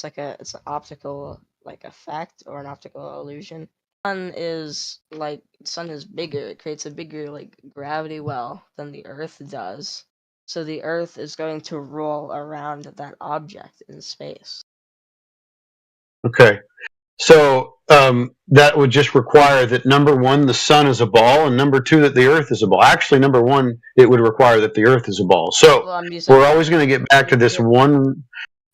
it's an optical like effect or an optical illusion. Sun is bigger. It creates a bigger like gravity well than the Earth does. So the Earth is going to roll around that object in space. Okay. So that would just require that, number one, the sun is a ball, and number two, that the Earth is a ball. Actually, number one, it would require that the Earth is a ball. So we're always going to get back to this one.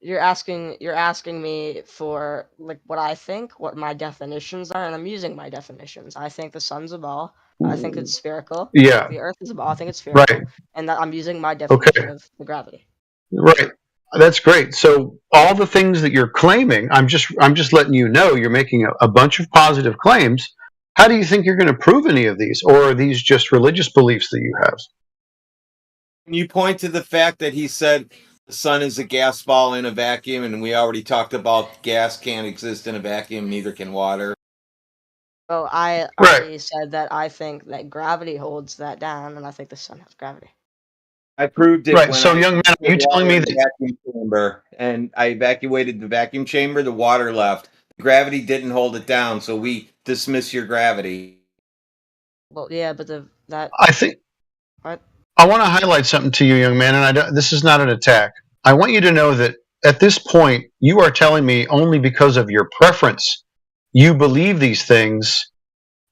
You're asking me for like what I think, what my definitions are, and I'm using my definitions. I think the sun's a ball. I think it's spherical. Yeah. The Earth is a ball. I think it's spherical. Right. And that I'm using my definition of the gravity. Right. That's great. So all the things that you're claiming, I'm just letting you know you're making a bunch of positive claims. How do you think you're going to prove any of these, or are these just religious beliefs that you have? Can you point to the fact that he said the sun is a gas ball in a vacuum, and we already talked about gas can't exist in a vacuum, neither can water? Well, I already said that I think that gravity holds that down, and I think the sun has gravity. I proved it. Right. So, young man, are you telling me that vacuum chamber, and I evacuated the vacuum chamber, the water left. Gravity didn't hold it down, so we dismiss your gravity. Well, yeah, but I think what? I want to highlight something to you, young man, and this is not an attack. I want you to know that at this point, you are telling me only because of your preference you believe these things,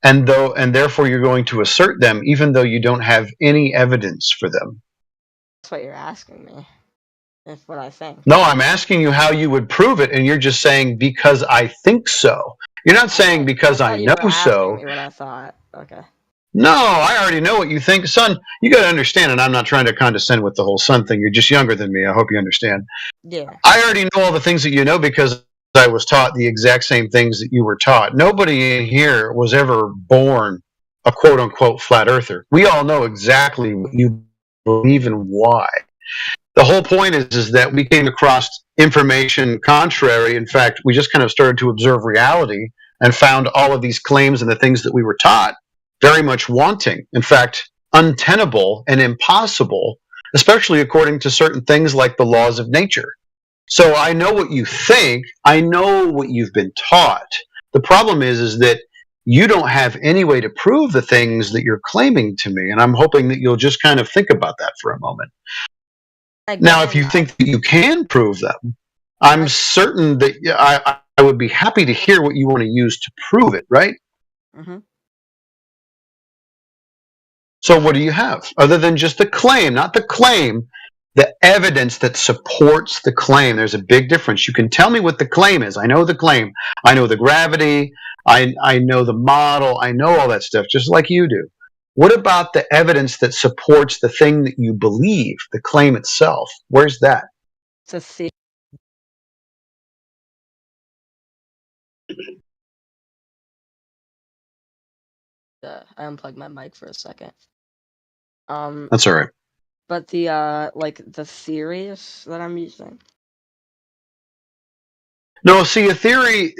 and therefore you're going to assert them, even though you don't have any evidence for them. That's what you're asking me. That's what I think. No, I'm asking you how you would prove it, and you're just saying because I think so. You're not saying because I know so. Me what I thought. Okay. No, I already know what you think. Son, you got to understand, and I'm not trying to condescend with the whole son thing. You're just younger than me. I hope you understand. Yeah. I already know all the things that you know because I was taught the exact same things that you were taught. Nobody in here was ever born a quote-unquote flat earther. We all know exactly what you believe and why. The whole point is that we came across information contrary. In fact, we just kind of started to observe reality and found all of these claims and the things that we were taught very much wanting, in fact, untenable and impossible, especially according to certain things like the laws of nature. So I know what you think. I know what you've been taught. The problem is that you don't have any way to prove the things that you're claiming to me, and I'm hoping that you'll just kind of think about that for a moment. Now, if you think that you can prove them, I'm certain that I would be happy to hear what you want to use to prove it, right? Mm-hmm. So what do you have other than just the claim? Not the claim, the evidence that supports the claim. There's a big difference. You can tell me what the claim is. I know the claim. I know the gravity. I know the model. I know all that stuff, just like you do. What about the evidence that supports the thing that you believe, the claim itself? Where's that? It's a theory. I unplugged my mic for a second. That's all right. But the theories that I'm using. No, see, a theory,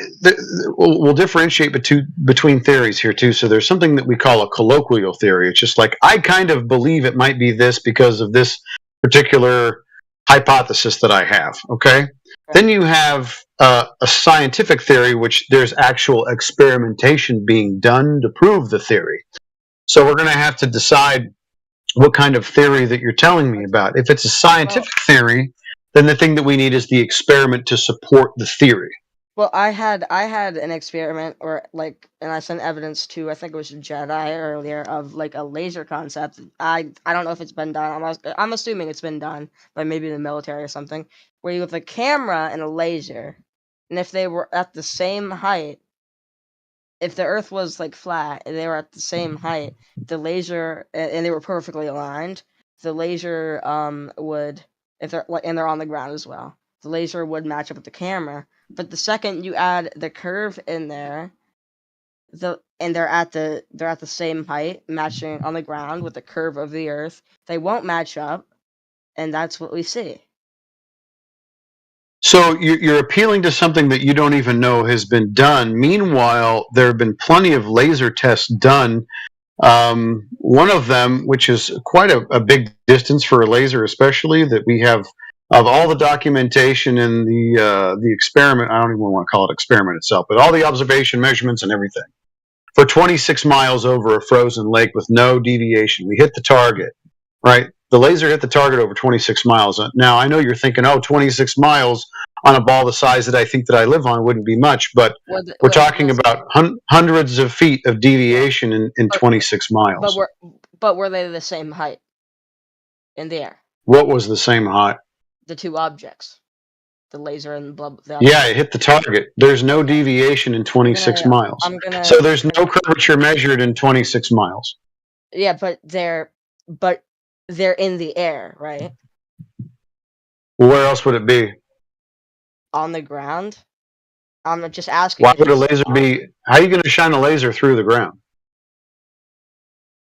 we'll differentiate between theories here, too. So there's something that we call a colloquial theory. It's just like, I kind of believe it might be this because of this particular hypothesis that I have, okay? Then you have a scientific theory, which there's actual experimentation being done to prove the theory. So we're going to have to decide what kind of theory that you're telling me about. If it's a scientific theory, then the thing that we need is the experiment to support the theory. Well, I had an experiment, and I sent evidence to, I think it was Jedi earlier, of like a laser concept. I don't know if it's been done. I'm assuming it's been done by maybe the military or something, where you have a camera and a laser, and if they were at the same height, if the Earth was like flat and they were at the same height, the laser, and they were perfectly aligned, the laser would, if they're on the ground as well, the laser would match up with the camera. But the second you add the curve in there, and they're at the same height, matching on the ground with the curve of the Earth, they won't match up, and that's what we see. So you're appealing to something that you don't even know has been done. Meanwhile, there have been plenty of laser tests done. One of them, which is quite a big distance for a laser, especially, that we have of all the documentation and the experiment. I don't even want to call it experiment itself, but all the observation measurements and everything for 26 miles over a frozen lake with no deviation. We hit the target, right? The laser hit the target over 26 miles. Now, I know you're thinking, 26 miles on a ball the size that I think that I live on wouldn't be much, but we're talking about hundreds of feet of deviation in 26 miles. But were they the same height in the air? What was the same height? The two objects. The laser and the yeah, it hit the target. There's no deviation in 26 miles. So there's no curvature measured in 26 miles. Yeah, but they're in the air, right? Well, where else would it be? On the ground. I'm just asking. Why would a laser be? How are you going to shine a laser through the ground?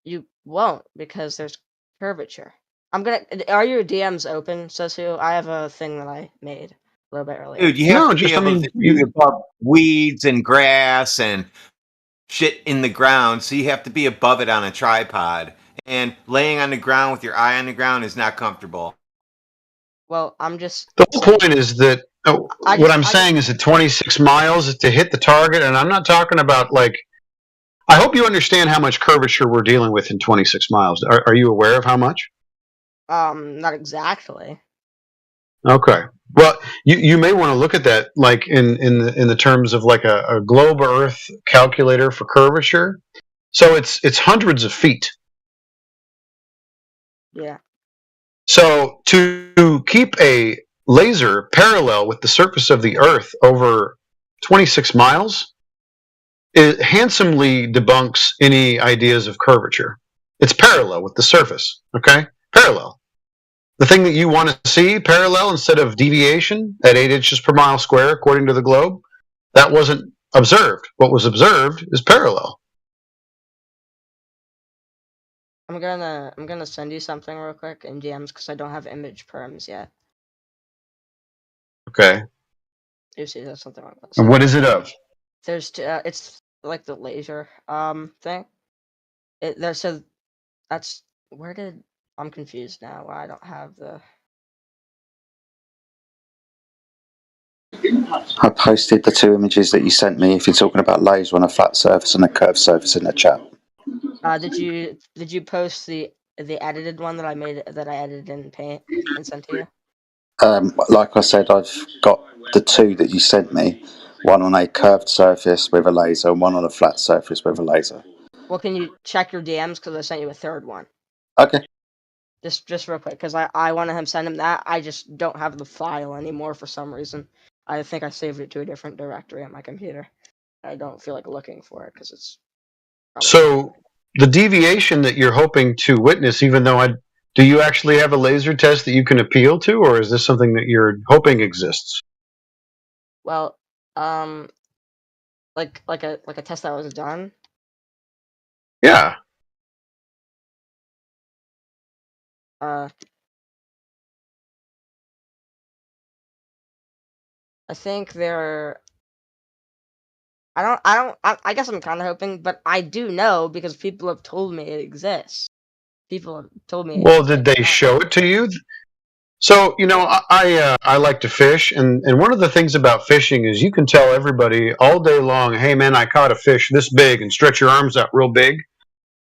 You won't, because there's curvature. Are your DMs open, Sosu? I have a thing that I made a little bit earlier. Dude, you have to be able to be above weeds and grass and shit in the ground, so you have to be above it on a tripod. And laying on the ground with your eye on the ground is not comfortable. Well, I'm just... The whole point is that, what I'm saying is that 26 miles to hit the target, and I'm not talking about, like... I hope you understand how much curvature we're dealing with in 26 miles. Are you aware of how much? Not exactly. Okay. Well, you may want to look at that, like in the terms of like a globe Earth calculator for curvature. So it's hundreds of feet. Yeah. So to keep a laser parallel with the surface of the Earth over 26 miles, it handsomely debunks any ideas of curvature. It's parallel with the surface. Okay, parallel. The thing that you want to see parallel instead of deviation at 8 inches per mile square, according to the globe, that wasn't observed. What was observed is parallel. I'm gonna send you something real quick in DMs because I don't have image perms yet. Okay. You see, that's something like that. And what is it of? There's it's like the laser thing. So that's I'm confused now. I don't have the. I posted the two images that you sent me. If you're talking about laser on a flat surface and a curved surface in the chat. Did you post the edited one that I edited in Paint and sent to you? Like I said, I've got the two that you sent me. One on a curved surface with a laser, and one on a flat surface with a laser. Well, can you check your DMs because I sent you a third one? Okay. Just real quick, because I want to send him that. I just don't have the file anymore for some reason. I think I saved it to a different directory on my computer. I don't feel like looking for it because it's. So the deviation that you're hoping to witness, even though do you actually have a laser test that you can appeal to, or is this something that you're hoping exists? Well, like a test that was done. Yeah. I think they're. I guess I'm kind of hoping, but I do know because people have told me it exists. People have told me. Well, did they show it to you? So, I like to fish, and one of the things about fishing is you can tell everybody all day long, hey, man, I caught a fish this big, and stretch your arms out real big.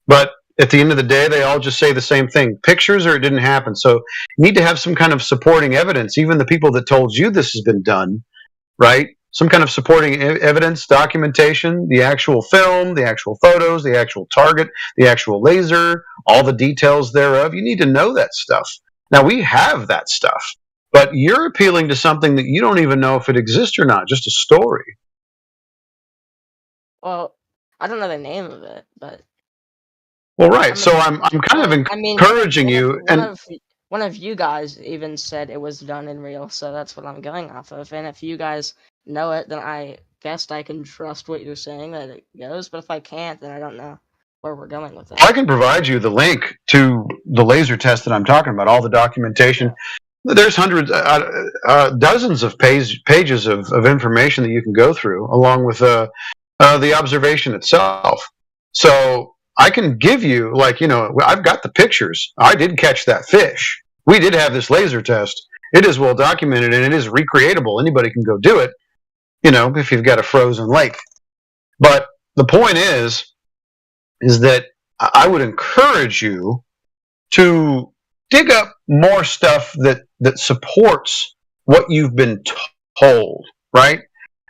But at the end of the day, they all just say the same thing, pictures or it didn't happen. So you need to have some kind of supporting evidence, even the people that told you this has been done, right? Some kind of supporting evidence, documentation, the actual film, the actual photos, the actual target, the actual laser, all the details thereof. You need to know that stuff. Now, we have that stuff, but you're appealing to something that you don't even know if it exists or not, just a story. Well, I don't know the name of it, but... Well, right. So I'm kind of encouraging you. One of you guys even said it was done in real, so that's what I'm going off of. And if you guys know it, then I guess I can trust what you're saying that it goes. But if I can't, then I don't know where we're going with it. I can provide you the link to the laser test that I'm talking about, all the documentation. Yeah. There's hundreds, dozens of pages of information that you can go through, along with the observation itself. So I can give you, I've got the pictures. I did catch that fish. We did have this laser test, It is well documented and it is recreatable. Anybody can go do it, if you've got a frozen lake. But the point is that I would encourage you to dig up more stuff that supports what you've been told, right?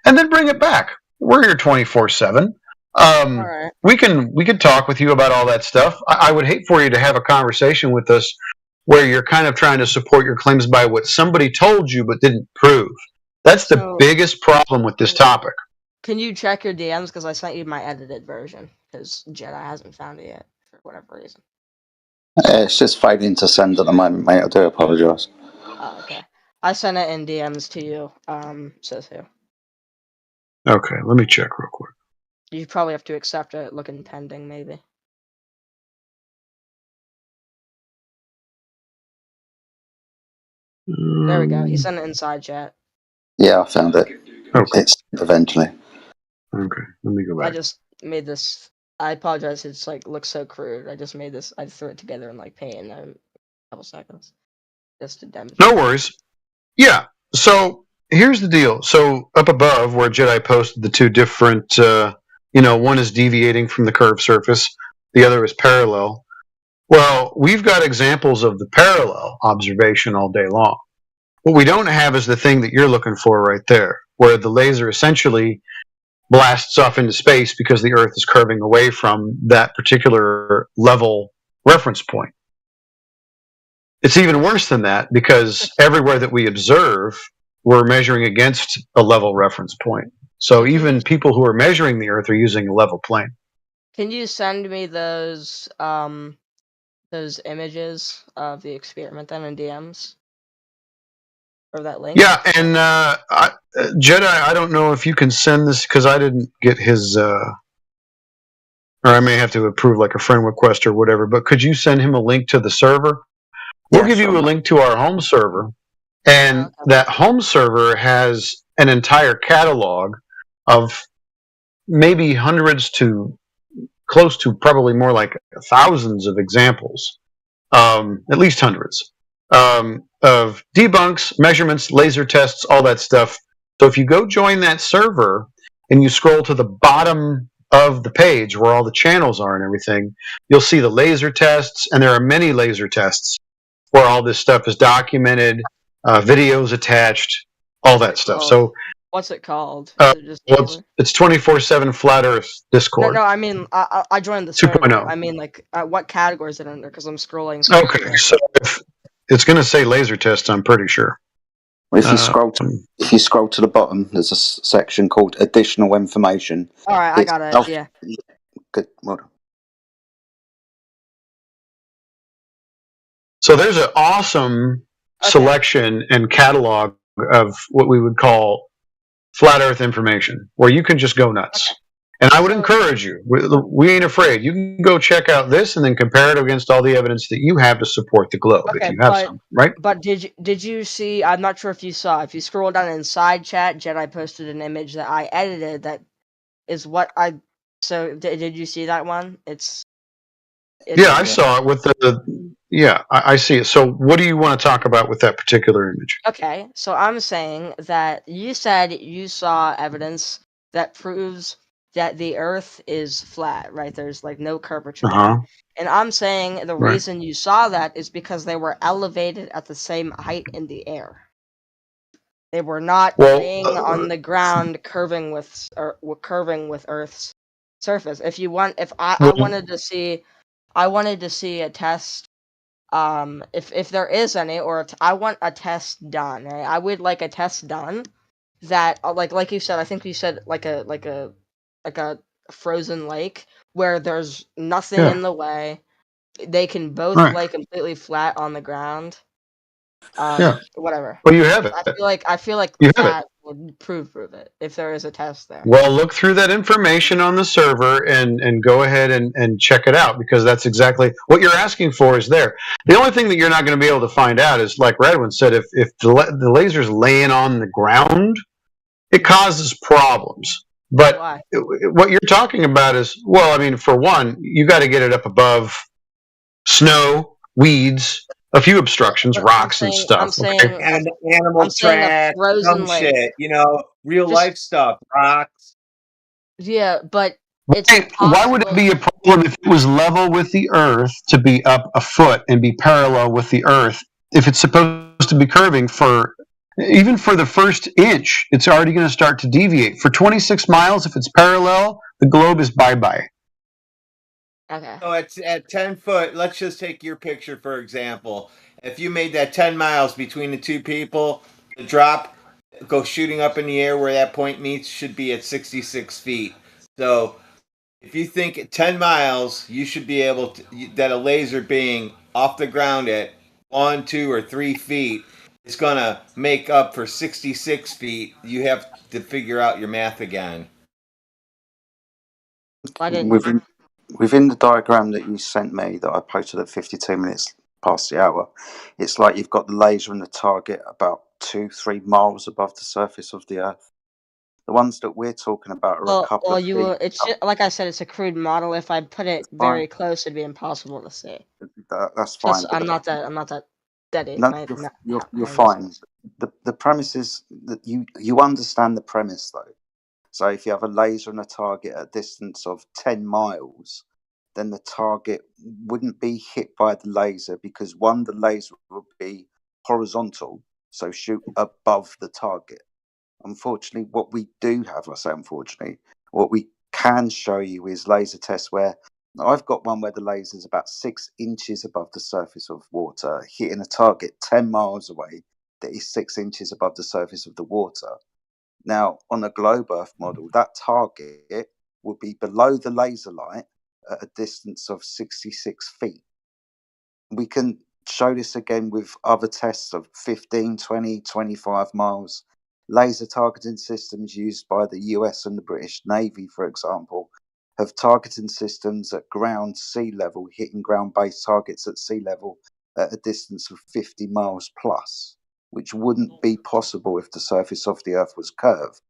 And then bring it back. We're here 24/7. All right. We can talk with you about all that stuff. I would hate for you to have a conversation with us where you're kind of trying to support your claims by what somebody told you but didn't prove. That's the biggest problem with this topic. Can you check your DMs? Because I sent you my edited version. Because Jedi hasn't found it yet, for whatever reason. It's just failing to send at the moment, mate. I do apologise. Oh, okay. I sent it in DMs to you, Sisu. Okay, let me check real quick. You probably have to accept it, looking pending, maybe. There we go. He sent it inside chat. Yeah, I found it. Okay. It's eventually. Okay, let me go back. I just made this. I apologize. It's looks so crude. I just made this. I threw it together in paint in a couple seconds, just to demonstrate. No worries. Yeah. So here's the deal. So up above, where Jedi posted the two different, one is deviating from the curved surface, the other is parallel. Well, we've got examples of the parallel observation all day long. What we don't have is the thing that you're looking for right there, where the laser essentially blasts off into space because the Earth is curving away from that particular level reference point. It's even worse than that because everywhere that we observe, we're measuring against a level reference point. So even people who are measuring the Earth are using a level plane. Can you send me those images of the experiment then in DMs? Or that link? Yeah, and Jedi, I don't know if you can send this because I didn't get his, or I may have to approve a friend request or whatever, but could you send him a link to the server? We'll give you a link to our home server, and that home server has an entire catalog of maybe hundreds to close to probably more like thousands of examples, at least hundreds, of debunks, measurements, laser tests, all that stuff. So if you go join that server and you scroll to the bottom of the page where all the channels are and everything, you'll see the laser tests, and there are many laser tests where all this stuff is documented, videos attached, all that stuff. So what's it called? It's 24/7 Flat Earth Discord. No, I mean I joined the server. 2.0. I mean what category is it under? Because I'm scrolling. Okay, so if it's going to say laser test, I'm pretty sure. Well, if you scroll to the bottom, there's a section called additional information. All right, I got it. Yeah. Good. Well done. So there's an awesome selection and catalog of what we would call flat Earth information, where you can just go nuts. Okay. And I would encourage you. We ain't afraid. You can go check out this and then compare it against all the evidence that you have to support the globe, if you have some, right? But did you see? I'm not sure if you saw. If you scroll down inside chat, Jedi posted an image that I edited. That is what I. So did you see that one? It's yeah, I saw it with the. Yeah, I see it. So what do you want to talk about with that particular image? Okay, so I'm saying that you said you saw evidence that proves that the Earth is flat, right? There's no curvature. And I'm saying the reason you saw that is because they were elevated at the same height in the air. They were not laying on the ground, curving with Earth's surface. If I wanted to see a test, if there is any, or I want a test done. Right? I would like a test done that, like you said. I think you said like a frozen lake where there's nothing in the way. They can both lay completely flat on the ground. Whatever. Well, you have it. I feel like that would prove it if there is a test there. Well, look through that information on the server and go ahead and check it out, because that's exactly what you're asking for is there. The only thing that you're not going to be able to find out is, like Redwin said, if the laser's laying on the ground, it causes problems. But what you're talking about is, well, I mean, for one, you got to get it up above snow, weeds, A few obstructions, But rocks and stuff. I'm saying, And animal I'm saying a tracks, frozen dumb lake. shit, real Just- life stuff, rocks. Yeah, but it's Why would it impossible. be a problem if it was level with the Earth to be up a foot and be parallel with the Earth? If it's supposed to be curving even for the first inch, it's already going to start to deviate. For 26 miles, if it's parallel, the globe is bye-bye. Okay. So at 10 foot, let's just take your picture for example. If you made that 10 miles between the two people, the drop go shooting up in the air where that point meets should be at 66 feet. So if you think at 10 miles, you should be able to, that a laser being off the ground at 1, 2, or 3 feet is going to make up for 66 feet. You have to figure out your math again. I didn't. Within the diagram that you sent me that I posted at 52 minutes past the hour, it's like you've got the laser and the target about 2-3 miles above the surface of the Earth. The ones that we're talking about are a couple of feet. It's just, like I said, it's a crude model. If I put it very close, it'd be impossible to see. That's fine. Plus, I'm not that steady. No, you're fine. The premise is that you understand the premise though. So if you have a laser and a target at a distance of 10 miles, then the target wouldn't be hit by the laser because the laser would be horizontal, so shoot above the target. Unfortunately, what we do have, I say unfortunately, what we can show you is laser tests where I've got one where the laser is about 6 inches above the surface of water, hitting a target 10 miles away that is 6 inches above the surface of the water. Now, on a globe Earth model, that target would be below the laser light at a distance of 66 feet. We can show this again with other tests of 15, 20, 25 miles. Laser targeting systems used by the US and the British Navy, for example, have targeting systems at ground sea level, hitting ground-based targets at sea level at a distance of 50 miles plus, which wouldn't be possible if the surface of the Earth was curved.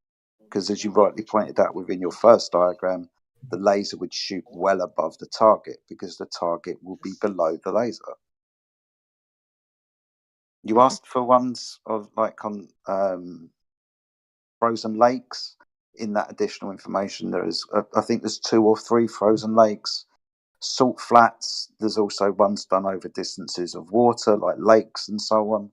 Because as you rightly pointed out within your first diagram, the laser would shoot well above the target because the target will be below the laser. You asked for ones of like on frozen lakes. In that additional information, there is, I think there's 2 or 3 frozen lakes. Salt flats, there's also ones done over distances of water, like lakes and so on.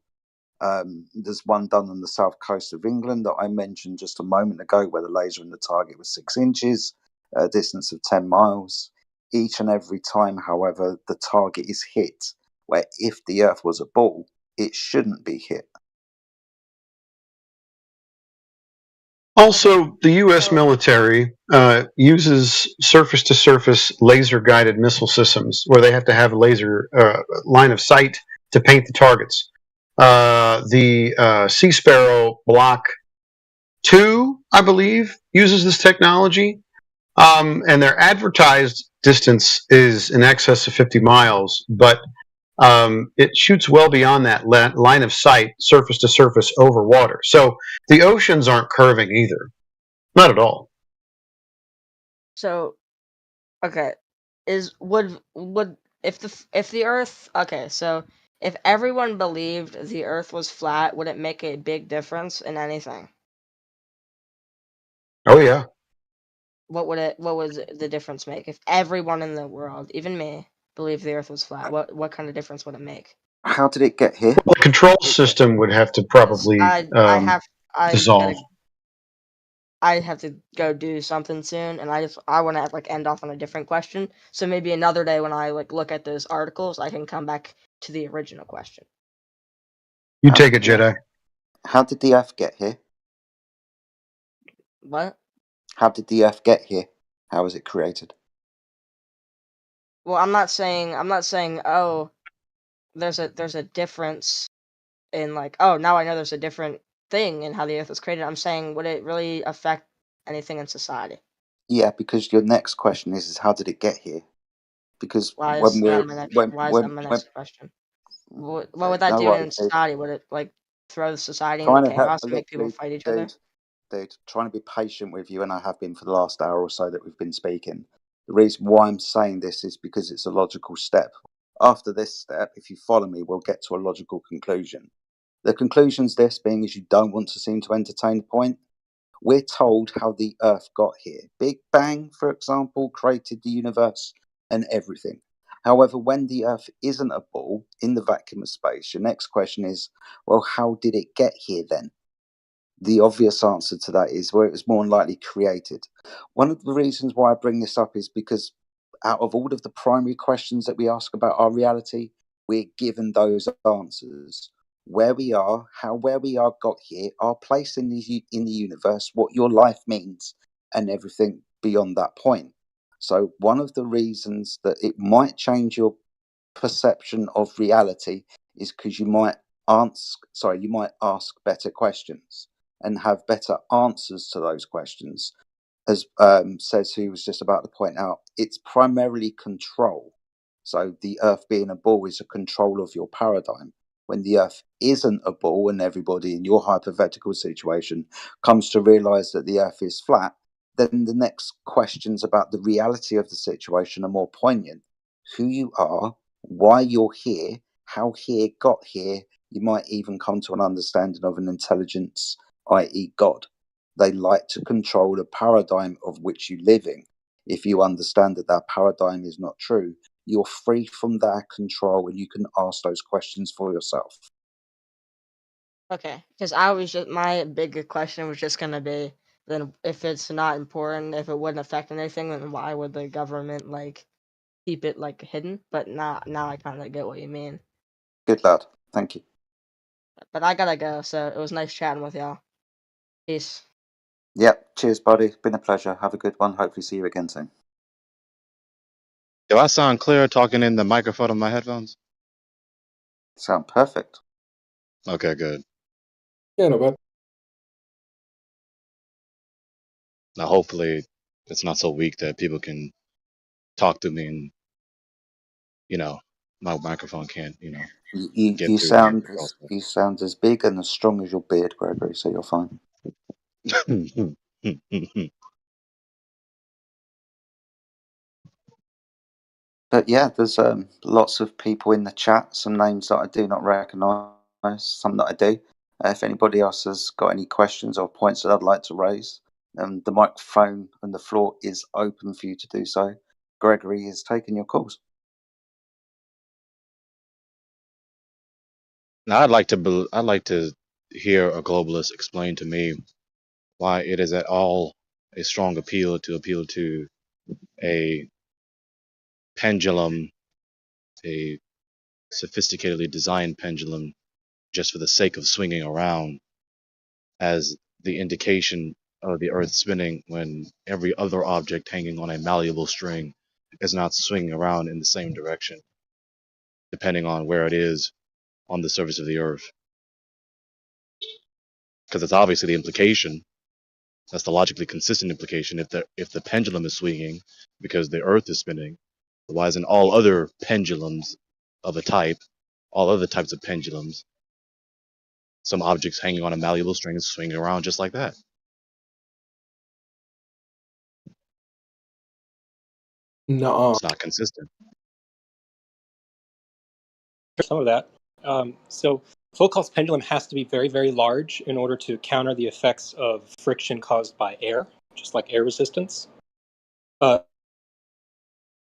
There's one done on the south coast of England that I mentioned just a moment ago, where the laser and the target was 6 inches at a distance of 10 miles. Each and every time, however, the target is hit, where if the Earth was a ball, it shouldn't be hit. Also, the U.S. military uses surface-to-surface laser-guided missile systems where they have to have a laser line of sight to paint the targets. The Sea Sparrow Block 2, I believe, uses this technology, and their advertised distance is in excess of 50 miles, but it shoots well beyond that line of sight, surface to surface over water. So the oceans aren't curving either. Not at all. So, okay, would if the Earth, okay, so if everyone believed the Earth was flat, would it make a big difference in anything? Oh yeah. What would the difference make if everyone in the world, even me, believed the Earth was flat? What kind of difference would it make? How did it get here? Well, the control system would have to probably I dissolve. have to go do something soon, and I want to like end off on a different question. So maybe another day when I like look at those articles, I can come back to the original question. You take it, Jedi. How did the Earth get here? What? How did the Earth get here? How was it created? Well, I'm not saying oh, there's a difference in like, oh, now I know there's a different thing in how the Earth was created. I'm saying, would it really affect anything in society? Yeah, because your next question is how did it get here? Because Why when is we're that my next question? What would that do in society? Would it like throw society into chaos and make people fight each other? Dude, trying to be patient with you, and I have been for the last hour or so that we've been speaking. The reason why I'm saying this is because it's a logical step. After this step, if you follow me, we'll get to a logical conclusion. The conclusion's this, being as you don't want to seem to entertain the point. We're told how the Earth got here. Big Bang, for example, created the universe and everything. However, when the Earth isn't a ball in the vacuum of space, your next question is, well, how did it get here then? The obvious answer to that is where it was more than likely created. One of the reasons why I bring this up is because out of all of the primary questions that we ask about our reality, we're given those answers. Where we are, how where we are got here, our place in the universe, what your life means, and everything beyond that point. So one of the reasons that it might change your perception of reality is because you might ask better questions and have better answers to those questions. As says who was just about to point out, it's primarily control. So the Earth being a ball is a control of your paradigm. When the Earth isn't a ball and everybody in your hypothetical situation comes to realize that the Earth is flat, then the next questions about the reality of the situation are more poignant. Who you are, why you're here, how here got here. You might even come to an understanding of an intelligence, i.e., God. They like to control the paradigm of which you live in. If you understand that that paradigm is not true, you're free from their control and you can ask those questions for yourself. Okay, because I was just my bigger question was just gonna be, then if it's not important, if it wouldn't affect anything, then why would the government like keep it like hidden? But now I kind of get what you mean. Good lad. Thank you. But I gotta go, so it was nice chatting with y'all. Peace. Yep. Cheers, buddy. Been a pleasure. Have a good one. Hopefully see you again soon. Do I sound clear talking in the microphone of my headphones? Sound perfect. Okay, good. Yeah, no bad. Now, hopefully, it's not so weak that people can talk to me and, my microphone can't, get You through here. sound as big and as strong as your beard, Gregory. So you're fine. But yeah, there's lots of people in the chat. Some names that I do not recognise, some that I do. If anybody else has got any questions or points that I'd like to raise, the microphone and the floor is open for you to do so. Gregory is taking your calls. Now, I'd like to hear a globalist explain to me why it is at all a strong appeal to a pendulum, a sophisticatedly designed pendulum, just for the sake of swinging around, as the indication of the Earth spinning, when every other object hanging on a malleable string is not swinging around in the same direction, depending on where it is on the surface of the Earth. Because it's obviously the implication. That's the logically consistent implication. If the pendulum is swinging because the Earth is spinning, why isn't all other pendulums of a type, all other types of pendulums, some objects hanging on a malleable string is swinging around just like that? No. It's not consistent. Some of that. So Foucault's pendulum has to be very, very large in order to counter the effects of friction caused by air, just like air resistance.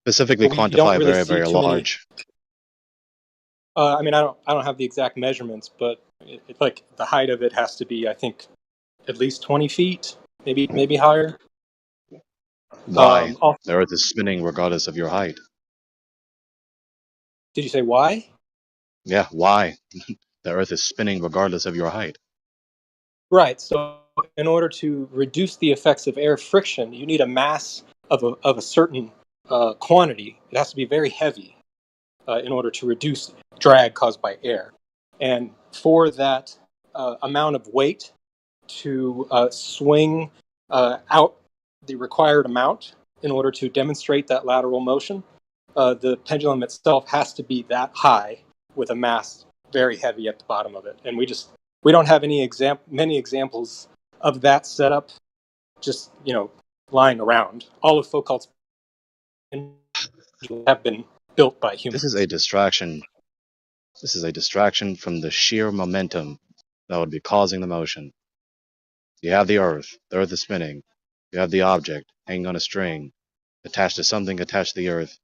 Specifically quantify really very, very large. I don't have the exact measurements, but like the height of it has to be, I think, at least 20 feet, maybe higher. Why? The Earth is spinning regardless of your height. Did you say why? Yeah, why? The Earth is spinning regardless of your height. Right. So in order to reduce the effects of air friction, you need a mass of a certain quantity. It has to be very heavy in order to reduce drag caused by air. And for that amount of weight to swing out the required amount in order to demonstrate that lateral motion, the pendulum itself has to be that high with a mass very heavy at the bottom of it. And we don't have many examples of that setup lying around. All of Foucault's pendulums have been built by This humans. is a distraction. This is a distraction from the sheer momentum that would be causing the motion. You have the Earth is spinning. You have the object hanging on a string, attached to something attached to the Earth.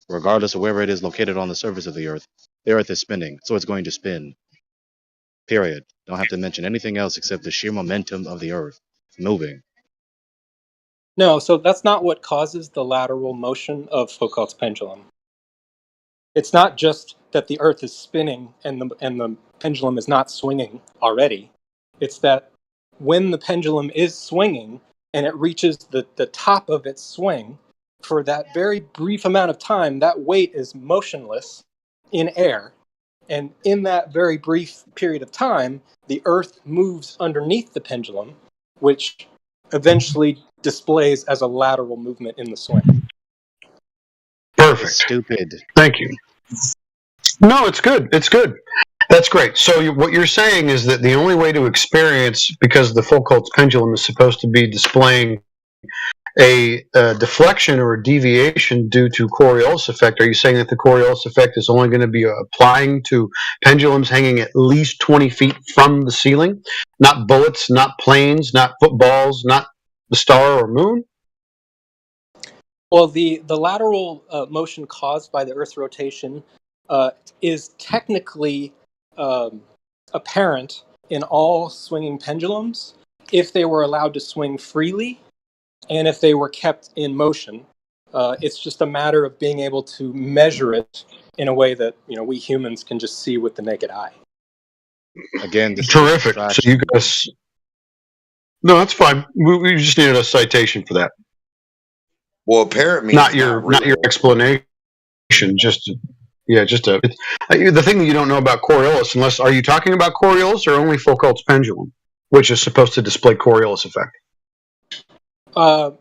Regardless of wherever it is located on the surface of the Earth is spinning, so it's going to spin. Period. Don't have to mention anything else except the sheer momentum of the Earth moving. No, so that's not what causes the lateral motion of Foucault's pendulum. It's not just that the Earth is spinning and the pendulum is not swinging already. It's that when the pendulum is swinging and it reaches the top of its swing, for that very brief amount of time, that weight is motionless in air. And in that very brief period of time, the Earth moves underneath the pendulum, which eventually displays as a lateral movement in the swing. That is Perfect. stupid. Thank you. No, it's good. It's good. That's great. So what you're saying is that the only way to experience, because the Foucault's pendulum is supposed to be displaying a deflection or a deviation due to Coriolis effect, are you saying that the Coriolis effect is only going to be applying to pendulums hanging at least 20 feet from the ceiling? Not bullets, not planes, not footballs, not the star or moon? Well, the lateral motion caused by the Earth's rotation is technically apparent in all swinging pendulums if they were allowed to swing freely and if they were kept in motion. It's just a matter of being able to measure it in a way that we humans can just see with the naked eye. Again, this Terrific. is a So you distraction. guys, no, that's fine. We just needed a citation for that. Well, apparent means Not your explanation. The thing that you don't know about Coriolis, are you talking about Coriolis or only Foucault's pendulum, which is supposed to display Coriolis effect? I'm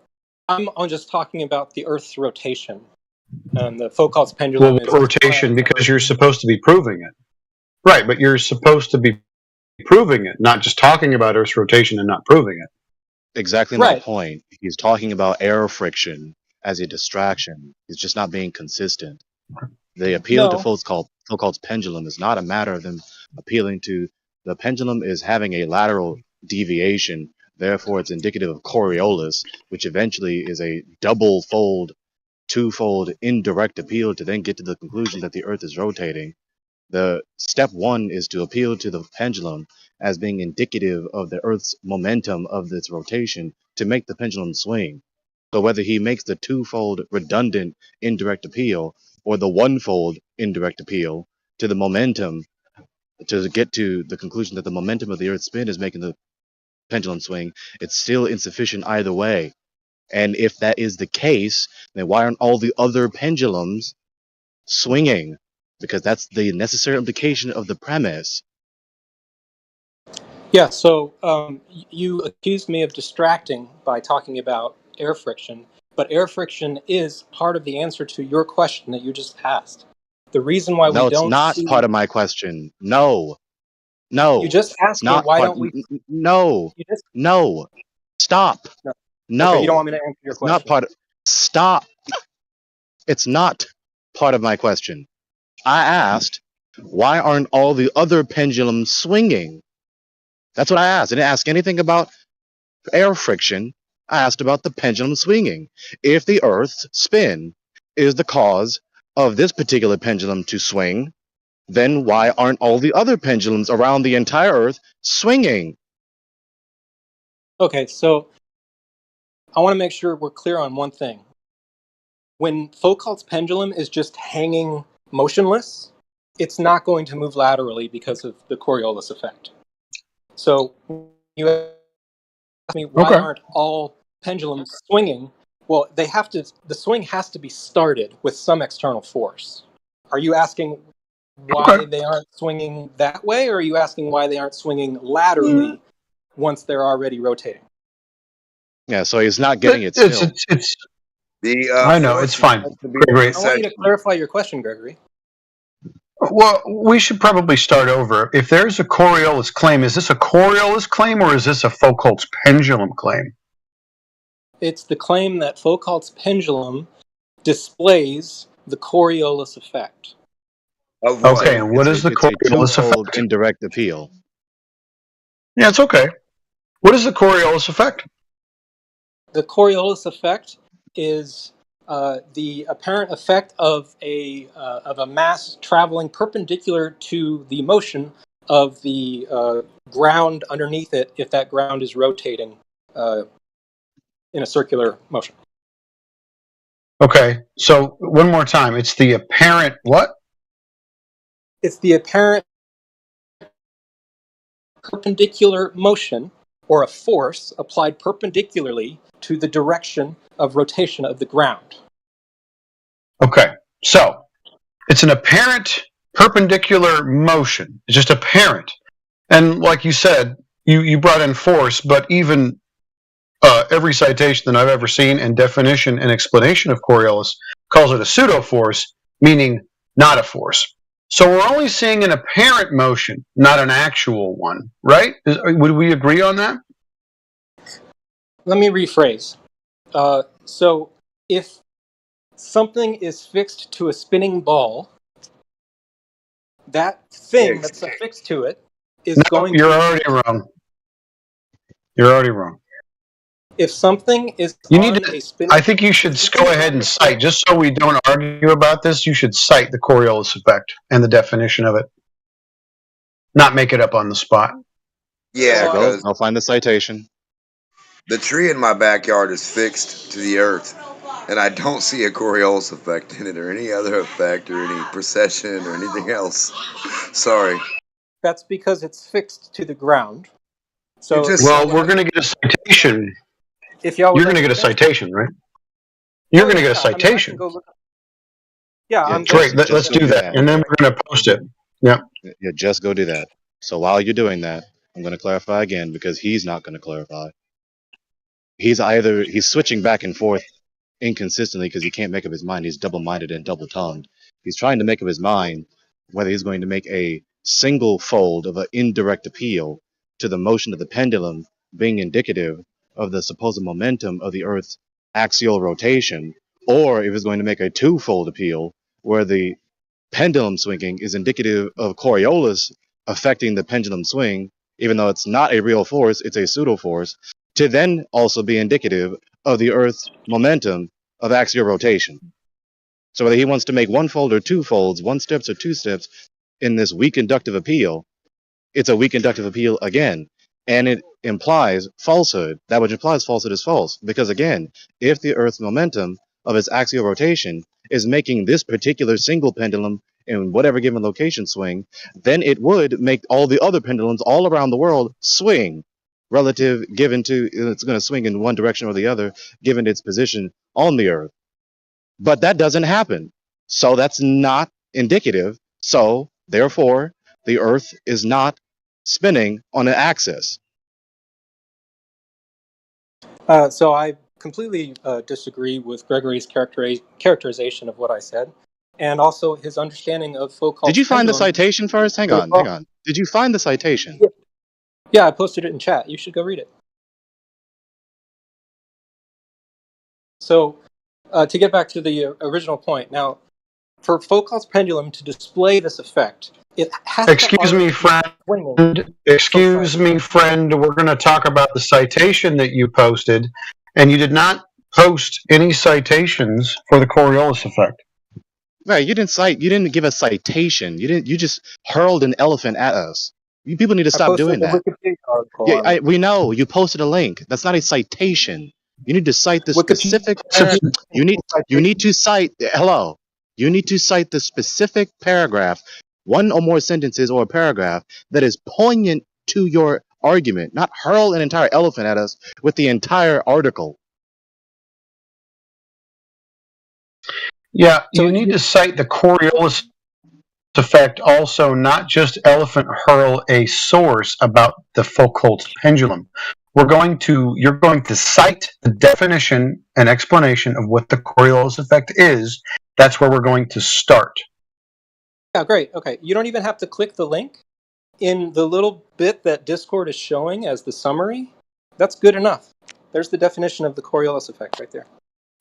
just talking about the Earth's rotation. And the Foucault's pendulum Well, is rotation, because you're supposed to be proving it. Right, but you're supposed to be proving it, not just talking about Earth's rotation and not proving it. Exactly my Right. point. He's talking about air friction as a distraction. He's just not being consistent. The appeal to Foucault's pendulum is not a matter of them appealing to the pendulum is having a lateral deviation, therefore it's indicative of Coriolis, which eventually is a double-fold, two-fold indirect appeal to then get to the conclusion that the Earth is rotating. The step one is to appeal to the pendulum as being indicative of the Earth's momentum of its rotation to make the pendulum swing. So whether he makes the twofold redundant indirect appeal or the one-fold indirect appeal to the momentum to get to the conclusion that the momentum of the Earth's spin is making the pendulum swing, it's still insufficient either way. And if that is the case, then why aren't all the other pendulums swinging? Because that's the necessary implication of the premise. Yeah, so you accused me of distracting by talking about air friction, but air friction is part of the answer to your question that you just asked. The reason why we No, it's don't not see... part of my question. No. No. You just asked me, why don't we... No. You just... No. Stop. No. No. Okay, you don't want me to answer your It's question. not part of... Stop. It's not part of my question. I asked, why aren't all the other pendulums swinging? That's what I asked. I didn't ask anything about air friction. I asked about the pendulum swinging. If the Earth's spin is the cause of this particular pendulum to swing, then why aren't all the other pendulums around the entire Earth swinging? Okay, so I want to make sure we're clear on one thing. When Foucault's pendulum is just hanging motionless, it's not going to move laterally because of the Coriolis effect. So you ask me, why aren't all pendulums swinging? Well, the swing has to be started with some external force. Are you asking why they aren't swinging that way, or are you asking why they aren't swinging laterally once they're already rotating? Yeah, so he's not getting it still. I know, it's fine. Gregory. I want you to clarify your question, Gregory. Well, we should probably start over. If there's a Coriolis claim, is this a Coriolis claim or is this a Foucault's pendulum claim? It's the claim that Foucault's pendulum displays the Coriolis effect. Of what? Okay, and what is the It's a Coriolis twofold effect? indirect appeal. Yeah, it's okay. What is the Coriolis effect? The Coriolis effect is the apparent effect of a mass traveling perpendicular to the motion of the ground underneath it, if that ground is rotating in a circular motion. Okay, so one more time. It's the apparent what? It's the apparent perpendicular motion, or a force applied perpendicularly to the direction of rotation of the ground. Okay, so it's an apparent perpendicular motion. It's just apparent. And like you said, you brought in force, but even every citation that I've ever seen and definition and explanation of Coriolis calls it a pseudo-force, meaning not a force. So we're only seeing an apparent motion, not an actual one, right? Would we agree on that? Let me rephrase. So if something is fixed to a spinning ball, that thing Fixed. that's affixed to it is No, going you're to... already wrong. You're already wrong. If something is You need on to. a spinning... I think you should go ahead and cite, just so we don't argue about this. You should cite the Coriolis effect and the definition of it, not make it up on the spot. Yeah, There you go. because I'll find the citation. the tree in my backyard is fixed to the earth, and I don't see a Coriolis effect in it, or any other effect, or any precession, or anything else. Sorry. That's because it's fixed to the ground. So You just- Well, we're going to get a citation. if y'all would You're going to like get a finish- citation, right? You're going to get a I mean, I can citation. go look. Yeah, Yeah, I'm Great. just Let's go do that, and then we're going to post it. Yeah. Yeah, just go do that. So while you're doing that, I'm going to clarify again because he's not going to clarify. He's switching back and forth inconsistently because he can't make up his mind. He's double-minded and double-tongued. He's trying to make up his mind whether he's going to make a single fold of an indirect appeal to the motion of the pendulum being indicative of the supposed momentum of the Earth's axial rotation, or if he's going to make a twofold appeal where the pendulum swinging is indicative of Coriolis affecting the pendulum swing, even though it's not a real force, it's a pseudo force, to then also be indicative of the Earth's momentum of axial rotation. So whether he wants to make one fold or two folds, one steps or two steps in this weak inductive appeal, it's a weak inductive appeal again. And it implies falsehood. That which implies falsehood is false. Because again, if the Earth's momentum of its axial rotation is making this particular single pendulum in whatever given location swing, then it would make all the other pendulums all around the world swing relative given to it's going to swing in one direction or the other given its position on the Earth. But that doesn't happen. So that's not indicative. So therefore, the Earth is not spinning on an axis. So I completely disagree with Gregory's characterization of what I said, and also his understanding of Foucault's Did you find the pendulum. citation first? Hang on. Did you find the citation? Yeah, I posted it in chat. You should go read it. So, to get back to the original point, now, for Foucault's pendulum to display this effect, it has Excuse me, friend. Excuse me, friend. We're going to talk about the citation that you posted, and you did not post any citations for the Coriolis effect. Right, you didn't give a citation. You just hurled an elephant at us. You people need to stop doing that. Yeah, we know you posted a link. That's not a citation. You need to cite the specific. You need to cite. Hello. You need to cite the specific paragraph, one or more sentences or a paragraph that is poignant to your argument. Not hurl an entire elephant at us with the entire article. Yeah, so you need to cite the Coriolis effect also, not just elephant hurl a source about the Foucault's pendulum. You're going to cite the definition and explanation of what the Coriolis effect is. That's where we're going to start. Yeah, great. Okay, you don't even have to click the link. In the little bit that Discord is showing as the summary, that's good enough. There's the definition of the Coriolis effect right there.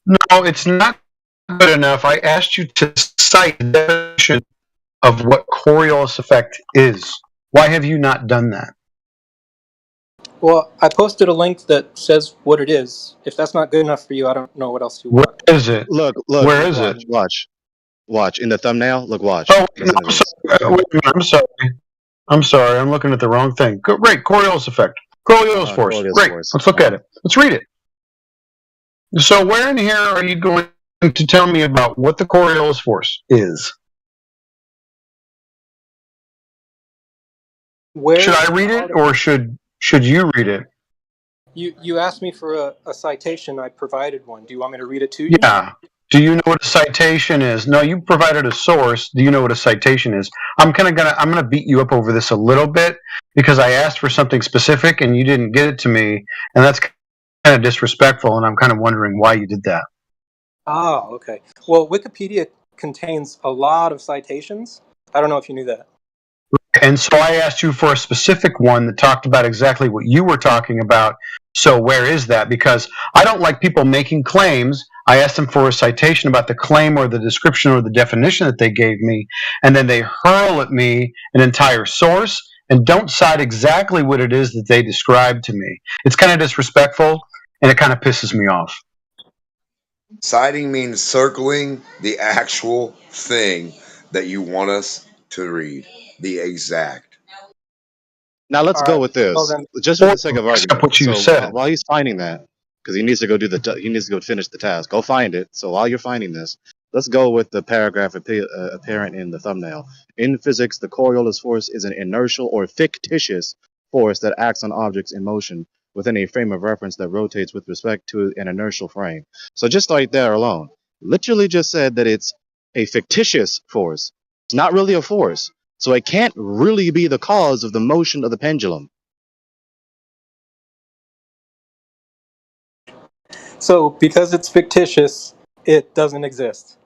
No, it's not good enough. I asked you to cite the definition of what Coriolis effect is. Why have you not done that? Well, I posted a link that says what it is. If that's not good enough for you, I don't know what else you Where want. is it? Look, Where is it? watch. In the thumbnail, look, watch. Oh, no, Listen to I'm this. sorry. Wait a minute, I'm sorry. I'm sorry. I'm looking at the wrong thing. Great. Coriolis effect. Coriolis force. Coriolis Great. force. Let's look at it. Let's read it. So where in here are you going to tell me about what the Coriolis force is? Where Should I read it or should you read it? You asked me for a citation. I provided one. Do you want me to read it to you? Yeah. Do you know what a citation is? No, you provided a source. Do you know what a citation is? I'm gonna beat you up over this a little bit because I asked for something specific and you didn't get it to me, and that's kind of disrespectful. And I'm kind of wondering why you did that. Oh, okay. Well, Wikipedia contains a lot of citations. I don't know if you knew that. And so I asked you for a specific one that talked about exactly what you were talking about. So where is that? Because I don't like people making claims. I asked them for a citation about the claim or the description or the definition that they gave me, and then they hurl at me an entire source and don't cite exactly what it is that they described to me. It's kind of disrespectful, and it kind of pisses me off. Citing means circling the actual thing that you want us to read. The exact. Now let's All go right. with this, Well, then, just for the sake of Except argument. what you So said. while he's finding that, because he needs to go he needs to go finish the task. Go find it. So while you're finding this, let's go with the paragraph apparent in the thumbnail. In physics, the Coriolis force is an inertial or fictitious force that acts on objects in motion within a frame of reference that rotates with respect to an inertial frame. So just right there alone, literally just said that it's a fictitious force. It's not really a force. So it can't really be the cause of the motion of the pendulum. so because it's fictitious, it doesn't exist.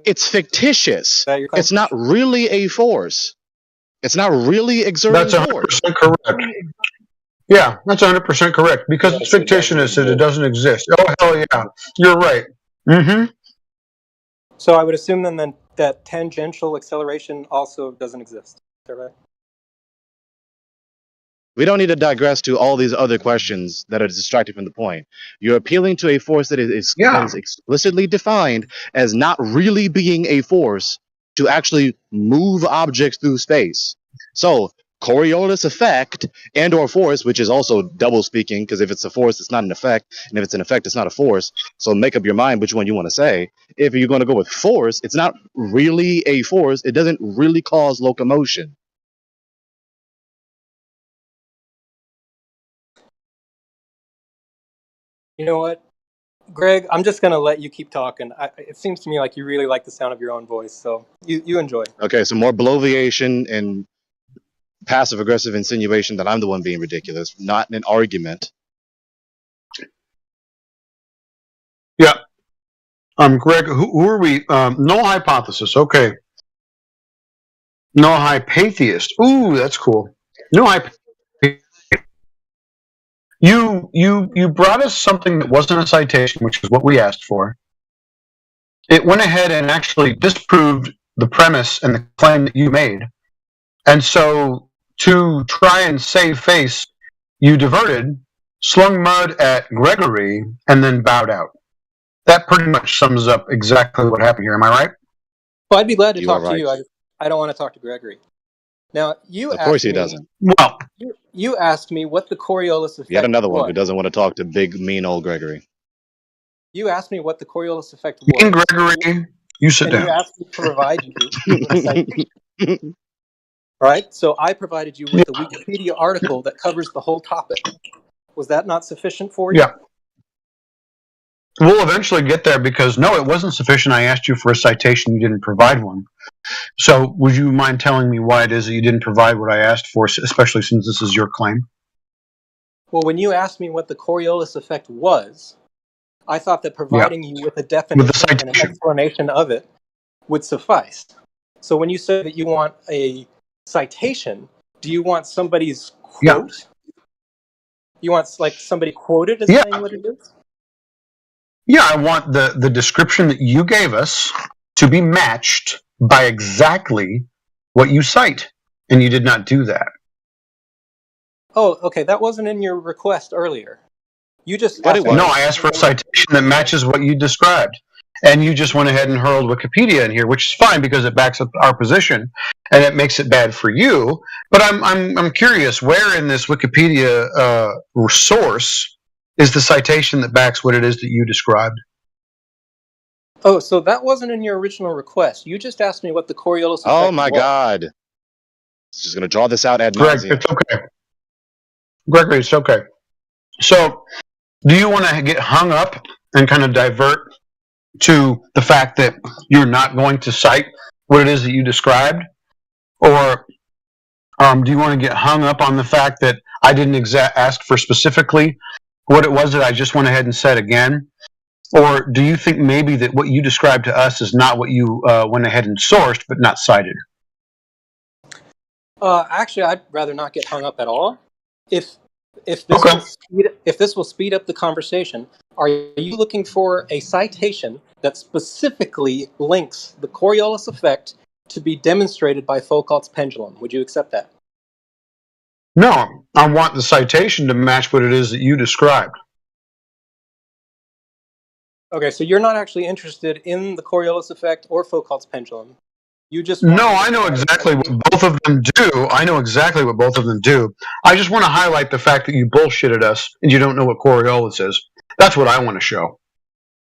It's fictitious. Is that your claim? It's not really a force. It's not really exerting That's force. 100% correct. Yeah, that's 100% correct. Because Yes, it's fictitious and it doesn't exist. Oh, hell yeah. You're right. Mm-hmm. So I would assume then that tangential acceleration also doesn't exist. Is that right? We don't need to digress to all these other questions that are distracted from the point. You're appealing to a force that is explicitly defined as not really being a force to actually move objects through space. So Coriolis effect and or force, which is also double speaking, because if it's a force, it's not an effect, and if it's an effect, it's not a force. So make up your mind which one you want to say. If you're going to go with force, it's not really a force. It doesn't really cause locomotion. You know what, Greg? I'm just going to let you keep talking. It seems to me like you really like the sound of your own voice, so you enjoy. Okay, so more bloviation and passive aggressive insinuation that I'm the one being ridiculous, not an argument. Yeah. Greg, who are we? Null hypothesis. Okay. Null hypatheist. Ooh, that's cool. Null hypatheist. You brought us something that wasn't a citation, which is what we asked for. It went ahead and actually disproved the premise and the claim that you made. And so to try and save face, you diverted, slung mud at Gregory, and then bowed out. That pretty much sums up exactly what happened here. Am I right? Well, I'd be glad to You talk are to you. right. I don't want to talk to Gregory. Now, you Of course asked he me. doesn't. Well, You asked me what the Coriolis effect Yet another one was. who doesn't want to talk to big, mean old Gregory. You asked me what the Coriolis effect me and was. Gregory, you sit And you down. asked me to provide you with a citation. Right? So I provided you with a Wikipedia article that covers the whole topic. Was that not sufficient for you? Yeah. We'll eventually get there because, no, it wasn't sufficient. I asked you for a citation. You didn't provide one. So would you mind telling me why it is that you didn't provide what I asked for, especially since this is your claim? Well, when you asked me what the Coriolis effect was, I thought that providing you with a definition and an explanation of it would suffice. So when you say that you want a citation, do you want somebody's quote? Yeah. You want like somebody quoted as saying what it is? Yeah, I want the description that you gave us to be matched by exactly what you cite, and you did not do that. Oh, okay. That wasn't in your request earlier. You just But asked it me. No, was. I asked for a citation that matches what you described. And you just went ahead and hurled Wikipedia in here, which is fine because it backs up our position and it makes it bad for you. But I'm curious, where in this Wikipedia source is the citation that backs what it is that you described? Oh, so that wasn't in your original request. You just asked me what the Coriolis effect Oh my was. God. It's just going to draw this out ad Greg, nauseum. it's okay. Gregory, it's okay. So, do you want to get hung up and kind of divert to the fact that you're not going to cite what it is that you described? Or do you want to get hung up on the fact that I didn't ask for specifically what it was that I just went ahead and said again? Or do you think maybe that what you described to us is not what you went ahead and sourced but not cited? Actually, I'd rather not get hung up at all. If this Okay. will speed up the conversation, are you looking for a citation that specifically links the Coriolis effect to be demonstrated by Foucault's pendulum? Would you accept that? No, I want the citation to match what it is that you described. Okay, so you're not actually interested in the Coriolis effect or Foucault's pendulum. You just No, I know exactly what both of them do. I know exactly what both of them do. I just want to highlight the fact that you bullshitted us and you don't know what Coriolis is. That's what I want to show.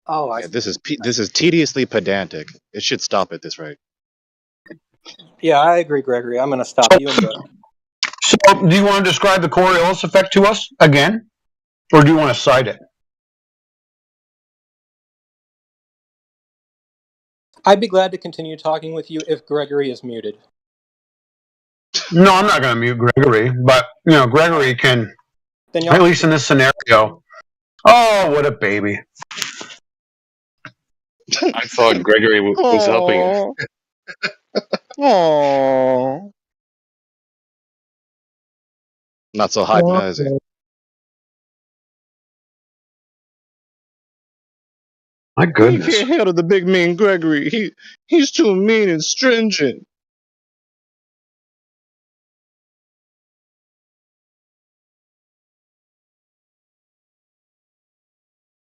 Oh, Yeah, this is tediously pedantic. It should stop at this rate. Yeah, I agree, Gregory. I'm going to stop you. So, do you want to describe the Coriolis effect to us again, or do you want to cite it? I'd be glad to continue talking with you if Gregory is muted. No, I'm not going to mute Gregory, but Gregory can, Then at least in this scenario. Oh, what a baby! I thought Gregory was helping you. Aww. Not so hype now, is he? My You goodness. can't handle the big mean Gregory. He's too mean and stringent.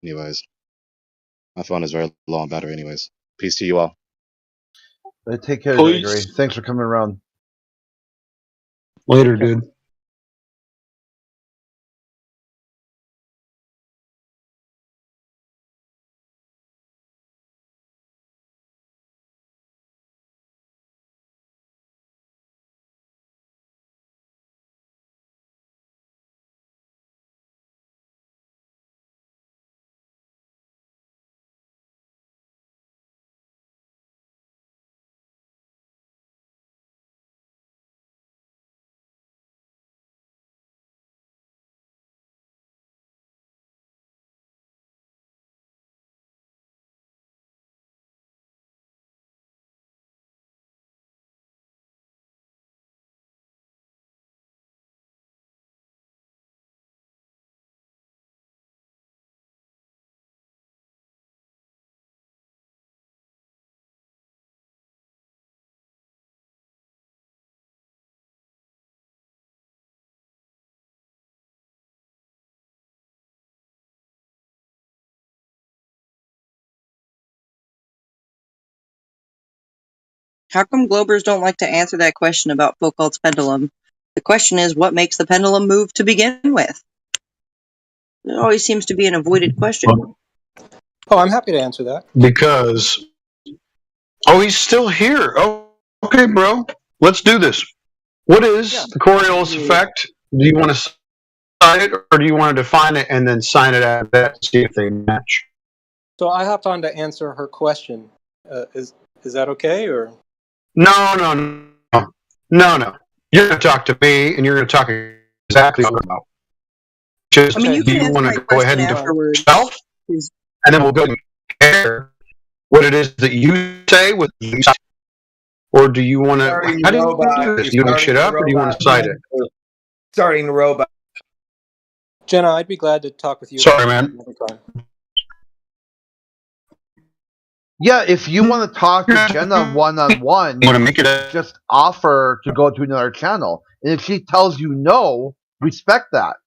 Anyways, my phone is very low on battery. Anyways, peace to you all. Take care, Please. Gregory. Thanks for coming around. Later, dude. How come Globers don't like to answer that question about Foucault's pendulum? The question is, what makes the pendulum move to begin with? It always seems to be an avoided question. Oh, I'm happy to answer that. Because, he's still here. Oh, okay, bro. Let's do this. What is the Coriolis effect? Do you want to cite it, or do you want to define it and then sign it out of that to see if they match? So I hopped on to answer her question. Is that okay, or? No. You're going to talk to me, and you're going to talk exactly about. Just, you do can you answer want my to go ahead and question define afterwards. yourself, and then we'll go and compare what it is that you say with you, or do you want to? How do you do this? Do you want to shit up, or do you want to cite it? Starting the robot. Jenna, I'd be glad to talk with you. Sorry, man. Anytime. Yeah, if you want to talk to Jenna one-on-one, You want to make it a just offer to go to another channel. And if she tells you no, respect that.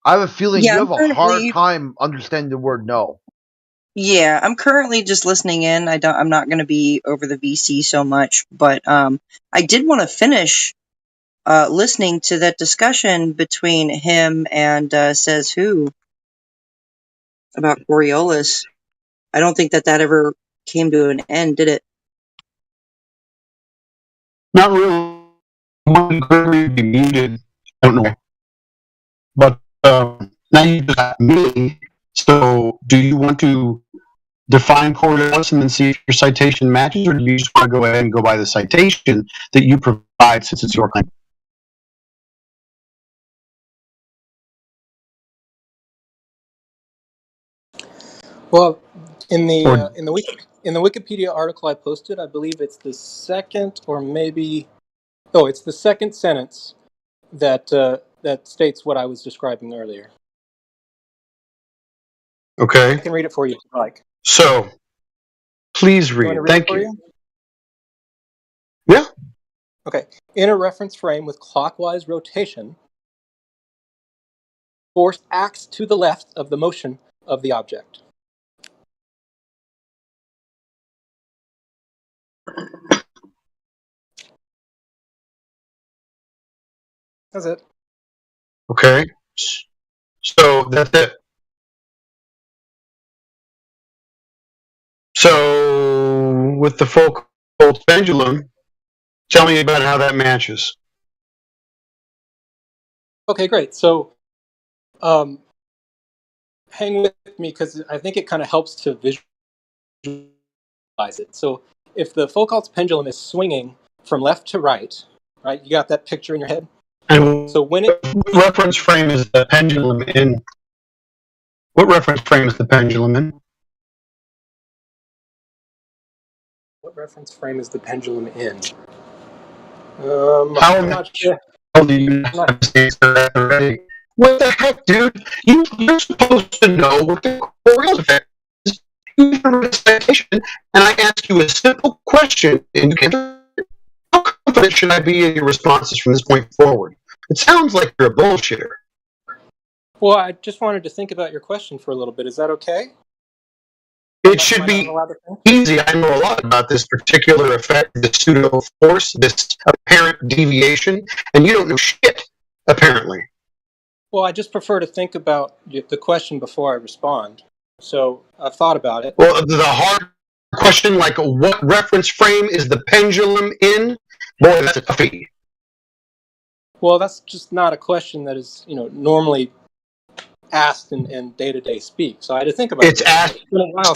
I have a feeling Yeah, you I'm have a hard currently. time understanding the word no. Yeah, I'm currently just listening in. I'm not going to be over the VC so much, but I did want to finish listening to that discussion between him and Says Who about Coriolis. I don't think that ever came to an end, did it? not really Gregory be muted. I don't know. But now you just got me. So do you want to define Coriolis and then see if your citation matches, or do you just want to go ahead and go by the citation that you provide since it's your claim? Well, in the Or in the Wikipedia article I posted, I believe it's the second or maybe it's the second sentence that that states what I was describing earlier. okay, I can read it for you if you like. so please You want read. to read Thank it for you. you? Yeah. Okay. In a reference frame with clockwise rotation, force acts to the left of the motion of the object. That's it. Okay. So that's it. So with the Foucault pendulum, tell me about how that matches. Okay, great. So hang with me because I think it kind of helps to visualize it. So if the Foucault's pendulum is swinging from left to right, you got that picture in your head? And So when it... what reference frame is the pendulum in? What reference frame is the pendulum in? What reference frame is the pendulum in? How I'm not sure. do you not answer that already? What the heck, dude? You're supposed to know what the Coriolis effect is. You read a citation, and I ask you a simple question, and you can't. How confident should I be in your responses from this point forward? It sounds like you're a bullshitter. Well, I just wanted to think about your question for a little bit. Is that okay? It should be easy. I know a lot about this particular effect, the pseudo force, this apparent deviation, and you don't know shit, apparently. Well, I just prefer to think about the question before I respond. So I've thought about it. Well, the hard question, like what reference frame is the pendulum in? Boy, that's a toughie. Well, that's just not a question that is, normally asked in day-to-day speak. So I had to think about it. It's asked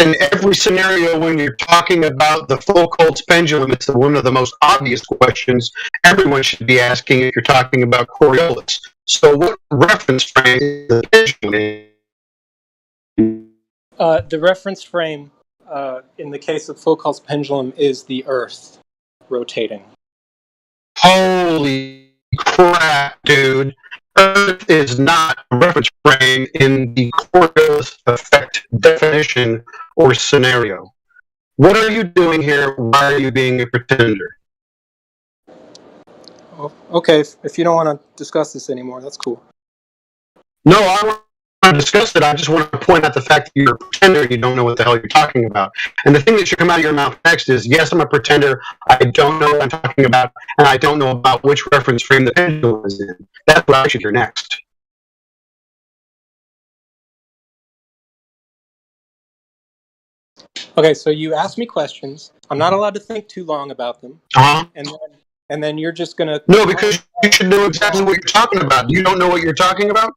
in every scenario when you're talking about the Foucault's pendulum. It's one of the most obvious questions everyone should be asking if you're talking about Coriolis. So what reference frame is the pendulum in? The reference frame in the case of Foucault's pendulum is the Earth rotating. Holy crap, dude. Earth is not a reference frame in the Coriolis effect definition or scenario. What are you doing here? Why are you being a pretender? Oh, okay, if you don't want to discuss this anymore, that's cool. No, I want to discuss it. I just want to point out the fact that you're a pretender and you don't know what the hell you're talking about. And the thing that should come out of your mouth next is, yes, I'm a pretender. I don't know what I'm talking about, and I don't know about which reference frame the pendulum is in. That's what I should hear next. Okay, so you asked me questions. I'm not allowed to think too long about them. Uh-huh. And then you're just going to... No, because you should know exactly what you're talking about. You don't know what you're talking about?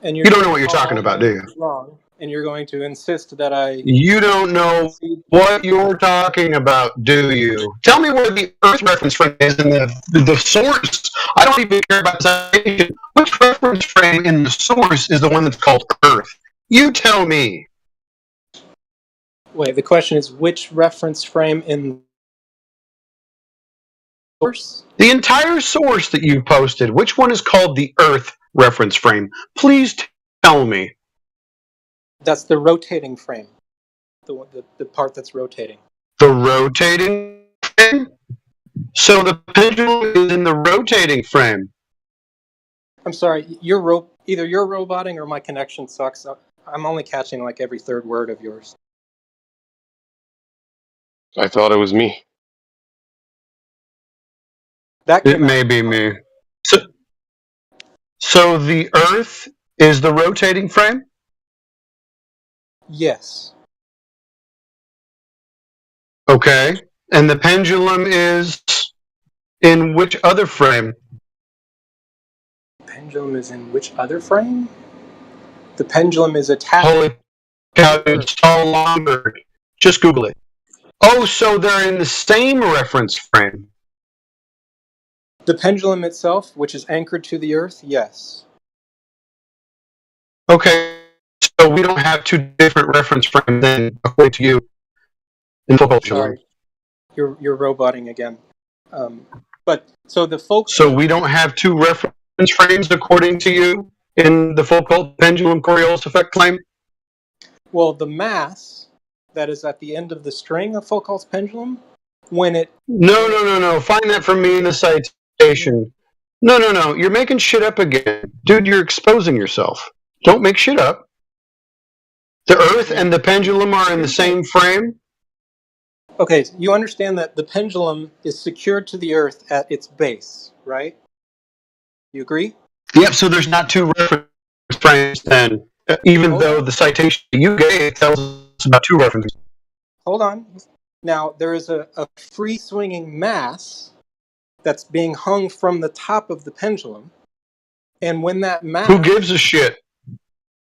And you don't know what you're talking about, do you? Wrong, and you're going to insist that I... You don't know what you're talking about, do you? Tell me where the Earth reference frame is in the source. I don't even care about the citation. Which reference frame in the source is the one that's called Earth? You tell me. Wait, the question is which reference frame in source? The entire source that you posted, which one is called the Earth reference frame? Please tell me. That's the rotating frame. the part that's rotating. The rotating frame? So the pendulum is in the rotating frame. I'm sorry, either you're roboting or my connection sucks. I'm only catching like every third word of yours. I thought it was me. That It came out. may be me. So the Earth is the rotating frame? Yes. Okay. And the pendulum is in which other frame? Pendulum is in which other frame? The pendulum is attached. Holy cow, it's so longer. Just Google it. Oh, so they're in the same reference frame. The pendulum itself, which is anchored to the Earth, yes. Okay. So we don't have two different reference frames then, according to you, in full culture. Sorry, you're roboting again. But so the folk. So we don't have two reference frames according to you in the Foucault pendulum Coriolis effect claim? Well, the mass that is at the end of the string of Foucault's pendulum, when it. No. Find that for me in the citation. No. You're making shit up again. Dude, you're exposing yourself. Don't make shit up. The Earth and the pendulum are in the same frame? Okay, you understand that the pendulum is secured to the Earth at its base, right? You agree? Yep, so there's not two reference frames then, even though the citation you gave tells us about two references. Hold on. Now, there is a free swinging mass that's being hung from the top of the pendulum. And when that mass. Who gives a shit?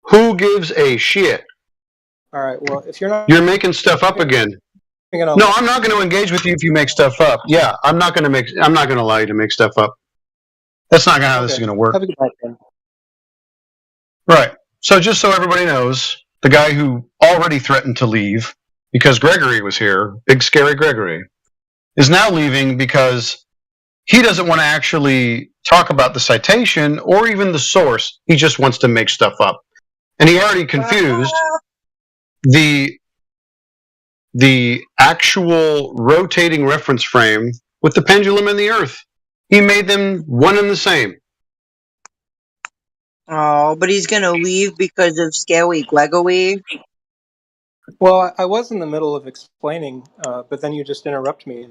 Who gives a shit? All right, well, if you're not. You're making stuff up again. No, I'm not going to engage with you if you make stuff up. Yeah, I'm not going to allow you to make stuff up. That's not how this is going to work. Have a good night, then. Right. So just so everybody knows, the guy who already threatened to leave because Gregory was here, big scary Gregory, is now leaving because he doesn't want to actually talk about the citation or even the source. He just wants to make stuff up. And he already confused the actual rotating reference frame with the pendulum and the Earth. He made them one and the same. Oh, but he's gonna leave because of Scary Gregory. Well, I was in the middle of explaining, but then you just interrupt me.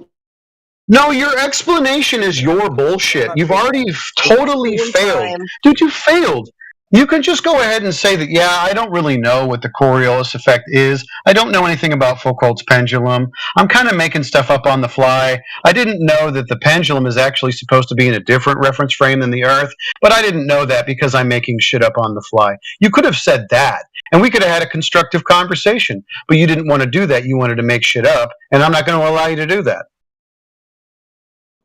No, your explanation is your bullshit. You've already totally failed. Dude, you failed. You can just go ahead and say that, yeah, I don't really know what the Coriolis effect is. I don't know anything about Foucault's pendulum. I'm kind of making stuff up on the fly. I didn't know that the pendulum is actually supposed to be in a different reference frame than the Earth, but I didn't know that because I'm making shit up on the fly. You could have said that, and we could have had a constructive conversation, but you didn't want to do that. You wanted to make shit up, and I'm not going to allow you to do that.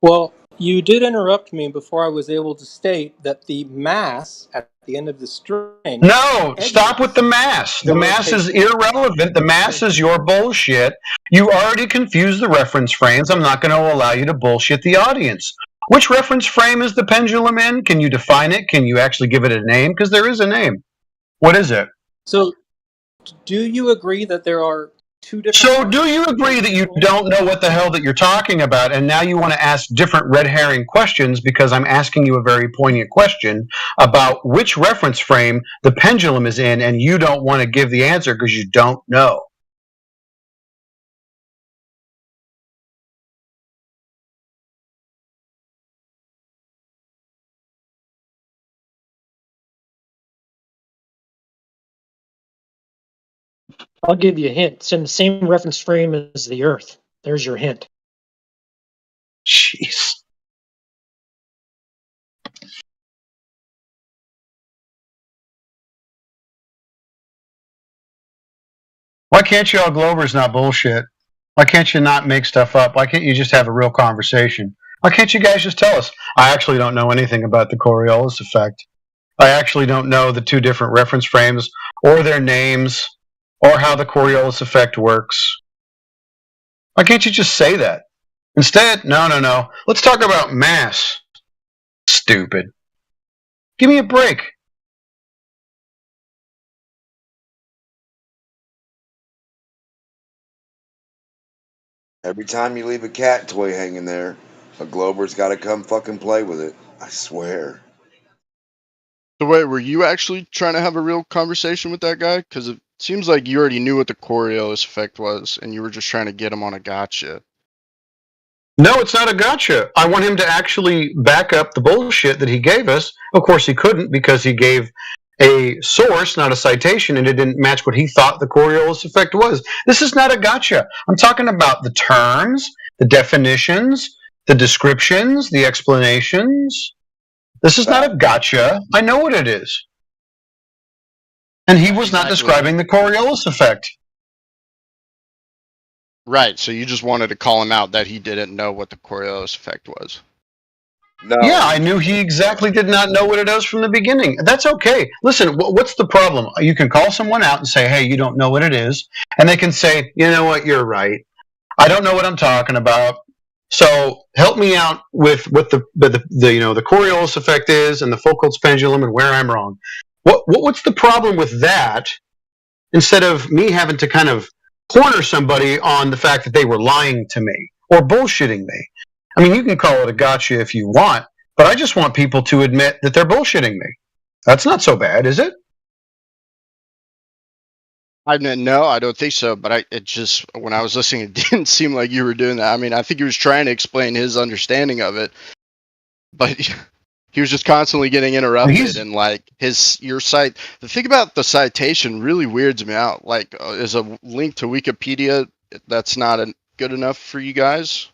Well, you did interrupt me before I was able to state that the mass at the end of the string. No, stop with the mass. The mass is irrelevant. The mass is your bullshit. You already confused the reference frames. I'm not going to allow you to bullshit the audience. Which reference frame is the pendulum in? Can you define it? Can you actually give it a name? Because there is a name. What is it? So, do you agree that there are two different... So do you agree that you don't know what the hell that you're talking about, and now you want to ask different red herring questions because I'm asking you a very poignant question about which reference frame the pendulum is in, and you don't want to give the answer because you don't know? I'll give you a hint. It's in the same reference frame as the Earth. There's your hint. Jeez. Why can't you all Globers not bullshit? Why can't you not make stuff up? Why can't you just have a real conversation? Why can't you guys just tell us? I actually don't know anything about the Coriolis effect. I actually don't know the two different reference frames or their names or how the Coriolis effect works. Why can't you just say that? Instead, no. Let's talk about mass. Stupid. Give me a break. Every time you leave a cat toy hanging there, a Glober's got to come fucking play with it. I swear. So wait, were you actually trying to have a real conversation with that guy? Because it seems like you already knew what the Coriolis effect was, and you were just trying to get him on a gotcha. No, it's not a gotcha. I want him to actually back up the bullshit that he gave us. Of course, he couldn't because he gave a source, not a citation, and it didn't match what he thought the Coriolis effect was. This is not a gotcha. I'm talking about the terms, the definitions, the descriptions, the explanations. This is not a gotcha. I know what it is. And he was not describing the Coriolis effect. Right, so you just wanted to call him out that he didn't know what the Coriolis effect was. No. Yeah, I knew he exactly did not know what it is from the beginning. That's okay. Listen, what's the problem? You can call someone out and say, hey, you don't know what it is. And they can say, you know what, you're right. I don't know what I'm talking about. So help me out with what the Coriolis effect is and the Foucault's pendulum and where I'm wrong. What's the problem with that instead of me having to kind of corner somebody on the fact that they were lying to me or bullshitting me? I mean, you can call it a gotcha if you want, but I just want people to admit that they're bullshitting me. That's not so bad, is it? No, I don't think so. But it just, when I was listening, it didn't seem like you were doing that. I mean, I think he was trying to explain his understanding of it, but he was just constantly getting interrupted. And like your site, the thing about the citation really weirds me out. Like, is a link to Wikipedia that's not good enough for you guys?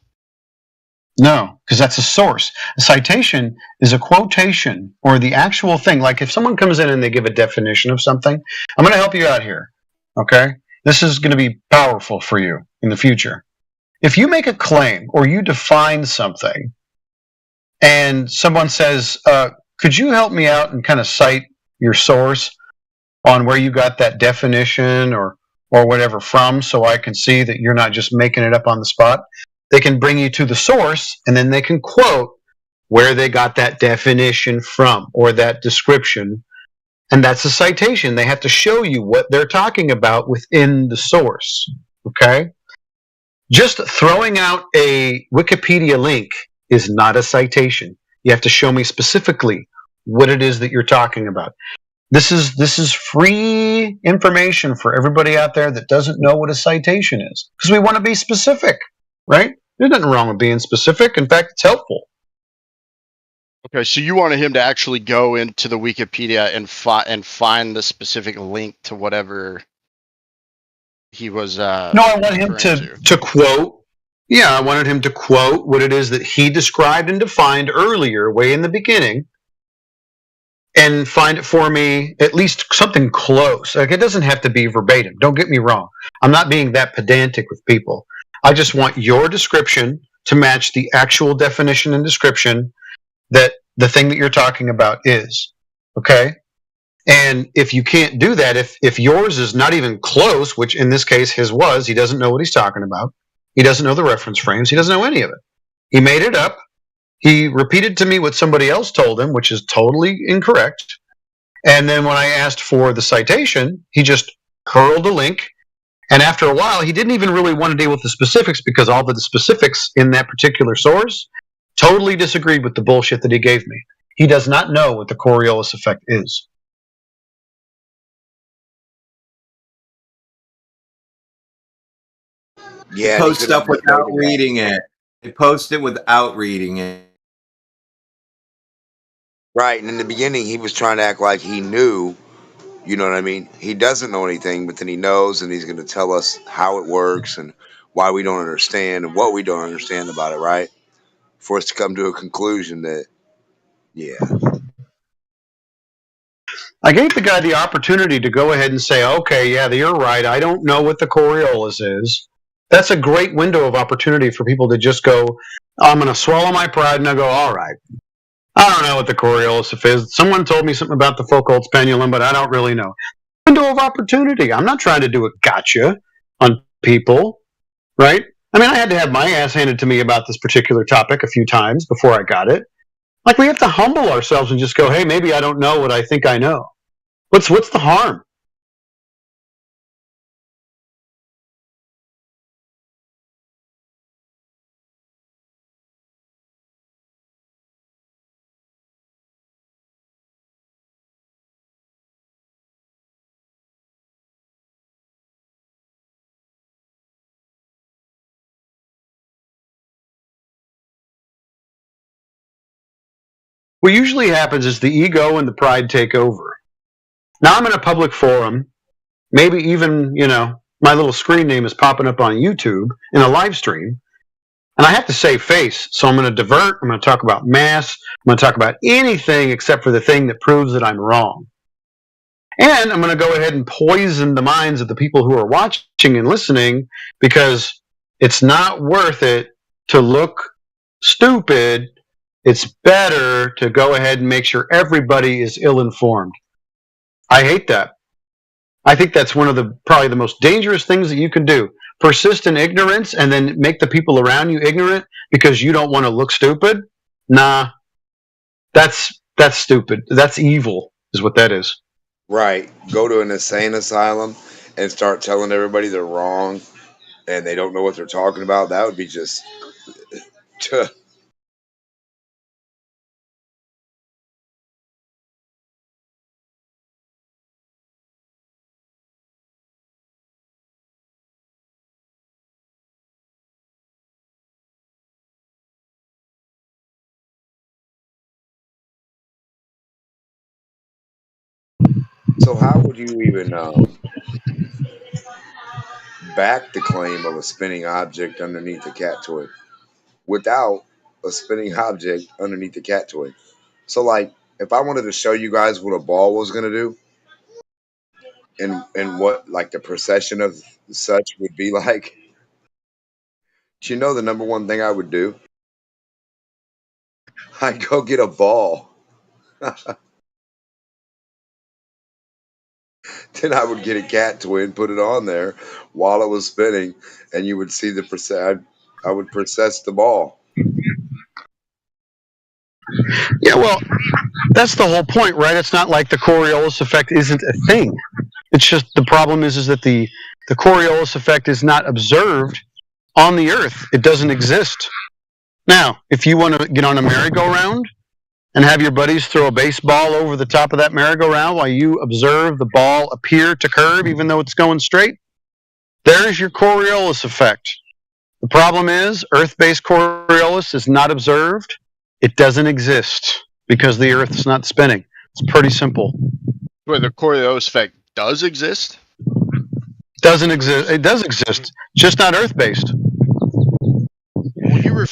No, because that's a source. A citation is a quotation or the actual thing. Like if someone comes in and they give a definition of something, I'm going to help you out here. Okay? This is going to be powerful for you in the future. If you make a claim or you define something and someone says, could you help me out and kind of cite your source on where you got that definition or whatever from so I can see that you're not just making it up on the spot? They can bring you to the source and then they can quote where they got that definition from or that description. And that's a citation. They have to show you what they're talking about within the source. Okay? Just throwing out a Wikipedia link is not a citation. You have to show me specifically what it is that you're talking about. This is free information for everybody out there that doesn't know what a citation is because we want to be specific. Right? There's nothing wrong with being specific. In fact, it's helpful. Okay, so you wanted him to actually go into the Wikipedia and find the specific link to whatever he was. No, I want him to quote. Yeah, I wanted him to quote what it is that he described and defined earlier, way in the beginning, and find it for me at least something close. Like it doesn't have to be verbatim. Don't get me wrong. I'm not being that pedantic with people. I just want your description to match the actual definition and description that the thing that you're talking about is. Okay? And if you can't do that, if yours is not even close, which in this case his was, he doesn't know what he's talking about. He doesn't know the reference frames. He doesn't know any of it. He made it up. He repeated to me what somebody else told him, which is totally incorrect. And then when I asked for the citation, he just hurled a link. And after a while, he didn't even really want to deal with the specifics because all of the specifics in that particular source totally disagreed with the bullshit that he gave me. He does not know what the Coriolis effect is. Yeah, Post stuff without reading it. They post it without reading it. Right, and in the beginning, he was trying to act like he knew. You know what I mean? He doesn't know anything, but then he knows, and he's going to tell us how it works and why we don't understand and what we don't understand about it, right? For us to come to a conclusion that, yeah. I gave the guy the opportunity to go ahead and say, okay, yeah, you're right. I don't know what the Coriolis is. That's a great window of opportunity for people to just go, I'm going to swallow my pride and I go, all right. I don't know what the Coriolis is. Someone told me something about the Foucault's pendulum, but I don't really know. Window of opportunity. I'm not trying to do a gotcha on people, right? I mean, I had to have my ass handed to me about this particular topic a few times before I got it. Like, we have to humble ourselves and just go, hey, maybe I don't know what I think I know. What's the harm? What usually happens is the ego and the pride take over. Now I'm in a public forum, maybe even, my little screen name is popping up on YouTube in a live stream, and I have to save face. So I'm going to divert. I'm going to talk about mass. I'm going to talk about anything except for the thing that proves that I'm wrong. And I'm going to go ahead and poison the minds of the people who are watching and listening, because it's not worth it to look stupid. It's better to go ahead and make sure everybody is ill-informed. I hate that. I think that's one of probably the most dangerous things that you can do. Persist in ignorance and then make the people around you ignorant because you don't want to look stupid. Nah, that's stupid. That's evil, is what that is. Right. Go to an insane asylum and start telling everybody they're wrong and they don't know what they're talking about. That would be just. So how would you even back the claim of a spinning object underneath a cat toy without a spinning object underneath the cat toy? So, like, if I wanted to show you guys what a ball was going to do and what, like, the procession of such would be like, do you know the number one thing I would do? I'd go get a ball. Then I would get a cat toy and put it on there while it was spinning, and you would see the I would process the ball. Yeah, well, that's the whole point, right? It's not like the Coriolis effect isn't a thing. It's just the problem is that the Coriolis effect is not observed on the Earth. It doesn't exist. Now, if you want to get on a merry-go-round and have your buddies throw a baseball over the top of that merry-go-round while you observe the ball appear to curve even though it's going straight, there's your Coriolis effect. The problem is Earth-based Coriolis is not observed. It doesn't exist because the Earth is not spinning. It's pretty simple. Wait, the Coriolis effect does exist? Doesn't exist. It does exist, just not Earth-based. Well, you were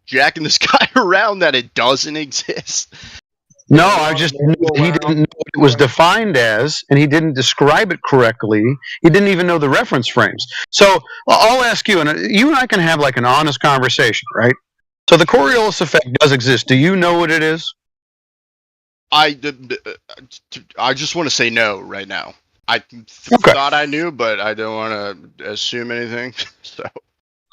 jacking this guy around that it doesn't exist. No, I just knew he didn't know what it was defined as, and he didn't describe it correctly. He didn't even know the reference frames. So I'll ask you, and you and I can have like an honest conversation, right? So the Coriolis effect does exist. Do you know what it is? I just want to say no right now. I thought I knew, but I don't want to assume anything. So.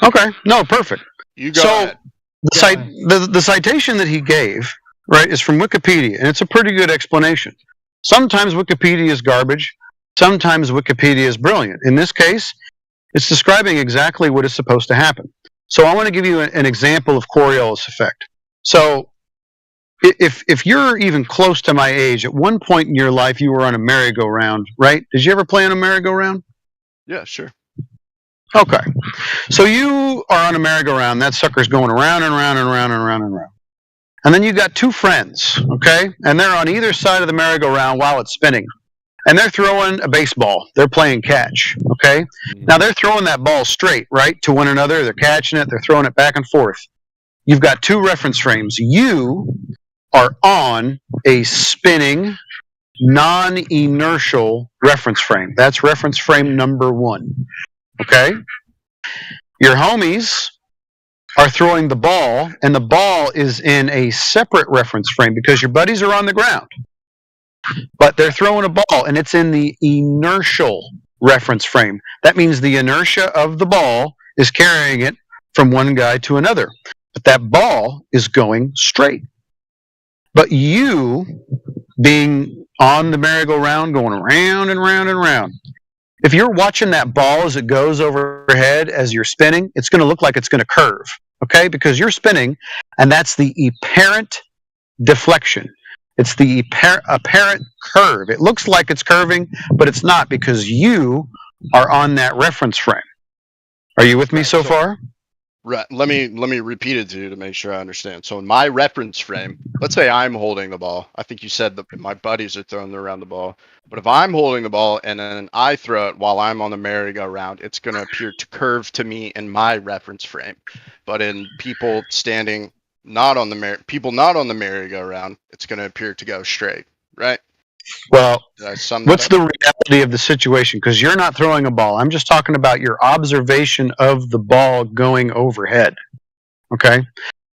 Okay. No, perfect. You go ahead. The citation that he gave, right, is from Wikipedia, and it's a pretty good explanation. Sometimes Wikipedia is garbage. Sometimes Wikipedia is brilliant. In this case, it's describing exactly what is supposed to happen. So I want to give you an example of Coriolis effect. So if you're even close to my age, at one point in your life you were on a merry-go-round, right? Did you ever play on a merry-go-round? Yeah, sure. Okay. So you are on a merry-go-round. That sucker's going around and around and around and around and around. And then you got two friends, okay? And they're on either side of the merry-go-round while it's spinning. And they're throwing a baseball. They're playing catch, okay? Now, they're throwing that ball straight, right, to one another. They're catching it. They're throwing it back and forth. You've got two reference frames. You are on a spinning, non-inertial reference frame. That's reference frame number 1, okay? Your homies are throwing the ball, and the ball is in a separate reference frame because your buddies are on the ground. But they're throwing a ball, and it's in the inertial reference frame. That means the inertia of the ball is carrying it from one guy to another. But that ball is going straight. But you, being on the merry-go-round, going around and round and round, if you're watching that ball as it goes overhead as you're spinning, it's going to look like it's going to curve, okay? Because you're spinning, and that's the apparent deflection. It's the apparent curve. It looks like it's curving, but it's not because you are on that reference frame. Are you with me so far? Right. Let me repeat it to you to make sure I understand. So in my reference frame, let's say I'm holding the ball. I think you said that my buddies are throwing around the ball. But if I'm holding the ball and then I throw it while I'm on the merry-go-round, it's going to appear to curve to me in my reference frame. But in people standing not on the merry-go-round, it's going to appear to go straight, right? Well, Did I sum that what's up? the reality of the situation? Because you're not throwing a ball. I'm just talking about your observation of the ball going overhead. Okay?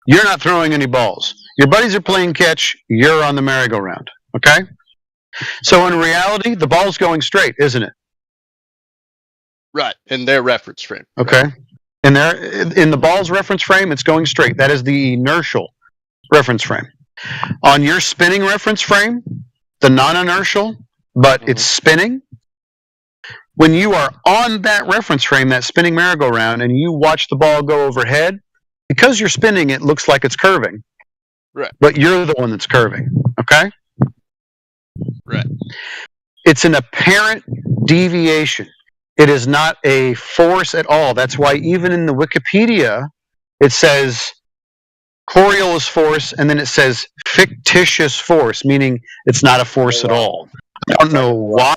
You're not throwing any balls. Your buddies are playing catch. You're on the merry-go-round. Okay? So in reality, the ball's going straight, isn't it? Right. In their reference frame. Okay. In the ball's reference frame, it's going straight. That is the inertial reference frame. On your spinning reference frame, the non-inertial, but it's spinning. When you are on that reference frame, that spinning merry-go-round, and you watch the ball go overhead, because you're spinning, it looks like it's curving. Right. But you're the one that's curving. Okay? Right. It's an apparent deviation. It is not a force at all. That's why even in the Wikipedia, it says Coriolis force, and then it says fictitious force, meaning it's not a force at all. I don't know why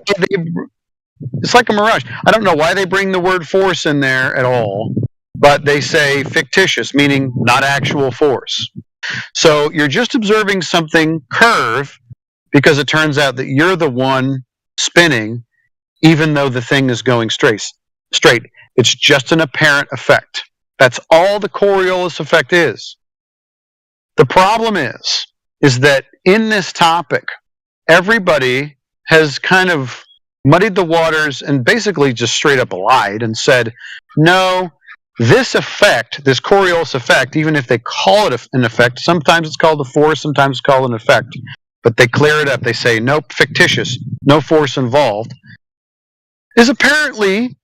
it's like a mirage. I don't know why they bring the word force in there at all, but they say fictitious, meaning not actual force. So you're just observing something curve because it turns out that you're the one spinning, even though the thing is going straight. It's just an apparent effect. That's all the Coriolis effect is. The problem is that in this topic, everybody has kind of muddied the waters and basically just straight up lied and said, no, this effect, this Coriolis effect, even if they call it an effect, sometimes it's called a force, sometimes it's called an effect, but they clear it up. They say, nope, fictitious, no force involved, is apparently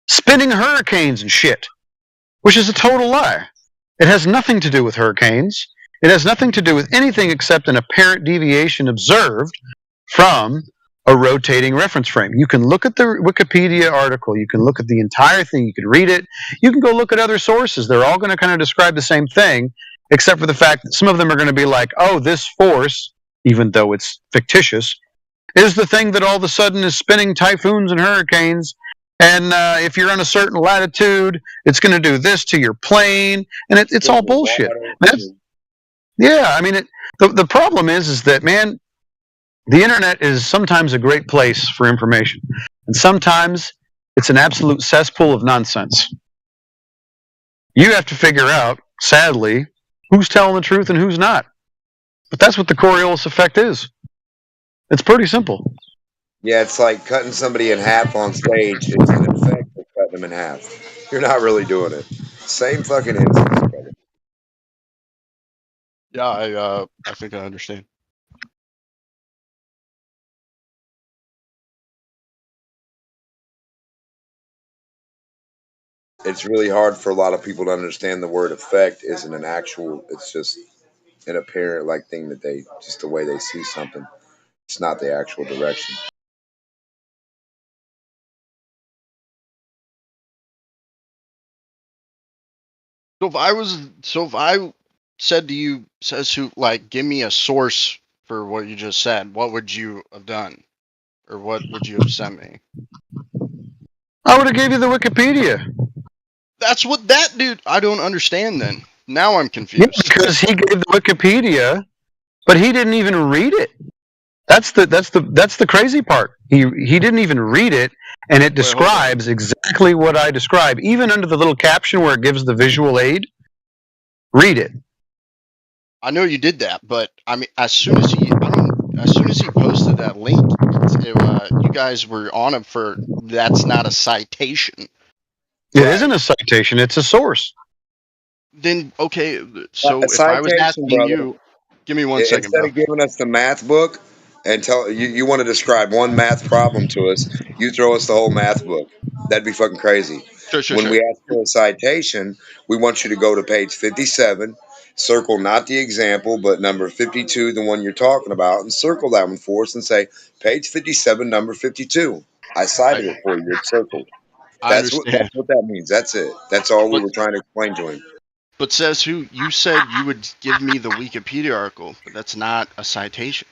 spinning hurricanes and shit, which is a total lie. It has nothing to do with hurricanes. It has nothing to do with anything except an apparent deviation observed from a rotating reference frame. You can look at the Wikipedia article. You can look at the entire thing. You can read it. You can go look at other sources. They're all going to kind of describe the same thing, except for the fact that some of them are going to be like, oh, this force, even though it's fictitious, is the thing that all of a sudden is spinning typhoons and hurricanes. And if you're on a certain latitude, it's going to do this to your plane, and it's all bullshit. Yeah, I mean, the problem is that, man, the internet is sometimes a great place for information, and sometimes it's an absolute cesspool of nonsense. You have to figure out, sadly, who's telling the truth and who's not. But that's what the Coriolis effect is. It's pretty simple. Yeah, it's like cutting somebody in half on stage. It's an effect of cutting them in half. You're not really doing it. Same fucking instance, brother. Yeah, I think I understand. It's really hard for a lot of people to understand the word effect isn't an actual. It's just an apparent like thing that they just the way they see something. It's not the actual direction. So if I said to you, like, give me a source for what you just said, what would you have done? Or what would you have sent me? I would have gave you the Wikipedia. That's what that dude, I don't understand then. Now I'm confused. Yeah, because he gave the Wikipedia, but he didn't even read it. That's the crazy part. He didn't even read it, and it describes exactly what I describe, even under the little caption where it gives the visual aid. Read it. I know you did that, but I mean, as soon as he posted that link, you guys were on him for that's not a citation. It isn't a citation; it's a source. Then okay, so if I was asking you, give me one second, instead bro. of giving us the math book and tell you want to describe one math problem to us, you throw us the whole math book. That'd be fucking crazy. When we ask for a citation, we want you to go to page 57, circle not the example, but number 52, the one you're talking about, and circle that one for us and say, page 57, number 52. I cited it for you. It's circled. That's understand. what that means. That's it. That's all we But were trying to explain to him. but says who? You said you would give me the Wikipedia article, but that's not a citation.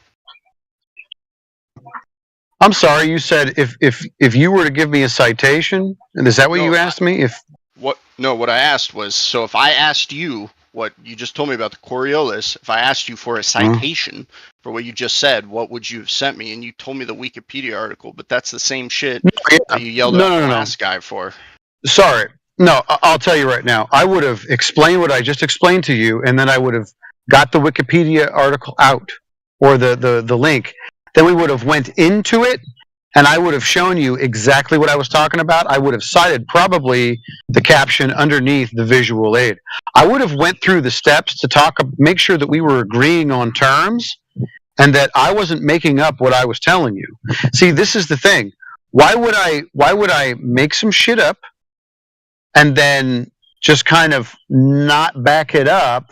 I'm sorry. You said if you were to give me a citation, and is that what No, you asked me? If What? No, what I asked was, so if I asked you what you just told me about the Coriolis, if I asked you for a citation for what you just said, what would you have sent me? And you told me the Wikipedia article, but that's the same shit that you yelled at the last guy for. Sorry. No, I'll tell you right now. I would have explained what I just explained to you, and then I would have got the Wikipedia article out, or the link. Then we would have went into it, and I would have shown you exactly what I was talking about. I would have cited probably the caption underneath the visual aid. I would have went through the steps to make sure that we were agreeing on terms, and that I wasn't making up what I was telling you. See, this is the thing. Why would I make some shit up and then just kind of not back it up?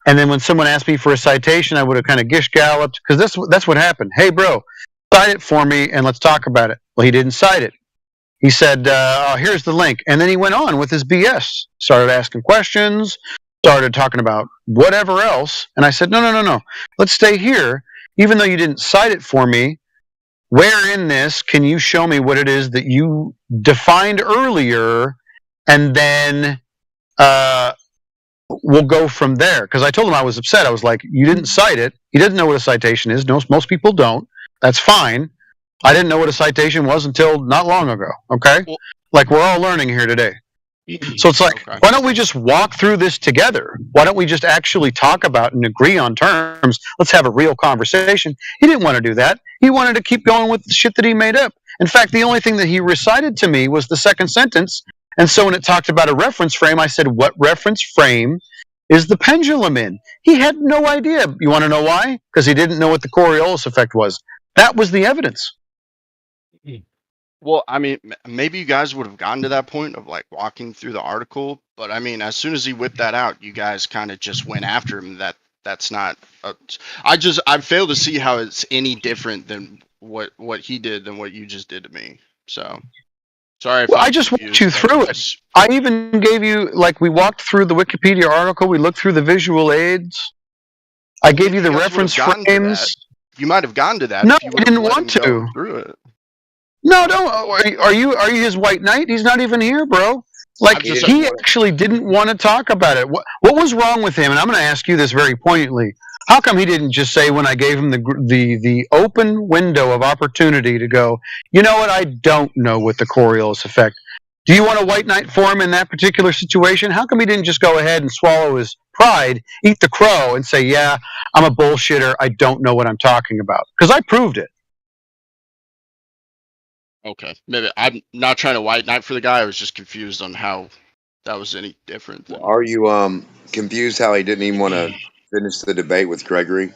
And then when someone asked me for a citation, I would have kind of gish-galloped, because that's what happened. Hey, bro, cite it for me and let's talk about it. Well, he didn't cite it. He said, here's the link. And then he went on with his BS, started asking questions, started talking about whatever else. And I said, no. Let's stay here. Even though you didn't cite it for me, where in this can you show me what it is that you defined earlier, and then we'll go from there. Because I told him I was upset. I was like, you didn't cite it. He doesn't know what a citation is. Most people don't. That's fine. I didn't know what a citation was until not long ago. Okay? Like, we're all learning here today. So it's like, why don't we just walk through this together? Why don't we just actually talk about and agree on terms? Let's have a real conversation. He didn't want to do that. He wanted to keep going with the shit that he made up. In fact, the only thing that he recited to me was the second sentence. And so when it talked about a reference frame, I said, what reference frame is the pendulum in? He had no idea. You want to know why? Because he didn't know what the Coriolis effect was. That was the evidence. Well, I mean, maybe you guys would have gotten to that point of like walking through the article, but I mean, as soon as he whipped that out, you guys kind of just went after him. That's not. I fail to see how it's any different than what he did than what you just did to me. So sorry. If I just walked you through it. I even gave you, like, we walked through the Wikipedia article. We looked through the visual aids. I gave you the reference frames. You might have gone to that. No, if you I didn't want to. Through it. No, are you his white knight? He's not even here, bro. Like, he actually didn't want to talk about it. What was wrong with him? And I'm going to ask you this very poignantly. How come he didn't just say, when I gave him the open window of opportunity to go, you know what, I don't know what the Coriolis effect. Do you want a white knight for him in that particular situation? How come he didn't just go ahead and swallow his pride, eat the crow, and say, yeah, I'm a bullshitter, I don't know what I'm talking about? Because I proved it. Okay, maybe I'm not trying to white knight for the guy. I was just confused on how that was any different. Are you confused how he didn't even want to finish the debate with Gregory?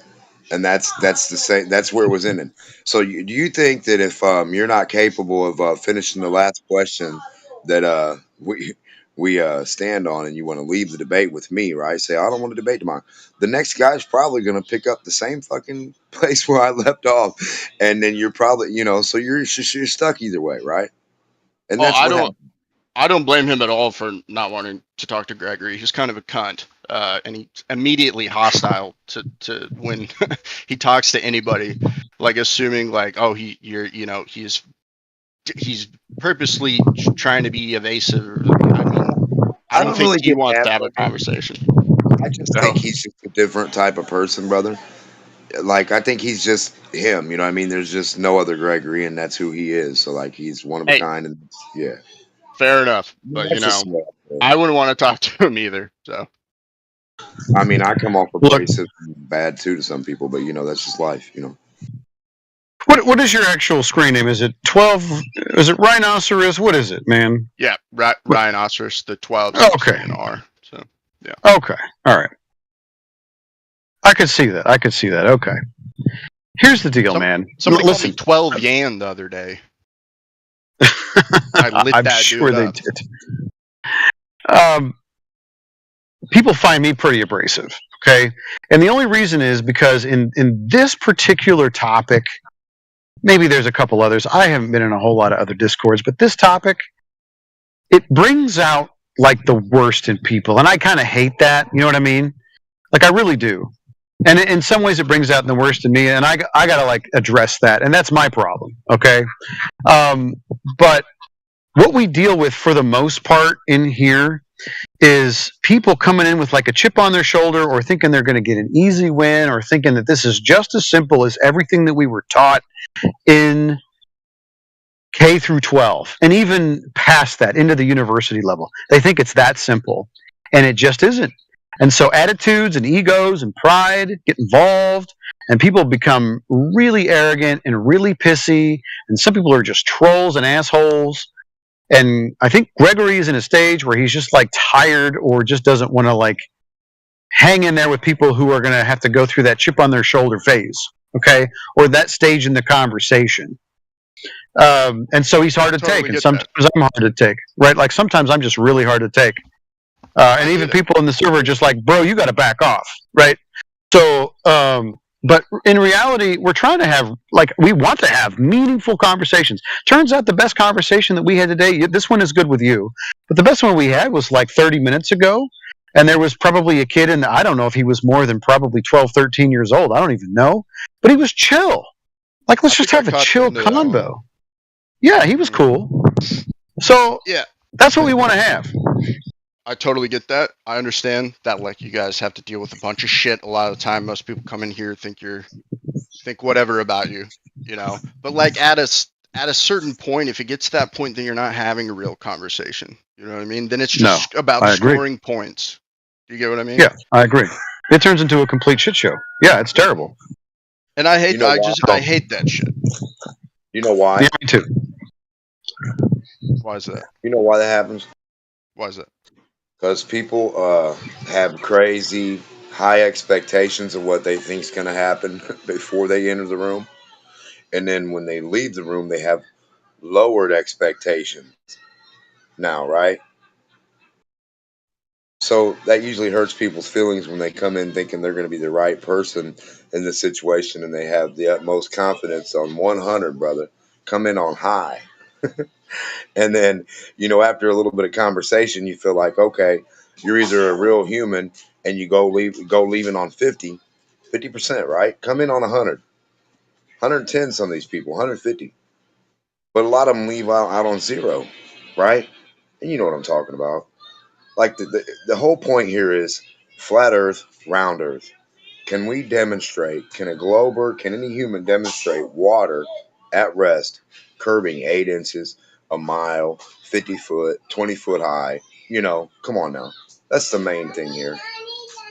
And that's the same. That's where it was ended. So do you think that if you're not capable of finishing the last question that we stand on, and you want to leave the debate with me, right? Say, I don't want to debate tomorrow. The next guy's probably going to pick up the same fucking place where I left off, and then you're probably, so you're stuck either way, right? And that's I don't blame him at all for not wanting to talk to Gregory. He's kind of a cunt, and he's immediately hostile to when he talks to anybody, like assuming like, oh, he's purposely trying to be evasive. I mean, I don't think really he wants to have a conversation. I just think he's just a different type of person, brother. Like, I think he's just him, you know what I mean? There's just no other Gregory, and that's who he is. So, like, he's one of a kind, and yeah. Fair enough, but I wouldn't want to talk to him either. So, I mean, I come off abrasive and bad too to some people, but that's just life, What is your actual screen name? Is it 12? Is it Rhinoceros? What is it, man? Yeah, Rhinoceros, the 12. Okay. R. So, yeah. Okay. All right. I could see that. Okay. Here's the deal, man. Somebody called me 12 Yan the other day. I lit I'm that sure dude they up. did. People find me pretty abrasive, okay? And the only reason is because in this particular topic, maybe there's a couple others. I haven't been in a whole lot of other Discords, but this topic, it brings out like the worst in people, and I kind of hate that. You know what I mean? Like I really do. And in some ways, it brings out the worst in me, and I gotta like address that, and that's my problem. Okay, but what we deal with for the most part in here is people coming in with like a chip on their shoulder, or thinking they're going to get an easy win, or thinking that this is just as simple as everything that we were taught in K through 12, and even past that into the university level. They think it's that simple, and it just isn't. And so attitudes and egos and pride get involved, and people become really arrogant and really pissy, and some people are just trolls and assholes. And I think Gregory is in a stage where he's just like tired, or just doesn't want to like hang in there with people who are going to have to go through that chip on their shoulder phase, okay, or that stage in the conversation. And so he's hard to take, and sometimes I'm hard to take, right? Like sometimes I'm just really hard to take. And even people in the server are just like, bro, you got to back off, right? So, but in reality, we're trying to have, like, we want to have meaningful conversations. Turns out the best conversation that we had today, this one is good with you, but the best one we had was like 30 minutes ago. And there was probably a kid in, I don't know if he was more than probably 12, 13 years old. I don't even know. But he was chill. Like, let's just have a chill convo. Yeah, he was cool. So, yeah, that's what we want to have. I totally get that. I understand that, like, you guys have to deal with a bunch of shit a lot of the time. Most people come in here think whatever about you, you know. But like at a certain point, if it gets to that point, then you're not having a real conversation. You know what I mean? Then it's just about scoring points. Do you get what I mean? Yeah, I agree. It turns into a complete shit show. Yeah, it's terrible. And I hate I hate that shit. You know why? Yeah, me too. Why is that? You know why that happens? Why is that? Because people have crazy high expectations of what they think is going to happen before they enter the room. And then when they leave the room, they have lowered expectations now, right? So that usually hurts people's feelings when they come in thinking they're going to be the right person in the situation, and they have the utmost confidence on 100, brother. Come in on high. And then, you know, after a little bit of conversation, you feel like, okay, you're either a real human and you go leaving on 50%, right? Come in on 100, 110. Some of these people, 150, but a lot of them leave out on 0, right? And you know what I'm talking about. Like the whole point here is flat Earth, round Earth. Can we demonstrate? Can a glober? Can any human demonstrate water at rest, curbing 8 inches, a mile, 50 foot, 20 foot high? You know, come on now. That's the main thing here.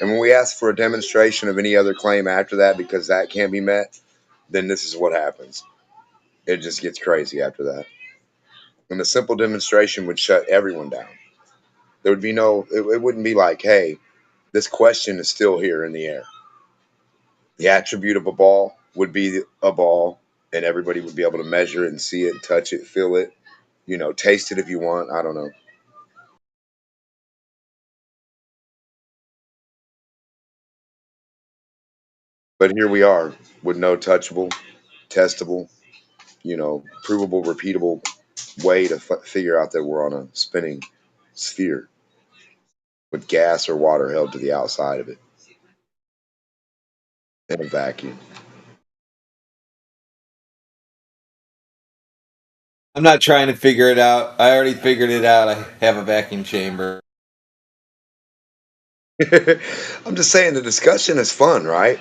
And when we ask for a demonstration of any other claim after that, because that can't be met, then this is what happens. It just gets crazy after that. And a simple demonstration would shut everyone down. There would be it wouldn't be like, hey, this question is still here in the air. The attribute of a ball would be a ball, and everybody would be able to measure it and see it, touch it, feel it, you know, taste it if you want. I don't know. But here we are with no touchable, testable, you know, provable, repeatable way to figure out that we're on a spinning sphere with gas or water held to the outside of it in a vacuum. I'm not trying to figure it out. I already figured it out. I have a vacuum chamber. I'm just saying the discussion is fun, right?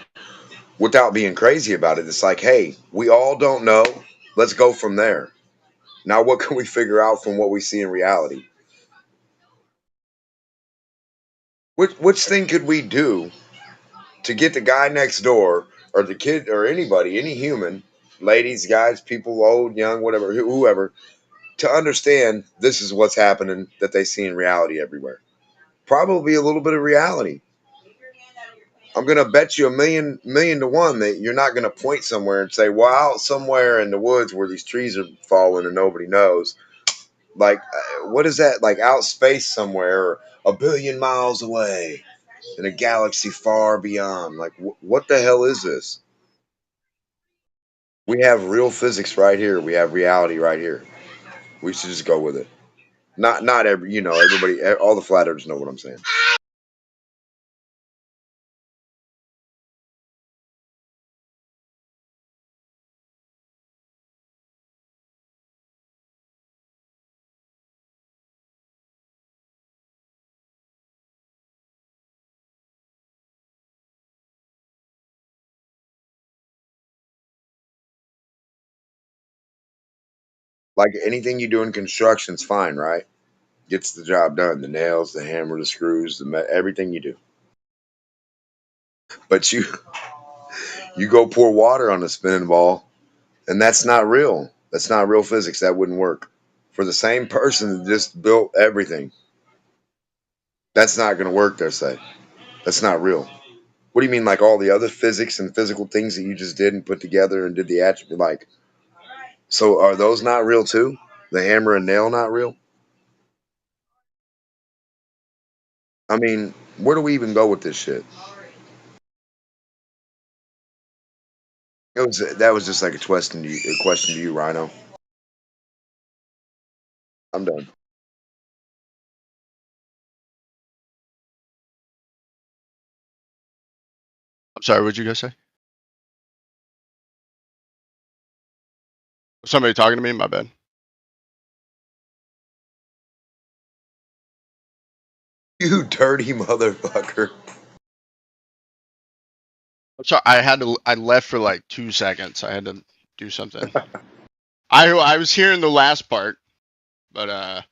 Without being crazy about it. It's like, hey, we all don't know. Let's go from there. Now, what can we figure out from what we see in reality? Which thing could we do to get the guy next door or the kid or anybody, any human, ladies, guys, people, old, young, whatever, whoever, to understand this is what's happening that they see in reality everywhere? Probably a little bit of reality. I'm going to bet you a million to one that you're not going to point somewhere and say, well, out somewhere in the woods where these trees are falling and nobody knows. Like, what is that? Like out space somewhere or a billion miles away in a galaxy far beyond. Like, what the hell is this? We have real physics right here. We have reality right here. We should just go with it. Not every, everybody, all the flat earthers know what I'm saying. Like anything you do in construction's fine, right? Gets the job done. The nails, the hammer, the screws, everything you do. But you go pour water on a spinning ball, and that's not real. That's not real physics. That wouldn't work. For the same person that just built everything, that's not going to work, they say. That's not real. What do you mean, like all the other physics and physical things that you just did and put together and did the attribute? Like, so are those not real too? The hammer and nail not real? I mean, where do we even go with this shit? That was just like a question to you, Rhino. I'm done. I'm sorry, what'd you guys say? Somebody talking to me? My bad. You dirty motherfucker. I'm sorry, I left for like 2 seconds. I had to do something. I was hearing the last part, but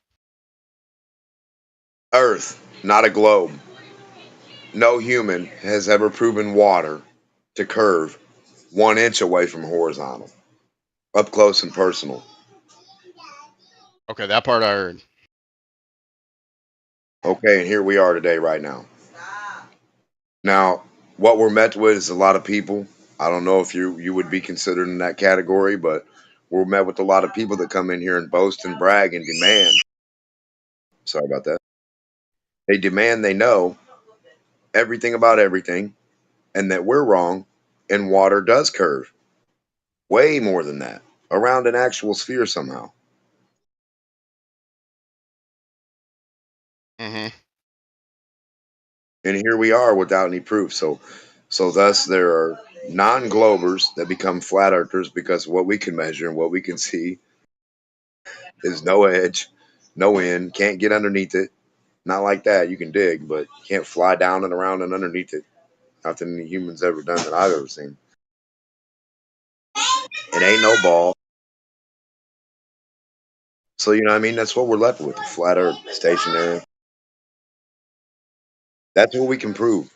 Earth, not a globe. No human has ever proven water to curve 1 inch away from horizontal, up close and personal. okay, that part I heard. Okay, and here we are today, right now. Now, what we're met with is a lot of people. I don't know if you would be considered in that category, but we're met with a lot of people that come in here and boast and brag and demand. Sorry about that. They demand they know everything about everything and that we're wrong and water does curve way more than that around an actual sphere somehow. Mm-hmm. And here we are without any proof. So thus there are non-globers that become flat earthers because what we can measure and what we can see is no edge, no end, can't get underneath it. Not like that. You can dig, but you can't fly down and around and underneath it. Nothing any humans ever done that I've ever seen. It ain't no ball. So you know what I mean? That's what we're left with. Flat earth, stationary. That's what we can prove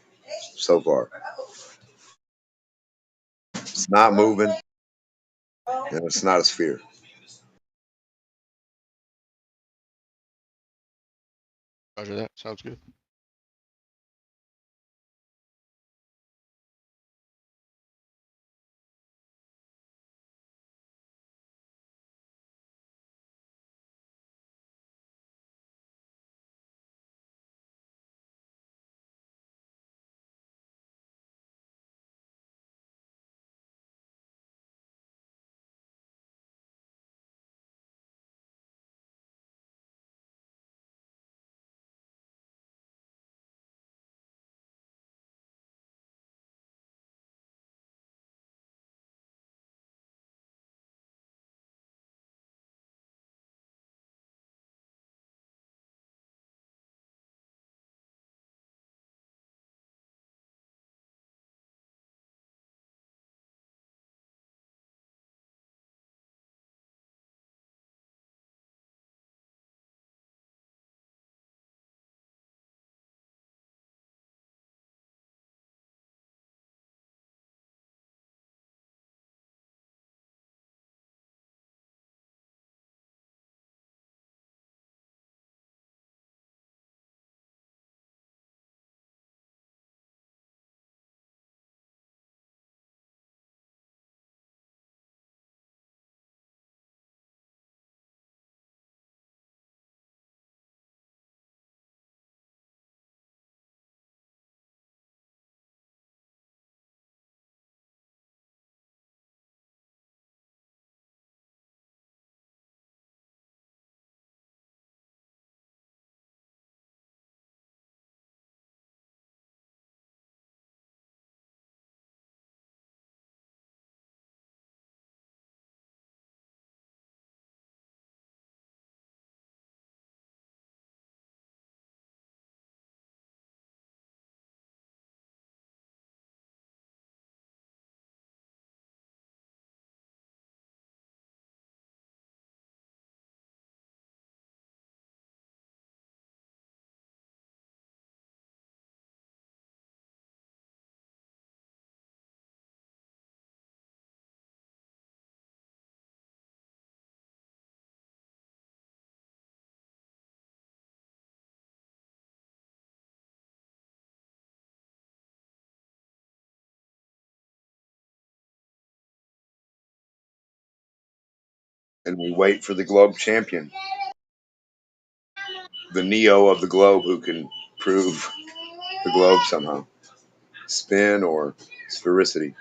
so far. It's not moving, and it's not a sphere. Roger that. Sounds good. and we wait for the globe champion, the Neo of the globe, who can prove the globe somehow, spin or sphericity.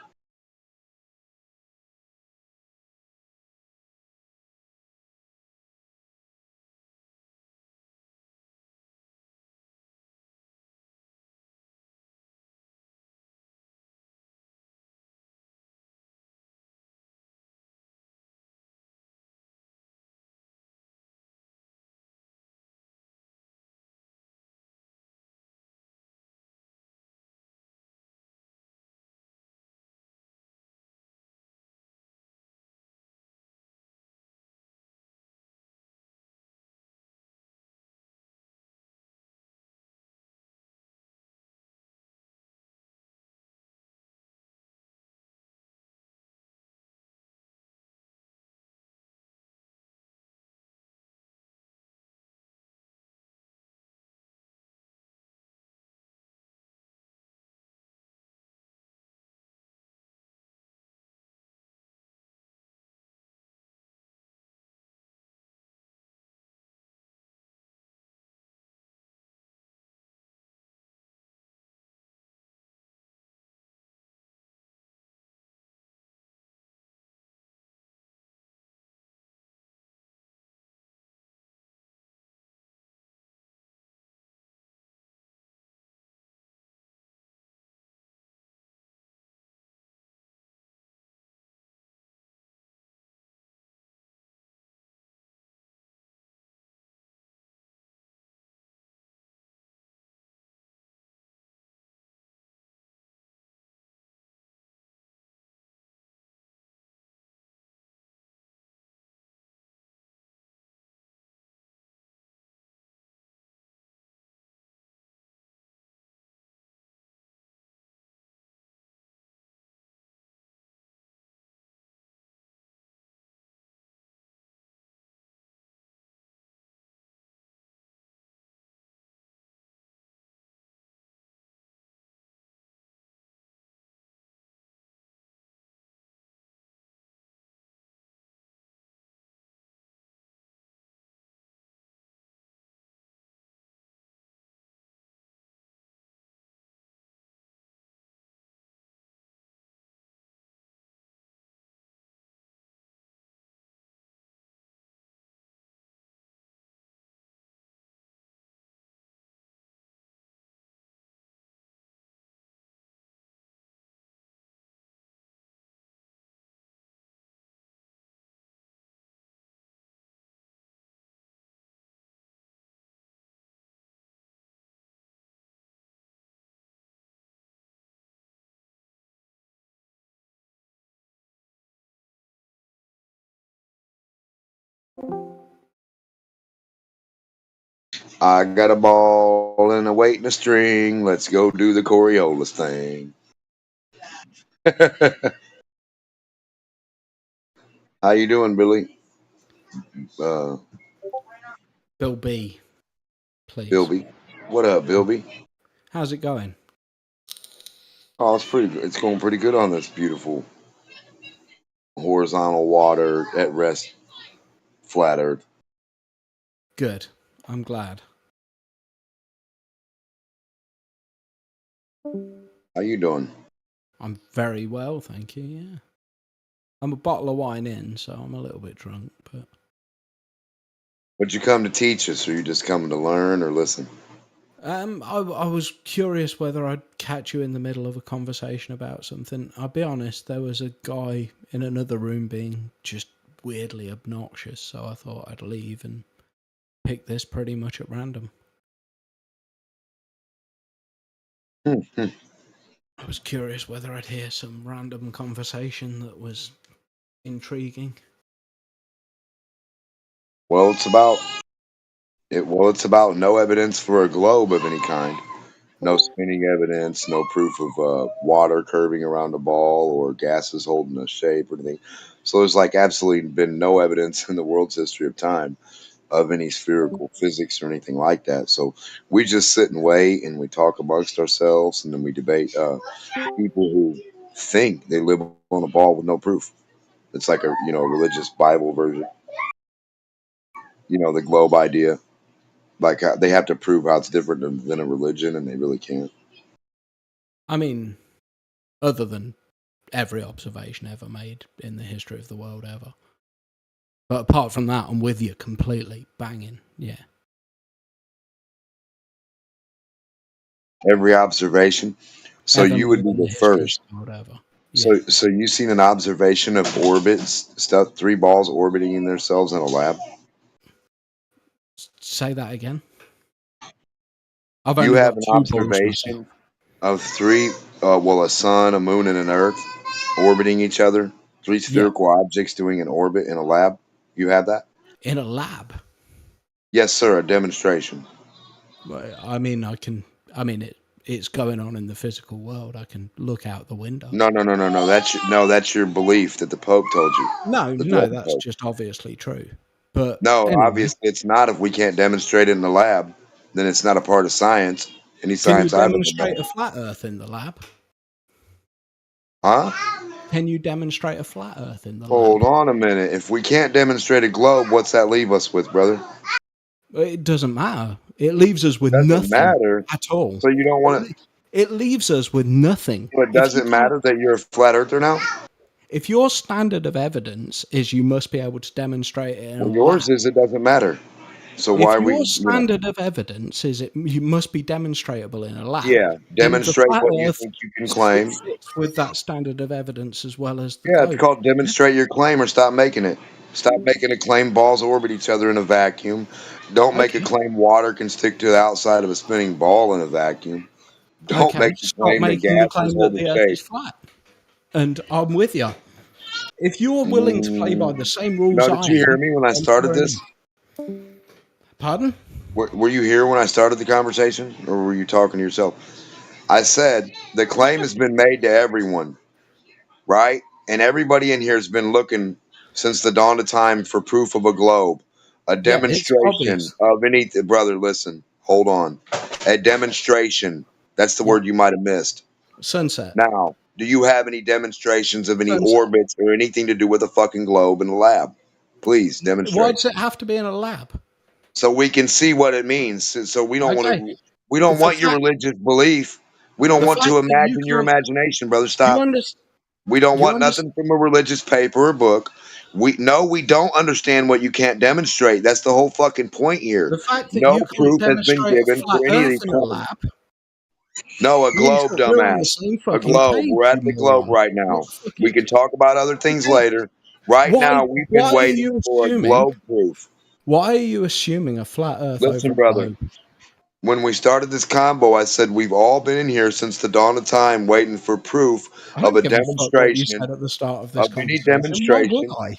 I got a ball and a weight and a string. Let's go do the Coriolis thing. How you doing, Billy? Uh, Bill B, please. Bilby. What up, Bilby? How's it going? Oh, it's pretty good. It's going pretty good on this beautiful horizontal water at rest, flat Earth. Good. I'm glad. How you doing? I'm very well, thank you, yeah. I'm a bottle of wine in, so I'm a little bit drunk, but... Would you come to teach us, or you just coming to learn or listen? I was curious whether I'd catch you in the middle of a conversation about something. I'll be honest, there was a guy in another room being just weirdly obnoxious, so I thought I'd leave and pick this pretty much at random. I was curious whether I'd hear some random conversation that was intriguing. Well, it's about it's about no evidence for a globe of any kind. No spinning evidence, no proof of water curving around a ball or gases holding a shape or anything. So there's like absolutely been no evidence in the world's history of time of any spherical physics or anything like that. So we just sit and wait and we talk amongst ourselves and then we debate people who think they live on a ball with no proof. It's like a religious Bible version. the globe idea. Like they have to prove how it's different than a religion, and they really can't. I mean, other than every observation ever made in the history of the world ever. But apart from that, I'm with you completely. Banging, yeah. Every observation. So Ever you would made be in the the history of first. the world ever. Yeah. So you seen an observation of orbits, stuff, 3 balls orbiting themselves in a lab? Say that again. I've You only have got an 2 balls myself. observation of 3, a sun, a moon, and an Earth orbiting each other. 3 spherical objects doing an orbit in a lab. You have that? In a lab? Yes, sir. A demonstration. I mean, it's going on in the physical world. I can look out the window. No. That's your belief that the Pope told you. No, that's Pope. just obviously true. But no, anyway, obviously it's not. If we can't demonstrate it in the lab, then it's not a part of science. Any can you science I've ever demonstrate done. a flat Earth in the lab? Huh? Can you demonstrate a flat Earth in the Hold lab? on a minute. If we can't demonstrate a globe, what's that leave us with, brother? It doesn't matter. It leaves us with Doesn't nothing matter. at all. So you don't want to. It leaves us with nothing. So it doesn't matter that you're a flat earther now? If your standard of evidence is you must be able to demonstrate it in a Yours lab, is it doesn't matter. So if why your we? standard of evidence is you must be demonstratable in a lab, Yeah, then the demonstrate flat what you Earth think you can claim. fits with that standard of evidence as well as the Yeah, it's globe. called demonstrate your claim or stop making it. Stop making a claim balls orbit each other in a vacuum. Don't make a Okay. claim water can stick to the outside of a spinning ball in a vacuum. Don't Okay, make the stop claim that making the gases claim that hold the a Earth shape. is flat. And I'm with you. If you're willing to play by the same rules No, I did you hear am, me when I then started fair this? enough. Pardon? Were you here when I started the conversation, or were you talking to yourself? I said the claim has been made to everyone, right? And everybody in here has been looking since the dawn of time for proof of a globe, a Yeah, it's demonstration obvious. of anything. Brother, listen, hold on. A demonstration. That's the word you might have missed. Sunset. Now, do you have any demonstrations of any Sunset. orbits or anything to do with a fucking globe in the lab? Please Why demonstrate. does it have to be in a lab? So we can see what it means. So we don't want Okay. to. We don't The want your fact, religious belief. We don't the want fact to that you imagine your can't, imagination, brother. you Stop. understand, We don't you want understand, nothing from a religious paper or book. We don't understand what you can't demonstrate. That's the whole fucking point here. the fact that No you can't proof has been demonstrate a given flat for any of Earth these in a claims. lab No, a means globe, that we're on the dumbass. same A fucking globe. page, We're at you the globe moron. right What now. fucking... We can talk about other things Okay. later. Right now, we've been Why are waiting you for a assuming? globe proof. Why are you assuming a flat Earth Listen, over a brother. globe? When we started this combo, I said we've all been in here since the dawn of time waiting for proof I of don't a give a fuck what you demonstration said at the start of this of any conversation. Why would demonstration I?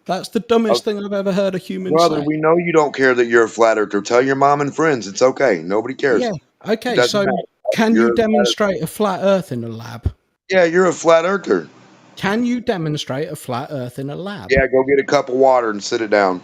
That's the of dumbest thing I've ever heard a human brother, say. we know you don't care that you're a flat earther. Tell your mom and friends. It's okay. Nobody cares. Yeah. It Okay, doesn't so matter. can You're you a flat earther. demonstrate a flat Earth in a lab? Yeah, you're a flat earther. Can you demonstrate a flat Earth in a lab? Yeah, go get a cup of water and sit it down.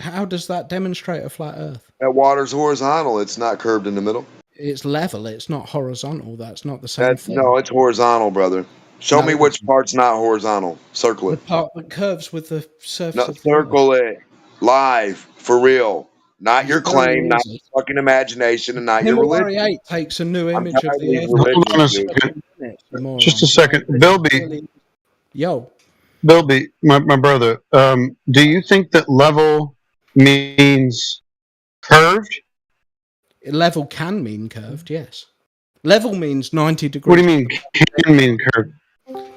How does that demonstrate a flat Earth? That water's horizontal. It's not curved in the middle. It's level. It's not horizontal. That's not the same thing. No, it's horizontal, brother. Show No, me it which isn't. part's not horizontal. Circle The it. part that curves with the surface No, of the Earth. circle it. Live. For real. Not It's your very claim, not easy. your fucking imagination, and not your Himawari religion. 8 takes a new I'm image of tired of the these Earth. Hold on a religions, dude. second. You Just a moron. second. Bilby, Yo, Bilby, my brother, do you think that level means curved? level can mean curved, yes. Level means 90 degrees. What do you mean can mean curved?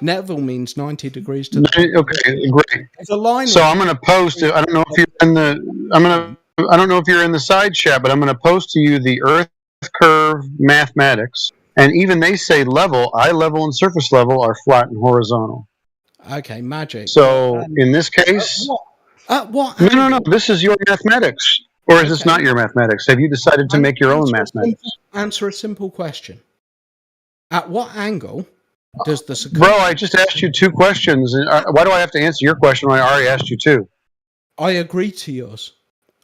Level means 90 degrees to the Okay, great. If a line So is I'm going to post it. I don't know if you're in the. I don't know if you're in the side chat, but I'm going to post to you the Earth curve mathematics, and even they say level, eye level, and surface level are flat and horizontal. Okay, magic. So in this case, At what no. angle? This is your mathematics, or is this Okay. not your mathematics? Have you decided to make your own mathematics? Answer a simple question. At what angle does the Bro, I just asked you two questions. And why do I have to answer your question when I already asked you two? I agree to yours.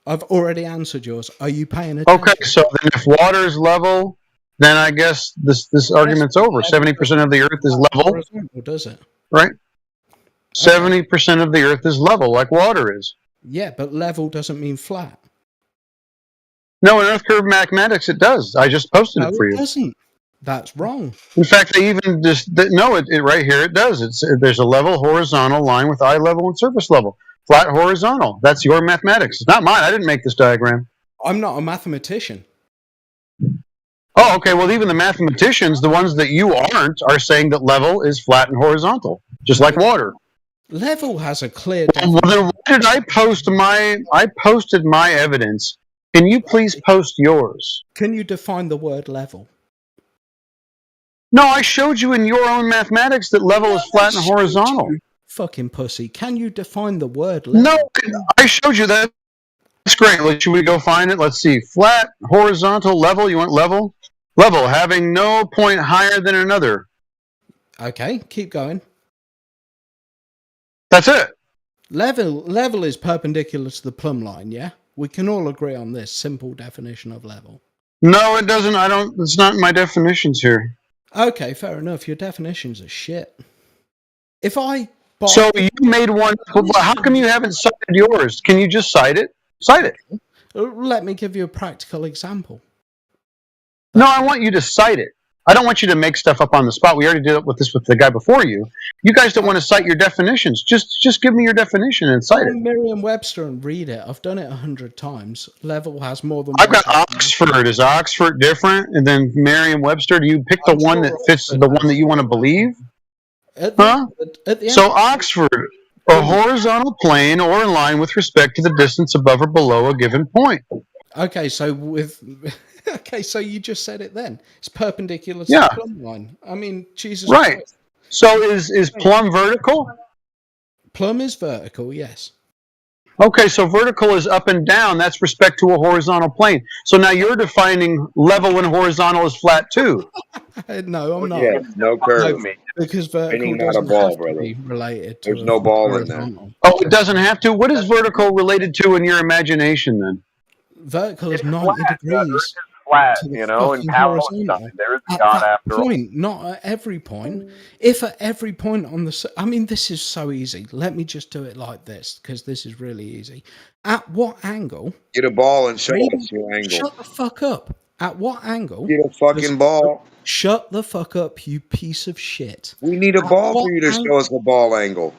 I've already answered yours. Are you paying attention? Okay, so then if water is level, then I guess this argument's over. 70% of the Earth is level, Horizontal, does it? right? 70% of the Earth is level, like water is. Yeah, but level doesn't mean flat. No, in Earth curve mathematics, it does. I just posted No, it for it you. doesn't. That's wrong. In fact, they even just no. It right here. It does. There's a level horizontal line with eye level and surface level. Flat horizontal. That's your mathematics. It's not mine. I didn't make this diagram. I'm not a mathematician. Oh, okay. Well, even the mathematicians, the ones that you aren't, are saying that level is flat and horizontal, just like water. Level has a clear Well, definition. then why did I post my? I posted my evidence. Can you please post yours? Can you define the word level? No, I showed you in your own mathematics that level is flat and horizontal. Fucking pussy. Can you define the word level? No, I showed you that. That's great. Should we go find it? Let's see. Flat, horizontal, level. You want level? Level, having no point higher than another. Okay, keep going. That's it. Level is perpendicular to the plumb line, yeah? We can all agree on this simple definition of level. No, it doesn't. I don't. It's not in my definitions here. Okay, fair enough. Your definitions are shit. If I... So you made one. How come you haven't cited yours? Can you just cite it? Cite it. Let me give you a practical example. No, I want you to cite it. I don't want you to make stuff up on the spot. We already did it with the guy before you. You guys don't want to cite your definitions. Just give me your definition and cite it. Merriam-Webster and read it. I've done it 100 times. Level has more than I've got Oxford. Is Oxford different? And then Merriam-Webster, do you pick the one that fits the one that you want to believe? Huh? So Oxford, a horizontal plane or in line with respect to the distance above or below a given point. Okay, so so you just said it then. It's perpendicular to the plumb line. I mean, Jesus Christ. So is plumb vertical? Plumb is vertical, yes. Okay, so vertical is up and down. That's respect to a horizontal plane. So now you're defining level and horizontal as flat too. No, I'm not. Yeah, no curve. No, because vertical Meaning not a doesn't ball, have to brother. be related to There's no ball in there. horizontal. Oh, it doesn't have to? What is vertical related to in your imagination then? Vertical is 90 degrees. Flat, to the you know, and fucking how horizontal. there is At God that after all. point, not at every point. If at every point on the... I mean, this is so easy. Let me just do it like this, because this is really easy. At what angle... Get a ball and show us your angle. Shut the fuck up. At what angle... Get a fucking ball. Shut the fuck up, you piece of shit. We need a ball for you to show us the ball angle.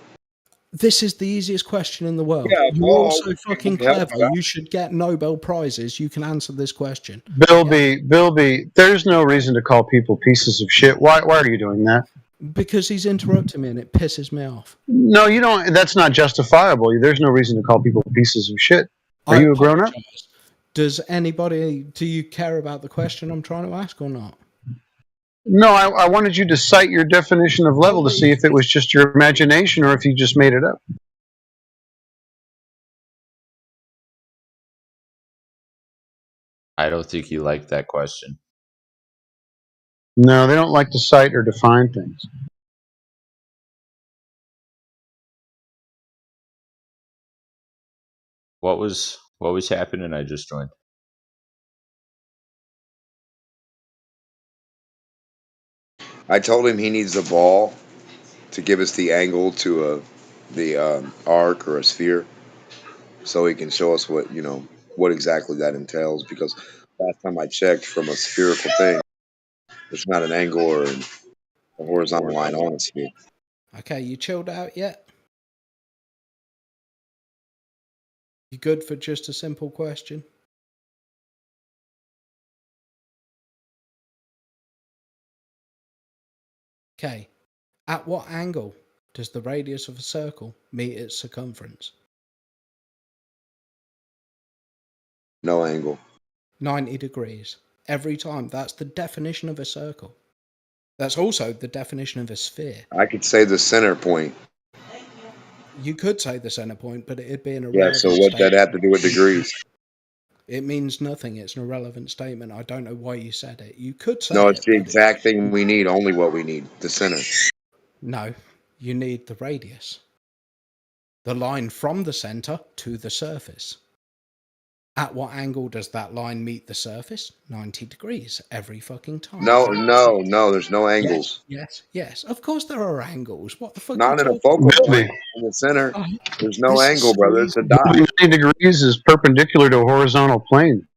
This is the easiest question in the world. Yeah, You're ball. all so fucking Help clever. us out. You should get Nobel Prizes. You can answer this question. Bill B, there's no reason to call people pieces of shit. Why are you doing that? Because he's interrupting me and it pisses me off. No, you don't. That's not justifiable. There's no reason to call people pieces of shit. Are you a grown up? Do you care about the question I'm trying to ask or not? No, I wanted you to cite your definition of level to see if it was just your imagination or if you just made it up. I don't think you like that question. No, they don't like to cite or define things. What was happening? I just joined. I told him he needs a ball to give us the angle to the arc or a sphere, so he can show us what exactly that entails. Because last time I checked, from a spherical thing, it's not an angle or a horizontal line on a sphere. Okay, you chilled out yet? You good for just a simple question? Okay. At what angle does the radius of a circle meet its circumference? No angle. 90 degrees. Every time. That's the definition of a circle. That's also the definition of a sphere. I could say the center point. You could say the center point, but it'd be an Yeah, irrelevant so what statement. that have to do with degrees? It means nothing. It's an irrelevant statement. I don't know why you said it. You could say No, it. it's the exact thing we need, only what we need, the center. No, you need the radius. The line from the center to the surface. At what angle does that line meet the surface? 90 degrees every fucking time. No. There's no angles. Yes. Of course there are angles. What the fuck are Not you in a talking focal about? point in the center. There's no This is angle, so brother. It's a easy. dot. 90 degrees is perpendicular to a horizontal plane.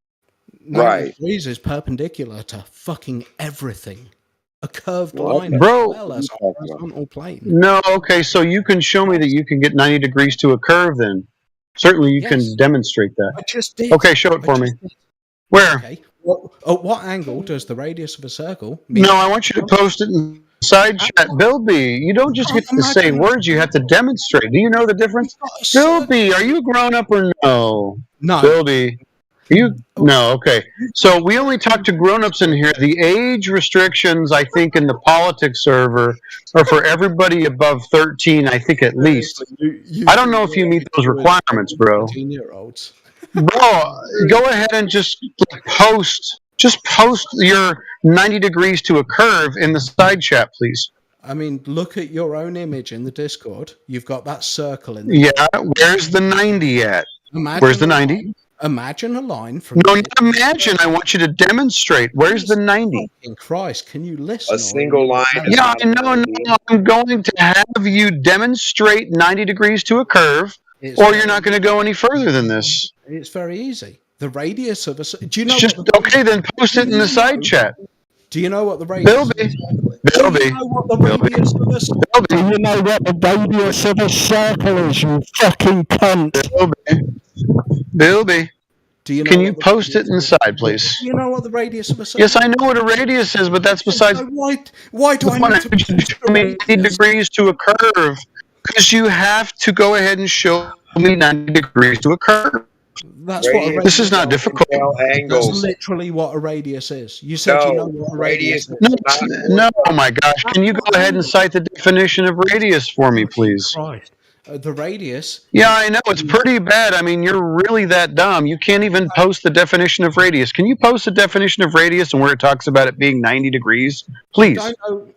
90 degrees is perpendicular to fucking everything. A curved line Bro. as well as a horizontal plane. No, okay, so you can show me that you can get 90 degrees to a curve then. Certainly you can demonstrate that. I just did. Okay, show it for me. Where? Okay. At what angle does the radius of a circle meet? No, I want you to post it in side chat. Bilby, you don't just get to say words, you have to demonstrate. Do you know the difference? Bilby, are you a grown up or no? No. Bilby. No, okay. So we only talk to grown-ups in here. The age restrictions, I think, in the politics server are for everybody above 13, I think at least. I don't know if you meet those requirements, bro. 13-year-olds. Bro, go ahead and just post your 90 degrees to a curve in the side chat, please. I mean, look at your own image in the Discord. You've got that circle in the Yeah, where's the 90 at? Where's the 90? Imagine a line from... No, not imagine. I want you to demonstrate. Where's the 90? In Christ, can you listen? A single line. Yeah, I know. No, I'm going to have you demonstrate 90 degrees to a curve, or you're not going to go any further than this. It's very easy. The radius of a... Do you know? Okay, then post it in the side chat. Do you know what the radius? Bilby. Do you know what the radius of a circle? Do you know what the radius of a circle is? You fucking cunt. Bilby. Do you know Can you post it inside, please? Do you know what the radius of a circle? Yes, I know what a radius is, but that's besides. Why do I need to show me 90 degrees to a curve? Because you have to go ahead and show me 90 degrees to a curve. That's what a radius This is not difficult. That's literally what a radius is. You said you know what a radius is. No, oh my gosh. Can you go ahead and cite the definition of radius for me, please? Christ. The radius. Yeah, I know. It's pretty bad. I mean, you're really that dumb. You can't even post the definition of radius. Can you post the definition of radius and where it talks about it being 90 degrees? Please.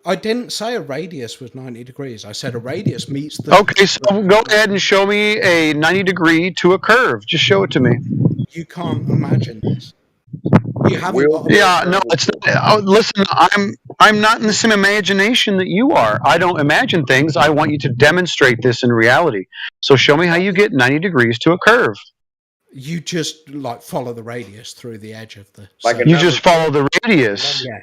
I didn't say a radius was 90 degrees. I said a radius meets the... Okay, so go ahead and show me a 90 degree to a curve. Just show it to me. You can't imagine this. You haven't got no, it's not. Listen, I'm not in the same imagination that you are. I don't imagine things. I want you to demonstrate this in reality. So show me how you get 90 degrees to a curve. You just follow the radius through the edge of the... You just follow the radius. Yeah.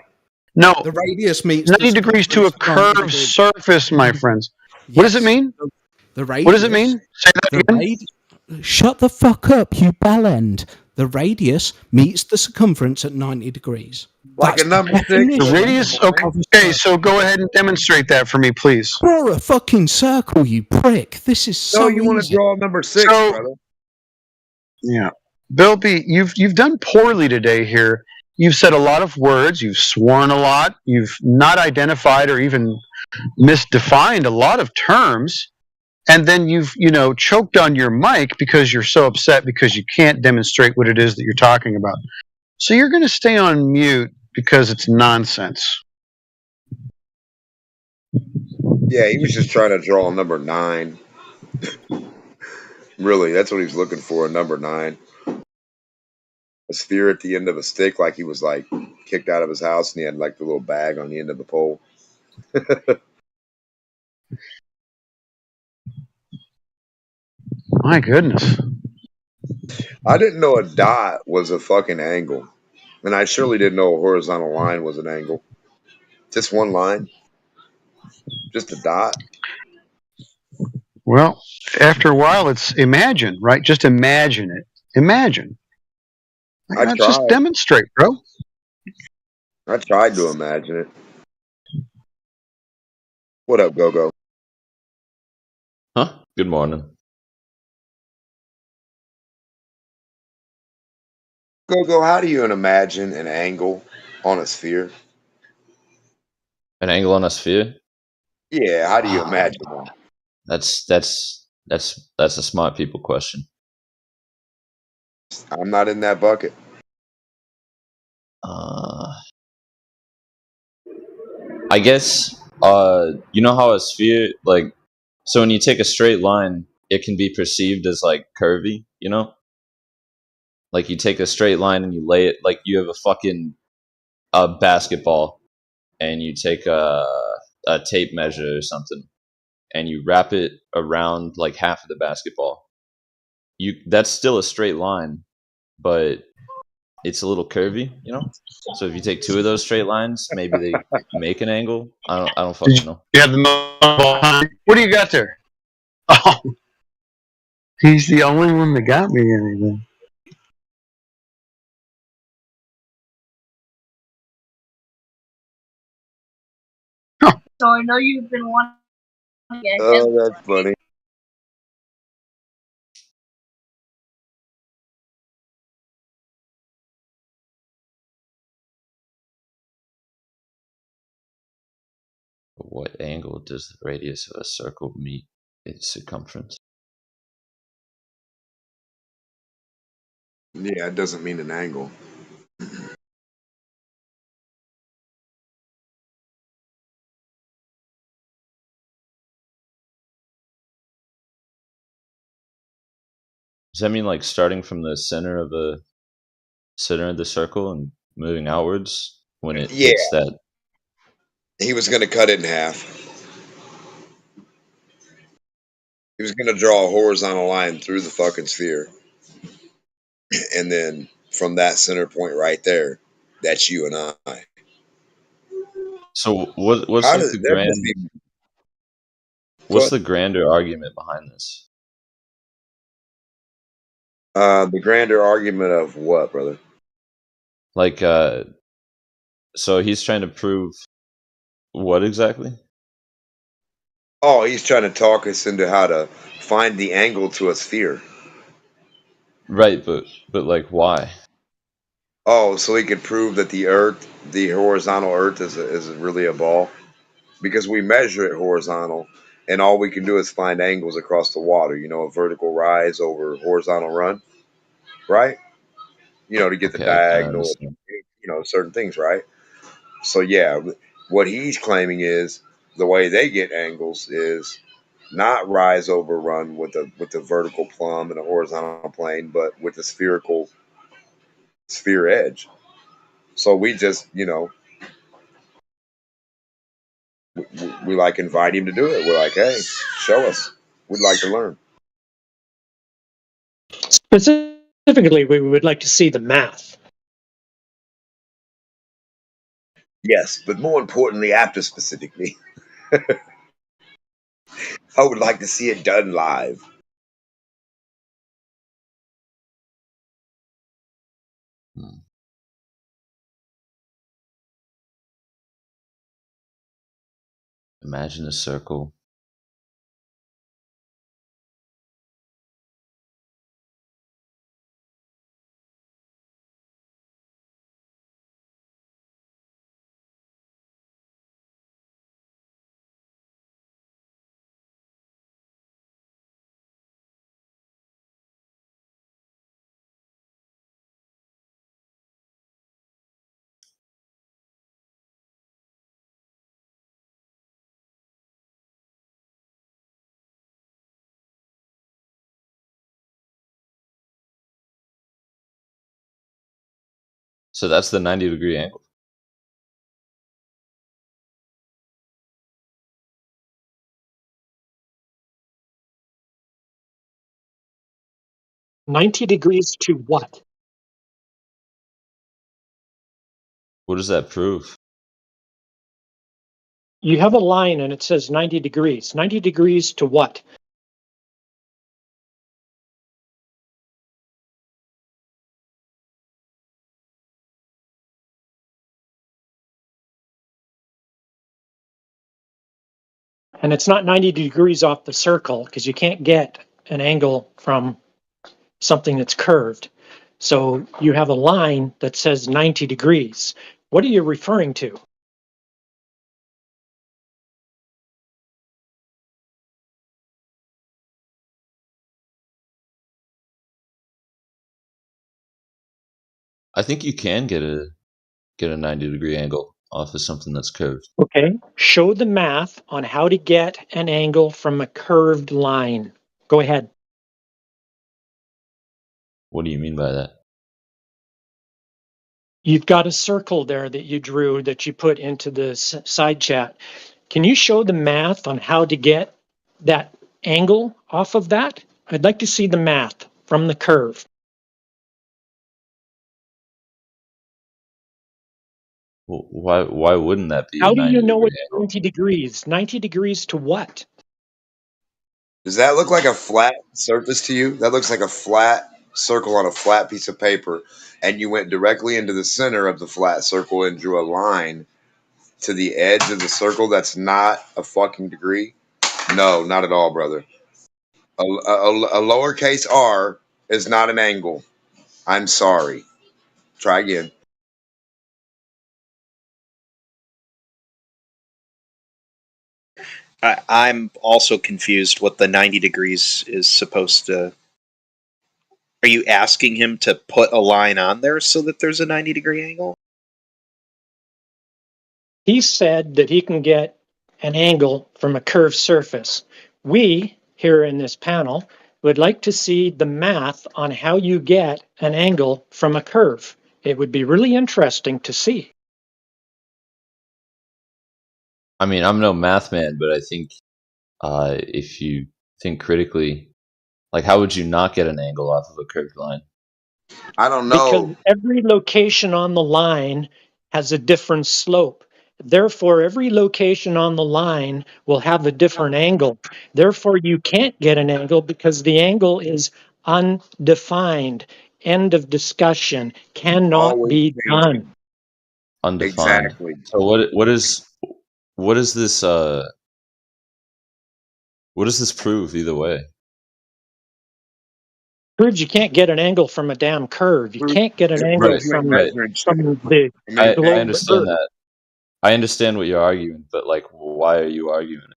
No. The radius meets... 90 degrees to a curved surface, my friends. What does it mean? The radius... What does it mean? Say that again. Shut the fuck up, you bellend. The radius meets the circumference at 90 degrees. Like a number 6. The radius? Okay, so go ahead and demonstrate that for me, please. Draw a fucking circle, you prick. This is so you want to draw number 6, brother. Yeah. Bilby, you've done poorly today here. You've said a lot of words. You've sworn a lot. You've not identified or even misdefined a lot of terms. And then you've, choked on your mic because you're so upset because you can't demonstrate what it is that you're talking about. So you're going to stay on mute because it's nonsense. Yeah, he was just trying to draw a number 9. Really, that's what he was looking for, a number 9. A sphere at the end of a stick, like he was kicked out of his house and he had the little bag on the end of the pole. My goodness. I didn't know a dot was a fucking angle. And I surely didn't know a horizontal line was an angle. Just one line. Just a dot. Well, after a while, it's imagine, right? Just imagine it. Imagine. Just demonstrate, bro. I tried to imagine it. What up, Go-Go? Huh? Good morning. Go-Go, how do you imagine an angle on a sphere? An angle on a sphere? Yeah, how do you imagine that? That's a smart people question. I'm not in that bucket. I guess you know how a sphere, so when you take a straight line, it can be perceived as curvy, Like you take a straight line and you lay it like you have a basketball, and you take a tape measure or something, and you wrap it around like half of the basketball. That's still a straight line, but it's a little curvy, you know. So if you take two of those straight lines, maybe they make an angle. I don't fucking know. You have the ball. What do you got there? Oh, he's the only one that got me anything. So I know you've been wanting to get Oh, that's funny. What angle does the radius of a circle meet its circumference? Yeah, it doesn't mean an angle. Does that mean like starting from the center of the circle and moving outwards when it Yeah, hits that? he was going to cut it in half. He was going to draw a horizontal line through the fucking sphere. And then from that center point right there, that's you and I. So what's How like does the that grand? doesn't even, What's go the grander argument behind this? ahead. The grander argument of what, brother? Like, so he's trying to prove what exactly? Oh, he's trying to talk us into how to find the angle to a sphere. Right, but like why? Oh, so he could prove that the Earth, the horizontal Earth, is really a ball because we measure it horizontal, and all we can do is find angles across the water. You know, a vertical rise over horizontal run, right? You know, to get the Okay, I kind of diagonal, understand. you know, certain things, right? So yeah, what he's claiming is the way they get angles is not rise over run with the vertical plumb and a horizontal plane, but with the spherical sphere edge. So we just, you know, we like invite him to do it. We're like, hey, show us. We'd like to learn. Specifically, we would like to see the math. Yes, but more importantly, after specifically, I would like to see it done live. Hmm. Imagine a circle. So that's the 90-degree angle. $90 degrees to what? What does that prove? You have a line and it says 90 degrees. 90 degrees to what? And it's not 90 degrees off the circle because you can't get an angle from something that's curved. So you have a line that says 90 degrees. What are you referring to? I think you can get a 90-degree angle off of something that's curved. Okay. Show the math on how to get an angle from a curved line. Go ahead. What do you mean by that? You've got a circle there that you drew that you put into the side chat. Can you show the math on how to get that angle off of that? I'd like to see the math from the curve. Why wouldn't that be a How do you 90 know degree it's angle? 90 degrees? 90 degrees to what? Does that look like a flat surface to you? That looks like a flat circle on a flat piece of paper, and you went directly into the center of the flat circle and drew a line to the edge of the circle. That's not a fucking degree. No, not at all, brother. A lowercase r is not an angle. I'm sorry. Try again. I'm also confused what the 90 degrees is supposed to. Are you asking him to put a line on there so that there's a 90-degree angle? He said that he can get an angle from a curved surface. We, here in this panel, would like to see the math on how you get an angle from a curve. It would be really interesting to see. I mean, I'm no math man, but I think if you think critically, like, how would you not get an angle off of a curved line? I don't Because know. every location on the line has a different slope. Therefore, every location on the line will have a different angle. Therefore, you can't get an angle because the angle is undefined. End of discussion. Cannot Always be changing. done. Undefined. Exactly. So what is this what does this prove either way? Proves you can't get an angle from a damn curve. You can't get an It angle Right, proves you ain't from right. measuring shit. the I mean, I globe understand Earth. that. I understand what you're arguing, but like, why are you arguing it?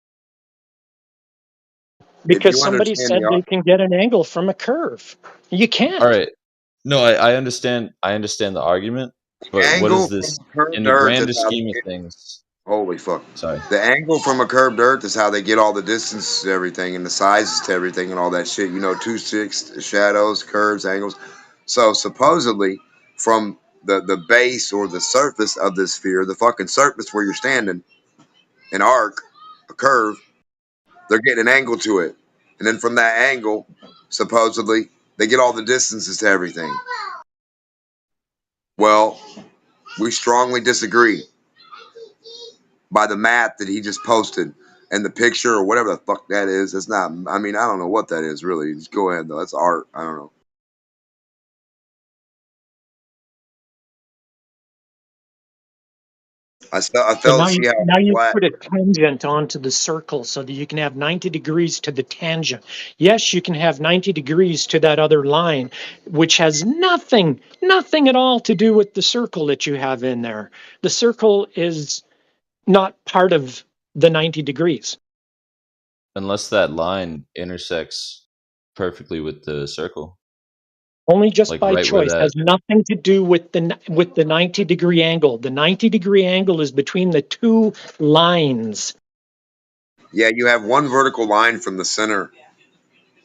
if Because you somebody understand said they can get an angle from a curve. You All can't. right. No, I understand. I understand the argument, but what angle is from this a curved in the earth is grandest how they scheme of get. things? Holy fuck! Sorry. The angle from a curved earth is how they get all the distance to everything and the sizes to everything and all that shit. You know, 2/6 shadows, curves, angles. So supposedly, from the base or the surface of the sphere, the fucking surface where you're standing, an arc, a curve, they're getting an angle to it, and then from that angle, supposedly, they get all the distances to everything. Well, we strongly disagree by the math that he just posted and the picture or whatever the fuck that is. It's not, I mean, I don't know what that is really. Just go ahead though. That's art. I don't know. I So fail to see how now you flat. put a tangent onto the circle so that you can have 90 degrees to the tangent. Yes, you can have 90 degrees to that other line, which has nothing at all to do with the circle that you have in there. The circle is not part of the 90 degrees. Unless that line intersects perfectly with the circle, Only just like by right where choice, that. has nothing to do with the 90-degree angle. The 90-degree angle is between the two lines. Yeah, you have one vertical line from the center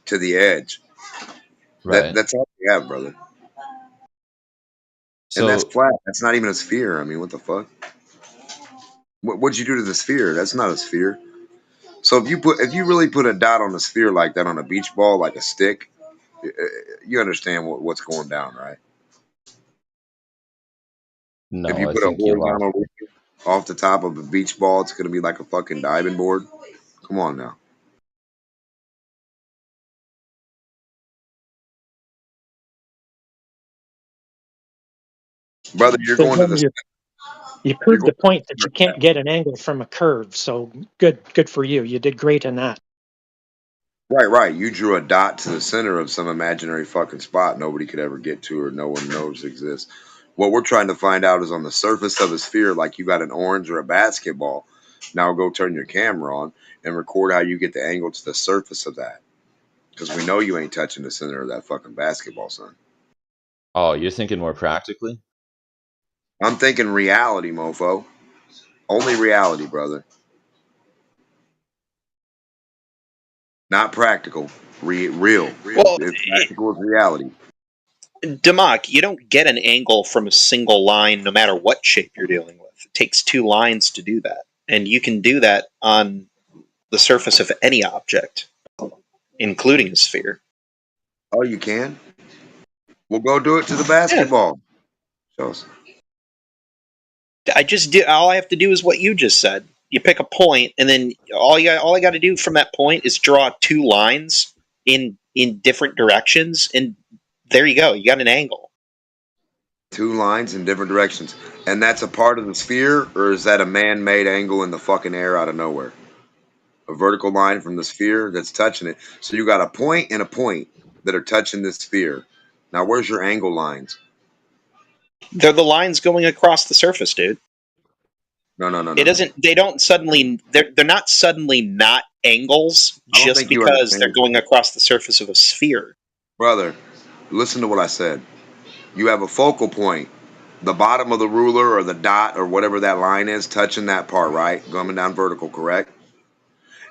to the edge. Right. That's all you have, brother. And that's So flat. That's not even a sphere. I mean, what the fuck? What'd you do to the sphere? That's not a sphere. So if you really put a dot on a sphere like that on a beach ball, like a stick, you understand what's going down, right? If no, you I put a think you lost. horizontal region off the top of a beach ball, it's gonna be like a fucking diving board. Come on now. Brother, you're So going to then the you you're proved going the point that you can't get an angle from a curve. So good for you. You did great in that. right. You drew a dot to the center of some imaginary fucking spot nobody could ever get to or no one knows exists. What we're trying to find out is on the surface of a sphere, like you got an orange or a basketball. Now go turn your camera on and record how you get the angle to the surface of that. Because we know you ain't touching the center of that fucking basketball, son. Oh, you're thinking more practically? I'm thinking reality, mofo. Only reality, brother. Not practical. Real. Well, If practical is reality. Democ, you don't get an angle from a single line no matter what shape you're dealing with. It takes 2 lines to do that. And you can do that on the surface of any object, including a sphere. Oh, you can? We'll go do it to the basketball. Show us. All I have to do is what you just said. You pick a point, and then all I got to do from that point is draw 2 lines in different directions, and there you go. You got an angle. 2 lines in different directions. And that's a part of the sphere, or is that a man-made angle in the fucking air out of nowhere? A vertical line from the sphere that's touching it. So you got a point and a point that are touching this sphere. Now, where's your angle lines? They're the lines going across the surface, dude. No. It doesn't. They don't suddenly. They're not suddenly not angles just because they're going across the surface of a sphere. Brother, listen to what I said. You have a focal point, the bottom of the ruler or the dot or whatever that line is, touching that part, right? Going down vertical, correct?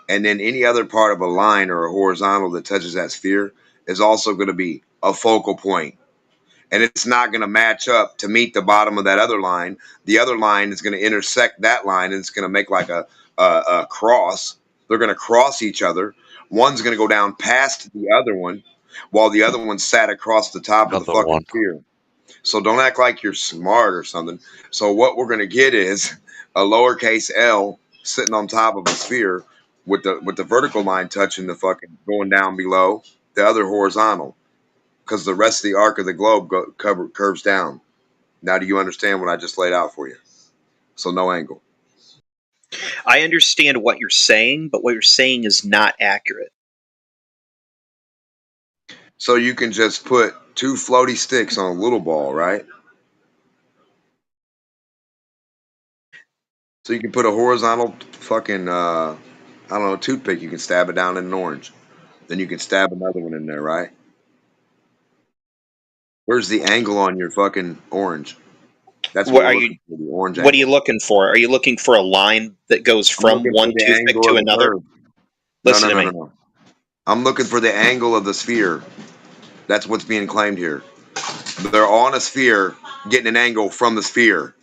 And then any other part of a line or a horizontal that touches that sphere is also going to be a focal point. And it's not going to match up to meet the bottom of that other line. The other line is going to intersect that line, and it's going to make like a cross. They're going to cross each other. One's going to go down past the other one, while the other one sat across the top of the fucking sphere. So don't act like you're smart or something. So what we're going to get is a lowercase L sitting on top of a sphere with the vertical line touching the fucking going down below the other horizontal. Because the rest of the arc of the globe curves down. Now, do you understand what I just laid out for you? So no angle. I understand what you're saying, but what you're saying is not accurate. So you can just put 2 floaty sticks on a little ball, right? So you can put a horizontal fucking, I don't know, toothpick. You can stab it down in an orange. Then you can stab another one in there, right? Where's the angle on your fucking orange? That's What what are we're you? looking for, the orange What are you angle. looking for? Are you looking for a line that goes I'm from looking one for the toothpick angle to of the another? curve. Listen to me. No. I'm looking for the angle of the sphere. That's what's being claimed here. They're on a sphere, getting an angle from the sphere.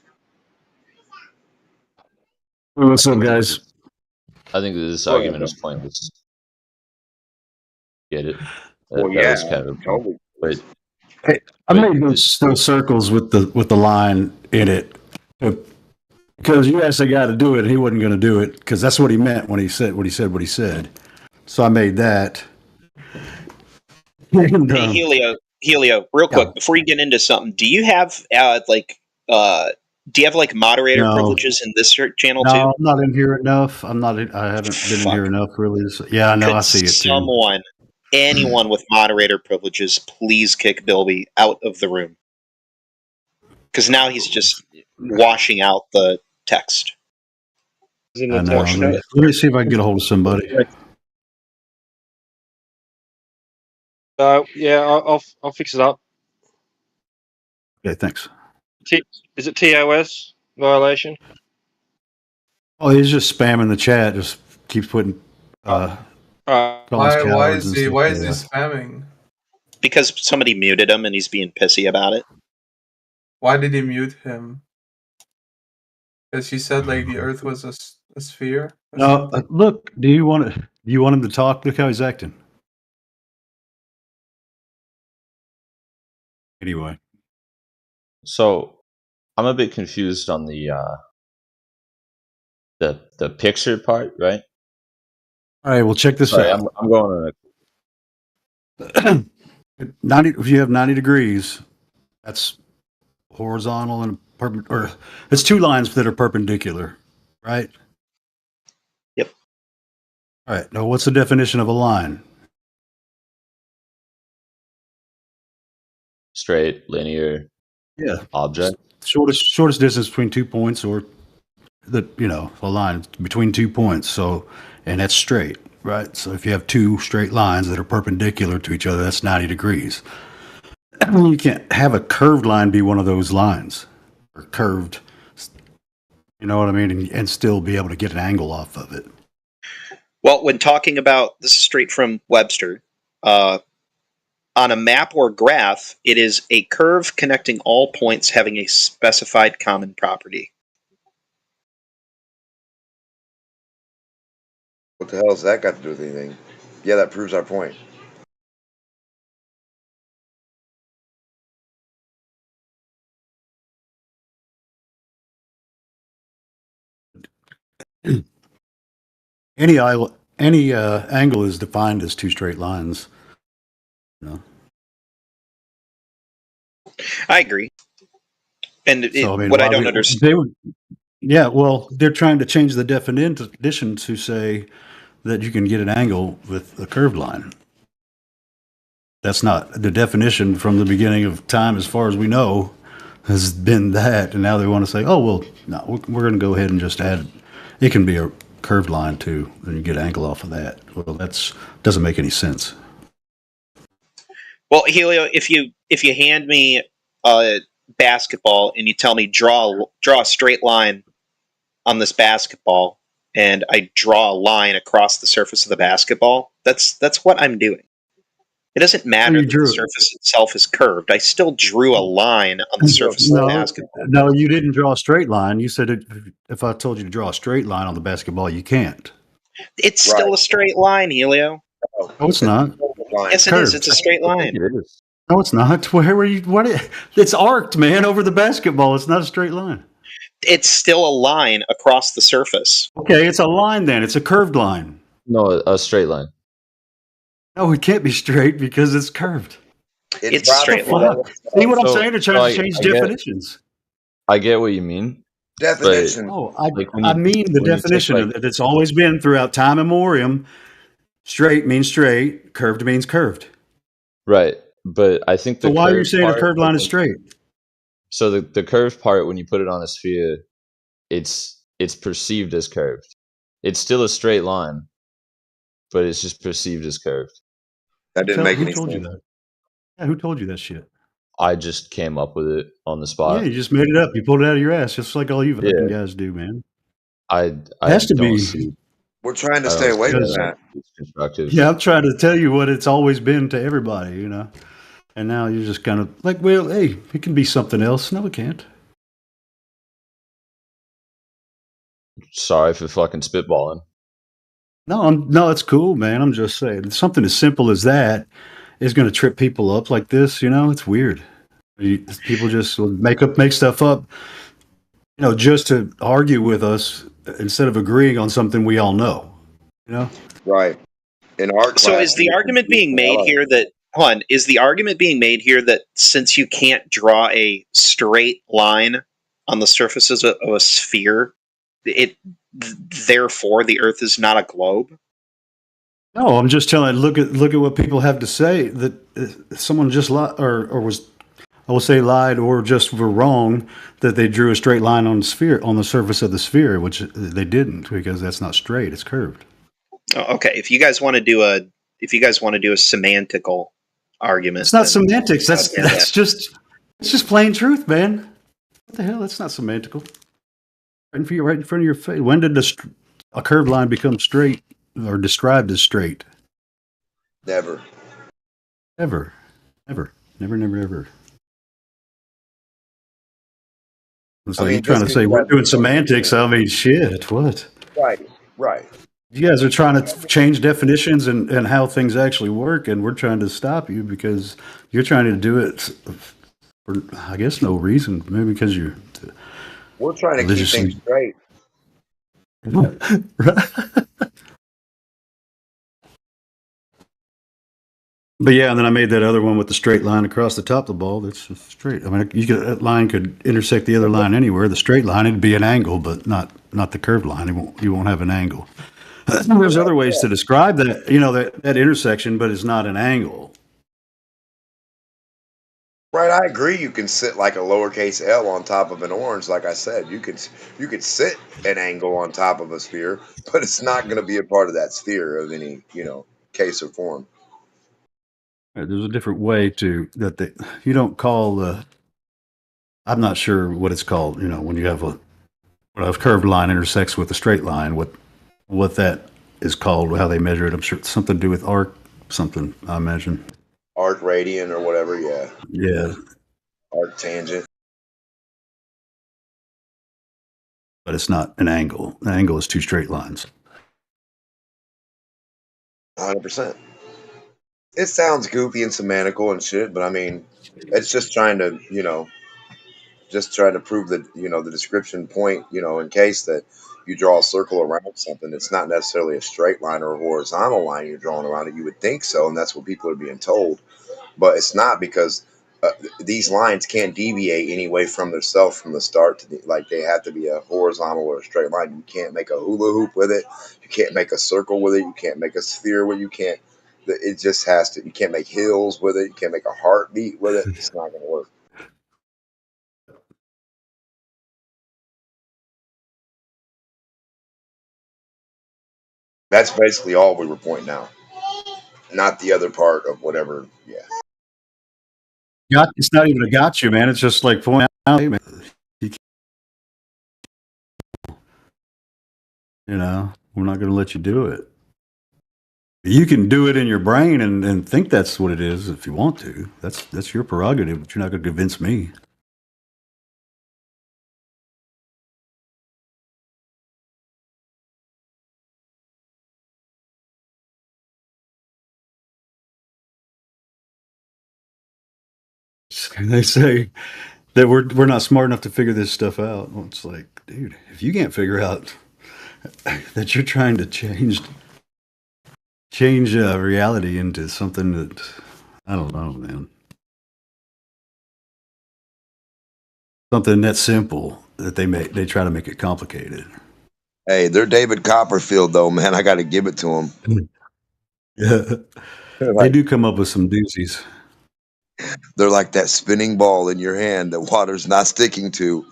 What's up, guys? I think this Go ahead, argument bro. is pointless. Get it? Well, That yeah, was kind of a totally. Wait, Hey, I made those circles with the line in it because you asked the guy to do it, and he wasn't going to do it because that's what he meant when he said what he said. So I made that. And, Hey, Helio, real quick before you get into something, do you have moderator No. privileges in this channel No, too? I'm not in here enough. I haven't been in here enough, really. Yeah, I know. I see it too. Anyone with moderator privileges, please kick Bilby out of the room. Because now he's just washing out the text. I know. Let me see if I can get a hold of somebody. Yeah, I'll fix it up. Okay, thanks. Is it TOS violation? Oh, he's just spamming the chat. Just keeps putting. Why is he spamming? Because somebody muted him and he's being pissy about it. Why did he mute him? Because he said like the Earth was a sphere. No, look. Do you want him to talk? Look how he's acting. Anyway, so I'm a bit confused on the picture part, right? All right. Well, check this Sorry, out. I'm going on 90. If you have 90 degrees, that's horizontal and perpendicular. It's 2 lines that are perpendicular, right? Yep. All right. Now, what's the definition of a line? straight, linear, object. Shortest distance between 2 points, or a line between 2 points. So, and that's straight, right? So if you have 2 straight lines that are perpendicular to each other, that's 90 degrees. You can't have a curved line be one of those lines, or curved. You know what I mean? And still be able to get an angle off of it. Well, when talking about, this is straight from Webster, On a map or graph, it is a curve connecting all points having a specified common property. What the hell has that got to do with anything? Yeah, that proves our point. Any angle is defined as two straight lines. You know? I agree. And So, I mean, what I why don't we- understand. they would, yeah, well, they're trying to change the definition to say that you can get an angle with a curved line. That's not the definition from the beginning of time, as far as we know, has been that. And now they want to say, oh, well, no, we're going to go ahead and just add, it can be a curved line too, and you get an angle off of that. Well, that's doesn't make any sense. Well, Helio, if you hand me a basketball and you tell me draw a straight line on this basketball, and I draw a line across the surface of the basketball, that's what I'm doing. It doesn't matter that the surface itself is curved. I still drew a line on the surface of the basketball. No, you didn't draw a straight line. You said if I told you to draw a straight line on the basketball, you can't. It's still a straight line, Helio. No, it's not. Yes, it is. It's a straight line. It is. No, it's not. Where were you? What? It's arced, man, over the basketball. It's not a straight line. It's still a line across the surface. Okay, it's a line then. It's a curved line. No, a straight line. No, it can't be straight because it's curved. It's a straight line. See what I'm So, saying? They're trying like, to change I get- definitions. I get what you mean. Definition. No, Like when I you- mean the when you take, definition like- of it. It's always been throughout time immemorial. Straight means straight. Curved means curved. Right, but I think the So why are you curved saying a part, curved line is like, straight? So the curved part, when you put it on a sphere, it's perceived as curved. It's still a straight line, but it's just perceived as curved. That didn't make Who any told you sense. that? Yeah, who told you that shit? I just came up with it on the spot. Yeah, you just made it up. You pulled it out of your ass, just like all you fucking guys do, man. I Has to don't be. see. We're trying to I stay don't away see from because- that. It's constructive. Yeah, I'm trying to tell you what it's always been to everybody, you know. And now you're just kind of like, well, hey, it can be something else. No, it can't. Sorry for fucking spitballing. No, it's cool, man. I'm just saying something as simple as that is going to trip people up like this. You know, it's weird. People just will make stuff up, you know, just to argue with us instead of agreeing on something we all know. You know, Right. In art So class, is the argument being made here that hold on, is the argument being made here that since you can't draw a straight line on the surfaces of a sphere, therefore the Earth is not a globe? no, I'm just telling. Look at what people have to say. That someone just lied or was, I will say, lied or just were wrong that they drew a straight line on the surface of the sphere, which they didn't, because that's not straight. It's curved. Oh, okay, if you guys want to do a semantical argument, It's not then semantics. I'll That's do that. it's just plain truth, man. What the hell? That's not semantical. Right in front of your face. When did a curved line become straight or described as straight? never. Ever. Never, ever. It's I like mean, you're trying to just say we're because- doing semantics. I mean, shit. What? Right. You guys are trying to change definitions and how things actually work, and we're trying to stop you because you're trying to do it for, I guess, no reason. Maybe because you're We're trying to keep religiously. things straight. But yeah, and then I made that other one with the straight line across the top of the ball. That's just straight. I mean, that line could intersect the other line anywhere. The straight line, it'd be an angle, but not the curved line. You won't have an angle. There's other ways to describe that, you know, that intersection, but it's not an angle. Right, I agree. You can sit like a lowercase L on top of an orange. Like I said, you could sit an angle on top of a sphere, but it's not going to be a part of that sphere of any case or form. There's a different way to that. You don't call the. I'm not sure what it's called. You know, when you have when a curved line intersects with a straight line, what that is called, how they measure it. I'm sure it's something to do with arc, something, I imagine. Arc radian or whatever. Yeah, Yeah, arc tangent. but it's not an angle. An angle is two straight lines. 100%. It sounds goofy and semantical and shit, but I mean, it's just trying to, just trying to prove that, the description point, in case that you draw a circle around something, it's not necessarily a straight line or a horizontal line you're drawing around it. You would think so, and that's what people are being told, but it's not, because these lines can't deviate any way from themselves from the start to like they have to be a horizontal or a straight line. You can't make a hula hoop with it. You can't make a circle with it. You can't make a sphere with it. You can't. It just has to. You can't make hills with it. You can't make a heartbeat with it. It's not going to work. That's basically all we were pointing out, not the other part of whatever. Yeah. It's not even a gotcha, man. It's just like pointing out, hey, man, we're not going to let you do it. You can do it in your brain and think that's what it is if you want to. That's your prerogative, but you're not going to convince me. They say that we're not smart enough to figure this stuff out. Well, it's like, dude, if you can't figure out that you're trying to change reality into something that I don't know, man, something that simple that they try to make it complicated. Hey, they're David Copperfield, though, man. I got to give it to them. Yeah, they do come up with some doozies. They're like that spinning ball in your hand that water's not sticking to.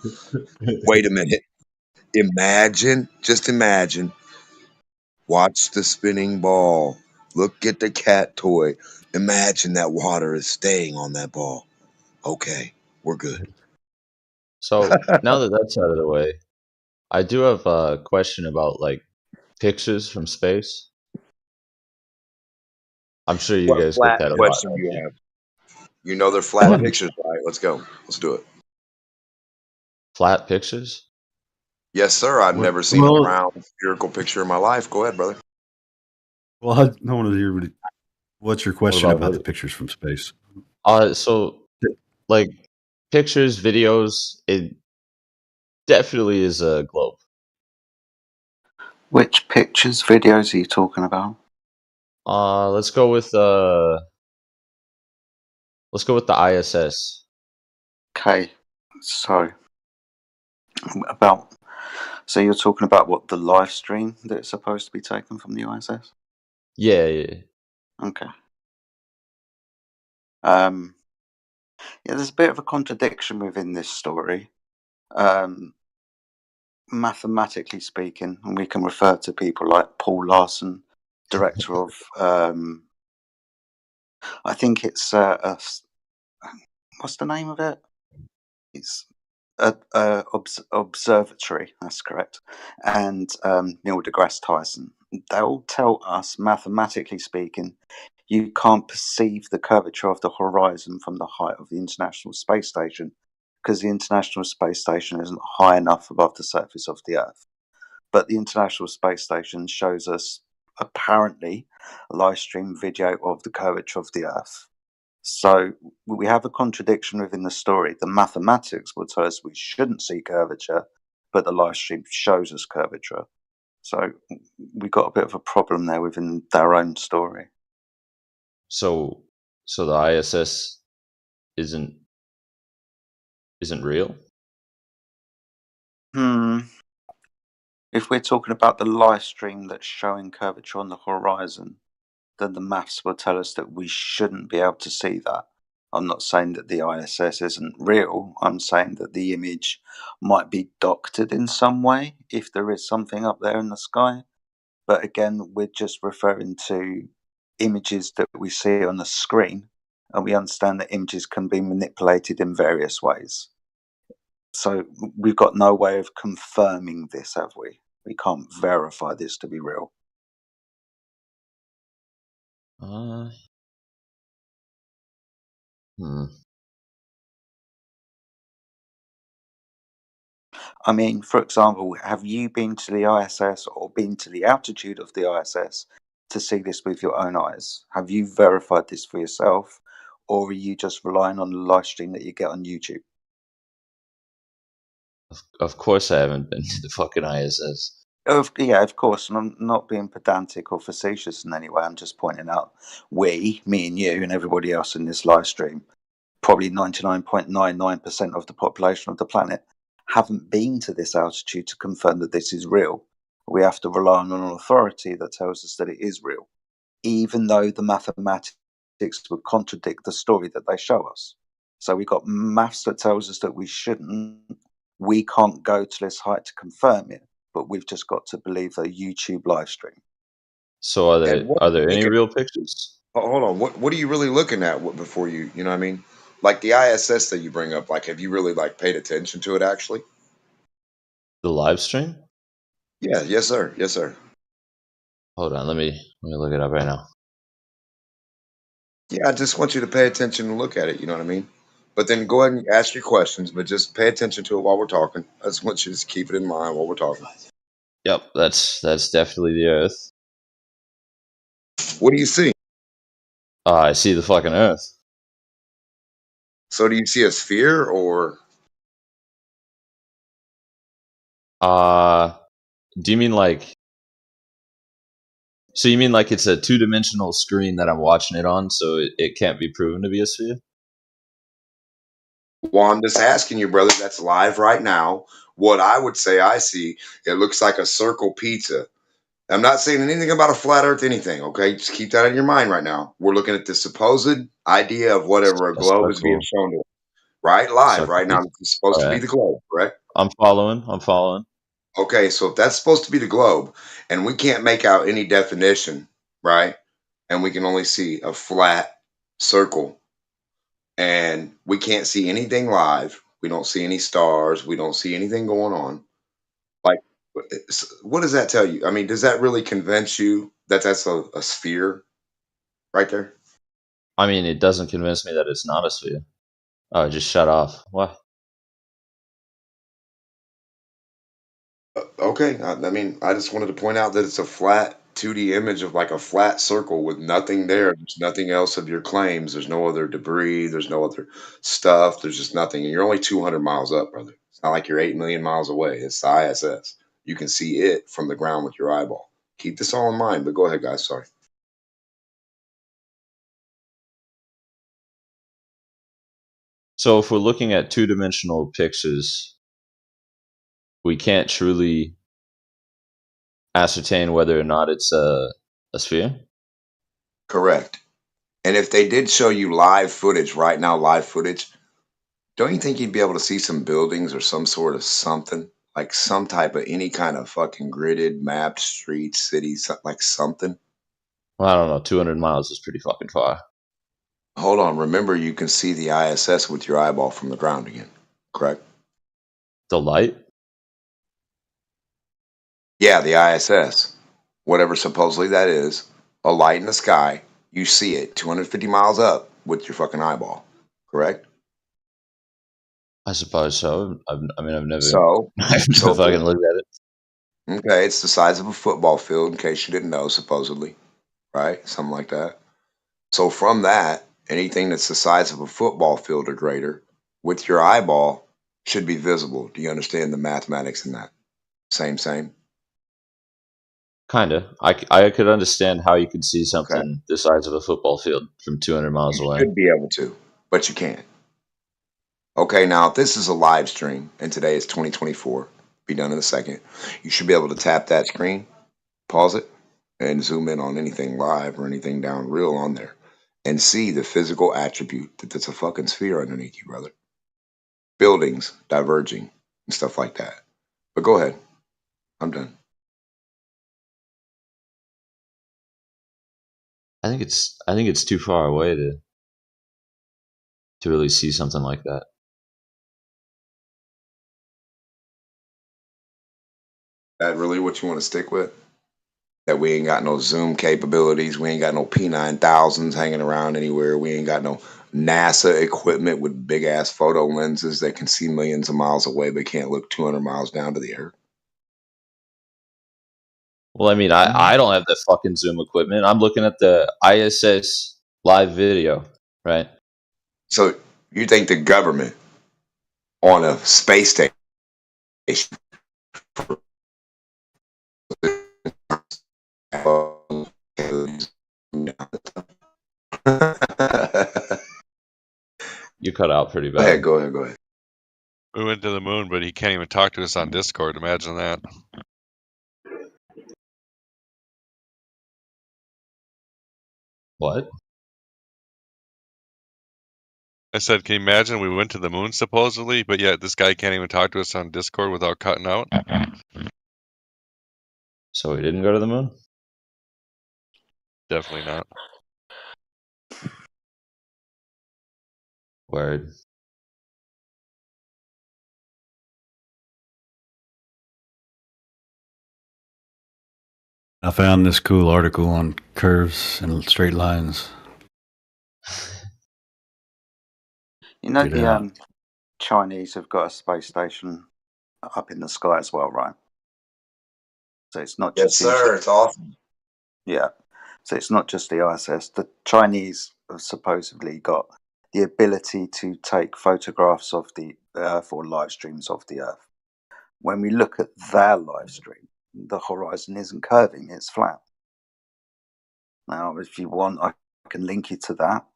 Wait a minute. Just imagine. Watch the spinning ball. Look at the cat toy. Imagine that water is staying on that ball. Okay, we're good. So now that that's out of the way, I do have a question about like pictures from space. I'm sure you What guys get flat that a lot, question do don't you you? have? You know they're flat pictures, right? Let's go. Let's do it. Flat pictures? Yes, sir. I've What? never seen a Well, round spherical picture in my life. Go ahead, brother. well, I want to hear what's your What question about about the what? pictures from space? So like pictures, videos, it definitely is a globe. Which pictures, videos are you talking about? Let's go with the ISS. Okay, so so you're talking about what, the live stream that's supposed to be taken from the ISS? Yeah. Okay. Yeah, there's a bit of a contradiction within this story. Mathematically speaking, and we can refer to people like Paul Larson, director of, I think it's what's the name of it? It's observatory. That's correct. And Neil deGrasse Tyson. They all tell us, mathematically speaking, you can't perceive the curvature of the horizon from the height of the International Space Station because the International Space Station isn't high enough above the surface of the Earth. But the International Space Station shows us, apparently, a live stream video of the curvature of the Earth. So we have a contradiction within the story. The mathematics will tell us we shouldn't see curvature, but the live stream shows us curvature. So we got a bit of a problem there within their own story. So the ISS isn't real? If we're talking about the live stream that's showing curvature on the horizon, then the maths will tell us that we shouldn't be able to see that. I'm not saying that the ISS isn't real. I'm saying that the image might be doctored in some way if there is something up there in the sky. But again, we're just referring to images that we see on the screen, and we understand that images can be manipulated in various ways. So we've got no way of confirming this, have we? We can't verify this to be real. I mean, for example, have you been to the ISS or been to the altitude of the ISS to see this with your own eyes? Have you verified this for yourself, or are you just relying on the live stream that you get on YouTube? Of course, I haven't been to the fucking ISS. Yeah, of course. And I'm not being pedantic or facetious in any way. I'm just pointing out me and you, and everybody else in this live stream, probably 99.99% of the population of the planet, haven't been to this altitude to confirm that this is real. We have to rely on an authority that tells us that it is real, even though the mathematics would contradict the story that they show us. So we've got maths that tells us that we shouldn't. We can't go to this height to confirm it, but we've just got to believe a YouTube live stream. So are there any real pictures? Hold on. What are you really looking at before you know what I mean? Like the ISS that you bring up, like have you really like paid attention to it actually? The live stream? Yeah, yes sir. Yes sir. Hold on, let me look it up right now. Yeah, I just want you to pay attention and look at it, you know what I mean? But then go ahead and ask your questions, but just pay attention to it while we're talking. I just want you to keep it in mind while we're talking. Yep, that's definitely the Earth. What do you see? I see the fucking Earth. So do you see a sphere or do you mean like? So you mean like it's a two-dimensional screen that I'm watching it on, so it can't be proven to be a sphere? Well, I'm just asking you, brother, that's live right now. What I would say I see, it looks like a circle pizza. I'm not saying anything about a flat earth, anything, okay? Just keep that in your mind right now. We're looking at the supposed idea of whatever a globe is being shown to us, right? Live right now. It's supposed to be the globe, correct? I'm following. Okay, so if that's supposed to be the globe, and we can't make out any definition, right? And we can only see a flat circle, and we can't see anything live. We don't see any stars. We don't see anything going on. Like, what does that tell you? I mean, does that really convince you that that's a sphere right there? I mean, it doesn't convince me that it's not a sphere. Oh, it just shut off. What? Okay, I mean, I just wanted to point out that it's a flat 2D image of like a flat circle with nothing there. There's nothing else of your claims. There's no other debris. There's no other stuff. There's just nothing. And you're only 200 miles up, brother. It's not like you're 8 million miles away. It's the ISS. You can see it from the ground with your eyeball. Keep this all in mind, but go ahead, guys. Sorry. So if we're looking at two-dimensional pictures, we can't truly ascertain whether or not it's a sphere? Correct. And if they did show you live footage right now, live footage, don't you think you'd be able to see some buildings or some sort of something? Like some type of any kind of fucking gridded, mapped streets, cities, like something? Well, I don't know. 200 miles is pretty fucking far. Hold on. Remember, you can see the ISS with your eyeball from the ground again, correct? The light? Yeah, the ISS. Whatever supposedly that is, a light in the sky. You see it 250 miles up with your fucking eyeball, correct? I suppose so. I've never So fucking looked at it. Okay, it's the size of a football field, in case you didn't know, supposedly, right? Something like that. So from that, anything that's the size of a football field or greater, with your eyeball, should be visible. Do you understand the mathematics in that? Same. Kinda. I could understand how you could see something the size of a football field from 200 miles away. You should be able to, but you can't. Okay, now if this is a live stream, and today is 2024, be done in a second, you should be able to tap that screen, pause it, and zoom in on anything live or anything down real on there, and see the physical attribute that there's a fucking sphere underneath you, brother. Buildings diverging and stuff like that. But go ahead. I'm done. I think it's too far away to really see something like that. That really what you want to stick with? That we ain't got no zoom capabilities. We ain't got no P9000s hanging around anywhere. We ain't got no NASA equipment with big ass photo lenses that can see millions of miles away but can't look 200 miles down to the Earth? Well, I mean, I don't have the fucking Zoom equipment. I'm looking at the ISS live video, right? So you think the government on a space station You cut out pretty bad. Go ahead. We went to the moon, but he can't even talk to us on Discord. Imagine that. What? I said, can you imagine we went to the moon supposedly, but yet this guy can't even talk to us on Discord without cutting out? So we didn't go to the moon? Definitely not. Word. I found this cool article on curves and straight lines. You know, Check it out. the Chinese have got a space station up in the sky as well, right? So it's not Yes, just sir. It's awesome. Yeah. So it's not just the ISS. The Chinese have supposedly got the ability to take photographs of the Earth or live streams of the Earth. When we look at their live stream, the horizon isn't curving, it's flat. Now, if you want, I can link you to that.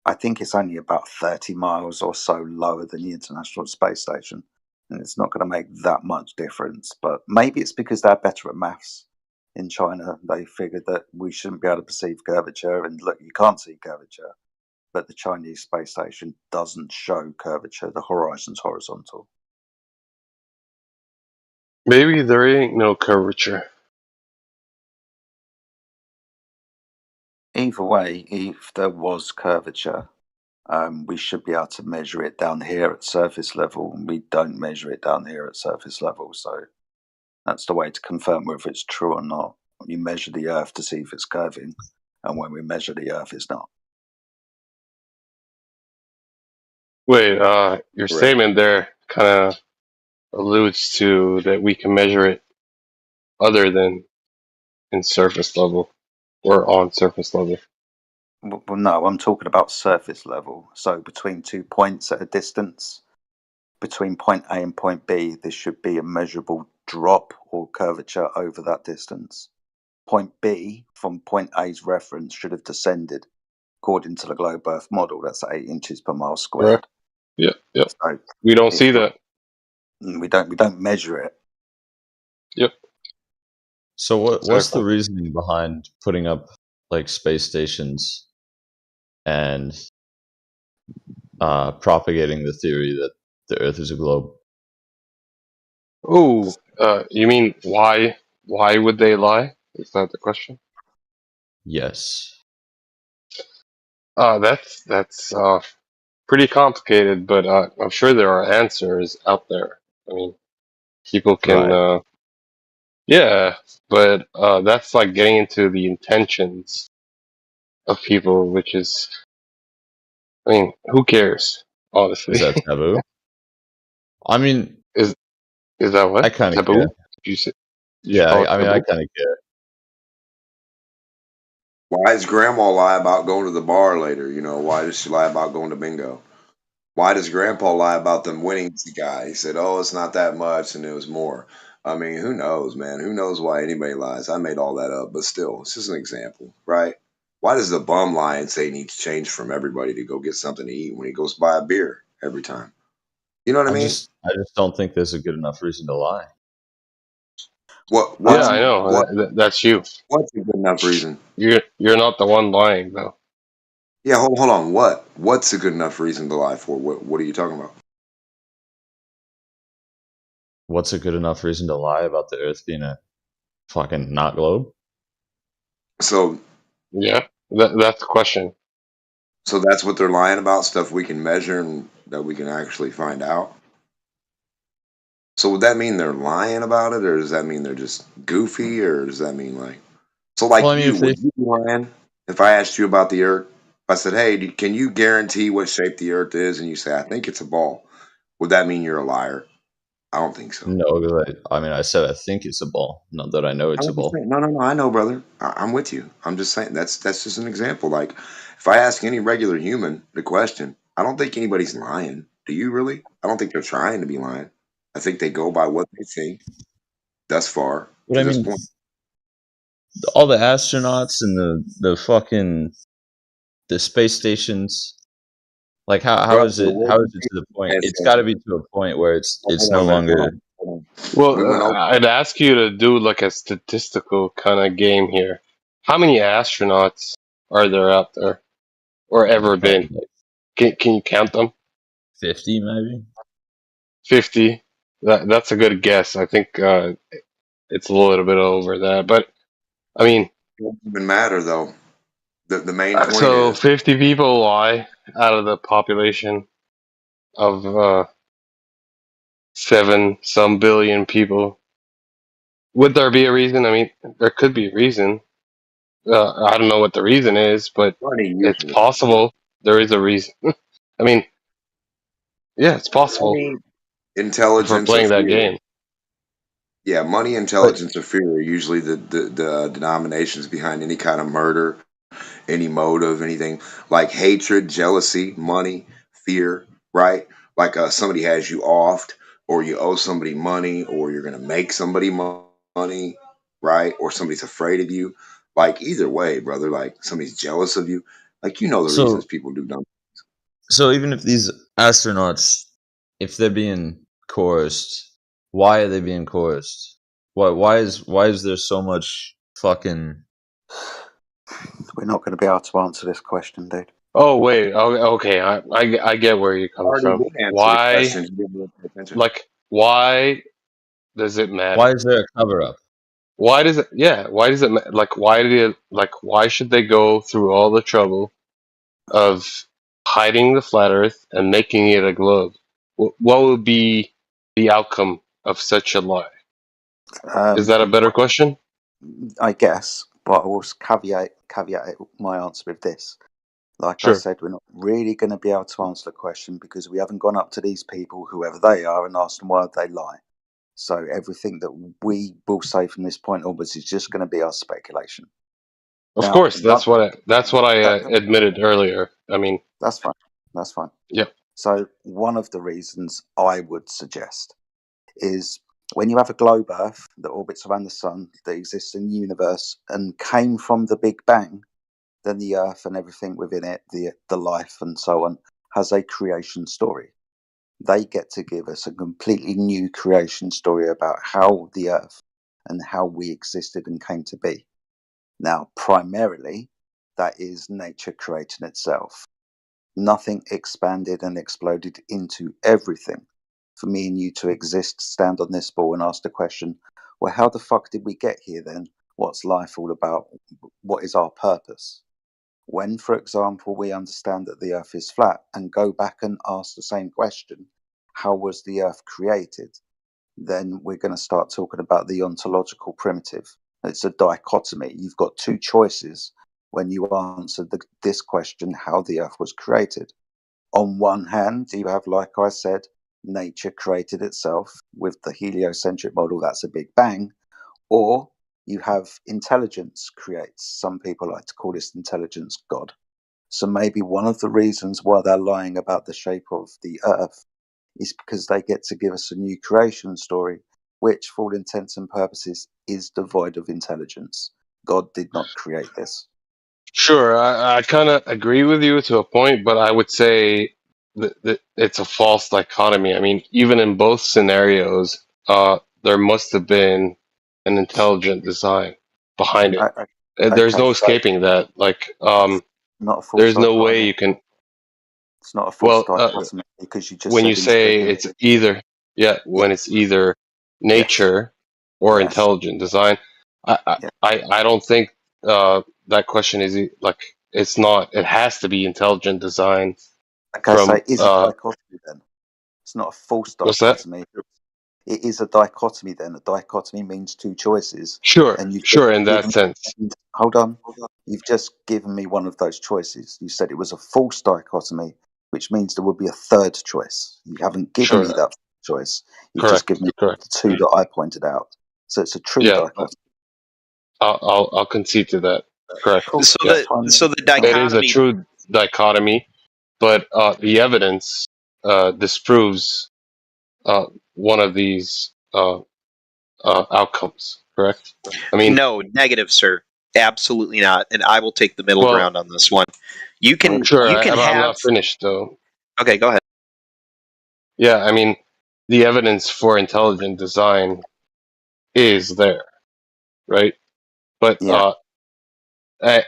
I think it's only about 30 miles or so lower than the International Space Station. And it's not going to make that much difference. But maybe it's because they're better at maths in China. They figured that we shouldn't be able to perceive curvature. And look, you can't see curvature. But the Chinese space station doesn't show curvature. The horizon's horizontal. Maybe there ain't no curvature. Either way, if there was curvature, we should be able to measure it down here at surface level. And we don't measure it down here at surface level. So that's the way to confirm whether it's true or not. You measure the Earth to see if it's curving. And when we measure the Earth, it's not. Wait, your statement there kind of alludes to that we can measure it other than in surface level or on surface level. Well, no, I'm talking about surface level. So between 2 points at a distance, between point A and point B, there should be a measurable drop or curvature over that distance. Point B from point A's reference should have descended according to the globe Earth model. That's 8 inches per mile squared. Correct. Yep. So We don't see that. We don't measure it. Yep. So what's Exactly. the reasoning behind putting up like space stations and propagating the theory that the Earth is a globe? Oh, you mean why? Why would they lie? Is that the question? Yes. That's pretty complicated, but I'm sure there are answers out there. I mean, people can, Right. yeah, but that's like getting into the intentions of people, which is, I mean, who cares? Honestly, Is that taboo? I mean, is that what I kind of taboo? care. Did you say? Did you Yeah, call it I mean, I taboo? kind of care. Why does grandma lie about going to the bar later? You know, why does she lie about going to bingo? Why does grandpa lie about them winning the guy? He said, oh, it's not that much and it was more. I mean, who knows, man? Who knows why anybody lies? I made all that up, but still, it's just an example, right? Why does the bum lie and say he needs change from everybody to go get something to eat when he goes buy a beer every time? You know what I I mean? just don't think there's a good enough reason to lie. What? Yeah, I know. What? That's you. What's a good enough reason? You're not the one lying, though. Yeah, hold on. What? What's a good enough reason to lie for? What are you talking about? What's a good enough reason to lie about the Earth being a fucking not globe? So Yeah, that's the question. So that's what they're lying about, stuff we can measure and that we can actually find out. So would that mean they're lying about it, or does that mean they're just goofy, or does that mean like? So like Well, I mean, you, would you be lying if I asked you about the Earth? If I said, "Hey, can you guarantee what shape the Earth is?" and you say, "I think it's a ball," would that mean you're a liar? I don't think so. No, 'cause I mean, I said I think it's a ball, not that I know it's a I'm just ball. saying, no. I know, brother. I'm with you. I'm just saying that's just an example. Like, if I ask any regular human the question, I don't think anybody's lying. Do you really? I don't think they're trying to be lying. I think they go by what they think thus far But to I this mean, point. all the astronauts and the fucking the space stations. Like how Brother, is it to the point? It's got to be to a point where it's hold no on, man. longer. Hold on. Well, We went over. I'd ask you to do like a statistical kind of game here. How many astronauts are there out there, or ever Probably been? like Can you count them? 50 maybe. 50. That's a good guess. I think it's a little bit over that, but I mean, It doesn't even matter though. The main point so is 50 people lie out of the population of 7 some billion people. Would there be a reason? I mean, there could be a reason. I don't know what the reason is, but money it's usually. possible there is a reason. I mean, yeah, it's possible Money, if we're intelligence, or playing that fear. game. Yeah, money, But intelligence, or fear are usually the denominations behind any kind of murder, any motive, anything like hatred, jealousy, money, fear, right? Like somebody has you offed, or you owe somebody money, or you're going to make somebody money, right? Or somebody's afraid of you. Like either way, brother, like somebody's jealous of you. Like you know the reasons So people do dumb. even if these astronauts, if they're being coerced, why are they being coerced? Why is there so much fucking? We're not going to be able to answer this question, dude. oh wait, okay, I get where you're I coming already from. did answer the Why, question. You didn't really pay attention. like, why does it Why matter? is there a cover up? Why does it? Yeah, why does it? Like, why do they? Like, why should they go through all the trouble of hiding the flat Earth and making it a globe? What would be the outcome of such a lie? Is that a better question? I guess, but I will caveat my answer with this. Like I Sure. said, we're not really going to be able to answer the question because we haven't gone up to these people, whoever they are, and asked them why they lie. So everything that we will say from this point onwards is just going to be our speculation. Of Now, course, that's what I admitted earlier. I mean, that's fine. That's fine. Yep. So one of the reasons I would suggest is when you have a globe Earth that orbits around the sun, that exists in the universe and came from the Big Bang, then the Earth and everything within it, the life and so on, has a creation story. They get to give us a completely new creation story about how the Earth and how we existed and came to be. Now, primarily, that is nature creating itself. Nothing expanded and exploded into everything. For me and you to exist, stand on this ball and ask the question, well, how the fuck did we get here then? What's life all about? What is our purpose? When, for example, we understand that the Earth is flat and go back and ask the same question, how was the Earth created? Then we're going to start talking about the ontological primitive. It's a dichotomy. You've got two choices when you answer this question, how the Earth was created. On one hand, you have, like I said, nature created itself with the heliocentric model, that's a big bang, or you have intelligence creates. Some people like to call this intelligence God. So maybe one of the reasons why they're lying about the shape of the Earth is because they get to give us a new creation story, which, for all intents and purposes, is devoid of intelligence. God did not create this. Sure, I kind of agree with you to a point, but I would say that it's a false dichotomy. I mean, even in both scenarios, there must have been an intelligent design behind it. There's Okay, no so escaping that. Like, not a false there's no way dichotomy. you can. It's not a false Well, dichotomy because you just when you said say it's either, when it's either nature or Yes. intelligent design, I don't think that question is like it's not. It has to be intelligent design Okay, so from. is it dichotomy then? It's not a false What's that? dichotomy. it is a dichotomy. Then a dichotomy means two choices, Sure, and you've sure, in that given, sense. hold on, you've just given me one of those choices. You said it was a false dichotomy, which means there would be a third choice. You haven't given me Sure. that choice. You've just Correct. given me Correct. the two that I pointed out. So it's a true Yeah. dichotomy. I'll concede to that. Correct. Cool. So Yeah. That's fine. the It is a dichotomy. true dichotomy, but the evidence disproves one of these outcomes. Correct. I mean, No, negative, sir. Absolutely not. And I will take the middle well, ground on this one. You can sure. you can I'm have. not finished though. Okay, go ahead. Yeah. I mean, the evidence for intelligent design is there, right? But Yeah.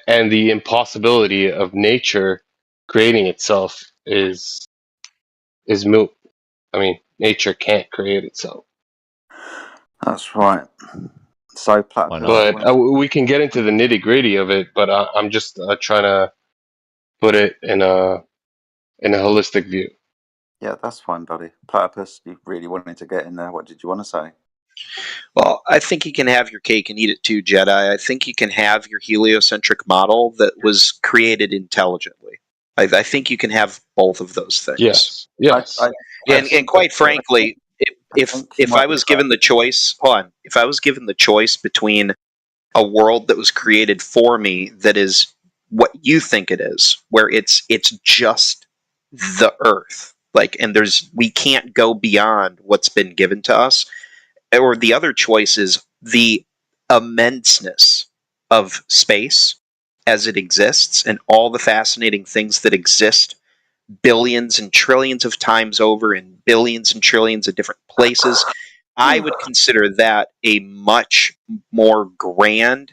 and the impossibility of nature creating itself is moot. I mean, nature can't create itself. That's right. So platypus. But we can get into the nitty gritty of it. But I'm just trying to put it in a holistic view. Yeah, that's fine, buddy. Platypus, you really wanted to get in there. What did you want to say? Well, I think you can have your cake and eat it too, Jedi. I think you can have your heliocentric model that was created intelligently. I think you can have both of those things. Yes. Yes. And quite frankly, if I was given the choice, hold on, if I was given the choice between a world that was created for me that is what you think it is, where it's just the Earth, like, and we can't go beyond what's been given to us, or the other choice is the immenseness of space as it exists and all the fascinating things that exist billions and trillions of times over in billions and trillions of different places. I would consider that a much more grand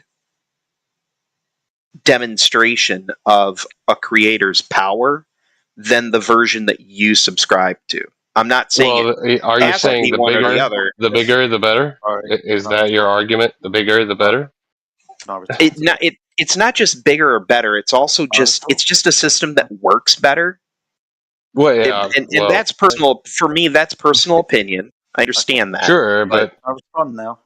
demonstration of a creator's power than the version that you subscribe to. I'm not saying are you saying the one or the bigger, other. the bigger, the better? Is that your argument? The bigger, the better? It's not just bigger or better. It's also just a system that works better. Well, yeah, and that's personal for me. That's personal opinion. I understand that. Sure, but I respond now.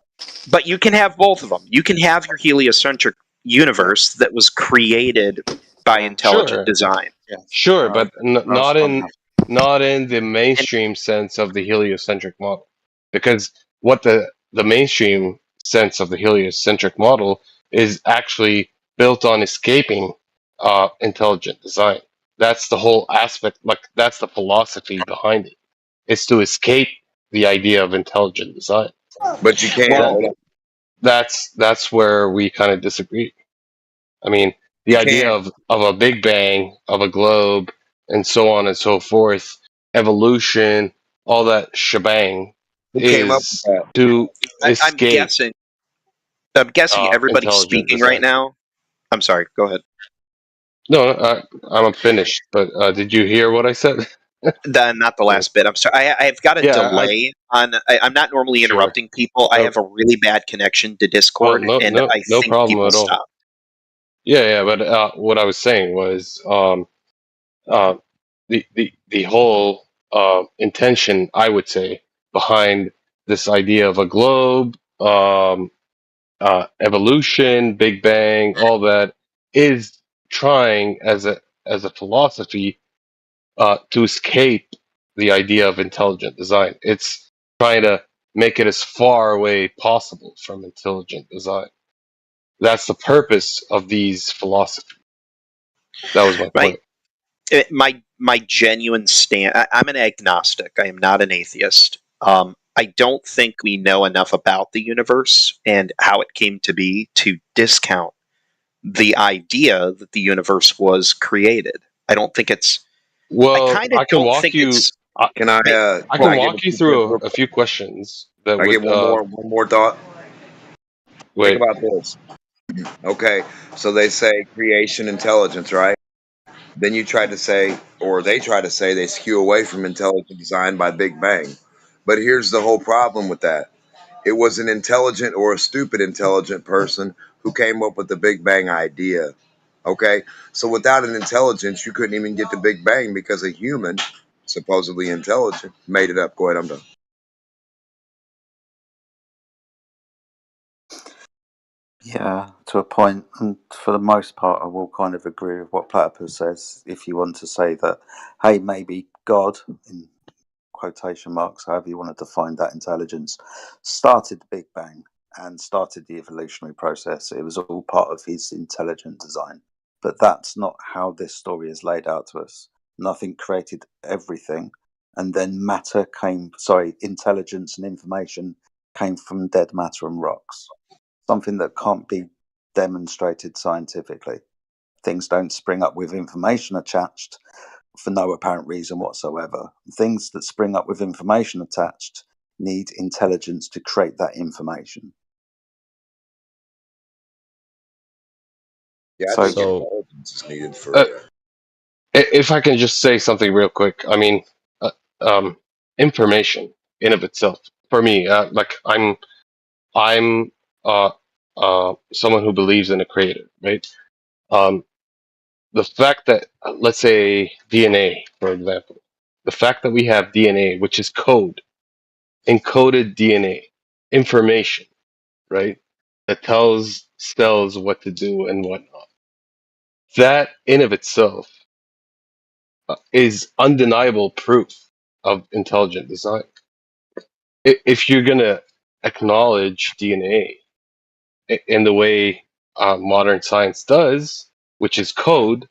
But you can have both of them. You can have your heliocentric universe that was created by intelligent design. Sure, but not in the mainstream sense of the heliocentric model, because what the mainstream sense of the heliocentric model is actually built on escaping intelligent design. That's the whole aspect. Like, that's the philosophy behind it. It's to escape the idea of intelligent design. But you can't. That's where we kind of disagree. I mean, the idea of a big bang, of a globe, and so on and so forth, evolution, all that shebang, Who came up is with that? to escape. I'm guessing everybody's intelligent speaking design. right now. I'm sorry. Go ahead. No, I'm finished. But did you hear what I said? Not the last bit. I'm sorry. I've got a delay on. I'm not normally interrupting people. I have a really bad connection to Discord, and I no think problem people at all. stop. Yeah, but what I was saying was the whole intention, I would say, behind this idea of a globe, evolution, Big Bang, all that, is trying as a philosophy to escape the idea of intelligent design. It's trying to make it as far away possible from intelligent design. That's the purpose of these philosophies. That was my point. My genuine stand. I'm an agnostic. I am not an atheist. I don't think we know enough about the universe and how it came to be to discount the idea that the universe was created. I don't think it's. Well, I can walk you. Can I? I can walk you through a few questions that I would. get one more thought. Wait. Think about this. Okay, so they say creation intelligence, right? Then you try to say, or they try to say, they skew away from intelligent design by Big Bang. But here's the whole problem with that. It was an intelligent or a stupid intelligent person who came up with the Big Bang idea. Okay, so without an intelligence, you couldn't even get the Big Bang because a human, supposedly intelligent, made it up. Go ahead, I'm done. Yeah, to a point, and for the most part, I will kind of agree with what Platypus says. If you want to say that, hey, maybe God, in quotation marks, however you want to define that intelligence, started the Big Bang and started the evolutionary process. It was all part of his intelligent design. But that's not how this story is laid out to us. Nothing created everything, and then intelligence and information came from dead matter and rocks. Something that can't be demonstrated scientifically. Things don't spring up with information attached for no apparent reason whatsoever. Things that spring up with information attached need intelligence to create that information. Yeah, I So- think intelligence is needed for. If I can just say something real quick, I mean, information in of itself for me, like I'm someone who believes in a creator, right? The fact that let's say DNA, for example, the fact that we have DNA, which is code, encoded DNA, information, right, that tells cells what to do and whatnot. That in of itself is undeniable proof of intelligent design. If you're gonna acknowledge DNA in the way modern science does, which is code,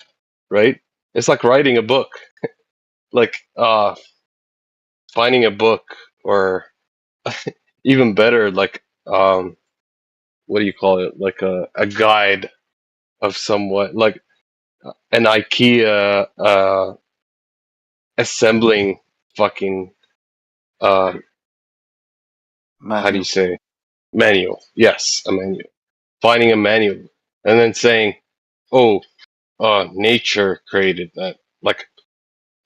right? It's like writing a book, like finding a book, or even better, like what do you call it? Like a guide of somewhat, like an IKEA assembling fucking how do you say manual? Yes, a manual. Finding a manual and then saying, "Oh, nature created that." Like,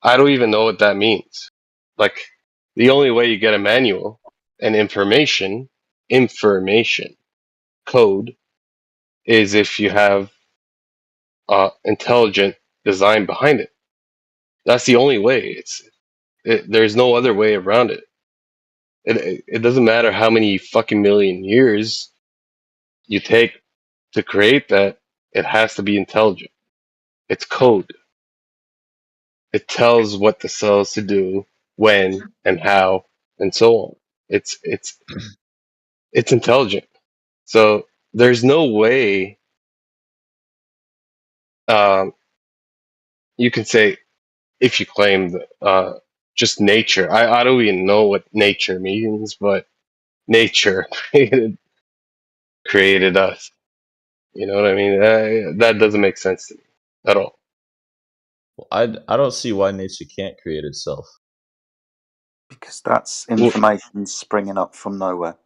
I don't even know what that means. Like, the only way you get a manual and information code is if you have intelligent design behind it. That's the only way. There's no other way around it. It doesn't matter how many fucking million years you take to create that. It has to be intelligent. It's code. It tells what the cells to do, when and how, and so on. It's intelligent. So there's no way you can say, if you claim just nature. I don't even know what nature means, but nature created us. You know what I mean? That doesn't make sense to me at all. Well, I don't see why nature can't create itself. Because that's information springing up from nowhere.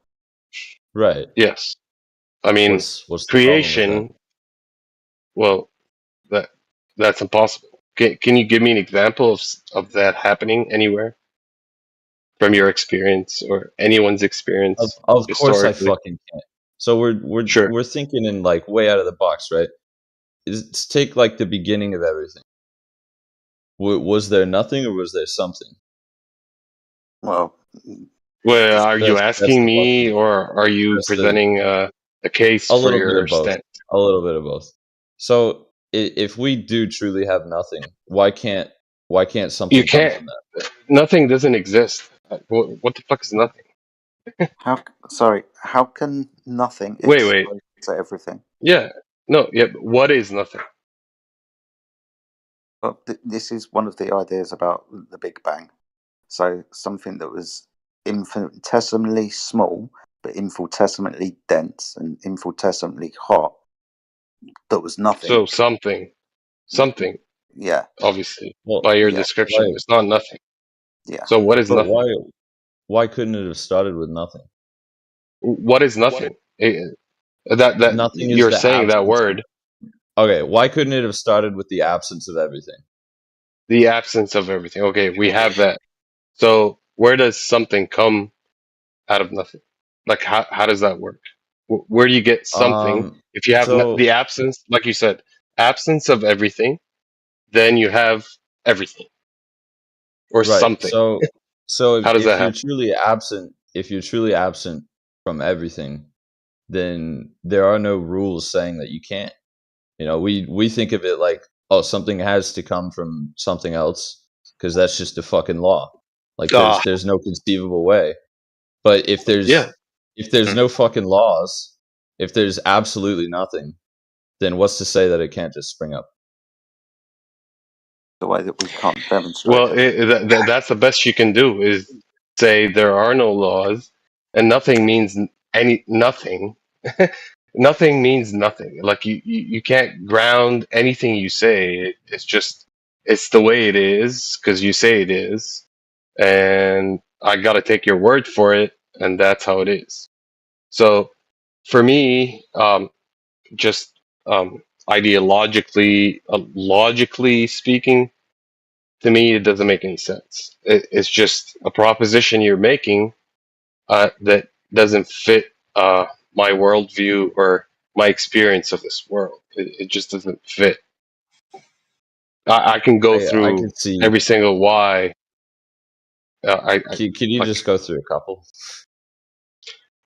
Right. Yes. I mean, what's the creation. Well, that's impossible. Can you give me an example of that happening anywhere from your experience or anyone's experience? Of course I historically? fucking can't. So we're thinking in like way out of the box, right? Let's take like the beginning of everything. Was there nothing or was there something? Well, are you that's asking the me, fucking- or are you that's the- presenting a case a for little bit your of both. stance? A little bit of both. So if we do truly have nothing, why can't something You come can't. from that? Nothing doesn't exist. What the fuck is nothing? How can nothing Wait. explain to everything? Yeah. No. Yeah. What is nothing? Well, this is one of the ideas about the Big Bang. So something that was infinitesimally small, but infinitesimally dense and infinitesimally hot, that was nothing. So something. Yeah. Obviously, Well, by your yeah. description, it's not nothing. Yeah. So what is But nothing? why couldn't it have started with nothing? What is nothing? That Nothing is you're the saying that absence. word. Okay, why couldn't it have started with the absence of everything? The absence of everything. Okay, we have that. So where does something come out of nothing? Like how does that work? Where do you get something if you have the absence? Like you said, absence of everything, then you have everything or right. something. So how does if that you're happen? truly absent from everything, then there are no rules saying that you can't. You know, we think of it like, oh, something has to come from something else because that's just a fucking law. Like there's no conceivable way. But if there's no fucking laws, if there's absolutely nothing, then what's to say that it can't just spring up? The way that we can't demonstrate. Well, that's the best you can do is say there are no laws, and nothing means nothing. Nothing means nothing. Like you can't ground anything you say. It's the way it is because you say it is, and I got to take your word for it, and that's how it is. So for me, just ideologically, logically speaking, to me, it doesn't make any sense. It's just a proposition you're making that doesn't fit my worldview or my experience of this world. It just doesn't fit. I can go through I can see every single why. Can you just go through a couple?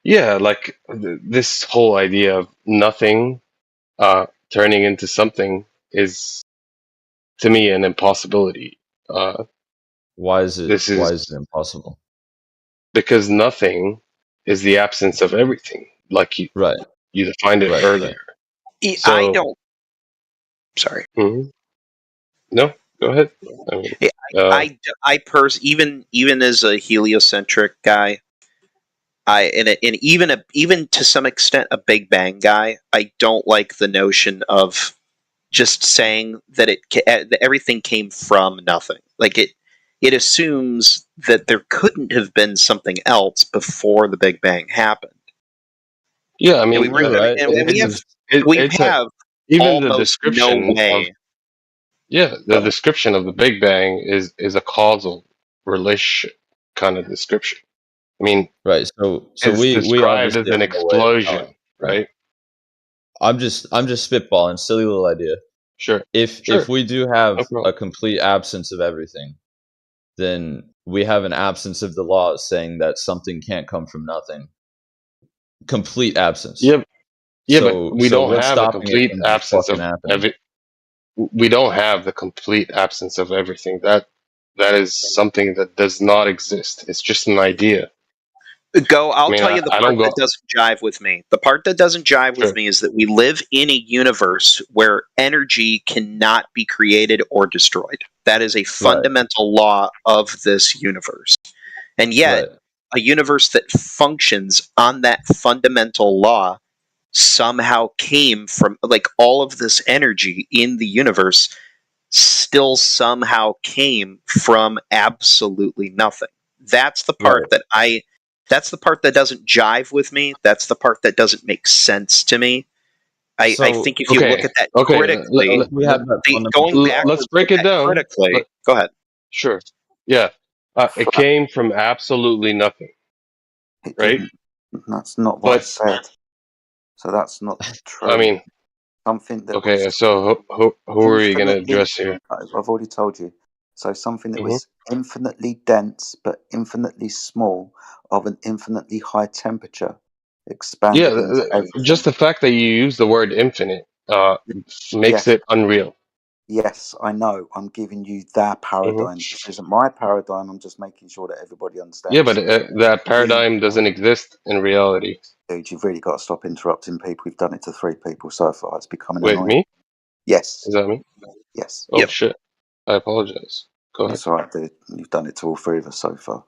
Yeah, like this whole idea of nothing turning into something is, to me, an impossibility. Why is it impossible? Because nothing is the absence of everything, like you defined it earlier. So, I don't. Sorry. No, go ahead. I mean, even as a heliocentric guy, and even to some extent a Big Bang guy, I don't like the notion of just saying that that everything came from nothing. Like it assumes that there couldn't have been something else before the Big Bang happened. Yeah, I mean, and we have even the almost description no way. The description of the Big Bang is a causal relation kind of description. I mean, right. So it's we described as obviously an have no way of explosion, telling, right? I'm just spitballing, silly little idea. Sure. If we do have a complete absence of everything, then we have an absence of the laws saying that something can't come from nothing. Complete absence. Yeah, so, but we don't what's have a stopping it complete from just absence of fucking happening? we don't have the complete absence of everything. That is something that does not exist. It's just an idea. I'll tell you the part that doesn't jive with me. The part that doesn't jive with me is that we live in a universe where energy cannot be created or destroyed. That is a fundamental law of this universe. And yet, a universe that functions on that fundamental law somehow came from, like, all of this energy in the universe still somehow came from absolutely nothing. That's the part that's the part that doesn't jive with me. That's the part that doesn't make sense to me. I think if you look at that critically, going back, let's break it down. Critically, go ahead. Sure. Yeah. It came from absolutely nothing. Right? That's not what I said. So that's not true. I mean, something that was, so who are you going to address here? I've already told you. So something that was infinitely dense but infinitely small, of an infinitely high temperature, expanded into everything. Just the fact that you use the word infinite makes it unreal. Yes, I know. I'm giving you that paradigm. This isn't my paradigm. I'm just making sure that everybody understands. Yeah, but that paradigm doesn't exist in reality. Dude, you've really got to stop interrupting people. We've done it to 3 people so far. It's becoming Wait, annoying. me? Yes. Is that me? Yes. Oh, shit. I apologize. Go ahead. That's all right, dude. You've done it to all 3 of us so far.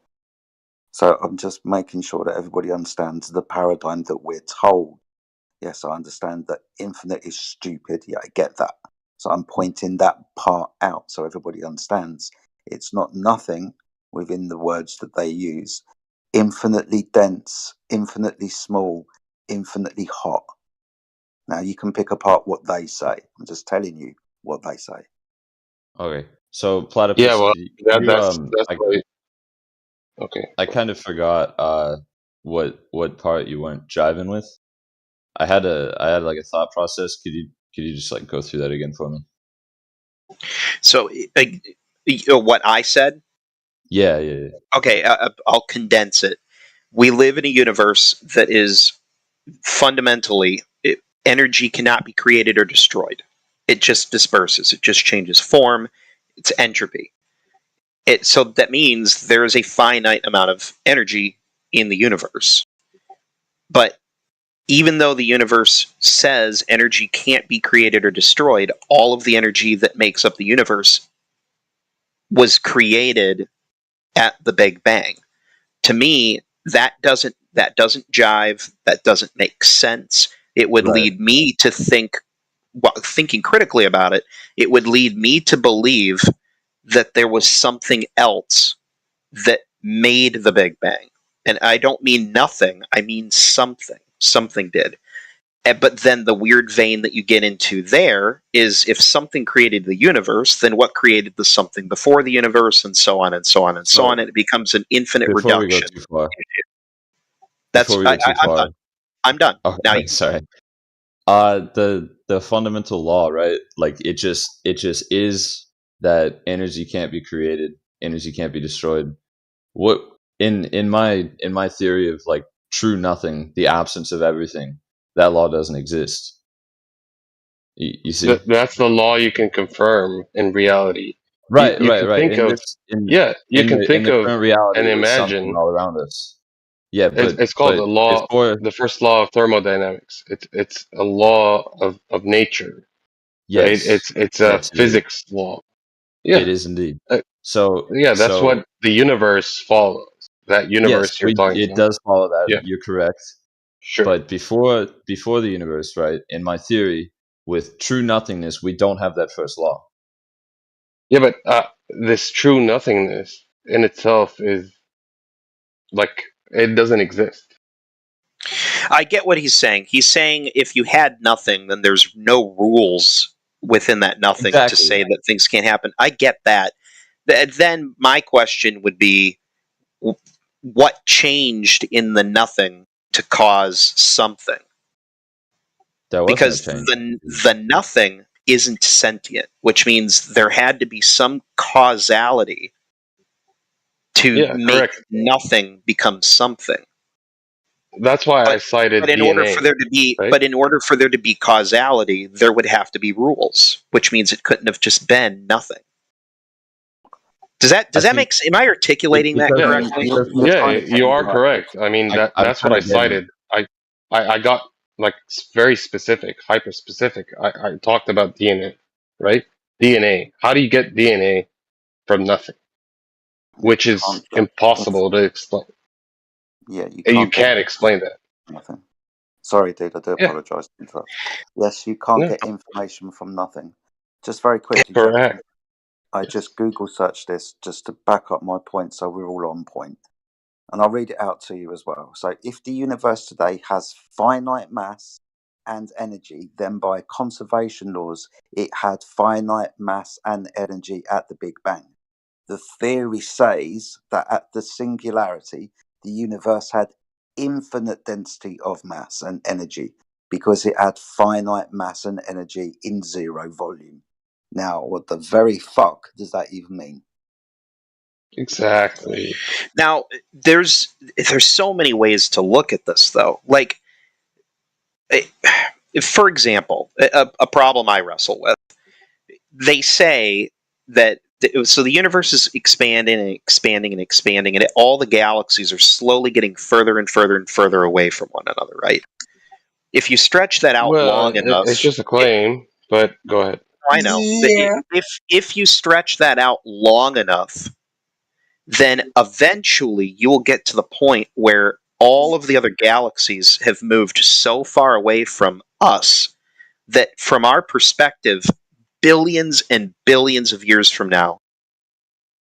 So I'm just making sure that everybody understands the paradigm that we're told. Yes, I understand that infinite is stupid. Yeah, I get that. So I'm pointing that part out so everybody understands. It's not nothing within the words that they use. Infinitely dense, infinitely small, infinitely hot. Now you can pick apart what they say. I'm just telling you what they say. Okay. So Platypus. Yeah, well, that's right. Okay. I kind of forgot what part you weren't jiving with. I had like a thought process. Could you just like go through that again for me? So, what I said? Yeah. Okay, I'll condense it. We live in a universe that is fundamentally, energy cannot be created or destroyed. It just disperses. It just changes form. It's entropy. So that means there is a finite amount of energy in the universe. But even though the universe says energy can't be created or destroyed, all of the energy that makes up the universe was created at the Big Bang. To me, that doesn't jive. That doesn't make sense. It would lead me to think, well, thinking critically about it, it would lead me to believe that there was something else that made the Big Bang. And I don't mean nothing, I mean something. Something did. But then the weird vein that you get into there is, if something created the universe, then what created the something before the universe, and so on and so on and so on. And it becomes an infinite Before we reduction. go too far, That's before we go too I'm far, done. I'm done. okay, Now you sorry. The fundamental law, right? Like it just is that energy can't be created, energy can't be destroyed. What in my theory of like true nothing, the absence of everything, that law doesn't exist. You see? That's the law you can confirm in reality. Right, You right, can right. think In of this, in you can in think the of current reality, and there's something imagine. all around us. Yeah, It's called the law, before, the first law of thermodynamics. It's a law of nature, right? yes, It's a yes, it is. physics law. Yeah, It is indeed. So, yeah, that's so what the universe follows. That yes, universe you're talking it about. does follow that. Yeah, You're correct. sure. But before the universe, right? In my theory, with true nothingness, we don't have that first law. Yeah, but this true nothingness in itself is like it doesn't exist. I get what he's saying. He's saying if you had nothing, then there's no rules within that nothing to Exactly. say that things can't happen. I get that. Then my question would be, what changed in the nothing to cause something? There wasn't Because a change. the nothing isn't sentient, which means there had to be some causality to Yeah, make correct. nothing become something. That's why I cited But in order for DNA, there to be, right? but in order for there to be causality, there would have to be rules, which means it couldn't have just been nothing. Does that make sense? Am I articulating that because correctly? Yeah, you are correct. I mean that's what I cited. I got like very specific, hyper specific. I talked about DNA, right? DNA. How do you get DNA from nothing? Which is Can't get impossible to explain. Yeah, you And you can't get can't explain that. nothing. Sorry, dude, I do Yeah. apologise to interrupt. Yes, you can't No. get information from nothing. Just very quickly, Correct. I just Google searched this just to back up my point so we're all on point. And I'll read it out to you as well. So, if the universe today has finite mass and energy, then by conservation laws, it had finite mass and energy at the Big Bang. The theory says that at the singularity, the universe had infinite density of mass and energy because it had finite mass and energy in zero volume. Now, what the very fuck does that even mean? Exactly. Now, there's so many ways to look at this, though. Like, for example, a problem I wrestle with. They say that so the universe is expanding and expanding and expanding, and all the galaxies are slowly getting further and further and further away from one another, right? If you stretch that out long enough, it's just a claim, but go ahead. I know. Yeah. If you stretch that out long enough, then eventually you will get to the point where all of the other galaxies have moved so far away from us that, from our perspective, billions and billions of years from now,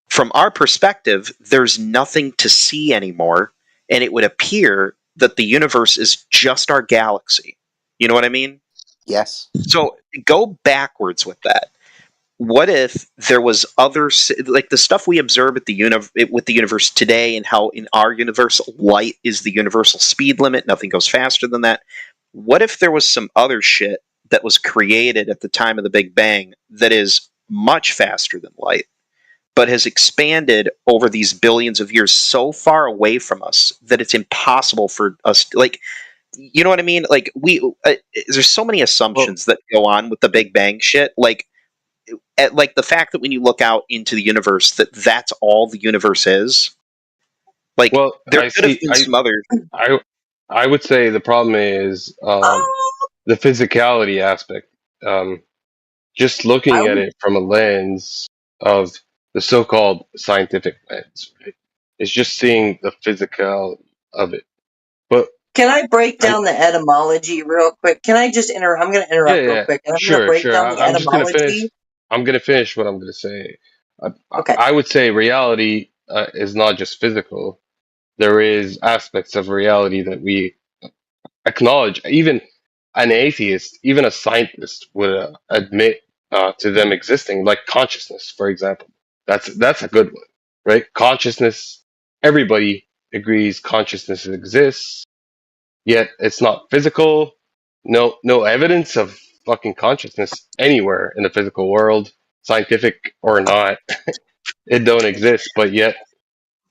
from our perspective, there's nothing to see anymore, and it would appear that the universe is just our galaxy. You know what I mean? Yes. So go backwards with that. What if there was other, like the stuff we observe at with the universe today, and how in our universe light is the universal speed limit, nothing goes faster than that. What if there was some other shit that was created at the time of the Big Bang that is much faster than light, but has expanded over these billions of years so far away from us that it's impossible for us, like, you know what I mean? Like there's so many assumptions that go on with the Big Bang shit. Like the fact that when you look out into the universe, that's all the universe is. Like, Well, there could have been some other. I would say the problem is the physicality aspect. Just looking at it from a lens of the so-called scientific lens, right? It's just seeing the physicality of it. But can I break down the etymology real quick? Can I just interrupt? I'm going to interrupt real quick. And I'm going to break down the I'm just going to finish. etymology. I'm going to finish what I'm going to say. Okay. I would say reality is not just physical. There is aspects of reality that we acknowledge. Even an atheist, even a scientist would admit to them existing, like consciousness, for example. That's a good one, right? Consciousness. Everybody agrees consciousness exists, yet it's not physical. No evidence of fucking consciousness anywhere in the physical world, scientific or not. It don't exist, but yet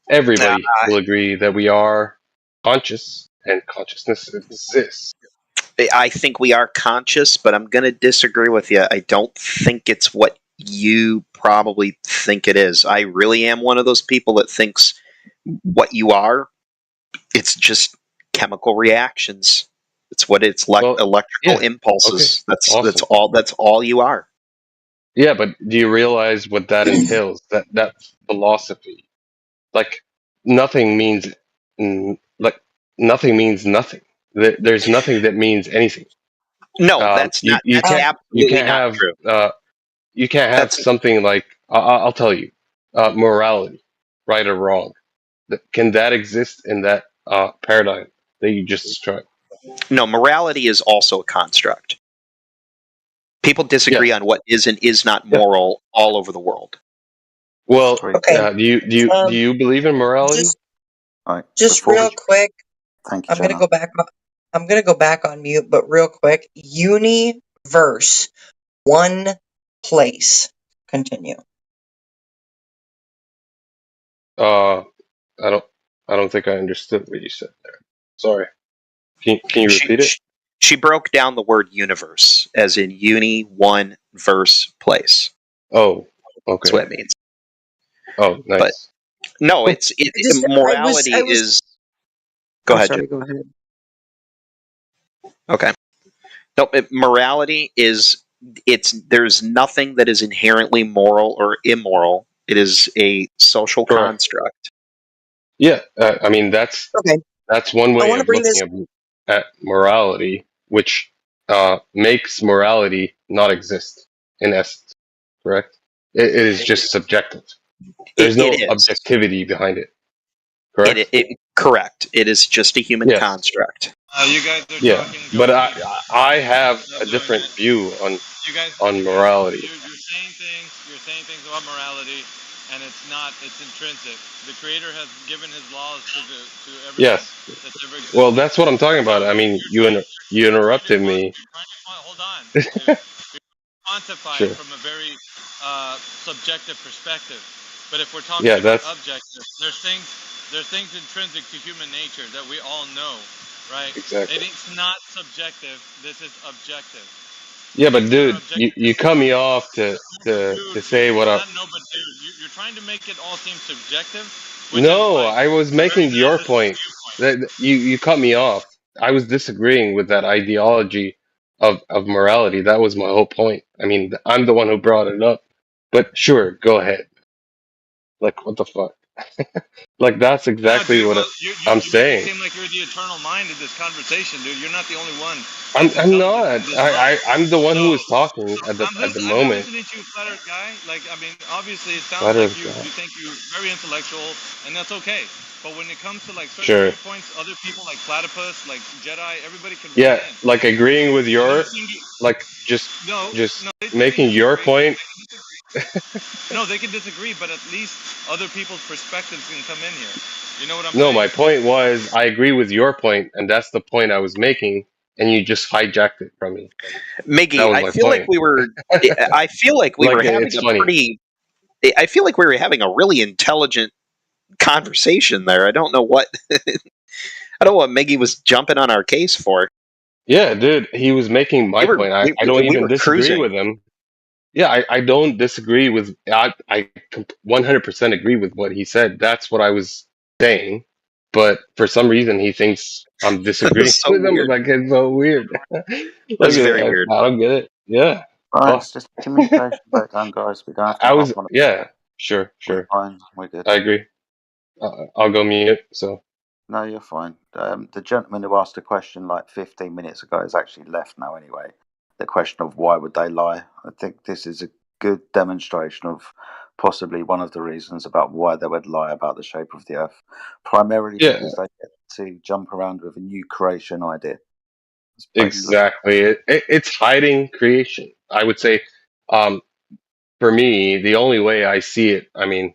everybody will agree that we are conscious and consciousness exists. I think we are conscious, but I'm going to disagree with you. I don't think it's what you probably think it is. I really am one of those people that thinks what you are, it's just chemical reactions. It's what it's electrical impulses. Okay. That's all you are. Yeah, but do you realize what that entails? That philosophy, like nothing means nothing. There's nothing that means anything. No, that's not. That's absolutely not true. You can't have something like I'll tell you, morality, right or wrong. Can that exist in that paradigm that you just described? No, morality is also a construct. People disagree on what is and is not moral all over the world. Well, do you believe in morality? Just real quick. Thank you, I'm going to go back. I'm going to go back on mute, but real quick. Universe, one place. Continue. I don't think I understood what you said there. Sorry. Can you repeat it? She broke down the word universe as in uni, one, verse, place. Oh, okay. That's what it means. Oh, nice. But no, morality is. Go ahead. Sorry, go ahead. Okay. No, morality is there's nothing that is inherently moral or immoral. It is a social construct. Yeah, I mean that's one way of looking at morality, which makes morality not exist in essence. Correct? It is just subjective. There's no objectivity behind it. Correct? Correct. It is just a human construct. You guys are talking. But I have a different view on morality. You're saying things about morality, and it's intrinsic. The Creator has given His laws to everyone. Yes. Well, that's what I'm talking about. I mean, you interrupted me. Hold on. You're quantifying from a very subjective perspective. But if we're talking about objective, there's things intrinsic to human nature that we all know, right? Exactly. It's not subjective. This is objective. Yeah, but dude, you cut me off to say what I. No, but dude, you're trying to make it all seem subjective. No, I was making your point. That you cut me off. I was disagreeing with that ideology of morality. That was my whole point. I mean, I'm the one who brought it up. But sure, go ahead. Like, what the fuck? Like, that's exactly what I'm saying. You seem like you're the eternal mind of this conversation, dude. You're not the only one. I'm not. I'm the one who was talking at the moment. I'm listening to you, flat earth guy. Like, I mean, obviously, it sounds like you think you're very intellectual, and that's okay. But when it comes to like certain points, other people like Platypus, like Jedi, everybody can. Yeah, like agreeing with your, like just making your point. No, they can disagree, but at least other people's perspectives can come in here. You know what I'm saying? No, my point was I agree with your point, and that's the point I was making, and you just hijacked it from me. Miggy, I feel like we were having a pretty. I feel like we were having a really intelligent conversation there. I don't know what. I don't know what Miggy was jumping on our case for. Yeah, dude, he was making my point. I don't even disagree cruising. with him. Yeah, I don't disagree with. I 100% agree with what he said. That's what I was saying. But for some reason, he thinks I'm disagreeing so with him. weird. Like, it's so weird. That's very weird. I don't get it. Yeah. Alright, Fuck. it's just communication breakdown, guys. We don't have to I harp was. on it. Yeah. Sure. We're Sure. fine. We're good. I agree. I'll go mute. So. No, you're fine. The gentleman who asked a question like 15 minutes ago has actually left now anyway. The question of why would they lie? I think this is a good demonstration of possibly one of the reasons about why they would lie about the shape of the Earth. Primarily Yeah. because they get to jump around with a new creation idea. Exactly. It's hiding creation. I would say, for me, the only way I see it, I mean,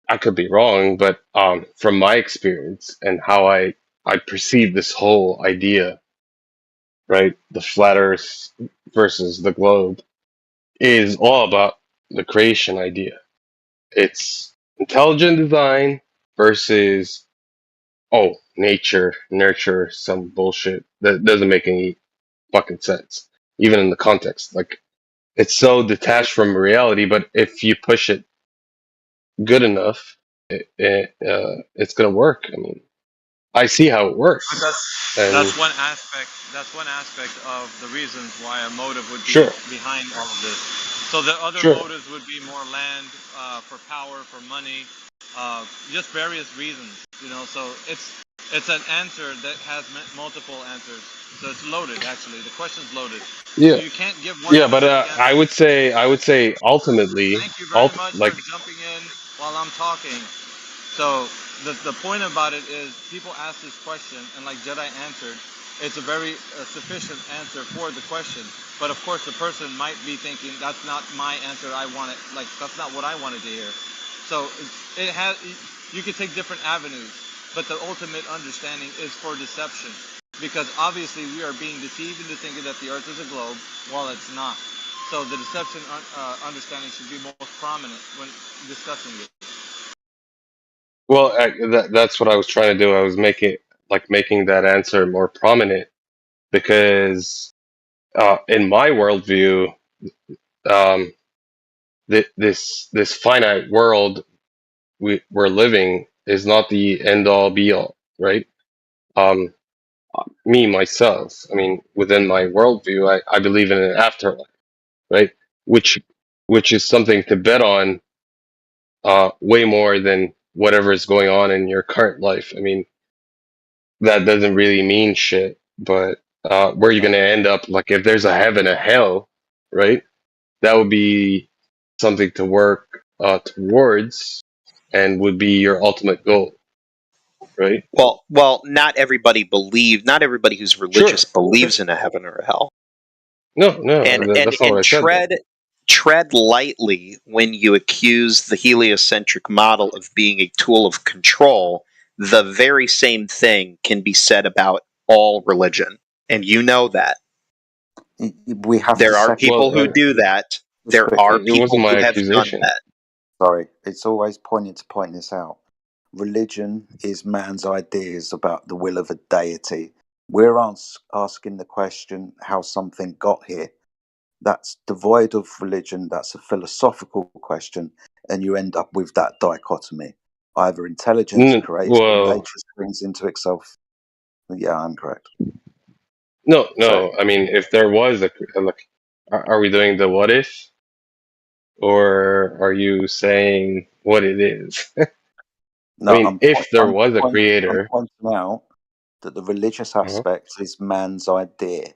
I could be wrong, but from my experience and how I perceive this whole idea, right, the flat Earth versus the globe, is all about the creation idea. It's intelligent design versus nature, nurture, some bullshit that doesn't make any fucking sense, even in the context. Like, it's so detached from reality, but if you push it good enough, it's gonna work. I mean, I see how it works. But And that's one aspect. That's one aspect of the reasons why a motive would be sure, behind all of this. So the other sure, motives would be more land, for power, for money, just various reasons. You know, so it's an answer that has multiple answers. So it's loaded. Actually, the question's loaded. yeah, So you can't give one yeah. But specific answer. I would say ultimately, Thank you very much like, for jumping in while I'm talking. So the point about it is people ask this question, and like Jedi answered, it's a very sufficient answer for the question. But of course, the person might be thinking that's not my answer. I want it, like that's not what I wanted to hear. So it has. You could take different avenues, but the ultimate understanding is for deception, because obviously we are being deceived into thinking that the Earth is a globe while it's not. So the deception understanding should be most prominent when discussing it. well, that's what I was trying to do. I was making that answer more prominent because in my worldview, um, this finite world we're living is not the end all be all, right? Um, me myself, I mean, within my worldview, I believe in an afterlife, right? Which which is something to bet on, way more than whatever is going on in your current life. I mean, that doesn't really mean shit, but where you're gonna end up, like if there's a heaven, a hell, right? That would be something to work towards, and would be your ultimate goal, right? Well, not everybody who's religious believes in a heaven or a hell. No, And that's not what I said. tread lightly when you accuse the heliocentric model of being a tool of control. The very same thing can be said about all religion, and you know that. We have There to are separate. people who do that. There are It wasn't people my who have done accusation. that. Sorry, it's always poignant to point this out. Religion is man's ideas about the will of a deity. We're asking the question how something got here. That's devoid of religion. That's a philosophical question, and you end up with that dichotomy. Either intelligence creates or Well, nature springs into itself. Yeah, I'm correct. no. So, I mean, if there was like, are we doing the what if, or are you saying what it is? no, I mean, if there was a I'm creator, pointing out that the religious uh-huh. aspect is man's idea.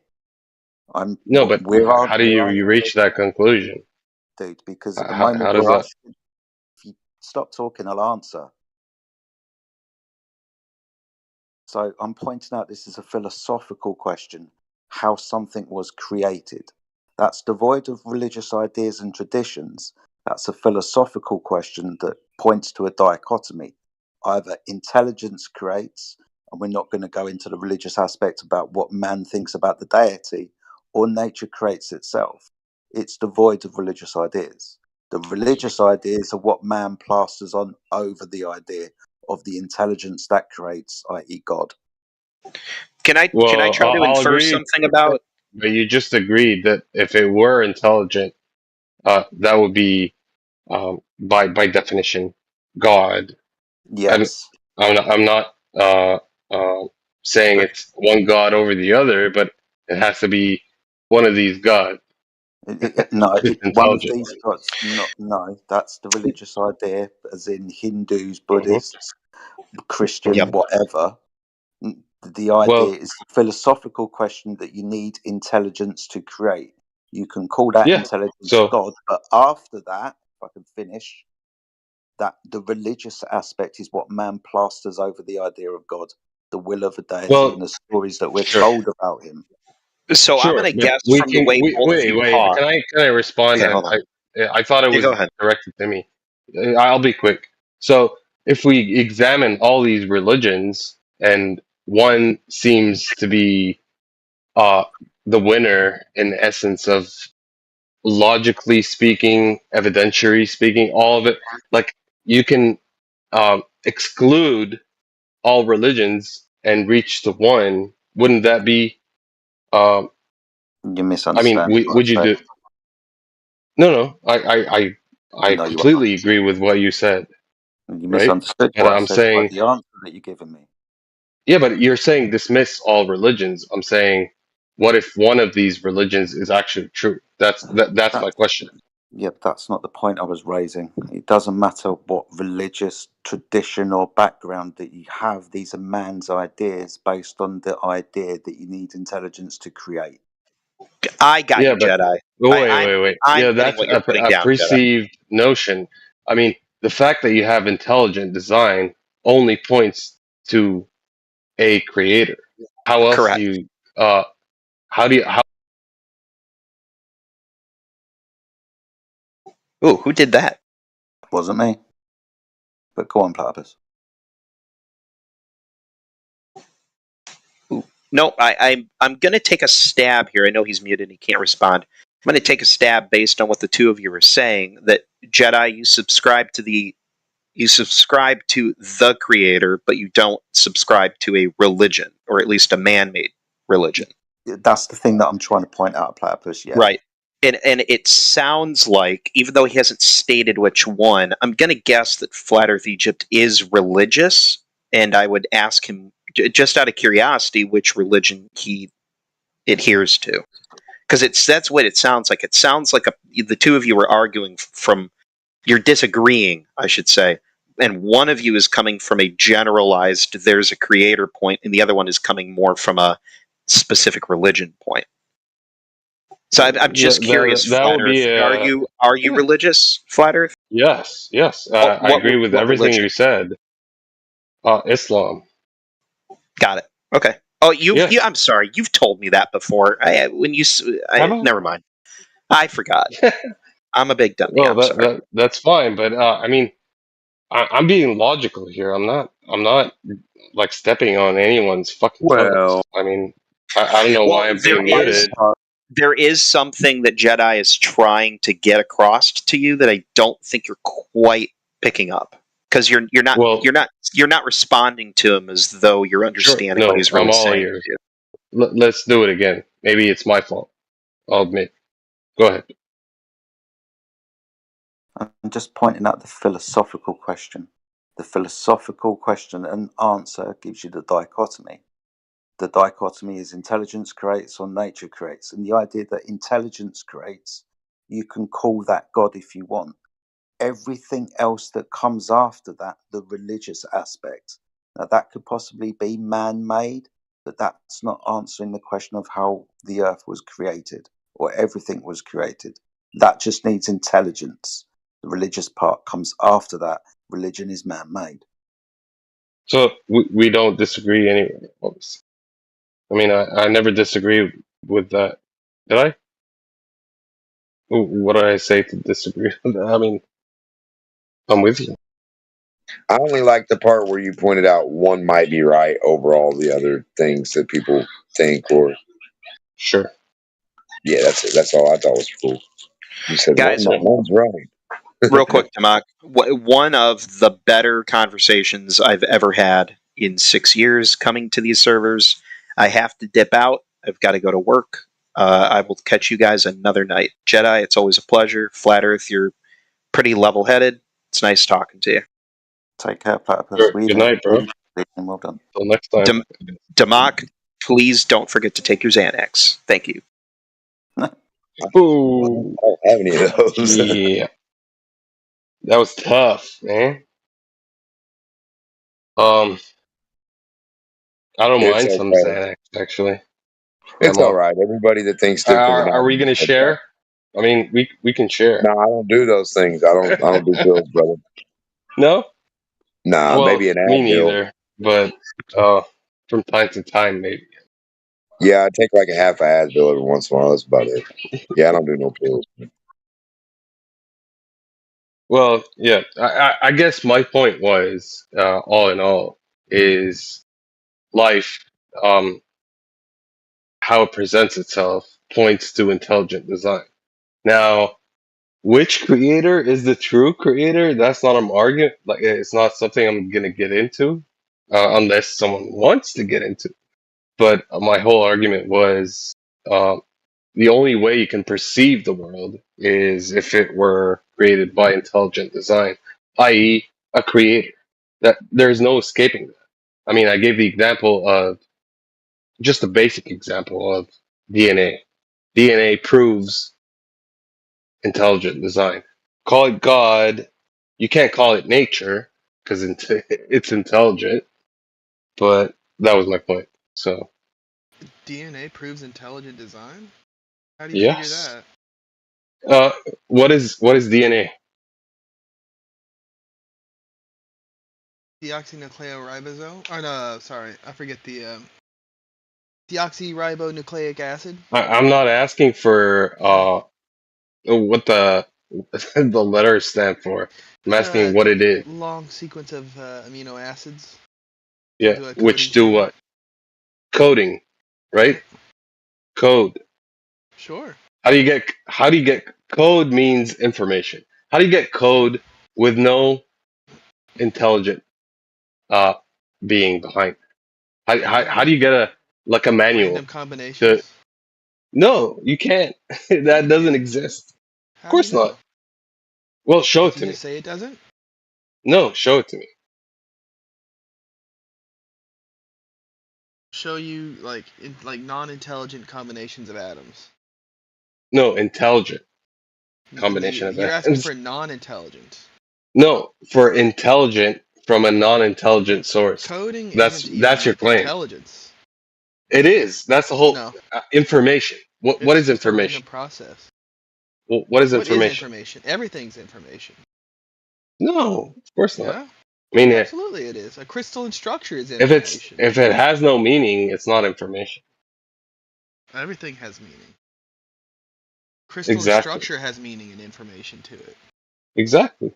No, but how do you reach that conclusion? Dude, because at the How moment does we're that? asking, if you stop talking, I'll answer. So I'm pointing out this is a philosophical question, how something was created. That's devoid of religious ideas and traditions. That's a philosophical question that points to a dichotomy. Either intelligence creates, and we're not going to go into the religious aspect about what man thinks about the deity, or nature creates itself. It's devoid of religious ideas. The religious ideas are what man plasters on over the idea of the intelligence that creates, i.e., God. Can I try to I'll infer agree, something about? but you just agreed that if it were intelligent, that would be by definition God. Yes. I'm not saying But it's one God over the other, but it has to be one of these gods. It's one of intelligent. these gods. No, that's the religious idea, as in Hindus, Mhm. Buddhists, Christian, Yep. whatever. The idea is a philosophical question that you need intelligence to create. You can call that Yeah. intelligence So God, but after that, if I can finish, that the religious aspect is what man plasters over the idea of God, the will of a deity, and the stories that we're told about him. So I'm sure, going to but guess we from the can way both of wait. you talk. Can I respond? Okay, hold on. I thought it Yeah, was go ahead. directed to me. I'll be quick. So if we examine all these religions and one seems to be the winner in the essence of logically speaking, evidentiary speaking, all of it, like you can exclude all religions and reach to one. Wouldn't that be? You misunderstand. Would you do? No. I No, you completely agree with what you said, You right? misunderstood But what I I'm said by saying, the answer that you're giving me. yeah, but you're saying dismiss all religions. I'm saying, what if one of these religions is actually true? That's my question. Yep, that's not the point I was raising. It doesn't matter what religious tradition or background that you have. These are man's ideas based on the idea that you need intelligence to create. I got Yeah, you, but Jedi. wait. I'm Yeah, getting that's what you're putting a down, Jedi. perceived notion. I mean, the fact that you have intelligent design only points to a creator. How else do Correct. you? How? Ooh, who did that? Wasn't me. But go on, Platypus. No, I'm going to take a stab here. I know he's muted and he can't respond. I'm going to take a stab based on what the two of you are saying. That Jedi, you subscribe to the creator, but you don't subscribe to a religion, or at least a man-made religion. That's the thing that I'm trying to point out, Platypus. Yeah. Right. And it sounds like, even though he hasn't stated which one, I'm going to guess that Flat Earth Egypt is religious, and I would ask him, just out of curiosity, which religion he adheres to. Because that's what it sounds like. It sounds like the two of you are arguing you're disagreeing, I should say, and one of you is coming from a generalized, there's a creator point, and the other one is coming more from a specific religion point. So I'm just curious, that Flat would be Earth. Are you religious, Flat Earth? Yes. I agree with everything you said. Islam. Got it. Okay. Oh, I'm sorry. You've told me that before. Never mind. I forgot. I'm a big dummy. Well, I'm sorry. that's fine, but I mean, I'm being logical here. I'm not like stepping on anyone's fucking toes. I mean, I don't know why I'm being muted. There is something that Jedi is trying to get across to you that I don't think you're quite picking up, because you're not responding to him as though you're understanding what he's really I'm all saying. ears. Let's do it again. Maybe it's my fault. I'll admit. Go ahead. I'm just pointing out the philosophical question. The philosophical question and answer gives you the dichotomy. The dichotomy is intelligence creates or nature creates. And the idea that intelligence creates, you can call that God if you want. Everything else that comes after that, the religious aspect, now that could possibly be man-made, but that's not answering the question of how the earth was created or everything was created. That just needs intelligence. The religious part comes after that. Religion is man-made. So we don't disagree anyway. Obviously. I mean, I never disagree with that. Did I? What did I say to disagree with that? I mean, I'm with you. I only like the part where you pointed out one might be right over all the other things that people think or. Sure. Yeah, that's it. That's all I thought was cool. You said Guys, one's right. Real quick, Tamak. One of the better conversations I've ever had in 6 years coming to these servers. I have to dip out. I've got to go to work. I will catch you guys another night. Jedi, it's always a pleasure. Flat Earth, you're pretty level-headed. It's nice talking to you. Take care, Platypus. Sure. Good night, bro. Well done. Till next time. Damak, please don't forget to take your Xanax. Thank you. Ooh. I don't have any of those. Yeah. That was tough, man. I don't It's mind some okay. Xanax, actually. It's all right. Everybody that thinks different. Are we going to share? I mean, we can share. No, I don't do those things. I don't do pills, brother. No? Nah, Well, maybe an me Advil. neither. But from time to time, maybe. Yeah, I take like a half of Advil every once in a while. That's about it. Yeah, I don't do no pills. Well, yeah. I guess my point was, all in all, is life, how it presents itself, points to intelligent design. Now, which creator is the true creator? That's not an argument. Like, it's not something I'm gonna get into, unless someone wants to get into. But my whole argument was, the only way you can perceive the world is if it were created by intelligent design, i.e., a creator. That there's no escaping that. I mean, I gave the example of just a basic example of DNA. DNA proves intelligent design. Call it God. You can't call it nature because it's intelligent. But that was my point. So DNA proves intelligent design? How do you yes. figure that? What is DNA? Deoxynucleoribosome? Or no, sorry, I forget the deoxyribonucleic acid. I'm not asking for what the the letters stand for. I'm asking what it is. Long sequence of amino acids. Yeah, which do what? Coding, right? Code. Sure. How do you get code means information. How do you get code with no intelligent being behind it? How do you get a manual? Random combinations. No, you can't. That doesn't exist. Of course not. Well, show it to me. Did you say it doesn't? No, show it to me. Show you like non-intelligent combinations of atoms. No, intelligent combination of You're atoms. asking for non-intelligent. No, for intelligent from a non-intelligent source. Coding That's your claim. Intelligence. It is. That's the whole information. What is information? It's a random process. Well, what is information? What is information? Everything's information. No, of course not. Yeah. I mean, absolutely, it is. A crystalline structure is information. If it has no meaning, it's not information. Everything has meaning. Crystalline structure has meaning and information to it. Exactly.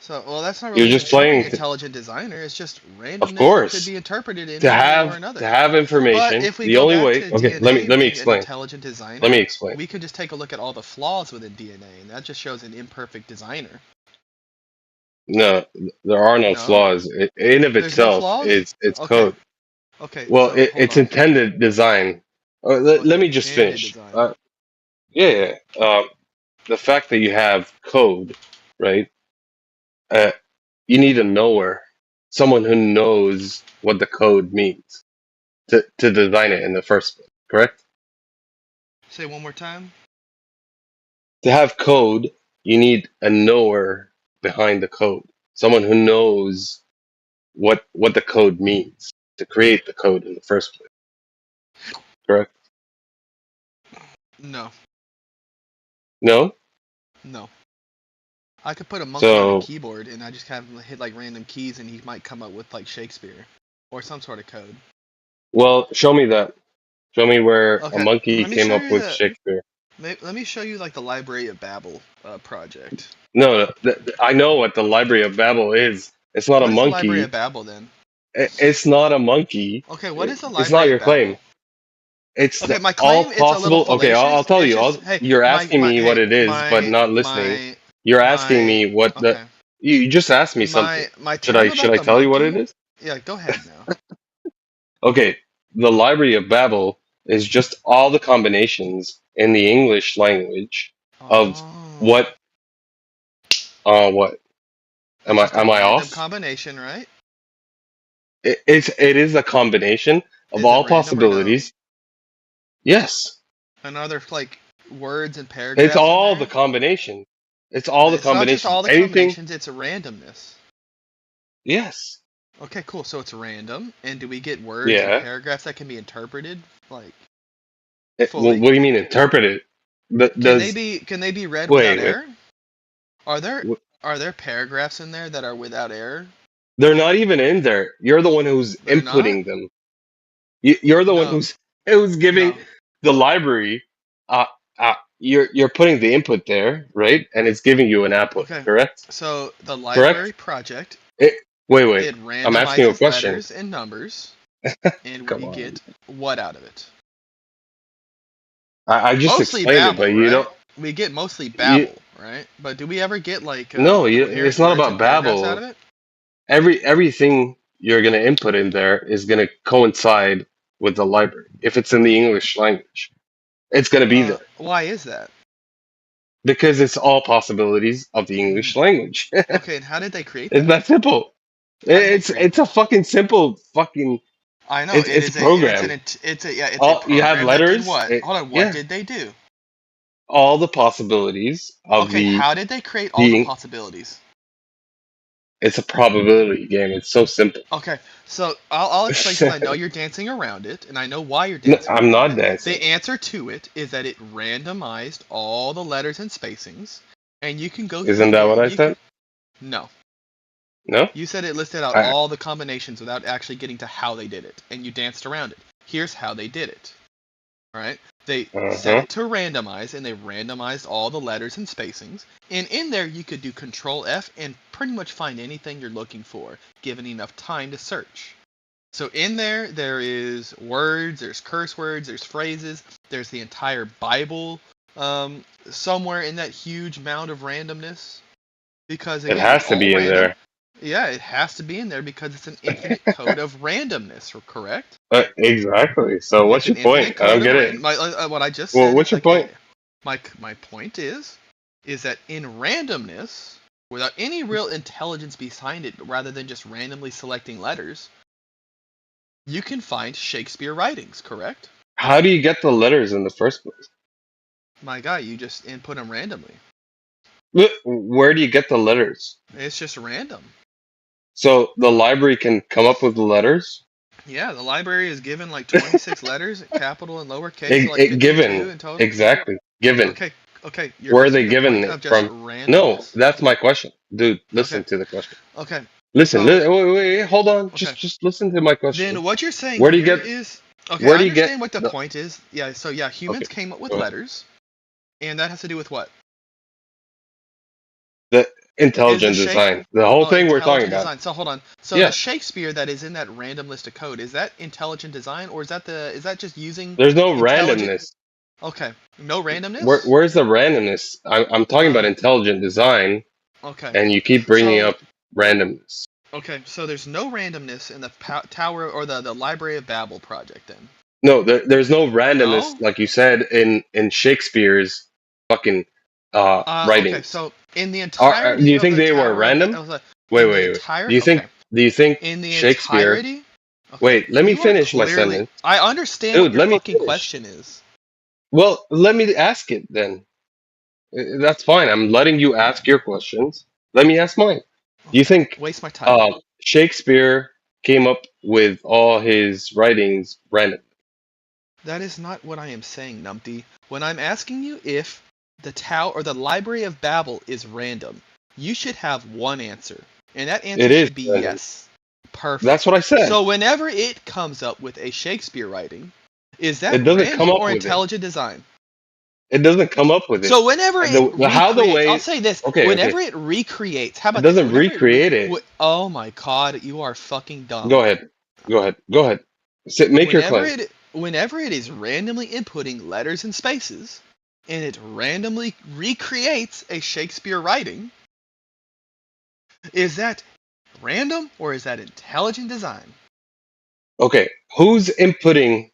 So, well, that's not really You're just playing intelligent designer. It's just randomness. Of course, that could be interpreted in to one have way or another. To have information, but if we the go only back way. to Okay, DNA let me explain. Intelligent designer, let me explain. We could just take a look at all the flaws within DNA, and that just shows an imperfect designer. No, there are no flaws. In of itself, it's code. Okay. Well, so, it's intended design. Let me just finish. The fact that you have code, right? You need a knower, someone who knows what the code means to design it in the first place. Correct? Say one more time. To have code, you need a knower behind the code, someone who knows what the code means to create the code in the first place. Correct? No. No? No. I could put a monkey on a keyboard and I just have him hit like random keys and he might come up with like Shakespeare or some sort of code. Well, show me that. Show me where a monkey came up with Shakespeare. Let me show you like the Library of Babel project. No, I know what the Library of Babel is. It's not a monkey. What is the Library of Babel then? It's not a monkey. Okay, what is the Library of Babel? It's not your claim. It's my claim, all possible. Okay, I'll tell you. You're asking me what it is, but not listening. You're asking me what the. You just asked me something. My Should term I about the tell you what it monkey? is? Yeah, go ahead now. Okay, the Library of Babel is just all the combinations in the English language of what. What? Am It's just a I random off? combination, right? It is a combination of Is it all random or no? possibilities. Yes, And are there like words and it's paragraphs in all there? the combination. It's all the It's not just combinations. all the Anything. combinations, it's a randomness. Yes. Okay, cool. So it's random. And do we get words and Yeah. paragraphs that can be interpreted like Well, fully? what do you mean interpret it? Can they be read Wait, without error? Are there paragraphs in there that are without error? they're not even in there. You're the one who's They're not? inputting them. You're the one No. who's giving the library. You're putting the input there, right? And it's giving you an output, Okay. correct? So the library project, Wait. it I'm asking you a randomizes question. letters and numbers, and Come we on. get what out of it? I just Mostly explained babble, it, but you right? don't. We get mostly babble, right? But do we ever get like No, coherent it's not words about and paragraphs out babble. of it? Everything you're gonna input in there is gonna coincide with the library. If it's in the English language, it's gonna be there Why is that? because it's all possibilities of the English language. Okay, and how did they create It's that? that simple. It's a fucking simple fucking. I know It's a program. It's a All you have program that did letters. what? Hold on, what Yeah, did they do? all the possibilities of Okay, the. how did they create all the possibilities? It's a probability game. It's so simple. Okay, so I'll explain because I know you're dancing around it, and I know why you're dancing I'm not around it. dancing. The answer to it is that it randomized all the letters and spacings, and you can go through Isn't that there what and I said? No. No? You said it listed out I- all the combinations without actually getting to how they did it, and you danced around it. Here's how they did it. Alright? They set it to randomize, and they randomized all the letters and spacings. And in there, you could do Control F and pretty much find anything you're looking for, given enough time to search. So in there, there is words, there's curse words, there's phrases, there's the entire Bible somewhere in that huge mound of randomness. Because again, It has it's to all be in random. there. Yeah, it has to be in there because it's an infinite code of randomness, correct? Exactly. So what's your It's an point? infinite I don't code get of it. what I just Well, said. what's is your like, point? My point is that in randomness, without any real intelligence behind it, rather than just randomly selecting letters, you can find Shakespeare writings, correct? How do you get the letters in the first place? My guy, you just input them randomly. Where do you get the letters? It's just random. So the library can come up with the letters? Yeah, the library is given like 26 letters, capital and lowercase, like 52 Given. in total. Exactly. Given. Okay. Where are they given it from? Randomness. No, that's my question. Dude, listen to the question. Okay. Listen, So, wait, hold on. Just listen to my question. Then what you're saying where do you here get, is okay. Where I do you understand get what the point is. Yeah. So yeah, humans came up with letters, and that has to do with what? The intelligent design. The whole thing we're talking about. Design. So hold on. So the Shakespeare that is in that random list of code, is that intelligent design, or is that just using? There's no randomness. Okay. No randomness. Where's the randomness? I'm talking about intelligent design. Okay. And you keep bringing up randomness. Okay, so there's no randomness in the Tower or the Library of Babel project then. No, there's no randomness, like you said in Shakespeare's fucking writings. Okay, so in the entirety, do you think they were random? Wait. Do you think in the Shakespeare? Entirety? Okay. Wait, let me finish my sentence. I understand Dude, what your fucking question is. Well, let me ask it then. That's fine. I'm letting you ask your questions. Let me ask mine. Do you think waste my time? Shakespeare came up with all his writings randomly? That is not what I am saying, Numpty. When I'm asking you if the Tower or the Library of Babel is random, you should have one answer, and that answer should be random. yes. Perfect. That's what I said. So whenever it comes up with a Shakespeare writing, is that It doesn't random come up or with intelligent design? It doesn't come up with it. So whenever it recreates, I'll say this: whenever it recreates, how about it doesn't recreate it? Oh my god, you are fucking dumb. Go ahead. Make your claim. Whenever it is randomly inputting letters and spaces, and it randomly recreates a Shakespeare writing, is that random or is that intelligent design? Okay, who's inputting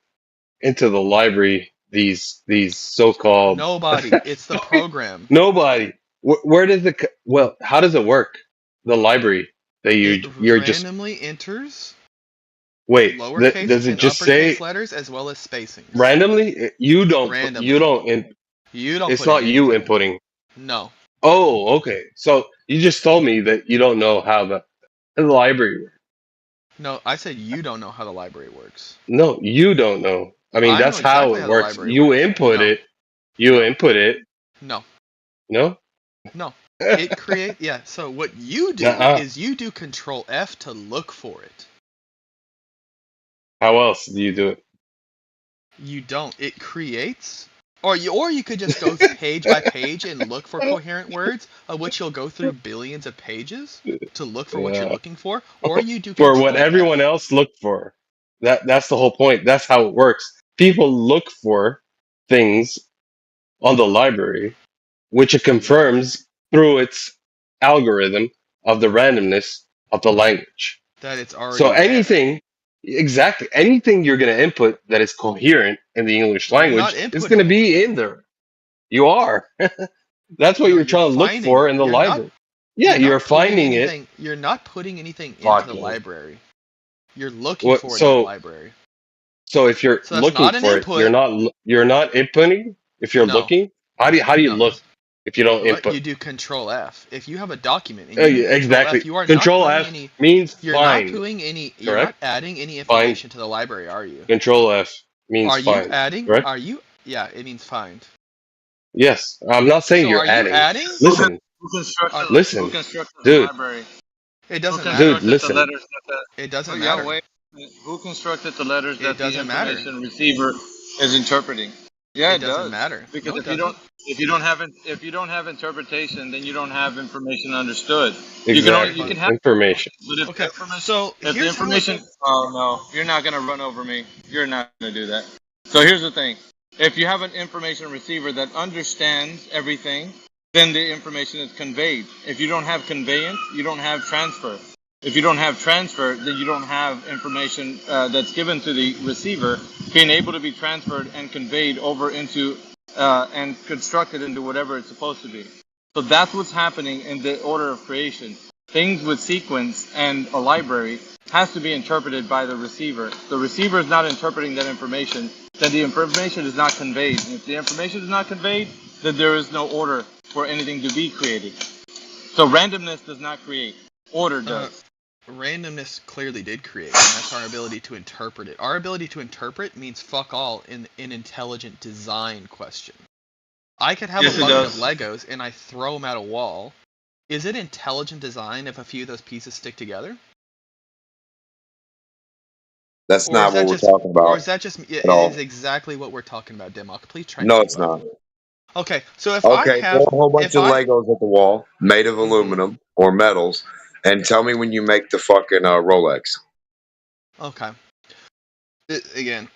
into the library these so-called Nobody. It's the program. Nobody. Where does how does it work? The library that you're just randomly enters wait. lowercase Does it and just uppercase say letters as well as spacings. randomly? You don't. Randomly. You don't. It's It's not you inputting. No. Oh, okay. So you just told me that you don't know how the library works. No, I said you don't know how the library works. No, you don't know. I mean, that's how it works. You input it. You input it. No. No? No. It create so what you do is you do Control F to look for it. How else do you do it? You don't. It creates or you could just go page by page and look for coherent words, of which you'll go through billions of pages to look for what you're looking for, or you do for what everyone else looked for. That's the whole point. That's how it works. People look for things on the library, which it confirms through its algorithm of the randomness of the language. That it's already so anything you're going to input that is coherent in the English language is going to be in there. You are. That's what you're trying to look for in the library. You're finding it. You're not putting anything into the library. You're looking for it in the library. So if you're looking for it, you're not inputting. If you're looking, how do you look if you don't input? You do Control F. If you have a document and you exactly. Control F means you're find. Not doing any. You're correct? Not adding any information to the library, are you? Control F means find. Are you adding? Correct? Are you? Yeah, it means find. Yes, I'm not saying you're adding. Listen, listen, dude. It doesn't matter. Dude, listen. It doesn't matter. Wait. Who constructed the letters that the matter. information receiver is interpreting? Yeah, it doesn't matter. Because if you don't have interpretation, then you don't have information understood. Exactly. You can have information. But if the information, oh no, you're not gonna run over me. You're not gonna do that. So here's the thing: if you have an information receiver that understands everything, then the information is conveyed. If you don't have conveyance, you don't have transfer. If you don't have transfer, then you don't have information that's given to the receiver being able to be transferred and conveyed over into and constructed into whatever it's supposed to be. So that's what's happening in the order of creation. Things with sequence and a library has to be interpreted by the receiver. The receiver is not interpreting that information, then the information is not conveyed. And if the information is not conveyed, then there is no order for anything to be created. So randomness does not create. Order does. Randomness clearly did create, and that's our ability to interpret it. Our ability to interpret means fuck all in an intelligent design question. I could have a bucket of Legos and I throw them at a wall. Is it intelligent design if a few of those pieces stick together? That's not what we're talking about. Or is that just it is exactly what we're talking about, Dimok. Please try. No, it's not. Okay, so if I have throw a whole bunch of Legos at the wall made of aluminum or metals, and tell me when you make the fucking Rolex. Okay. Again,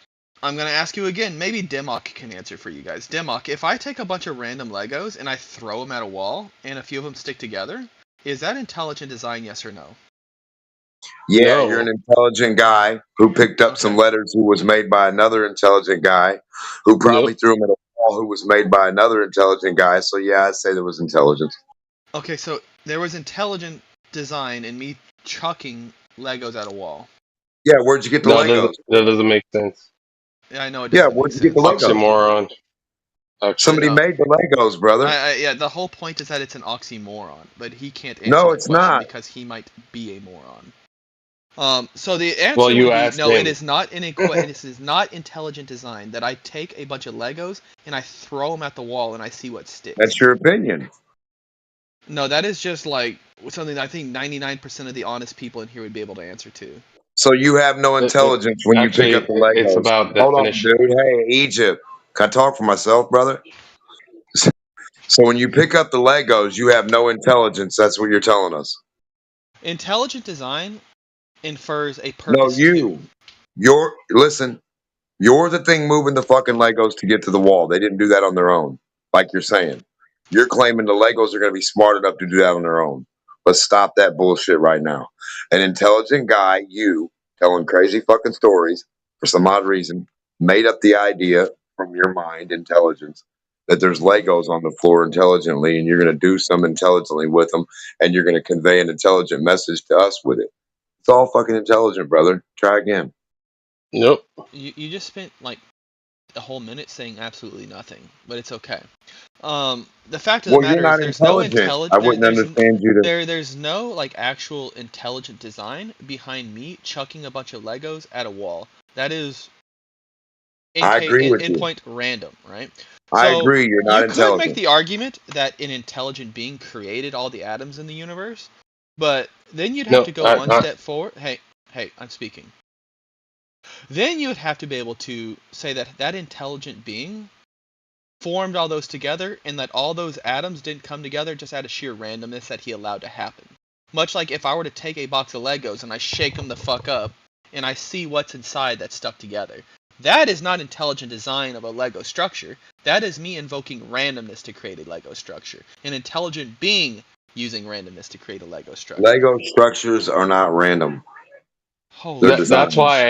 I'm gonna ask you again. Maybe Dimok can answer for you guys. Dimok, if I take a bunch of random Legos and I throw them at a wall, and a few of them stick together, is that intelligent design? Yes or no? Yeah, you're an intelligent guy who picked up some letters who was made by another intelligent guy who probably threw them at a wall who was made by another intelligent guy. So yeah, I'd say there was intelligence. Okay, so there was intelligent design in me chucking Legos at a wall. Yeah, where'd you get the Legos? That doesn't make sense. Yeah, I know it Yeah, doesn't where'd you get the Legos? Oxymoron. Somebody made the Legos, brother. Yeah, the whole point is that it's an oxymoron, but he can't answer No, the it's question not. because he might be a moron. So the answer Well, you would be, asked no, him. it is not this is not intelligent design that I take a bunch of Legos and I throw them at the wall and I see what sticks. That's your opinion. No, that is just like something that I think 99% of the honest people in here would be able to answer to. So you have no intelligence when you pick up the Legos. It's about Hold on, definition. dude. Hey, Egypt. Can I talk for myself, brother? So when you pick up the Legos, you have no intelligence. That's what you're telling us. Intelligent design infers a No, purpose. listen. You're the thing moving the fucking Legos to get to the wall. They didn't do that on their own. like you're saying. You're claiming the Legos are going to be smart enough to do that on their own. Let's stop that bullshit right now. An intelligent guy, you, telling crazy fucking stories for some odd reason, made up the idea from your mind, intelligence, that there's Legos on the floor intelligently, and you're going to do some intelligently with them, and you're going to convey an intelligent message to us with it. It's all fucking intelligent, brother. Try again. Nope. You just spent like a whole minute saying absolutely nothing, but it's okay. The fact of the matter is there's no intelligent. I wouldn't understand you to. There's no like actual intelligent design behind me chucking a bunch of Legos at a wall. That is I agree with you. endpoint random, right? I agree. You're not You could intelligent. make the argument that an intelligent being created all the atoms in the universe, but then you'd have to go one step forward. Hey, I'm speaking. Then you would have to be able to say that that intelligent being formed all those together, and that all those atoms didn't come together just out of sheer randomness that he allowed to happen. Much like if I were to take a box of Legos and I shake them the fuck up, and I see what's inside that's stuck together. That is not intelligent design of a Lego structure. That is me invoking randomness to create a Lego structure. An intelligent being using randomness to create a Lego structure. Lego structures are not random. That's why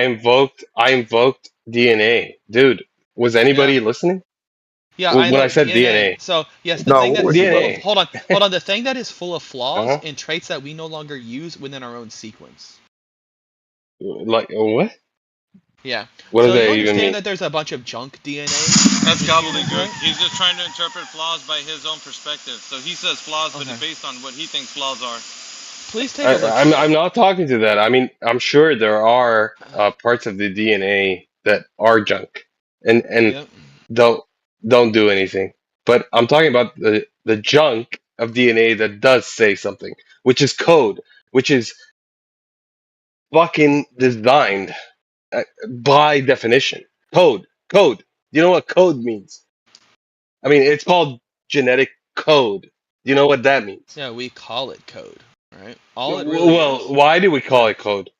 I invoked DNA. Dude, was anybody listening? Yeah, when I said DNA. So yes, the thing that is DNA. Hold on. The thing that is full of flaws and traits that we no longer use within our own sequence. Like what? Yeah. What so do they you even mean? that there's a bunch of junk DNA. That's gobbledygook. He's just trying to interpret flaws by his own perspective. So he says flaws, but it's based on what he thinks flaws are. Please take a look. I'm not talking to that. I mean, I'm sure there are parts of the DNA that are junk and don't do anything. But I'm talking about the junk of DNA that does say something, which is code, which is fucking designed by definition. Code. You know what code means? I mean, it's called genetic code. You know what that means? Yeah, we call it code, right? All it really is. Why do we call it code?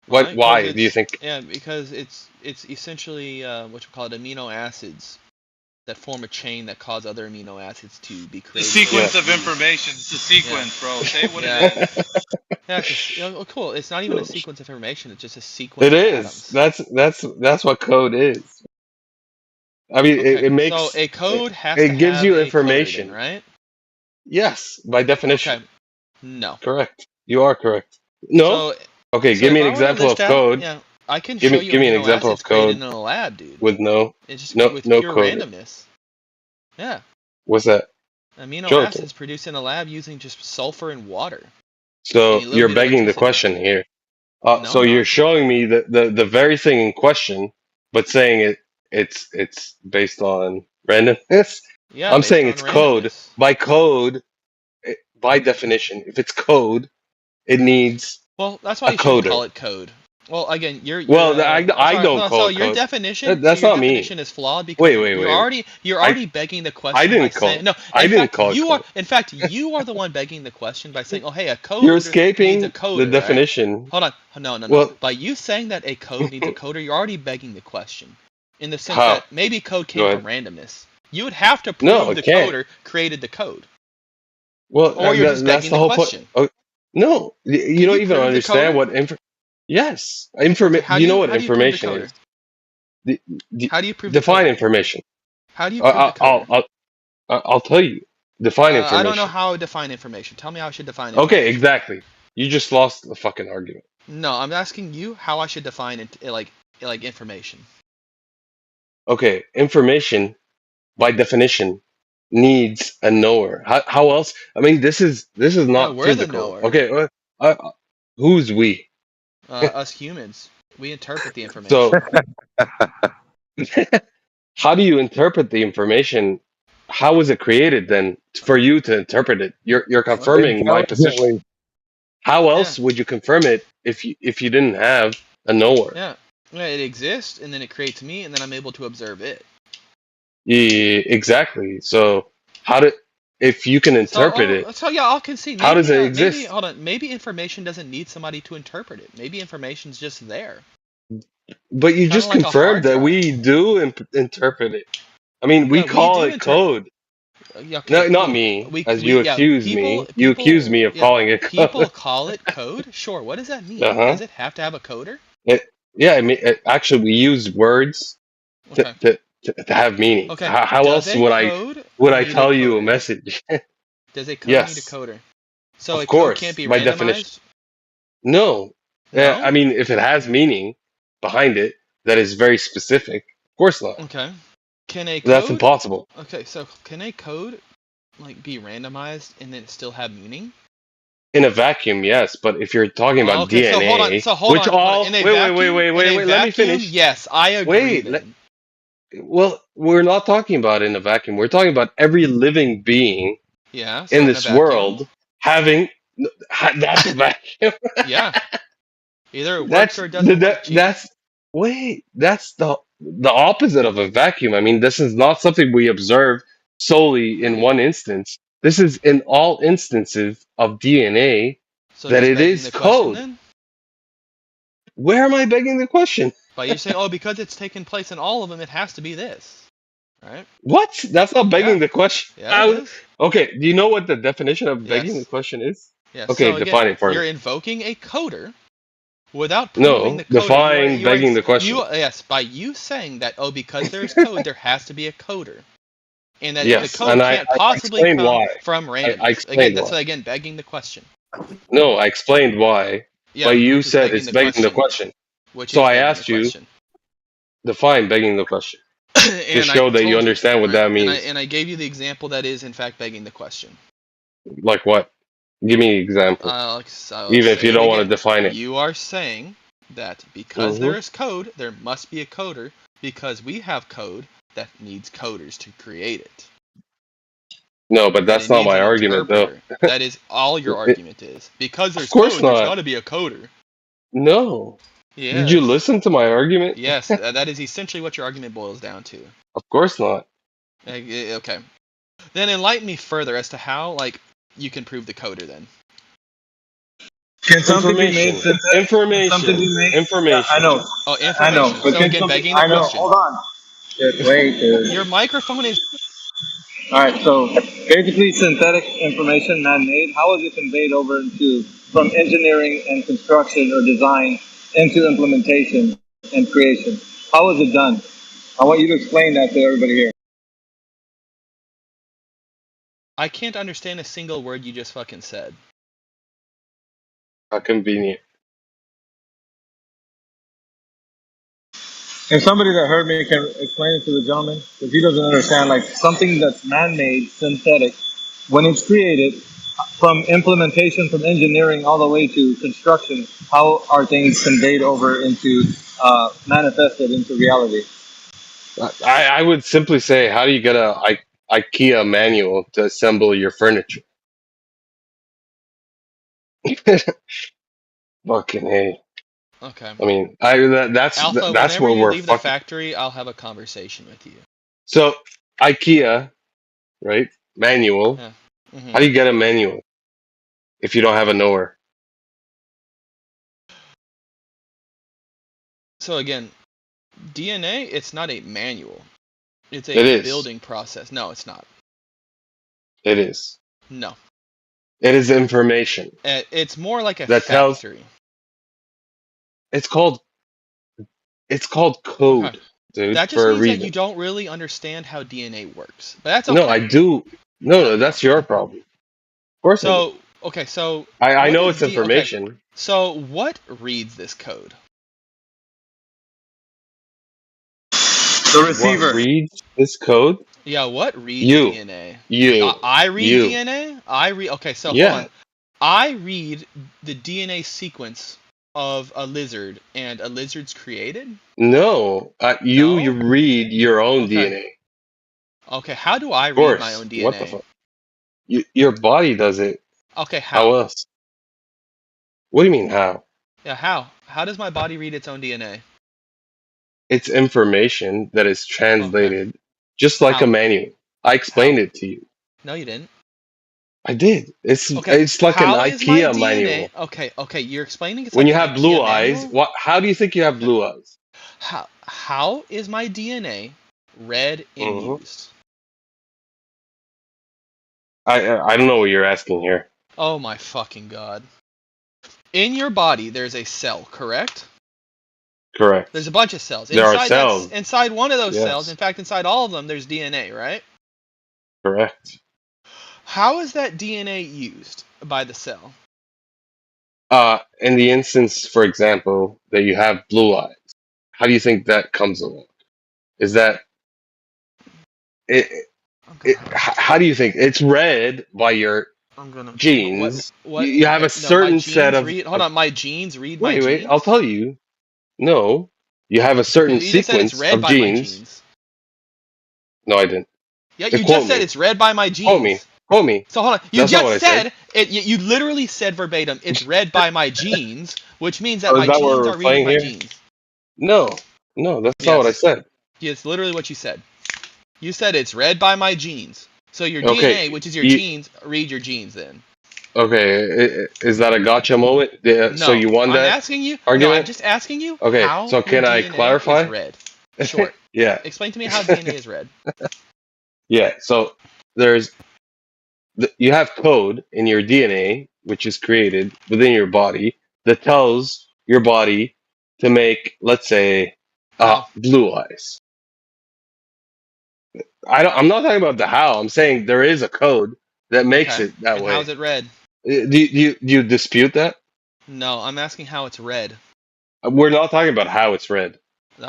Why do you think? Yeah, because it's essentially what you call it, amino acids that form a chain that cause other amino acids to be created. The sequence of information. It's a sequence, bro. Say what it is. Yeah, cool. It's not even a sequence of information. It's just a sequence. It is. That's what code is. I mean, it makes. So a code has it to gives have you a information, code in, right? Yes, by definition. Okay. No. Correct. You are correct. No. Okay, give me an example of code. Yeah, I can give show me, you give me an example of code in a lab, dude. With no pure code. Randomness. Yeah. What's that? Amino acids produced in a lab using just sulfur and water. So you're begging the question here. So you're showing me the very thing in question, but saying it's based on randomness. Yeah, I'm saying it's code. randomness. By definition, if it's code, it needs well, that's why you should call it code. Well, again, I don't call so it your code. definition. That's not me. Your definition is flawed because wait. You're already begging the question. I didn't by call. Saying, no, I didn't call you it. In fact, you are the one begging the question by saying, "Oh, hey, a code." You're escaping needs a coder, the definition. Right? Hold on. No. Well, by you saying that a code needs a coder, you're already begging the question, in the sense how? that maybe code came from randomness. You would have to prove the coder created the code. Well, or you're just begging the question. Oh, no, you don't even understand what Yes, you know what information is. How do you prove? Define information. How do you prove the code? I'll tell you. Define information. I don't know how to define information. Tell me how I should define information. Okay, exactly. You just lost the fucking argument. No, I'm asking you how I should define it, like information. Okay, information, by definition, needs a knower. How else? I mean, this is not we're physical. The knower. Okay, who's we? Us humans. We interpret the information. So, how do you interpret the information? How was it created then for you to interpret it? You're confirming my position. How else would you confirm it if you didn't have a knower? Yeah, it exists, and then it creates me, and then I'm able to observe it. Yeah, exactly. So if you can interpret it? So yeah, I'll concede. How does it exist? Maybe, hold on. Maybe information doesn't need somebody to interpret it. Maybe information's just there. But you just confirmed that we do interpret it. I mean, we call it code. Okay, No, not cool. me. As you accuse me. You accuse me of calling it code. People call it code. Sure. What does that mean? Does it have to have a coder? Yeah, I mean, actually, we use words Okay. to have meaning. Okay. How Does else a code would I need tell a you a coder? message? Does a code Yes. need a coder? So Of a code course, can't be by randomized? definition. No. No? I mean, if it has meaning behind it that is very specific, of course not. Okay. Can a code? That's impossible. Okay, so can a code like be randomized and then still have meaning? In a vacuum, yes, but if you're talking about Okay, DNA, so hold on. In a wait, let me finish. Yes, I agree. Well, we're not talking about in a vacuum. We're talking about every living being yeah, so in this world having that's a vacuum. Yeah. Either it works or it doesn't work. That's the opposite of a vacuum. I mean, this is not something we observe solely in one instance. This is in all instances of DNA that it is code. Then? Where am I begging the question? But you say, oh, because it's taken place in all of them, it has to be this, right? What? That's not begging the question. Yeah, it is. Okay, do you know what the definition of begging the question is? Yes. Okay, so define it for me. You're invoking a coder without proving the coder. Define begging the question. Yes, by you saying that, oh, because there's code, there has to be a coder. And that the code can't possibly come from randomness. Again, begging the question. No, I explained why. Yeah, but you said it's begging the question. So I asked you, define begging the question. To show that you understand what that means. And I gave you the example that is, in fact, begging the question. Like what? Give me an example. Even if you don't want to define it. You are saying that because there is code, there must be a coder, because we have code that needs coders to create it. No, but that's not my argument, though. That is all your argument is. Because there's code, there's got to be a coder. No. Yes. Did you listen to my argument? Yes, that is essentially what your argument boils down to. Of course not. Okay. Then enlighten me further as to how, like, you can prove the coder then. Can something be made? Information. Yeah, I know. Oh, information. I know. But so again, begging the question. Hold on. Wait. Your microphone is... Alright, so basically synthetic information, man-made, how is it conveyed over from engineering and construction or design into implementation and creation? How is it done? I want you to explain that to everybody here. I can't understand a single word you just fucking said. How convenient. If somebody that heard me can explain it to the gentleman, because he doesn't understand, like something that's man-made, synthetic, when it's created, from implementation, from engineering all the way to construction, how are things conveyed over into, manifested into reality? I would simply say, how do you get a IKEA manual to assemble your furniture? Fucking hey. Okay. I mean, that's Alpha, that's where whenever you we're leave the factory, I'll have a conversation with you. So, IKEA, right? Manual. Yeah. Mm-hmm. How do you get a manual if you don't have a knower? So again, DNA, it's not a manual. It's a building process. No, it's not. It is. No. It is information. It's more like a It's factory. called code, Okay. dude. That just for a means reason. that you don't really understand how DNA works. But that's okay. No, I do. No, that's your problem. Of course. So okay, so I know it's information. Okay. So what reads this code? The receiver. What reads this code? Yeah, what reads You. DNA? You. I read You. DNA? Okay, so Yeah. hold on. I read the DNA sequence of a lizard, and a lizard's created? No, you read your own DNA. Okay, how do I Of course. read my own DNA? What the fuck? Your body does it. Okay, How else? What do you mean how? Yeah, how? How does my body read its own DNA? It's information that is translated just like a manual. I explained it to you. No, you didn't. I did. It's like an IKEA manual. Okay, you're explaining it's When like you an have blue IKEA eyes, manual? how do you think you have blue eyes? How is my DNA read and used? I don't know what you're asking here. Oh my fucking god. In your body, there's a cell, correct? Correct. There's a bunch of cells. There are cells. Inside one of those Yes. cells, in fact, inside all of them, there's DNA, right? Correct. How is that DNA used by the cell? In the instance, for example, that you have blue eyes, how do you think that comes along? Is that how do you think it's read by your genes? You have a certain set of. Hold on, my genes read my genes. Wait, I'll tell you. No, you have a certain sequence of genes. No, I didn't. Yeah, you just said it's read by my genes. Quote me. So hold on, you just said it. You literally said verbatim, it's read by my genes, which means that my genes are reading my genes. No, that's not what I said. Yeah, it's literally what you said. You said it's read by my genes. So your DNA, which is your genes, read your genes then. Okay, is that a gotcha moment? No, so you won that argument? No, I'm just asking you. Okay, how so can I DNA clarify? Is read. Sure. Yeah. Explain to me how DNA is read. Yeah. So you have code in your DNA, which is created within your body, that tells your body to make, let's say, blue eyes. I'm not talking about the how. I'm saying there is a code that makes it that way. How's it read? Do you dispute that? No, I'm asking how it's read. We're not talking about how it's read.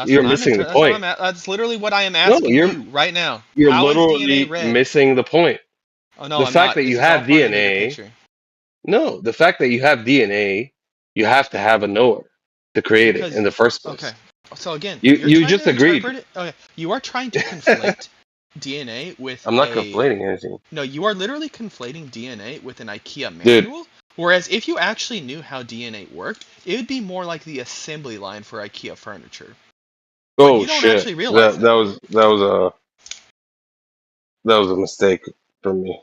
You're missing the point. That's literally what I am asking you right now. You're how literally is DNA read? missing the point. Oh no, the fact that you have DNA. No, the fact that you have DNA, you have to have a knower to create it in the first place. Okay. So again, you just agreed. Okay, you are trying to conflate DNA with. I'm not conflating anything. No, you are literally conflating DNA with an IKEA manual. Dude. Whereas if you actually knew how DNA worked, it would be more like the assembly line for IKEA furniture. Oh you don't shit! Actually realize that was a mistake for me.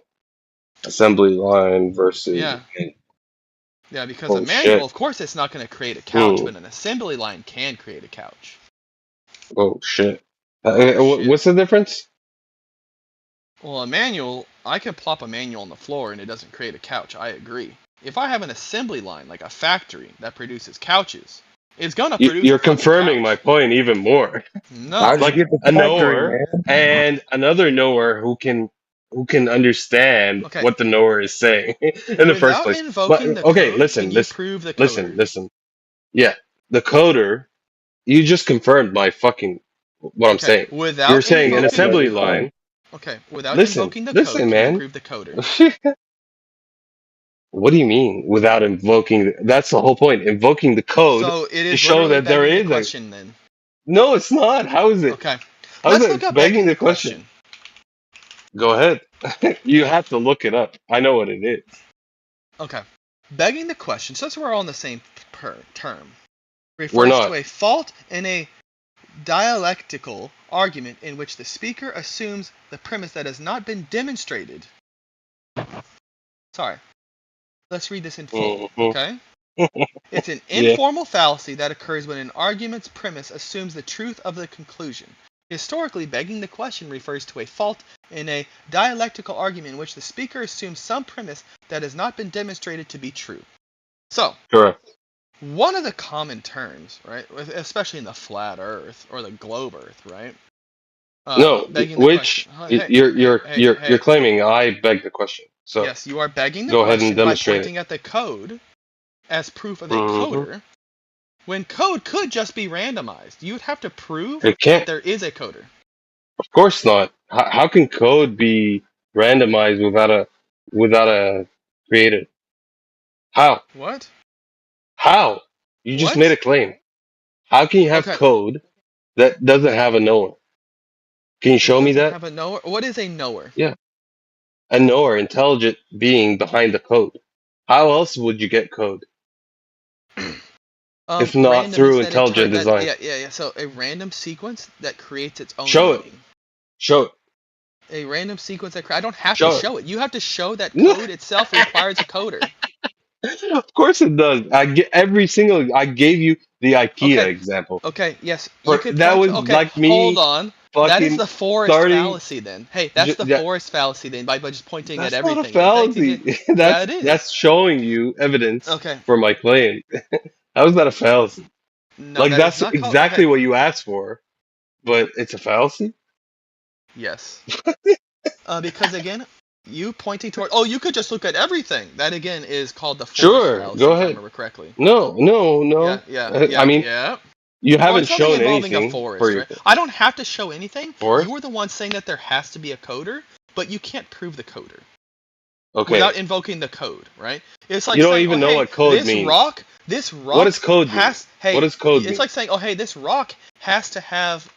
Assembly line versus. Yeah, because a manual, of course, it's not going to create a couch, but an assembly line can create a couch. Oh shit! What's the difference? Well, a manual, I can plop a manual on the floor and it doesn't create a couch. I agree. If I have an assembly line, like a factory that produces couches, it's going to produce. You're confirming my point even more. No, like a knower and another knower who can understand what the knower is saying in the first place. Listen. Yeah, the coder. You just confirmed my fucking what I'm saying. You're saying an assembly line. Okay, without invoking the code, man. You prove the coder. What do you mean without invoking? That's the whole point. Invoking the code to show that there is a question. Then no, it's not. How is it? Okay, let's look up begging the question. Go ahead. You have to look it up. I know what it is. Okay, begging the question. Since we're all on the same term, refers to a fault in a dialectical argument in which the speaker assumes the premise that has not been demonstrated. Sorry. Let's read this in full, okay? It's an informal fallacy that occurs when an argument's premise assumes the truth of the conclusion. Historically, begging the question refers to a fault in a dialectical argument in which the speaker assumes some premise that has not been demonstrated to be true. So, correct. One of the common terms, right, especially in the flat Earth or the globe Earth, right? No, which you're claiming I beg the question. So yes, you are begging the go question ahead and demonstrate by pointing at the code as proof of a coder. When code could just be randomized, you would have to prove that there is a coder. Of course not. How can code be randomized without a creator? How? What? How? You just made a claim. How can you have code that doesn't have a knower? Can you show me that? Have a knower? What is a knower? Yeah. A knower, intelligent being behind the code. How else would you get code? If not through intelligent design. Yeah. So a random sequence that creates its own meaning. Show it. A random sequence that I don't have to show it. You have to show that code itself requires a coder. Of course it does. I gave you the IKEA Okay. example. Okay, yes. You could That point was okay, like me hold on. That is fucking the forest starting. fallacy then. Hey, that's the forest fallacy then by just pointing at That's not a everything. And thinking, fallacy. yeah, it is. That's showing you evidence Okay. for my claim. How is that a fallacy? No, Like that that's is not called exactly okay. what you asked for, but it's a fallacy. Yes. Because again, you pointing toward you could just look at everything. That again is called the forest Sure, fallacy, go if I ahead. remember correctly. No. Yeah. I mean, yeah. you Well, haven't it's something shown involving a anything forest, for right? I don't have to show anything. forest. You were the one saying that there has to be a coder, but you can't prove the coder. Okay. Without invoking the code, right? It's like You don't saying, even oh, know hey, what code this means. rock What does code mean? has hey, What does code it's mean? like saying, oh, hey, this rock has to have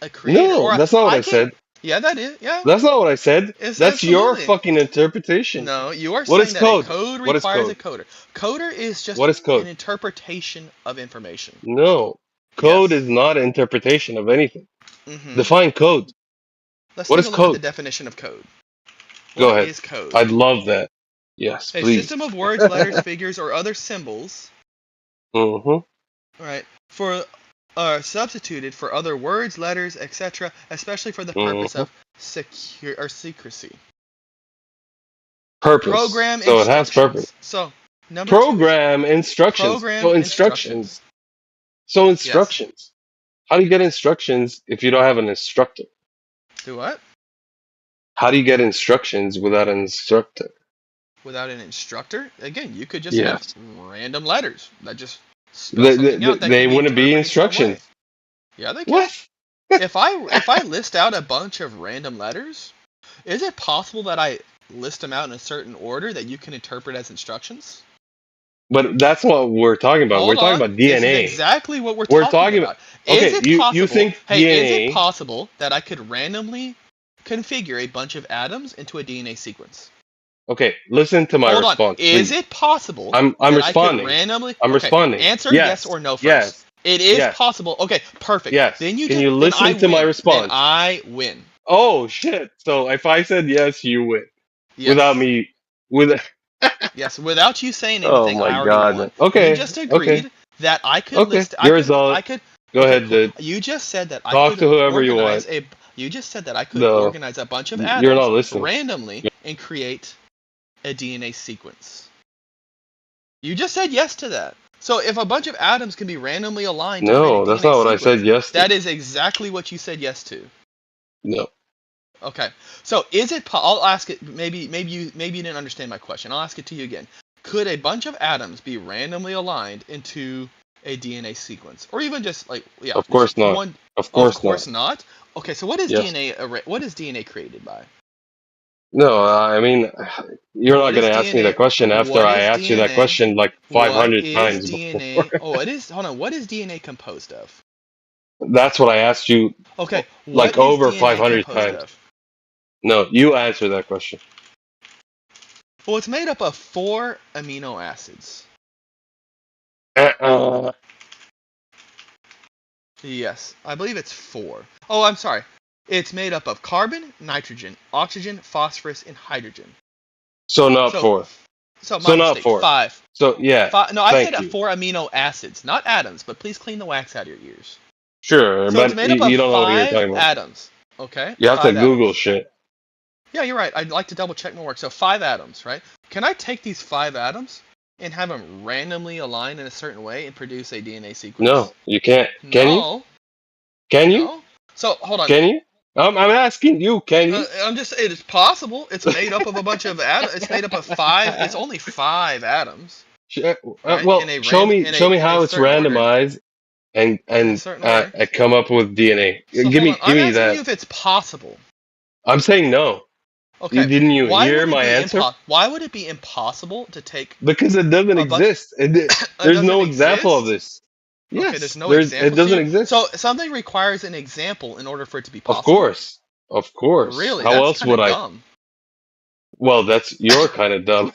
a creator. No, or that's not what I can, said. Yeah, that is. Yeah. That's not what I said. It's That's your absolutely. fucking interpretation. No, you are What saying is that code? a code What is requires code? a coder. Coder is just What is code? an interpretation of information. No. Code is not an interpretation of anything. Mm-hmm. Define code. Let's What take is a look at the code? definition of code. Go What ahead. is code? I'd love that. Yes, A please. system of words, letters, figures, or other symbols. Mm-hmm. Right. Substituted for other words, letters, etc., especially for the purpose of secrecy. Purpose. Program so instructions. It has purpose. So number program instructions. Program so instructions. So instructions. Yes. How do you get instructions if you don't have an instructor? Do what? How do you get instructions without an instructor? Without an instructor? Again, you could just have random letters that just they wouldn't be instructions. Yeah, they can. What? if I list out a bunch of random letters, is it possible that I list them out in a certain order that you can interpret as instructions? But that's what we're talking about. We're talking about DNA. This is exactly what we're talking about. Okay, is it possible, you think hey, DNA... is it possible that I could randomly configure a bunch of atoms into a DNA sequence? Okay, listen to my response. Is it possible I'm responding. I could randomly I'm responding. Answer yes or no first. Yes. It is possible. Okay, perfect. Yes. Then Can you listen to my response? Then I win. Oh shit. So if I said yes, you win. Yes. Without me Yes, without you saying anything, oh my I already God. won. Okay. You just agreed that I could list I could Go ahead, dude. You just said that Talk I could to whoever you want. You just said that I could organize a bunch of atoms You're not listening. randomly and create a DNA sequence. You just said yes to that. So if a bunch of atoms can be randomly aligned, no, that's not what I said yes to. That is exactly what you said yes to. No. Okay. So is it? I'll ask it. Maybe you didn't understand my question. I'll ask it to you again. Could a bunch of atoms be randomly aligned into a DNA sequence, or even just like Of course not. Of course not. Okay. So what is DNA? What is DNA created by? No, I mean, you're not going to ask me that question after I asked you that question like 500 times before. Oh, it is. Hold on. What is DNA composed of? That's what I asked you. Okay. Like over 500 times. No, you answer that question. Well, it's made up of 4 amino acids. Yes, I believe it's 4. Oh, I'm sorry. It's made up of carbon, nitrogen, oxygen, phosphorus, and hydrogen. So not 4. So not mistake. 4. 5. So yeah. No, I said 4 amino acids, not atoms. But please clean the wax out of your ears. Sure, so but it's made up of you don't know what you're talking about. Atoms. Okay. You have to Google shit. Yeah, you're right. I'd like to double check my work. So 5 atoms, right? Can I take these 5 atoms and have them randomly align in a certain way and produce a DNA sequence? No, you can't. Can you? Can you? No. So hold on. Can you? I'm asking you. Can you? I'm just saying it's possible. It's made up of a bunch of atoms. It's made up of 5. It's only 5 atoms. Right? Well, show me how it's randomized and come up with DNA. So give me I'm asking that. You if it's possible. I'm saying no. Okay. Didn't you hear my answer? Why would it be impossible to take? Because it doesn't exist. There's no example of this. Yes, okay, there's no example. It doesn't exist. So something requires an example in order for it to be possible. Of course. Really? How else would dumb. Well, you're kind of dumb.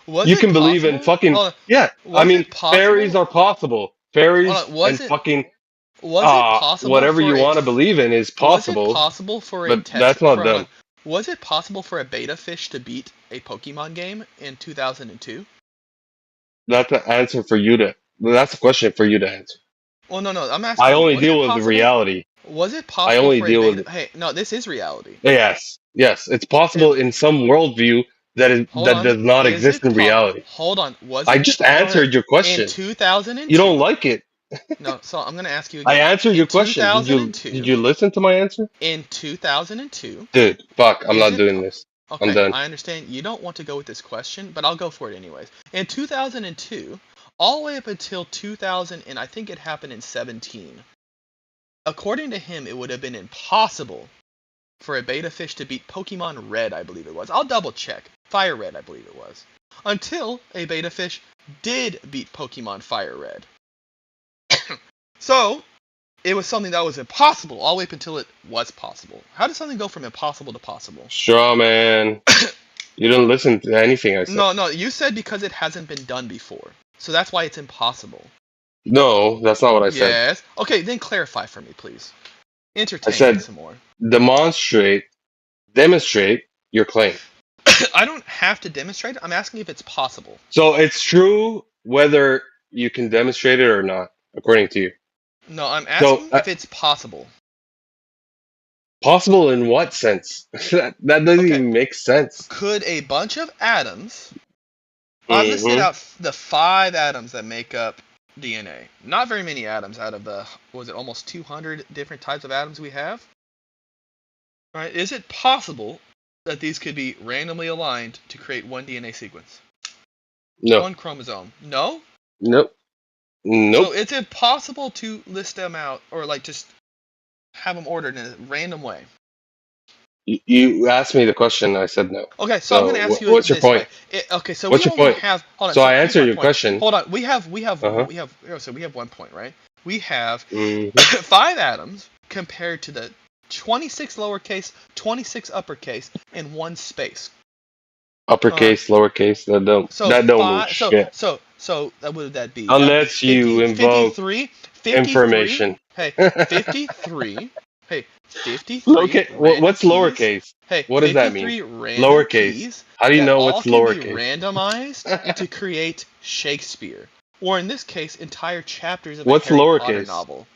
You can believe in fucking I mean, fairies are possible. Fairies and fucking whatever you want to believe in is possible. Was it possible for but that's not dumb. Was it possible for a beta fish to beat a Pokemon game in 2002? That's an answer for you to. That's a question for you to answer. Well, no. I'm asking. I only was deal it with the possible? reality. Was it I possible only for a deal beta? with Hey, no, this is reality. yes, it's possible in some worldview that Hold on. does not Is exist it in reality. Hold on. Was I it? just Hold on. answered your In question. 2002. You don't like it. No, so I'm gonna ask you I again. answered In your question. 2002. Did you listen to my answer? In 2002. Dude, fuck, I'm Is not it doing this. I'm okay? done. I understand you don't want to go with this question, but I'll go for it anyways. In 2002, all the way up until 2000, and I think it happened in 17. According to him, it would have been impossible for a beta fish to beat Pokemon Red, I believe it was. I'll double check. Fire Red, I believe it was. Until a beta fish did beat Pokemon Fire Red. So, it was something that was impossible all the way up until it was possible. How does something go from impossible to possible? Straw man. You didn't listen to anything I said. No, you said because it hasn't been done before. So that's why it's impossible. No, that's not what I said. Yes. Okay, then clarify for me, please. Entertain I said me some more. demonstrate your claim. I don't have to demonstrate it. I'm asking if it's possible. So it's true whether you can demonstrate it or not, according to you. No, I'm asking if it's possible. Possible in what sense? that doesn't even make sense. Could a bunch of atoms... I've listed out the 5 atoms that make up DNA. Not very many atoms out of the, almost 200 different types of atoms we have? Right? Is it possible that these could be randomly aligned to create one DNA sequence? No. One chromosome? No? Nope. So it's impossible to list them out, or like just have them ordered in a random way. You asked me the question, I said no. Okay, so I'm going to ask you what's your point? Okay, so what's we your only point? have... Hold on. So I answered your question. Hold on. We have 1 point, right? We have 5 atoms compared to the 26 lowercase, 26 uppercase, and 1 space. Uppercase, lowercase, that don't mean shit. So what would that be? Unless be 50, you invoke 53, information. Hey, 53. Hey, 53. Okay, what's lowercase? Hey, what does that mean? Lowercase. Keys. How do you know what's lowercase? All can be randomized to create Shakespeare, or in this case, entire chapters of a Harry Potter novel.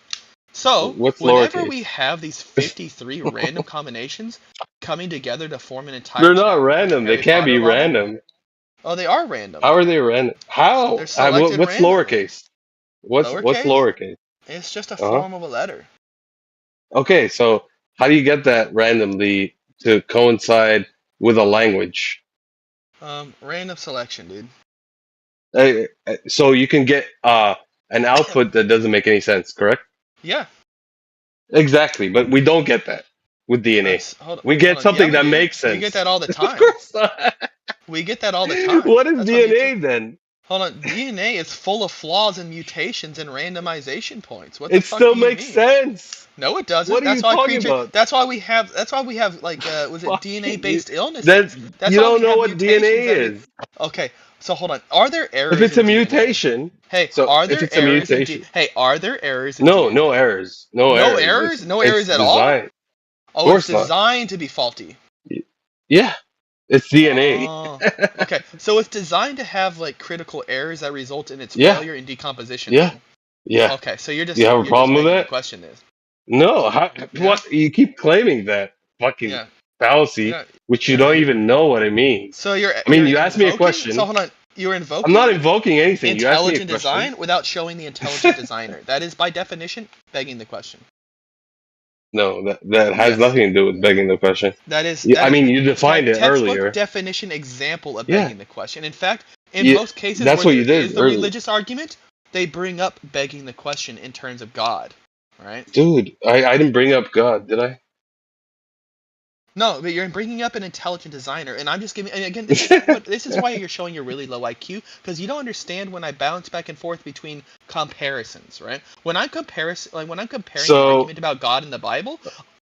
So, whenever we have these 53 random combinations coming together to form an entire They're not random. They can't be random. Oh, they are random. How are they random? How? What's lowercase? What's lowercase? It's just a form of a letter. Okay, so how do you get that randomly to coincide with a language? Random selection, dude. So you can get an output that doesn't make any sense, correct? Yeah. Exactly, but we don't get that with DNA. We get something that makes sense. We get that all the time. Of course not. We get that all the time. What is DNA then? Hold on, DNA is full of flaws and mutations and randomization points. What the it fuck still do you makes mean? sense. No, it doesn't. What are you talking about? That's why we have like was it DNA-based illnesses? That's you don't know what DNA is. Okay, so hold on. Are there errors? If it's a mutation, hey, so are there if it's errors? A mutation, hey, are there errors? No errors. No errors. No errors at all. Oh, it's designed to be faulty. Yeah. It's DNA. Okay, so it's designed to have like critical errors that result in its failure and decomposition. Yeah. Okay, so you're just. You have a problem with that? The question is. No. What you keep claiming that fucking fallacy, which you don't even know what it means. So you're. You asked me a question. So hold on. You're invoking. I'm not invoking anything. You asked me a question. Intelligent design without showing the intelligent designer. That is by definition begging the question. No, that has nothing to do with begging the question. That is. You defined it earlier. Definition example of begging the question. In fact, in most cases that's where what you did is the religious argument, they bring up begging the question in terms of God, right? Dude, I didn't bring up God, did I? No, but you're bringing up an intelligent designer, and I'm just giving. And again, this is why you're showing your really low IQ, because you don't understand when I bounce back and forth between comparisons, right? When I'm comparing an argument about God in the Bible,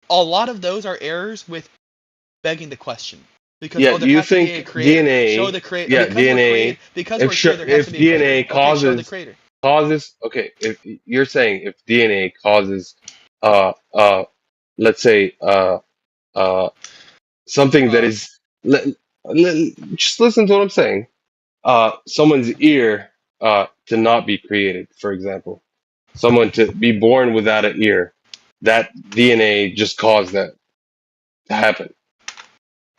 a lot of those are errors with begging the question. Because you think DNA? Show the creator. Yeah, DNA. Because we're here, there has to be if DNA causes the creator. Okay, if you're saying if DNA causes let's say something that is just listen to what I'm saying. Someone's ear to not be created, for example. someone to be born without an ear, that DNA just caused that to happen.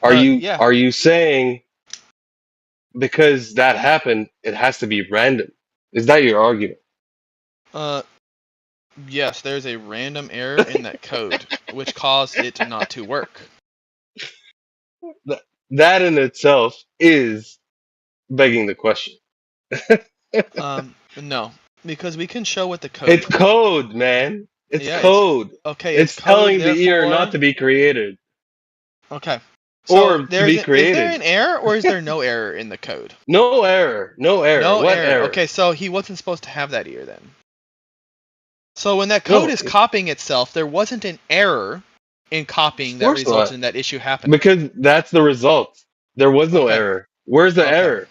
Are Yeah. you saying because that happened, it has to be random? Is that your argument? Yes, there's a random error in that code which caused it not to work. That in itself is begging the question. No, because we can show what the code. It's code, man. It's code. Okay, it's code, telling the ear therefore... not to be created. Okay. So or to be created. Is there an error or is there no error in the code? No error. No error. No What error. error? Okay, so he wasn't supposed to have that ear then. So when that code is copying itself, there wasn't an error in copying that resulted in that issue happening. Because that's the result. There was no error. Where's the error?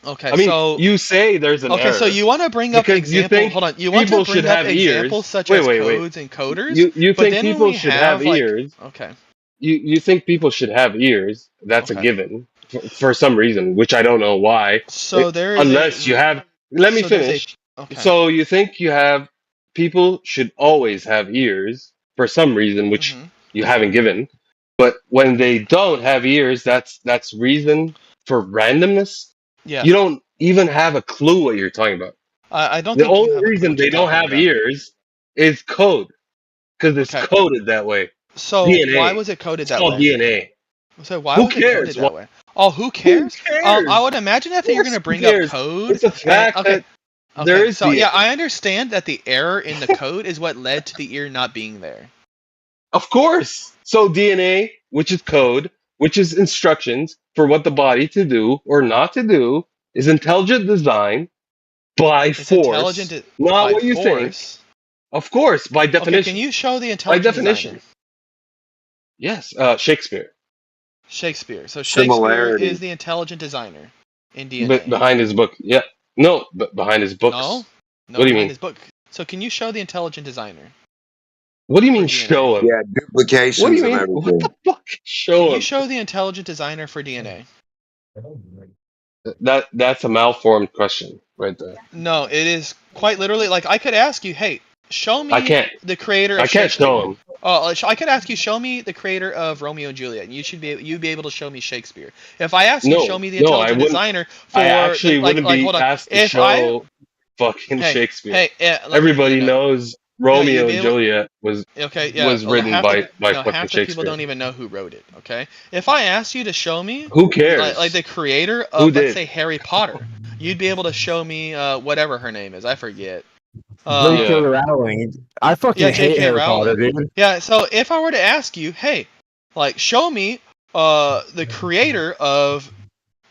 Okay, I mean, so you say there's an error. Okay, so you want to bring up examples. Hold on, you want to bring up examples such as codes and coders. You think people should have ears? Okay. You think people should have ears? That's a given for some reason, which I don't know why. So there is unless you have. Let me finish. So you think you have people should always have ears for some reason, which you haven't given. But when they don't have ears, that's reason for randomness. Yeah. You don't even have a clue what you're talking about. I don't. The think only reason they don't have ears is code, because it's coded that way. So DNA. why was it coded that called way? DNA. So why was it coded that way? Oh, who cares? I would imagine if you're going to bring up code. It's a fact that there is. So yeah, I understand that the error in the code is what led to the ear not being there. Of course. So DNA, which is code, which is instructions for what the body to do or not to do, is intelligent design by force, not what you think. Of course, by definition. Okay, can you show the intelligent designer? Yes, Shakespeare. Shakespeare. So Shakespeare is the intelligent designer in DNA. Behind his book, yeah. No, but behind his books. No, what do you mean? His book. So can you show the intelligent designer? What do you mean show him? Yeah, duplications what do you mean? of everything. What the fuck? Show him. Can you show the intelligent designer for DNA? That's a malformed question right there. No, it is quite literally like I could ask you, hey, show me the creator of I can't show him. Oh, I could ask you, show me the creator of Romeo and Juliet, and you'd be able to show me Shakespeare. If I ask you, show me the intelligent designer for I actually wouldn't be asked to show fucking Shakespeare. Everybody knows Romeo and Juliet was written by fucking half the Shakespeare. people don't even know who wrote it. Okay, if I asked you to show me, who cares? Like the creator of let's say Harry Potter, you'd be able to show me whatever her name is. I forget. J.K. Rowling. I fucking hate Harry Potter, dude. Yeah, so if I were to ask you, hey, like, show me the creator of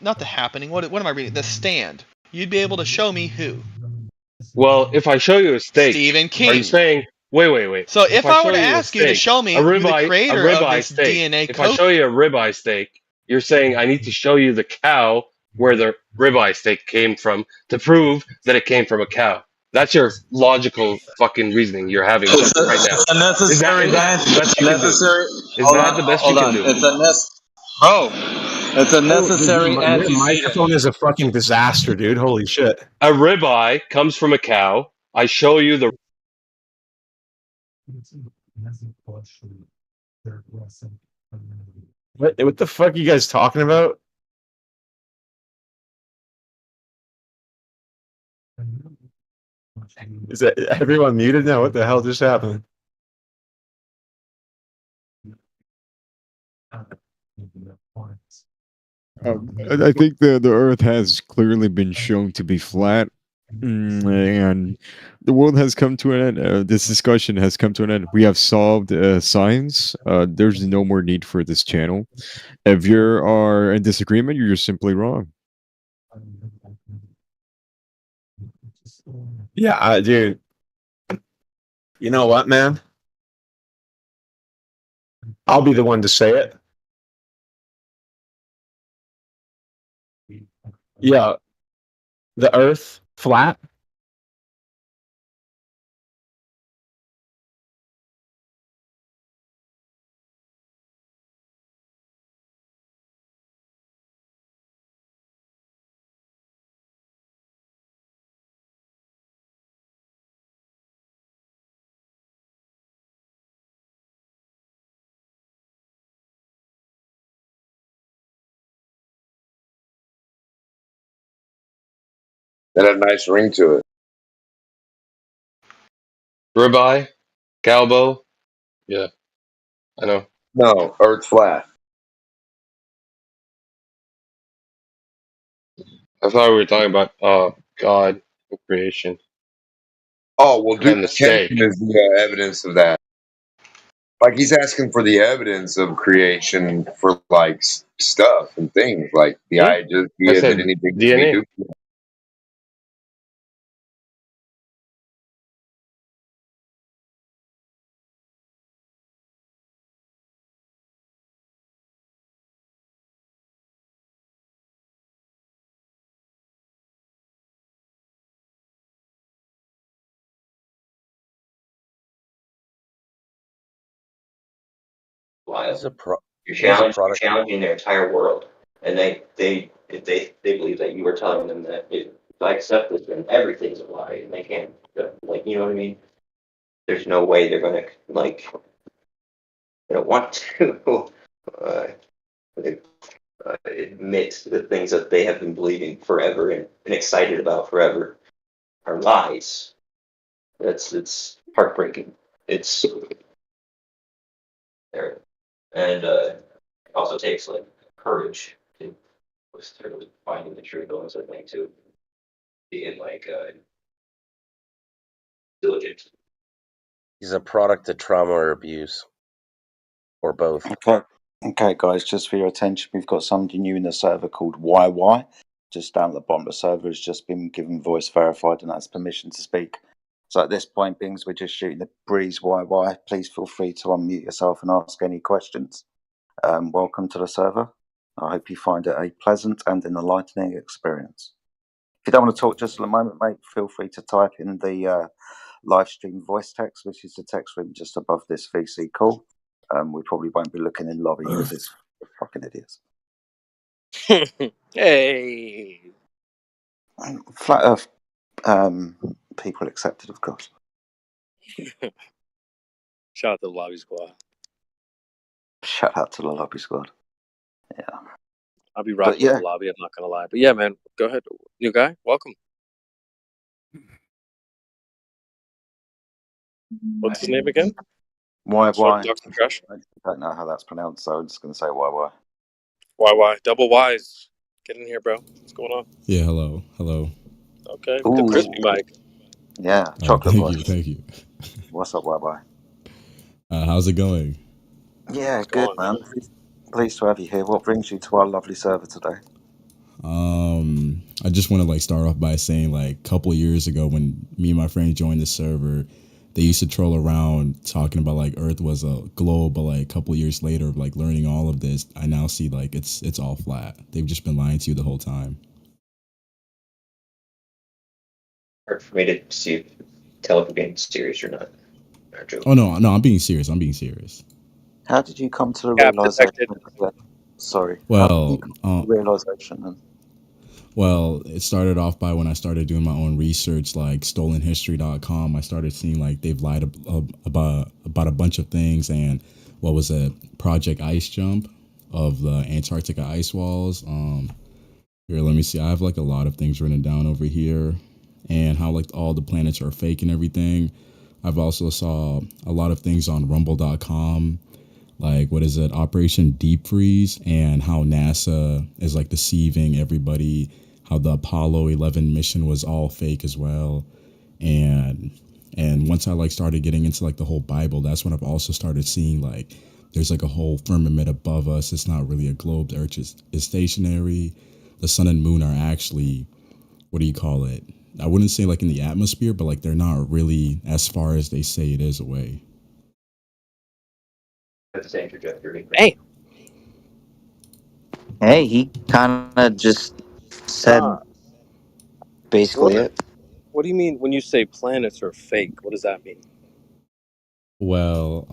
not The Happening. What am I reading? The Stand. You'd be able to show me who. Well, if I show you a steak, Stephen King. Are you saying? Wait. So if I were to ask you to show me who the creator of this steak, DNA if I show you a ribeye steak, you're saying I need to show you the cow where the ribeye steak came from to prove that it came from a cow. That's your logical fucking reasoning you're having right now. It's a necessary necessary. Is that the best you can do? It's a necessary Your antecedent. microphone is a fucking disaster, dude. Holy shit. A ribeye comes from a cow. I show you the. What the fuck are you guys talking about? Is that everyone muted now? What the hell just happened? I think the Earth has clearly been shown to be flat, and the world has come to an end. This discussion has come to an end. We have solved science. There's no more need for this channel. If you are in disagreement, you're simply wrong. Yeah, dude. You know what, man? I'll be the one to say it. Yeah, the Earth flat. That had a nice ring to it. Ribeye, Calbo. Yeah, I know. No, Earth flat. I thought we were talking about God and creation. Oh well, And the duplication steak. is the evidence of that. Like he's asking for the evidence of creation for like stuff and things, like the Yeah, idea I that said anything can be DNA. duplicated. Wild. You're He's a you're product. challenging their entire world, and they believe that you were telling them that if I accept this, then everything's a lie, and they can't, like, you know what I mean? There's no way they're gonna, like, they don't want to uh, admit the things that they have been believing forever and excited about forever are lies. It's heartbreaking. It's there, and it also takes like courage to start finding the truth on something, to being like diligent. He's a product of trauma or abuse, or both. Okay, guys, just for your attention, we've got somebody new in the server called YY. Just down at the bottom of the server has just been given voice verified and that's permission to speak. So at this point, Bings, we're just shooting the breeze. YY, please feel free to unmute yourself and ask any questions. Welcome to the server. I hope you find it a pleasant and an enlightening experience. If you don't want to talk just for a moment, mate, feel free to type in the live stream voice text, which is the text room just above this VC call. We probably won't be looking in lobby because it's fucking idiots. Hey. Flat Earth people accepted, of course. Shout out to the lobby squad. Shout out to the lobby squad. Yeah. I'll be rocking with the lobby, I'm not gonna lie. But yeah, man, go ahead. New guy, welcome. What's his name again? YY. Dr. Crush? I don't know how that's pronounced, so I'm just going to say YY. YY. Double Y's. Get in here, bro. What's going on? Yeah, hello. Okay, the crispy mic. Yeah, chocolate voice. Thank you. What's up, YY? How's it going? Yeah, good, man. Pleased to have you here. What brings you to our lovely server today? I just want to start off by saying a couple of years ago when me and my friend joined the server, they used to troll around talking about Earth was a globe, but a couple of years later, learning all of this, I now see it's all flat. They've just been lying to you the whole time. Hard for me to tell if you're being serious or not. Oh no, I'm being serious. How did you come to the realization? Sorry. Well, realization then? Well, it started off by when I started doing my own research, like stolenhistory.com. I started seeing they've lied about a bunch of things, and what was it, Project Ice Jump of the Antarctica ice walls. Here, let me see. I have a lot of things written down over here, and how all the planets are fake and everything. I've also saw a lot of things on Rumble.com. What is it, Operation Deep Freeze, and how NASA is deceiving everybody, how the Apollo 11 mission was all fake as well. And once I started getting into the whole Bible, that's when I've also started seeing there's a whole firmament above us. It's not really a globe. The Earth is stationary. The sun and moon are actually, what do you call it? I wouldn't say in the atmosphere, but they're not really as far as they say it is away. The same trajectory. Hey, he kind of just said basically it. What do you mean when you say planets are fake? What does that mean? Well,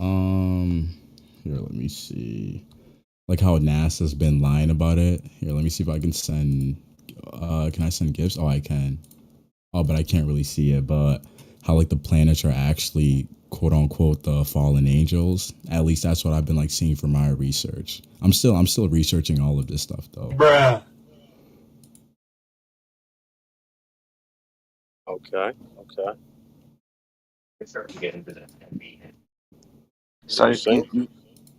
here, let me see. How NASA's been lying about it. Here, let me see if I can send. Can I send gifts? Oh, I can. Oh, but I can't really see it. But how the planets are actually quote unquote the fallen angels. At least that's what I've been seeing from my research. I'm still researching all of this stuff though. Bruh. Okay. So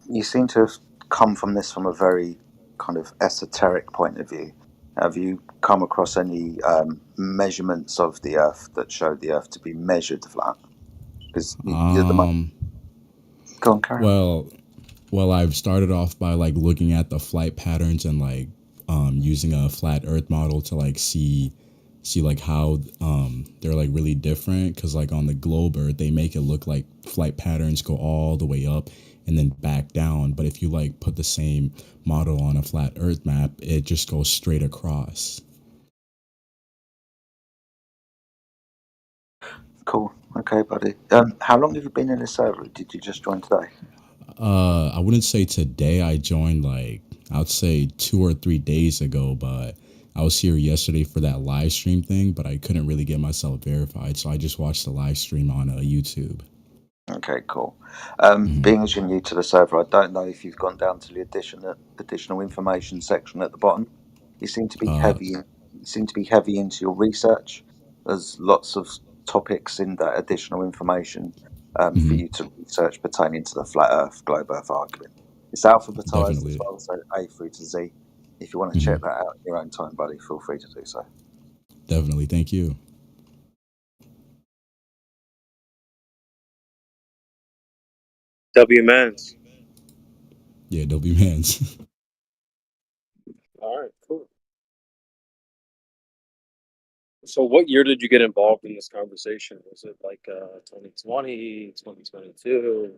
you seem to have come from this from a very kind of esoteric point of view. Have you come across any measurements of the Earth that showed the Earth to be measured flat? Because you're the Go on, carry on. Well, I've started off by like looking at the flight patterns and like using a flat Earth model to like see like how they're like really different, because like on the globe Earth they make it look like flight patterns go all the way up and then back down, but if you like put the same model on a flat Earth map, it just goes straight across. Cool. Okay, buddy. How long have you been in the server? Did you just join today? I wouldn't say today. I joined like I'd say 2 or 3 days ago, but I was here yesterday for that live stream thing, but I couldn't really get myself verified, so I just watched the live stream on YouTube. Okay, cool. Being as you're new to the server, I don't know if you've gone down to the additional information section at the bottom. You seem to be heavy. You seem to be heavy into your research. There's lots of topics in that additional information for you to research pertaining to the flat Earth, globe Earth argument. It's alphabetized as well, so A through to Z. If you want to check that out in your own time, buddy, feel free to do so. Definitely, thank you. W Mans. Yeah, W Mans. All right, cool. So what year did you get involved in this conversation? Was it like 2020, 2022?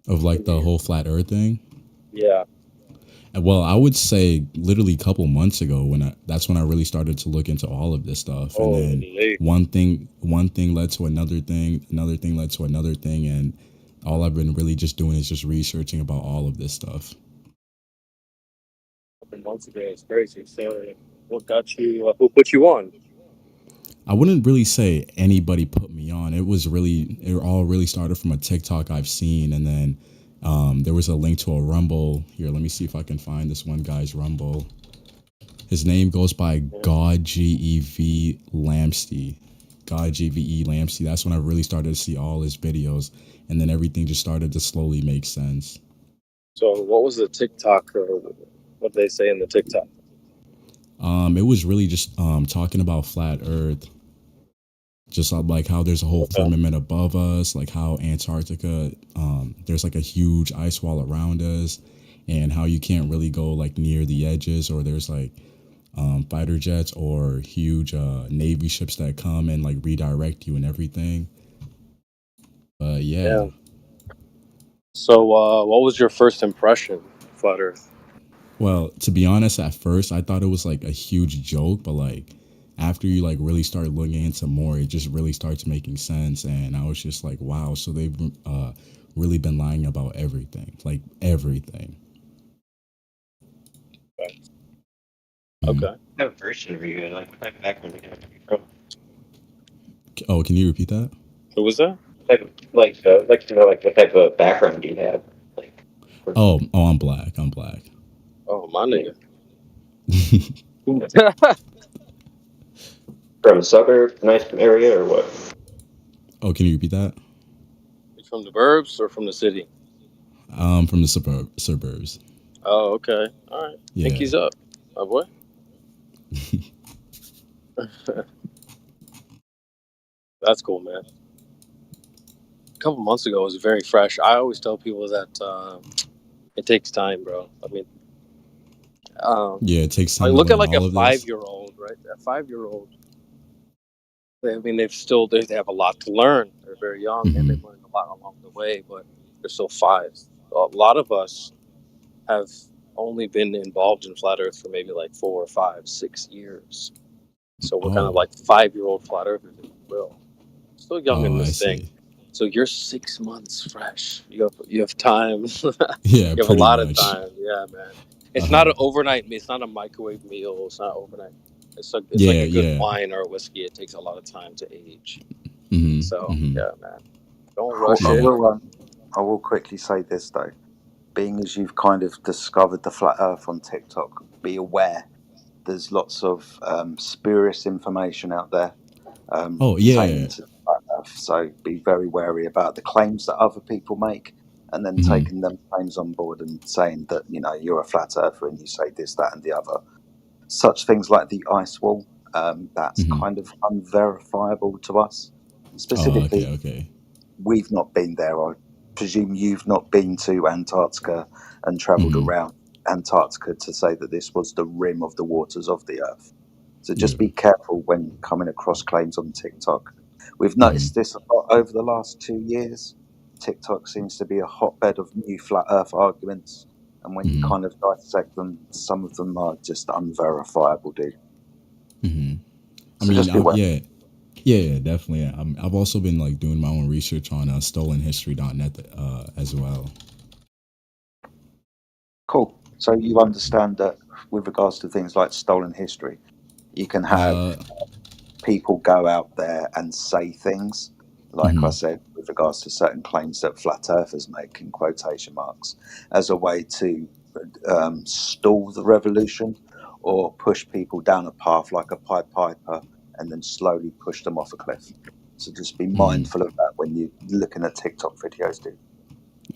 Of like the whole flat Earth thing? Yeah. Well, I would say literally a couple months ago that's when I really started to look into all of this stuff. And then one thing led to another thing led to another thing, and all I've been really just doing is just researching about all of this stuff. A couple months ago, it's crazy. So what got you, who put you on? I wouldn't really say anybody put me on. It all really started from a TikTok I've seen, and then there was a link to a Rumble. Here, let me see if I can find this one guy's Rumble. His name goes by GodGev Lamsty. GodGve Lamsty. That's when I really started to see all his videos, and then everything just started to slowly make sense. So what was the TikTok, or what did they say in the TikTok? It was really just talking about flat Earth. Just like how there's a whole firmament above us, like how Antarctica, there's like a huge ice wall around us, and how you can't really go like near the edges, or there's like fighter jets or huge Navy ships that come and like redirect you and everything. Yeah. So what was your first impression of flat Earth? Well, to be honest, at first I thought it was like a huge joke, but like after you like really start looking into more, it just really starts making sense, and I was just like, wow, so they've really been lying about everything, like everything. Okay. I have a version of you, like what type of background are you from? Oh, can you repeat that? Who was that? Like to know like what type of background do you have? Like. Oh, I'm black. Oh, my nigga. From a suburb, nice area, or what? Oh, can you repeat that? You from the burbs or from the city? From the suburbs. Oh, okay. All right. Yeah. Pinky's up, my boy. That's cool, man. A couple months ago, it was very fresh. I always tell people that it takes time, bro. I mean, yeah, it takes time. Like, look at like a 5-year-old, right? A 5-year-old. I mean, they have a lot to learn. They're very young, and they've learned a lot along the way, but they're still 5. A lot of us have only been involved in flat Earth for maybe like 4 or 5, 6 years. So we're kind of like 5-year-old flat earthers, if you will. Still young in this thing. So you're 6 months fresh. You have time. Yeah, you have a lot of time. Yeah, man. It's not an overnight. It's not a microwave meal. It's not overnight. It's like a good wine or a whiskey. It takes a lot of time to age. So yeah, man. Don't rush it. I will quickly say this though. Being as you've kind of discovered the flat Earth on TikTok, be aware there's lots of spurious information out there. pertaining to the flat Earth. So be very wary about the claims that other people make, and then taking them claims on board and saying that you're a flat earther and you say this, that, and the other. Such things like the ice wall, that's kind of unverifiable to us. Specifically, we've not been there. I presume you've not been to Antarctica and travelled around Antarctica to say that this was the rim of the waters of the Earth. So just be careful when coming across claims on TikTok. We've noticed this a lot over the last 2 years. TikTok seems to be a hotbed of new flat Earth arguments. And when you kind of dissect them, some of them are just unverifiable, dude. I mean, yeah, definitely. I've also been like doing my own research on stolenhistory.net as well. Cool. So you understand that with regards to things like stolen history, you can have people go out there and say things, like I said, with regards to certain claims that flat earthers make, in quotation marks, as a way to stall the revolution or push people down a path like a Pied Piper and then slowly push them off a cliff. So just be mindful of that when you're looking at TikTok videos, dude.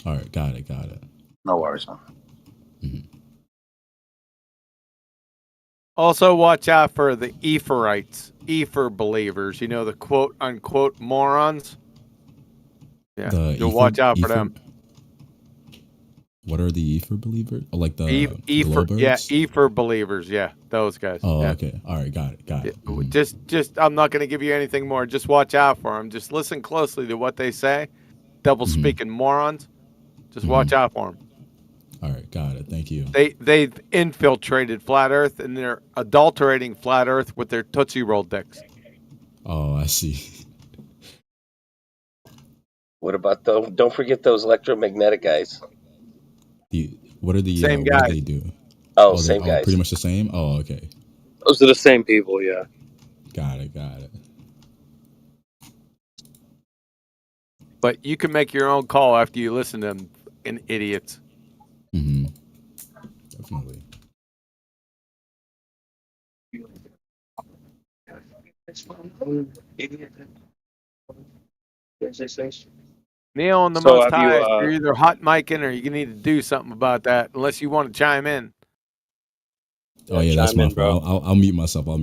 All right, got it. No worries, man. Also, watch out for the Ephorites, Ether believers. The quote unquote morons. Yeah, you'll watch out for them. What are the Ether believers? Oh, like the Ether believers. Yeah, those guys. Oh, yeah. Okay. All right, got it. Just, I'm not going to give you anything more. Just watch out for them. Just listen closely to what they say. Double speaking morons. Just watch out for them. All right, got it. Thank you. They've infiltrated flat Earth and they're adulterating flat Earth with their Tootsie Roll dicks. Oh, I see. What about those? Don't forget those electromagnetic guys. What are the same guys? guys? What do they do? Same guys. Pretty much the same. Oh, okay. Those are the same people. Yeah. Got it. But you can make your own call after you listen to them, idiots. Definitely. Neil and the So Most have you, High, you're either hot micing or you need to do something about that, unless you want to chime in. Oh yeah, that's my fault. I'll mute myself.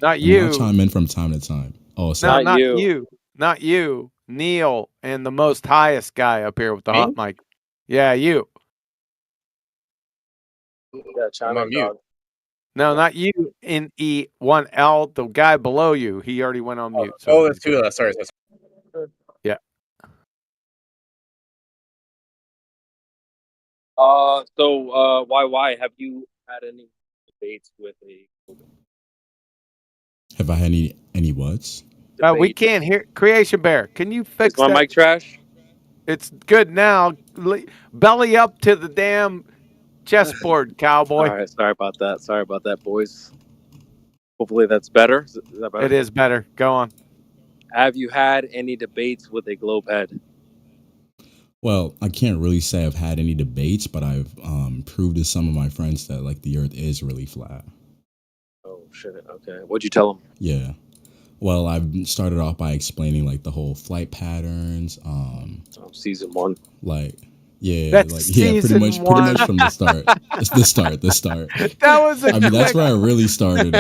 Not you. I'll chime in from time to time. Oh, No, sorry. not you. Not you. Neil and the most highest guy up here with the hot mic. Yeah, you. Yeah, chime in, dog. No, not you. NE1L, the guy below you. He already went on mute. So that's two. Sorry. yeah. Why have you had any debates with Have I had any what? We can't hear. Creation Bear, can you fix Is my that? mic trash? It's good now. Belly up to the damn chessboard, cowboy. All right, sorry about that, boys. Hopefully that's better. Is that better? It is better. Go on. Have you had any debates with a globe head? Well, I can't really say I've had any debates, but I've proved to some of my friends that like the Earth is really flat. Oh shit! Okay, what'd you tell them? Yeah. Well, I've started off by explaining like the whole flight patterns. Season 1. Like, yeah, That's pretty much one. from the start. It's the start. That was a that's where I really started.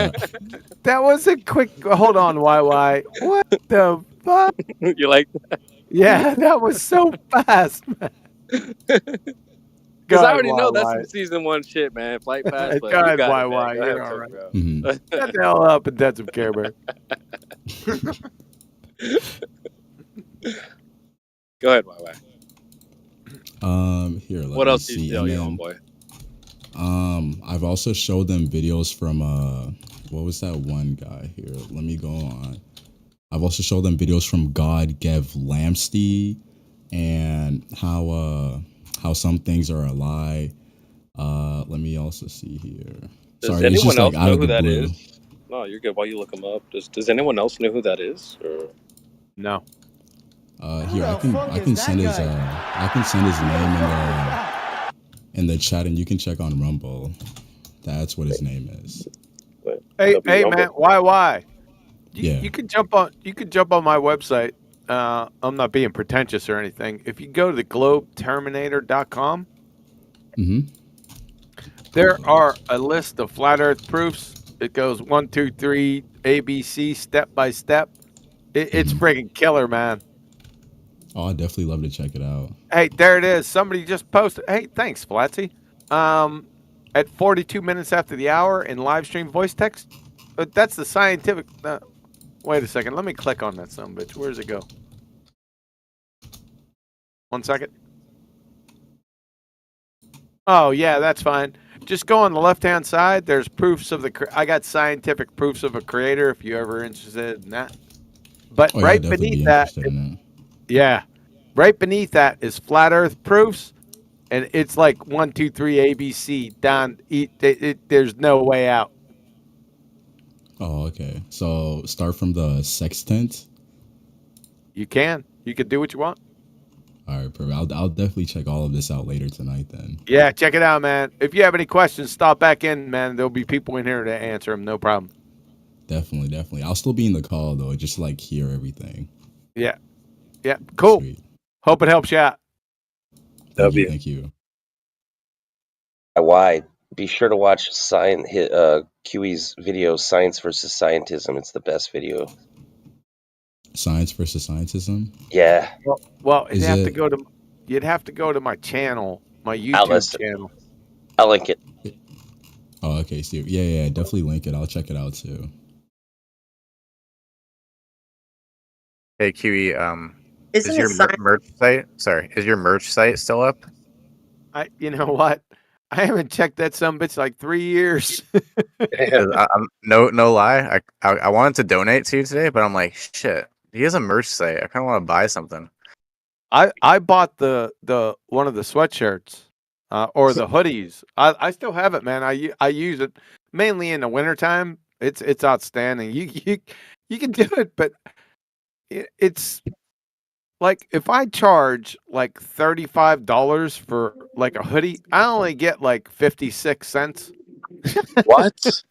That was a quick. Hold on, YY. What the fuck? You like that? Yeah, that was so fast, man. Because I already know that's some season 1 shit, man. Flight pass. Go ahead, YY. You're all right. Shut the hell up, intensive care bear. Go ahead, YY. Here. What else did you tell you, homeboy? I've also showed them videos from what was that one guy here? Let me go on. I've also showed them videos from God Gev Lamsty and how some things are a lie. Let me also see here. Does anyone else know who that is? No, you're good. While you look him up, does anyone else know who that is? Or no? Here I can send his name in the chat, and you can check on Rumble. That's what his name is. Hey man, why? You could jump on my website. I'm not being pretentious or anything. If you go to the globeterminator.com, there are a list of flat Earth proofs. It goes 1, 2, 3, ABC, step by step. It's friggin' killer, man. Oh, I'd definitely love to check it out. Hey, there it is. Somebody just posted. Hey, thanks, Flatsy. At 42 minutes after the hour in live stream voice text. But that's the scientific. Wait a second. Let me click on that son of a bitch. Where does it go? 1 second. Oh, yeah, that's fine. Just go on the left-hand side. There's proofs of the... I got scientific proofs of a creator if you're ever interested in that. But right beneath that... Yeah. Right beneath that is flat Earth proofs. And it's like 1, 2, 3, ABC. Down. There's no way out. Oh, okay. So start from the sextant? You can. You can do what you want. All right, perfect. I'll definitely check all of this out later tonight then. Yeah, check it out, man. If you have any questions, stop back in, man. There'll be people in here to answer them. No problem. Definitely. I'll still be in the call, though, just like hear everything. Yeah. Yeah, cool. Sweet. Hope it helps you out. Thank you. Why? Be sure to watch QE's video, Science versus Scientism. It's the best video. Science versus Scientism? Yeah. Well, you'd have to go to my channel, my YouTube channel. I'll link it. Oh, okay, Steve. Yeah, definitely link it. I'll check it out too. Hey, QE, Isn't is your merch site? Sorry, is your merch site still up? You know what? I haven't checked that bitch like 3 years. No lie. I wanted to donate to you today, but I'm like, shit. He has a merch site. I kind of want to buy something. I bought the one of the sweatshirts or the hoodies. I still have it, man. I use it mainly in the wintertime. It's outstanding. You can do it, but it's like if I charge like $35 for like a hoodie, I only get like 56 cents. What?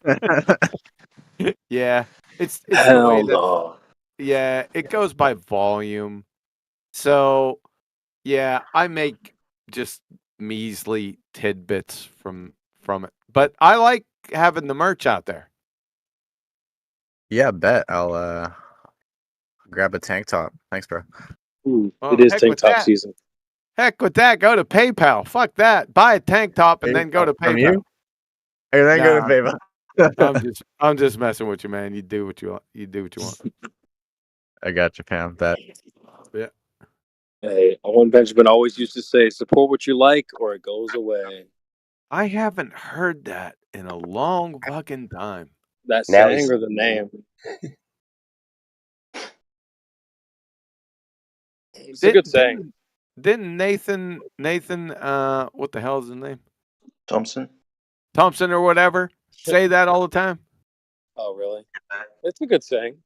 Yeah, it's Hell the way that, no. yeah, it goes by volume. So yeah, I make just measly tidbits from it, but I like having the merch out there. Yeah, bet. I'll grab a tank top. Thanks, bro. Ooh, it is heck tank with top that. season. Heck with that. Go to PayPal. Fuck that. Buy a tank top and then go to From PayPal. you? And then go to PayPal. I'm just messing with you, man. You do what you want. You do what you want. I got you, Pam. Bet. Yeah. Hey, Owen Benjamin always used to say, support what you like or it goes away. I haven't heard that in a long fucking time. That saying or the name? It's a good saying. Didn't Nathan, what the hell is his name? Thompson or whatever, say that all the time? Oh, really? It's a good saying.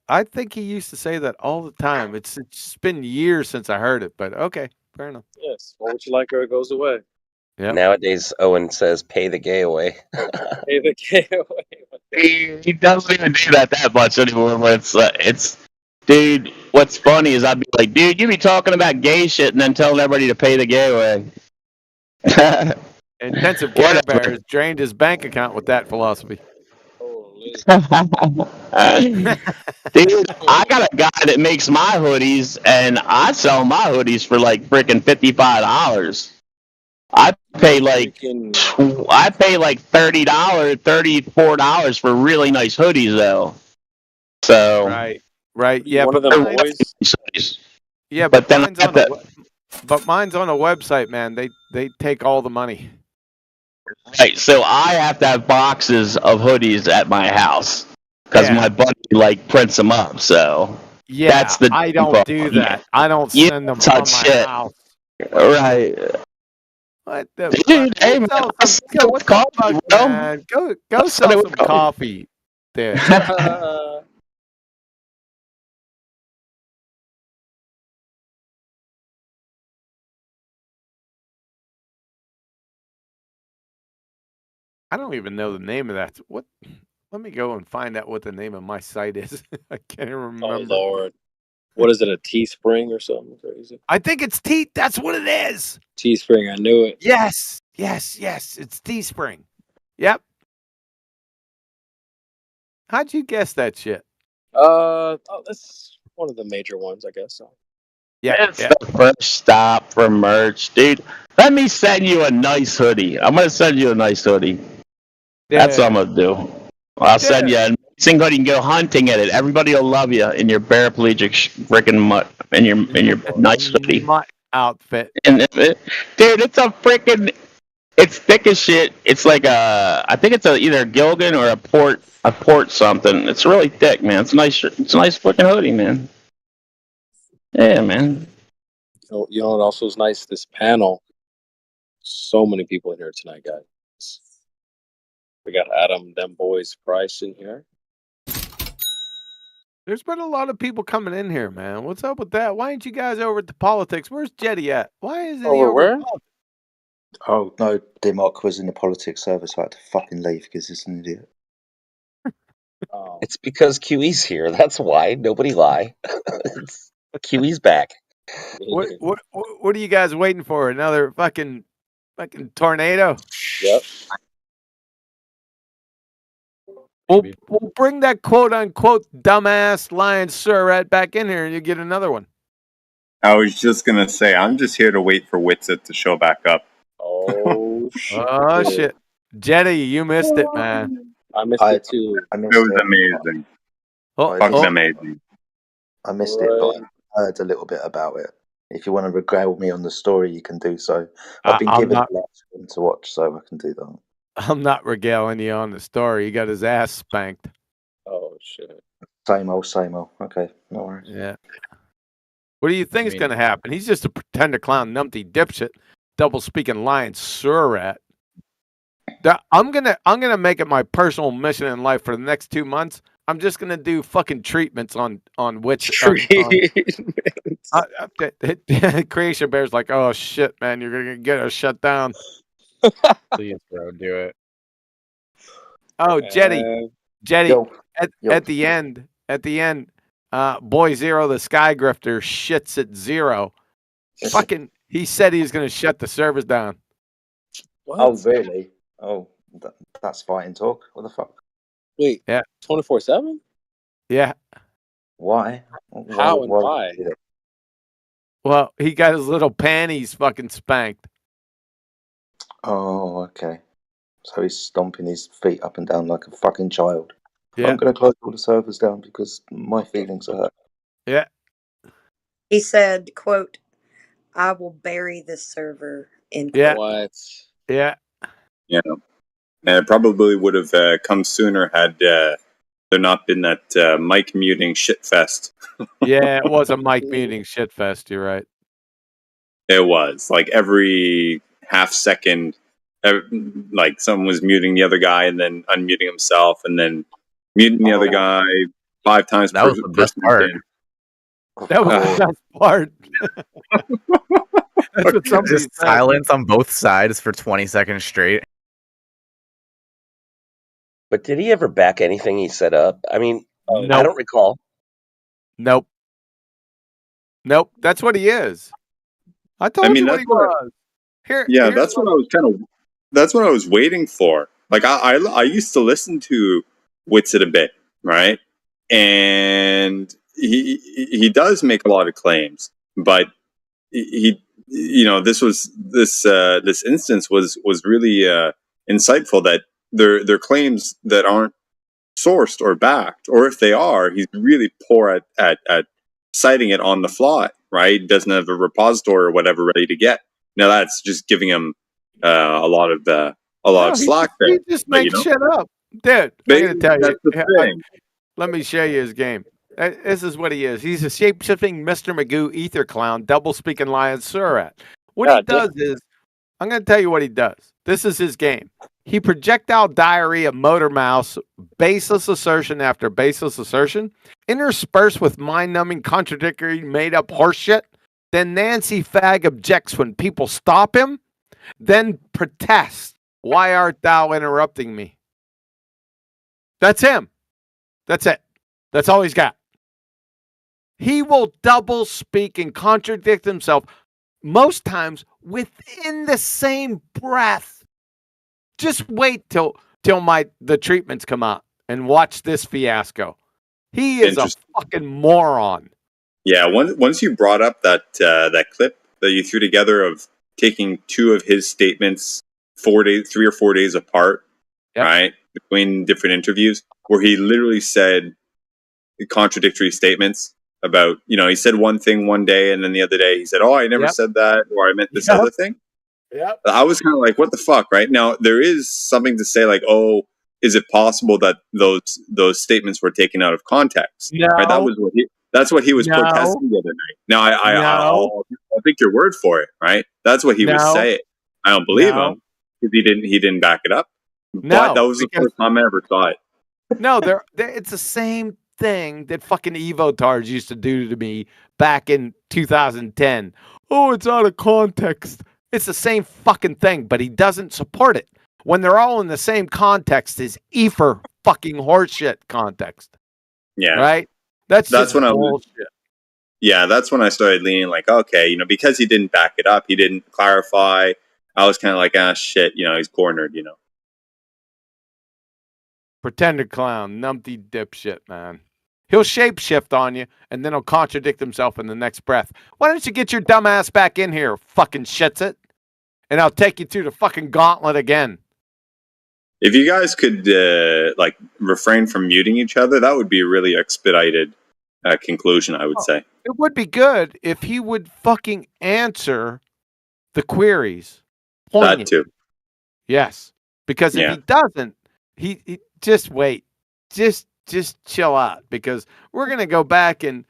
I think he used to say that all the time. It's been years since I heard it, but okay, fair enough. Yes, well, what you like or it goes away. Yeah. Nowadays, Owen says, "Pay the gay away." Pay the gay away. He doesn't even do that much anymore. But it's, dude. What's funny is I'd be like, dude, you be talking about gay shit and then telling everybody to pay the gay away. Intensive Care Bears drained his bank account with that philosophy. Dude, I got a guy that makes my hoodies, and I sell my hoodies for like freaking $55. I pay like $30, $34 for really nice hoodies, though. So right, yeah. One of them boys. Yeah, but mine's on a website, man. They take all the money. Right, so I have to have boxes of hoodies at my house because my buddy like prints them up. So yeah, that's the I don't do that. I don't send them from my house. Right. What the Dude, hey, man, what the fuck, man? Go sell some coffee there. I don't even know the name of that. What Let me go and find out what the name of my site is. I can't remember. Oh Lord, what is it? A Teespring or something crazy? I think it's Teeth. That's what it is. Teespring. I knew it. Yes. It's Teespring. Yep. How'd you guess that shit? That's one of the major ones, I guess. So. Yeah, it's the first stop for merch, dude. Let me send you a nice hoodie. I'm gonna send you a nice hoodie. That's what I'm gonna do. I'll send you a amazing hoodie. You can go hunting at it. Everybody will love you in your paraplegic freaking mutt in your nice hoodie. Mutt outfit. And dude, it's a freaking. It's thick as shit. It's like I think it's either a Gilgan or a port something. It's really thick, man. It's a nice fucking hoodie, man. Yeah, man. You know what also is nice? This panel. So many people in here tonight, guys. We got Adam, them boys, Price in here. There's been a lot of people coming in here, man. What's up with that? Why ain't you guys over at the politics? Where's Jetty at? Why isn't he over where? Oh no, Dimok was in the politics service. So I had to fucking leave because he's an idiot. It's because QE's here. That's why. Nobody lie. QE's back. What are you guys waiting for? Another fucking tornado? Yep. We'll bring that quote unquote dumbass lion Surratt back in here and you get another one. I was just gonna say I'm just here to wait for Witsit to show back up. Oh shit. Oh shit. Jetty, you missed it, man. I missed it too. It was amazing. Fucking amazing. I missed it, but I heard a little bit about it. If you want to regale me on the story, you can do so. I've been given a lot to watch, so I can do that. I'm not regaling you on the story. He got his ass spanked. Oh shit. Same old. Okay, no worries. Yeah. What do you think is going to happen? He's just a pretender clown, numpty dipshit, double speaking lion Surratt. I'm gonna make it my personal mission in life for the next 2 months. I'm just gonna do fucking treatments on which Creation Bear's like, oh shit, man, you're gonna get us shut down. Please, bro, do it. Oh, Jetty, at the end, Boy Zero, the Sky Grifter, shits at zero. Fucking, he said he was gonna shut the servers down. What? Oh really? Oh, that's fighting talk. What the fuck? Wait. Yeah. 24/7? Yeah. Why? How and why? Well, he got his little panties fucking spanked. Oh, okay. So he's stomping his feet up and down like a fucking child. Yeah. I'm going to close all the servers down because my feelings are hurt. Yeah. He said, quote, I will bury this server in Yeah. What? Yeah. Yeah. And it probably would have come sooner had there not been that mic muting shit fest. Yeah, it was a mic muting shit fest. You're right. It was like every half second, like someone was muting the other guy and then unmuting himself and then muting the other guy 5 times. That was the best part. That was the best part. That's what somebody Just said. silence on both sides for 20 seconds straight. But did he ever back anything he set up? I mean, Nope. I don't recall. Nope. That's what he is. I told you what he was. That's what I was waiting for. Like I used to listen to Witsit a bit, right? And he does make a lot of claims, but he this instance was really insightful that they're claims that aren't sourced or backed, or if they are, he's really poor at citing it on the fly, right? Doesn't have a repository or whatever ready to get. Now that's just giving him a lot of slack there. He just makes shit up. Dude, I'm going to tell you. Let me show you his game. This is what he is. He's a shape-shifting Mr. Magoo ether clown, double-speaking lion Surratt. What he does is, I'm going to tell you what he does. This is his game. He projectile diarrhea motor mouse, baseless assertion after baseless assertion, interspersed with mind-numbing, contradictory, made-up horseshit. Then Nancy Fag objects when people stop him, then protests. Why art thou interrupting me? That's him. That's it. That's all he's got. He will double speak and contradict himself most times within the same breath. Just wait till the treatments come out and watch this fiasco. He is a fucking moron. Yeah, once you brought up that clip that you threw together of taking two of his statements 3 or 4 days apart, right, between different interviews, where he literally said contradictory statements about, he said one thing one day and then the other day he said, "Oh, I never said that," or "I meant this other thing." Yeah, I was kind of like, "What the fuck?" Right now, there is something to say, like, "Oh, is it possible that those statements were taken out of context?" No. Right? That's what he was protesting the other night. Now, I'll take your word for it, right? That's what he was saying. I don't believe him because he didn't back it up. But that was the first time I ever saw it. No, it's the same thing that fucking Evotards used to do to me back in 2010. Oh, it's out of context. It's the same fucking thing, but he doesn't support it. When they're all in the same context is Efer fucking horseshit context. Yeah. Right? That's when bullshit. That's when I started leaning like, okay, because he didn't back it up, he didn't clarify. I was kind of like, shit, he's cornered, Pretender clown, numpty dipshit, man. He'll shapeshift on you, and then he'll contradict himself in the next breath. Why don't you get your dumb ass back in here, fucking shits it, and I'll take you through the fucking gauntlet again. If you guys could refrain from muting each other, that would be a really expedited conclusion, I would say. It would be good if he would fucking answer the queries. That too. Yes, because if he doesn't, he just wait, just chill out, because we're gonna go back in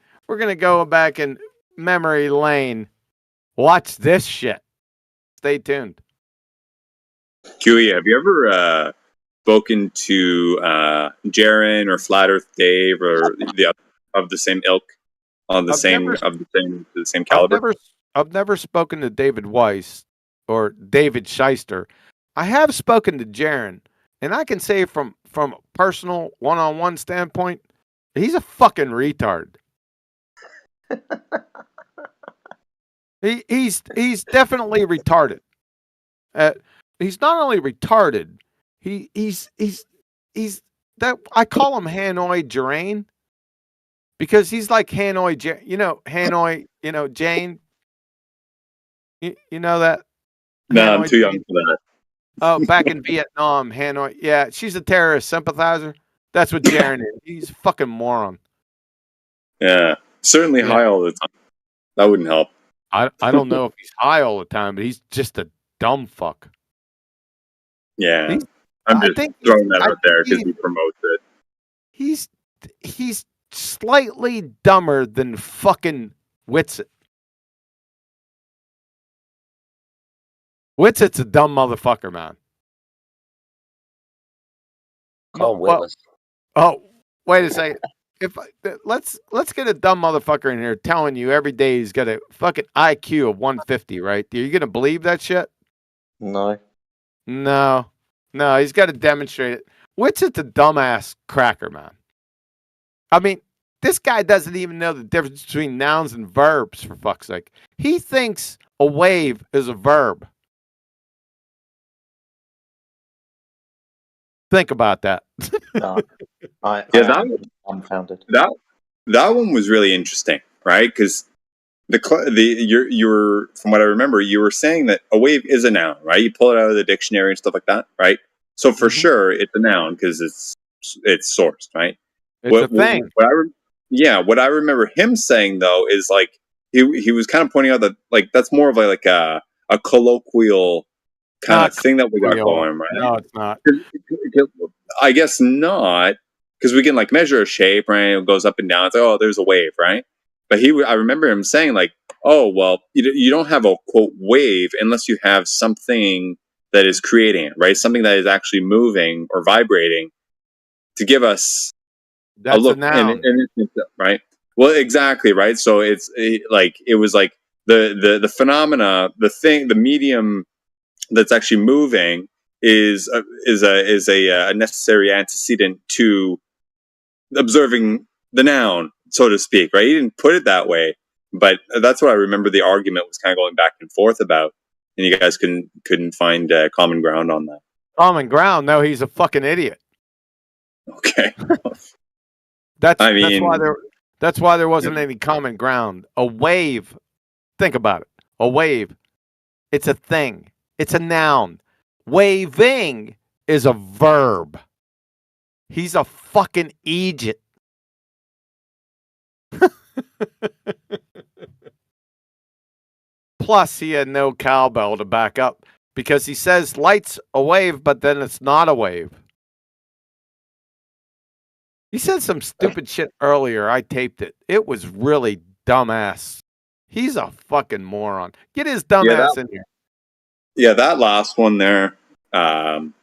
memory lane. Watch this shit. Stay tuned. QE, have you ever spoken to Jaren or Flat Earth Dave or of the same ilk, of the same caliber? I've never spoken to David Weiss or David Shyster. I have spoken to Jaren, and I can say from a personal one-on-one standpoint, he's a fucking retard. He's definitely retarded. He's not only retarded, he's that I call him Hanoi Jaren, because he's like Hanoi, Hanoi, Jane. You know that? No, Hanoi I'm too young Jane? for that. Oh, back in Vietnam, Hanoi. Yeah, she's a terrorist sympathizer. That's what Jaren is. He's a fucking moron. Yeah, certainly high all the time. That wouldn't help. I don't know if he's high all the time, but he's just a dumb fuck. Yeah, I'm just throwing that out there because he promotes it. He's slightly dumber than fucking Witsit. Witsit's a dumb motherfucker, man. Call Willis. Oh, wait a second. Let's get a dumb motherfucker in here telling you every day he's got a fucking IQ of 150, right? Are you gonna believe that shit? No. No, he's got to demonstrate it. Witsit's a dumbass cracker, man. I mean, this guy doesn't even know the difference between nouns and verbs, for fuck's sake. He thinks a wave is a verb. Think about that. No, I'm unfounded. That one was really interesting, right? Because you're from what I remember, you were saying that a wave is a noun, right? You pull it out of the dictionary and stuff like that, right? So for sure, it's a noun because it's sourced, right? It's a thing. What I remember him saying though is like he was kind of pointing out that like that's more of like a colloquial kind of thing that we got going, right? No, it's not. I guess not, because we can like measure a shape, right? It goes up and down. It's like, oh, there's a wave, right? But I remember him saying like, oh, well, you don't have a quote wave unless you have something that is creating it, right? Something that is actually moving or vibrating to give us a look, right? Well, exactly, right. So it was like the phenomena, the medium that's actually moving is a necessary antecedent to observing the noun, so to speak, right? He didn't put it that way, but that's what I remember the argument was kind of going back and forth about, and you guys couldn't find common ground on that. Common ground? No, he's a fucking idiot. Okay. That's why there wasn't any common ground. A wave, think about it. A wave, it's a thing. It's a noun. Waving is a verb. He's a fucking idiot. Plus, he had no cowbell to back up because he says light's a wave, but then it's not a wave. He said some stupid shit earlier. I taped it. It was really dumbass. He's a fucking moron. Get his dumbass in here. Yeah, that last one there, the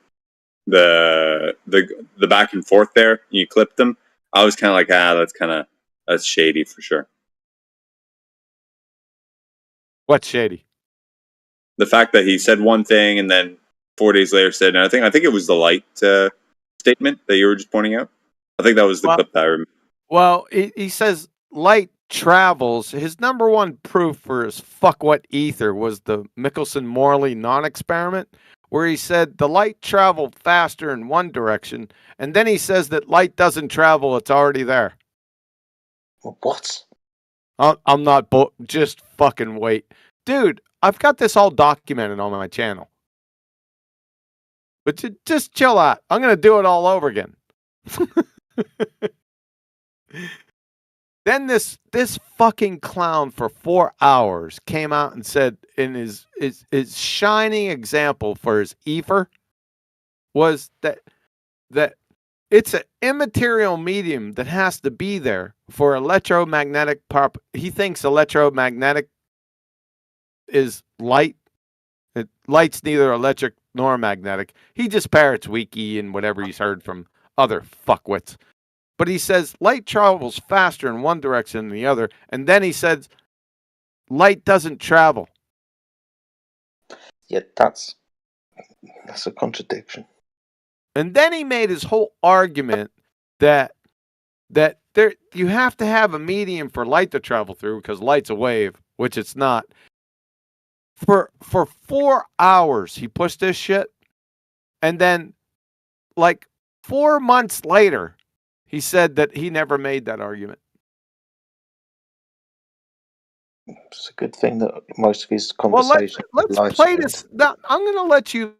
back and forth there, you clipped them. I was kind of like, that's shady for sure. What's shady? The fact that he said one thing and then 4 days later said another thing. I think it was the light statement that you were just pointing out. I think that was the clip that I remember. Well, he says light travels. His number one proof for his fuckwit ether was the Michelson-Morley non-experiment, where he said the light traveled faster in one direction, and then he says that light doesn't travel, it's already there. What? I'm not just fucking wait. Dude, I've got this all documented on my channel. But just chill out. I'm going to do it all over again. Then this fucking clown for 4 hours came out and said in his shining example for his ether was that it's an immaterial medium that has to be there for electromagnetic he thinks electromagnetic is light. Light's neither electric nor magnetic. He just parrots wiki and whatever he's heard from other fuckwits. But he says light travels faster in one direction than the other, and then he says light doesn't travel. Yeah, that's a contradiction. And then he made his whole argument that there you have to have a medium for light to travel through because light's a wave, which it's not. For 4 hours he pushed this shit, and then like 4 months later he said that he never made that argument. It's a good thing that most of his conversations. Well, let's play this. I'm going to let you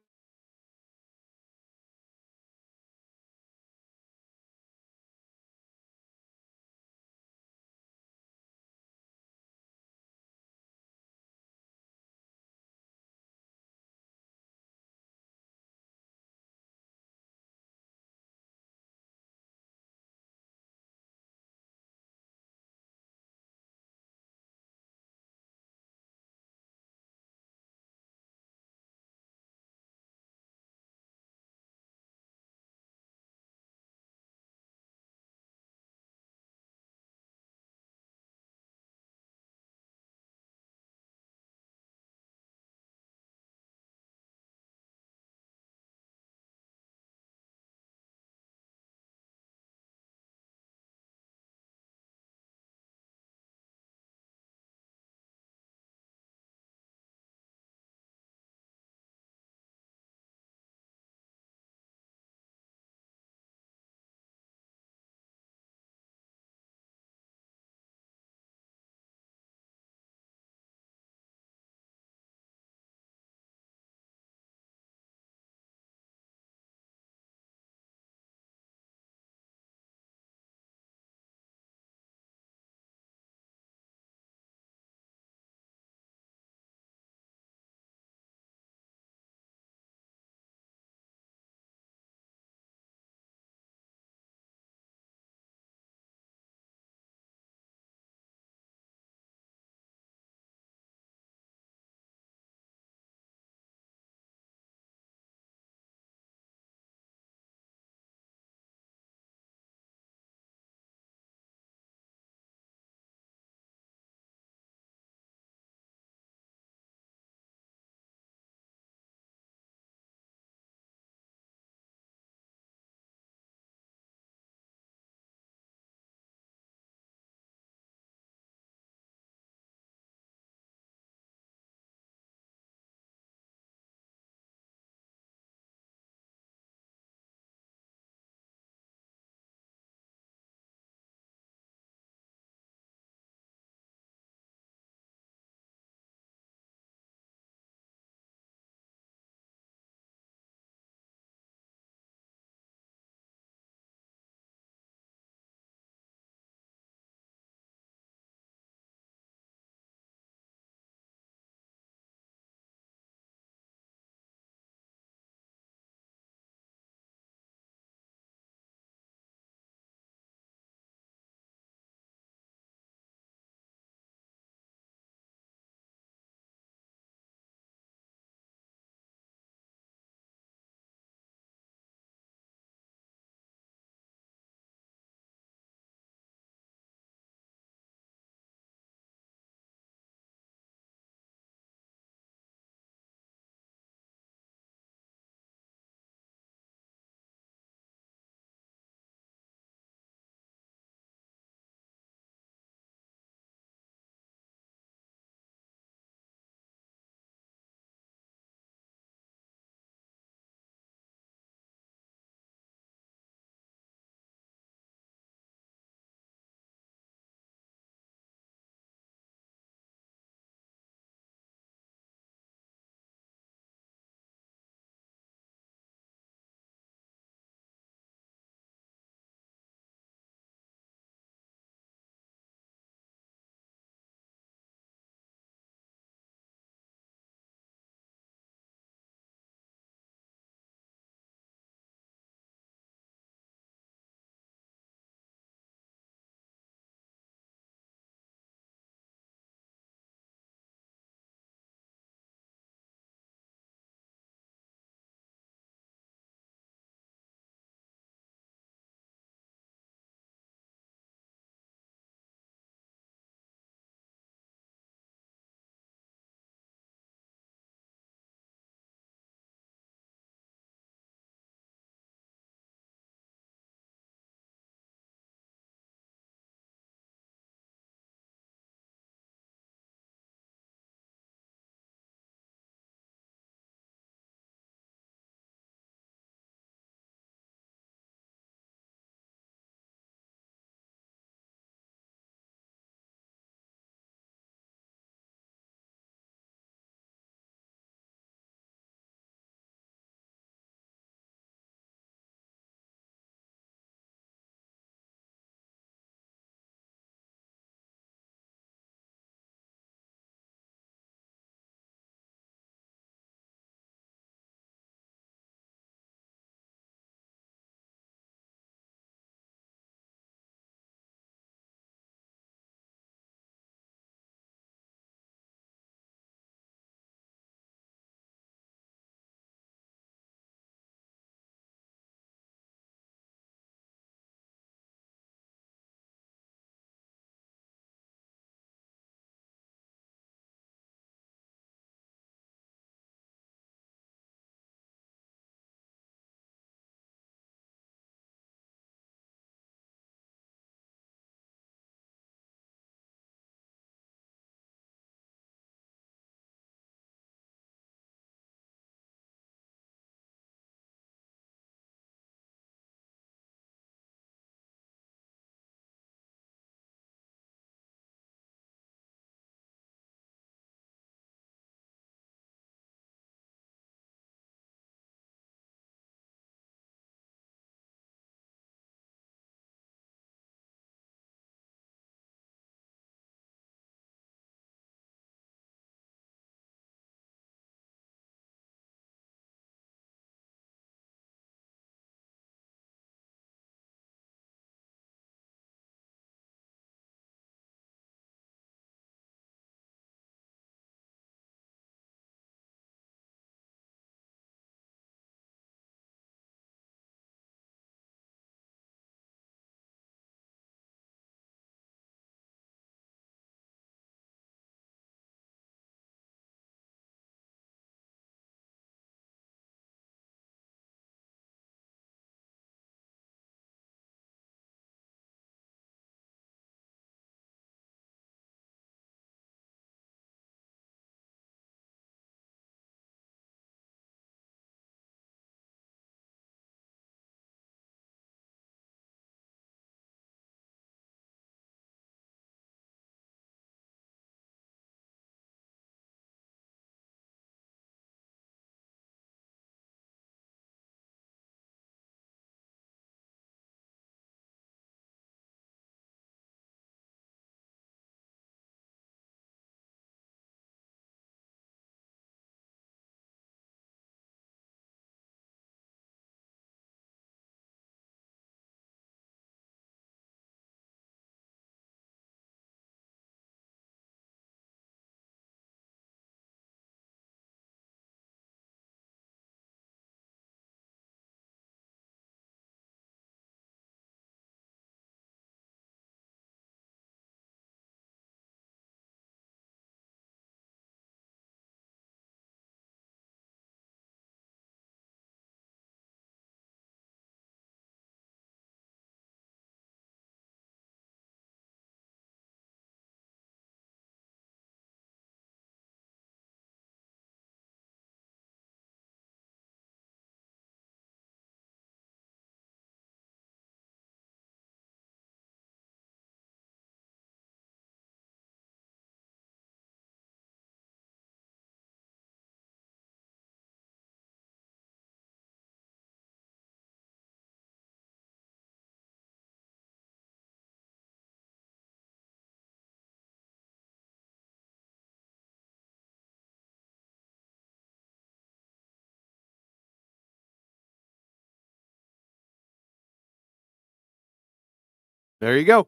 There you go.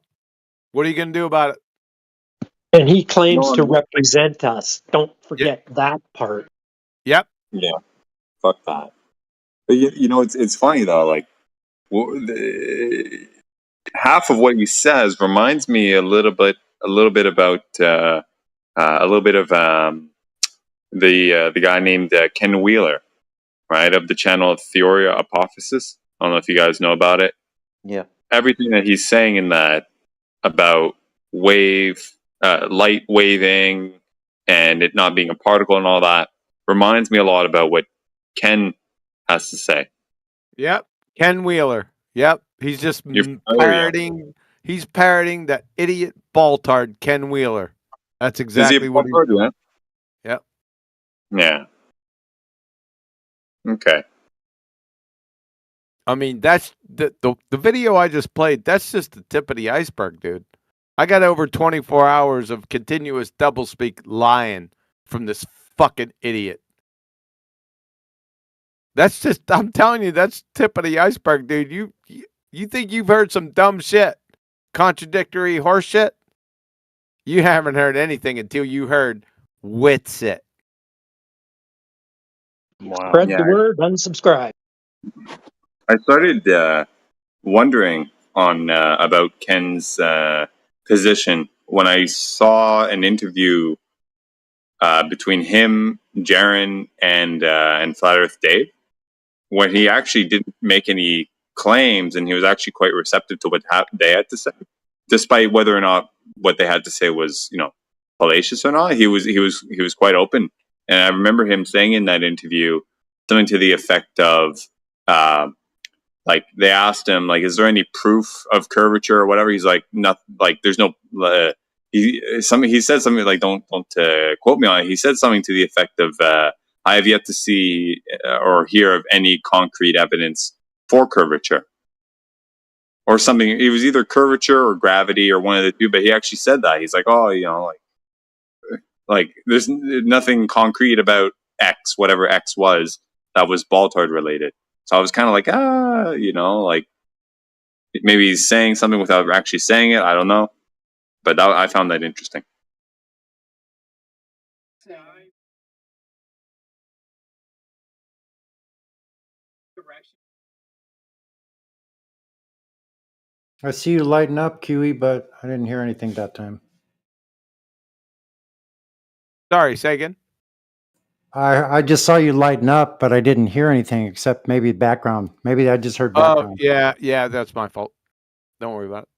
What are you going to do about it? And he claims to represent us. Don't forget that part. Yep. Yeah. Fuck that. But it's funny though. Like, half of what he says reminds me a little bit about the guy named Ken Wheeler, right, of the channel Theoria Apophysis. I don't know if you guys know about it. Yeah. Everything that he's saying in that about light waving and it not being a particle and all that reminds me a lot about what Ken has to say. Yep. Ken Wheeler. Yep. He's just parroting. He's parroting that idiot baltard Ken Wheeler. That's exactly what he's doing. Yep. Yeah. Okay. I mean, that's the video I just played. That's just the tip of the iceberg, dude. I got over 24 hours of continuous doublespeak lying from this fucking idiot. That's just, I'm telling you, that's tip of the iceberg, dude. You think you've heard some dumb shit, contradictory horse shit? You haven't heard anything until you heard Witsit. Wow. Spread the word, unsubscribe. I started wondering on about Ken's position when I saw an interview between him, Jaron, and Flat Earth Dave, when he actually didn't make any claims, and he was actually quite receptive to what they had to say, despite whether or not what they had to say was, fallacious or not. He was quite open, and I remember him saying in that interview something to the effect of, like, they asked him, like, is there any proof of curvature or whatever? He's like, nothing. Like, there's no. He said something like, don't quote me on it. He said something to the effect of, I have yet to see or hear of any concrete evidence for curvature, or something. It was either curvature or gravity or one of the two. But he actually said that. He's like, oh, like there's nothing concrete about X, whatever X was, that was Baltard related. So I was kind of like, like maybe he's saying something without actually saying it. I don't know, but I found that interesting. I see you lighting up, QE, but I didn't hear anything that time. Sorry, say again. I just saw you lighten up, but I didn't hear anything except maybe background. Maybe I just heard background. Oh, yeah, that's my fault. Don't worry about it.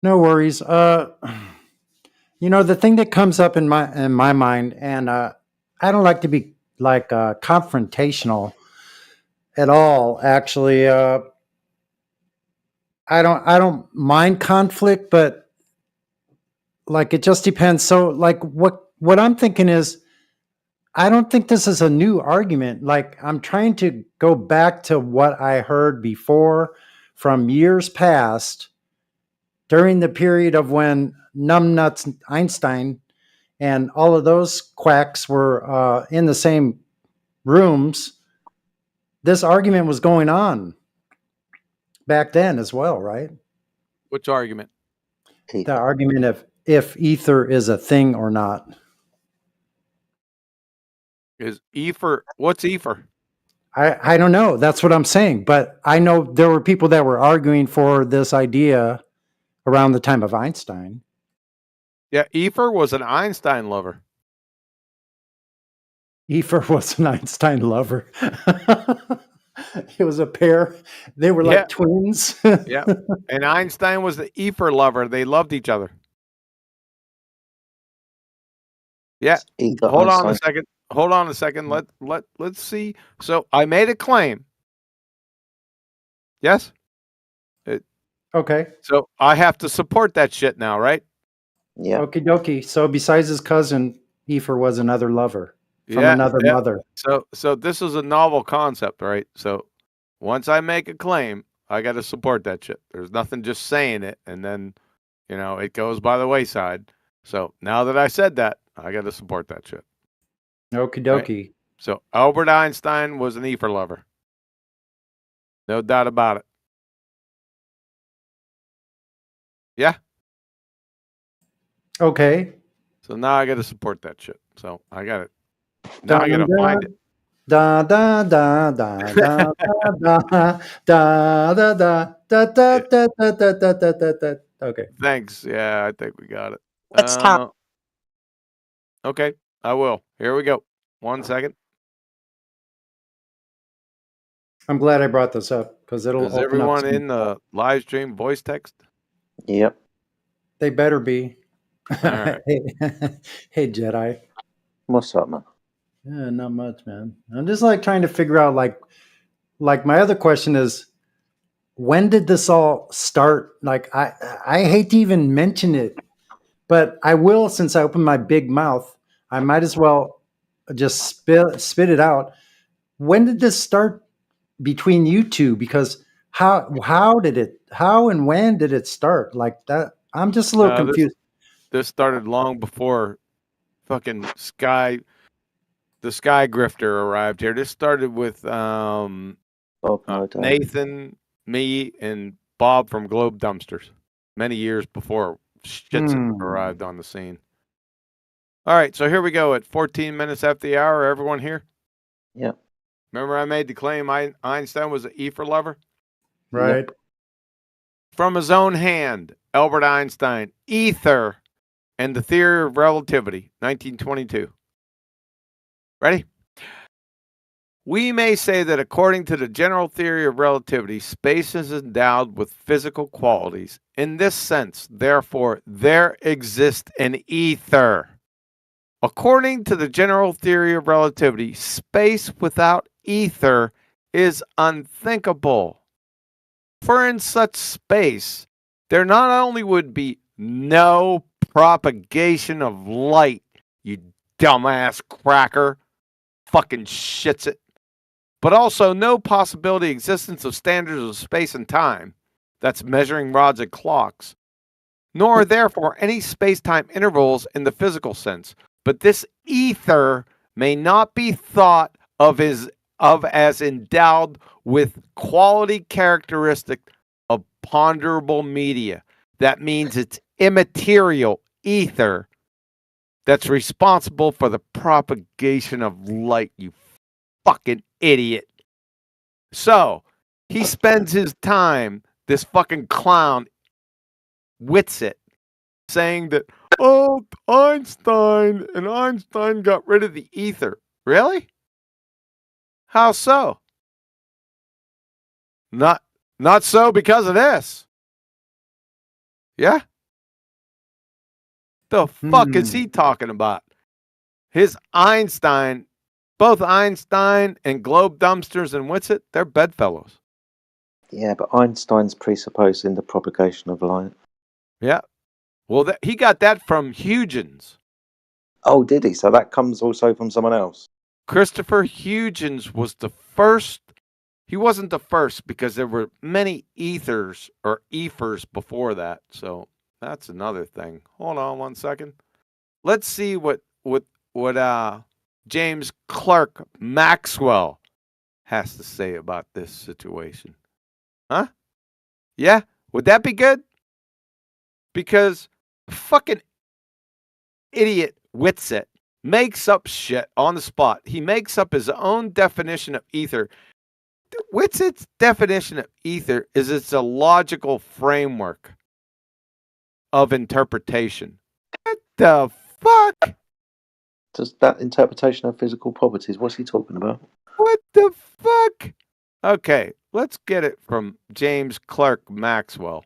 No worries. The thing that comes up in my mind, and I don't like to be like confrontational at all. Actually, I don't mind conflict, but like it just depends. So, like what I'm thinking is, I don't think this is a new argument. Like, I'm trying to go back to what I heard before from years past during the period of when numbnuts Einstein and all of those quacks were in the same rooms. This argument was going on back then as well, right? Which argument? The argument of if ether is a thing or not. Is ether? What's ether? I don't know. That's what I'm saying. But I know there were people that were arguing for this idea around the time of Einstein. Yeah, ether was an Einstein lover. Ether was an Einstein lover. It was a pair. They were like twins. Yeah. And Einstein was the ether lover. They loved each other. Yeah. Hold on a second. Let's see. So I made a claim. Yes? Okay. So I have to support that shit now, right? Yeah. Okie dokie. So besides his cousin, Ether was another lover from another mother. So this is a novel concept, right? So once I make a claim, I got to support that shit. There's nothing just saying it and then, it goes by the wayside. So now that I said that, I got to support that shit. Okie dokie. Right? So Albert Einstein was an ether lover. No doubt about it. Yeah. Okay. So now I got to support that shit. So I got it. Now I got to find it. Da da da da da da da da da da da da da da da da da. Okay. Thanks. Yeah, I think we got it. It's time. Okay, I will. Here we go. 1 second. I'm glad I brought this up because it'll Is open everyone up in the live stream voice text? Yep. They better be. All right. Hey, Jedi. What's up, man? Yeah, not much, man. I'm just like trying to figure out like my other question is, when did this all start? Like I hate to even mention it, but I will since I opened my big mouth. I might as well just spit it out. When did this start between you two? Because how and when did it start? Like that, I'm just a little confused. This started long before fucking the Sky Grifter arrived here. This started with Nathan, me, and Bob from Globe Dumpsters many years before Shitson arrived on the scene. All right, so here we go at 14 minutes after the hour. Everyone here? Yep. Remember I made the claim Einstein was an ether lover? Right. From his own hand, Albert Einstein, ether and the theory of relativity, 1922. Ready? We may say that according to the general theory of relativity, space is endowed with physical qualities. In this sense, therefore, there exists an ether. According to the general theory of relativity, space without ether is unthinkable. For in such space, there not only would be no propagation of light, you dumbass cracker, fucking shits it, but also no possibility existence of standards of space and time, that's measuring rods and clocks, nor therefore any space-time intervals in the physical sense. But this ether may not be thought of as endowed with quality characteristic of ponderable media. That means it's immaterial ether that's responsible for the propagation of light, you fucking idiot. So he spends his time, this fucking clown, Witsit, saying that, oh, Einstein got rid of the ether. Really? How so? Not so because of this. Yeah? The fuck is he talking about? His Einstein, both Einstein and Globe Dumpsters and Witsit, they're bedfellows. Yeah, but Einstein's presupposing the propagation of light. Yeah. Well, he got that from Huygens. Oh, did he? So that comes also from someone else? Christopher Huygens was the first. He wasn't the first because there were many ethers or ethers before that. So that's another thing. Hold on 1 second. Let's see what James Clerk Maxwell has to say about this situation. Huh? Yeah? Would that be good? Because fucking idiot Witsit makes up shit on the spot. He makes up his own definition of ether. Witsit's definition of ether is it's a logical framework of interpretation. What the fuck? Does that interpretation of physical properties, what's he talking about? What the fuck? Okay, let's get it from James Clerk Maxwell.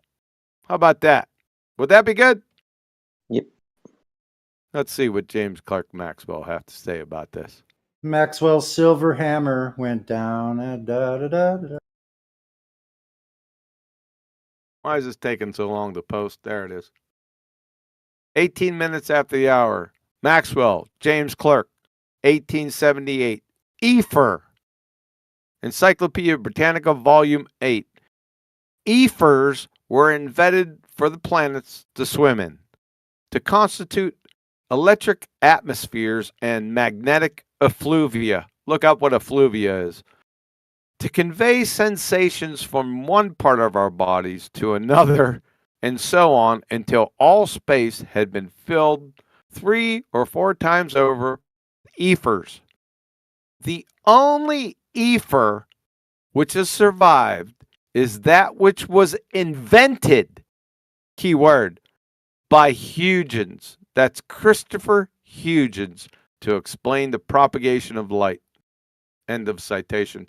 How about that? Would that be good? Yep. Let's see what James Clerk Maxwell have to say about this. Maxwell's silver hammer went down. Da, da, da, da. Why is this taking so long to post? There it is. 18 minutes after the hour. Maxwell, James Clerk, 1878. Ether. Encyclopedia Britannica, Volume 8. Ethers were invented for the planets to swim in, to constitute electric atmospheres and magnetic effluvia. Look up what effluvia is. To convey sensations from one part of our bodies to another and so on until all space had been filled 3 or 4 times over with ethers. The only ether which has survived is that which was invented, keyword, by Huygens. That's Christopher Huygens, to explain the propagation of light. End of citation.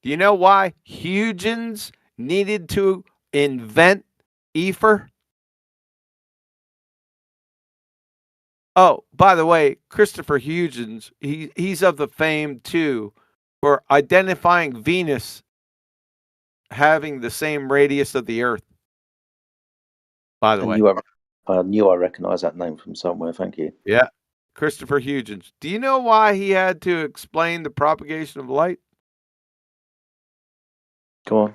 Do you know why Huygens needed to invent ether? Oh, by the way, Christopher Huygens, he's of the fame too for identifying Venus having the same radius of the Earth. By the way. I knew I recognised that name from somewhere. Thank you. Yeah, Christopher Huygens. Do you know why he had to explain the propagation of light? Go on.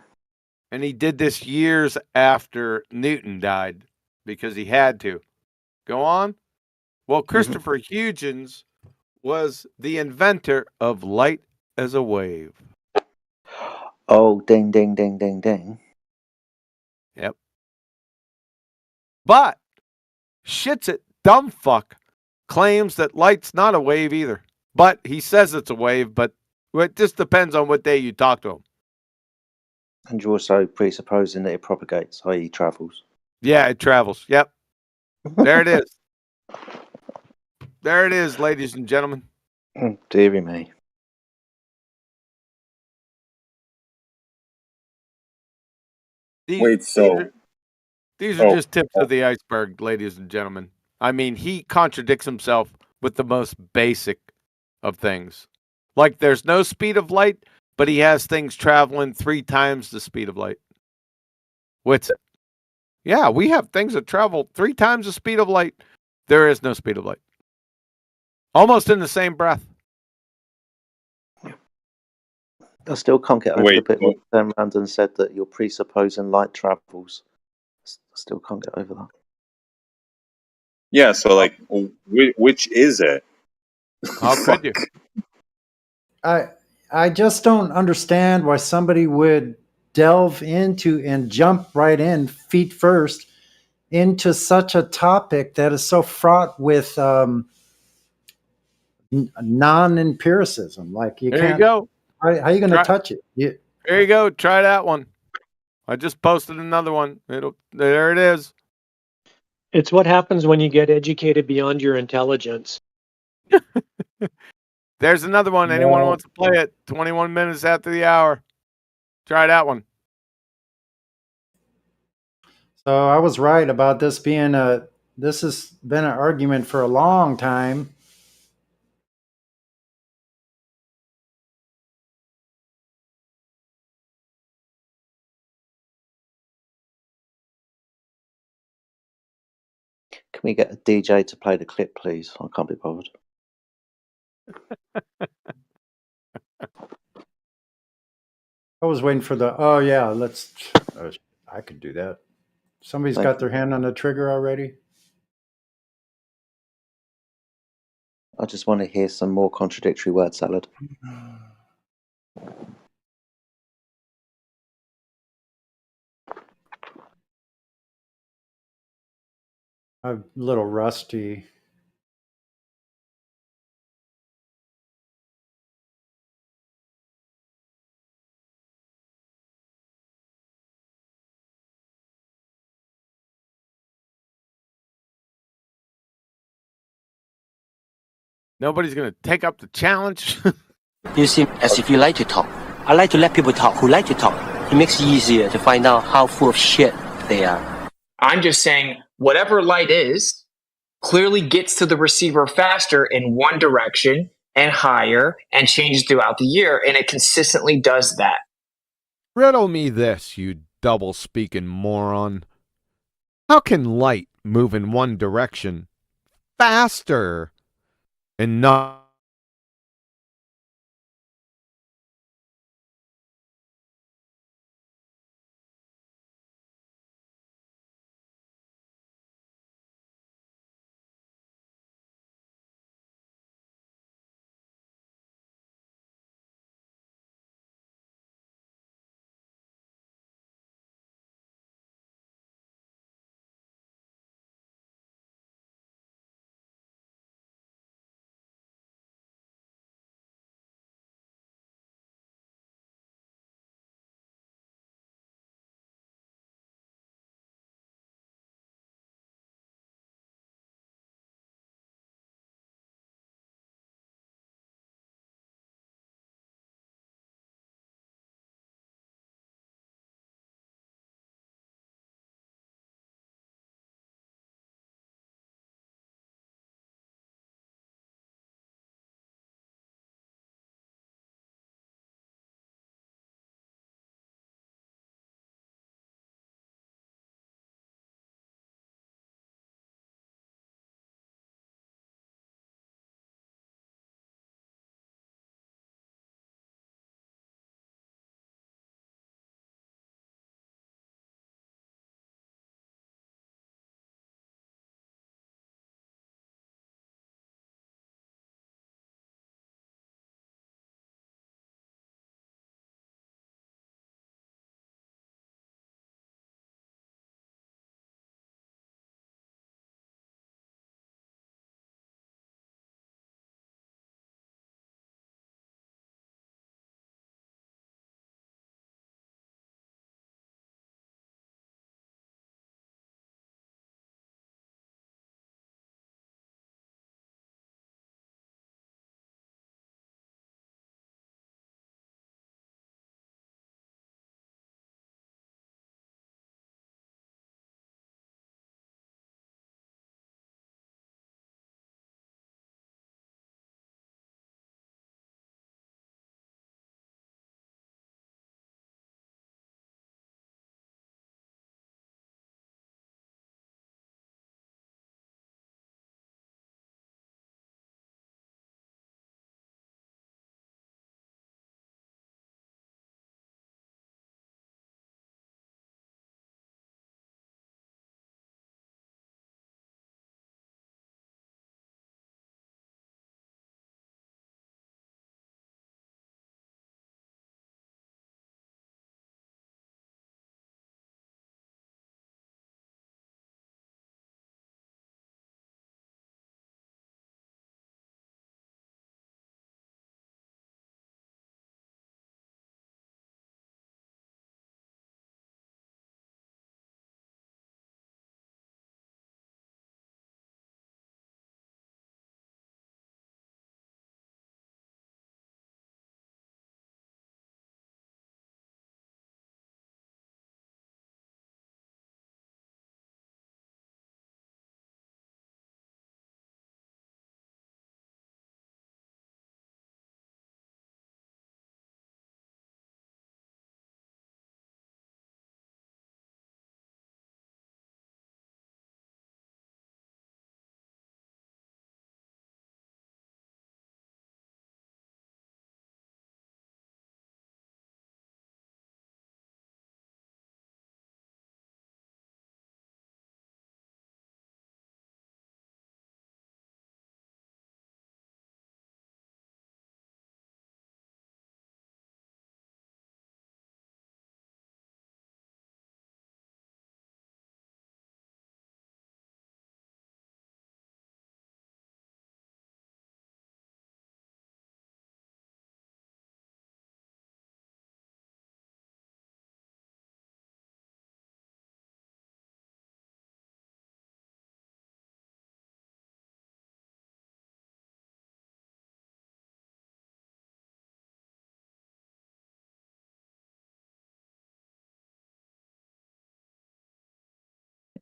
And he did this years after Newton died because he had to. Go on. Well, Christopher Huygens was the inventor of light as a wave. Oh, ding, ding, ding, ding, ding. Yep. But shits it, dumb fuck, claims that light's not a wave either. But he says it's a wave, but it just depends on what day you talk to him. And you're also presupposing that it propagates, i.e. travels. Yeah, it travels. Yep. There it is. There it is, ladies and gentlemen. Deary me. Wait, These are just tips of the iceberg, ladies and gentlemen. I mean, he contradicts himself with the most basic of things. Like there's no speed of light, but he has things traveling 3 times the speed of light. What's it? Yeah, we have things that travel 3 times the speed of light. There is no speed of light. Almost in the same breath. I still can't get over the bit where you turned around and said that you're presupposing light travels. I still can't get over that. Yeah, so like, which is it? How could you? I just don't understand why somebody would delve into and jump right in feet first into such a topic that is so fraught with non-empiricism. Like you there can't. You go. How are you going to touch it? There you go. Try that one. I just posted another one. There it is. It's what happens when you get educated beyond your intelligence. There's another one. Anyone wants to play it? 21 minutes after the hour. Try that one. So I was right about this being this has been an argument for a long time. Can we get a DJ to play the clip, please? I can't be bothered. I was waiting for the, oh yeah, let's, I could do that. Somebody's got their hand on the trigger already? I just want to hear some more contradictory word salad. I'm a little rusty. Nobody's going to take up the challenge. You seem as if you like to talk. I like to let people talk who like to talk. It makes it easier to find out how full of shit they are. I'm just saying, whatever light is, clearly gets to the receiver faster in one direction and higher and changes throughout the year, and it consistently does that. Riddle me this, you double-speaking moron. How can light move in one direction faster and not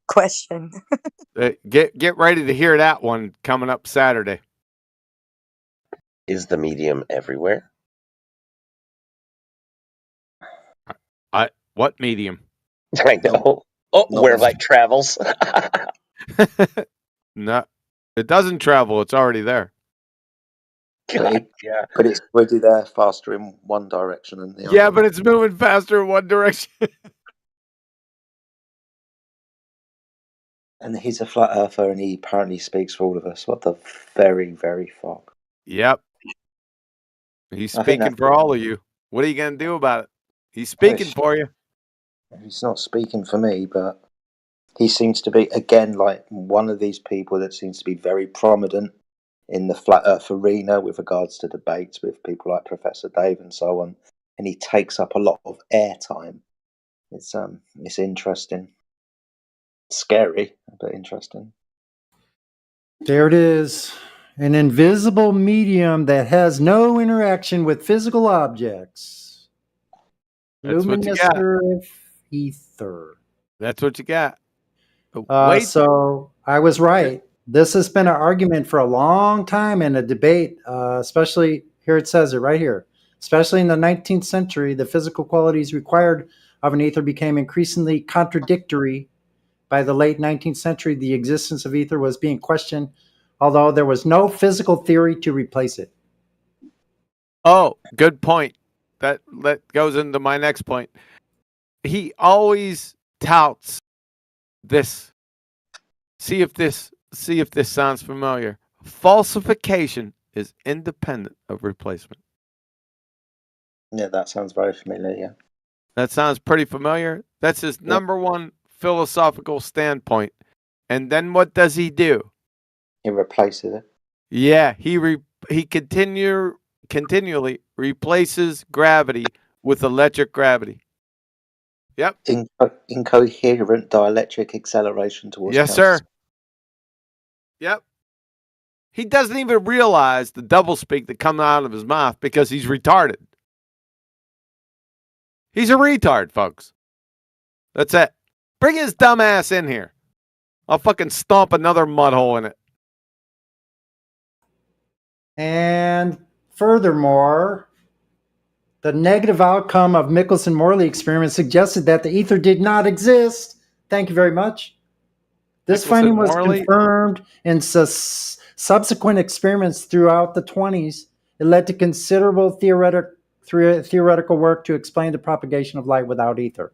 question. Get ready to hear that one coming up Saturday. Is the medium everywhere? What medium? I know. Oh, where light travels. No, it doesn't travel. It's already there. God, yeah. But it's already there faster in one direction than the other. Yeah, but it's moving faster in one direction. And he's a flat earther, and he apparently speaks for all of us. What the very, very fuck? Yep. He's I think speaking that's for all of you. What are you going to do about it? He's speaking for you. He's not speaking for me, but he seems to be, again, like one of these people that seems to be very prominent in the flat earth arena with regards to debates with people like Professor Dave and so on. And he takes up a lot of airtime. It's interesting. Scary, but interesting. There it is. An invisible medium that has no interaction with physical objects. That's what you got. Luminescent ether. That's what you got. Wait. So I was right. This has been an argument for a long time and a debate, especially here it says it right here. Especially in the 19th century, the physical qualities required of an ether became increasingly contradictory. By the late 19th century, the existence of ether was being questioned, although there was no physical theory to replace it. Oh, good point. That goes into my next point. He always touts this. See if this sounds familiar. Falsification is independent of replacement. Yeah, that sounds very familiar, yeah. That sounds pretty familiar. That's his number one philosophical standpoint. And then what does he do? He replaces it. Yeah, he continually replaces gravity with electric gravity. Yep. Incoherent dielectric acceleration towards Yes, sir. Yep. He doesn't even realize the doublespeak that comes out of his mouth because he's retarded. He's a retard, folks. That's it. Bring his dumb ass in here. I'll fucking stomp another mud hole in it. And furthermore, the negative outcome of Michelson-Morley experiment suggested that the ether did not exist. Thank you very much. This finding was confirmed in subsequent experiments throughout the 20s. It led to considerable theoretical work to explain the propagation of light without ether.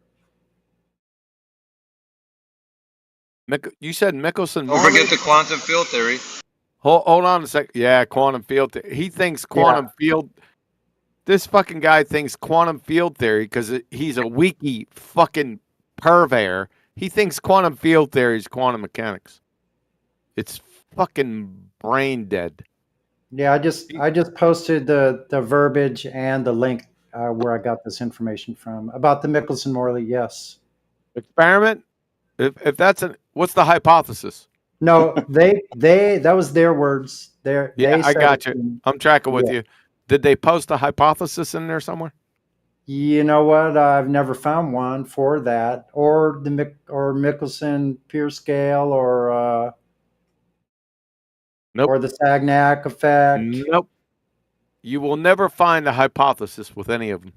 You said Michelson. Don't forget the quantum field theory. Hold on a sec. Yeah, quantum field theory. He thinks quantum field. This fucking guy thinks quantum field theory because he's a wiki fucking purveyor. He thinks quantum field theory is quantum mechanics. It's fucking brain dead. Yeah, I just posted the verbiage and the link where I got this information from about the Michelson-Morley. Yes. Experiment. If that's what's the hypothesis? No, that was their words. Yeah, I got you. I'm tracking with you. Did they post a hypothesis in there somewhere? You know what? I've never found one for that, or Michelson-Pierce scale, or nope. or the Sagnac effect. Nope. You will never find a hypothesis with any of them,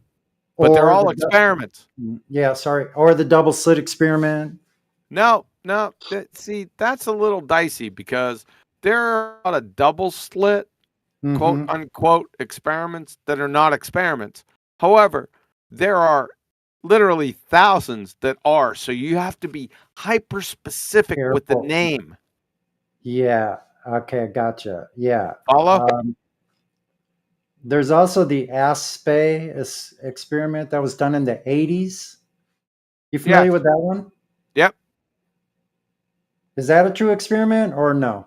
but they're all experiments. Yeah, sorry, or the double slit experiment. No. See, that's a little dicey because there are a lot of double slit, quote unquote, experiments that are not experiments. However, there are literally thousands that are. So you have to be hyper specific with the name. Yeah. Okay. Gotcha. Yeah. Follow? There's also the ASPE experiment that was done in the 80s. You familiar with that one? Yep. Is that a true experiment or no?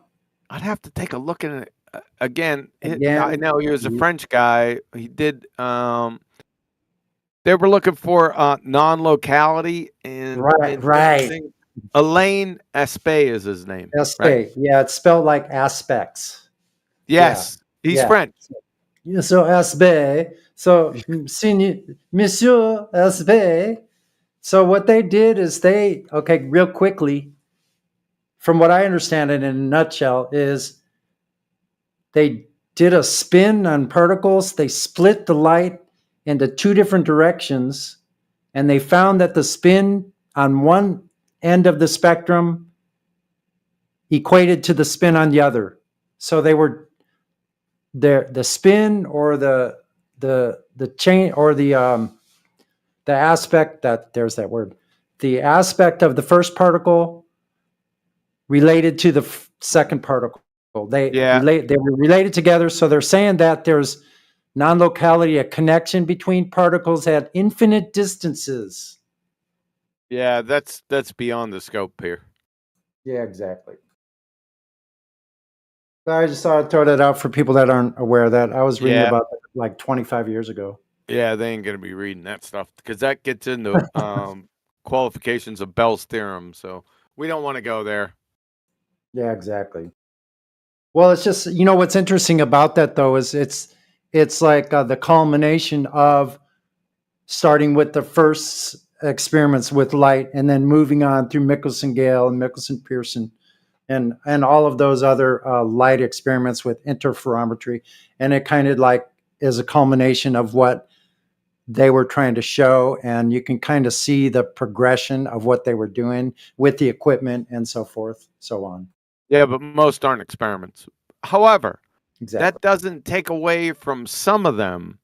I'd have to take a look at it again. I know he was a French guy. He did. They were looking for non-locality and right. Alain Aspect is his name. Aspect. Right? Yeah, it's spelled like aspects. Yes, he's French. Yeah, so Aspect. So Monsieur Aspect. So what they did is real quickly, from what I understand it in a nutshell, is they did a spin on particles. They split the light into two different directions, and they found that the spin on one end of the spectrum equated to the spin on the other. So they were the spin or the chain or the aspect that there's that word, the aspect of the first particle related to the second particle. They were related together. So they're saying that there's non-locality, a connection between particles at infinite distances. Yeah, that's beyond the scope here. Yeah, exactly. But I just thought I'd throw that out for people that aren't aware of that. I was reading about that like 25 years ago. Yeah, they ain't gonna be reading that stuff because that gets into qualifications of Bell's theorem. So we don't want to go there. Yeah, exactly. Well, it's just, what's interesting about that though is it's like the culmination of starting with the first experiments with light and then moving on through Michelson-Gale and Michelson-Pearson and all of those other light experiments with interferometry. And it kind of like is a culmination of what they were trying to show. And you can kind of see the progression of what they were doing with the equipment and so forth, so on. Yeah, but most aren't experiments. However, Exactly. that doesn't take away from some of them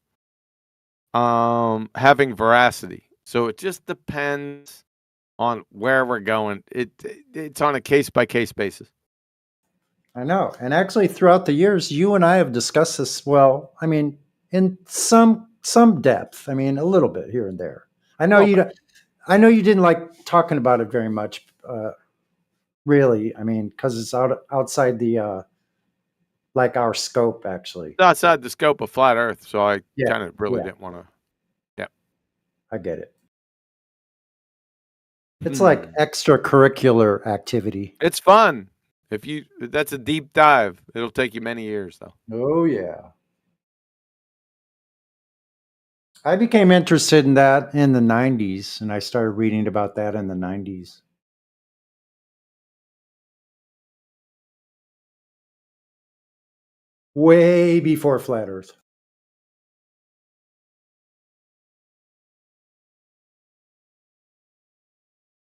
having veracity. So it just depends on where we're going. It's on a case-by-case basis. I know. And actually throughout the years, you and I have discussed this, well, I mean, in some depth. I mean, a little bit here and there. I know you didn't like talking about it very much, really. I mean, because it's outside the like our scope, actually. It's outside the scope of flat Earth, so I Yeah, kind of really yeah. didn't want to. Yeah, I get it. It's like extracurricular activity. It's fun. That's a deep dive. It'll take you many years, though. Oh, yeah. I became interested in that in the 90s, and I started reading about that in the 90s. Way before Flat Earth.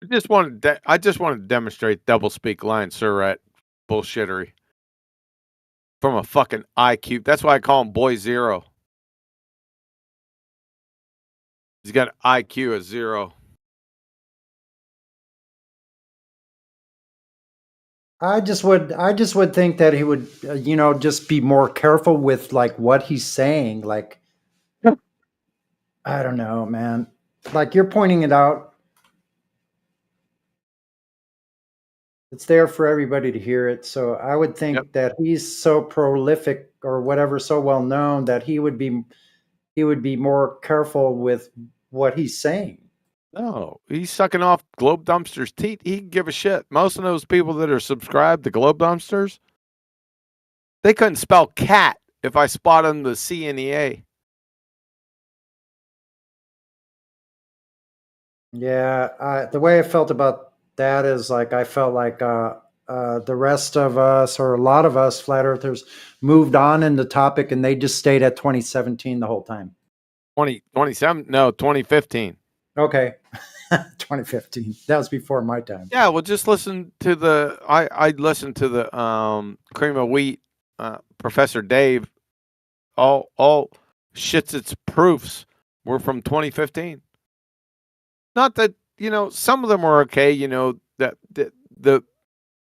I just wanted to demonstrate doublespeak line surret bullshittery from a fucking IQ. That's why I call him Boy Zero. He's got IQ of 0. I just would think that he would, just be more careful with like what he's saying. Like, I don't know, man. Like you're pointing it out. It's there for everybody to hear it. So I would think that he's so prolific or whatever, so well known that he would be more careful with what he's saying. No, he's sucking off Globe Dumpster's teeth. He can give a shit. Most of those people that are subscribed to Globe Dumpsters, they couldn't spell cat if I spot them the C and the A. Yeah, the way I felt about that is like I felt like the rest of us, or a lot of us flat earthers, moved on in the topic and they just stayed at 2017 the whole time. 2015. Okay. 2015. That was before my time. Yeah, well, just listen to I listened to the Cream of Wheat, Professor Dave. All shits its proofs were from 2015. Not that, some of them were okay, that the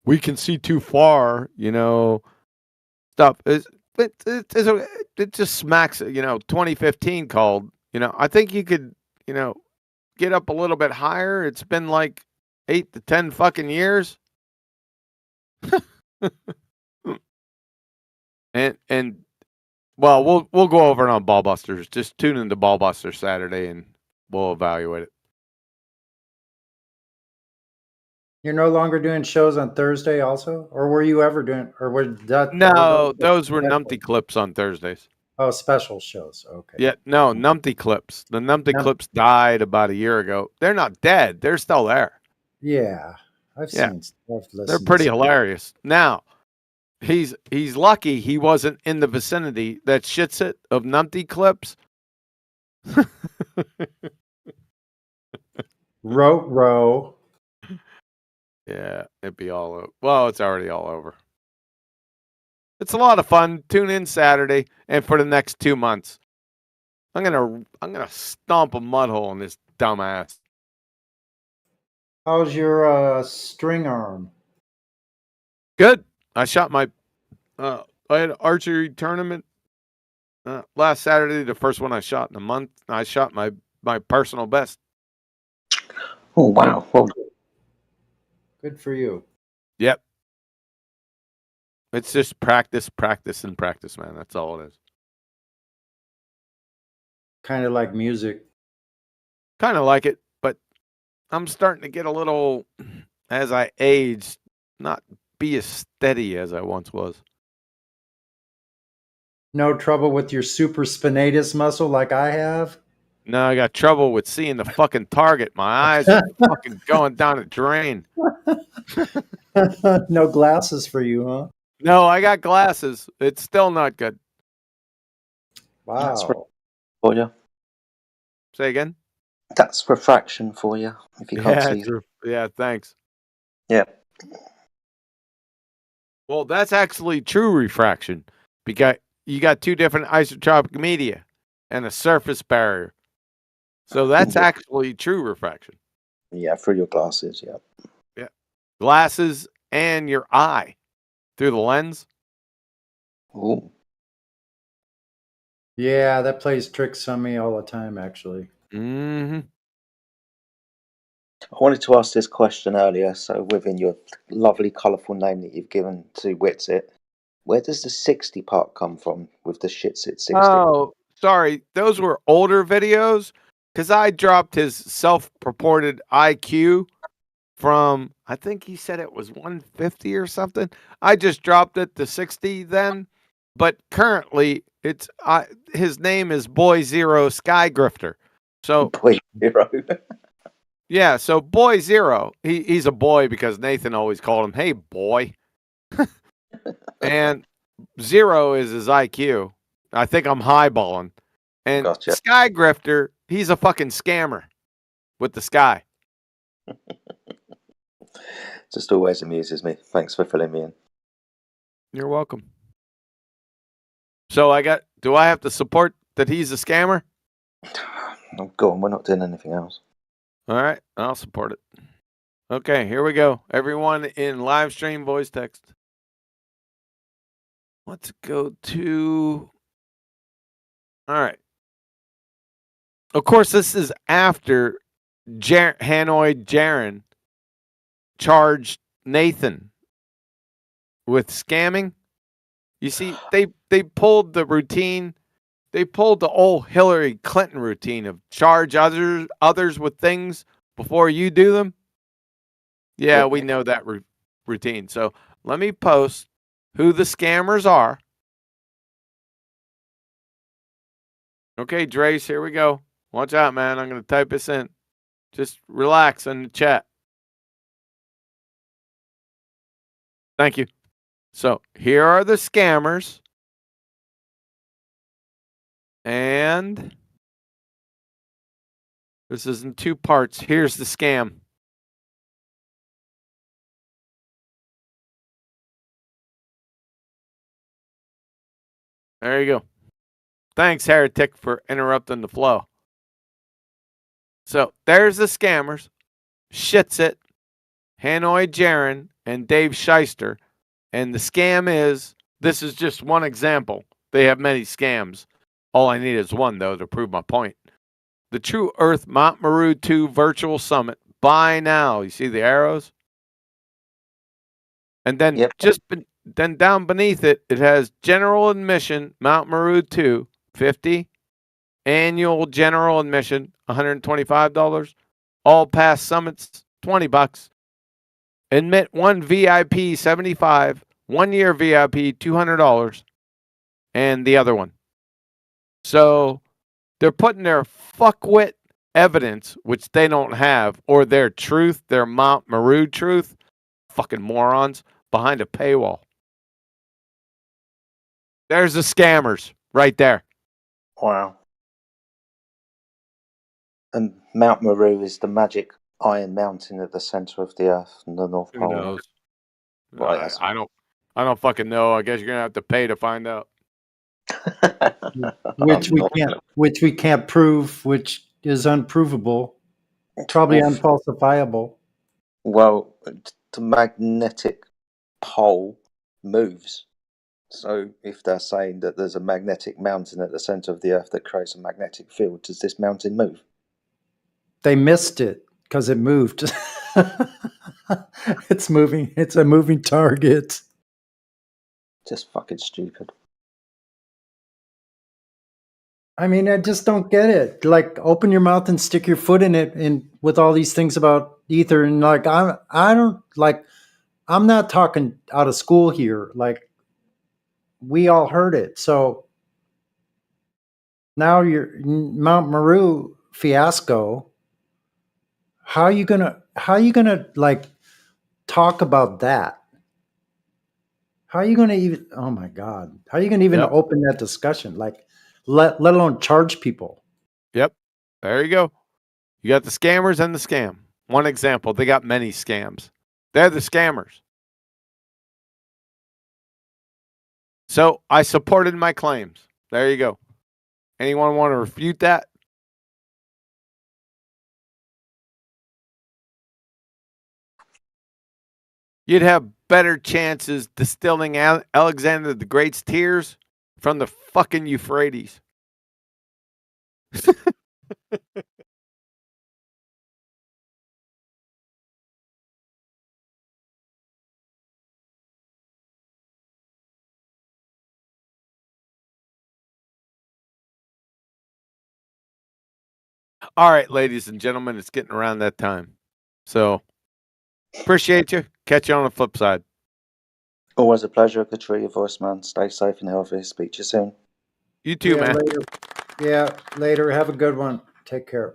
we can see too far, stuff is it just smacks, 2015 called, I think you could, get up a little bit higher. It's been like 8 to 10 fucking years. and well, we'll go over it on Ballbusters. Just tune into Ballbusters Saturday and we'll evaluate it. You're no longer doing shows on Thursday also? Or were you ever doing, or were that? No, those were Numpty Clips on Thursdays. Oh, special shows. Okay. Yeah, no, Numpty Clips. The Numpty Clips died about a year ago. They're not dead. They're still there. Yeah. I've Yeah. seen stuff. They're listened to pretty some- hilarious. Now, he's lucky he wasn't in the vicinity that shits it of numpty clips. Row. Yeah, it'd be all over. Well, it's already all over. It's a lot of fun. Tune in Saturday and for the next 2 months. I'm gonna stomp a mud hole in this dumbass. How's your string arm? Good. I shot my I had an archery tournament last Saturday, the first one I shot in a month. I shot my personal best. Oh wow! Well, Good for you. Yep. It's just practice, and practice, man. That's all it is. Kind of like music. Kind of like it, but I'm starting to get a little, as I age, not be as steady as I once was. No trouble with your supraspinatus muscle like I have? No, I got trouble with seeing the fucking target. My eyes are fucking going down a drain. No glasses for you, huh? No, I got glasses. It's still not good. That's Wow. for you. Say again? That's refraction for you. If you can't see. Yeah, thanks. Yeah. Well, that's actually true refraction because you got two different isotropic media and a surface barrier. So that's actually true refraction. Yeah, through your glasses. Yeah. Yeah. Glasses and your eye through the lens. Ooh. Yeah, that plays tricks on me all the time, actually. Mm-hmm. I wanted to ask this question earlier. So, within your lovely, colourful name that you've given to Witsit, where does the 60 part come from with the Shitsit 60? Oh, sorry. Those were older videos because I dropped his self-purported IQ from, I think he said it was 150 or something. I just dropped it to 60 then. But currently, it's his name is Boy Zero Sky Grifter. So Boy Zero. yeah, so Boy Zero, he's a boy because Nathan always called him, "Hey boy," and Zero is his IQ. I think I'm highballing. And Gotcha. Sky Grifter, he's a fucking scammer with the sky. Just always amuses me. Thanks for filling me in. You're welcome. So do I have to support that he's a scammer? Oh, go on, we're not doing anything else. All right, I'll support it. Okay, here we go. Everyone in live stream voice text. Let's go to. All right. Of course, this is after Hanoi Jaren charged Nathan with scamming. You see, they pulled the routine. They pulled the old Hillary Clinton routine of charge others with things before you do them. Yeah, we know that routine. So let me post who the scammers are. Okay, Drace, here we go. Watch out, man. I'm going to type this in. Just relax in the chat. Thank you. So here are the scammers. And this is in two parts. Here's the scam. There you go. Thanks, Heretic, for interrupting the flow. So there's the scammers. Shitsit, Hanoi Jaren, and Dave Shyster. And the scam is, this is just one example. They have many scams. All I need is one, though, to prove my point. The True Earth Mount Meru 2 Virtual Summit. Buy now. You see the arrows? And then then down beneath it, it has general admission, Mount Meru 2, $50. Annual general admission, $125. All past summits, $20. Admit one VIP, $75. 1 year VIP, $200. And the other one. So they're putting their fuckwit evidence, which they don't have, or their truth, their Mount Meru truth, fucking morons, behind a paywall. There's the scammers right there. Wow. And Mount Meru is the magic iron mountain at the center of the earth and the North Who Pole. knows? Right, I don't fucking know. I guess you're gonna have to pay to find out. Which we can't prove, which is unprovable, probably unfalsifiable. Well, the magnetic pole moves. So if they're saying that there's a magnetic mountain at the center of the earth that creates a magnetic field, does this mountain move? They missed it because it moved. It's moving. It's a moving target. Just fucking stupid. I mean, I just don't get it. Like, open your mouth and stick your foot in it, and with all these things about ether, and like, I don't like. I'm not talking out of school here. Like, we all heard it. So now your Mount Meru fiasco. How are you gonna like talk about that? How are you gonna even? Oh my God! How are you gonna even open that discussion? Like, let alone charge people. Yep. There you go. You got the scammers and the scam. One example. They got many scams. They're the scammers. So I supported my claims. There you go. Anyone want to refute that? You'd have better chances distilling Alexander the Great's tears from the fucking Euphrates. All right, ladies and gentlemen, it's getting around that time. So, appreciate you. Catch you on the flip side. Always a pleasure. Good to hear your voice, man. Stay safe and healthy. Speak to you soon. You too, man. Later. Yeah, later. Have a good one. Take care.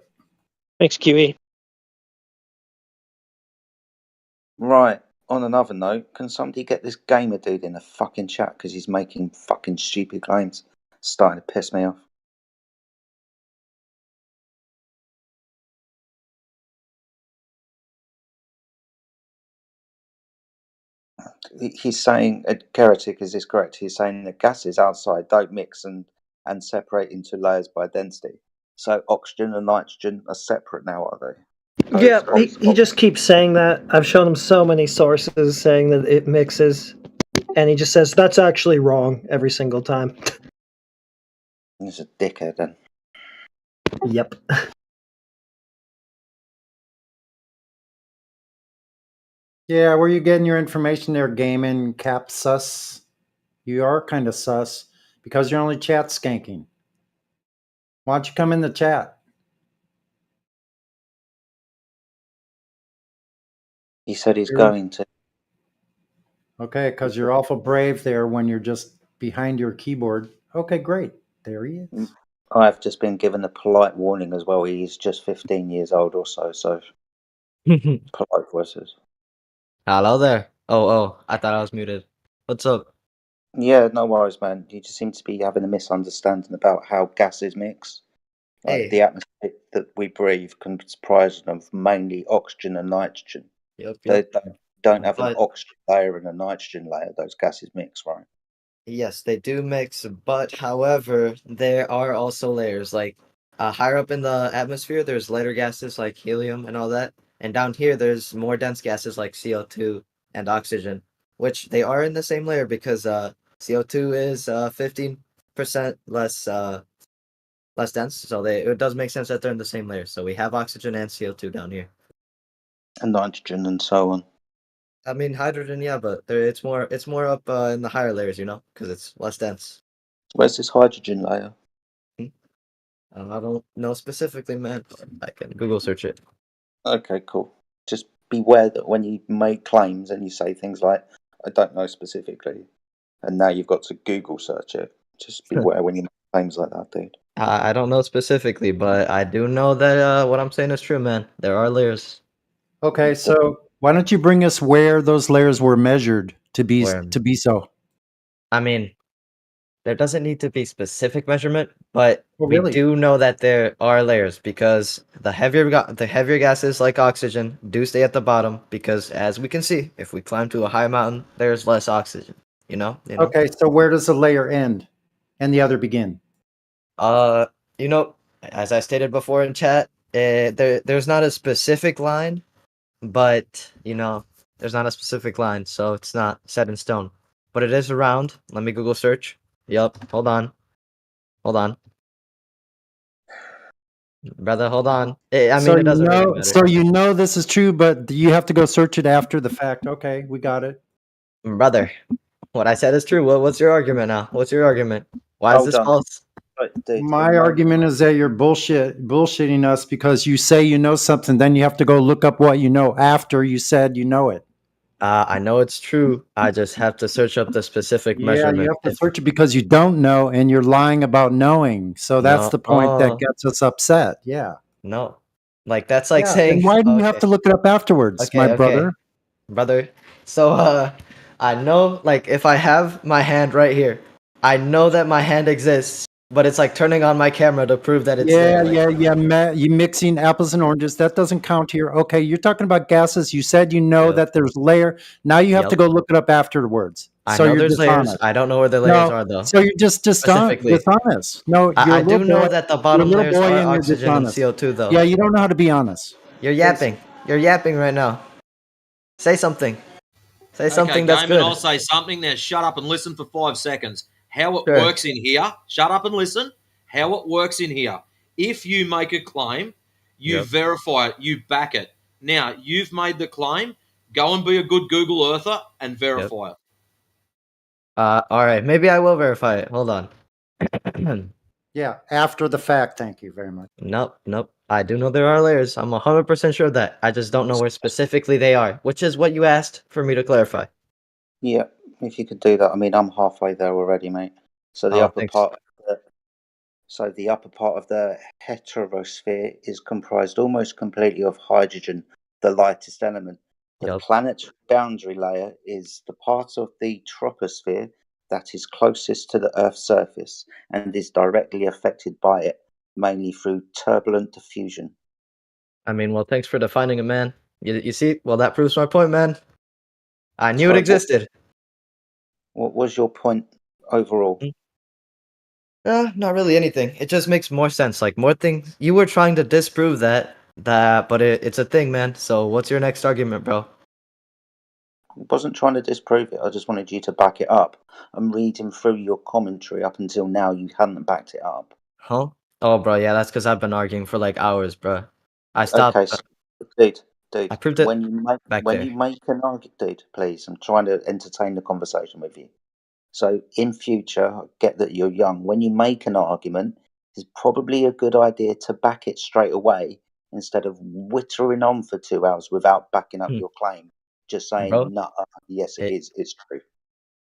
Thanks, QE. Right. On another note, can somebody get this gamer dude in a fucking chat because he's making fucking stupid claims? It's starting to piss me off. He's saying, Keretic, is this correct? He's saying that gases outside don't mix and separate into layers by density. So oxygen and nitrogen are separate now, are they? Yeah, he just keeps saying that. I've shown him so many sources saying that it mixes, and he just says that's actually wrong every single time. He's a dickhead then. Yep. Yeah, where you getting your information there, gaming cap sus? You are kind of sus because you're only chat skanking. Why don't you come in the chat? He said he's going to. Okay, because you're awful brave there when you're just behind your keyboard. Okay, great. There he is. I've just been given a polite warning as well. He's just 15 years old or so, so polite voices. Hello there. Oh, I thought I was muted. What's up? Yeah, no worries, man. You just seem to be having a misunderstanding about how gases mix. Like Hey. the atmosphere that we breathe comprised of mainly oxygen and nitrogen. Yep. They don't have an But- oxygen layer and a nitrogen layer. Those gases mix, right? Yes, they do mix, but however, there are also layers. Like higher up in the atmosphere, there's lighter gases like helium and all that, and down here there's more dense gases like CO2 and oxygen, which they are in the same layer because CO2 is 15% less dense. So it does make sense that they're in the same layer. So we have oxygen and CO2 down here. And nitrogen and so on. I mean hydrogen, yeah, but it's more up in the higher layers, you know, because it's less dense. Where's this hydrogen layer? I don't know specifically, man. But I can Google search it. Okay, cool. Just beware that when you make claims and you say things like, I don't know specifically, and now you've got to Google search it. Just beware when you make claims like that, dude. I don't know specifically, but I do know that what I'm saying is true, man. There are layers. Okay, so why don't you bring us where those layers were measured to be Where? so? I mean, there doesn't need to be specific measurement, but Oh, we really? do know that there are layers because the heavier gases like oxygen do stay at the bottom because as we can see, if we climb to a high mountain, there's less oxygen. You know? Okay, so where does the layer end and the other begin? You know, as I stated before in chat, there's not a specific line, but you know, there's not a specific line, so it's not set in stone. But it is around. Let me Google search. Yup. Hold on. Brother, hold on. I mean, it doesn't really matter. So you know this is true, but you have to go search it after the fact. Okay, we got it. Brother, what I said is true. What's your argument now? What's your argument? Why is Hold this on. false? My argument is that you're bullshitting us because you say you know something, then you have to go look up what you know after you said you know it. I know it's true. I just have to search up the specific Yeah, measurement. you have to search it because you don't know and you're lying about knowing. So that's the point that gets us upset. Yeah. No. Like that's like Yeah, saying then why do you have to look it up afterwards, my brother? Brother. So I know like if I have my hand right here, I know that my hand exists, but it's like turning on my camera to prove that it's there. You mixing apples and oranges. That doesn't count here. Okay, you're talking about gases. You said you know that there's layer. Now you have to go look it up afterwards. I So know you're there's layers. dishonest. I don't know where the layers are though. So you're just Specifically. dishonest. No, you're I a little do know boy- that the you're a bottom little layers boy are and you're oxygen and dishonest. CO2 though. Yeah, you don't know how to be honest. You're yapping. You're yapping right now. Say something. Say something that's Gaiman, good. I'll say something. Now shut up and listen for 5 seconds. How it Sure. works in here. Shut up and listen. How it works in here. If you make a claim, you verify it, you back it. Now, you've made the claim. Go and be a good Google Earther and verify it. All right. Maybe I will verify it. Hold on. Yeah, after the fact. Thank you very much. Nope. I do know there are layers. I'm 100% sure of that. I just don't know where specifically they are, which is what you asked for me to clarify. Yeah, if you could do that. I mean, I'm halfway there already, mate. So the upper thanks. part. So the upper part of the heterosphere is comprised almost completely of hydrogen, the lightest element. The planetary boundary layer is the part of the troposphere that is closest to the Earth's surface and is directly affected by it, mainly through turbulent diffusion. I mean, well, thanks for defining it, man. You see? Well, that proves my point, man. I knew it So existed. What was your point overall? Not really anything. It just makes more sense. Like more things. You were trying to disprove that, but it's a thing, man. So what's your next argument, bro? I wasn't trying to disprove it. I just wanted you to back it up. I'm reading through your commentary. Up until now, you hadn't backed it up. Huh? Oh, bro, yeah, that's because I've been arguing for like hours, bro. I stopped. Okay, so, dude. I proved it When you make an argument, dude, please. I'm trying to entertain the conversation with you. So in future, I get that you're young. When you make an argument, it's probably a good idea to back it straight away instead of whittering on for 2 hours without backing up your claim. Just saying, Bro, no, yes, it is. It's true.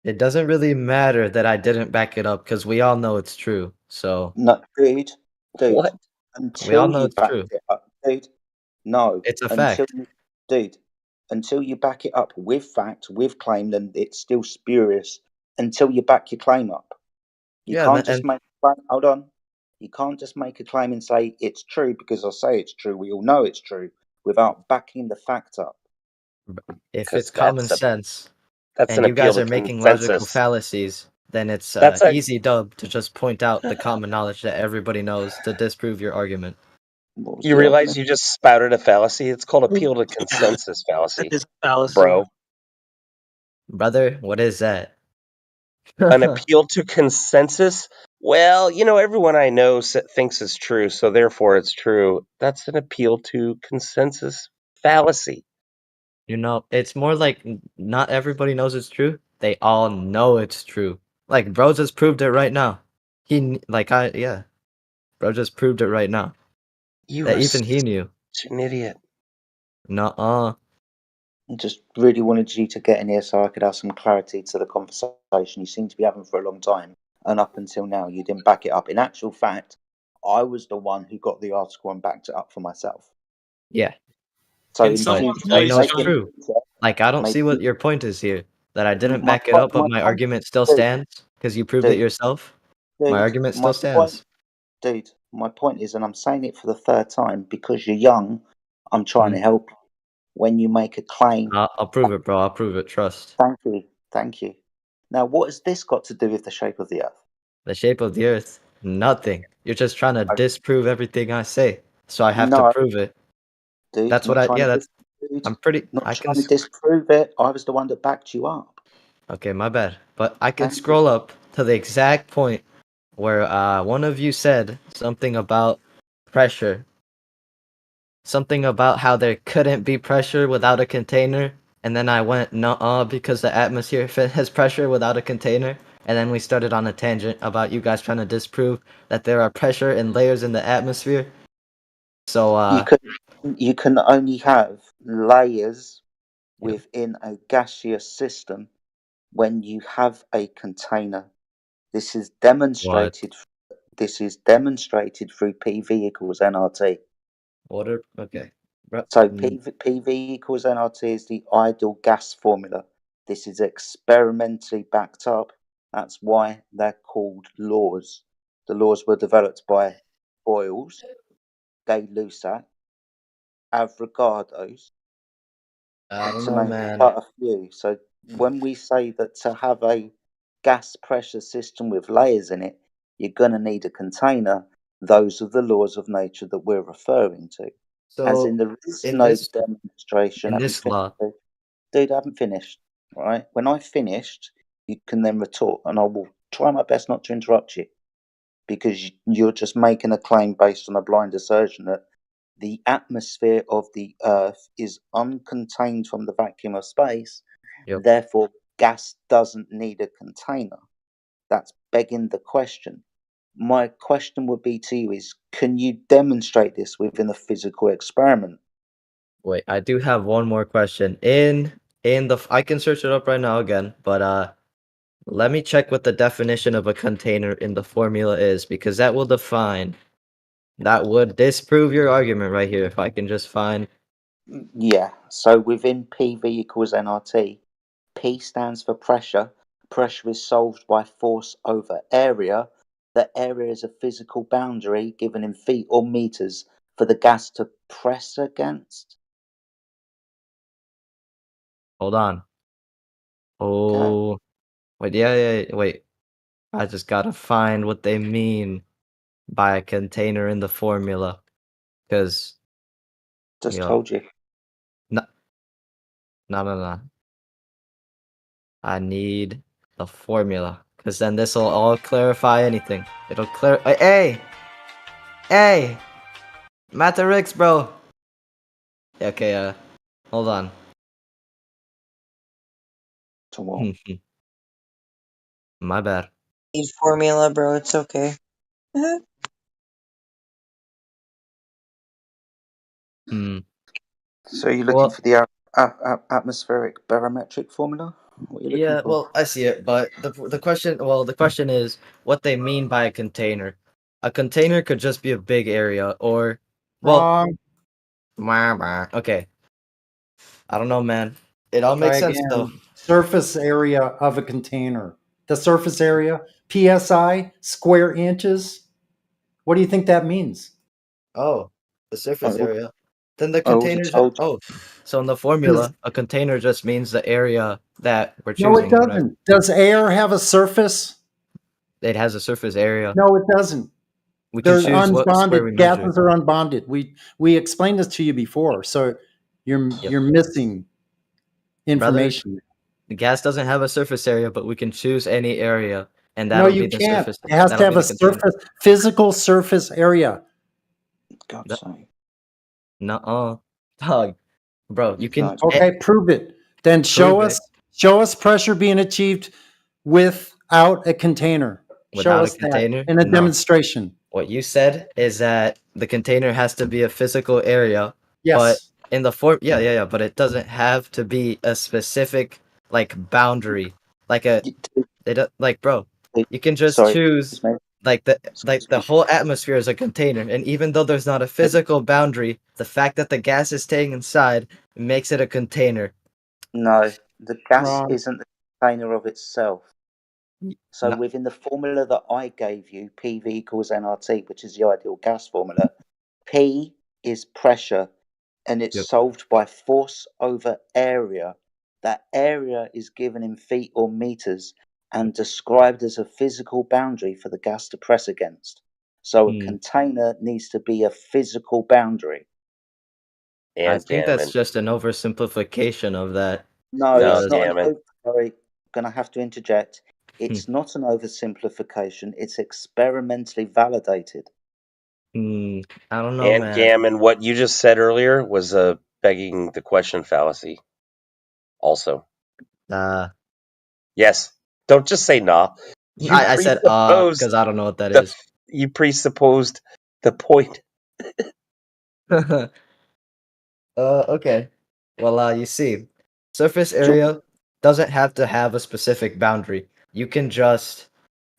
It doesn't really matter that I didn't back it up because we all know it's true. So No, dude. What? Until We all know you it's back true. it up, dude. No, It's a until fact. until you back it up with fact, with claim, then it's still spurious. Until you back your claim up, you Yeah, can't just make. Hold on, you can't just make a claim and say it's true because I say it's true. We all know it's true without backing the fact up. If 'Cause it's common that's a- sense that's and an you guys appeal are to making logical consensus. fallacies, then it's That's a- easy dub to just point out the common knowledge that everybody knows to disprove your argument. You realize you just spouted a fallacy? It's called appeal to consensus fallacy. Bro. Brother, what is that? An appeal to consensus? Well, everyone I know thinks it's true, so therefore it's true. That's an appeal to consensus fallacy. It's more like not everybody knows it's true. They all know it's true. Like, bro just proved it right now. Bro just proved it right now. You That are even he knew. such an idiot. Nuh-uh. I just really wanted you to get in here so I could have some clarity to the conversation you seem to be having for a long time. And up until now, you didn't back it up. In actual fact, I was the one who got the article and backed it up for myself. Yeah. So Can in someone future, I know it's making true. Like, I don't see what your point is here. That I didn't back it up, but my argument still dude, stands because you proved it dude, yourself. My dude, argument my still point, stands. dude, my point is, and I'm saying it for the third time because you're young. I'm trying to help you. When you make a claim, I'll prove it, bro. I'll prove it. Trust. thank you, thank you. Now, what has this got to do with the shape of the Earth? The shape of the Earth, nothing. You're just trying to disprove everything I say, so I have to No, prove it. dude, That's what not I. trying Yeah, to that's. disprove, I'm pretty. not I can. trying to disprove it. I was the one that backed you up. Okay, my bad. But I can Thank you. scroll up to the exact point where one of you said something about pressure. Something about how there couldn't be pressure without a container. And then I went, nuh-uh, because the atmosphere has pressure without a container. And then we started on a tangent about you guys trying to disprove that there are pressure and layers in the atmosphere. So, you can only have layers within a gaseous system when you have a container. This is demonstrated. This is demonstrated through PV equals nRT. Okay. So PV equals nRT is the ideal gas formula. This is experimentally backed up. That's why they're called laws. The laws were developed by Boyles, Gay-Lussac, Avogadros, I don't to know, name man. but a few. So when we say that to have a gas pressure system with layers in it, you're going to need a container. Those are the laws of nature that we're referring to. As So, in, there is in no this- demonstration. in Let me this finish, law- dude, I haven't finished. All right. When I finished, you can then retort, and I will try my best not to interrupt you, because you're just making a claim based on a blind assertion that the atmosphere of the Earth is uncontained from the vacuum of space. Yep. Therefore, gas doesn't need a container. That's begging the question. My question would be to you is, can you demonstrate this within a physical experiment? Wait, I do have one more question. I can search it up right now again, but let me check what the definition of a container in the formula is, because that would disprove your argument right here if I can just find. Yeah, so within PV equals nRT, P stands for pressure. Pressure is solved by force over area. The area is a physical boundary given in feet or meters for the gas to press against. Hold on. Oh, wait, yeah, wait. I just gotta find what they mean by a container in the formula, because. Just told you. No. I need the formula, because then this will all clarify anything. It'll clear. Hey, Matarix, bro. Okay, hold on. To what? My bad. Need formula, bro. It's okay. So you're looking for the atmospheric barometric formula? What are you looking Yeah, for? well, I see it, but the question is what they mean by a container. A container could just be a big area, or Wrong. Okay. I don't know, man. It all makes Try sense though. again. Surface area of a container. The surface area, PSI, square inches. What do you think that means? Oh, the surface Oh. area. Then the I already container. told you. So in the formula, a container just means the area that we're No, it choosing. right? doesn't. Does air have a surface? It has a surface area. No, it doesn't. We can They're choose what square we unbonded. measure. Gases are unbonded. We explained this to you before, so you're missing information. The gas doesn't have a surface area, but we can choose any area, and No, that'll you be the can't. surface. It has to that'll have be a the container. surface, physical surface area. God's sake. Nuh-uh. Dog. Bro, you can. Okay, prove it. Then show us pressure being achieved without a container. Show Without us a container? that in a No. demonstration. What you said is that the container has to be a physical area. Yes. But in the form, yeah, but it doesn't have to be a specific like boundary, like bro. You can just choose. like the whole atmosphere is a container, and even though there's not a physical boundary, the fact that the gas is staying inside makes it a container. No, the gas Wrong. isn't the container of itself. So No. within the formula that I gave you, PV equals nRT, which is the ideal gas formula, P is pressure, and it's Yep. solved by force over area. That area is given in feet or meters and described as a physical boundary for the gas to press against. So a container needs to be a physical boundary. I think that's just an oversimplification of that. No, it's not. Gammon. Sorry, going to have to interject. It's not an oversimplification. It's experimentally validated. I don't know, And man. Gammon, what you just said earlier was a begging the question fallacy. Also. Yes. Don't just say nah. You I said presupposed because I don't know what that the- is. You presupposed the point. Okay. Well, you see, surface area doesn't have to have a specific boundary. You can just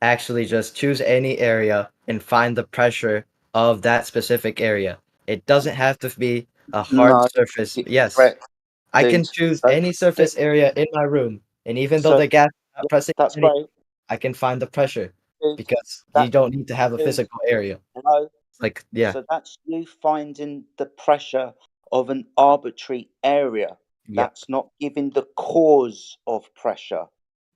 actually just choose any area and find the pressure of that specific area. It doesn't have to be a hard No, surface. Yes. correct, I can dude. choose So- any surface area in my room, and even though So- the gas is not pressing that's any, great. I can find the pressure Dude, because you don't need to have a dude, physical area. Hello. Like, yeah. So that's you finding the pressure of an arbitrary area. Yep. That's not giving the cause of pressure.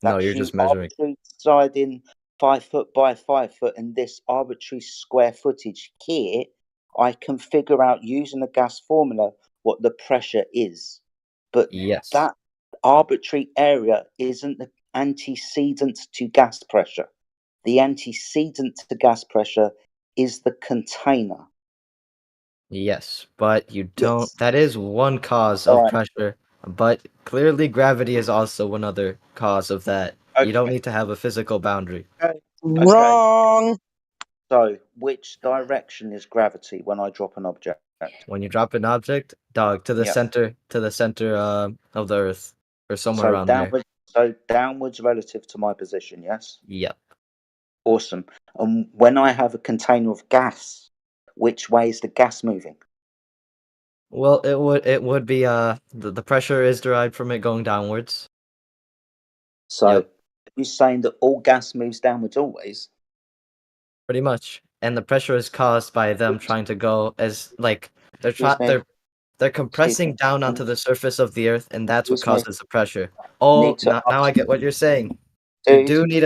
No, That's you're you just measuring. arbitrarily deciding 5 foot by 5 foot in this arbitrary square footage here. I can figure out using the gas formula what the pressure is. But Yes. that arbitrary area isn't the antecedent to gas pressure. The antecedent to gas pressure is the container. Yes, but you don't. That is one cause of Alright. pressure, but clearly gravity is also one other cause of that. You don't need to have a physical boundary. Wrong. So, which direction is gravity when I drop an object? When you drop an object, dog, to the Yep. center of the Earth, or somewhere So around there. downwards. So downwards relative to my position. Yes. Yep. Awesome. And when I have a container of gas, which way is the gas moving? Well, it would be the pressure is derived from it going downwards. So, are you saying that all gas moves downwards always? Pretty much, and the pressure is caused by them trying to go as like they're Excuse me. they're compressing down onto the surface of the Earth, and that's what causes the pressure. Oh, Need to now I get what you're saying. You Dude. do need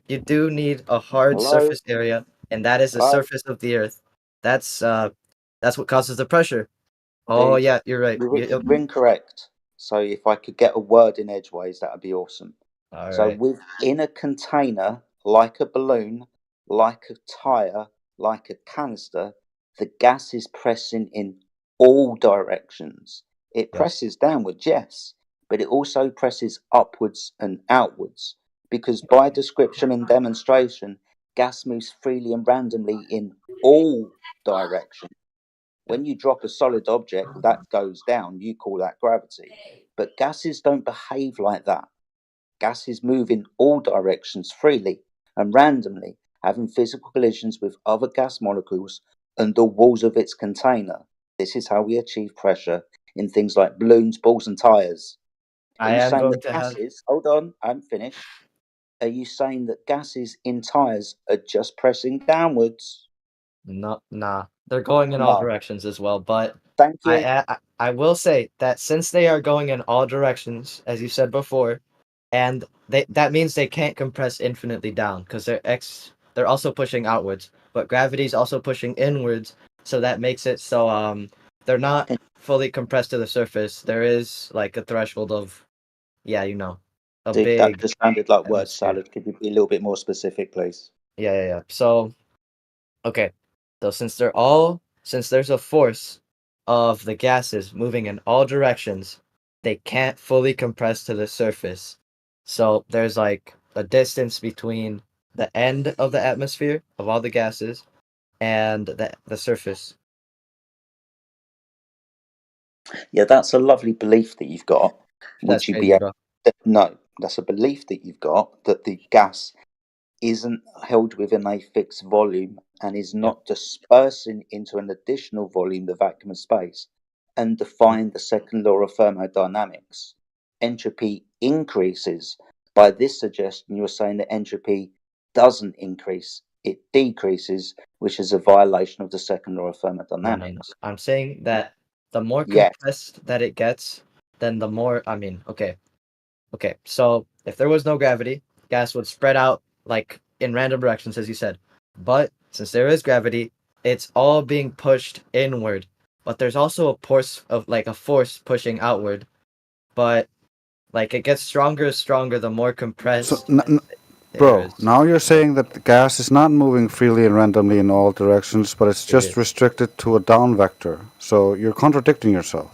you do need a hard Hello? surface area, and that is the Hello? surface of the Earth. That's what causes the pressure. Oh Dude, yeah, you're right. You're incorrect. So if I could get a word in edgeways, that would be awesome. So Alright. within a container, like a balloon, like a tire, like a canister, the gas is pressing in all directions. It presses downwards, yes, but it also presses upwards and outwards because by description and demonstration, gas moves freely and randomly in all directions. When you drop a solid object that goes down, you call that gravity. But gases don't behave like that. Gases move in all directions freely and randomly, having physical collisions with other gas molecules and the walls of its container. This is how we achieve pressure in things like balloons, balls, and tires. Are I you am saying going that to have gases? Hold on, I'm finished. Are you saying that gases in tires are just pressing downwards? No, nah. They're going in all No. directions as well, but Thank you. I will say that since they are going in all directions, as you said before, and that means they can't compress infinitely down because they're also pushing outwards, but gravity's also pushing inwards, so that makes it so they're not fully compressed to the surface. There is like a threshold of a Dude, big that just sounded like word atmosphere. salad. Could you be a little bit more specific, please? Yeah. So, okay. So since there's a force of the gases moving in all directions, they can't fully compress to the surface. So there's like a distance between the end of the atmosphere of all the gases and the surface. Yeah, that's a lovely belief that you've got. That's Would you crazy, be bro. no? That's a belief that you've got that the gas isn't held within a fixed volume and is not dispersing into an additional volume, the vacuum of space, and define the second law of thermodynamics, entropy increases. By this suggestion, you're saying that entropy doesn't increase, it decreases, which is a violation of the second law of thermodynamics. No. I'm saying that the more Yes. compressed that it gets, then the more, okay. So if there was no gravity, gas would spread out like in random directions, as you said. But since there is gravity, it's all being pushed inward. But there's also a force pushing outward. But like it gets stronger the more compressed. So, bro, now you're saying that the gas is not moving freely and randomly in all directions, but it's just restricted to a down vector. So you're contradicting yourself.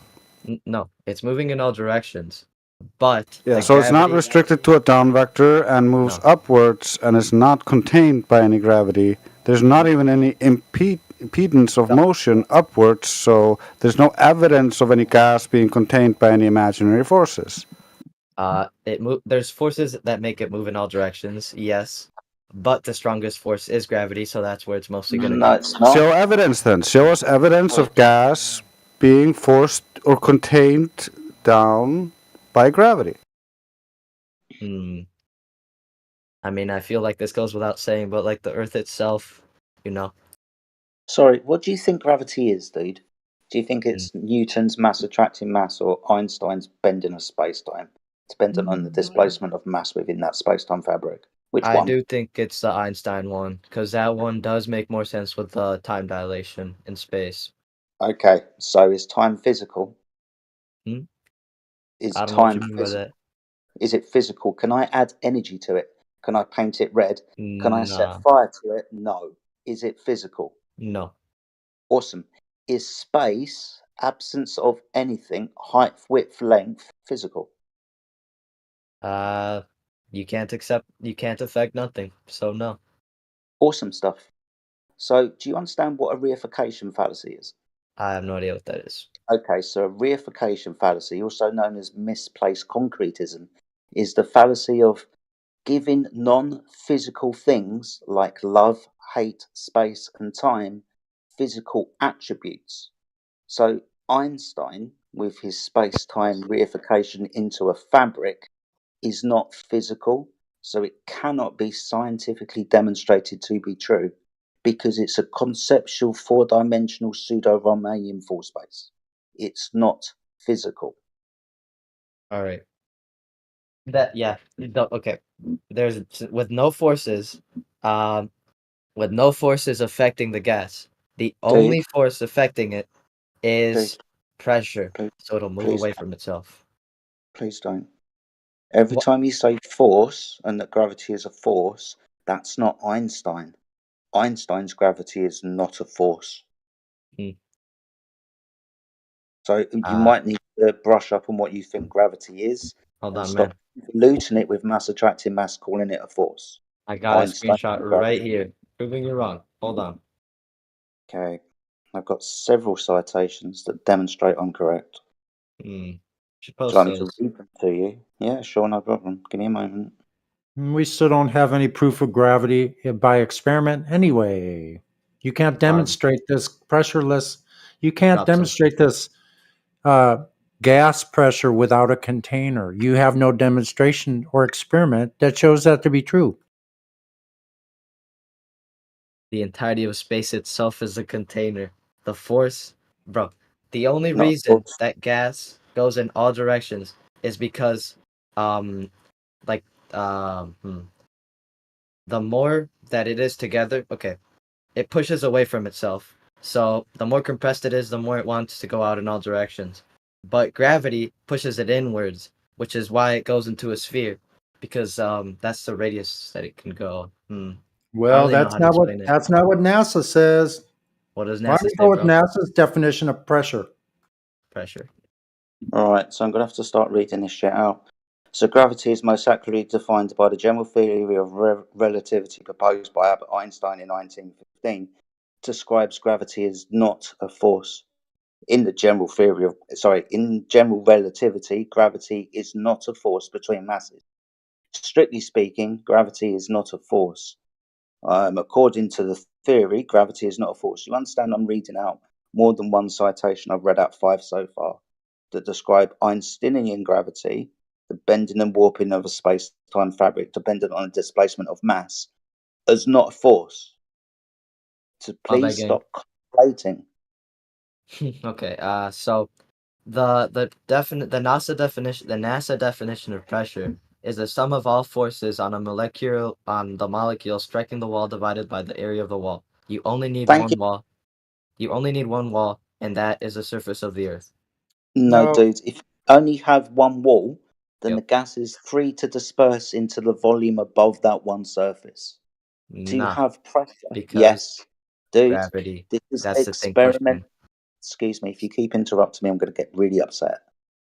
No, it's moving in all directions. But Yeah, so it's not restricted to a down vector and moves upwards and is not contained by any gravity. There's not even any impedance of motion upwards, so there's no evidence of any gas being contained by any imaginary forces. There's forces that make it move in all directions, yes. But the strongest force is gravity, so that's where it's mostly going to No, it's not. Show evidence then. Show us evidence of gas being forced or contained down by gravity. I mean, I feel like this goes without saying, but like the Earth itself, Sorry, what do you think gravity is, dude? Do you think it's Newton's mass attracting mass or Einstein's bending of space-time, dependent on the displacement of mass within that space-time fabric? Which I one? do think it's the Einstein one, because that one does make more sense with time dilation in space. Okay, so is time physical? Is I don't know what time you mean by physical? that. Is it physical? Can I add energy to it? Can I paint it red? Can I Nah. set fire to it? No. Is it physical? No. Awesome. Is space, absence of anything, height, width, length, physical? You can't affect nothing, so no. Awesome stuff. So, do you understand what a reification fallacy is? I have no idea what that is. Okay, so a reification fallacy, also known as misplaced concretism, is the fallacy of giving non-physical things like love, hate, space, and time physical attributes. So Einstein, with his space-time reification into a fabric, is not physical, so it cannot be scientifically demonstrated to be true because it's a conceptual four-dimensional pseudo-Riemannian full space. It's not physical. All right. Okay. There's with no forces affecting the gas. The only force affecting it is pressure, so it'll move away from itself. Please don't. Every time you say force and that gravity is a force, that's not Einstein. Einstein's gravity is not a force. So you might need to brush up on what you think gravity is. Hold and on, stop polluting it with mass attracting mass, calling it a force. I got Einstein a screenshot and right gravity. here, proving you're wrong. Hold on. Okay. I've got several citations that demonstrate I'm correct. Should Do post you want me to those. read them to you? Yeah, sure, no problem. Give me a moment. We still don't have any proof of gravity by experiment anyway. You can't demonstrate this pressureless. You can't demonstrate this gas pressure without a container. You have no demonstration or experiment that shows that to be true. The entirety of space itself is a container. The force, bro. The only Not a reason force. that gas goes in all directions is because, the more that it is together, it pushes away from itself. So the more compressed it is, the more it wants to go out in all directions. But gravity pushes it inwards, which is why it goes into a sphere, because that's the radius that it can go. Well, I don't really know how to explain it. that's not what NASA says. What does Why NASA don't you say, go with bro? NASA's definition of pressure? Pressure. Alright, so I'm going to have to start reading this shit out. So gravity is most accurately defined by the general theory of relativity proposed by Albert Einstein in 1915. Describes gravity as not a force. In general relativity, gravity is not a force between masses. Strictly speaking, gravity is not a force. According to the theory, gravity is not a force. You understand I'm reading out more than one citation. I've read out 5 so far that describe Einsteinian gravity, the bending and warping of a space-time fabric dependent on a displacement of mass, as not a force. So please begging. stop conflating. Okay. So the NASA definition of pressure is the sum of all forces on the molecule striking the wall divided by the area of the wall. You only need Thank one you. wall. You only need one wall, and that is the surface of the Earth. No, No. dude. If you only have one wall, then Yep. the gas is free to disperse into the volume above that one surface. To Nah, have pressure, because yes, dude. gravity. This is That's the thing experiment. pushing. Excuse me, if you keep interrupting me, I'm going to get really upset.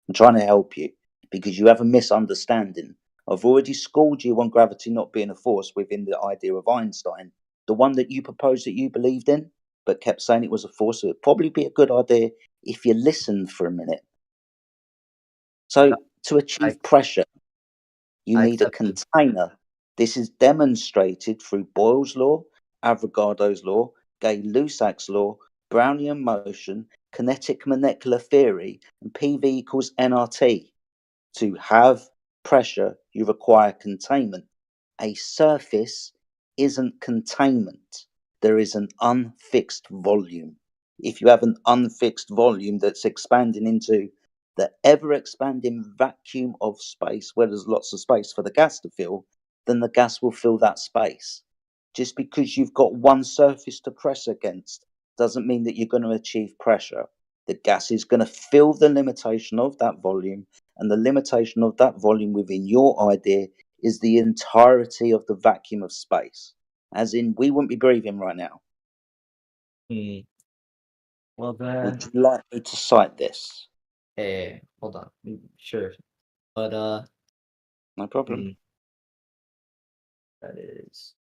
I'm trying to help you because you have a misunderstanding. I've already schooled you on gravity not being a force within the idea of Einstein, the one that you proposed that you believed in, but kept saying it was a force. So it'd probably be a good idea if you listened for a minute. So to achieve pressure, you I need a accepted. container. This is demonstrated through Boyle's law, Avogadro's law, Gay-Lussac's law, Brownian motion, kinetic molecular theory, and PV equals nRT. To have pressure, you require containment. A surface isn't containment. There is an unfixed volume. If you have an unfixed volume that's expanding into the ever expanding vacuum of space where there's lots of space for the gas to fill, then the gas will fill that space. Just because you've got one surface to press against doesn't mean that you're going to achieve pressure. The gas is going to fill the limitation of that volume, and the limitation of that volume within your idea is the entirety of the vacuum of space. As in, we wouldn't be breathing right now. Well, then. Would you like me to cite this? Hey, hold on. Sure, but No problem. That is.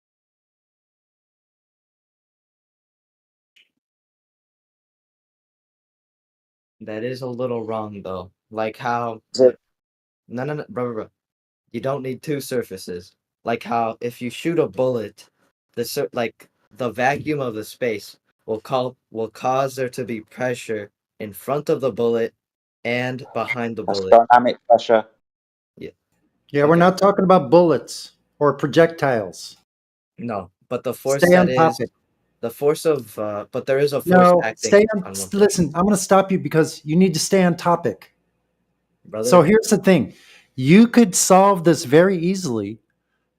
That is a little wrong though. Like how. No, bro. You don't need two surfaces. Like how if you shoot a bullet, the vacuum of the space will cause there to be pressure in front of the bullet and behind the That's bullet. dynamic pressure. Yeah. Yeah, we're not talking about bullets or projectiles. No, but the force Stay on that is topic. the force of but there is a force No, acting stay on. on one Listen, I'm going to stop you because you need to stay on topic. brother. So here's the thing: you could solve this very easily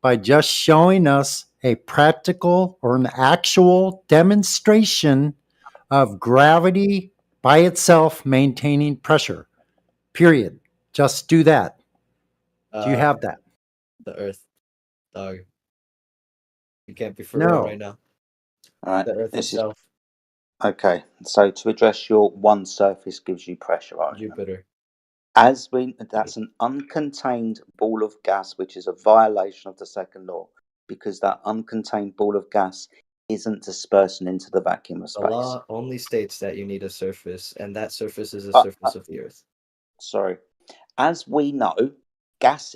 by just showing us a practical or an actual demonstration of gravity by itself maintaining pressure. Period. Just do that. Do you have that? The Earth, dog. You can't be for real No. right now. All right. The Earth This is itself, okay. So to address your one surface gives you pressure argument. Jupiter. That's an uncontained ball of gas, which is a violation of the second law, because that uncontained ball of gas isn't dispersing into the vacuum of The space. law only states that you need a surface, and that surface is the surface of the Earth. Sorry. As we know, gas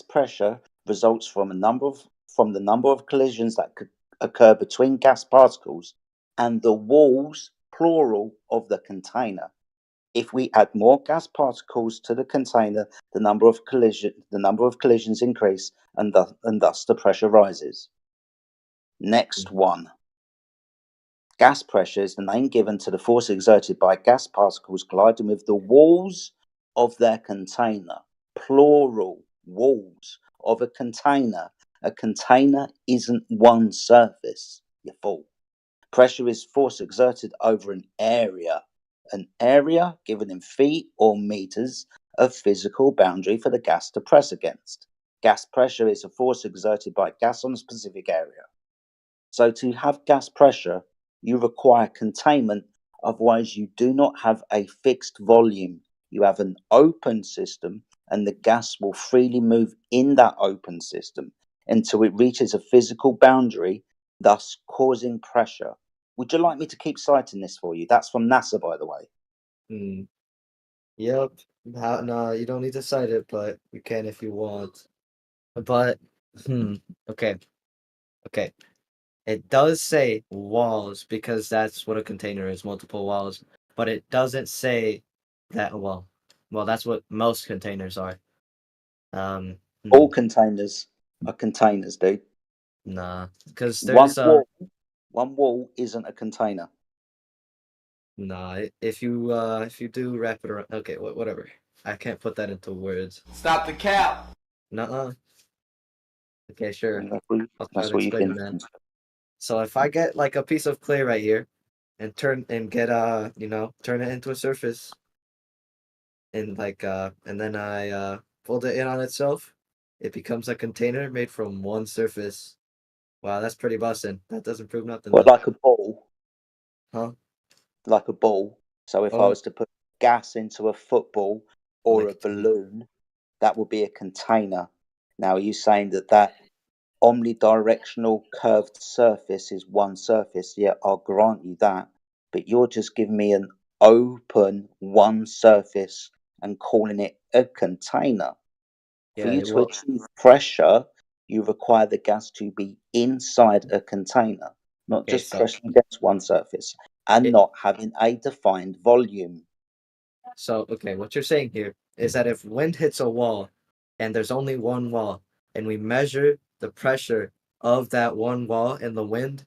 pressure results from the number of collisions that could occur between gas particles and the walls, plural, of the container. If we add more gas particles to the container, the number of collisions increase, and thus the pressure rises. Next one. Gas pressure is the name given to the force exerted by gas particles colliding with the walls of their container. Plural, walls of a container. A container isn't one surface, you fool. Pressure is force exerted over an area given in feet or meters of physical boundary for the gas to press against. Gas pressure is a force exerted by gas on a specific area. So to have gas pressure, you require containment, otherwise you do not have a fixed volume. You have an open system, and the gas will freely move in that open system until it reaches a physical boundary, thus causing pressure. Would you like me to keep citing this for you? That's from NASA, by the way. Yep. No, you don't need to cite it, but you can if you want. But okay. Okay. It does say walls because that's what a container is, multiple walls. But it doesn't say that well, that's what most containers are. All containers are containers, dude. Nah, because One there's one wall isn't a container. nah. If you do wrap it around, okay, whatever. I can't put that into words. Stop the cap. Nuh-uh. Okay, sure. That's what, I'll try that's to what you explain can. it, man. So if I get like a piece of clay right here, and turn and get turn it into a surface, and and then I fold it in on itself, it becomes a container made from one surface. Wow, that's pretty bussin'. That doesn't prove nothing Well, though. like a ball. Huh? Like a ball. So if I was to put gas into a football or a balloon, that would be a container. Now, are you saying that omnidirectional curved surface is one surface? Yeah, I'll grant you that. But you're just giving me an open one surface and calling it a container. For you to achieve pressure, you require the gas to be inside a container, not Okay, just so pressing against one surface and not having a defined volume. So, okay, what you're saying here is that if wind hits a wall and there's only one wall and we measure the pressure of that one wall and the wind,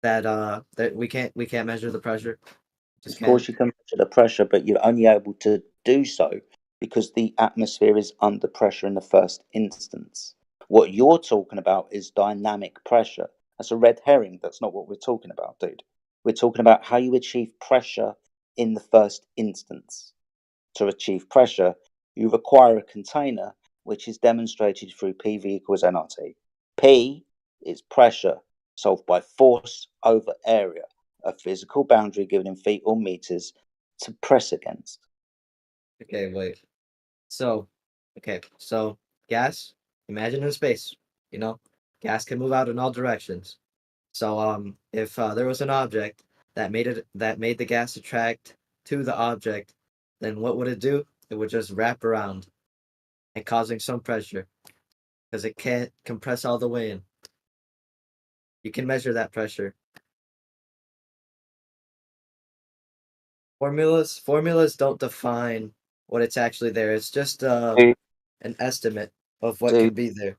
that we can't measure the pressure. Of course, you can measure the pressure, but you're only able to do so because the atmosphere is under pressure in the first instance. What you're talking about is dynamic pressure. That's a red herring. That's not what we're talking about, dude. We're talking about how you achieve pressure in the first instance. To achieve pressure, you require a container, which is demonstrated through PV equals nRT. P is pressure solved by force over area, a physical boundary given in feet or meters to press against. Okay, wait. So gas, imagine in space, gas can move out in all directions. So if there was an object that made the gas attract to the object, then what would it do? It would just wrap around and causing some pressure because it can't compress all the way in. You can measure that pressure. Formulas don't define what it's actually there. It's just an estimate of what can be there.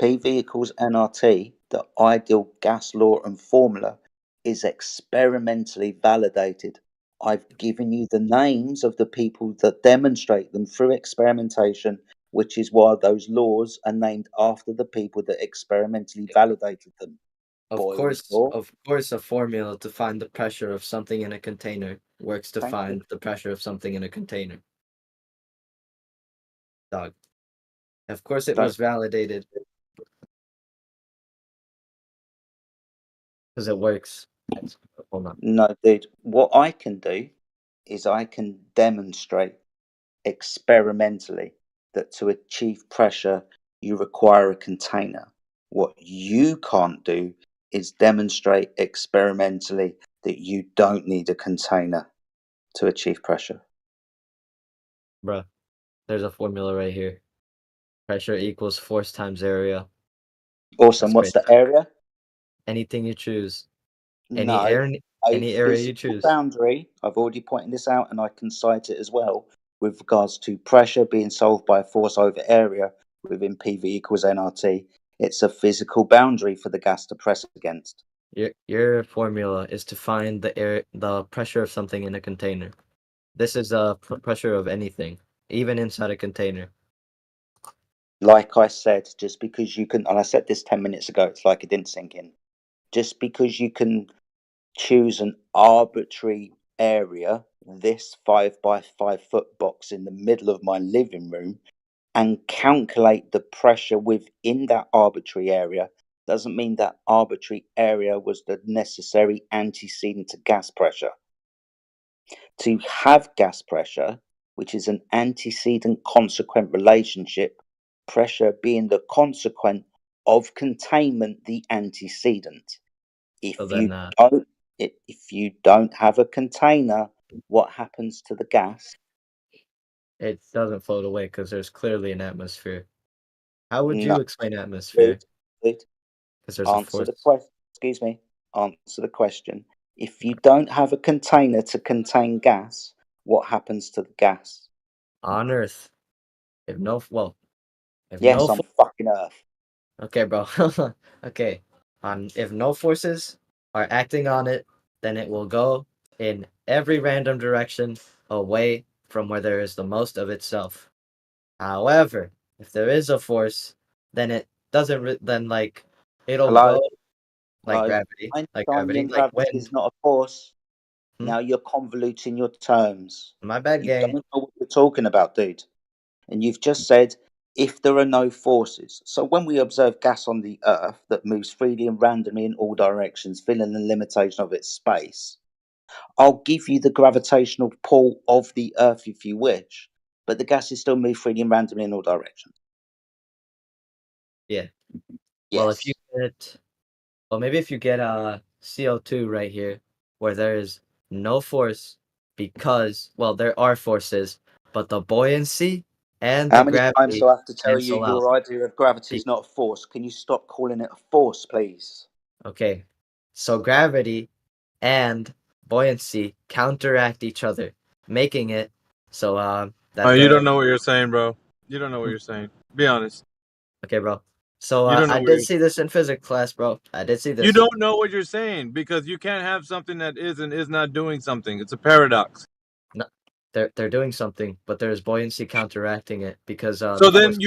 PV equals nRT, the ideal gas law and formula, is experimentally validated. I've given you the names of the people that demonstrate them through experimentation, which is why those laws are named after the people that experimentally validated them. Of course, a formula to find the pressure of something in a container works to find the pressure of something in a container. Dog. Of course, it was validated because it works. Hold on. No, dude. What I can do is I can demonstrate experimentally that to achieve pressure, you require a container. What you can't do is demonstrate experimentally that you don't need a container to achieve pressure. Bruh, there's a formula right here. Pressure equals force times area. Awesome. What's the area? Anything you choose. No, Any area you choose. Boundary. I've already pointed this out, and I can cite it as well with regards to pressure being solved by force over area within PV equals nRT. It's a physical boundary for the gas to press against. Your formula is to find the pressure of something in a container. This is the pressure of anything, even inside a container. Like I said, just because you can, and I said this 10 minutes ago, it's like it didn't sink in. Just because you can choose an arbitrary area, this 5 by 5 foot box in the middle of my living room, and calculate the pressure within that arbitrary area, doesn't mean that arbitrary area was the necessary antecedent to gas pressure. To have gas pressure, which is an antecedent consequent relationship, pressure being the consequent of containment, the antecedent. If you don't have a container, what happens to the gas? It doesn't float away because there's clearly an atmosphere. How would you explain atmosphere? Because there's a Answer the force. question. Excuse me. Answer the question. If you don't have a container to contain gas, what happens to the gas? On Earth, if no Yes, on fucking Earth. Okay, bro. Okay. If no forces are acting on it, then it will go in every random direction away from where there is the most of itself. However, if there is a force, then it doesn't. It'll Hello? go like Hello? gravity, Einsteinian like gravity wind. is not a force. Hmm? Now you're convoluting your terms. My bad, You gang. don't know what you're talking about, dude. And you've just said if there are no forces. So when we observe gas on the Earth that moves freely and randomly in all directions, filling the limitation of its space, I'll give you the gravitational pull of the Earth if you wish, but the gases still move freely and randomly in all directions. Yeah. Well, if you Yes. get, maybe if you get CO2 right here, where there is no force, because there are forces, but the buoyancy and How the many times gravity do I have to tell you cancel out. your idea of gravity is not a force? Can you stop calling it a force, please? Okay, so gravity and buoyancy counteract each other, making it so that You don't the know what you're saying, bro. You don't know what you're saying. Be honest. okay, bro. So You don't know I what did you're see this in physics class, bro. I did see You this. don't know what you're saying because you can't have something that is and is not doing something. It's a paradox. No, they're doing something, but there's buoyancy counteracting it because So the then force.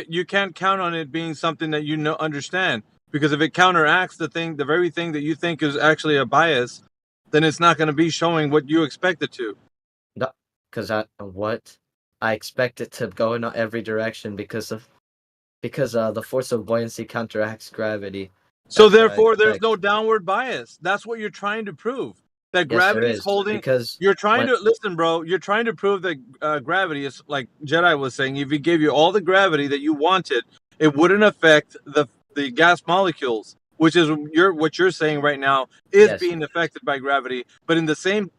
you can't count on it being something that you know understand, because if it counteracts the very thing that you think is actually a bias, then it's not going to be showing what you expect it to. No, because I expect it to go in every direction because the force of buoyancy counteracts gravity. So That's what I therefore, there's expect. no downward bias. That's what you're trying to prove. That Yes, there gravity is is, holding. because You're trying when to listen, bro. You're trying to prove that gravity is like Jedi was saying. If he gave you all the gravity that you wanted, it wouldn't affect the gas molecules, which is what you're saying right now is Yes. being affected by gravity. But in the same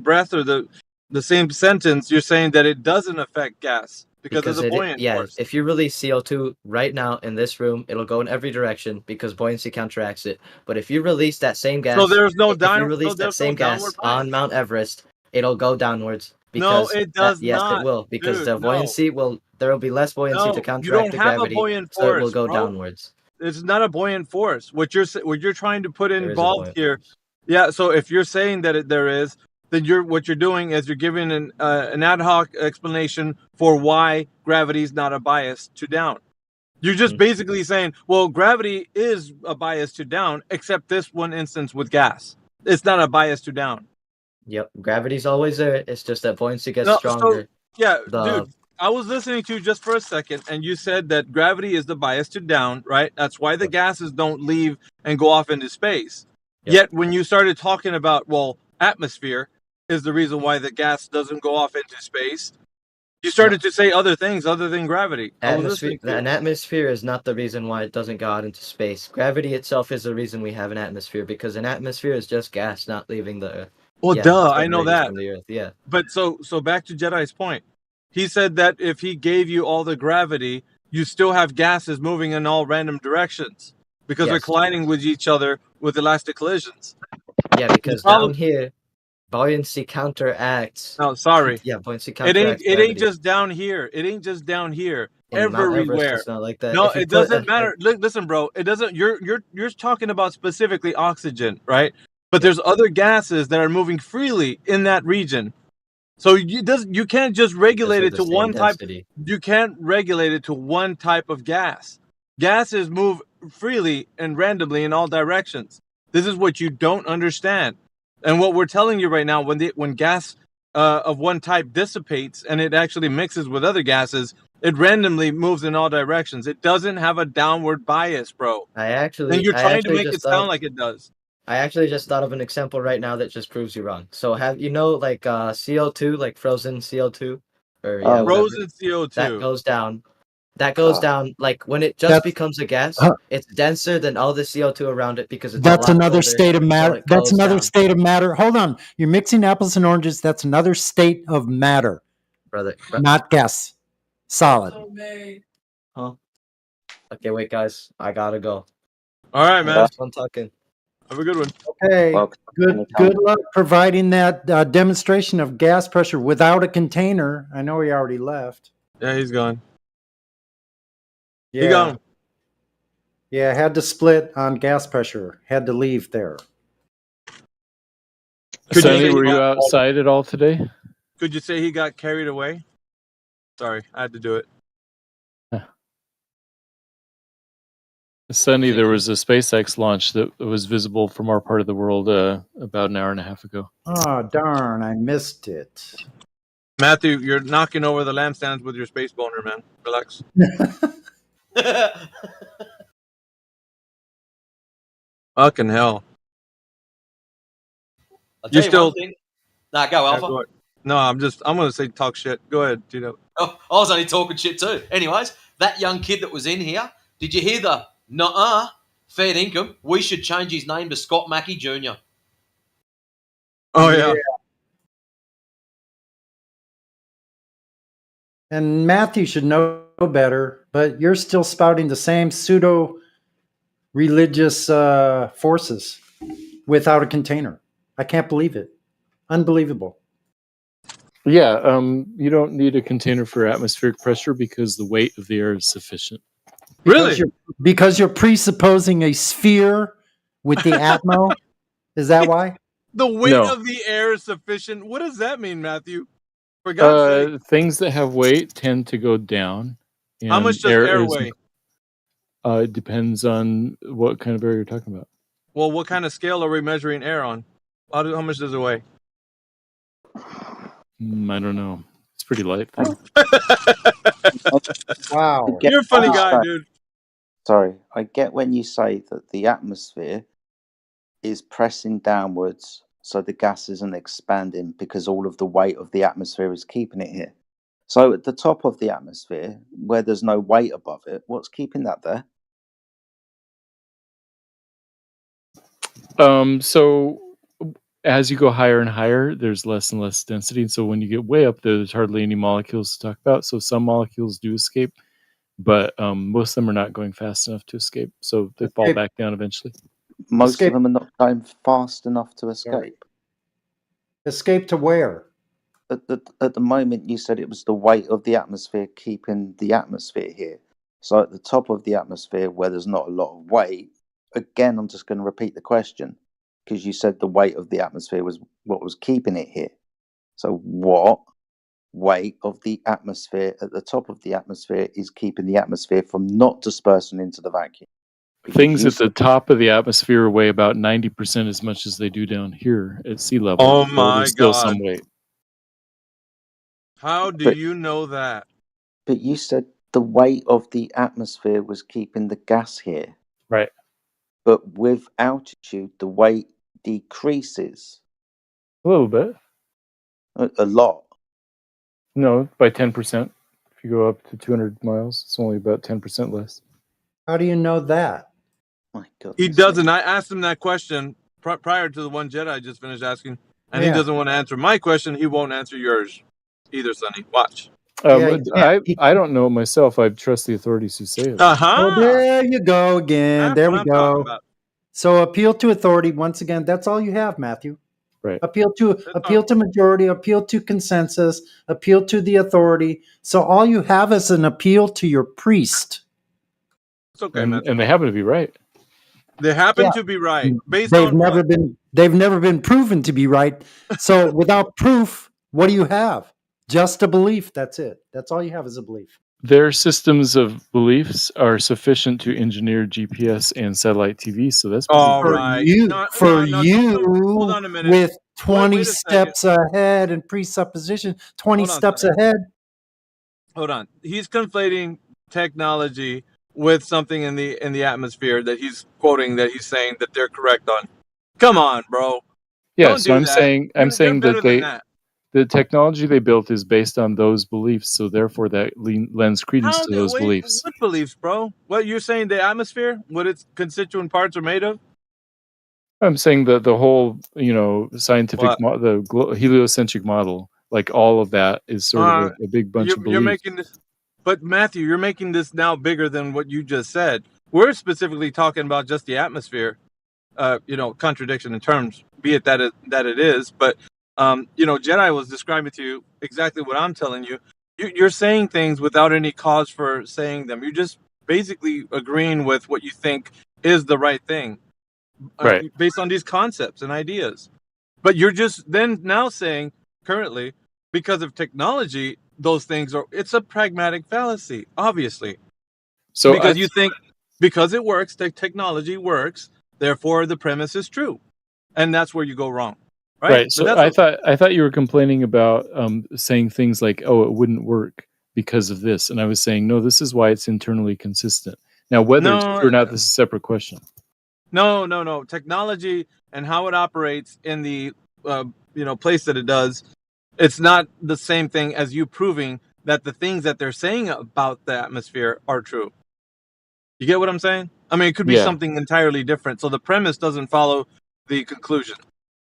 breath or the same sentence, you're saying that it doesn't affect gas because of the buoyant force. if you release CO2 right now in this room, it'll go in every direction because buoyancy counteracts it. But if you release that same gas, So there's no if you release that there's no same downward gas bias. on Mount Everest, it'll go downwards No, because it does yes, it not, will, because dude. the No. buoyancy there will be less buoyancy to No, you counteract don't the have a gravity, buoyant so it will force, go bro. downwards. It's not a buoyant force. What you're trying to put There is a involved buoyant here. force. Yeah. So if you're saying that there is, then what you're doing is you're giving an ad hoc explanation for why gravity is not a bias to down. You're just basically saying, well, gravity is a bias to down, except this one instance with gas. It's not a bias to down. Yep, gravity's always there. It's just that buoyancy gets No, so stronger. yeah, The dude, I was listening to you just for a second, and you said that gravity is the bias to down, right? That's why the gases don't leave and go off into space. Yet when you started talking about, well, atmosphere is the reason why the gas doesn't go off into space, you started to say other things other than gravity. I was listening to you. An atmosphere is not the reason why it doesn't go out into space. Gravity itself is the reason we have an atmosphere, because an atmosphere is just gas not leaving the Earth. Well, Yeah, duh, it's I know radius that. from the Earth. Yeah. But so back to Jedi's point. He said that if he gave you all the gravity, you still have gases moving in all random directions because they're Yes. colliding with each other with elastic collisions. Yeah, because down here, buoyancy counteracts. No, sorry. Yeah, buoyancy It counteracts ain't gravity. just down here. It ain't just down here. In Mount Everest, Everywhere. it's not like that. No, If you it put doesn't matter. Listen, bro. It doesn't. You're talking about specifically oxygen, right? But there's other gases that are moving freely in that region. So you can't just regulate it to one type. You can't regulate it to one type of gas. Gases move freely and randomly in all directions. This is what you don't understand. And what we're telling you right now, when gas of one type dissipates and it actually mixes with other gases, it randomly moves in all directions. It doesn't have a downward bias, bro. And you're trying to make it sound like it does. I actually just thought of an example right now that just proves you wrong. So have you know like CO2, like frozen CO2, or yeah, frozen CO2 that goes down. That goes down like when it just becomes a gas. It's denser than all the CO2 around it because it's a That's lot another colder, state of so matter. it That's goes another down. state of matter. Hold on. You're mixing apples and oranges. That's another state of matter. Brother. Not gas. Solid. Huh? Okay, wait, guys. I gotta go. All right, man. Fun talking. Have a good one. Okay. Welcome. Good luck providing that demonstration of gas pressure without a container. I know he already left. Yeah, he's gone. Yeah. He gone. Yeah, had to split on gas pressure. Had to leave there. Sonny, were you outside at all today? Could you say he got carried away? Sorry, I had to do it. Sonny, there was a SpaceX launch that was visible from our part of the world about an hour and a half ago. Oh, darn, I missed it. Matthew, you're knocking over the lampstands with your space boner, man. Relax. Fucking hell. I'll You tell you still- one thing. Nah, go, Alpha. go ahead. No, I'm going to say talk shit. Go ahead, Tito. Oh, I was only talking shit too. Anyways, that young kid that was in here, did you hear the nuh-uh, fair income? We should change his name to Scott Mackey Jr. Oh, yeah. And Matthew should know better, but you're still spouting the same pseudo-religious forces without a container. I can't believe it. Unbelievable. Yeah, you don't need a container for atmospheric pressure because the weight of the air is sufficient. Really? Because you're presupposing a sphere with the atmo? Is that why? The weight No. of the air is sufficient. What does that mean, Matthew? For God's sake. Things that have weight tend to go down. How much does air weigh? It depends on what kind of air you're talking about. Well, what kind of scale are we measuring air on? How much does it weigh? I don't know. It's pretty light. Though. Wow. You're a funny guy, Sorry. dude. Sorry, I get when you say that the atmosphere is pressing downwards so the gas isn't expanding because all of the weight of the atmosphere is keeping it here. So at the top of the atmosphere, where there's no weight above it, what's keeping that there? So as you go higher and higher, there's less and less density. And so when you get way up there, there's hardly any molecules to talk about. So some molecules do escape, but most of them are not going fast enough to escape. So they fall back down eventually. Most of them are not going fast enough to escape. Escape to where? At the moment, you said it was the weight of the atmosphere keeping the atmosphere here. So at the top of the atmosphere, where there's not a lot of weight, again, I'm just going to repeat the question, because you said the weight of the atmosphere was what was keeping it here. So what weight of the atmosphere at the top of the atmosphere is keeping the atmosphere from not dispersing into the vacuum? Because Things you at the top of the atmosphere weigh about 90% as much as they do down here at sea level. Oh So my there's still God. some weight. How do But- you know that? But you said the weight of the atmosphere was keeping the gas here. Right. But with altitude, the weight decreases A little bit. a lot. No, by 10%. If you go up to 200 miles, it's only about 10% less. How do you know that? My God. He doesn't. I asked him that question prior to the one Jedi I just finished asking, and he Yeah. doesn't want to answer my question. He won't answer yours either, Sonny. Watch. I don't know myself. I trust the authorities who say it. Uh-huh. Oh, there you go again. That's There what we I'm talking go. about. So appeal to authority. Once again, that's all you have, Matthew. Right. Appeal to majority, appeal to consensus, appeal to the authority. So all you have is an appeal to your priest. It's okay, And, man. and they happen to be right. They happen Yeah. to be right. Based They've on never what? been proven to be right. So without proof, what do you have? Just a belief. That's it. That's all you have is a belief. Their systems of beliefs are sufficient to engineer GPS and satellite TV. So that's All For right. you, No, for no, you, hold on a minute. with 20 Wait a steps ahead and presupposition, 20 Hold on, steps Sonny. ahead. Hold on. He's conflating technology with something in the atmosphere that he's quoting, that he's saying that they're correct on. Come on, bro. Yeah, Don't so do I'm that. saying You're better than that that. the technology they built is based on those beliefs, so therefore that lends credence to those beliefs. What beliefs, bro? What you're saying? The atmosphere, what its constituent parts are made of? I'm saying that the whole, scientific, What? heliocentric model, like all of that is sort of a big bunch of You're beliefs. making this, but Matthew, you're making this now bigger than what you just said. We're specifically talking about just the atmosphere. Contradiction in terms, be it that it is, but Jedi was describing to you exactly what I'm telling you. You're saying things without any cause for saying them. You're just basically agreeing with what you think is the right thing, Right. based on these concepts and ideas. But you're just then now saying currently, because of technology, those things it's a pragmatic fallacy, obviously. So because you think because it works, the technology works, therefore the premise is true, and that's where you go wrong, right? Right. So I thought you were complaining about saying things like, "Oh, it wouldn't work because of this," and I was saying, "No, this is why it's internally consistent." Now, whether it's true or not, this is a separate question. No. Technology and how it operates in the place that it does, it's not the same thing as you proving that the things that they're saying about the atmosphere are true. You get what I'm saying? I mean, it could be something entirely different. So the premise doesn't follow the conclusion.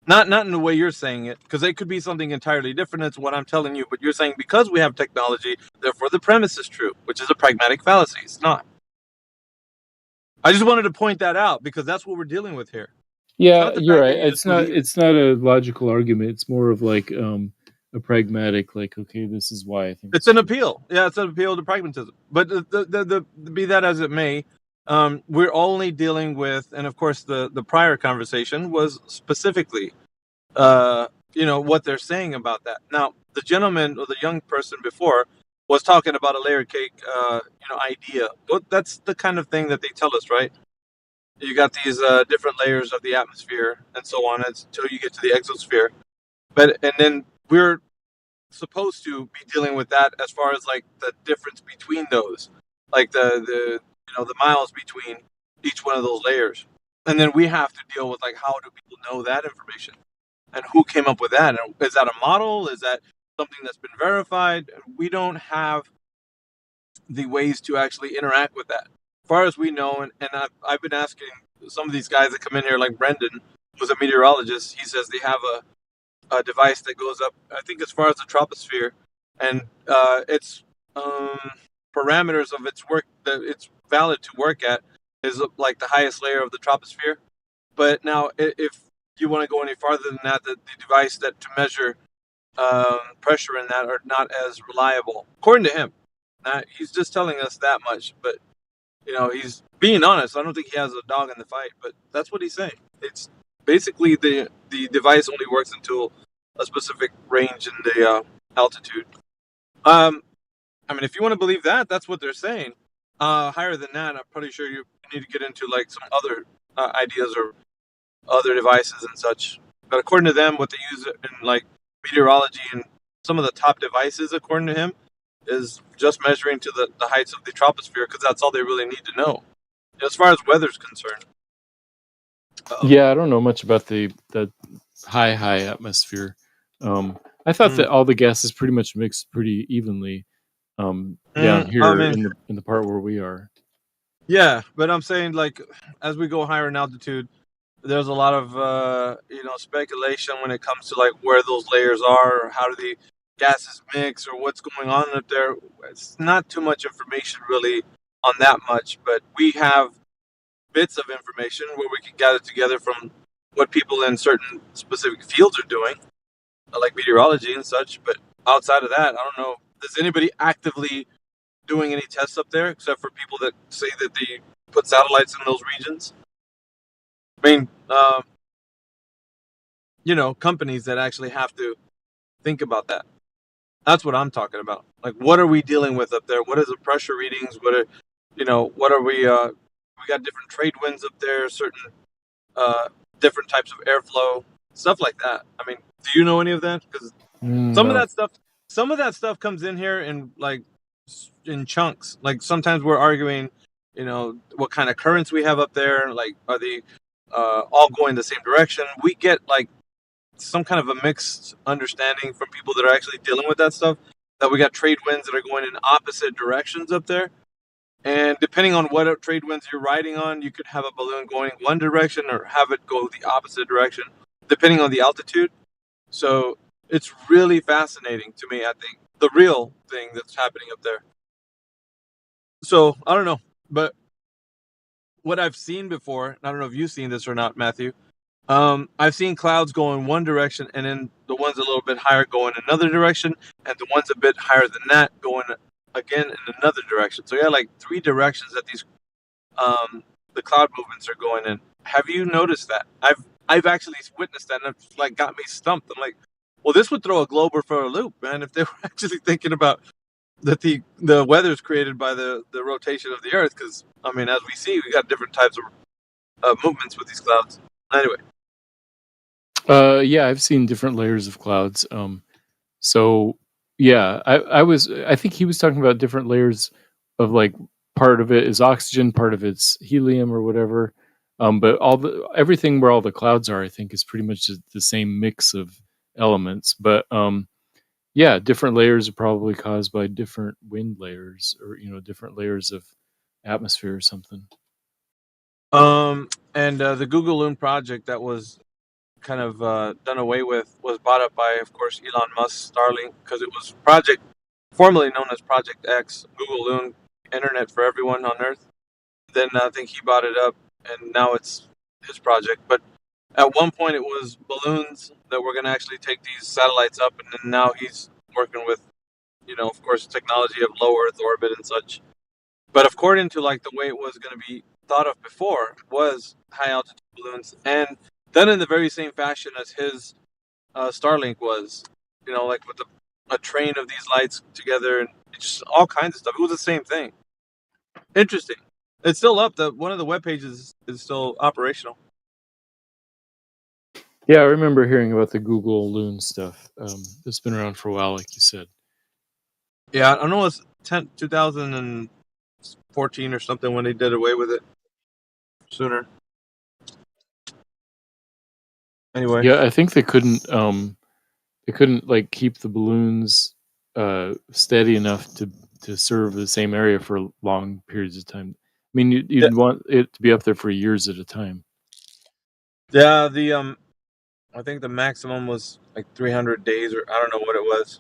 Not in the way you're saying it, because it could be something entirely different. It's what I'm telling you. But you're saying because we have technology, therefore the premise is true, which is a pragmatic fallacy. It's not. I just wanted to point that out because that's what we're dealing with here. Yeah, you're right. It's not a logical argument. It's more of like a pragmatic, like, okay, this is why I think it's an appeal. Yeah, it's an appeal to pragmatism. But the be that as it may, we're only dealing with, and of course the prior conversation was specifically, what they're saying about that. Now, the gentleman or the young person before was talking about a layered cake, idea. Well, that's the kind of thing that they tell us, right? You got these different layers of the atmosphere and so on until you get to the exosphere. And then we're supposed to be dealing with that as far as like the difference between those, like the miles between each one of those layers. And then we have to deal with like, how do people know that information and who came up with that? And is that a model? Is that something that's been verified? We don't have the ways to actually interact with that. As far as we know, and I've been asking some of these guys that come in here, like Brendan, who's a meteorologist. He says they have a device that goes up, I think, as far as the troposphere, and its parameters of its work that it's valid to work at is like the highest layer of the troposphere. But now, if you want to go any farther than that, the device that to measure pressure in that are not as reliable, according to him. He's just telling us that much, but he's being honest. I don't think he has a dog in the fight, but that's what he's saying. It's basically the device only works until a specific range in the altitude. I mean, if you want to believe that, that's what they're saying. Higher than that, I'm pretty sure you need to get into like some other ideas or other devices and such. But according to them, what they use in like meteorology and some of the top devices, according to him, is just measuring to the heights of the troposphere because that's all they really need to know. As far as weather's concerned. Yeah, I don't know much about the high atmosphere. I thought that all the gases pretty much mixed pretty evenly down here in the part where we are. Yeah, but I'm saying like as we go higher in altitude, there's a lot of speculation when it comes to like where those layers are or how do the gases mix or what's going on up there. It's not too much information really on that much, but we have bits of information where we can gather together from what people in certain specific fields are doing, like meteorology and such. But outside of that, I don't know. Is anybody actively doing any tests up there except for people that say that they put satellites in those regions? I mean, companies that actually have to think about that. That's what I'm talking about. Like, what are we dealing with up there? What is the pressure readings? What are we? We got different trade winds up there, certain different types of airflow, stuff like that. I mean, do you know any of that? Because some of that stuff comes in here in chunks. Like sometimes we're arguing, what kind of currents we have up there. Like, are they all going the same direction? We get like some kind of a mixed understanding from people that are actually dealing with that stuff, that we got trade winds that are going in opposite directions up there. And depending on what trade winds you're riding on, you could have a balloon going one direction or have it go the opposite direction, depending on the altitude. So it's really fascinating to me, I think, the real thing that's happening up there. So I don't know, but what I've seen before, I don't know if you've seen this or not, Matthew. I've seen clouds go in one direction, and then the ones a little bit higher go in another direction, and the ones a bit higher than that go in again in another direction. So yeah, like 3 directions that these the cloud movements are going in. Have you noticed that? I've actually witnessed that, and it's like got me stumped. I'm like, well, this would throw a glober for a loop, man. If they were actually thinking about that the weather is created by the rotation of the Earth, because I mean, as we see, we got different types of movements with these clouds. Anyway. Yeah, I've seen different layers of clouds. So yeah, I think he was talking about different layers of, like, part of it is oxygen, part of it's helium or whatever. But everything where all the clouds are, I think, is pretty much the same mix of elements. But yeah, different layers are probably caused by different wind layers, or different layers of atmosphere or something. And the Google Loon project that was kind of done away with was bought up by, of course, Elon Musk's Starlink, because it was formerly known as Project X, Google Loon, Internet for everyone on Earth. Then I think he bought it up, and now it's his project. But at one point, it was balloons that were going to actually take these satellites up, and then now he's working with, of course, technology of low Earth orbit and such. But according to like the way it was going to be thought of before, was high altitude balloons, and done in the very same fashion as his Starlink was, like with a train of these lights together and just all kinds of stuff. It was the same thing. Interesting. It's still up. One of the web pages is still operational. Yeah, I remember hearing about the Google Loon stuff. It's been around for a while, like you said. Yeah, I know it's 2014 or something when they did away with it. Sooner. Anyway. Yeah, I think they couldn't like keep the balloons steady enough to serve the same area for long periods of time. I mean, you'd want it to be up there for years at a time. Yeah, I think the maximum was like 300 days, or I don't know what it was.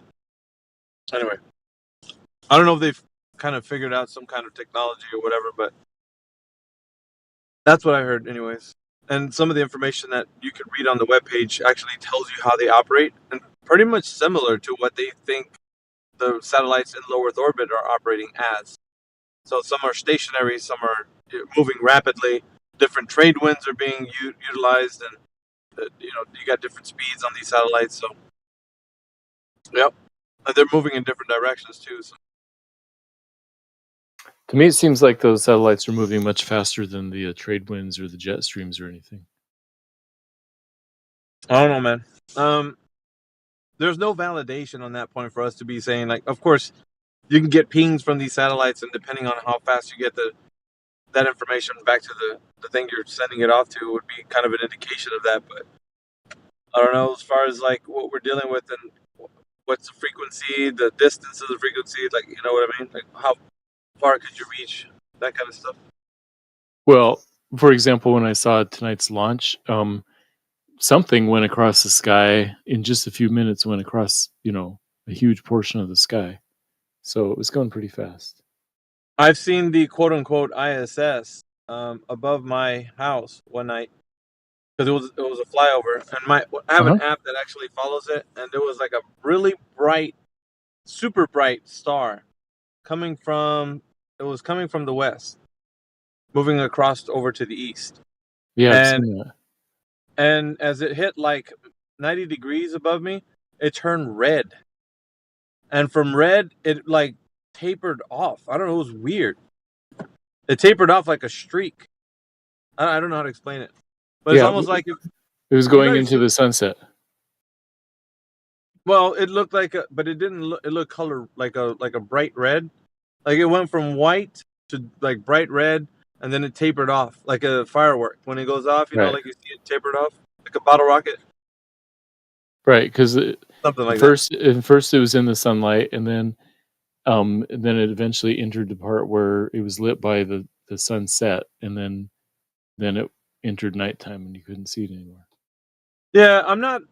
Anyway, I don't know if they've kind of figured out some kind of technology or whatever, but that's what I heard anyways. And some of the information that you could read on the webpage actually tells you how they operate, and pretty much similar to what they think the satellites in low Earth orbit are operating as. So some are stationary, some are moving rapidly. Different trade winds are being utilized, and you got different speeds on these satellites. So, yep, and they're moving in different directions too. So. To me, it seems like those satellites are moving much faster than the trade winds or the jet streams or anything. I don't know, man. There's no validation on that point for us to be saying, like, of course, you can get pings from these satellites, and depending on how fast you get that information back to the thing you're sending it off to, would be kind of an indication of that. But I don't know, as far as like what we're dealing with and what's the frequency, the distance of the frequency, like, you know what I mean? Like, how far could you reach, that kind of stuff. Well, for example, when I saw tonight's launch, something went across the sky in just a few minutes, went across, a huge portion of the sky. So it was going pretty fast. I've seen the quote unquote ISS above my house one night, because it was a flyover, and I have an app that actually follows it, and there was like a really bright, super bright star coming from the west, moving across over to the east. Yeah, I've seen that. And as it hit like 90 degrees above me, it turned red. And from red, it like tapered off. I don't know, it was weird. It tapered off like a streak. I don't know how to explain it. But it's almost like it was going into the sunset. Well, it looked like but it didn't look, it looked color like a bright red. Like it went from white to like bright red, and then it tapered off like a firework. When it goes off, like you see it tapered off like a bottle rocket. Right, because something like at first it was in the sunlight, and then it eventually entered the part where it was lit by the sunset, and then it entered nighttime, and you couldn't see it anymore. Yeah, I'm not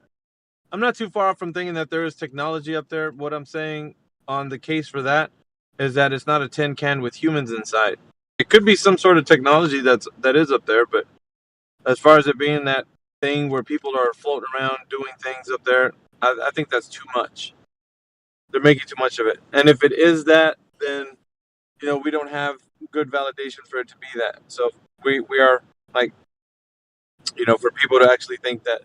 too far from thinking that there is technology up there. What I'm saying on the case for that is that it's not a tin can with humans inside. It could be some sort of technology that is up there, but as far as it being that thing where people are floating around doing things up there, I think that's too much. They're making too much of it. And if it is that, then we don't have good validation for it to be that. So we are like, for people to actually think that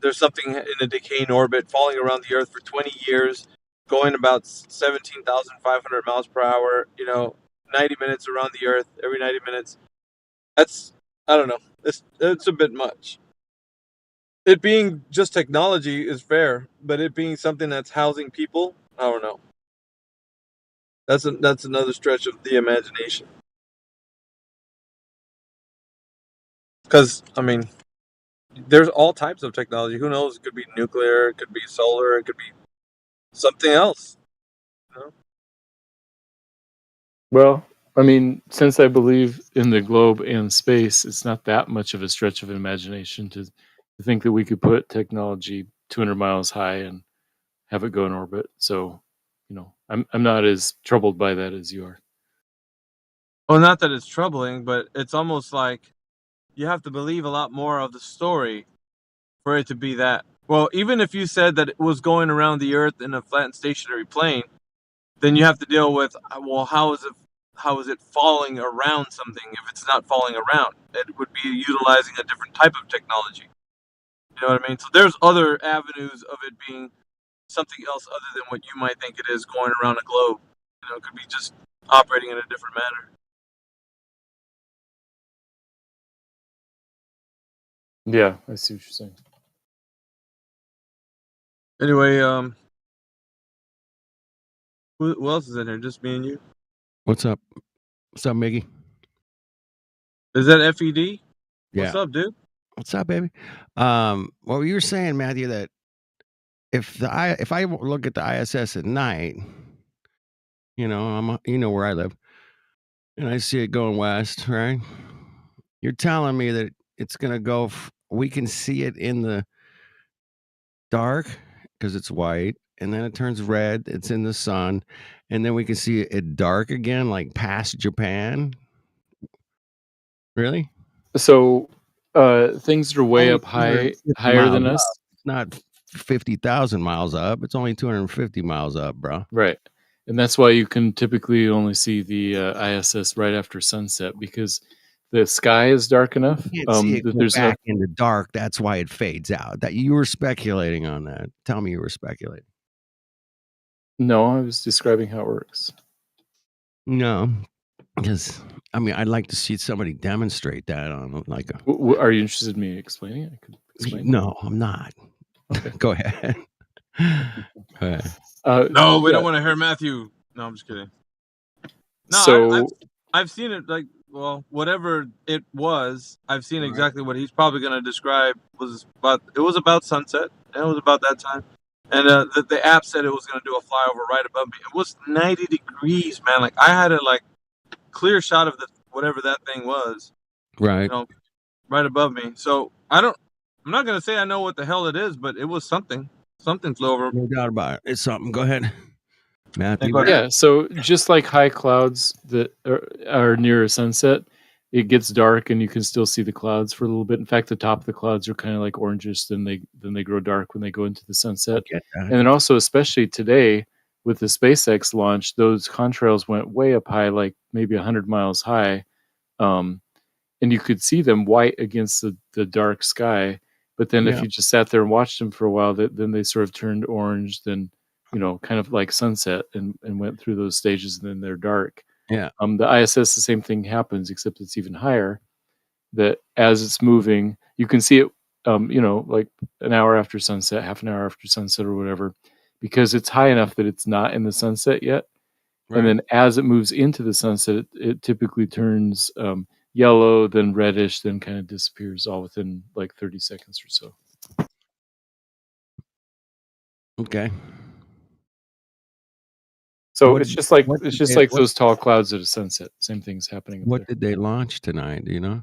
there's something in a decaying orbit falling around the Earth for 20 years, going about 17,500 miles per hour, 90 minutes around the Earth every 90 minutes. That's, I don't know. It's a bit much. It being just technology is fair, but it being something that's housing people, I don't know. That's another stretch of the imagination. Because, there's all types of technology. Who knows? It could be nuclear, it could be solar, it could be something else. Well, since I believe in the globe and space, it's not that much of a stretch of imagination to think that we could put technology 200 miles high and have it go in orbit. So, I'm not as troubled by that as you are. Well, not that it's troubling, but it's almost like you have to believe a lot more of the story for it to be that. Well, even if you said that it was going around the Earth in a flat and stationary plane, then you have to deal with, well, how is it falling around something if it's not falling around? It would be utilizing a different type of technology. You know what I mean? So there's other avenues of it being something else other than what you might think it is going around a globe. It could be just operating in a different manner. Yeah, I see what you're saying. Anyway, who else is in here? Just me and you? What's up? What's up, Miggy? Is that FED? Yeah. What's up, dude? What's up, baby? Well, you were saying, Matthew, that if I look at the ISS at night, I'm where I live, and I see it going west, right? You're telling me that it's gonna go. We can see it in the dark because it's white, and then it turns red. It's in the sun, and then we can see it dark again, like past Japan. Really? So, things are way up higher than us. It's not 50,000 miles up. It's only 250 miles up, bro. Right. And that's why you can typically only see the ISS right after sunset, because the sky is dark enough. You can't see it that go there's back in the dark. That's why it fades out. That you were speculating on that. Tell me you were speculating. No, I was describing how it works. No, because I'd like to see somebody demonstrate that on like a. Are you interested in me explaining it? I could explain. No, I'm not. Okay. Go ahead. Go ahead. No, we don't want to hear Matthew. No, I'm just kidding. No, So I've seen it, like, well, whatever it was, I've seen exactly what he's probably going to describe. It was about sunset. And it was about that time. And the app said it was going to do a flyover right above me. It was 90 degrees, man. Like, I had a clear shot of whatever that thing was. Right. Right above me. So I'm not going to say I know what the hell it is, but it was something. Something flew over. No doubt about it. It's something. Go ahead, Matthew. Yeah, so just like high clouds that are near a sunset, it gets dark and you can still see the clouds for a little bit. In fact, the top of the clouds are kind of like orangish, then they grow dark when they go into the sunset. And then also, especially today with the SpaceX launch, those contrails went way up high, like maybe 100 miles high, and you could see them white against the dark sky. But then if you just sat there and watched them for a while, then they sort of turned orange, then kind of like sunset, and went through those stages, and then they're dark. Yeah. The ISS, the same thing happens, except it's even higher. That as it's moving, you can see it, like an hour after sunset, half an hour after sunset, or whatever, because it's high enough that it's not in the sunset yet. Right. And then as it moves into the sunset, it typically turns yellow, then reddish, then kind of disappears all within like 30 seconds or so. Okay. So it's just like those tall clouds at a sunset. Same thing's happening. What did they launch tonight? Do you know?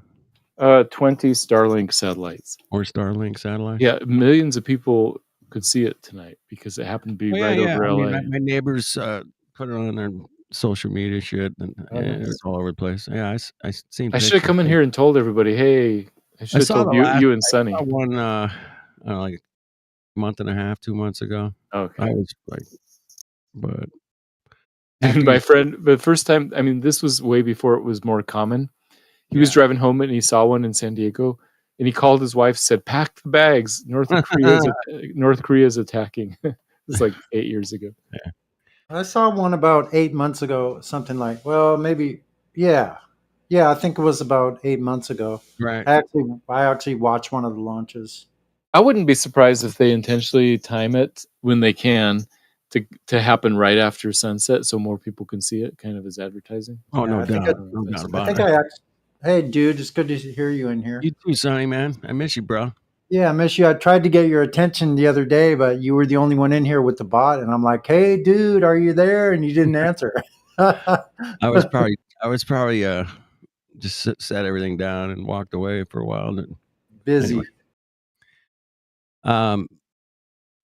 20 Starlink satellites. Or Starlink satellites? Yeah, millions of people could see it tonight because it happened to be over LA. My neighbors put it on their social media shit, and Oh, nice. it's all over the place. Yeah, I seen. I should have come in here and told everybody, hey, I should I have saw told the you, last. you and I Sonny. saw one like a month and a half, 2 months ago. Okay. I was like, but Dude, after my you, friend, the first time, I mean, this was way before it was more common. He was Yeah. driving home and he saw one in San Diego, and he called his wife, said, "Pack the bags. North Korea's attacking." It's like 8 years ago. I saw one about 8 months ago, something like, well, maybe, yeah. I think it was about 8 months ago. right. I actually watched one of the launches. I wouldn't be surprised if they intentionally time it when they can to happen right after sunset, so more people can see it, kind of as advertising. Oh, Yeah, no I think doubt, no doubt I about think it. hey, dude, it's good to hear you in here. You too, Sonny, man. I miss you, bro. Yeah, I miss you. I tried to get your attention the other day, but you were the only one in here with the bot, and I'm like, "Hey, dude, are you there?" And you didn't answer. I was probably just set everything down and walked away for a while. Busy. Anyway.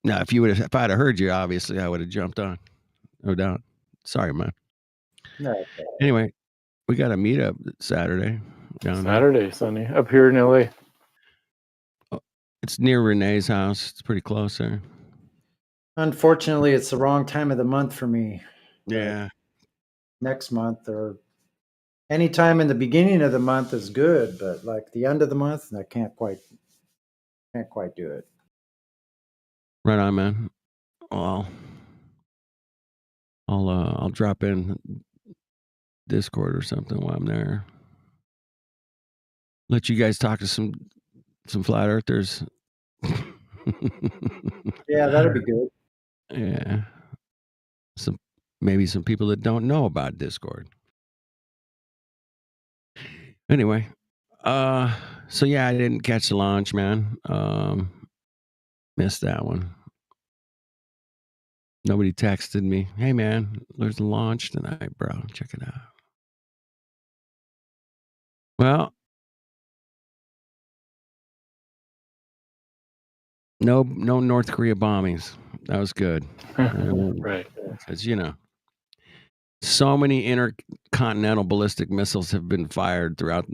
Now if I'd have heard you, obviously I would have jumped on. No doubt. Sorry, man. No, okay. Anyway, we got a meetup Saturday down there. Saturday, Sonny, up here in LA. It's near Renee's house. It's pretty close there. Unfortunately, it's the wrong time of the month for me. Yeah. Next month or any time in the beginning of the month is good, but like the end of the month, I can't quite do it. Right on, man. Well, I'll drop in Discord or something while I'm there. Let you guys talk to some flat earthers. Yeah, that'd be good. Yeah. Maybe some people that don't know about Discord. Anyway, so yeah, I didn't catch the launch, man. Missed that one. Nobody texted me. Hey, man, there's a launch tonight, bro. Check it out. Well, no North Korea bombings. That was good. Right. Because, so many intercontinental ballistic missiles have been fired throughout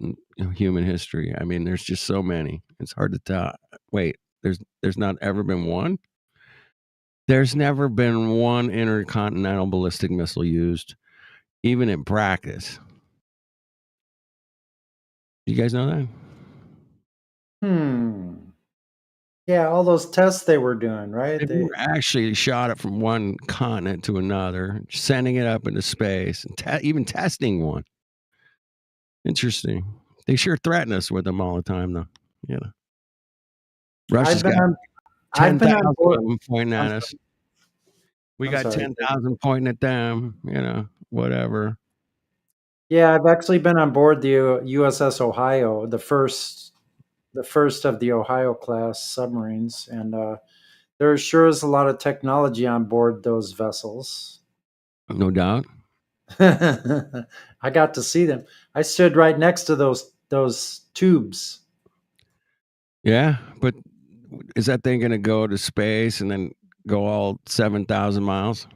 human history. I mean, there's just so many. It's hard to tell. Wait, there's not ever been one? There's never been one intercontinental ballistic missile used, even in practice. You guys know that? Yeah, all those tests they were doing, right? They were actually shot it from one continent to another, sending it up into space, and even testing one. Interesting. They sure threaten us with them all the time, though. Russia's got 10,000 of them pointing at us. We got 10,000 pointing at them. Whatever. Yeah, I've actually been on board the USS Ohio, the first of the Ohio class submarines, and there sure is a lot of technology on board those vessels. No doubt. I got to see them. I stood right next to those tubes. Yeah, but is that thing going to go to space and then go all 7,000 miles?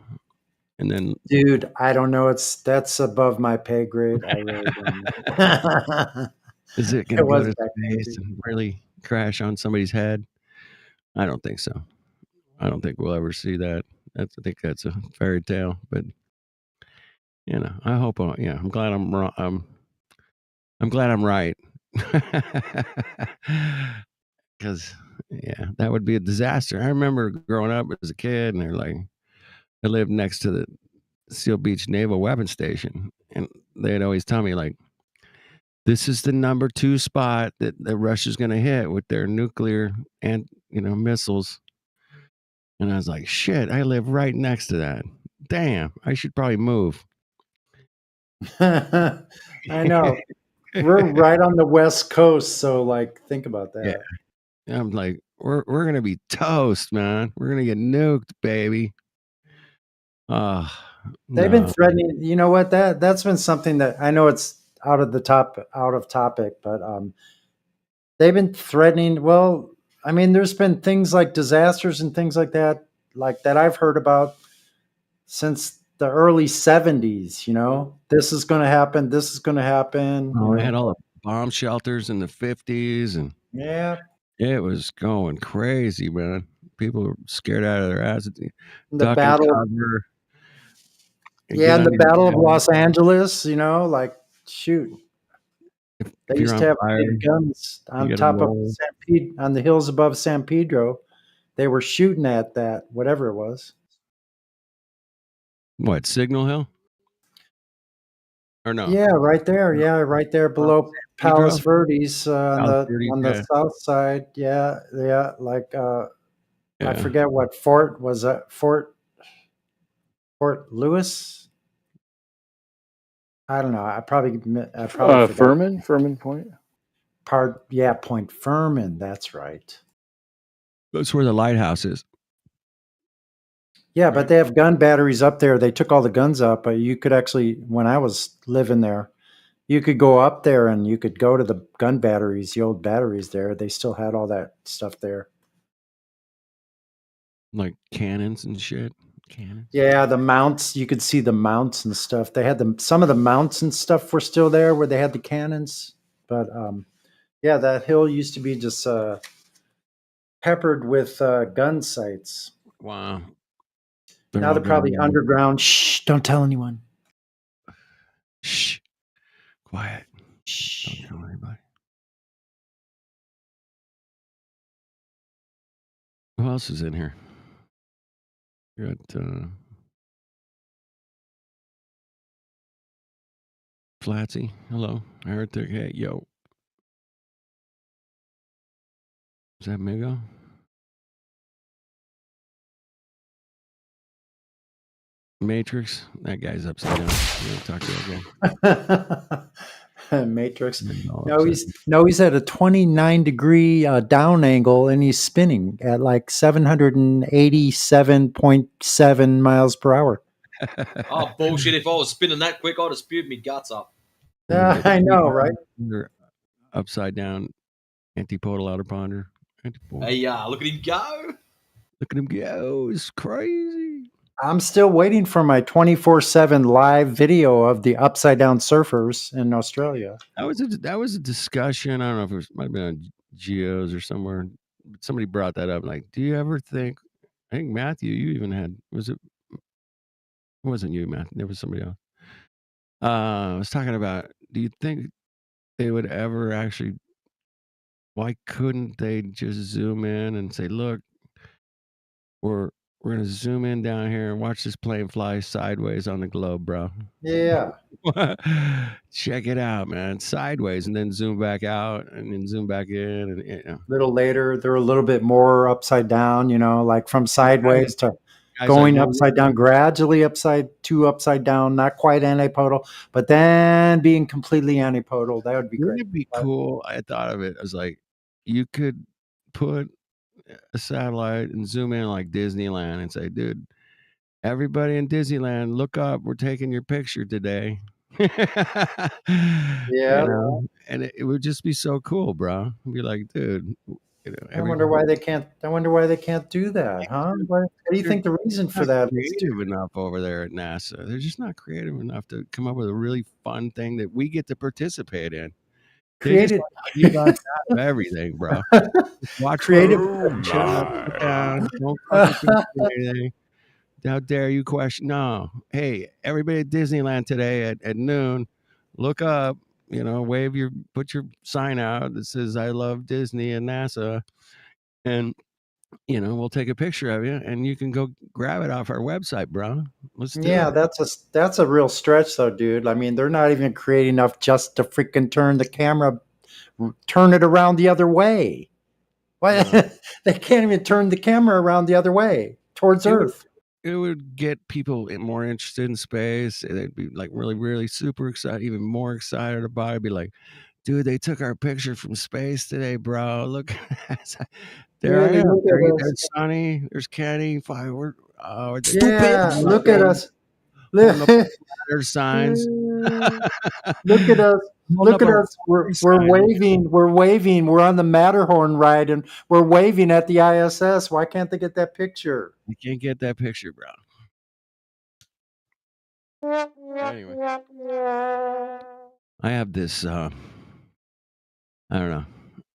And then, dude, I don't know. That's above my pay grade. I really don't know. Is it going to go to space and really crash on somebody's head? I don't think so. I don't think we'll ever see that. I think that's a fairy tale. But I hope. I'm glad I'm wrong. I'm glad I'm right. Because that would be a disaster. I remember growing up as a kid, and they're like, I lived next to the Seal Beach Naval Weapons Station, and they'd always tell me, like, this is the number 2 spot that Russia's going to hit with their nuclear and missiles. And I was like, shit, I live right next to that. Damn, I should probably move. I know. We're right on the West Coast, so like, think about that. Yeah. I'm like, we're going to be toast, man. We're going to get nuked, baby. They've been threatening. You know what? That's been something that I know it's out of topic, but they've been threatening. Well, I mean, there's been things like disasters and things like that I've heard about since the early 70s, you know? This is going to happen. This is going to happen. Oh, You they had know? all the bomb shelters in the 50s, and Yeah. it was going crazy, man. People were scared out of their asses. The Duck and battle. cover. And Yeah, get and the under your Battle of bed. Los Angeles, you know, like, shoot. If They you're used on to have fire, big guns you on gotta top of roll. on the hills above San Pedro. They were shooting at that, whatever it was. What, Signal Hill? Or no? Yeah, right there. Yeah, right there below Palos Pedro? Verdes Palos Verdes, on the yeah. south side. Yeah, yeah. Like I Yeah. forget what fort was that. Fort Lewis. I don't know. I probably forgot. Furman Point. Point Furman. That's right. That's where the lighthouse is. Yeah, but they have gun batteries up there. They took all the guns up, but you could actually, when I was living there, you could go up there and you could go to the gun batteries, the old batteries there. They still had all that stuff there. Like cannons and shit. Cannons. Yeah, the mounts, you could see the mounts and stuff. They had some of the mounts and stuff were still there where they had the cannons. But yeah, that hill used to be just peppered with gun sites. Wow. Now they're probably underground. Shh, don't tell anyone. Shh. Quiet. Shh. Don't tell anybody. Who else is in here? You got Flatsy. Hello. I heard the hey, yo. Is that Migo? Matrix. That guy's upside down. You don't talk to that guy. Matrix. No, he's at a 29-degree down angle and he's spinning at like 787.7 miles per hour. Oh, bullshit. If I was spinning that quick, I'd have spewed me guts up. I know, right? You're upside down antipodal outer ponder. Hey, look at him go. Look at him go. It's crazy. I'm still waiting for my 24/7 live video of the upside down surfers in Australia. That was a discussion. I don't know if it might have been on Geos or somewhere. Somebody brought that up. Like, do you ever think? I think Matthew, you even had. It wasn't you, Matthew. There was somebody else. I was talking about. Do you think they would ever actually? Why couldn't they just zoom in and say, "Look, we're going to zoom in down here and watch this plane fly sideways on the globe, bro." Yeah. Check it out, man. Sideways, and then zoom back out, and then zoom back in, and A little later, they're a little bit more upside down. You know, like from sideways to going upside down, gradually upside down, not quite antipodal, but then being completely antipodal. That would be great. Wouldn't it be cool? I thought of it as like you could put a satellite and zoom in like Disneyland and say, dude, everybody in Disneyland, look up. We're taking your picture today. Yeah. You know? And it would just be so cool, bro. It'd be like, dude, you know, I wonder why they can't do that, huh? What do you think the reason for that is? Creative enough over there at NASA. They're just not creative enough to come up with a really fun thing that we get to participate in. Creative. You guys have everything, bro. Watch Creative. Chill out, sit down. Don't fucking do anything. How dare you question? No. Hey, everybody at Disneyland today at noon, look up, put your sign out that says I love Disney and NASA. And, we'll take a picture of you and you can go grab it off our website, bro. Let's do it. That's a real stretch though, dude. I mean, they're not even creative enough just to freaking turn it around the other way. Why? They can't even turn the camera around the other way towards Earth. It would get people more interested in space. They'd be like really, really super excited, even more excited about it. Be like, dude, they took our picture from space today, bro. Look, there I am. There's Sonny. There's Kenny. Look at us. There's signs. Look at us. Look at us. We're waving. We're waving. We're on the Matterhorn ride and we're waving at the ISS. Why can't they get that picture? You can't get that picture, bro. Anyway, I have this. I don't know.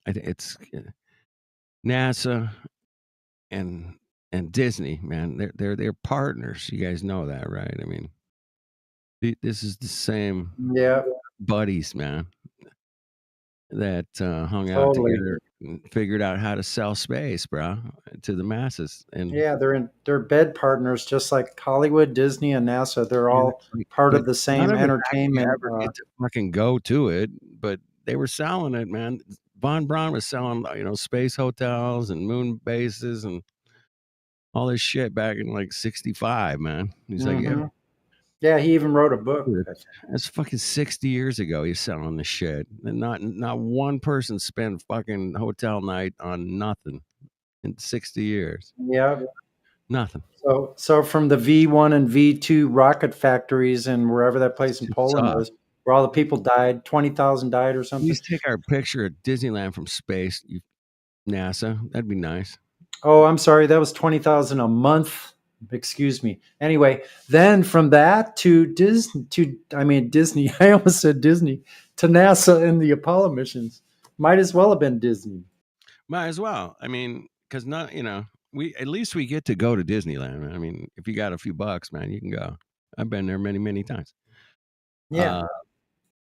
I think it's NASA and Disney, man. They're partners. You guys know that, right? I mean, this is the same Yeah, buddies, man, that hung out totally. together and figured out how to sell space, bro, to the masses. And Yeah, they're bed partners, just like Hollywood, Disney, and NASA. They're all part but of the none same of us actually entertainment. ever get to fucking go to it. But they were selling it, man. Von Braun was selling, space hotels and moon bases and all this shit back in like '65, man. He's like, yeah, Mhm. Yeah, he even wrote a book. dude, that's fucking 60 years ago. He's selling this shit, and not one person spent fucking hotel night on nothing in 60 years. Yeah. Nothing. So from the V1 and V2 rocket factories and wherever that place in Poland sucked. was, where all the people died, 20,000 died or something. Please take our picture at Disneyland from space, NASA. That'd be nice. Oh, I'm sorry, that was 20,000 a month. Excuse me. Anyway, then from that to Disney, I almost said Disney, to NASA and the Apollo missions. Might as well have been Disney. Might as well. I mean, because not, we at least we get to go to Disneyland. I mean, if you got a few bucks, man, you can go. I've been there many, many times. Yeah.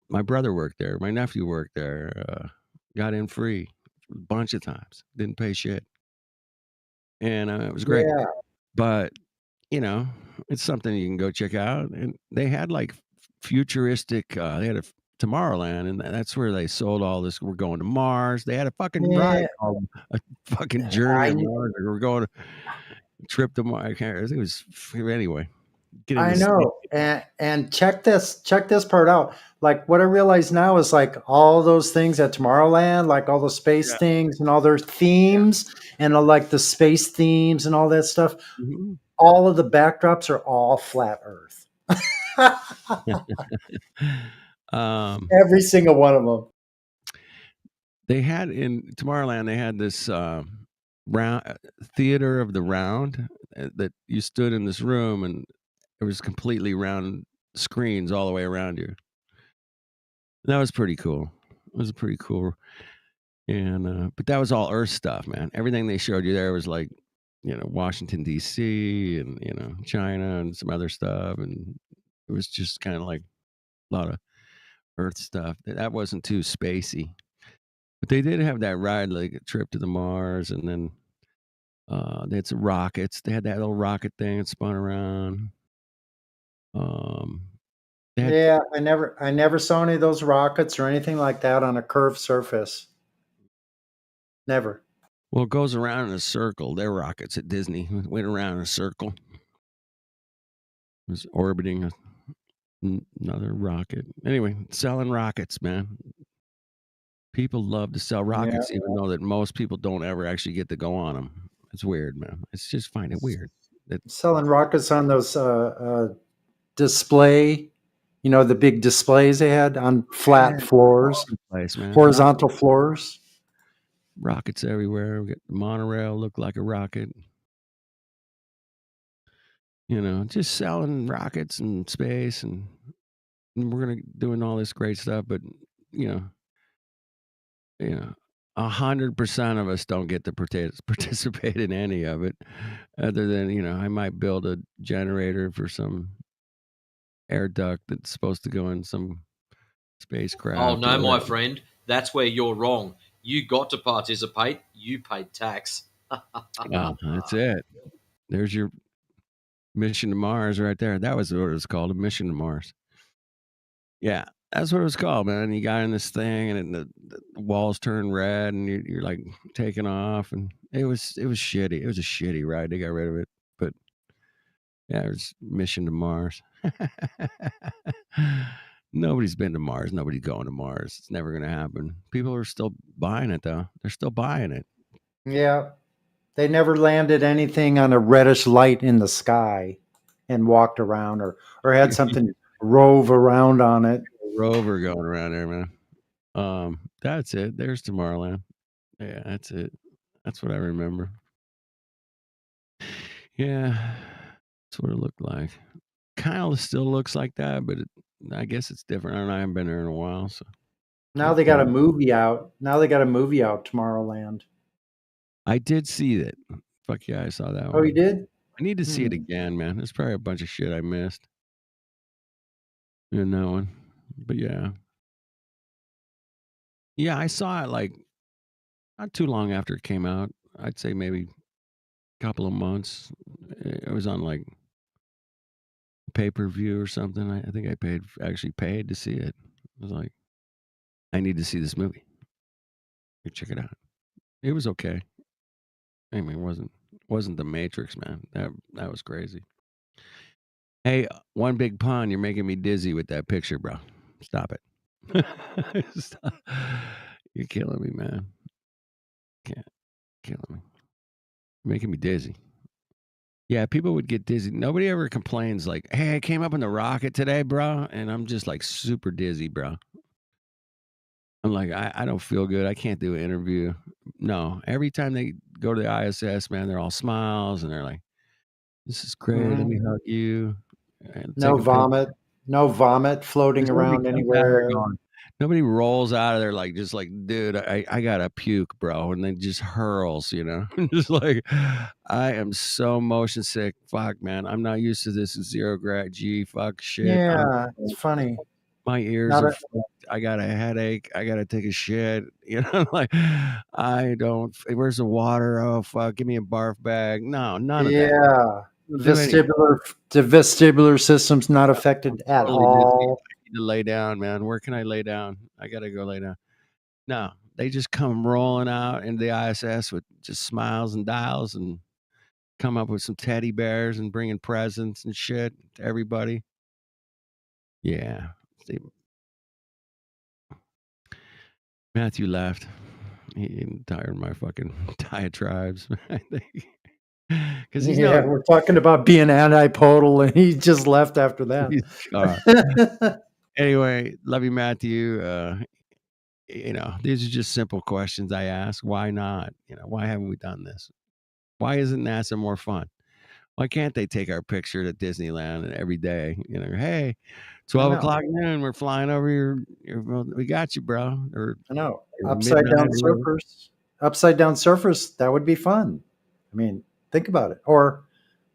My brother worked there. My nephew worked there. Got in free a bunch of times. Didn't pay shit, and it was great. Yeah. But it's something you can go check out. And they had like futuristic. They had a Tomorrowland, and that's where they sold all this. We're going to Mars. They had a fucking ride Yeah. called a fucking journey I to kn- Mars. We're going to trip to Mars. I can't. I think it was anyway. Get in I the know. And check this part out. Like what I realize now is like all those things at Tomorrowland, like all the space Yeah. things and all their themes and like the space themes and all that stuff. Mhm. All of the backdrops are all flat Earth. Every single one of them. They had in Tomorrowland. They had this round theater of the round that you stood in this room, and it was completely round screens all the way around you. That was pretty cool. It was pretty cool. And but that was all Earth stuff, man. Everything they showed you there was like, Washington D.C. and China and some other stuff, and it was just kind of like a lot of Earth stuff. That wasn't too spacey, but they did have that ride, like a trip to the Mars, and then they had some rockets. They had that little rocket thing that spun around. They had Yeah, I never saw any of those rockets or anything like that on a curved surface. Never. Well, it goes around in a circle. Their rockets at Disney went around in a circle. It was orbiting another rocket. Anyway, selling rockets, man. People love to sell rockets, even though that most people don't ever actually get to go on them. It's weird, man. It's just find it weird. Selling rockets on those display, the big displays they had on flat floors, all over the place, man. horizontal floors. Rockets everywhere. We got the monorail looked like a rocket. Just selling rockets and space, and we're doing all this great stuff, but 100% of us don't get to participate in any of it, other than I might build a generator for some air duct that's supposed to go in some spacecraft. Oh no, or my whatever. friend, that's where you're wrong. You got to participate. You paid tax. That's it. There's your mission to Mars right there. That was what it was called, a mission to Mars. Yeah, that's what it was called, man. You got in this thing, and the walls turn red, and you're like taking off, and it was shitty. It was a shitty ride. They got rid of it, but yeah, it was mission to Mars. Nobody's been to Mars. Nobody's going to Mars. It's never going to happen. People are still buying it, though. They're still buying it. Yeah. They never landed anything on a reddish light in the sky and walked around or had something rove around on it. Rover going around there, man. That's it. There's Tomorrowland. Yeah, that's it. That's what I remember. Yeah, that's what it looked like. kind of still looks like that, but I guess it's different. I don't know. I haven't been there in a while, so Now they got a movie out. Tomorrowland. I did see that. Fuck yeah, I saw that one. Oh, you did? I need to see it again, man. There's probably a bunch of shit I missed in that one, but yeah. Yeah, I saw it like not too long after it came out. I'd say maybe a couple of months. It was on like pay-per-view or something. I think I actually paid to see it. I was like, I need to see this movie. Check it out. It was okay. I mean, it wasn't The Matrix, man. That was crazy. Hey, one big pun. You're making me dizzy with that picture, bro. Stop it. Stop. You're killing me, man. Killing me. You're making me dizzy. Yeah, people would get dizzy. Nobody ever complains like, hey, I came up in the rocket today, bro, and I'm just like super dizzy, bro. I'm like, I don't feel good. I can't do an interview. No, every time they go to the ISS, man, they're all smiles and they're like, this is great. Let me hug you. And No take a picture. vomit floating Nobody around comes out of anywhere. there going- Nobody rolls out of there like just like, dude, I gotta puke, bro, and then just hurls, you know, just like I am so motion sick. Fuck, man, I'm not used to this 0 grad G. Fuck shit. Yeah, it's funny. My ears Not are a- fucked. I got a headache. I gotta take a shit. You know, like I don't. Where's the water? Oh fuck, give me a barf bag. No, none of that. Yeah, Don't do any- the vestibular system's not affected at Totally dizzy. all. I need to lay down, man. Where can I lay down? I gotta go lay down. No, they just come rolling out into the ISS with just smiles and dials and come up with some teddy bears and bringing presents and shit to everybody. Yeah. See, Matthew left. He tired of my fucking diatribes. I think. Because he's Yeah, no. we're talking about being antipodal, and he just left after that. Anyway, love you, Matthew. You know, these are just simple questions I ask. Why not? You know, why haven't we done this? Why isn't NASA more fun? Why can't they take our picture to Disneyland every day? You know, hey, 12 know. o'clock noon, we're flying over well, we got you, bro. Or I know. or Upside midnight down or whatever. surfers, that would be fun. I mean, think about it. Or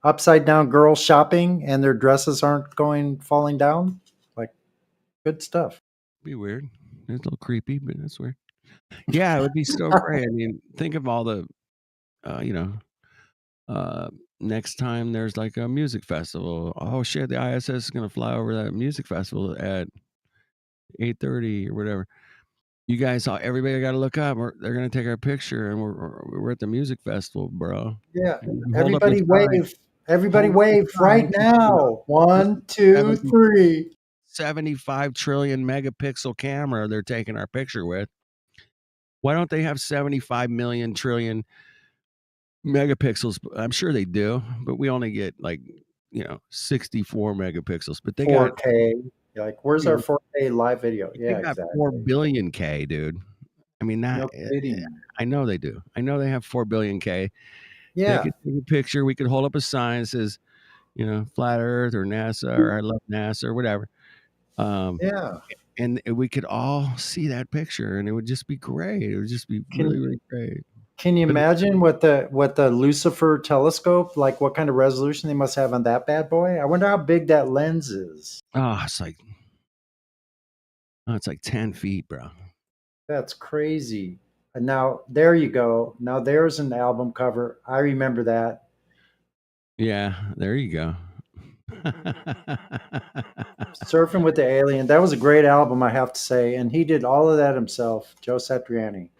upside down girls shopping and their dresses aren't falling down. Like, good stuff. Be weird. It's a little creepy, but that's weird. Yeah, it would be so great. I mean, think of all the, you know, next time there's like a music festival. Oh shit, the ISS is gonna fly over that music festival at 8:30 or whatever. You guys, everybody got to look up. They're gonna take our picture, and we're at the music festival, bro. Yeah. And hold up your Everybody sign. wave. Everybody Hold up your wave right sign. now. 1, 2, 3. 75 trillion megapixel camera they're taking our picture with. Why don't they have 75 million trillion megapixels? I'm sure they do, but we only get like, you know, 64 megapixels. But they got 4K. You're like, where's our 4K live video? they Yeah, got exactly. 4 billion K, dude. I mean, No kidding. I know they do. I know they have 4 billion K. Yeah. They could take a picture. We could hold up a sign that says, you know, Flat Earth or NASA or I love NASA or whatever. Yeah. And we could all see that picture, and it would just be great. It would just be really, really great. Can you imagine what the Lucifer telescope, like what kind of resolution they must have on that bad boy? I wonder how big that lens is. Oh, it's like 10 feet, bro. That's crazy. And now there you go. Now there's an album cover. I remember that. Yeah, there you go. Surfing with the Alien. That was a great album, I have to say. And he did all of that himself, Joe Satriani.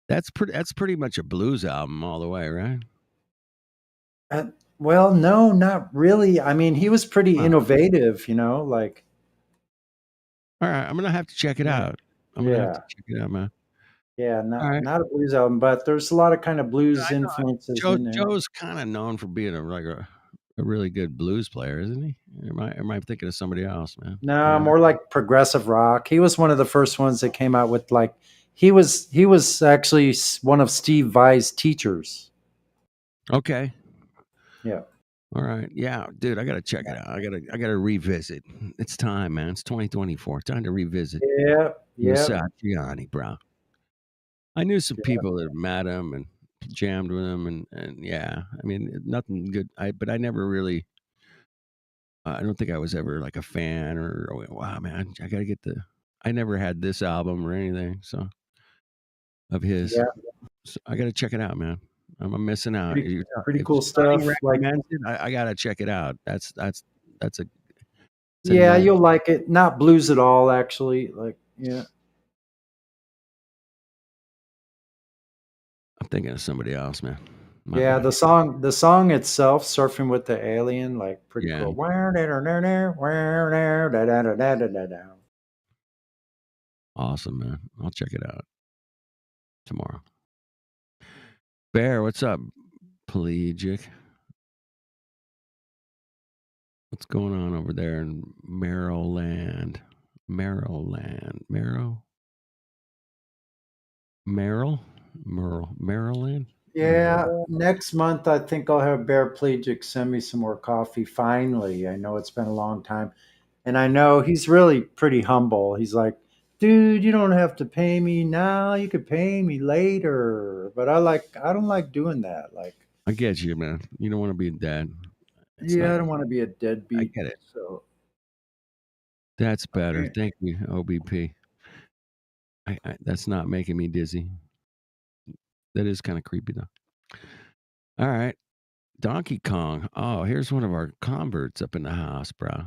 That's pretty much a blues album all the way, right? Well, no, not really. I mean, he was pretty innovative, you know, like. All right, I'm gonna have to check it out. I'm gonna have to check it out, man. Yeah, All right. not a blues album, but there's a lot of kind of blues influences in there. Joe's kind of known for being a really good blues player, isn't he? Am I thinking of somebody else, man? No, more like progressive rock. He was one of the first ones that came out with like he was actually one of Steve Vai's teachers. Okay. Yeah. All right. Yeah, dude, I gotta check it out. I gotta revisit. It's time, man. It's 2024. Time to revisit Yep. Satriani, bro. I knew some people that met him and jammed with him, and yeah, I mean, nothing good. But I never really. I don't think I was ever like a fan or wow, man. I gotta get the. I never had this album or anything, so of his. Yeah. So I gotta check it out, man. I'm missing out. Pretty If cool Sonny stuff. Like, recommends it, I gotta check it out. That's a. It's a yeah, no. you'll like it. Not blues at all, actually. Like, yeah. I'm thinking of somebody else, man. My Yeah, bad. the song itself, "Surfing with the Alien," like pretty Yeah. cool. Awesome, man. I'll check it out tomorrow. Bear, what's up? Pelagic. What's going on over there in Maryland? Maryland. Maryland? Yeah, next month I think I'll have Bear Plegic send me some more coffee. Finally, I know it's been a long time, and I know he's really pretty humble. He's like, "Dude, you don't have to pay me now. You could pay me later." But I don't like doing that. Like, I get you, man. You don't want to be dead. yeah, I don't want to be a deadbeat. I get it. So That's better. Okay. Thank you, OBP. That's not making me dizzy. That is kind of creepy, though. All right. Donkey Kong. Oh, here's one of our converts up in the house, bro.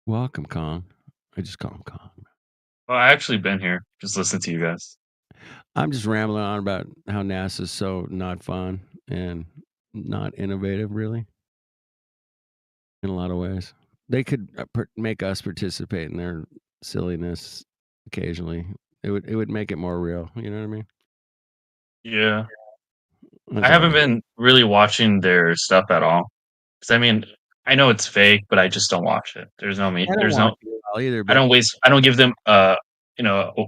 Welcome, Kong. I just call him Kong. Well, I actually been here, just listening to you guys. I'm just rambling on about how NASA's so not fun and not innovative, really, in a lot of ways. They could make us participate in their silliness occasionally. It would make it more real. You know what I mean? Yeah. That's I all. haven't been really watching their stuff at all. Because I mean, I know it's fake, but I just don't watch it. There's no me. I don't There's no. watch it at all either, I but don't waste. I don't give them a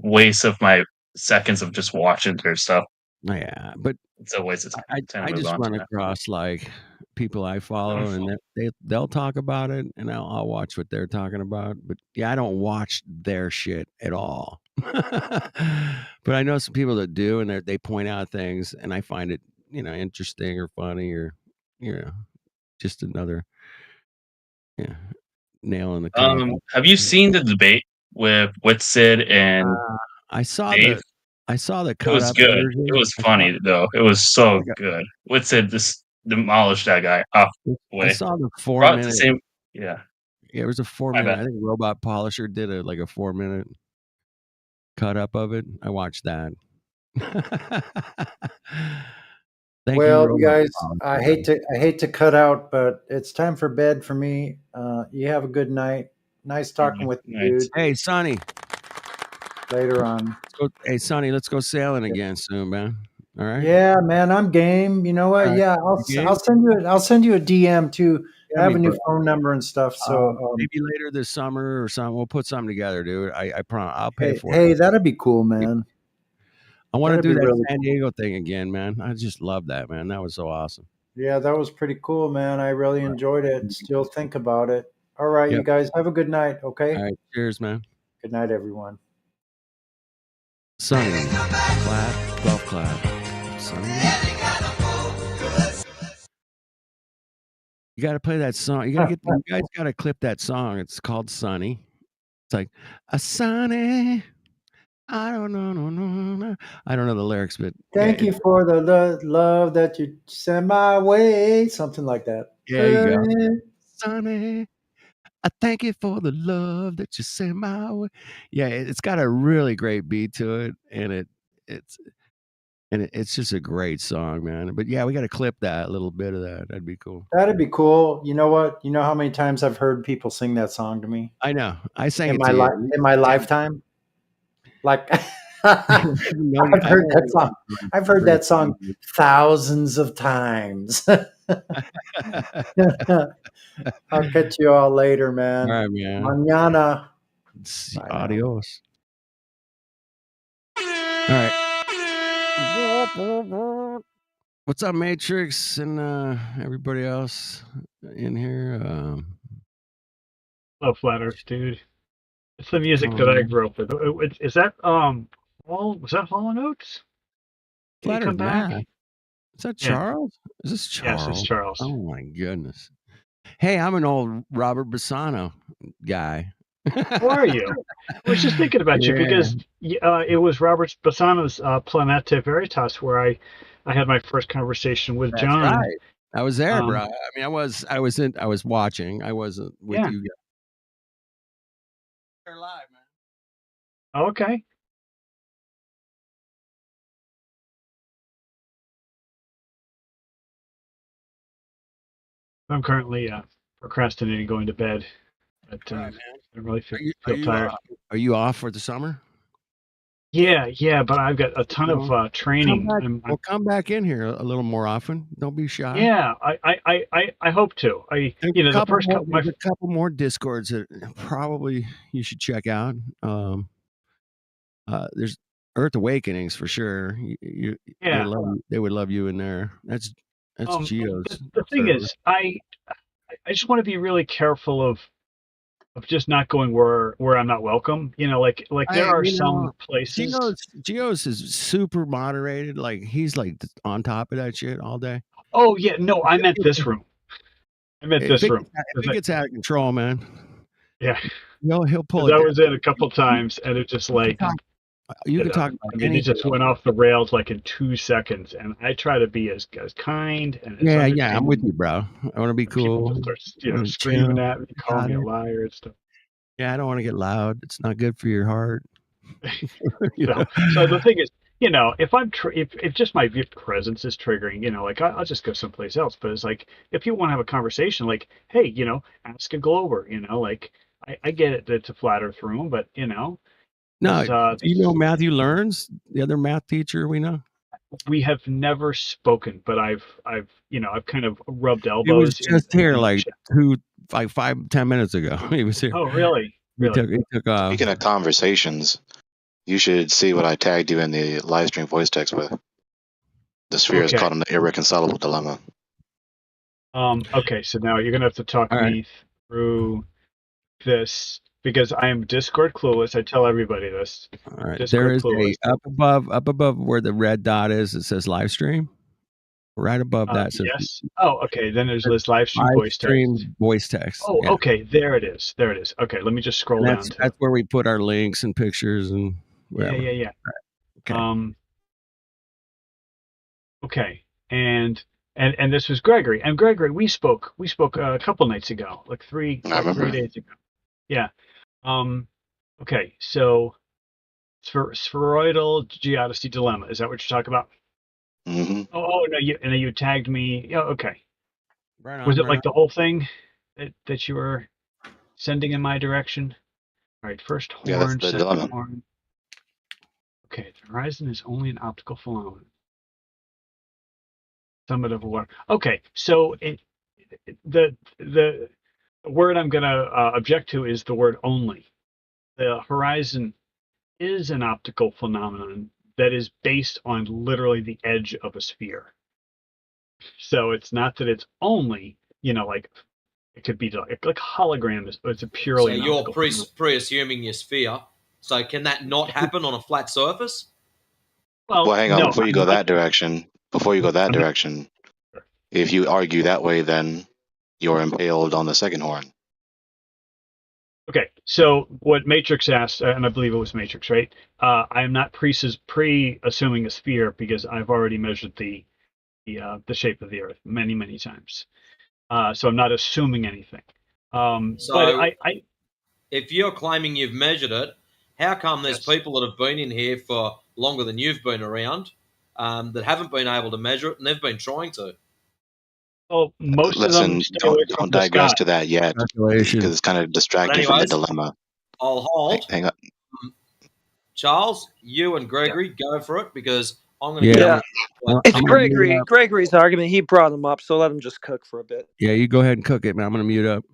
waste of my seconds of just watching their stuff. yeah, but It's a waste of time. I to move just on to run that. across like people I follow, and they'll talk about it, and I'll watch what they're talking about. But yeah, I don't watch their shit at all. But I know some people that do, and they point out things, and I find it interesting or funny or just another nail in the coffin. Have you seen the debate with Sid and I saw Dave? I saw the It cut was up good. version. It was funny though. It was so good. Sid just demolished that guy off the way. I saw the Brought 4-minute. the same. Yeah. Yeah, it was a 4-minute. I think Robot Polisher did a 4-minute cut up of it. I watched that. Thank well, you, you Robot guys, Polisher. I hate to cut out, but it's time for bed for me. You have a good night. Nice talking with you, dude. Hey, Sonny. Later on. Hey, Sonny, let's go sailing again soon, man. All right. Yeah, man, I'm game. You know what? right. Yeah, You I'll send you a DM too. Yeah, I have a me new too. phone number and stuff. So maybe later this summer or something, we'll put something together, dude. I promise. I'll pay for hey, it. that'd be cool, man. I want to that'd do be that really San Diego thing again, man. I just love that, man. That was so awesome. Yeah, that was pretty cool, man. I really enjoyed it. Still think about it. All right, you Yep. guys have a good night. Okay. All right. Cheers, man. Good night, everyone. Sonny, clap, golf clap. Sonny. You got to play that song. You guys got to clip that song. It's called Sunny. It's like a Sunny. I don't know, no. I don't know the lyrics, but Thank you for the love that you sent my way. Something like that. Yeah, you go. Sonny, I thank you for the love that you sent my way. Yeah, it's got a really great beat to it, and it's just a great song, man. But yeah, we got to clip that, a little bit of that. That'd be cool. That'd be cool. You know what? You know how many times I've heard people sing that song to me? I know. I sang in it my to you. in my lifetime. Like I've heard that song. I've heard that song thousands of times. I'll catch you all later, man. All right, man. Mañana. Adios. All right. What's up, Matrix, and everybody else in here? Love Flat Earth, dude. It's the music that I grew up with. Is that was that Hall and Oates? Did he Flat come Earth back? Matt. Is that Yeah. Charles? Is this Charles? Yes, it's Charles. Oh my goodness. Hey, I'm an old Robert Bassano guy. How are you? I was just thinking about you because it was Robert Bassano's Planeta Veritas where I had my first conversation with That's John. right. I was there, bro. I mean, I was watching. I wasn't with Yeah. you guys. They're live, man. Okay. I'm currently procrastinating going to bed, but I really feel tired. Are you off for the summer? Yeah, but I've got a ton of training. Come back in here a little more often. Don't be shy. Yeah, I hope to. There's a couple more discords that probably you should check out. There's Earth Awakenings for sure. Yeah. They would love you in there. That's Geo's. The thing is, I just want to be really careful of just not going where I'm not welcome. You know, like there are some places. Geo's is super moderated. Like he's like on top of that shit all day. Oh yeah, no, I meant this room. I meant this room. If it gets out of control, man. Yeah. He'll pull 'Cause it. I down. was in a couple times, and it just like You can talk about I mean, it anything. just went off the rails like in 2 seconds, and I try to be as kind and as Yeah, I'm understanding. with you, bro. I want to be cool. People just start, I wanna screaming chill. at me, calling me a Got it. liar and stuff. Yeah, I don't want to get loud. It's not good for your heart. So the thing is, if I'm if just my presence is triggering, like I'll just go someplace else. But it's like if you want to have a conversation, like, hey, ask a Glober, like I get it that it's a flat Earth room, but No, this, do you know Matthew Learns, the other math teacher we know? we have never spoken, but I've kind of rubbed elbows. He was just here in like chat. 5-10 minutes ago. He was here. Oh, really? He took off. Speaking of conversations, you should see what I tagged you in the live stream voice text with. The sphere is Okay. caught in the irreconcilable dilemma. Okay, so now you're gonna have to talk me through this because I am Discord clueless. I tell everybody this. All right. Discord There is clueless. up above where the red dot is, it says live stream. Right above that says Yes. Oh, okay. Then there's this live stream voice text. voice text. Oh, Yeah. okay. There it is. There it is. Okay, let me just scroll And down. that's that's where we put our links and pictures and whatever. Yeah. Okay. Okay. And this was Gregory. And Gregory, we spoke a couple nights ago, like three days ago. Yeah. Okay. So spheroidal geodesy dilemma. Is that what you're talking about? Mm-hmm. Oh no, you tagged me. Oh, okay. Right on, Was it right like on. the whole thing that you were sending in my direction? All right, first horn, Yeah, that's the second dilemma. horn. Okay, the horizon is only an optical phenomenon. Summit of a water. Okay, so the word I'm going to object to is the word only. The horizon is an optical phenomenon that is based on literally the edge of a sphere. So it's not that it's only, like it could be like hologram is it's a So purely an you're optical phenomenon. pre-assuming your sphere. So can that not happen on a flat surface? Well, Well, hang on. no, Before you go that direction, if you argue that way, then you're impaled on the second horn. Okay, so what Matrix asked, and I believe it was Matrix, right? I am not pre-assuming a sphere because I've already measured the shape of the Earth many times. So I'm not assuming anything. So But I if you're claiming you've measured it, how come there's people that have been in here for longer than you've been around that haven't been able to measure it and they've been trying to? well, most of Listen, them stay away don't from the digress sky. to that yet, because it's kind of distracting from the Anyways, dilemma. I'll hold. Hang on. Charles, you and Gregory, go for it because I'm going to Yeah. go. It's I'm gonna Gregory. mute up. Gregory's argument. He brought him up, so let him just cook for a bit. Yeah, you go ahead and cook it, man. I'm gonna mute up.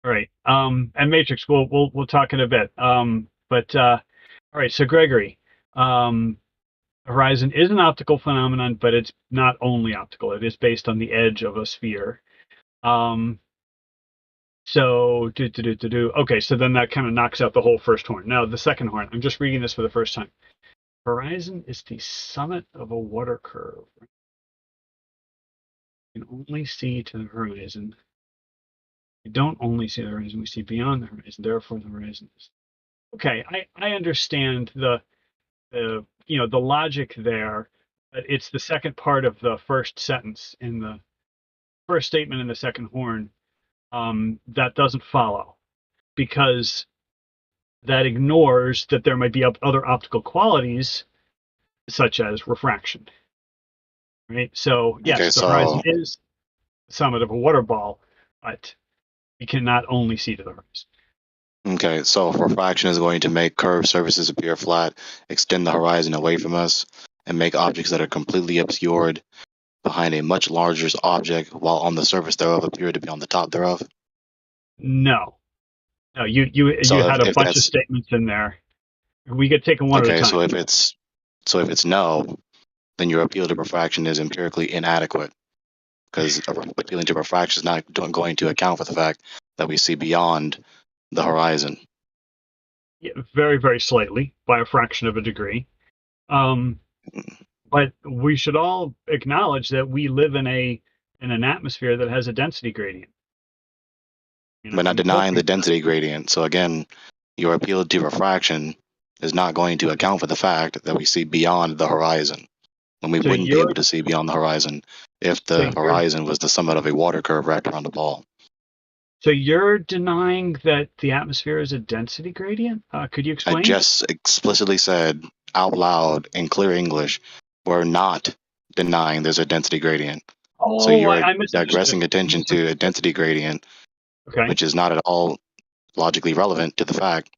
All right. And Matrix, we'll talk in a bit. All right. So Gregory, horizon is an optical phenomenon, but it's not only optical. It is based on the edge of a sphere. So, okay, so then that kind of knocks out the whole first horn. Now, the second horn, I'm just reading this for the first time. Horizon is the summit of a water curve. You can only see to the horizon. We don't only see the horizon, we see beyond the horizon. Therefore, the horizon is. Okay, I understand the logic there, but it's the second part of the first sentence in the first statement in the second horn that doesn't follow, because that ignores that there might be other optical qualities such as refraction. Right? So yes, Okay, the horizon so is the summit of a water ball, but we cannot only see to the horizon. okay, so if refraction is going to make curved surfaces appear flat, extend the horizon away from us, and make objects that are completely obscured behind a much larger object while on the surface thereof appear to be on the top thereof. No, you So had a if bunch of that's statements in there. We get taken one at a okay, time. so if it's no, then your appeal to refraction is empirically inadequate, because appealing to refraction is not going to account for the fact that we see beyond the horizon. Yeah, very, very slightly, by a fraction of a degree. But we should all acknowledge that we live in an atmosphere that has a density gradient. But not denying the density gradient. So again, your appeal to refraction is not going to account for the fact that we see beyond the horizon, when we So wouldn't be you're able to see beyond the horizon if so the you're horizon was the summit of a water curve wrapped around a ball. so you're denying that the atmosphere is a density gradient? Could you I explain? just explicitly said out loud in clear English, we're not denying there's a density gradient. So Oh, you're I misunderstood. digressing attention to a density gradient, Okay. which is not at all logically relevant to the fact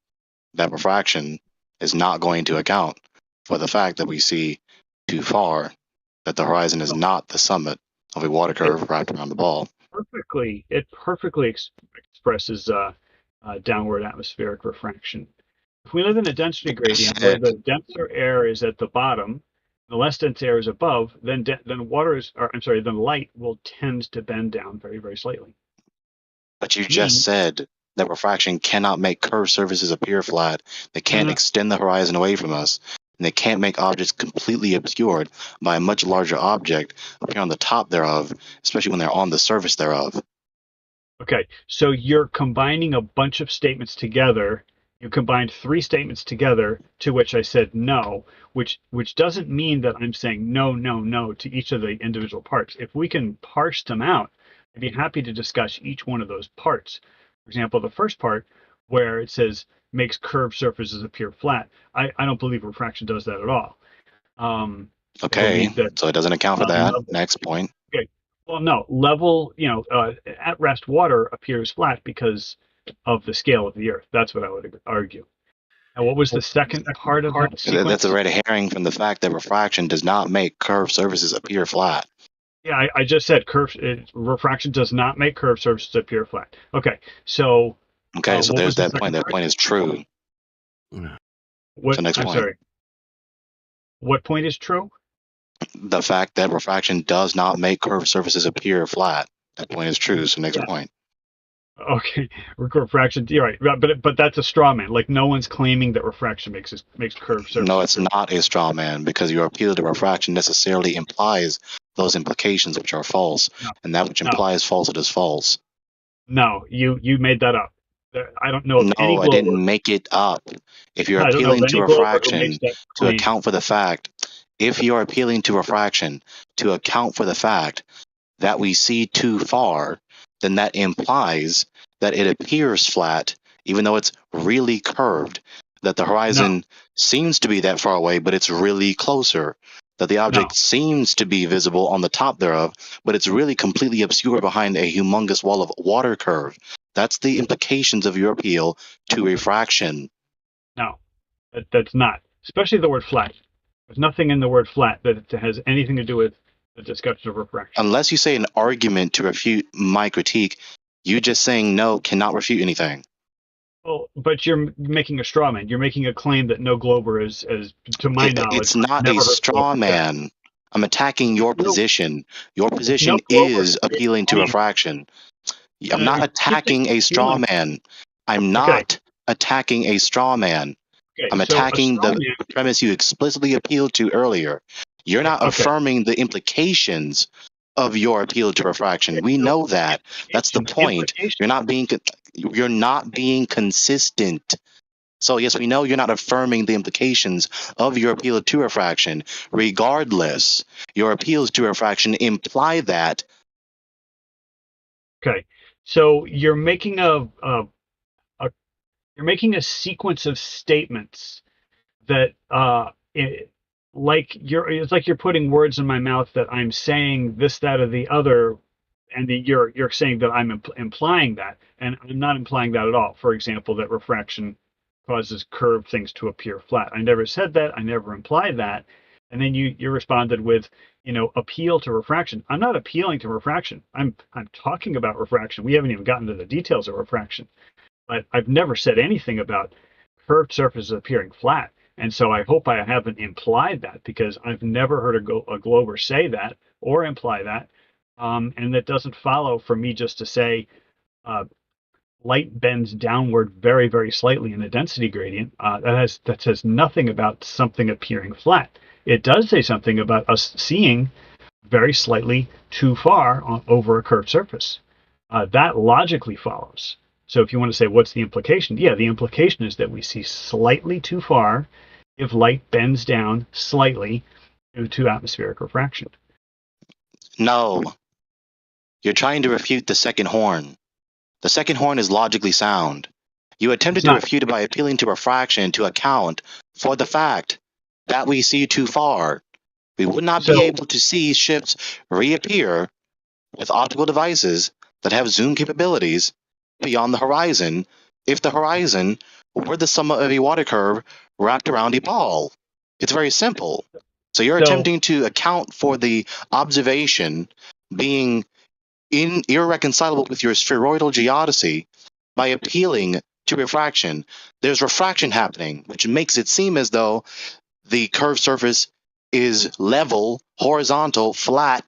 that refraction is not going to account for the fact that we see too far, that the horizon is not the summit of a water curve wrapped around the ball. It perfectly expresses downward atmospheric refraction. If we live in a density gradient where the denser air is at the bottom, the less dense air is above, then then light will tend to bend down very, very slightly. But you just said that refraction cannot make curved surfaces appear flat. They can't extend the horizon away from us. And they can't make objects completely obscured by a much larger object appear on the top thereof, especially when they're on the surface thereof. Okay, so you're combining a bunch of statements together. You combined 3 statements together, to which I said no, which doesn't mean that I'm saying no to each of the individual parts. If we can parse them out, I'd be happy to discuss each one of those parts. For example, the first part where it says makes curved surfaces appear flat. I don't believe refraction does that at all. Okay, so it doesn't account for that. Next point. Okay. Well, no, level, at rest water appears flat because of the scale of the Earth. That's what I would argue. And what was the second part of that sequence? That's a red herring from the fact that refraction does not make curved surfaces appear flat. Yeah, I just said refraction does not make curved surfaces appear flat. Okay, so. Okay, so what there's was the that second point. That part? point is true. What, So next I'm point. sorry. What point is true? The fact that refraction does not make curved surfaces appear flat. That point is true. So next point. Okay, refraction. You're right, but that's a straw man. Like no one's claiming that refraction makes curved surfaces. No, it's not a straw man, because your appeal to refraction necessarily implies those implications which are false, and that which implies falsehood is false. No, you made that up. I don't know of any No, I globe. didn't make it up. If you're I don't know of appealing to any glober who refraction makes that to claim. account for the fact, if you're appealing to refraction to account for the fact that we see too far, then that implies that it appears flat, even though it's really curved, that the horizon seems to be that far away, but it's really closer, that the object seems to be visible on the top thereof, but it's really completely obscured behind a humongous wall of water curve. That's the implications of your appeal to refraction. No, that's not. Especially the word flat. There's nothing in the word flat that has anything to do with the discussion of refraction. Unless you say an argument to refute my critique, you just saying no cannot refute anything. Well, but you're making a straw man. You're making a claim that no glober is, to my knowledge, It's I've not never a heard a straw glober say. man. I'm attacking your No, position. Your no position glober. is appealing to I mean, refraction. I'm not you're attacking a straw feeling. man. I'm Okay. not attacking a straw man. Okay. I'm So a attacking straw the man. premise you explicitly appealed to earlier. You're not Okay. affirming the implications of your appeal to refraction. We So know that. That's the point. implication. You're not being consistent. So yes, we know you're not affirming the implications of your appeal to refraction. Regardless, your appeals to refraction imply that. Okay. So you're making you're making a sequence of statements that it's like you're putting words in my mouth that I'm saying this, that, or the other, and you're saying that I'm implying that, and I'm not implying that at all. For example, that refraction causes curved things to appear flat. I never said that. I never implied that. And then you responded with, appeal to refraction. I'm not appealing to refraction. I'm talking about refraction. We haven't even gotten to the details of refraction. But I've never said anything about curved surfaces appearing flat. And so I hope I haven't implied that, because I've never heard a glober say that or imply that. And that doesn't follow for me just to say light bends downward very, very slightly in a density gradient. That says nothing about something appearing flat. It does say something about us seeing very slightly too far over a curved surface. That logically follows. So if you want to say what's the implication? Yeah, the implication is that we see slightly too far if light bends down slightly due to atmospheric refraction. No. You're trying to refute the second horn. The second horn is logically sound. You attempted to refute it by appealing to refraction to account for the fact that we see too far. We would not be able to see ships reappear with optical devices that have zoom capabilities beyond the horizon if the horizon were the summit of a water curve wrapped around a ball. It's very simple. So you're attempting to account for the observation being irreconcilable with your spheroidal geodesy by appealing to refraction. There's refraction happening, which makes it seem as though the curved surface is level, horizontal, flat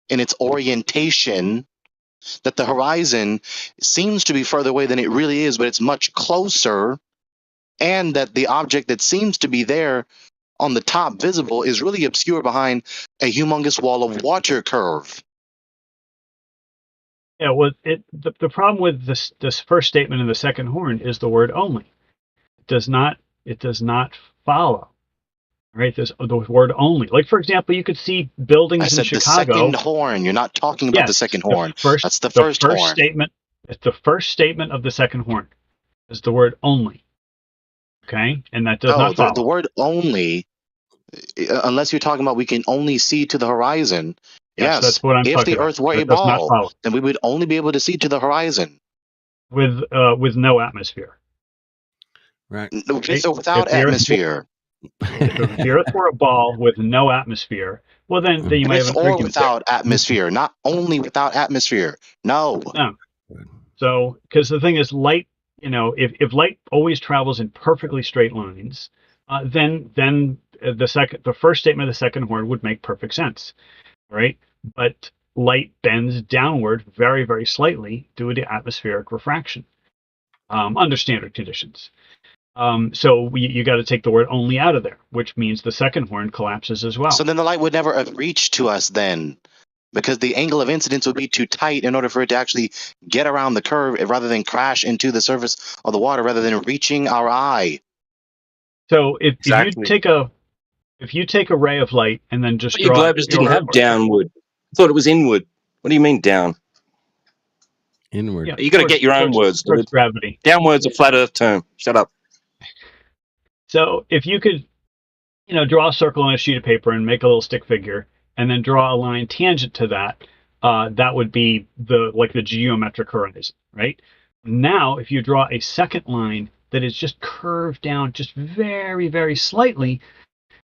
in its orientation, that the horizon seems to be further away than it really is, but it's much closer, and that the object that seems to be there on the top visible is really obscure behind a humongous wall of water curve. Yeah, well, the problem with this first statement in the second horn is the word only. It does not follow. Right, the word only. Like, for example, you could see buildings in Chicago. I said the second horn. You're not talking about the second horn. That's the first horn. Statement. It's the first statement of the second horn. Is the word only. Okay, and that does not follow. The word only, unless you're talking about we can only see to the horizon. Yes, that's what I'm if talking the Earth about. were a ball, then we would only be able to see to the horizon. With no atmosphere. Right. So without atmosphere. If the Earth were a ball with no atmosphere, well, then you might have an argument without atmosphere, not only without atmosphere. No. So, because the thing is, light. If light always travels in perfectly straight lines, then the first statement of the second horn would make perfect sense, right? But light bends downward very, very slightly due to atmospheric refraction under standard conditions. So you got to take the word only out of there, which means the second horn collapses as well. So then the light would never have reached to us then, because the angle of incidence would be too tight in order for it to actually get around the curve rather than crash into the surface of the water rather than reaching our eye. So if you take a ray of light and then just your globe just didn't have downward. I thought it was inward. What do you mean down? Inward. Yeah, you got to get your own words. Towards gravity. Downward's a flat Earth term. Shut up. So if you could, draw a circle on a sheet of paper and make a little stick figure, and then draw a line tangent to that, that would be the geometric horizon, right? Now, if you draw a second line that is just curved down just very, very slightly,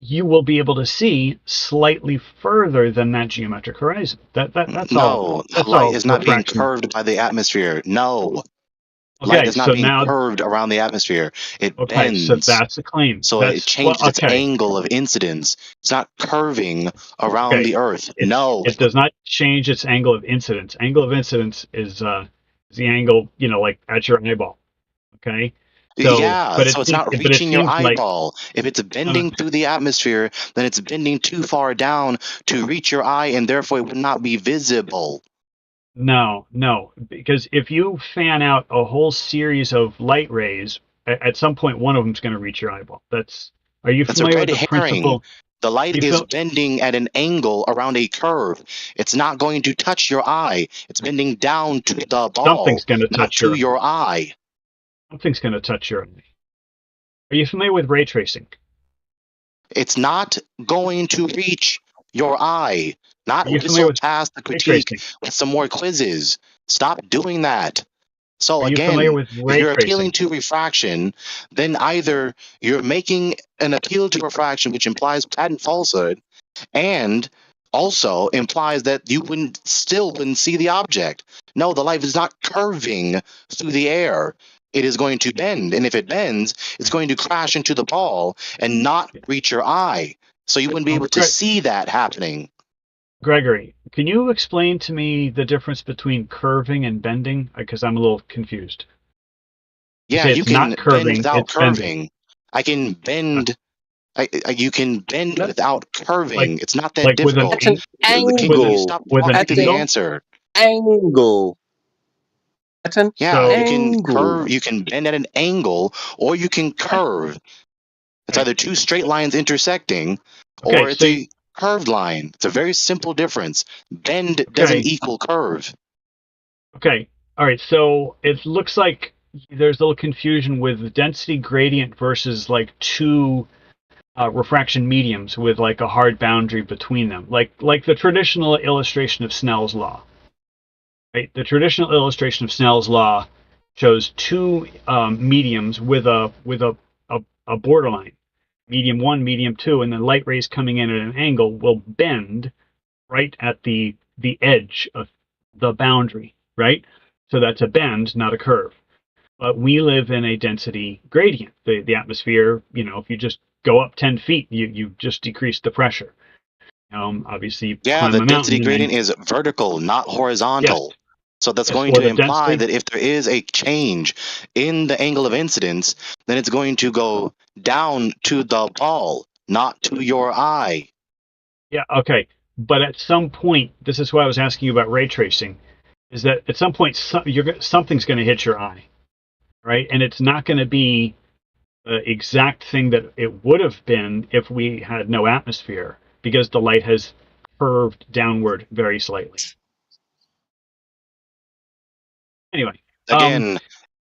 you will be able to see slightly further than that geometric horizon. That's all. No, light is not being curved by the atmosphere. No. Light is not so being now, curved around the atmosphere. It okay, so bends. that's a claim. So it That's well, changes its okay. angle of incidence. It's not curving around Okay, the Earth. No. it does not change its angle of incidence. Angle of incidence is the angle, like at your eyeball. Okay, so Yeah, but so it's not but it reaching your seems like eyeball. If it's bending through the atmosphere, then it's bending too far down to reach your eye, and therefore it would not be visible. no, because if you fan out a whole series of light rays, at some point one of them is going to reach your eyeball. Are you That's a familiar red with the herring. principle? The light You is feel bending at an angle around a curve. It's not going to touch your eye. It's bending down to the ball, something's going to not touch to your eye. something's going to touch your eye. Are you familiar with ray tracing? It's not going to reach your eye. Not Are you familiar whistle with past the ray critique tracing? with some more quizzes. Stop doing that. So Are you familiar again, with if ray you're appealing tracing? to refraction, then either you're making an appeal to refraction, which implies patent falsehood, and also implies that you wouldn't see the object. No, the light is not curving through the air. It is going to bend, and if it bends, it's going to crash into the ball and not reach your eye. So you wouldn't be able to see that happening. Gregory, can you explain to me the difference between curving and bending? Because I'm a little confused. Yeah, say you it's can not curving, bend without it's bending. curving. I can bend. You can bend without curving. It's not that like with an difficult. That's an Can you angle. stop with an talking through the angle? answer? Angle. That's an Yeah, So you can angle. curve. You can bend at an angle, or you can curve. It's either two straight lines intersecting, or okay, it's so a curved line. It's a very simple difference. Bend okay, doesn't equal curve. okay, all right. So it looks like there's a little confusion with the density gradient versus like two refraction mediums with like a hard boundary between them, like the traditional illustration of Snell's law. Right, the traditional illustration of Snell's law shows two mediums with a borderline, medium 1, medium 2, and then light rays coming in at an angle will bend right at the edge of the boundary, right? So that's a bend, not a curve. But we live in a density gradient. The atmosphere, if you just go up 10 feet, you just decrease the pressure. Obviously, you Yeah, climb the a density mountain and gradient then is vertical, not horizontal. yes, So that's yes, going or to the imply density. that if there is a change in the angle of incidence, then it's going to go down to the ball, not to your eye. Yeah, okay. But at some point, this is why I was asking you about ray tracing, is that at some point something's going to hit your eye, right? And it's not going to be the exact thing that it would have been if we had no atmosphere, because the light has curved downward very slightly. Anyway, Again,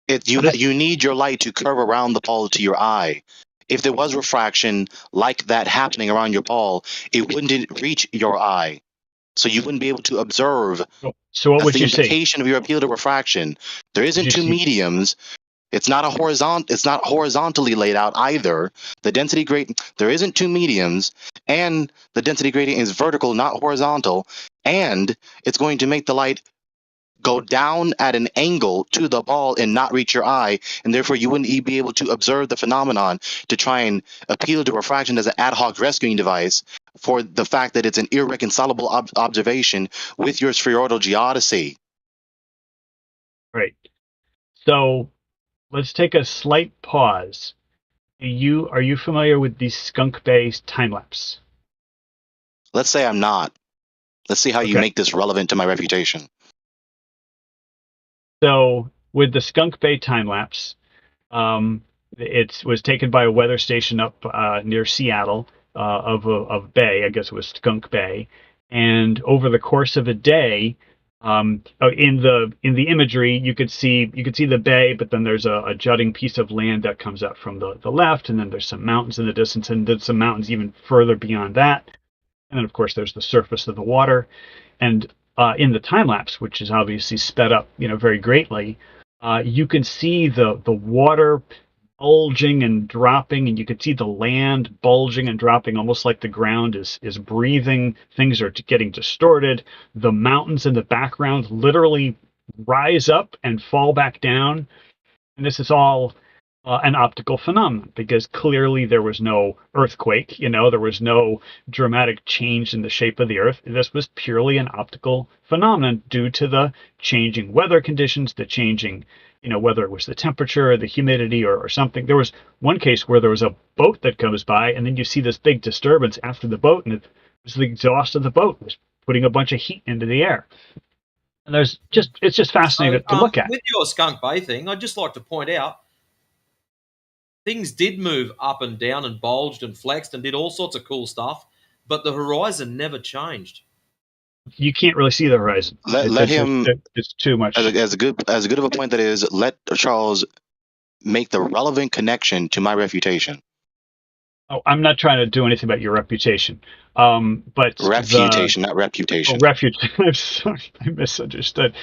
this- you need your light to curve around the ball to your eye. If there was refraction like that happening around your ball, it wouldn't reach your eye. So you wouldn't be able to observe. so what That's would the you see? implication of your appeal to refraction. There isn't you two see- mediums. It's not it's not horizontally laid out either. The density gradient, there isn't two mediums, and the density gradient is vertical, not horizontal, and it's going to make the light go down at an angle to the ball and not reach your eye, and therefore you wouldn't be able to observe the phenomenon to try and appeal to refraction as an ad hoc rescuing device for the fact that it's an irreconcilable observation with your spheroidal geodesy. Right. So let's take a slight pause. Are you familiar with the Skunk Bay time lapse? Let's say I'm not. Let's see how you Okay. make this relevant to my reputation. So with the Skunk Bay time lapse, it was taken by a weather station up near Seattle of Bay. I guess it was Skunk Bay, and over the course of a day, in the imagery, you could see the bay, but then there's a jutting piece of land that comes up from the left, and then there's some mountains in the distance, and then some mountains even further beyond that, and then of course there's the surface of the water, and in the time lapse, which is obviously sped up, very greatly, you can see the water bulging and dropping, and you can see the land bulging and dropping, almost like the ground is breathing. Things are getting distorted. The mountains in the background literally rise up and fall back down. And this is all an optical phenomenon because clearly there was no earthquake, there was no dramatic change in the shape of the Earth. This was purely an optical phenomenon due to the changing weather conditions, the changing, whether it was the temperature or the humidity or something. There was one case where there was a boat that goes by and then you see this big disturbance after the boat, and it was the exhaust of the boat. It was putting a bunch of heat into the air. And it's just fascinating to look at. With your Skunk Bay thing, I'd just like to point out, things did move up and down and bulged and flexed and did all sorts of cool stuff, but the horizon never changed. You can't really see the horizon. Let him. It's too much. As good of a point that is, let Charles make the relevant connection to my refutation. Oh, I'm not trying to do anything about your reputation. But refutation, not reputation. I'm sorry, I misunderstood.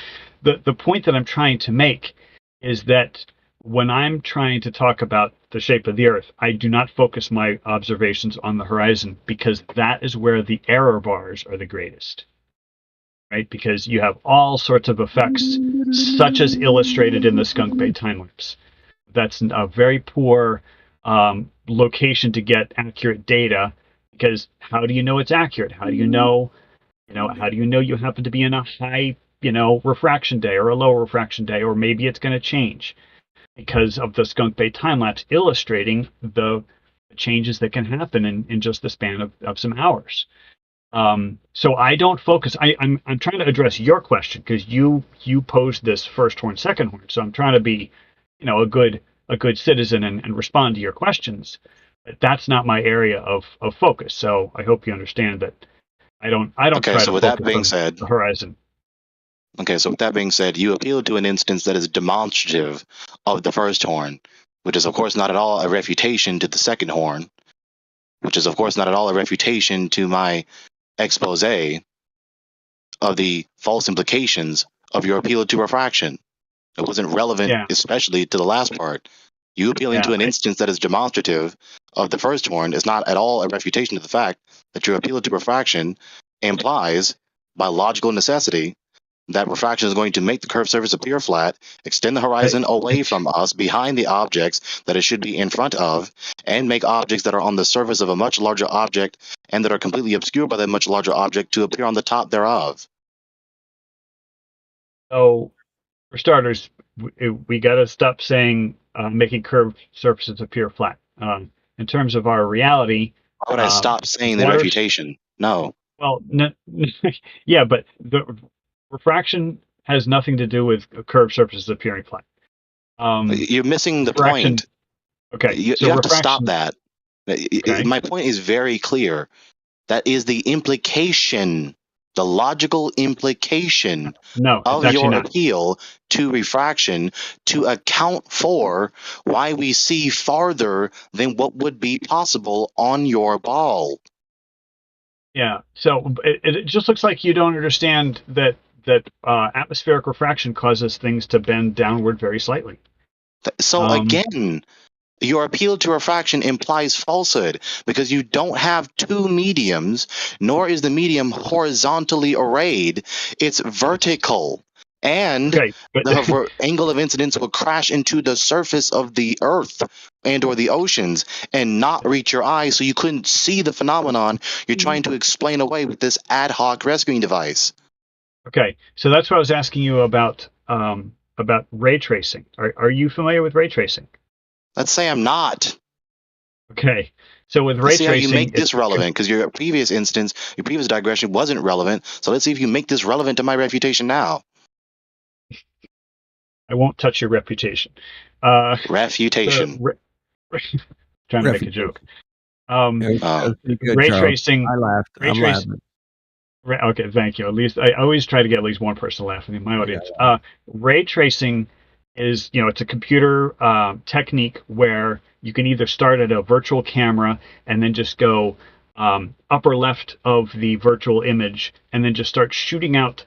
The point that I'm trying to make is that when I'm trying to talk about the shape of the Earth, I do not focus my observations on the horizon because that is where the error bars are the greatest. Right? Because you have all sorts of effects, such as illustrated in the Skunk Bay time lapse. That's a very poor location to get accurate data, because how do you know it's accurate? How do you know, how do you know you happen to be in a high, refraction day or a low refraction day, or maybe it's going to change because of the Skunk Bay time lapse illustrating the changes that can happen in just the span of some hours. So I don't focus. I'm trying to address your question because you posed this first horn, second horn. So I'm trying to be, a good citizen and respond to your questions. But that's not my area of focus. So I hope you understand that I don't Okay, try so to with that focus being on said, the horizon. Okay, so with that being said, you appeal to an instance that is demonstrative of the first horn, which is of course not at all a refutation to the second horn, which is of course not at all a refutation to my expose of the false implications of your appeal to refraction. It wasn't relevant, especially to the last part. You appealing to an instance that is demonstrative of the first horn is not at all a refutation to the fact that your appeal to refraction implies, by logical necessity, that refraction is going to make the curved surface appear flat, extend the horizon away from us, behind the objects that it should be in front of, and make objects that are on the surface of a much larger object and that are completely obscured by that much larger object to appear on the top thereof. So, for starters, we got to stop saying making curved surfaces appear flat. In terms of our reality, why would I stop saying the refutation? No. Well, yeah, but the refraction has nothing to do with curved surfaces appearing flat. You're missing the point. Okay, you have to stop that. Okay. My point is very clear. That is the implication, the logical implication of your appeal to refraction to account for why we see farther than what would be possible on your ball. Yeah, so it just looks like you don't understand that atmospheric refraction causes things to bend downward very slightly. So again, your appeal to refraction implies falsehood because you don't have two mediums, nor is the medium horizontally arrayed. It's vertical. And the angle of incidence will crash into the surface of the earth and or the oceans and not reach your eye, so you couldn't see the phenomenon you're trying to explain away with this ad hoc rescuing device. Okay, so that's what I was asking you about ray tracing. Are you familiar with ray tracing? Let's say I'm not. Okay, so with ray tracing, how you make this relevant, because your previous instance, your previous digression wasn't relevant. So let's see if you make this relevant to my refutation now. I won't touch your reputation. Refutation. Trying to make a joke. Ray tracing. I laughed. I'm laughing. Okay, thank you. At least I always try to get at least one person laughing in my audience. Ray tracing is, it's a computer technique where you can either start at a virtual camera and then just go upper left of the virtual image and then just start shooting out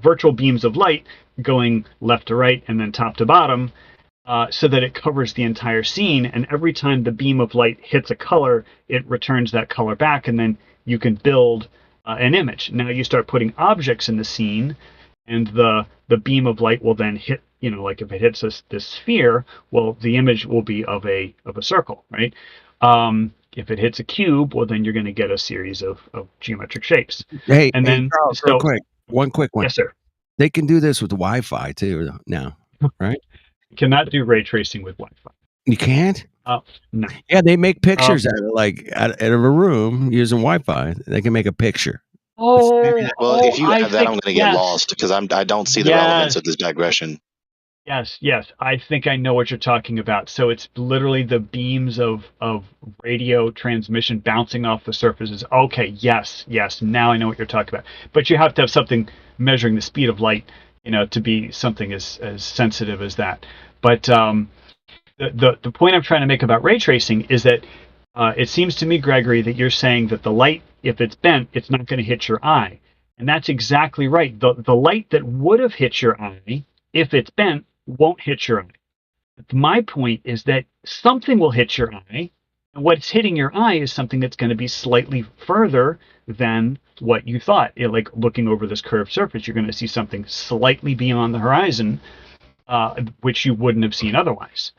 virtual beams of light going left to right and then top to bottom so that it covers the entire scene. And every time the beam of light hits a color, it returns that color back, and then you can build an image. Now you start putting objects in the scene, and the beam of light will then hit, like if it hits this sphere, well, the image will be of a circle, right? If it hits a cube, well, then you're going to get a series of geometric shapes. Hey, and then Charles, real quick, one quick one. Yes, sir. They can do this with Wi-Fi too now, right? You cannot do ray tracing with Wi-Fi. You can't? No. Yeah, they make pictures out of a room using Wi-Fi. They can make a picture. Well, if you have that, I'm going to get lost because I don't see the relevance Yes. of this digression. Yes. I think I know what you're talking about. So it's literally the beams of radio transmission bouncing off the surfaces. Okay, yes. Now I know what you're talking about. But you have to have something measuring the speed of light, to be something as sensitive as that. But the point I'm trying to make about ray tracing is that it seems to me, Gregory, that you're saying that the light, if it's bent, it's not going to hit your eye. And that's exactly right. The light that would have hit your eye, if it's bent, won't hit your eye. But my point is that something will hit your eye, and what's hitting your eye is something that's going to be slightly further than what you thought. Like looking over this curved surface, you're going to see something slightly beyond the horizon, which you wouldn't have seen otherwise.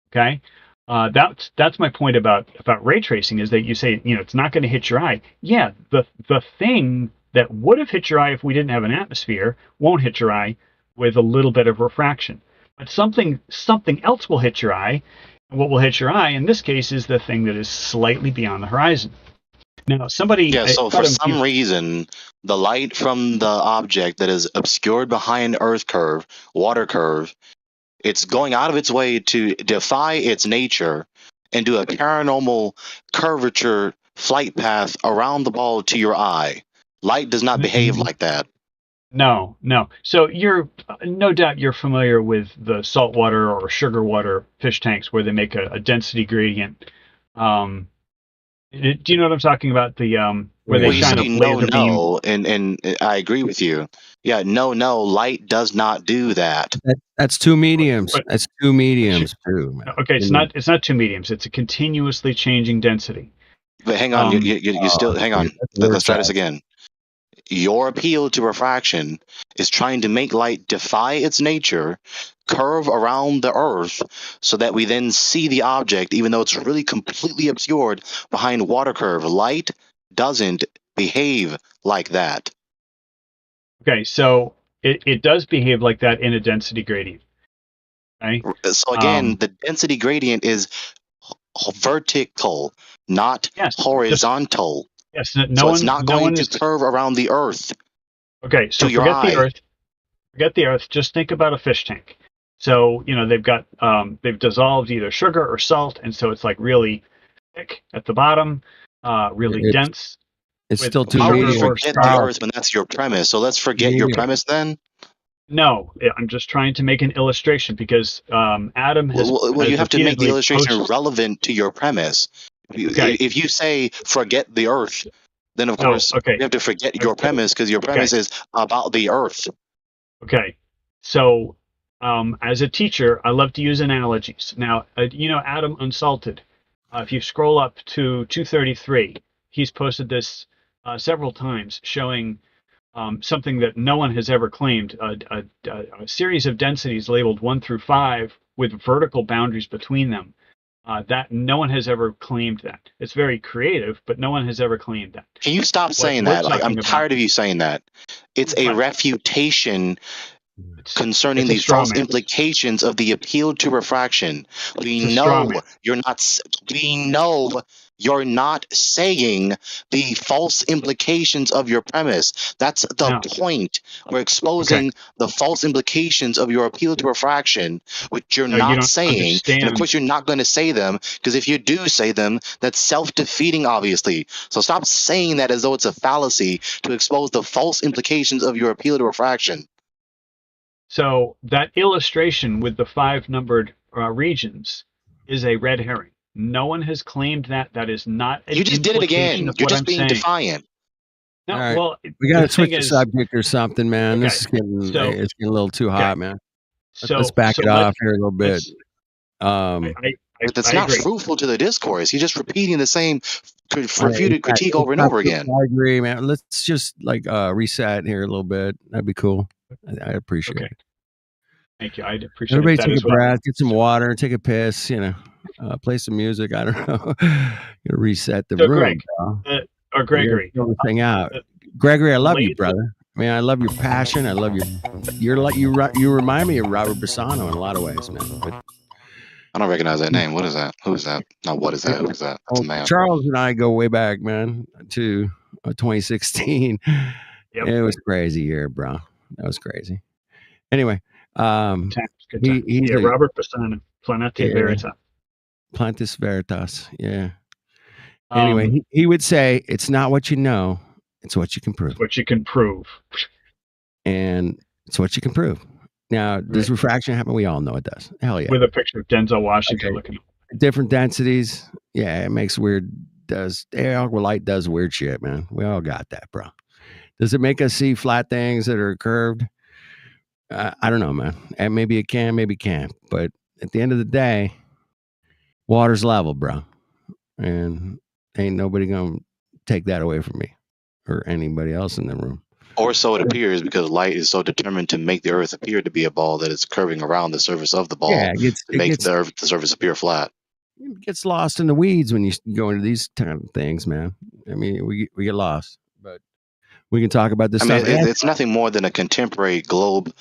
Okay, that's my point about ray tracing, is that you say it's not going to hit your eye. Yeah, the thing that would have hit your eye if we didn't have an atmosphere won't hit your eye with a little bit of refraction. But something else will hit your eye, and what will hit your eye in this case is the thing that is slightly beyond the horizon. Now, somebody... Yeah, so for some reason, the light from the object that is obscured behind Earth curve, water curve, it's going out of its way to defy its nature and do a paranormal curvature flight path around the ball to your eye. Light does not behave like that. No. So you're no doubt you're familiar with the saltwater or sugar water fish tanks where they make a density gradient. Do you know what I'm talking about? The where they shine a laser beam. And I agree with you. Yeah, no, light does not do that. That's two mediums. That's two mediums too. Man. Okay, it's not two mediums. It's a continuously changing density. But hang on, you still hang on. Let's try this again. Your appeal to refraction is trying to make light defy its nature, curve around the Earth, so that we then see the object, even though it's really completely obscured behind water curve. Light doesn't behave like that. Okay, so it does behave like that in a density gradient. Okay? So again, the density gradient is vertical, not horizontal. Yes, so it's not going to curve around the Earth. Okay, so forget the Earth. Forget the Earth. Just think about a fish tank. So they've got they've dissolved either sugar or salt, and so it's like really thick at the bottom, really dense. It's still too medium. Forget the Earth when that's your premise. So let's forget your premise then. No, I'm just trying to make an illustration because Adam has. Well, you have to make the illustration relevant to your premise. Okay. If you say forget the Earth, then of course you have to forget your premise because your premise is about the Earth. Okay, so as a teacher, I love to use analogies. Now, Adam Unsalted. If you scroll up to 233, he's posted this several times, showing something that no one has ever claimed: a series of densities labeled 1 through 5 with vertical boundaries between them. That no one has ever claimed that. It's very creative, but no one has ever claimed that. Can you stop saying that? Like, I'm tired of you saying that. It's a refutation concerning these false implications of the appeal to refraction. We know you're not saying the false implications of your premise. That's the point. We're exposing the false implications of your appeal to refraction, which you're not saying. And of course, you're not going to say them, because if you do say them, that's self-defeating, obviously. So stop saying that as though it's a fallacy to expose the false implications of your appeal to refraction. So that illustration with the 5 numbered regions is a red herring. No one has claimed that. That is not. You just did it again. You're just being defiant. No, all right. well, we got to switch the subject or something, man. This is getting it's getting a little too hot, man. Let's back it off here a little bit. But that's not fruitful to the discourse. You're just repeating the same refuted critique over and over again. I agree, man. Let's just reset here a little bit. That'd be cool. I appreciate Okay. it. Thank you. I appreciate Everybody that take as a well. breath, get some water, take a piss, play some music. I don't know. Gonna reset the So, room, Greg, bro. or We gotta Gregory, fill this thing out. the Gregory, I love you, laser. brother. Man, I love your passion. I love you're like you remind me of Robert Bassano in a lot of ways, man. But I don't recognize that name. What is that? Who is that? Not what is that? Who is that? That's a man. Charles and I go way back, man, to 2016. Yep. It was a crazy year, bro. That was crazy. Anyway, Good time. he's Yeah, a Robert Bassano, Planete Verita. Plantis Veritas. Yeah. Anyway, Um, he would say, it's not what you know, it's what you can prove. What you can prove. And it's what you can prove. Now, does Right. refraction happen? We all know it does. Hell yeah. With a picture of Denzel Washington Okay. looking. Different densities. Yeah, it makes weird. Light does weird shit, man. We all got that, bro. Does it make us see flat things that are curved? I don't know, man. And maybe it can, maybe it can't. But at the end of the day, water's level, bro. And ain't nobody gonna take that away from me or anybody else in the room. Or so it appears, because light is so determined to make the Earth appear to be a ball that it's curving around the surface of the ball Yeah, to make the surface appear flat. It gets lost in the weeds when you go into these kind of things, man. I mean, we get lost, but we can talk about this I mean, stuff. it's nothing more than a contemporary globe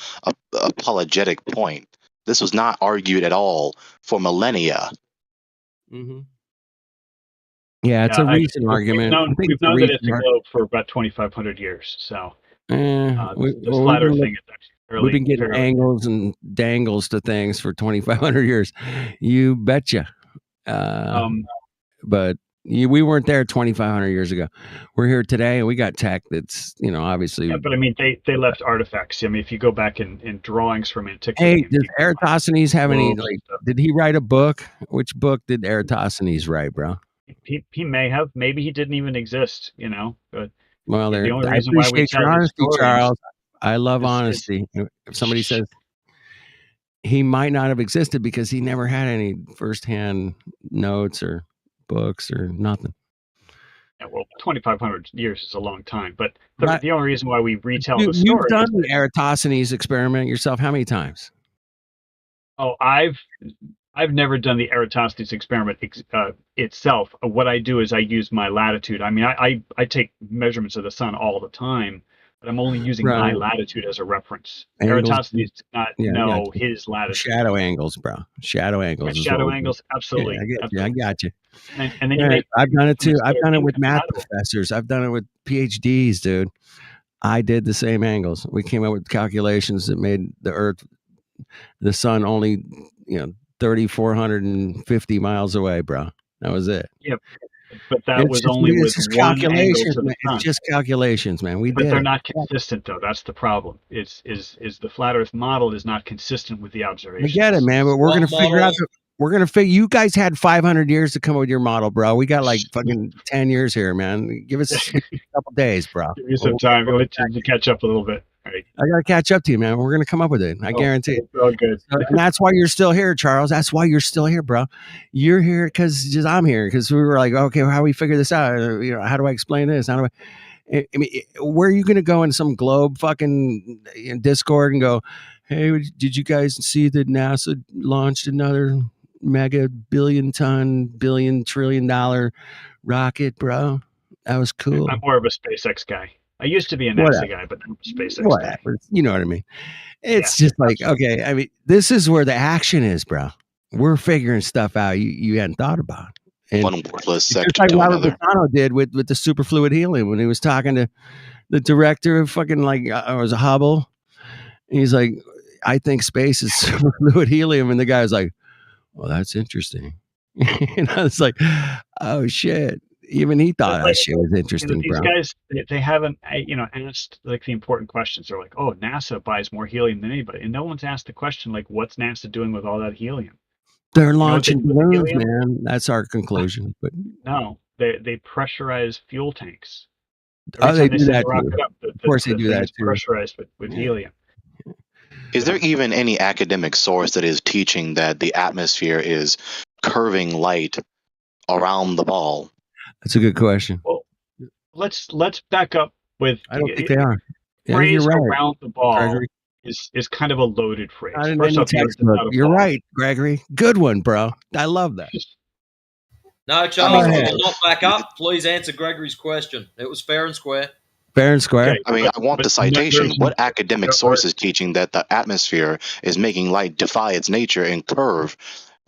apologetic point. This was not argued at all for millennia. Mm-hmm. Yeah, it's a recent argument. We've known that it's a globe for about 2,500 years. So the flat Earth thing is actually fairly. We've been getting angles and dangles to things for 2,500 years. You betcha. But we weren't there 2,500 years ago. We're here today, and we got tech that's, obviously. Yeah, but I mean, they left artifacts. I mean, if you go back in drawings from antiquity. Hey, does Eratosthenes have any? Did he write a book? Which book did Eratosthenes write, bro? He may have. Maybe he didn't even exist. But well, the only I reason why we appreciate tell your these honesty, stories Charles. I love honesty. If somebody says he might not have existed because he never had any firsthand notes or books or nothing. Yeah, well, 2,500 years is a long time, but the only reason why we retell the story. You've done the Eratosthenes experiment yourself. How many times? Oh, I've never done the Eratosthenes experiment itself. What I do is I use my latitude. I mean, I take measurements of the sun all the time, but I'm only using my latitude as a reference. Eratosthenes did not know his latitude. Shadow angles, bro. Shadow angles. Right, shadow angles, absolutely. Yeah, I got you. And then I've done it too. I've done it with math professors. I've done it with PhDs, dude. I did the same angles. We came up with calculations that made the sun only, 3,450 miles away, bro. That was it. Yeah, but that was only with just one calculations, angle to the man. sun. It's just calculations, man. But they're not consistent, though. That's the problem. Is the flat Earth model is not consistent with the I observations. get it, man. But we're gonna figure out. We're gonna figure. You guys had 500 years to come up with your model, bro. We got like fucking 10 years here, man. Give us a couple days, bro. Give you some time. We'll let you catch up a little bit. All right. I gotta catch up to you, man. We're gonna come up with it. I guarantee it. Oh, good. And that's why you're still here, Charles. That's why you're still here, bro. You're here because I'm here because we were like, okay, how do we figure this out? How do I explain this? How do I mean, where are you gonna go in some globe fucking Discord and go, hey, did you guys see that NASA launched another mega billion trillion dollar rocket, bro? That was cool. I'm more of a SpaceX guy. I used to be a NASA guy, but I'm a SpaceX guy. Whatever. You know what I mean? It's just like, okay, I mean, this is where the action is, bro. We're figuring stuff out you hadn't thought about. And one worthless sector just like to Robert another. Bassano did with the superfluid helium when he was talking to the director of fucking it was a Hubble. And he's like, I think space is superfluid helium. And the guy was like, well, that's interesting. And I was like, oh shit. Even he thought that shit was interesting, these bro. guys, they haven't, asked like the important questions. They're like, oh, NASA buys more helium than anybody. And no one's asked the question, like, what's NASA doing with all that helium? They're launching balloons, man. That's our conclusion. But no, they pressurize fuel tanks. They do that rocket too. up, Of course they do thing that is too. pressurized with helium. Is there even any academic source that is teaching that the atmosphere is curving light around the ball? That's a good question. Well, let's back up with. I don't think they are. Yeah, phrase you're right, around the ball Gregory. is kind of a loaded phrase. Not in First any off, the Earth is textbook. not a You're ball. right, Gregory. Good one, bro. I love that. No, Charles, Go I ahead. will not back up. Please answer Gregory's question. It was fair and square. Fair and square. Okay, I mean, I want the citation. there's- What academic there source are- is teaching that the atmosphere is making light defy its nature and curve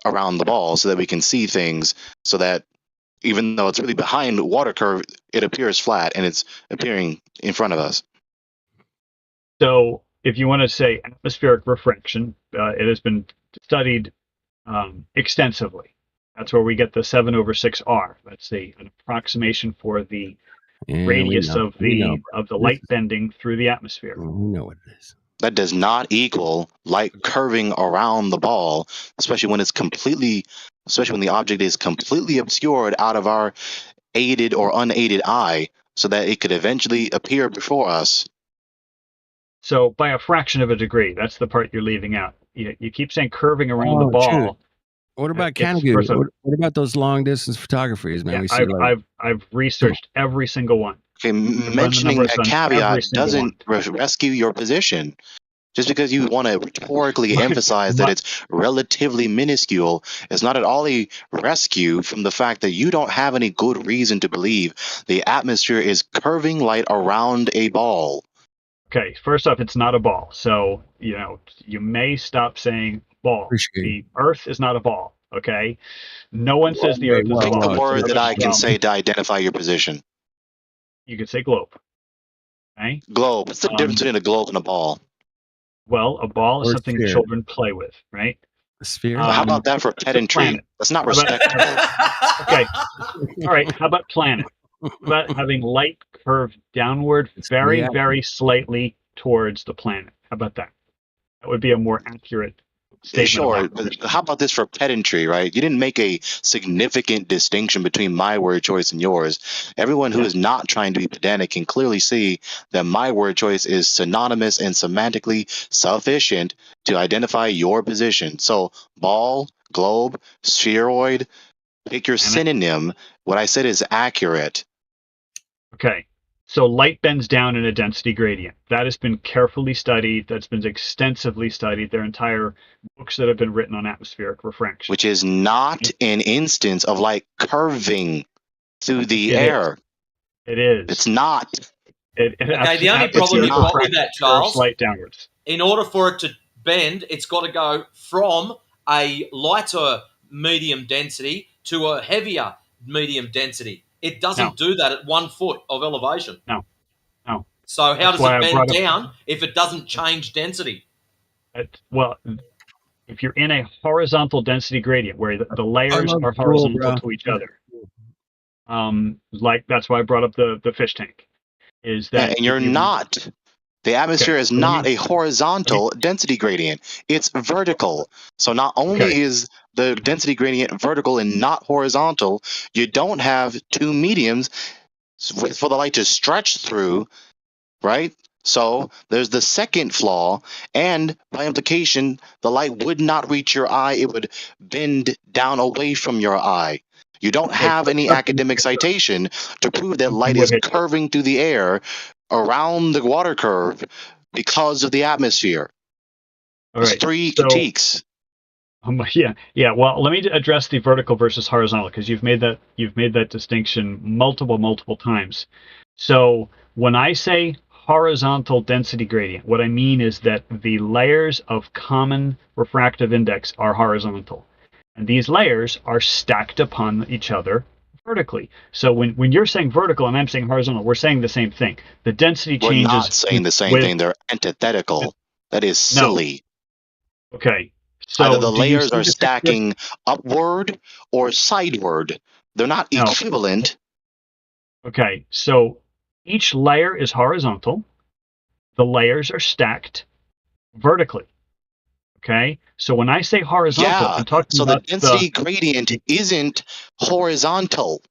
around the ball so that we can see things, so that even though it's really behind the water curve, it appears flat and it's appearing in front of us? So if you want to say atmospheric refraction, it has been studied extensively. That's where we get the 7/6R. That's an approximation for the radius of the light bending through the atmosphere. We know what it is. That does not equal light curving around the ball, especially when the object is completely obscured out of our aided or unaided eye, so that it could eventually appear before us. So by a fraction of a degree, that's the part you're leaving out. You keep saying curving around the Oh, ball. shoot. What about It's Canada? first of- What about those long distance photographies, man? Yeah, We see like, I've researched every single one. Okay, I've run the mentioning numbers that on every caveat single doesn't rescue your position. Just because you want to rhetorically emphasize that it's relatively minuscule is not at all a rescue from the fact that you don't have any good reason to believe the atmosphere is curving light around a ball. Okay, first off, it's not a ball. So, you may stop saying ball. The Earth is not a ball, okay? No one says the Earth is a Pick ball. the word that I can Well, say to identify your position. You could say globe. Okay? Globe. What's the difference between a globe and a ball? Well, a ball is Or something sphere. children play with, right? A sphere? How about that for pedantry? planet. That's not How about- respectable. Okay. All right. How about planet? How about having light curve downward very, reaction. very slightly towards the planet? How about that? That would be a more accurate statement. Sure, but how about this for pedantry, right? You didn't make a significant distinction between my word choice and yours. Everyone who is not trying to be pedantic can clearly see that my word choice is synonymous and semantically sufficient to identify your position. So, ball, globe, spheroid, pick your synonym. What I said is accurate. Okay. So light bends down in a density gradient. That has been carefully studied. That's been extensively studied. There are entire books that have been written on atmospheric refraction. Which is not an instance of light curving through the It air. It is. It's not. It, Okay, the only problem you've got with that, Charles, light downwards. in order for it to bend, it's got to go from a lighter medium density to a heavier medium density. It doesn't do that at 1 foot of elevation. No. So how That's does why it I bend brought up- down if it doesn't change density? Well, if you're in a horizontal density gradient where the layers love are cool, horizontal bro. to each other, like that's why I brought up the fish tank. Is Yeah, that and you're if you- not. The atmosphere Okay, is so let not me- a horizontal density gradient. It's vertical. So not only Okay. is the density gradient vertical and not horizontal, you don't have two mediums for the light to stretch through, right? So there's the second flaw, and by implication, the light would not reach your eye. It would bend down away from your eye. You don't have any academic citation to prove that light is curving through the air around the water curve because of the atmosphere. All There's right, three so- critiques. Yeah. Well, let me address the vertical versus horizontal because you've made that distinction multiple times. So when I say horizontal density gradient, what I mean is that the layers of common refractive index are horizontal, and these layers are stacked upon each other vertically. So when you're saying vertical and I'm saying horizontal, we're saying the same thing. The density We're changes. not saying the same with- thing. They're antithetical. That is No. silly. Okay. So Either the do you layers see are the picture? stacking upward or sideward. They're not No. equivalent. Okay, so each layer is horizontal. The layers are stacked vertically. Okay, so when I say horizontal, Yeah. I'm talking So the about density gradient isn't horizontal.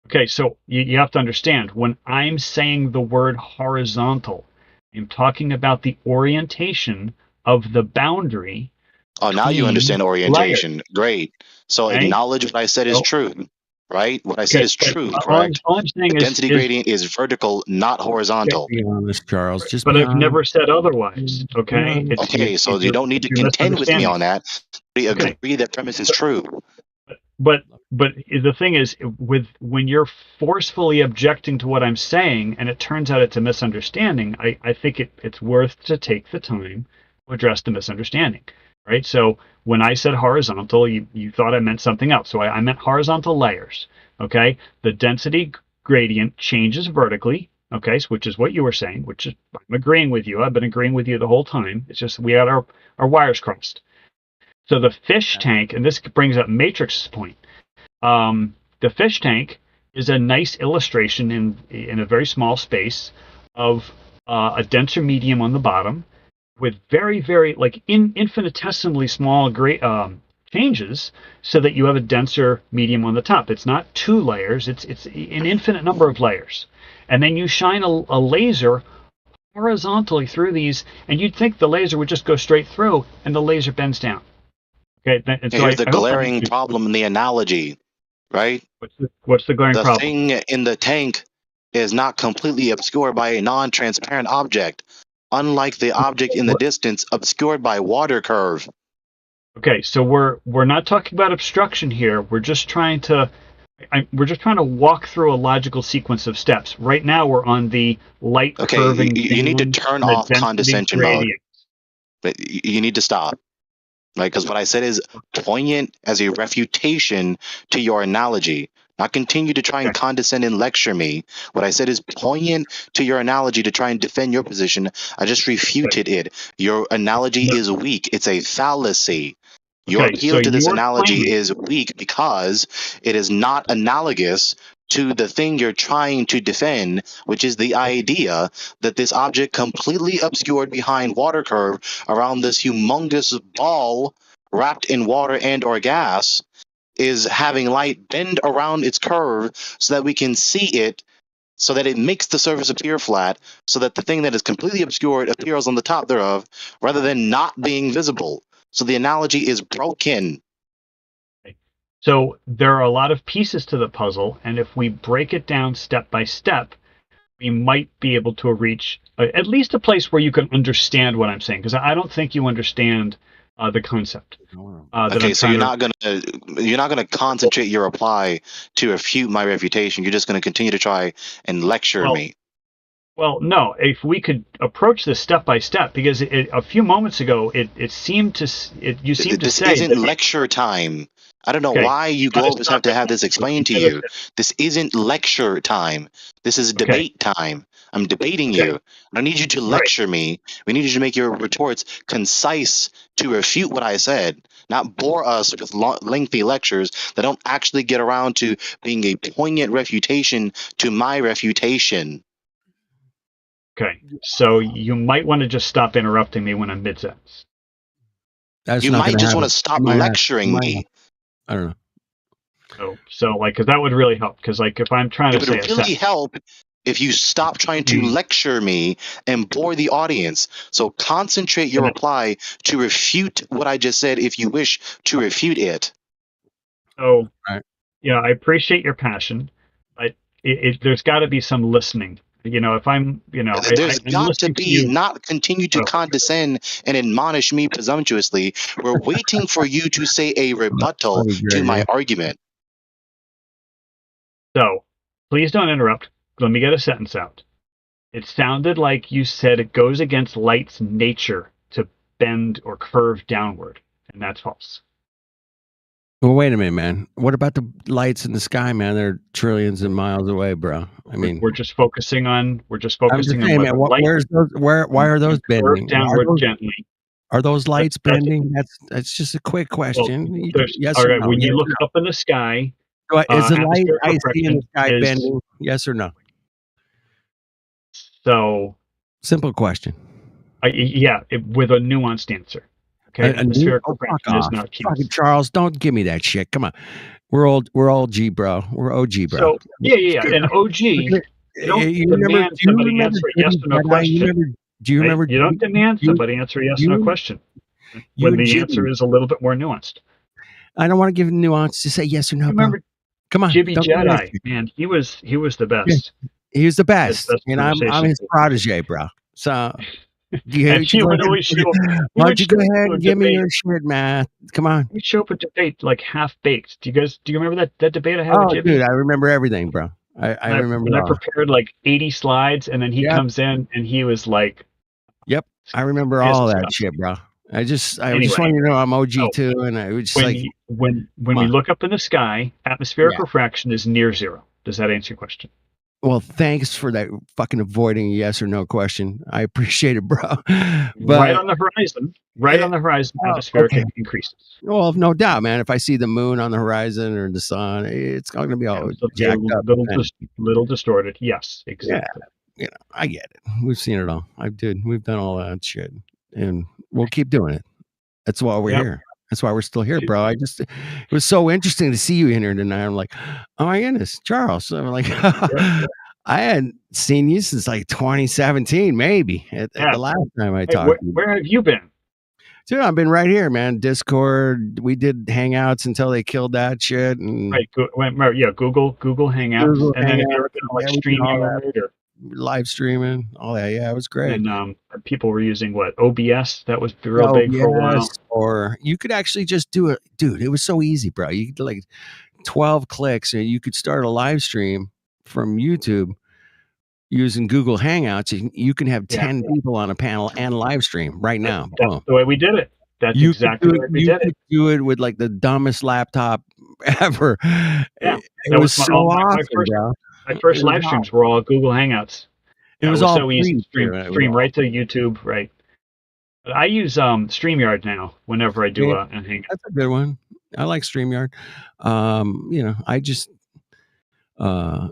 Okay, so you have to understand when I'm saying the word horizontal, I'm talking about the orientation of the boundary. Oh, now you between understand orientation. Great. So Okay. acknowledge what I said is So- true. right? What I said Okay, is but true, all correct? I'm saying The density is gradient is vertical, not horizontal. Be honest, Charles. Just but be I've honest. never said otherwise. Be Okay, honest. Okay, so you don't need to you're contend with me misunderstanding. on that. We Okay. agree that premise is true. But the thing is, when you're forcefully objecting to what I'm saying, and it turns out it's a misunderstanding, I think it's worth to take the time to address the misunderstanding, right? So when I said horizontal, you thought I meant something else. So I meant horizontal layers. Okay, the density gradient changes vertically. Okay, which is what you were saying. Which is I'm agreeing with you. I've been agreeing with you the whole time. It's just we had our wires crossed. So the fish tank, and this brings up Matrix's point. The fish tank is a nice illustration in a very small space of a denser medium on the bottom with very, very like infinitesimally small changes so that you have a denser medium on the top. It's not 2 layers, it's an infinite number of layers. And then you shine a laser horizontally through these, and you'd think the laser would just go straight through, and the laser bends down. Okay, and so Here's the I hope glaring problem in the analogy, right? What's the glaring the problem? thing in the tank is not completely obscured by a non-transparent object, unlike the object in the distance obscured by water curve. Okay, so we're not talking about obstruction here. We're just trying to walk through a logical sequence of steps. Right now, we're on the light Okay, curving. you need to turn off condescension mode. But you need to stop. Right, because what I said is poignant as a refutation to your analogy. Not continue to try and condescend and lecture me. What I said is poignant to your analogy to try and defend your position. I just refuted it. Your analogy is weak. It's a fallacy. Your Okay, appeal so to this you're analogy claiming- is weak because it is not analogous to the thing you're trying to defend, which is the idea that this object completely obscured behind water curve around this humongous ball wrapped in water and or gas is having light bend around its curve so that we can see it, so that it makes the surface appear flat, so that the thing that is completely obscured appears on the top thereof, rather than not being visible. So the analogy is broken. So there are a lot of pieces to the puzzle, and if we break it down step by step, we might be able to reach at least a place where you can understand what I'm saying, because I don't think you understand the concept. Okay, so you're not gonna concentrate your reply to refute my refutation. You're just gonna continue to try and lecture me. Well, no. If we could approach this step by step, because a few moments ago you seemed to say This isn't lecture time. I don't know why you Globers have to have this explained to you. This isn't lecture time. This is debate time. I'm debating you. I don't need you to lecture me. We need you to make your retorts concise to refute what I said, not bore us with lengthy lectures that don't actually get around to being a poignant refutation to my refutation. Okay, so you might want to just stop interrupting me when I'm mid-sentence. You might just want to stop lecturing me. I don't know. So like, because that would really help. Because like, if I'm trying It to say would a really sentence, help if you stop trying to lecture me and bore the audience. So concentrate your reply to refute what I just said if you wish to refute it. So, yeah, I appreciate your passion, but there's got to be some listening. You know, if I'm, There's I'm got to listening be you. not continue to condescend and admonish me presumptuously. We're waiting for you to say a rebuttal to my argument. So, please don't interrupt. Let me get a sentence out. It sounded like you said it goes against light's nature to bend or curve downward, and that's false. Well, wait a minute, man. What about the lights in the sky, man? They're trillions of miles away, bro. I mean, we're just focusing on I'm just on saying, whether man. light Where's those? Why are those curve bending? downward gently. Are those lights That's- bending? That's just a quick question. Yes all or right, no? when Yes you or look no? up in the sky, Is the light atmospheric I see in the friction sky is- bending? Yes or no? So, simple question. With a nuanced answer. Okay, atmospheric friction is not key. Fucking Charles, don't give me that shit. Come on, we're old G, bro. We're OG, bro. So yeah, and OG, you don't demand somebody answer a yes or no question. Do you remember? You don't demand somebody answer a yes or no question when the answer is a little bit more nuanced. I don't want to give nuance to say yes or no. Remember, Come on, Jibby don't give me that Jedi, shit. man, he was the Yeah, best. he was the That's best, and I'm conversation. his protege, bro. So you And he go would ahead always show. why He don't would you show go up ahead to a and give me debate. your shit, man? Come on. He would show up at debate like half baked. Do you remember that debate I had with Oh, Jibby? dude, I remember everything, bro. I remember And it I all. prepared like 80 slides, and then he Yep. comes in and he was like, Yep, I remember "It's all of that disgusting." shit, bro. I just Anyway, want you to know I'm OG oh, too, and I was just when like, you, when come we on. look up in the sky, atmospheric Yeah. refraction is near zero. Does that answer your question? Well, thanks for that fucking avoiding a yes or no question. I appreciate it, bro. Right But on the horizon, atmospheric okay. increases. Well, no doubt, man. If I see the moon on the horizon or the sun, it's going to be all It'll be a jacked up. little distorted. Yes, Yeah, exactly. you know, I get it. We've seen it all. We've done all that shit, and we'll keep doing it. That's why we're Yep. here. That's why we're still here, bro. It was so interesting to see you in here tonight. I'm like, oh my goodness, Charles. I'm like, I hadn't seen you since like 2017, maybe at Yeah. the last time I Hey, talked to you. where have you been? Dude, I've been right here, man. Discord. We did hangouts until they killed that shit. And Right, Google Hangouts, Google and then have you ever Hangouts, been on like yeah, we did all that. StreamYard or Live streaming, all that. Yeah, it was great. and people were using what, OBS? That was real big for a while. OBS, or you could actually just do it, dude. It was so easy, bro. You could like 12 clicks, and you could start a live stream from YouTube using Google Hangouts. You can have 10 people on a panel and live stream right now. That's Boom. the way we did it. That's You exactly the way we you did it. could do it with like the dumbest laptop ever. Yeah, It that was my, so all, my awesome, first bro. my first It was live streams were all Google Hangouts. It was all so easy. free, too, and it was Stream right to YouTube, right? But I use StreamYard now whenever I do Yeah, a hangout. that's a good one. I like StreamYard. You know, I just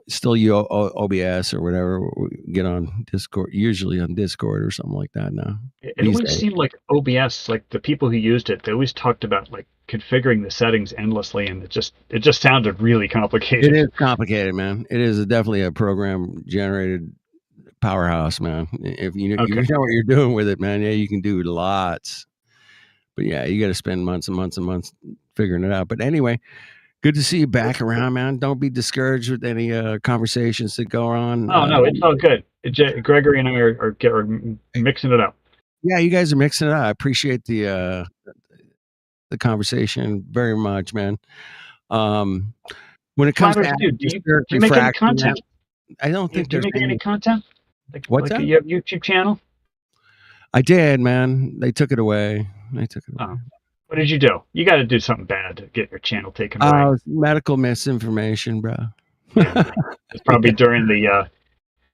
still use OBS or whatever. We get on Discord, usually on Discord or something like that now. It these always days. seemed like OBS, like the people who used it, they always talked about like configuring the settings endlessly, and it just sounded really complicated. It is complicated, man. It is definitely a program generated powerhouse, man. If you know, Okay. you know what you're doing with it, man, yeah, you can do lots. But yeah, you got to spend months and months and months figuring it out. But anyway, good to see you back around, man. Don't be discouraged with any conversations that go on. Oh no, it's all good. Gregory and I are mixing it up. Yeah, you guys are mixing it up. I appreciate the conversation very much, man. When it comes to Flatters, dude, do you atmospheric make any refraction, content? I don't think Do you there's make any content? What's like that? you have a YouTube channel? I did, man. They took it away. Away. Oh. What did you do? You got to do something bad to get your channel taken away. It's medical misinformation, bro. It's probably during the thing that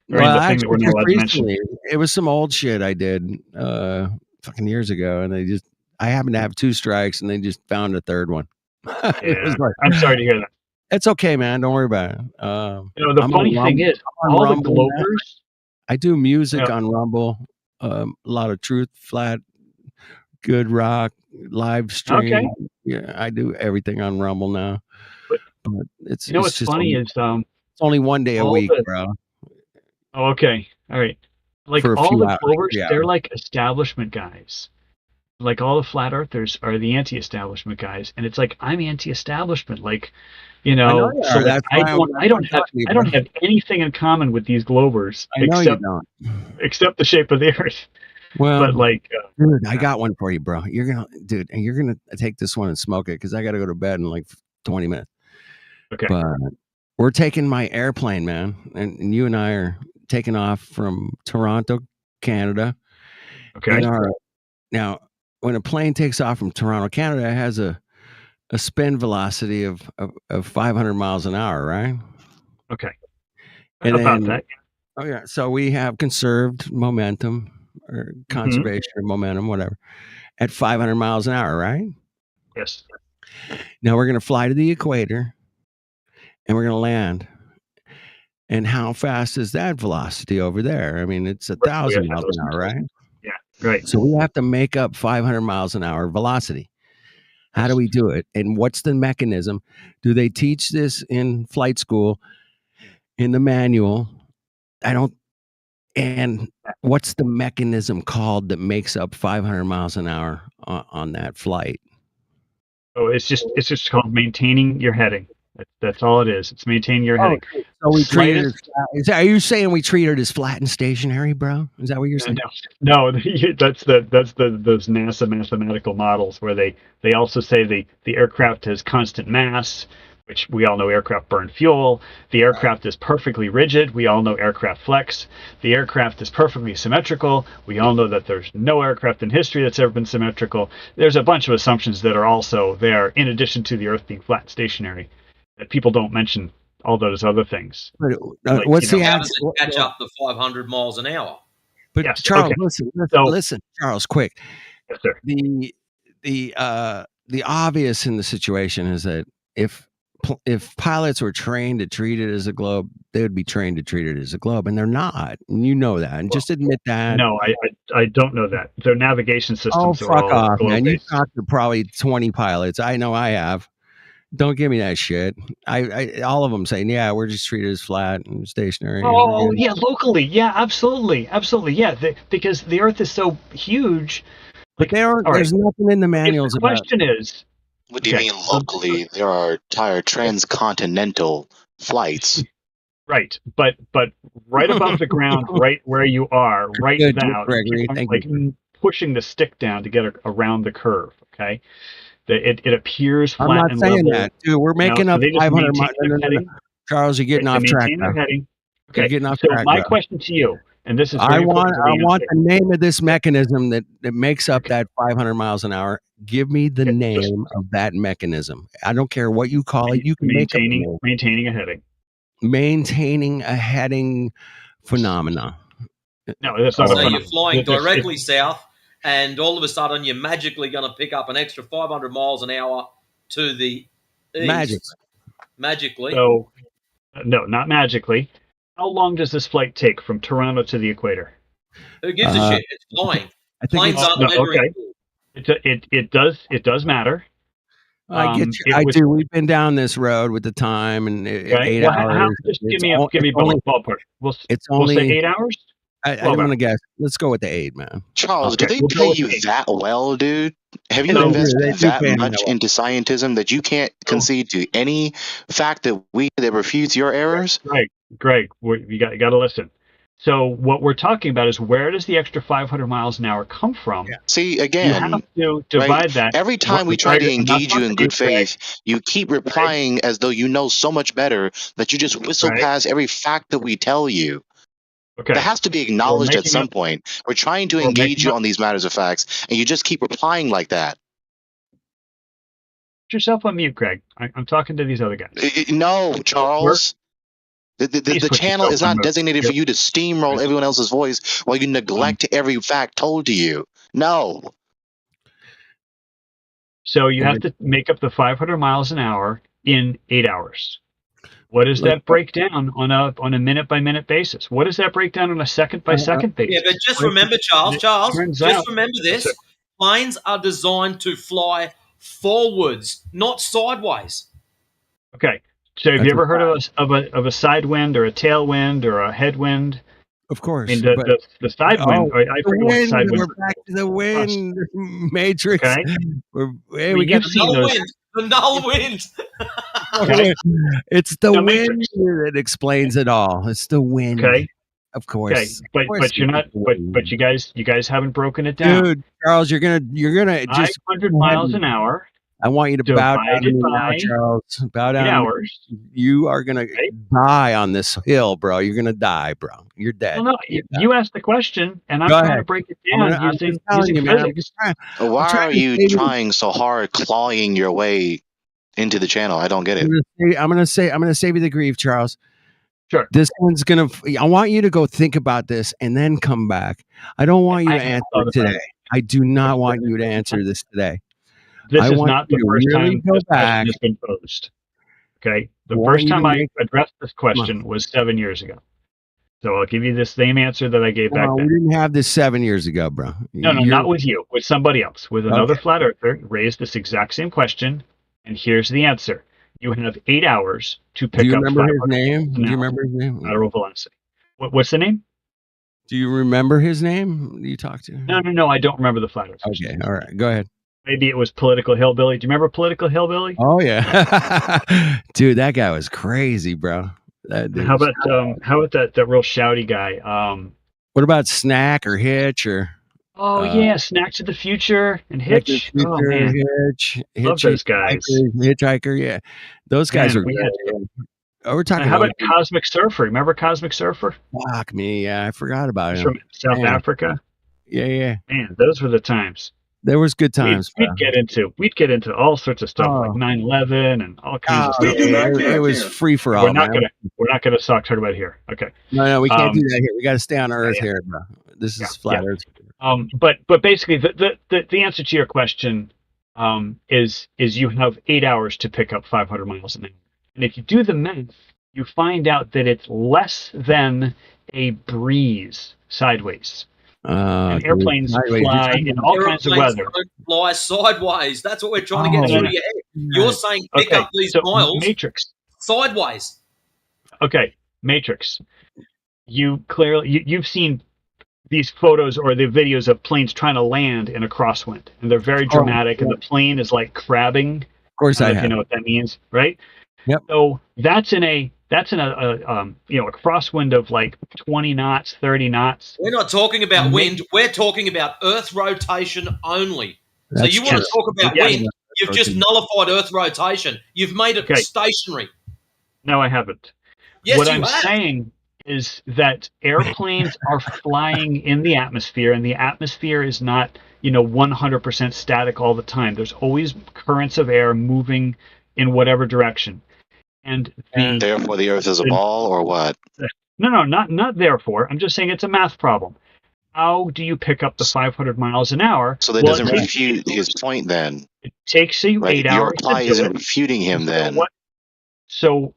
we're not allowed to mention. recently, it was some old shit I did fucking years ago, and I happened to have 2 strikes, and they just found a third one. It was Yeah, like, I'm sorry to hear that. it's okay, man. Don't worry about it. You know, the I'm funny on thing is, I'm on all the Rumble now. Glovers. I do music Yeah. on Rumble, a lot of truth, flat, good rock, live stream. Okay. Yeah, I do everything on Rumble now. But it's you know it's what's just funny only, is it's only one day a all week, the- bro. Oh, okay, all right. Like For a all few the hours, Glovers, 3 they're hours. like establishment guys. Like all the flat earthers are the anti-establishment guys, and it's like I'm anti-establishment. Like, you I know know, you so are. like, That's why I don't have talking to you, I don't bro. have anything in common with these Glovers I know you except don't. except the shape of the earth. Well, But like, dude, I got one for you, bro. You're gonna take this one and smoke it because I got to go to bed in like 20 minutes. okay, But we're taking my airplane, man, and you and I are taking off from Toronto, Canada. okay, Now, when a plane takes off from Toronto, Canada, it has a spin velocity of 500 miles an hour, right? okay. And About then, that. oh yeah, so we have conserved momentum or conservation of momentum, whatever, at 500 miles an hour, right? Yes. Now we're going to fly to the equator and we're going to land. And how fast is that velocity over there? I mean, it's 1,000 miles an hour, right? Yeah. Right. So we have to make up 500 miles an hour velocity. How do we do it? And what's the mechanism? Do they teach this in flight school, in the manual? I don't. And what's the mechanism called that makes up 500 miles an hour on that flight? Oh, it's just called maintaining your heading. That's all it is. It's maintaining your Oh, heading. so we treat it as Slightest, flat. Are you saying we treat it as flat and stationary, bro? Is that what you're saying? no, that's those NASA mathematical models where they also say the aircraft has constant mass, which we all know aircraft burn fuel. The aircraft is perfectly rigid. We all know aircraft flex. The aircraft is perfectly symmetrical. We all know that there's no aircraft in history that's ever been symmetrical. There's a bunch of assumptions that are also there, in addition to the Earth being flat and stationary, that people don't mention all those other things. Like, What's you know, the How answer? does it catch up to 500 miles an hour? But Yes, Charles, okay. listen, So- listen, Charles, quick. Yes, sir. The obvious in the situation is that if pilots were trained to treat it as a globe, they would be trained to treat it as a globe, and they're not. And you know that. And just admit that. No, I don't know that. Their navigation systems Oh, are fuck all off, man! You've globe-based. talked to probably 20 pilots. I know I have. Don't give me that shit. I all of them saying, yeah, we're just treated as flat and stationary. and we're Oh, good." yeah, locally. Yeah, absolutely. Absolutely. Yeah, because the Earth is so huge. But there's nothing in the manuals The about. question is, What do you okay, mean locally? There are entire transcontinental flights. right, but right above the ground, right where you are, right Good, now, Gregory, keep on, thank like you. pushing the stick down to get around the curve. Okay, it appears flat I'm not and saying level. that, dude. We're making so up they just 500 maintain miles. their No. heading. Charles, you're getting They off track maintain their now. heading. You're Okay, getting off so track, my bro. question to you, and this is I very want important to the answer. the name of this mechanism that makes up that 500 miles an hour. Give me the name of that mechanism. I don't care what you call it. You can make up a name. Maintaining a heading. Maintaining a heading phenomena. No, that's not a So you're phenomenon. flying It's- directly south, and all of a sudden you're magically going to pick up an extra 500 miles an hour to the east. Magic. Magically. So, no, not magically. How long does this flight take from Toronto to the equator? Who gives a shit? It's flying. Planes aren't measuring. Okay. It does matter. I get you. I do. We've been down this road with the time and 8 Well, hours. just give It's me a o- it's only- ballpark. We'll only say 8 hours. I'm 12 gonna hours. guess. Let's go with the 8, man. Charles, Okay, do they we'll go pay with you 8. that well, dude? Have you They do. invested They do that pay me much that well. into scientism that you can't concede to any fact that refutes your errors? Greg, you got to listen. So what we're talking about is, where does the extra 500 miles an hour come from? See, You again, have to divide right? that. Every time we try to Greg, I'm not engage you talking in to you, good Greg. faith, you keep replying as though you know so much better that you just whistle Greg. past every fact that we tell you. Okay. That has to be acknowledged at making some up- point. We're trying to we're engage making you up- on these matters of facts, and you just keep replying like that. Put yourself on mute, Greg. I'm talking to these other guys. No, Charles. The Please put channel yourself is on not mute. designated for you to steamroll everyone else's voice while you neglect every fact told to you. No. So you have to make up the 500 miles an hour in 8 hours. What does that break down on a minute by minute basis? What does that break down on a second by second basis? Yeah, but just remember, Charles, turns just out- remember this. Planes are designed to fly forwards, not sideways. Okay. So have That's you a ever heard of a side wind or a tailwind or a headwind? Of course. I mean, but- the side wind. I the forget what wind, side wind. we're back to the wind matrix. Okay. Hey, Well, we got you've seen Null those. wind. The null wind. Okay. It's the The wind matrix. that explains it all. It's the wind. Okay. Of course. Okay. But Of course but you're not. it's the But you guys haven't broken it down. Dude, Charles, you're gonna just 500 miles an hour. I want you to bow down to divided me now, by Charles. Bow 8 down. to me. hours. You are gonna die on this hill, bro. You're gonna die, bro. You're dead. Well, no, you asked the question, and I'm Go trying ahead. to break it I'm down just using telling you, man. I'm physics. just trying- Why trying are to you save you. trying so hard clawing your way into the channel? I don't get it. I'm gonna save you the grief, Charles. Sure. This one's gonna. I want you to go think about this and then come back. I don't want you I to have answer thought about today. it. I do not want you to answer this today. This I is want not you the to first really time go this question back. has been posed. Okay, the Want first you to time I make- addressed this question was 7 years ago. So I'll give you the same answer that I gave back No, we then. didn't have this 7 years ago, bro. No, You're- not with you, with somebody else, with another Okay. flat earther, raised this exact same question, and here's the answer. You have 8 hours to pick Do you up remember his 500 name? Do you miles remember his name? lateral velocity. What's the name? Do you remember his name? You talked to? No, I don't remember the flat earth. Okay, all right, go ahead. Maybe it was Political Hillbilly. Do you remember Political Hillbilly? Oh yeah, dude, that guy was crazy, bro. That dude How was- about that real shouty guy? what about Snack or Hitch or? Yeah, Snack to the Future and Snack to the Hitch. Oh Future, man, Hitch, love those guys. Hitchhiker, yeah, those guys Man, are we great. had- Oh, we're talking How about about Cosmic Surfer? Remember Cosmic Surfer? fuck me, yeah, I forgot about He's him. from South Man. Africa. Yeah. Man, those were the times. There was good times. We'd get into all sorts of stuff like 9/11 and all kinds of stuff. It was free for all. We're not man. gonna talk about it here. Okay. No, we can't do that here. We got to stay on Earth yeah. here, bro. This is flat Earth. But basically, the answer to your question is you have 8 hours to pick up 500 miles an hour, and if you do the math, you find out that it's less than a breeze sideways. And airplanes fly in all kinds of Airplanes weather. don't fly sideways. That's what we're trying to get through your head. You're saying pick Okay, up these so miles Matrix. sideways. Okay, Matrix. You've seen these photos or the videos of planes trying to land in a crosswind, and they're very dramatic, and the plane is like crabbing. Of course, I I don't know if you have. know what that means, right? Yep. So that's in a crosswind of like 20 knots, 30 knots. We're not talking about wind. We're talking about Earth rotation only. So That's you want to true. talk about Yeah. wind? You've just nullified Earth rotation. You've made it Okay. stationary. No, I haven't. Yes, what you I'm have. saying is that airplanes are flying in the atmosphere, and the atmosphere is not 100% static all the time. There's always currents of air moving in whatever direction. And Therefore, the Earth is a ball, or what? No, not therefore. I'm just saying it's a math problem. How do you pick up the 500 miles an hour? So that Well, doesn't it takes- refute his point then. It takes you Right? 8 Your hours reply to do isn't it. refuting him then. So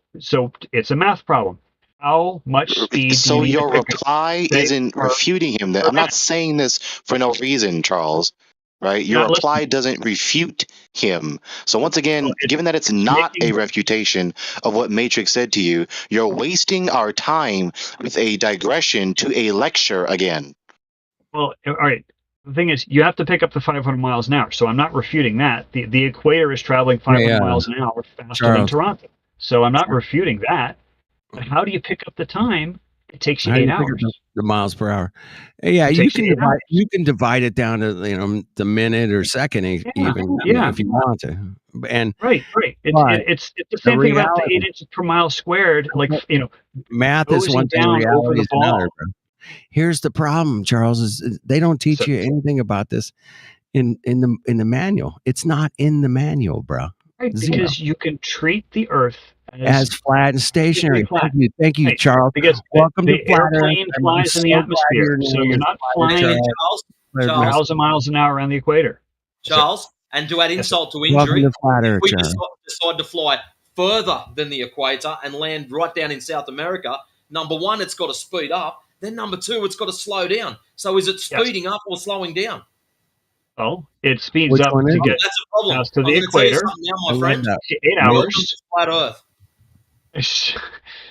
it's a math problem. How much speed So do you need your to pick up? reply Say, isn't refuting him then. I'm not saying this for no reason, Charles. Right? Your Not reply doesn't refute him. So once again, given that it's not a refutation of what Matrix said to you, you're wasting our time with a digression to a lecture again. Well, all right. The thing is, you have to pick up the 500 miles an hour. So I'm not refuting that. The equator is traveling 500 miles an hour faster than Charles. Toronto. So I'm not refuting that. But how do you pick up the time? It takes you How do 8 you pick up hours. the miles per hour? Yeah, It you takes can you 8 divide. hours. You can divide it down to the minute or second even yeah. if you want to. And Right. but It's the same thing about the reality- 8 inches per mile squared. Like math is nosing one thing, down over reality the is another. ball. Bro. Here's the problem, Charles, is they don't teach you anything about this in the manual. It's not in the manual, bro. Right, Zero. because you can treat the Earth As flat and stationary. flat. Thank you, Right, Charles. because Welcome the to Flat Earth. airplane I'm flies in the so glad atmosphere, your so name you're is not Flat Earth. flying Charles, thousands of miles an hour around the equator. Charles, and to add insult to Welcome injury, to Flat Earth, if we Charles. decide to fly further than the equator and land right down in South America, number one, it's got to speed up. Then number two, it's got to slow down. So is it speeding up or slowing down? Oh, it speeds Which up one is to it? get That's a problem. past to I'm the going to tell you equator. something now, I my friend. love 8 Welcome hours. to flat Earth.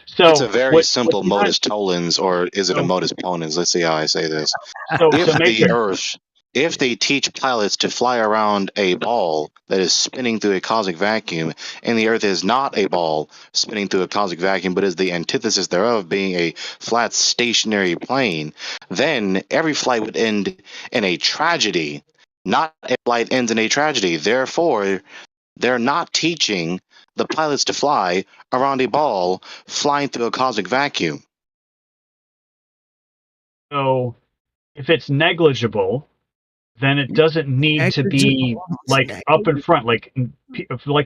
So It's a very what simple you modus tollens, or is it a modus ponens? Let's see how I say this. So If the Matrix, Earth, if they teach pilots to fly around a ball that is spinning through a cosmic vacuum, and the Earth is not a ball spinning through a cosmic vacuum, but is the antithesis thereof, being a flat stationary plane, then every flight would end in a tragedy. Not a flight ends in a tragedy. Therefore, they're not teaching the pilots to fly around a ball flying through a cosmic vacuum. so if it's negligible, then it doesn't need to be like up in front. Like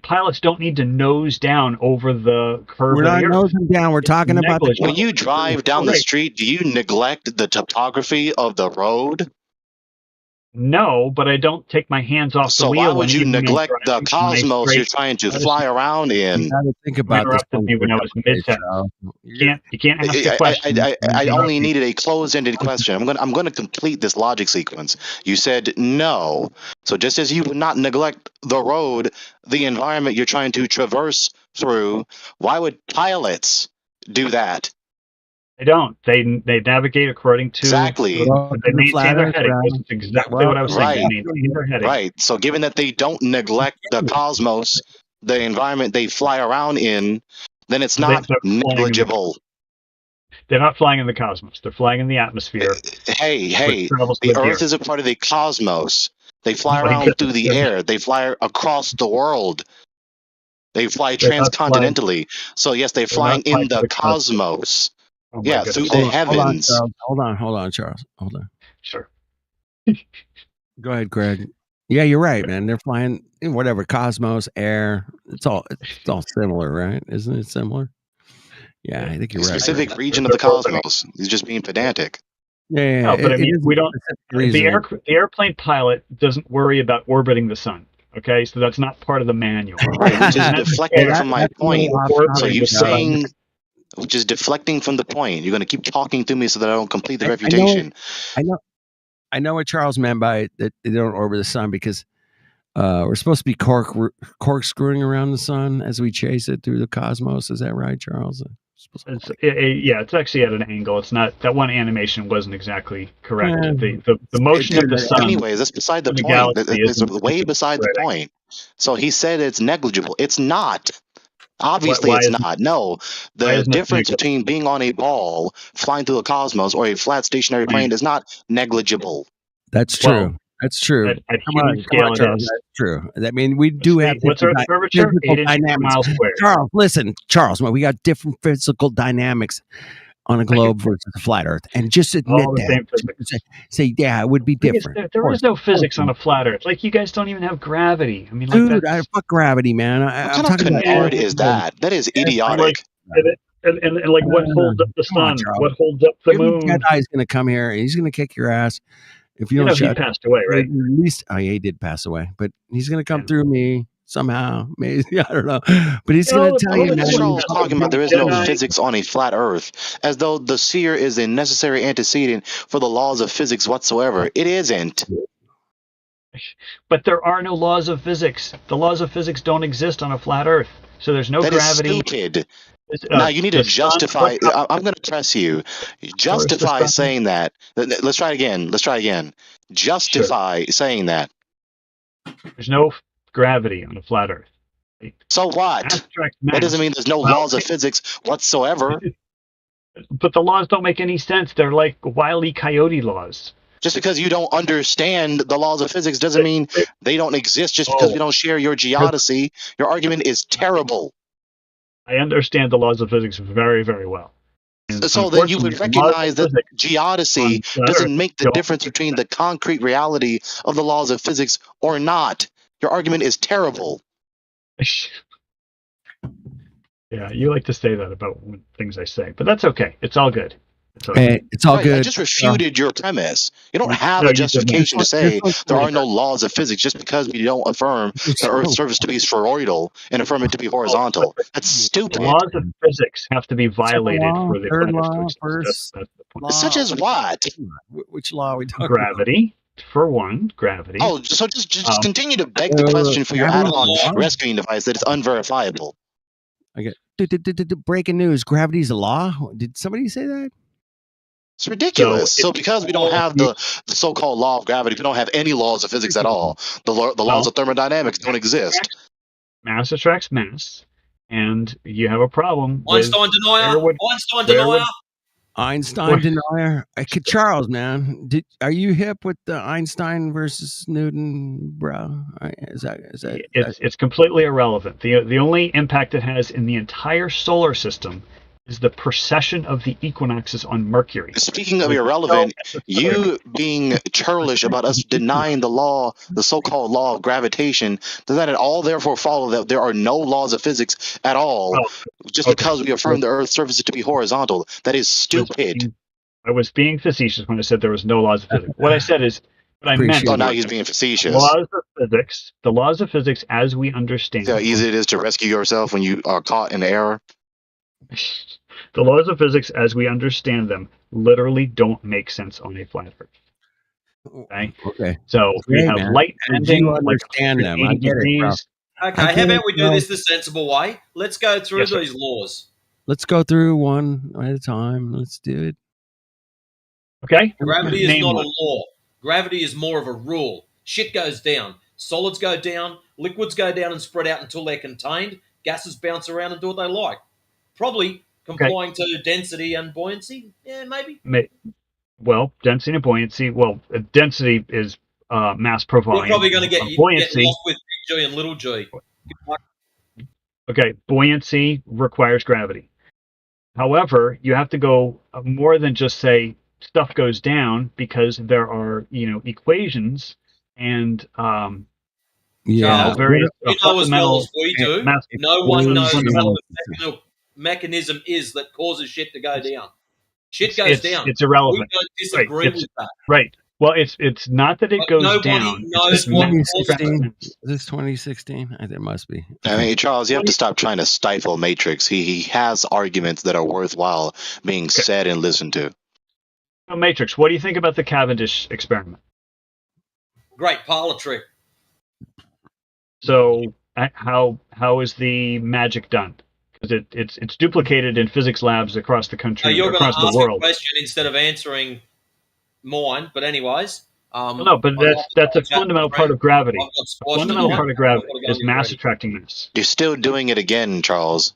pilots don't need to nose down over the curve We're of not the Earth. nosing down. We're talking about the. When you drive down the Right. street, do you neglect the topography of the road? No, but I don't take my hands off the So wheel. why when would you even I'm neglect the driving my cosmos you're straight- trying to I just- fly around in? You got to think about this. interrupted me when I was mid-sentence. You can't ask a question. I only needed a closed-ended question. I'm going to complete this logic sequence. You said no. So just as you would not neglect the road, the environment you're trying to traverse through, why would pilots do that? They don't. They navigate according to Exactly. they maintain their heading. This is exactly what I was saying. Right. They maintain their heading. Right. So given that they don't neglect the cosmos, the environment they fly around in, then it's not negligible. They're not flying in the cosmos. They're flying in the atmosphere. Hey, travels the with the Earth is a part of the cosmos. They fly around through the air. They fly across the world. They fly transcontinentally. So yes, they're flying in the cosmos. Oh Yeah, through the heavens. Hold on, Charles. Hold on. Sure. Go ahead, Greg. Yeah, you're right, man. They're flying in whatever cosmos, air. It's all similar, right? Isn't it similar? Yeah, I think you're right. Specific region of the cosmos. He's just being pedantic. Yeah, No, but I mean, we don't. The airplane pilot doesn't worry about orbiting the sun. Okay, so that's not part of the manual. Which is deflecting from my point. So you're saying, which is deflecting from the point. You're going to keep talking to me so that I don't complete the refutation. I know what Charles meant by that they don't orbit the sun because we're supposed to be corkscrewing around the sun as we chase it through the cosmos. Is that right, Charles? Yeah, it's actually at an angle. It's not that one animation wasn't exactly correct. The motion of the sun. Anyways, that's beside the point. It's way beside the point. So he said it's negligible. It's not. Obviously, it's not. No, the difference between being on a ball, flying through the cosmos, or a flat stationary plane is not negligible. That's true. That's true. At human scale, Charles, that's true. I mean, we do have what's our curvature? 8 inches per mile squared. Charles, listen, Charles, we got different physical dynamics on a globe versus a flat Earth, and just admit that. Say, yeah, it would be different. There is no physics on a flat Earth. Like you guys don't even have gravity. I mean, dude, fuck gravity, man. I'm talking about canard is that? That is idiotic. And like what holds up the sun? What holds up the moon? Jedi's going to come here, and he's going to kick your ass. If you don't he passed away, right? At least, he did pass away, but he's going to come through me somehow. Maybe I don't know, but he's going to tell you. Talking about there is no physics on a flat Earth, as though the seer is a necessary antecedent for the laws of physics whatsoever. It isn't. But there are no laws of physics. The laws of physics don't exist on a flat Earth, so there's no gravity. That is stupid. Now you need to justify. I'm going to press you. Justify saying that. Let's try it again. Justify saying that. There's no gravity on a flat Earth. So what? That doesn't mean there's no laws of physics whatsoever. But the laws don't make any sense. They're like Wile E. Coyote laws. Just because you don't understand the laws of physics doesn't mean they don't exist. Just because we don't share your geodesy, your argument is terrible. I understand the laws of physics very, very well. And so then you would recognize that geodesy doesn't make the difference between the concrete reality of the laws of physics or not. Your argument is terrible. Yeah, you like to say that about things I say, but that's okay. It's all good. It's all good. I just refuted your premise. You don't have a justification to say there are no laws of physics just because we don't affirm the Earth's surface to be spheroidal and affirm it to be horizontal. That's stupid. The laws of physics have to be violated for the premise to exist. Such as what? Which law are we talking Gravity, for one. Gravity. Oh, so just continue to beg the question for your analog rescuing device that is unverifiable. Okay. Breaking news. Gravity's a law? Did somebody say that? It's ridiculous. So because we don't have the so-called law of gravity, we don't have any laws of physics at all. The laws of thermodynamics don't exist. Mass attracts mass, and you have a problem. Einstein denier. Einstein denier. Charles, man, are you hip with the Einstein versus Newton, bro? It's completely irrelevant. The only impact it has in the entire solar system is the precession of the equinoxes on Mercury. Speaking of irrelevant, you being churlish about us denying the so-called law of gravitation, does that at all therefore follow that there are no laws of physics at all, just because we affirm the Earth's surface to be horizontal? That is stupid. I was being facetious when I said there was no laws of physics. What I said is, what I meant. Oh, now he's being facetious. The laws of physics as we understand. See how easy it is to rescue yourself when you are caught in error? The laws of physics as we understand them literally don't make sense on a flat Earth. Okay. So we have light bending. You understand them. I get it, bro. Okay, how about we do this the sensible way? Let's go through these laws. let's go through one at a time. Let's do it. Okay. Gravity is Name not one. a law. Gravity is more of a rule. Shit goes down. Solids go down. Liquids go down and spread out until they're contained. Gases bounce around and do what they like. Probably complying to density and buoyancy. Yeah, maybe. Well, density and buoyancy. Well, density is mass per volume. You're probably going to get buoyancy. lost with big G and little g. Okay, buoyancy requires gravity. However, you have to go more than just say stuff goes down, because there are, equations and Yeah. various You know as well as we fundamental do, mass- no one knows what fundamental- the mechanism is that causes shit to go down. Shit goes down. It's irrelevant. We don't disagree Right, with that. Right. Well, it's not that it But goes nobody down. knows It's just what mass- 2016. Is this 2016? It must be. I mean, Charles, you have to stop trying to stifle Matrix. He has arguments that are worthwhile being said and listened to. So, Matrix, what do you think about the Cavendish experiment? Great parlor trick. So, how is the magic done? Because it's duplicated in physics labs across the country, You're going across to the ask a world. question instead of answering mine, but anyways. No, but that's a fundamental part of gravity. I've got A squashed fundamental tonight. part of gravity I've got to go is and get mass ready. attracting mass. You're still doing it again, Charles.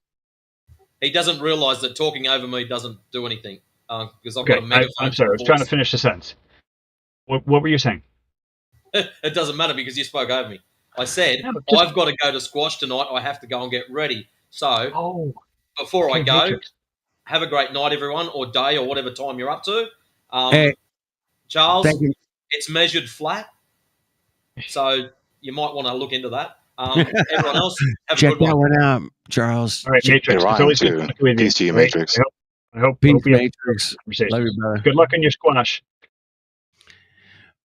He doesn't realise that talking over me doesn't do anything because I've Okay, got a megaphone. I'm sorry. I was trying to finish the sentence. What were you saying? It doesn't matter because you spoke over me. I said, Yeah, but just- I've got to go to squash tonight. I have to go and get ready. So before I okay, go, Matrix. have a great night, everyone, or day, or whatever time you're up to. Hey, Charles, thank you. it's measured flat. So you might want to look into that. Everyone else, have a Check good one. that one out, Charles. All right, Matrix. It's always good to talk with you. Peace to you, All right? Matrix. I hope Peace, you have a Matrix. conversation. Love you, brother. Good luck on your squash.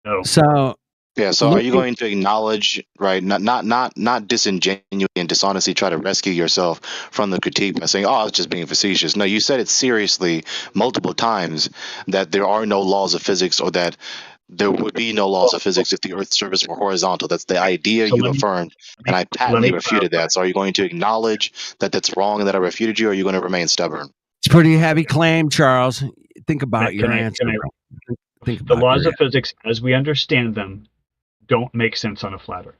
No. So Yeah, so are you looking- going to acknowledge, right, not disingenuously and dishonestly try to rescue yourself from the critique by saying, oh, I was just being facetious. No, you said it seriously multiple times that there are no laws of physics, or that there would be no laws of physics if the Earth's surface were horizontal. That's the idea So you let me- affirmed, and I patently refuted that. So are you going to acknowledge that that's wrong and that I refuted you, or are you going to remain stubborn? It's a pretty heavy claim, Charles. Think about your Can I- answer. can I- bro. Think The about laws your of physics, as we understand them, don't make sense on a flat Earth.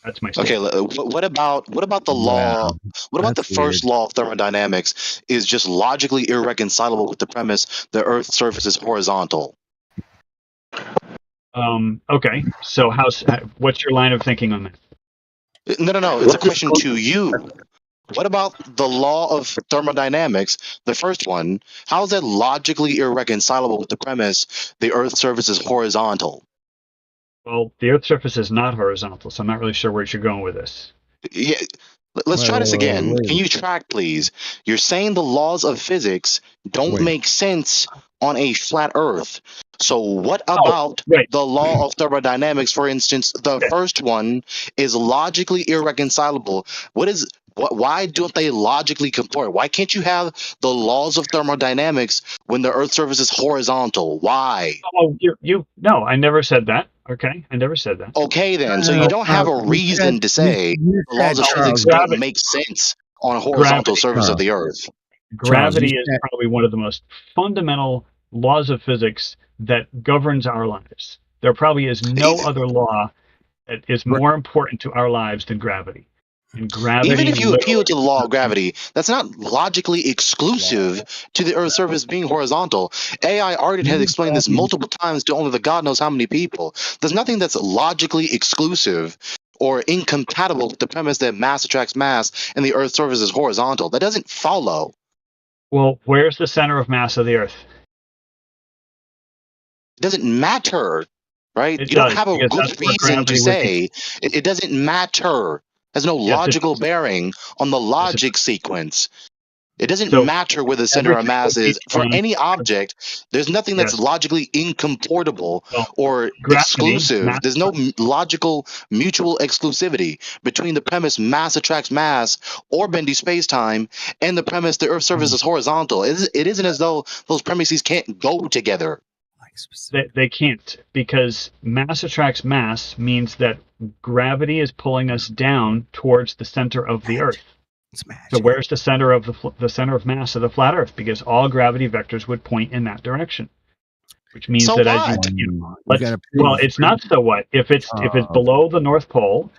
That's my Okay, statement. what about the law? What about the that's first law of thermodynamics is just logically irreconcilable with the premise the Earth's surface is horizontal? Okay, so what's your line of thinking on that? No. It's a question to you. What about the law of thermodynamics, the first one? How is that logically irreconcilable with the premise the Earth's surface is horizontal? Well, the Earth's surface is not horizontal, so I'm not really sure where you're going with this. Yeah, let's try this again. Can you track, please? You're saying the laws of physics don't make sense on a flat Earth. So what about the law of thermodynamics, for instance? The first one is logically irreconcilable. Why don't they logically comport? Why can't you have the laws of thermodynamics when the Earth's surface is horizontal? Why? Oh, no, I never said that. Okay, I never said that. Okay, then. So you don't have a reason to say the laws of physics don't make sense on a horizontal surface of the Earth. Gravity is probably one of the most fundamental laws of physics that governs our lives. There probably is no other law that is more important to our lives than gravity. And gravity, Even if you appeal to the law of gravity, that's not logically exclusive to the Earth's surface being horizontal. AI Ardent has explained this multiple times to only the God knows how many people. There's nothing that's logically exclusive or incompatible with the premise that mass attracts mass and the Earth's surface is horizontal. That doesn't follow. Well, where's the center of mass of the Earth? It doesn't matter, right? It You don't does, have a because good that's where reason to gravity would say it doesn't matter. Has no Yes, it logical does. bearing on the logic sequence. It doesn't So, matter where the center of everything mass would be is. For fine. any object, there's nothing that's Yes. logically incompatible or gravity, exclusive. mass- There's no logical mutual exclusivity between the premise mass attracts mass or bendy space-time and the premise the Earth's surface is horizontal. It isn't as though those premises can't go together. They can't, because mass attracts mass means that gravity is pulling us down towards the center of the Earth. It's magic. So where's the center of the center of mass of the flat Earth? Because all gravity vectors would point in that direction, which means So that what? as you gotta well, prove- it's not so what if it's below the North Pole.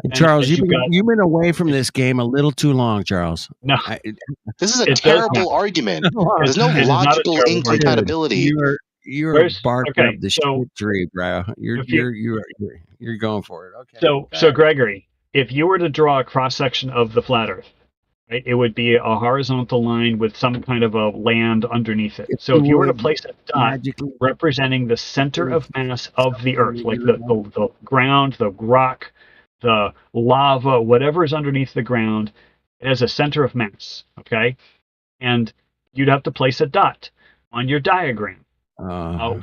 And and Charles, as you've you've been away from this game a little too long, Charles. No, This is a It does terrible not. argument. There's no It is not a logical terrible argument. incompatibility. You're Where's- barking okay, up the so shit tree, bro. if you- You're going for it. Okay. So Gregory, if you were to draw a cross section of the flat Earth, right, it would be a horizontal line with some kind of a land underneath it. So if you were to place a dot representing the center of mass of the Earth, like the ground, the rock, the lava, whatever is underneath the ground, it has a center of mass. Okay, and you'd have to place a dot on your diagram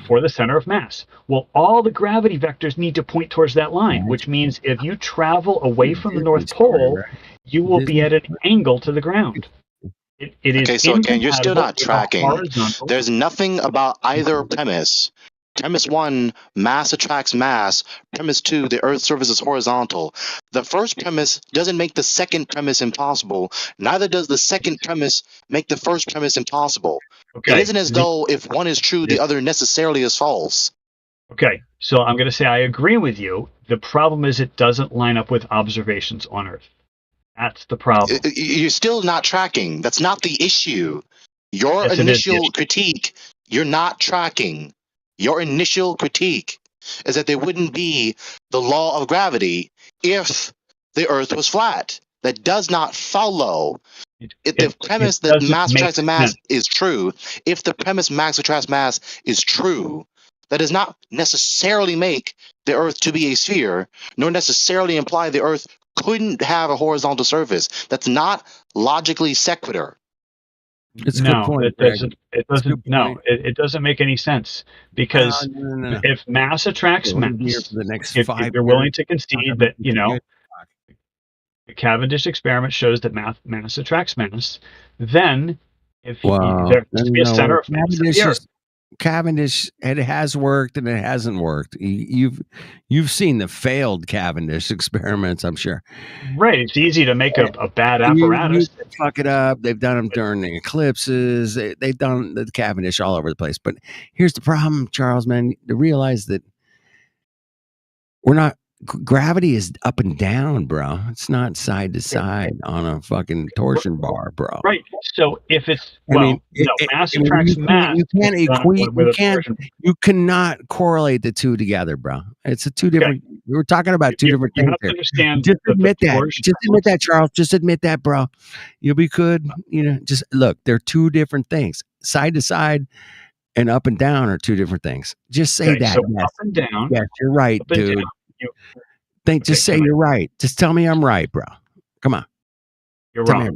for the center of mass. Well, all the gravity vectors need to point towards that line, which means if you travel away from the North Pole, you will be at an angle to the ground. It is Okay, so again, you're still not incompatible with a tracking. horizontal- There's nothing about either premise. Premise 1, mass attracts mass. Premise 2, the Earth's surface is horizontal. The first premise doesn't make the second premise impossible. Neither does the second premise make the first premise impossible. Okay. It isn't as though if one is true, the other necessarily is false. Okay, so I'm going to say I agree with you. The problem is it doesn't line up with observations on Earth. That's the problem. You're still not tracking. That's not the issue. Your Yes, it is the initial issue. critique, you're not tracking. Your initial critique is that there wouldn't be the law of gravity if the Earth was flat. That does not follow. If the premise that doesn't mass make attracts mass sense. is true, if the premise mass attracts mass is true, that does not necessarily make the Earth to be a sphere, nor necessarily imply the Earth couldn't have a horizontal surface. That's not logically sequitur. It's a no, good point, it Greg. doesn't. It doesn't. No, it doesn't make any sense because No. if mass attracts We'll mass, be here for the next if 5 you're willing years. to concede that the Cavendish experiment shows that mass attracts mass, then if there has to be a center of mass in the Earth. Cavendish, it has worked and it hasn't worked. You've seen the failed Cavendish experiments, I'm sure. Right, it's easy to make a bad You apparatus. fuck it up. They've done them during the eclipses. They've done the Cavendish all over the place. But here's the problem, Charles, man, to realize that gravity is up and down, bro. It's not side to side on a fucking torsion bar, bro. Right. So if it's mass I mean, attracts mass. You can't it's done equate. with You a can't. torsion. You cannot correlate the two together, bro. It's a two different. We're talking about two different You things have to here. understand Just the admit that. torsion. Just admit that, Charles. Just admit that, bro. You'll be good. Just look. They're two different things. Side to side and up and down are two different things. Just say Okay, that. so Yes. up and down. Yes, you're right, up and dude. down. Just say you're right. Just tell me I'm right, bro. Come on. You're Tell me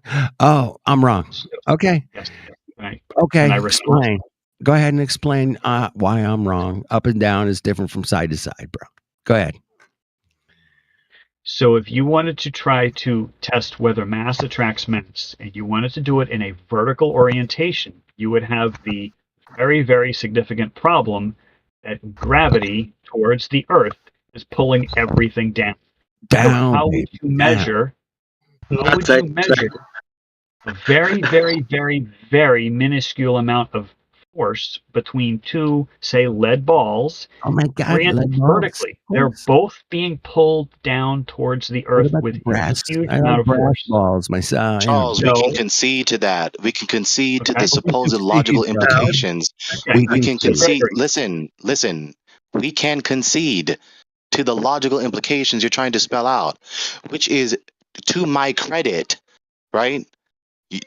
wrong. Oh, I'm wrong. Okay. Yes. Right. Okay. And I respond. Explain. Go ahead and explain why I'm wrong. Up and down is different from side to side, bro. Go ahead. So if you wanted to try to test whether mass attracts mass, and you wanted to do it in a vertical orientation, you would have the very, very significant problem that gravity towards the Earth is pulling everything down. Down. So how would you measure? How would you measure a very, very, very, very minuscule amount of force between two, say, lead balls? Oh my God! Oriented lead balls. vertically. They're both being pulled down towards the Earth with a Brass. huge I amount have of brass force. balls myself. Charles, we can concede to that. We can concede to the supposed logical implications. Okay. We can concede. Gregory. Listen. We can concede to the logical implications you're trying to spell out, which is, to my credit, right?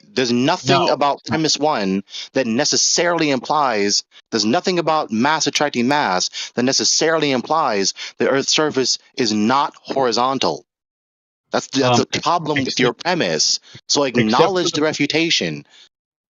There's nothing about premise 1 that necessarily implies, there's nothing about mass attracting mass that necessarily implies the Earth's surface is not horizontal. That's the problem with your premise. So acknowledge the refutation.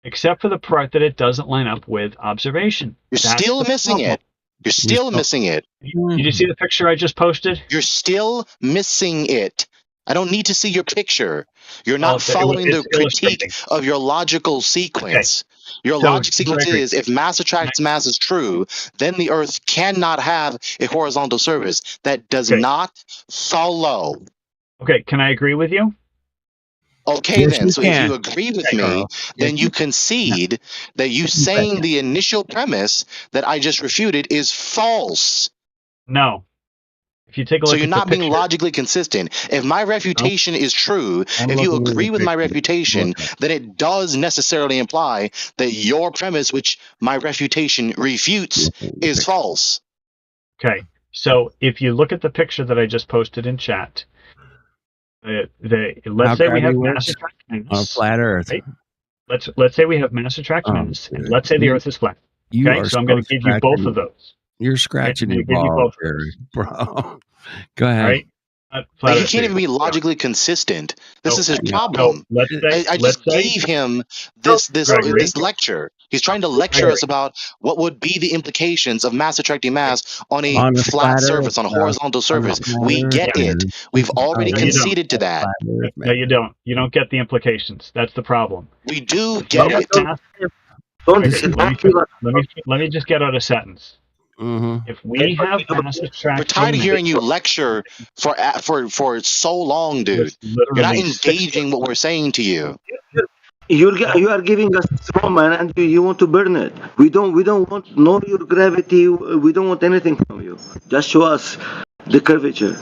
Except for the part that it doesn't line up with observation. You're That's still the missing problem. it. You're still missing it. Did you see the picture I just posted? You're still missing it. I don't need to see your picture. You're not following the critique of your logical sequence. Your So, logic sequence Gregory, is, if mass attracts mass is true, then the Earth cannot have a horizontal surface. That does not follow. Okay, can I agree with you? Okay, Yes, then. you So if you can. agree with Okay. me, Carl. then Yes, you concede that you saying the initial premise that I just refuted is false. No. If you take a So look you're at the not being picture, logically consistent. If my refutation is true, I'm if you looking at agree the with my picture. refutation, Look up. then it does necessarily imply that your premise, which my refutation refutes, Look at the is picture. false. okay. So if you look at the picture that I just posted in chat, let's How say we gravity have mass works attract on a mass, flat Earth. right? Let's say we have mass attract Oh, mass, and dude. let's say the Earth is flat. You Okay, are so I'm so going to give you both scratching. of those. You're Right? I'm scratching going your to give you balls, both of Jerry, those. bro. Go All ahead. right. Like Flat he Earth can't theory. even be So, logically consistent. This is his I know. so problem. let's say I just gave him this Gregory, lecture. He's trying to lecture Gregory, us about what would be the implications of mass attracting mass on a On a flat flat Earth, surface, on a bro. horizontal On a surface. flat We Earth, get it. man. We've This is already No, you don't. conceded to that. flat Earth, No, man. you don't. You don't get the implications. That's the problem. We do If you get have it. mass, Don't Gregory, let me just get out a sentence. Mm-hmm. If we have mass We're attraction, tired of hearing you lecture for so long, dude. it's You're not literally 6 engaging what we're saying to you. you are giving us straw man, and you want to burn it. We don't want no your gravity. We don't want anything from you. Just show us the curvature.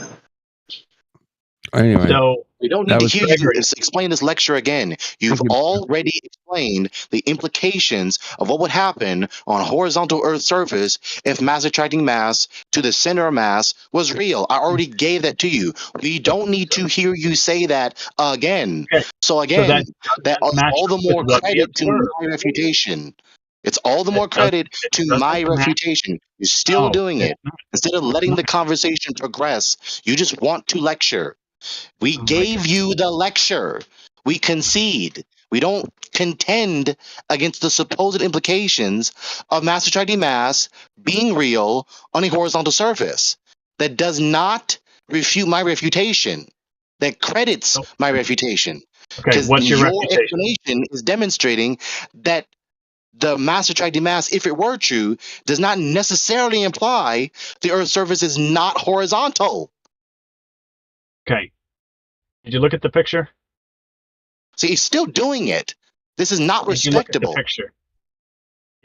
Anyway, So We don't need that to was hear you explain this lecture again. You've Thank you. already explained the implications of what would happen on a horizontal Earth surface if mass attracting mass to the center of mass was real. I already gave that to you. We don't need to hear you say that again. okay. So So again, that that is match all the with more what we credit to observed. my refutation. It's all the more It doesn't. credit It to doesn't my match. refutation. You're still No, doing it's it. not. Instead of It's letting not. the conversation progress, you just want to lecture. We Oh my gave God. you the lecture. We concede. We don't contend against the supposed implications of mass attracting mass being real on a horizontal surface. That does not refute my refutation. That credits So, my refutation. okay, Because what's your your reputation? explanation is demonstrating that the mass attracting mass, if it were true, does not necessarily imply the Earth's surface is not horizontal. Okay. Did you look at the picture? See, he's still doing it. This is not Did you look at the respectable. picture?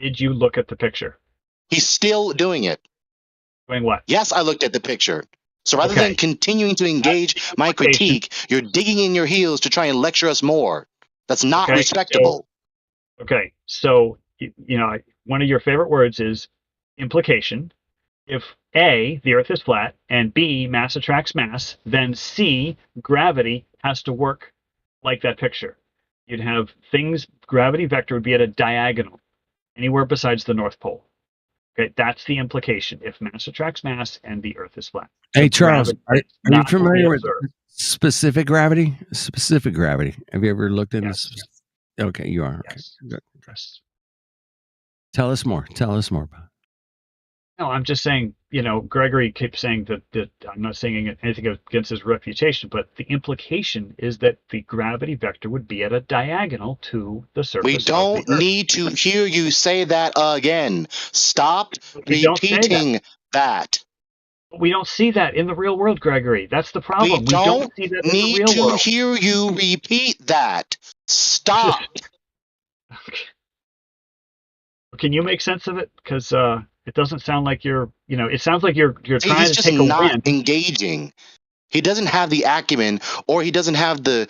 Did you look at the picture? He's still doing it. Doing what? Yes, I looked at the picture. So rather than Okay. continuing to engage my Implication. critique, you're digging in your heels to try and lecture us more. That's not Okay. respectable. So one of your favorite words is implication. If A, the Earth is flat, and B, mass attracts mass, then C, gravity has to work like that picture. You'd have gravity vector would be at a diagonal, anywhere besides the North Pole. Okay, that's the implication. If mass attracts mass and the Earth is flat. Hey, Charles, are you not familiar what with we observe. specific gravity? Specific gravity. Have you ever looked into Yes. this? Okay, you are. Okay. Yes. Good. Yes. Tell us more. Tell us more about it. No, I'm just saying, Gregory keeps saying that I'm not saying anything against his reputation, but the implication is that the gravity vector would be at a diagonal to the surface We of don't the Earth. need to hear you say that again. Stop We don't say that. repeating that. We don't see that in the real world, Gregory. That's the We problem. We don't don't see that in the need real to world. hear you repeat that. Stop. Can you make sense of it? Because it doesn't sound like it sounds like you're See, trying he's to just take a not win. engaging. He doesn't have the acumen, or he doesn't have the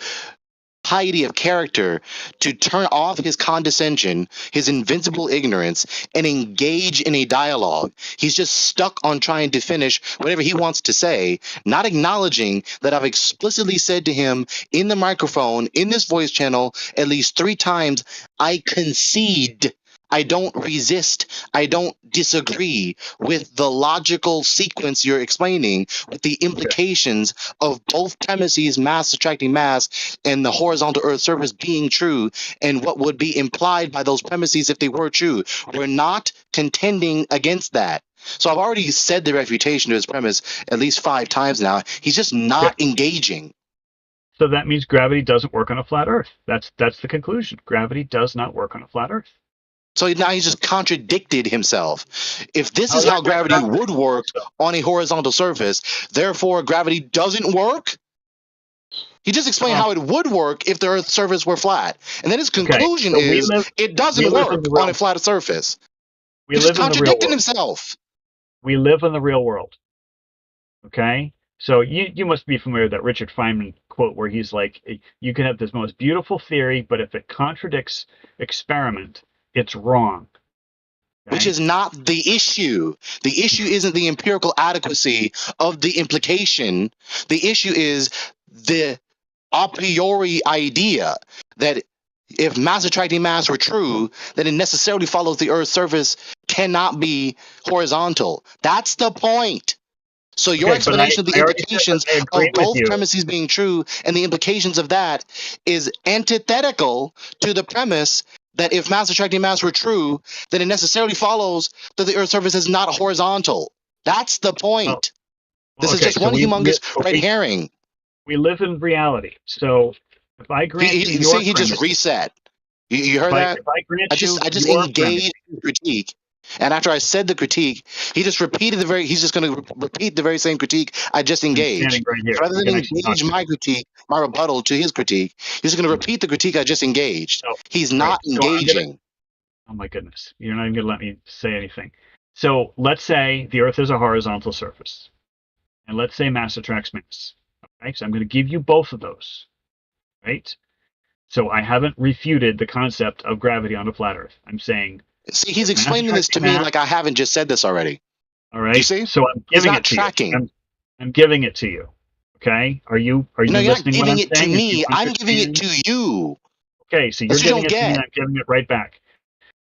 piety of character to turn off his condescension, his invincible ignorance, and engage in a dialogue. He's just stuck on trying to finish whatever he wants to say, not acknowledging that I've explicitly said to him in the microphone, in this voice channel, at least 3 times, I concede. I don't resist. I don't disagree with the logical sequence you're explaining, with the implications of both premises, mass attracting mass, and the horizontal Earth surface being true, and what would be implied by those premises if they were true. We're not contending against that. So I've already said the refutation of his premise at least 5 times now. He's just not engaging. So that means gravity doesn't work on a flat Earth. That's the conclusion. Gravity does not work on a flat Earth. So now he's just contradicted himself. If this is how gravity would work on a horizontal surface, therefore gravity doesn't work? He just explained how it would work if the Earth's surface were flat, and then his Okay, conclusion so we is live it we doesn't live in work the on a real flat surface. we He just live in the real contradicted world. himself. We live in the real world. Okay? So you must be familiar with that Richard Feynman quote where he's like, you can have this most beautiful theory, but if it contradicts experiment, it's wrong. Which is not the issue. The issue isn't the empirical adequacy of the implication. The issue is the a priori idea that if mass attracting mass were true, then it necessarily follows the Earth's surface cannot be horizontal. That's the point. So your Okay, but explanation of the I already said that implications I agree of with both you. premises being true and the implications of that is antithetical to the premise that if mass attracting mass were true, then it necessarily follows that the Earth's surface is not horizontal. That's the point. This is Okay, just so one humongous red herring. we live in reality. So if I grant you your He just premise, reset. You heard that? if I grant I you just your engaged in critique. And after I said the critique, he just repeated he's just going to repeat the very same critique I just I'm engaged. standing right here. Rather You than can actually talk engage to my me. critique, my rebuttal to his critique, he's just going to repeat the critique I just engaged. He's not So I'm gonna, engaging. oh my goodness, you're not even going to let me say anything. So let's say the Earth is a horizontal surface, and let's say mass attracts mass. Okay, so I'm going to give you both of those, right? So I haven't refuted the concept of gravity on a flat Earth. I'm saying, See, he's if mass explaining this attracts to me mass, like I haven't just said this already. all Do you right. see? So I'm He's giving not it to tracking. you. I'm giving it to you. Okay. Are you No, you're not listening what giving I'm it to saying? And do me. you I'm giving it understand? to you. Okay, so you're That's what you giving don't it to me, get. and I'm giving it right back.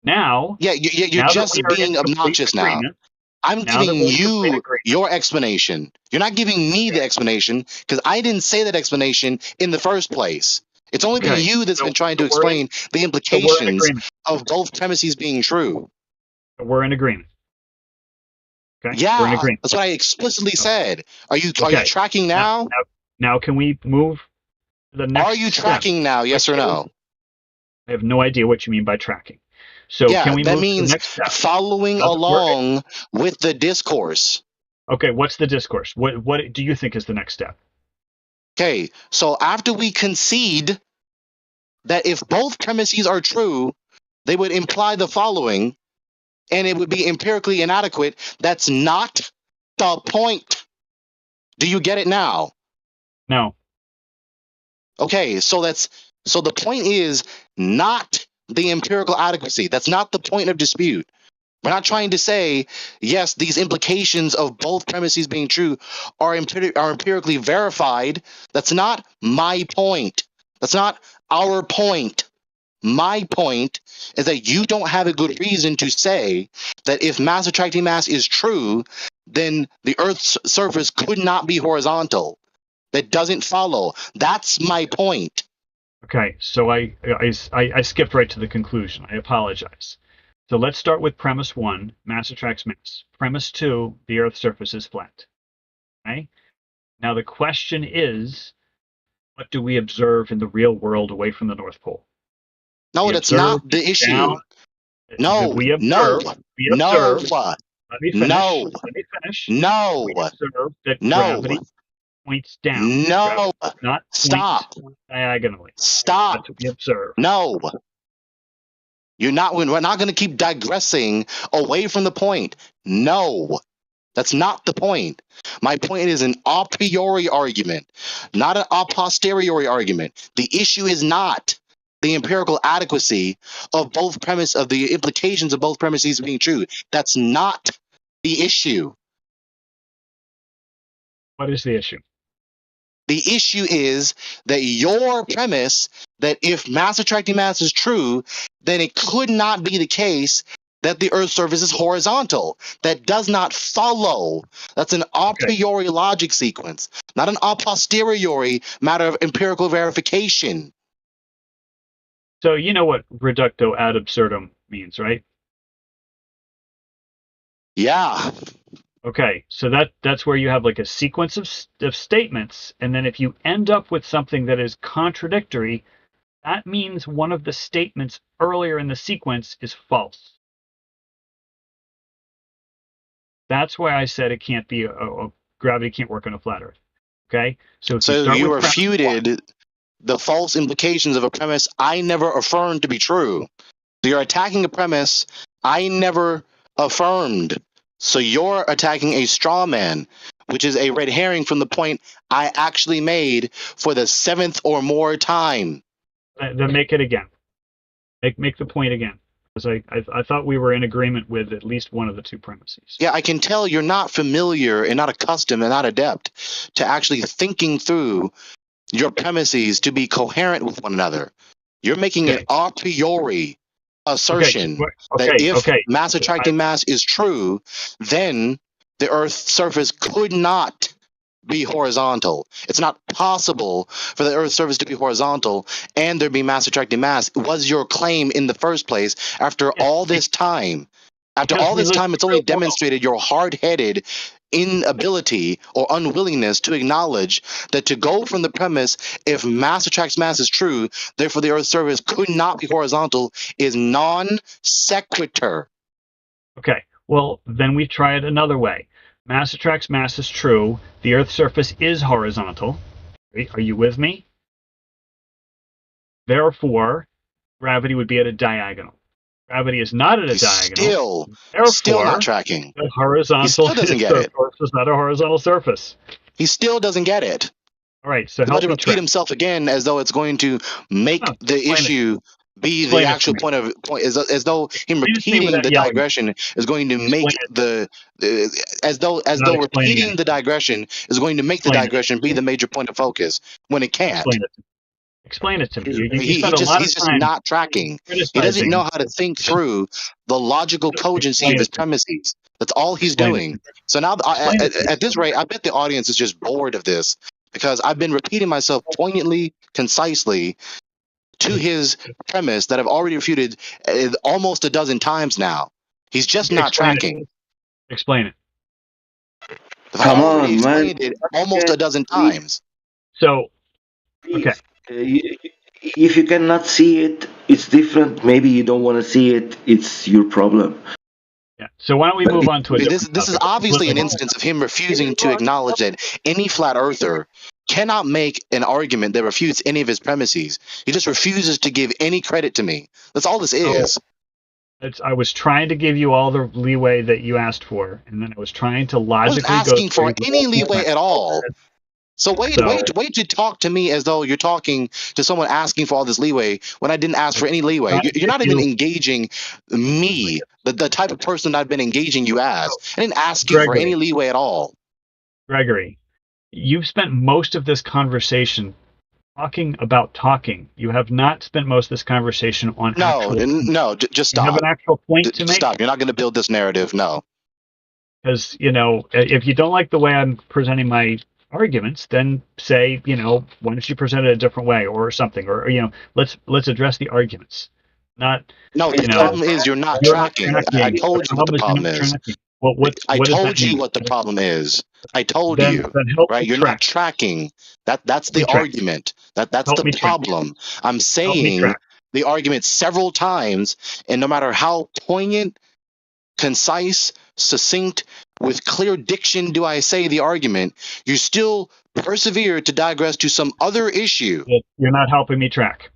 Now, Yeah, you're now that just we are in being complete obnoxious now. agreement, I'm now that giving we're in complete you agreement, your explanation. You're not giving me the explanation because I didn't say that explanation in the first place. It's only been okay. you that's So, been trying to so we're in, explain the so we're in implications agreement. of both premises being true. So we're in agreement. Okay, we're in Yeah, agreement. that's what I explicitly Oh, said. Are you okay. tracking now? Now, can we move to the next Are you step? tracking now? Yes or no? I have no idea what you mean by tracking. So Yeah, can we that move to the means next step? following Now that we're along with the discourse. okay, what's the discourse? What do you think is the next step? Okay, so after we concede that if both premises are true, they would imply the following, and it would be empirically inadequate. That's not the point. Do you get it now? No. Okay, so the point is not the empirical adequacy. That's not the point of dispute. We're not trying to say, yes, these implications of both premises being true are empirically verified. That's not my point. That's not our point. My point is that you don't have a good reason to say that if mass attracting mass is true, then the Earth's surface could not be horizontal. That doesn't follow. That's my point. Okay, so I skipped right to the conclusion. I apologize. So let's start with premise 1, mass attracts mass. Premise 2, the Earth's surface is flat. Okay? Now the question is, what do we observe in the real world away from the North Pole? No, We that's observe not the issue. down. No, We no, observe. We no, observe. Let me finish. no, Let me finish. no, We observe that no, gravity points down. no. Gravity does not Stop. point diagonally. Stop. That's what we observe. No. We're not going to keep digressing away from the point. No. That's not the point. My point is an a priori argument, not an a posteriori argument. The issue is not the empirical adequacy of both premise of the implications of both premises being true. That's not the issue. What is the issue? The issue is that your premise that if mass attracting mass is true, then it could not be the case that the Earth's surface is horizontal. That does not follow. That's an a priori logic sequence, not an a posteriori matter of empirical verification. So you know what reductio ad absurdum means, right? Yeah. Okay, so that's where you have like a sequence of statements, and then if you end up with something that is contradictory, that means one of the statements earlier in the sequence is false. That's why I said it can't be gravity can't work on a flat Earth. Okay, so if So you start you with premise one, refuted the false implications of a premise I never affirmed to be true. So you're attacking a premise I never affirmed. So you're attacking a straw man, which is a red herring from the point I actually made for the 7th or more time. then make it again. Make the point again, because I thought we were in agreement with at least one of the two premises. Yeah, I can tell you're not familiar and not accustomed and not adept to actually thinking through your premises to be coherent with one another. You're making an a priori assertion that if mass attracting mass is true, then the Earth's surface could not be horizontal. It's not possible for the Earth's surface to be horizontal and there be mass attracting mass. Was your claim in the first place after all this time? After all this time, it's only demonstrated your hard-headed inability or unwillingness to acknowledge that to go from the premise, if mass attracts mass is true, therefore the Earth's surface could not be horizontal, is non sequitur. Okay, well, then we try it another way. Mass attracts mass is true. The Earth's surface is horizontal. Are you with me? Therefore, gravity would be at a diagonal. Gravity is not at a diagonal. Still not tracking. The horizontal He still doesn't get it. surface is not a horizontal surface. He still doesn't get it. All right, so He's about to repeat himself again as though it's going to make the issue be the actual point, as though him repeating the digression is going to make as though repeating the digression is going to make the digression be the major point of focus when it can't. Explain it to me. He's just not tracking. He doesn't know how to think through the logical cogency of his premises. That's all he's doing. So now, at this rate, I bet the audience is just bored of this because I've been repeating myself poignantly, concisely to his premise that I've already refuted almost a dozen times now. He's just not tracking. Explain it. Come on, man. It almost a dozen times. So, okay. If you cannot see it, it's different. Maybe you don't want to see it. It's your problem. Yeah. So why don't we move on to a This is obviously an instance of him refusing to acknowledge that any flat earther cannot make an argument that refutes any of his premises. He just refuses to give any credit to me. That's all this is. I was trying to give you all the leeway that you asked for, and then I was trying to logically I wasn't asking for any leeway at all. So wait to talk to me as though you're talking to someone asking for all this leeway when I didn't ask for any leeway. You're not even engaging me, the type of person I've been engaging you as. I didn't ask you for any leeway at all. Gregory, you've spent most of this conversation talking about talking. You have not spent most of this conversation on just stop. You have an actual point to make? Stop. You're not going to build this narrative, no. Because, if you don't like the way I'm presenting my arguments, then say, why don't you present it a different way or something, or let's address the arguments. The problem is you're not tracking. I told you what the problem is. I told you what the problem is. I told you, right? You're not tracking. That's the argument. That's the problem. I'm saying the argument several times, and no matter how poignant, concise, succinct, with clear diction do I say the argument, you still persevere to digress to some other issue. You're not helping me track.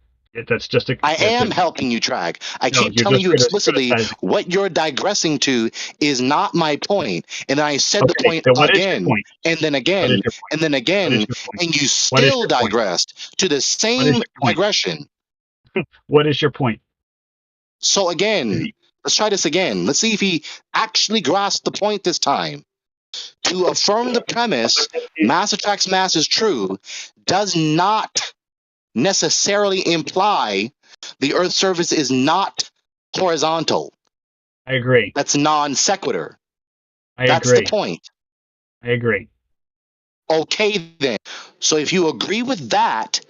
That's just I am helping you track. I keep telling you explicitly what you're digressing to is not my point. And I said the point again, and then again, and then again, and you still digressed to the same digression. What is your point? So again, let's try this again. Let's see if he actually grasped the point this time. To affirm the premise, mass attracts mass is true, does not necessarily imply the Earth's surface is not horizontal. I agree. That's non sequitur. That's the point. I agree. Okay, then. So if you agree with that,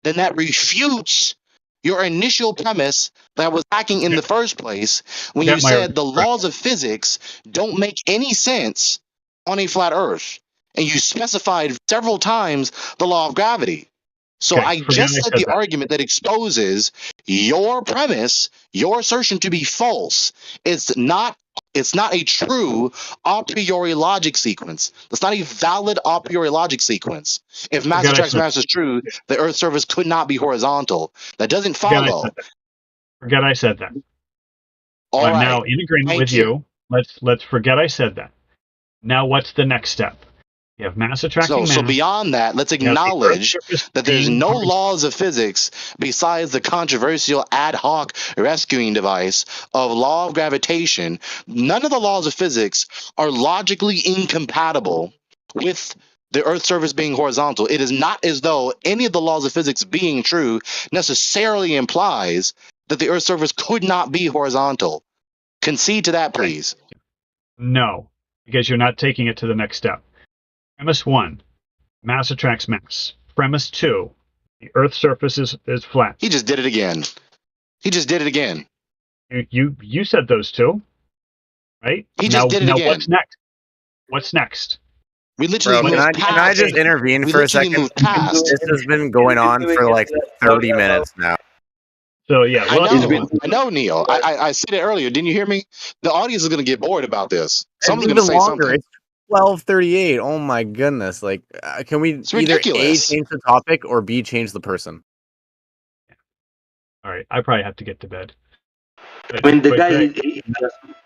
then that refutes your initial premise that I was attacking in the first place when you said the laws of physics don't make any sense on a flat Earth. And you specified several times the law of gravity. So I just said the argument that exposes your premise, your assertion to be false. It's not It's not a true a priori logic sequence. That's not a valid a priori logic sequence. If mass Forget I attracts said mass is true, the Earth's surface could not be horizontal. That doesn't forget I follow. said that. Forget I said that. All I'm right. now in agreement with Thank you. you. Let's forget I said that. Now what's the next step? You have mass attracting So mass. beyond that, let's You have the Earth's acknowledge surface that there's being no horizontal. laws of physics besides the controversial ad hoc rescuing device of law of gravitation. None of the laws of physics are logically incompatible with the Earth's surface being horizontal. It is not as though any of the laws of physics being true necessarily implies that the Earth's surface could not be horizontal. Concede to that, please. No, because you're not taking it to the next step. Premise 1, mass attracts mass. Premise 2, the Earth's surface is flat. He just did it again. He just did it again. You said those two, right? He just did it now again. what's next? What's next? We literally Bro, moved can I just past. intervene We for a literally second? moved past. This has been going on for like 30 minutes now. So yeah, I know, Neil. I said it earlier. Didn't you hear me? The audience is going to get bored about this. Someone's going to say longer. something. It's 12:38. Oh my goodness! Like, can we It's either ridiculous. A, change the topic, or B, change the person? All right, I probably have to get to bed. I mean, the But guy, Greg,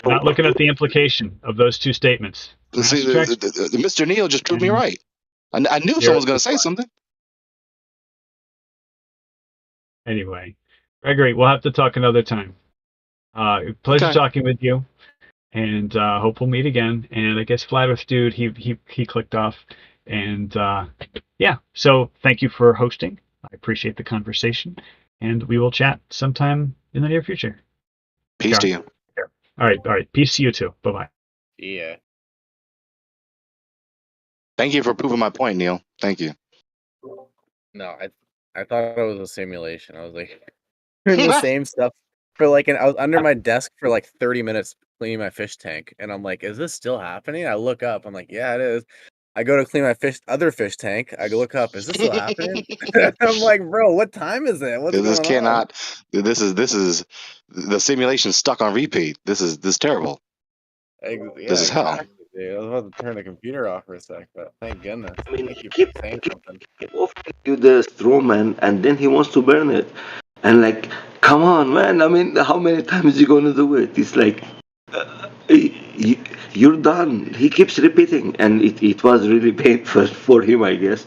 we're not looking at the implication of those two statements. Mass See, attracts Mr. Neil just proved me right. I knew There someone was it going to is. say something. Anyway, Gregory, we'll have to talk another time. Pleasure Okay. talking with you, and hope we'll meet again. And I guess Flat Earth Dude, he clicked off, and yeah. So thank you for hosting. I appreciate the conversation, and we will chat sometime in the near future. Peace to you. All right. Peace to you too. Bye bye. Yeah. Thank you for proving my point, Neil. Thank you. No, I thought it was a simulation. I was like doing the same stuff for like I was under my desk for like 30 minutes cleaning my fish tank, and I'm like, is this still happening? I look up. I'm like, yeah, it is. I go to clean my other fish tank. I go look up. Is this still happening? I'm like, bro, what time is it? What's This going on? cannot. This is the simulation stuck on repeat. This is terrible. This is hell. Exactly, dude. I was about to turn the computer off for a sec, but thank goodness. I mean, Thank you keep for saying something. offering you the straw man, and then he wants to burn it. And like, come on, man. I mean, how many times you gonna do it? It's like, you're done. He keeps repeating, and it was really painful for him, I guess.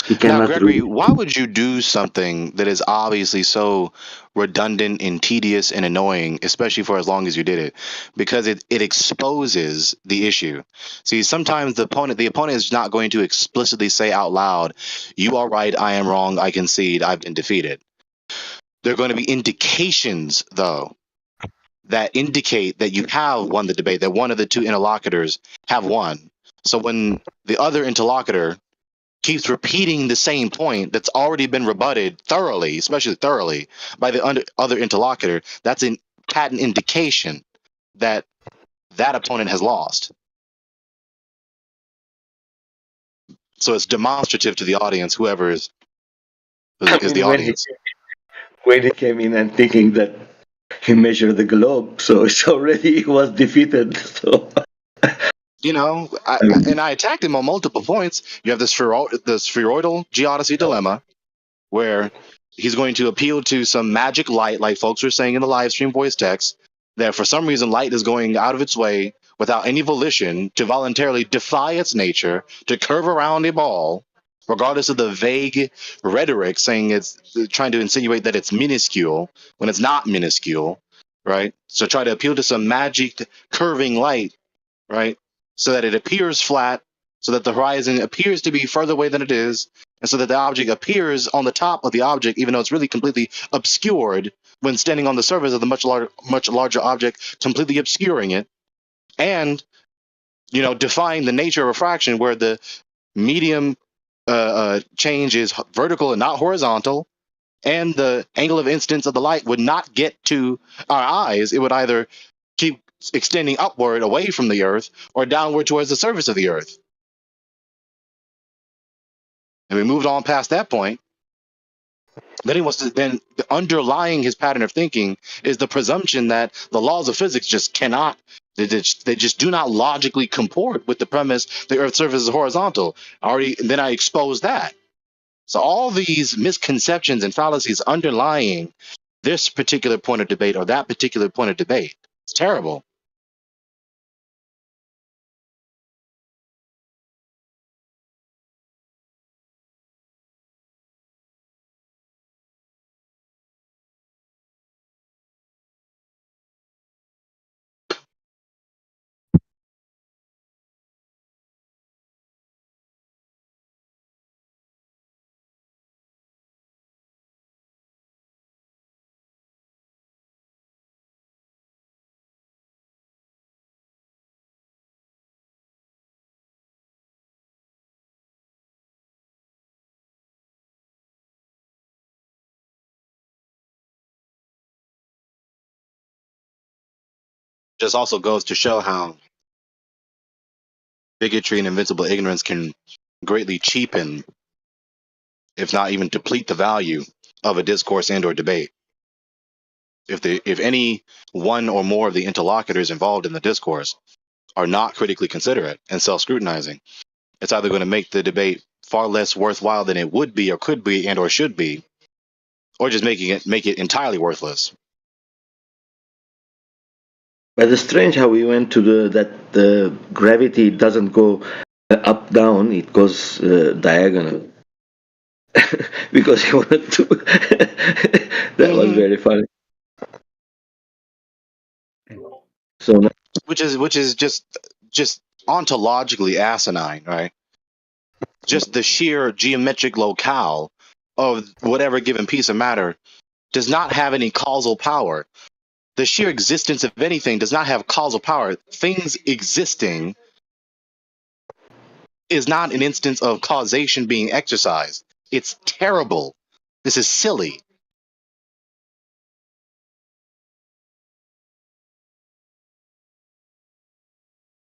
He Now, cannot Gregory, read. why would you do something that is obviously so redundant and tedious and annoying, especially for as long as you did it? Because it exposes the issue. See, sometimes the opponent is not going to explicitly say out loud, "You are right, I am wrong, I concede, I've been defeated." There are going to be indications, though, that indicate that you have won the debate, that one of the two interlocutors have won. So when the other interlocutor keeps repeating the same point that's already been rebutted thoroughly, especially thoroughly, by the other interlocutor, that's a patent indication that that opponent has lost. So it's demonstrative to the audience, whoever is I the mean, audience. when he came in and thinking that he measured the globe, so it's already he was defeated. So You know, I attacked him on multiple points. You have the spheroidal geodesy dilemma, where he's going to appeal to some magic light, like folks were saying in the live stream voice text, that for some reason light is going out of its way without any volition to voluntarily defy its nature, to curve around a ball, regardless of the vague rhetoric saying it's trying to insinuate that it's minuscule when it's not minuscule, right? So try to appeal to some magic curving light, right? So that it appears flat, so that the horizon appears to be further away than it is, and so that the object appears on the top of the object, even though it's really completely obscured when standing on the surface of the much larger object, completely obscuring it, and defying the nature of refraction, where the medium change is vertical and not horizontal, and the angle of incidence of the light would not get to our eyes. It would either keep extending upward away from the Earth or downward towards the surface of the Earth. And we moved on past that point. Then he wants to, then underlying his pattern of thinking is the presumption that the laws of physics just cannot, they just do not logically comport with the premise the Earth's surface is horizontal. Then I expose that. So all these misconceptions and fallacies underlying this particular point of debate or that particular point of debate. It's terrible. Just also goes to show how bigotry and invincible ignorance can greatly cheapen, if not even deplete, the value of a discourse and or debate. If any one or more of the interlocutors involved in the discourse are not critically considerate and self-scrutinizing, it's either going to make the debate far less worthwhile than it would be or could be and or should be, or just make it entirely worthless. But it's strange how we went to that the gravity doesn't go up down; it goes diagonal. Because he wanted to. That was very funny. So Which is just ontologically asinine, right? Just the sheer geometric locale of whatever given piece of matter does not have any causal power. The sheer existence of anything does not have causal power. Things existing is not an instance of causation being exercised. It's terrible. This is silly.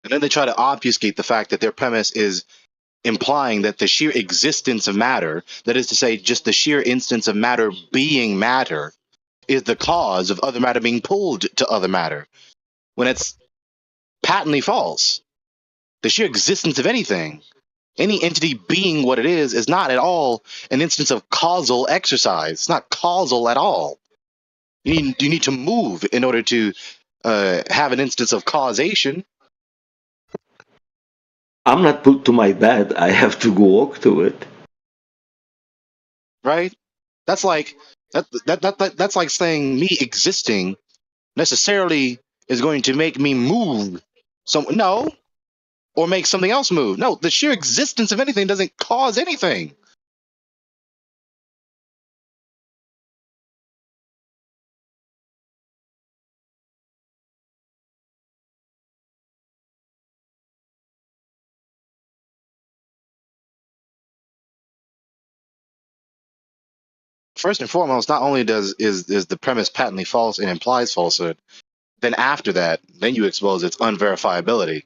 And then they try to obfuscate the fact that their premise is implying that the sheer existence of matter, that is to say, just the sheer instance of matter being matter, is the cause of other matter being pulled to other matter, when it's patently false. The sheer existence of anything, any entity being what it is not at all an instance of causal exercise. It's not causal at all. You need to move in order to have an instance of causation. I'm not put to my bed. I have to go walk to it. Right? That's like that's like saying me existing necessarily is going to make me move. No, or make something else move. No, the sheer existence of anything doesn't cause anything. First and foremost, not only is the premise patently false and implies falsehood, then after that, then you expose its unverifiability.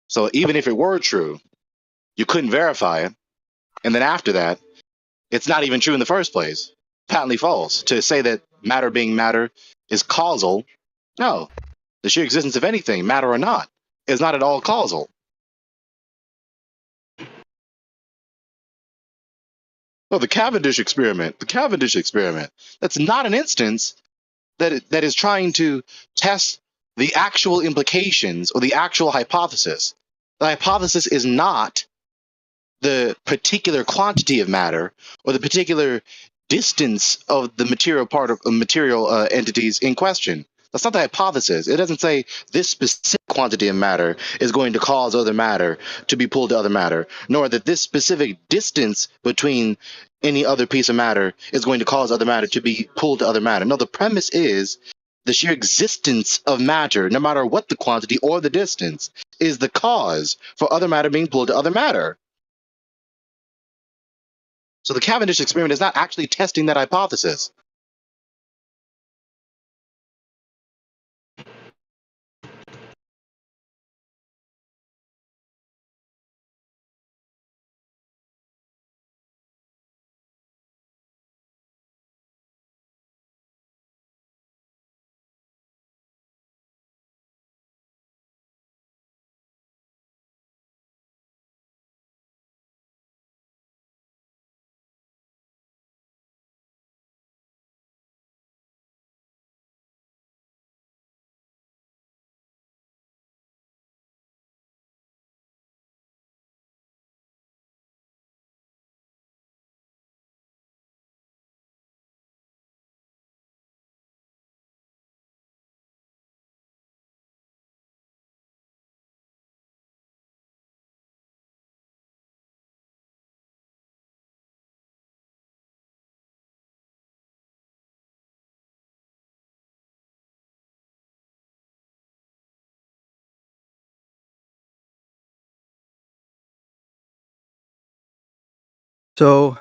So even if it were true, you couldn't verify it, and then after that, it's not even true in the first place. Patently false. To say that matter being matter is causal, no. The sheer existence of anything, matter or not, is not at all causal. No, the Cavendish experiment, that's not an instance that is trying to test the actual implications or the actual hypothesis. The hypothesis is not the particular quantity of matter or the particular distance of the material part of material entities in question. That's not the hypothesis. It doesn't say this specific quantity of matter is going to cause other matter to be pulled to other matter, nor that this specific distance between any other piece of matter is going to cause other matter to be pulled to other matter. No, the premise is the sheer existence of matter, no matter what the quantity or the distance, is the cause for other matter being pulled to other matter. So the Cavendish experiment is not actually testing that hypothesis. So,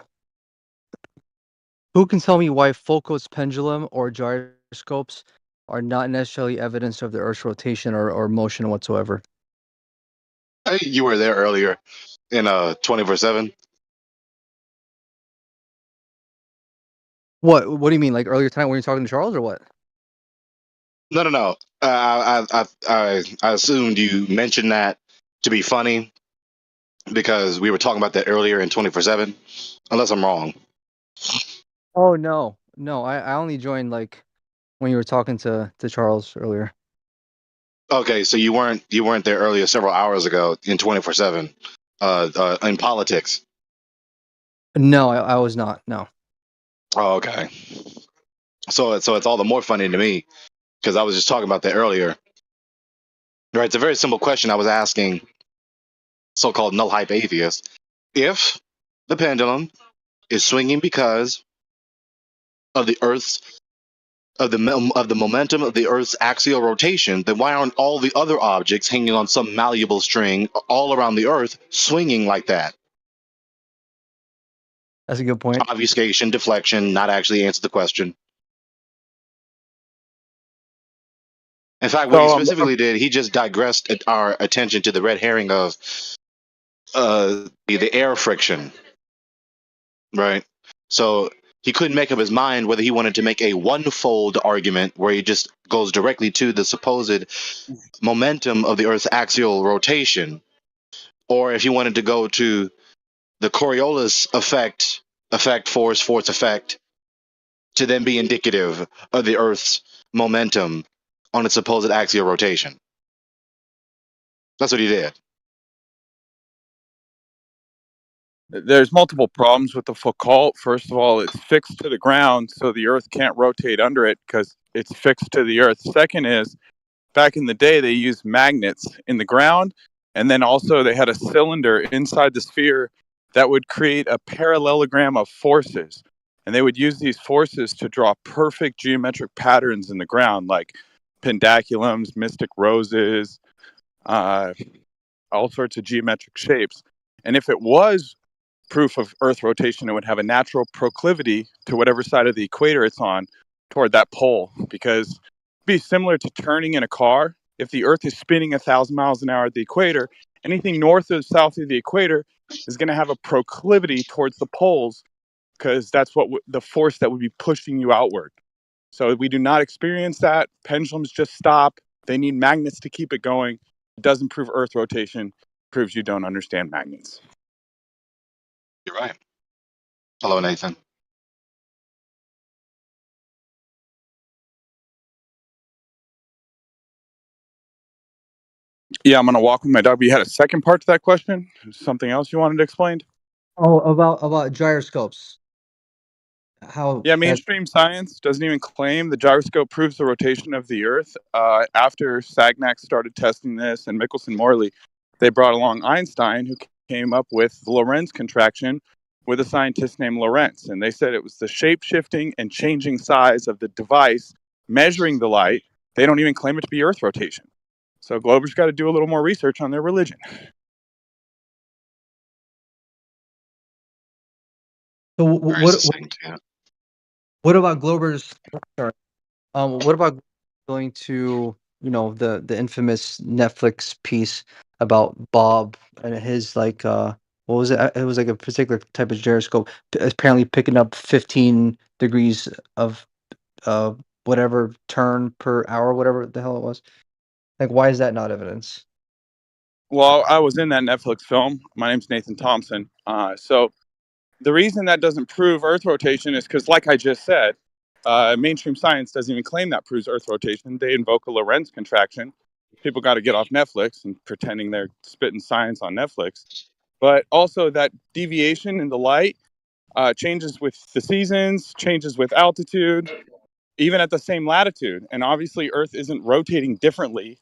who can tell me why Foucault's pendulum or gyroscopes are not necessarily evidence of the Earth's rotation or motion whatsoever? Hey, you were there earlier in 24/7. What do you mean? Like earlier tonight when you were talking to Charles or what? No, no, no. I assumed you mentioned that to be funny because we were talking about that earlier in 24/7. Unless I'm wrong. Oh no. No, I only joined like when you were talking to Charles earlier. Okay, so you weren't there earlier several hours ago in 24/7 in politics. No, I was not. No. Oh, okay. So it's all the more funny to me because I was just talking about that earlier. Right, it's a very simple question I was asking so-called null hype atheists. If the pendulum is swinging because of the Earth's of the momentum of the Earth's axial rotation, then why aren't all the other objects hanging on some malleable string all around the Earth swinging like that? That's a good point. Obfuscation, deflection, not actually answer the question. In fact, what he specifically did, he just digressed our attention to the red herring of the air friction, right? So he couldn't make up his mind whether he wanted to make a one-fold argument where he just goes directly to the supposed momentum of the Earth's axial rotation, or if he wanted to go to the Coriolis effect, force effect, to then be indicative of the Earth's momentum on its supposed axial rotation. That's what he did. There's multiple problems with the Foucault. First of all, it's fixed to the ground, so the Earth can't rotate under it because it's fixed to the Earth. Second is, back in the day, they used magnets in the ground, and then also they had a cylinder inside the sphere that would create a parallelogram of forces. And they would use these forces to draw perfect geometric patterns in the ground, like pendaculums, mystic roses, all sorts of geometric shapes. And if it was proof of Earth rotation, it would have a natural proclivity to whatever side of the equator it's on toward that pole, because it'd be similar to turning in a car. If the Earth is spinning 1,000 miles an hour at the equator, anything north or south of the equator is going to have a proclivity towards the poles, because that's what the force that would be pushing you outward. So we do not experience that. Pendulums just stop. They need magnets to keep it going. It doesn't prove Earth rotation. It proves you don't understand magnets. You're right. Hello, Nathan. Yeah, I'm going to walk with my dog. But you had a second part to that question? Something else you wanted explained? Oh, about gyroscopes. How? Yeah, mainstream science doesn't even claim the gyroscope proves the rotation of the Earth. After Sagnac started testing this and Michelson-Morley, they brought along Einstein, who came up with the Lorentz contraction with a scientist named Lorentz. And they said it was the shape-shifting and changing size of the device measuring the light. They don't even claim it to be Earth rotation. So Glober's got to do a little more research on their religion. So what about Glober's? Sorry. What about going to the infamous Netflix piece about Bob and his like what was it? It was like a particular type of gyroscope, apparently picking up 15 degrees of whatever turn per hour, whatever the hell it was. Like, why is that not evidence? Well, I was in that Netflix film. My name's Nathan Thompson. So the reason that doesn't prove Earth rotation is because, like I just said, mainstream science doesn't even claim that proves Earth rotation. They invoke a Lorentz contraction. People got to get off Netflix and pretending they're spitting science on Netflix. But also that deviation in the light changes with the seasons, changes with altitude, even at the same latitude. And obviously Earth isn't rotating differently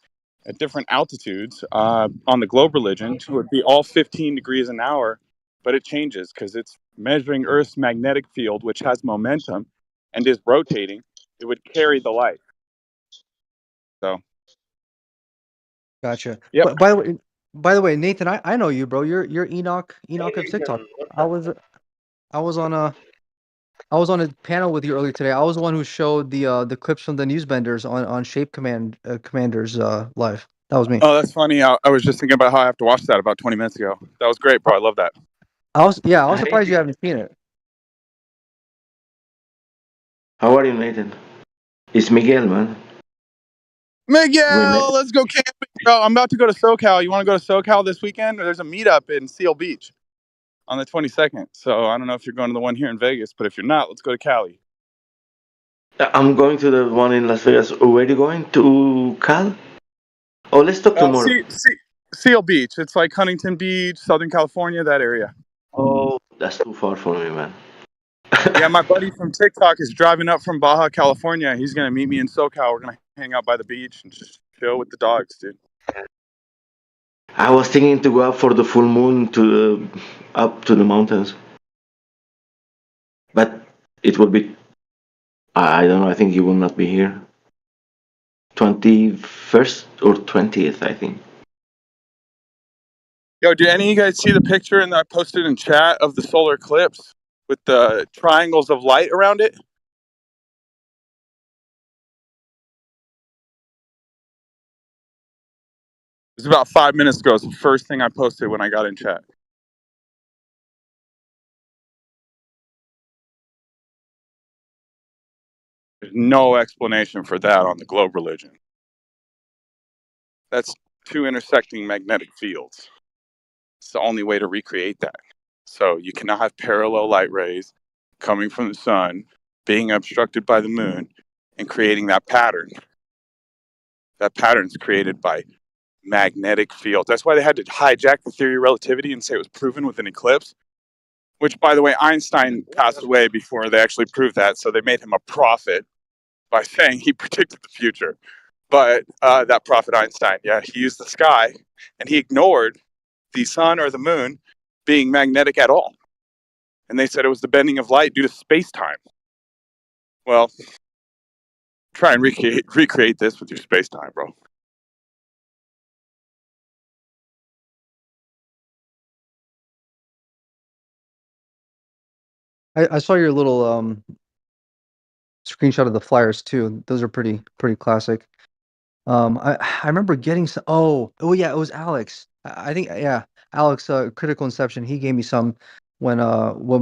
at different altitudes on the globe religion. It would be all 15 degrees an hour, but it changes because it's measuring Earth's magnetic field, which has momentum and is rotating. It would carry the light. So. Gotcha. Yep. But by the way, Nathan, I know you, bro. You're Enoch of TikTok. How was it? I was on a panel with you earlier today. I was the one who showed the clips from the newsbenders on Shape Commanders live. That was me. Oh, that's funny. I was just thinking about how I have to watch that about 20 minutes ago. That was great, bro. I love that. I was surprised you haven't seen it. How are you, Nathan? It's Miguel, man. Miguel, let's go camping. Bro, I'm about to go to SoCal. You want to go to SoCal this weekend? There's a meetup in Seal Beach on the 22nd. So I don't know if you're going to the one here in Vegas, but if you're not, let's go to Cali. I'm going to the one in Las Vegas. Where are you going? To Cal? Oh, let's talk tomorrow. Seal Beach. It's like Huntington Beach, Southern California, that area. Oh, that's too far for me, man. Yeah, my buddy from TikTok is driving up from Baja, California. He's going to meet me in SoCal. We're going to hang out by the beach and just chill with the dogs, dude. I was thinking to go up for the full moon up to the mountains. But it will be, I don't know, I think you will not be here. 21st or 20th, I think. Yo, did any of you guys see the picture that I posted in chat of the solar eclipse with the triangles of light around it? It was about 5 minutes ago. It's the first thing I posted when I got in chat. There's no explanation for that on the globe religion. That's two intersecting magnetic fields. It's the only way to recreate that. So you cannot have parallel light rays coming from the sun, being obstructed by the moon, and creating that pattern. That pattern is created by magnetic fields. That's why they had to hijack the theory of relativity and say it was proven with an eclipse. Which, by the way, Einstein passed away before they actually proved that, so they made him a prophet by saying he predicted the future. But that prophet Einstein, yeah, he used the sky, and he ignored the sun or the moon being magnetic at all. And they said it was the bending of light due to space-time. Well, try and recreate this with your space-time, bro. I saw your little screenshot of the flyers too. Those are pretty classic. I remember getting some. Oh yeah, it was Alex. I think yeah, Alex. Critical Inception. He gave me some when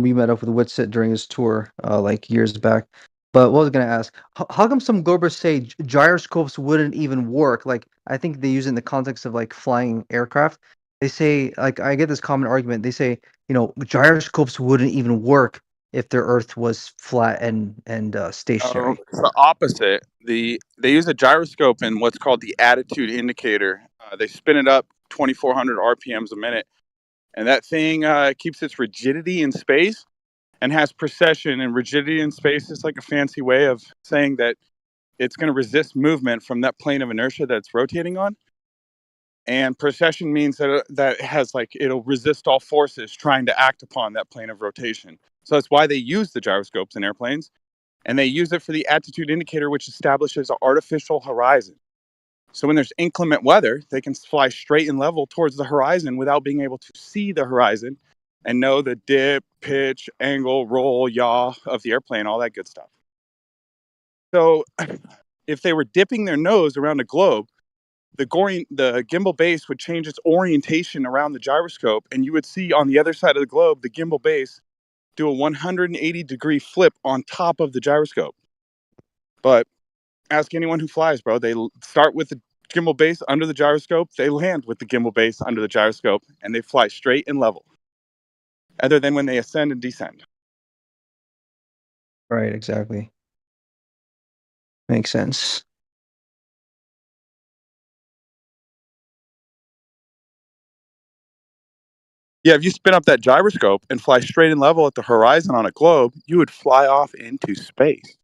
we met up with Whitsit during his tour like years back. But what was I gonna ask? How come some Gorbers say gyroscopes wouldn't even work? Like I think they use it in the context of like flying aircraft. They say like I get this common argument. They say gyroscopes wouldn't even work if their Earth was flat and stationary. It's the opposite. They use a gyroscope in what's called the attitude indicator. They spin it up 2,400 RPMs a minute, and that thing keeps its rigidity in space and has precession. And rigidity in space is like a fancy way of saying that it's going to resist movement from that plane of inertia that it's rotating on. And precession means that it has it'll resist all forces trying to act upon that plane of rotation. So that's why they use the gyroscopes in airplanes. And they use it for the attitude indicator, which establishes an artificial horizon. So when there's inclement weather, they can fly straight and level towards the horizon without being able to see the horizon and know the dip, pitch, angle, roll, yaw of the airplane, all that good stuff. So if they were dipping their nose around a globe, the gimbal base would change its orientation around the gyroscope, and you would see on the other side of the globe, the gimbal base do a 180-degree flip on top of the gyroscope. But ask anyone who flies, bro. They start with the gimbal base under the gyroscope. They land with the gimbal base under the gyroscope, and they fly straight and level, other than when they ascend and descend. Right, exactly. Makes sense. Yeah, if you spin up that gyroscope and fly straight and level at the horizon on a globe, you would fly off into space.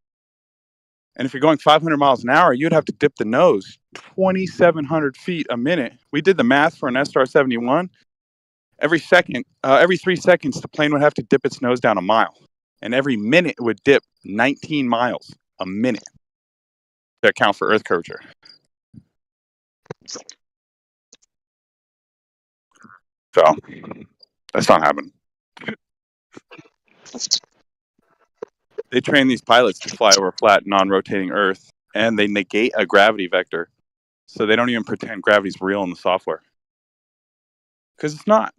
And if you're going 500 miles an hour, you'd have to dip the nose 2,700 feet a minute. We did the math for an SR-71. Every 3 seconds, the plane would have to dip its nose down a mile. And every minute it would dip 19 miles a minute to account for Earth curvature. So that's not happening. They train these pilots to fly over a flat, non-rotating Earth, and they negate a gravity vector. So they don't even pretend gravity's real in the software. Because it's not.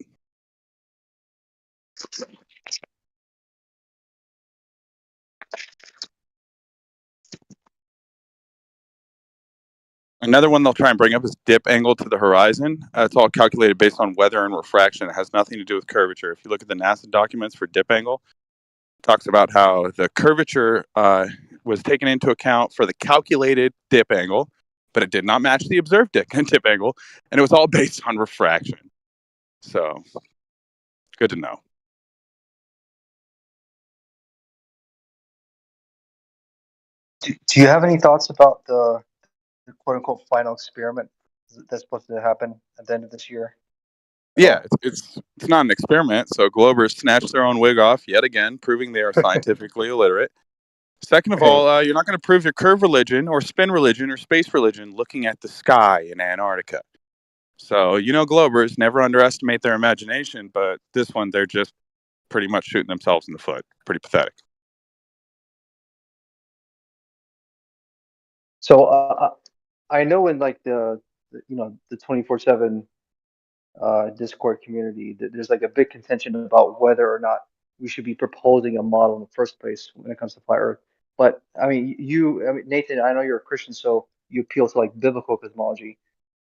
Another one they'll try and bring up is dip angle to the horizon. It's all calculated based on weather and refraction. It has nothing to do with curvature. If you look at the NASA documents for dip angle, it talks about how the curvature was taken into account for the calculated dip angle, but it did not match the observed dip angle, and it was all based on refraction. So, good to know. Do you have any thoughts about the quote unquote final experiment that's supposed to happen at the end of this year? Yeah, it's not an experiment. So Globers snatched their own wig off yet again, proving they are scientifically illiterate. Second of all, you're not going to prove your curve religion or spin religion or space religion looking at the sky in Antarctica. So, Globers never underestimate their imagination, but this one, they're just pretty much shooting themselves in the foot. Pretty pathetic. So I know in like the 24/7 Discord community that there's like a big contention about whether or not we should be proposing a model in the first place when it comes to flat Earth. But I mean, Nathan, I know you're a Christian, so you appeal to like biblical cosmology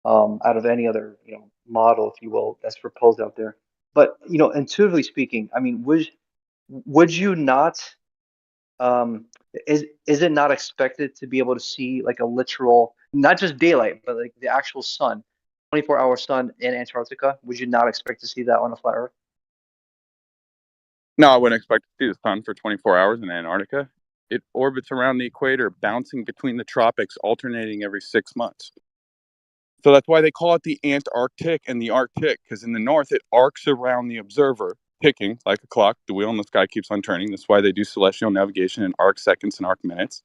out of any other model, if you will, that's proposed out there. But intuitively speaking, I mean, would you not? Um, is it not expected to be able to see like a literal, not just daylight, but like the actual sun, 24-hour sun in Antarctica? Would you not expect to see that on a flat Earth? No, I wouldn't expect to see the sun for 24 hours in Antarctica. It orbits around the equator, bouncing between the tropics, alternating every 6 months. So that's why they call it the Antarctic and the Arctic, because in the north, it arcs around the observer, ticking like a clock. The wheel in the sky keeps on turning. That's why they do celestial navigation in arc seconds and arc minutes.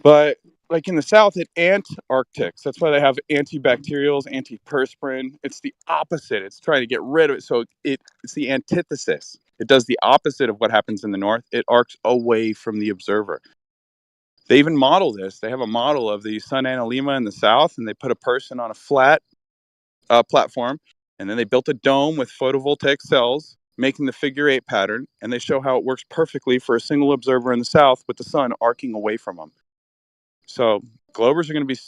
But like in the south, it Antarctics. That's why they have antibacterials, antiperspirant. It's the opposite. It's trying to get rid of it. So it's the antithesis. It does the opposite of what happens in the north. It arcs away from the observer. They even model this. They have a model of the Sun Analemma in the south, and they put a person on a flat platform, and then they built a dome with photovoltaic cells, making the figure 8 pattern, and they show how it works perfectly for a single observer in the south with the sun arcing away from them. So Globers are going to be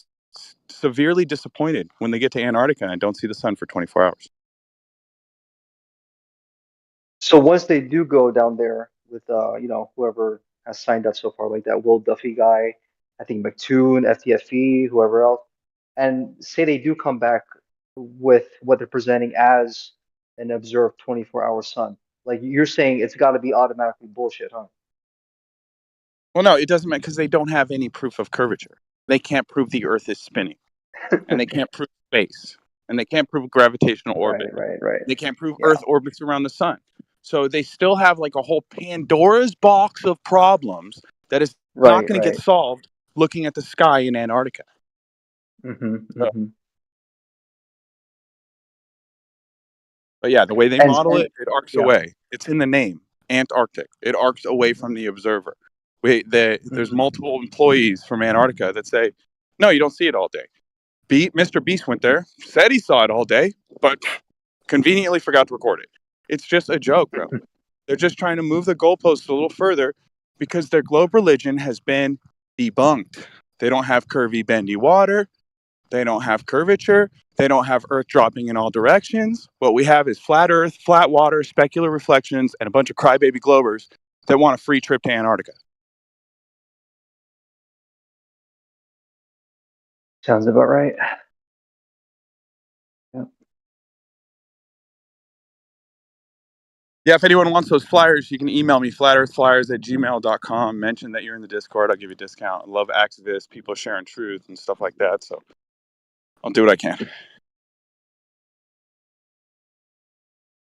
severely disappointed when they get to Antarctica and don't see the sun for 24 hours. So once they do go down there with whoever has signed up so far, like that Will Duffy guy, I think McToon, FTFE, whoever else, and say they do come back with what they're presenting as an observed 24-hour sun, like you're saying, it's got to be automatically bullshit, huh? Well, no, it doesn't matter because they don't have any proof of curvature. They can't prove the Earth is spinning, and they can't prove space, and they can't prove gravitational orbit. Right. They can't prove Earth orbits around the sun. So they still have like a whole Pandora's box of problems that is not going to get solved looking at the sky in Antarctica. But yeah, the way they model it arcs away. It's in the name, Antarctic. It arcs away from the observer. There's multiple employees from Antarctica that say, no, you don't see it all day. Mr. Beast went there, said he saw it all day, but conveniently forgot to record it. It's just a joke, bro. They're just trying to move the goalposts a little further because their globe religion has been debunked. They don't have curvy, bendy water. They don't have curvature. They don't have Earth dropping in all directions. What we have is flat Earth, flat water, specular reflections, and a bunch of crybaby globers that want a free trip to Antarctica. Sounds about right. Yeah, if anyone wants those flyers, you can email me, flatearthflyers@gmail.com. Mention that you're in the Discord. I'll give you a discount. I love activists, people sharing truth and stuff like that. So I'll do what I can.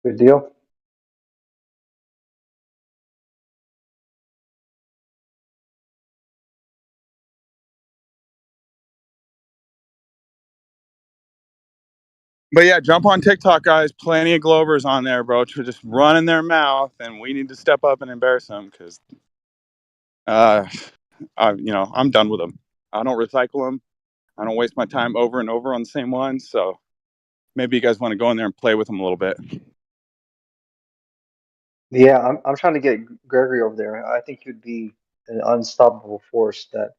Good deal. But yeah, jump on TikTok, guys. Plenty of Globers on there, bro. Just running their mouth, and we need to step up and embarrass them because, I'm done with them. I don't recycle them. I don't waste my time over and over on the same ones. So maybe you guys want to go in there and play with them a little bit. Yeah, I'm trying to get Gregory over there. I think he'd be an unstoppable force that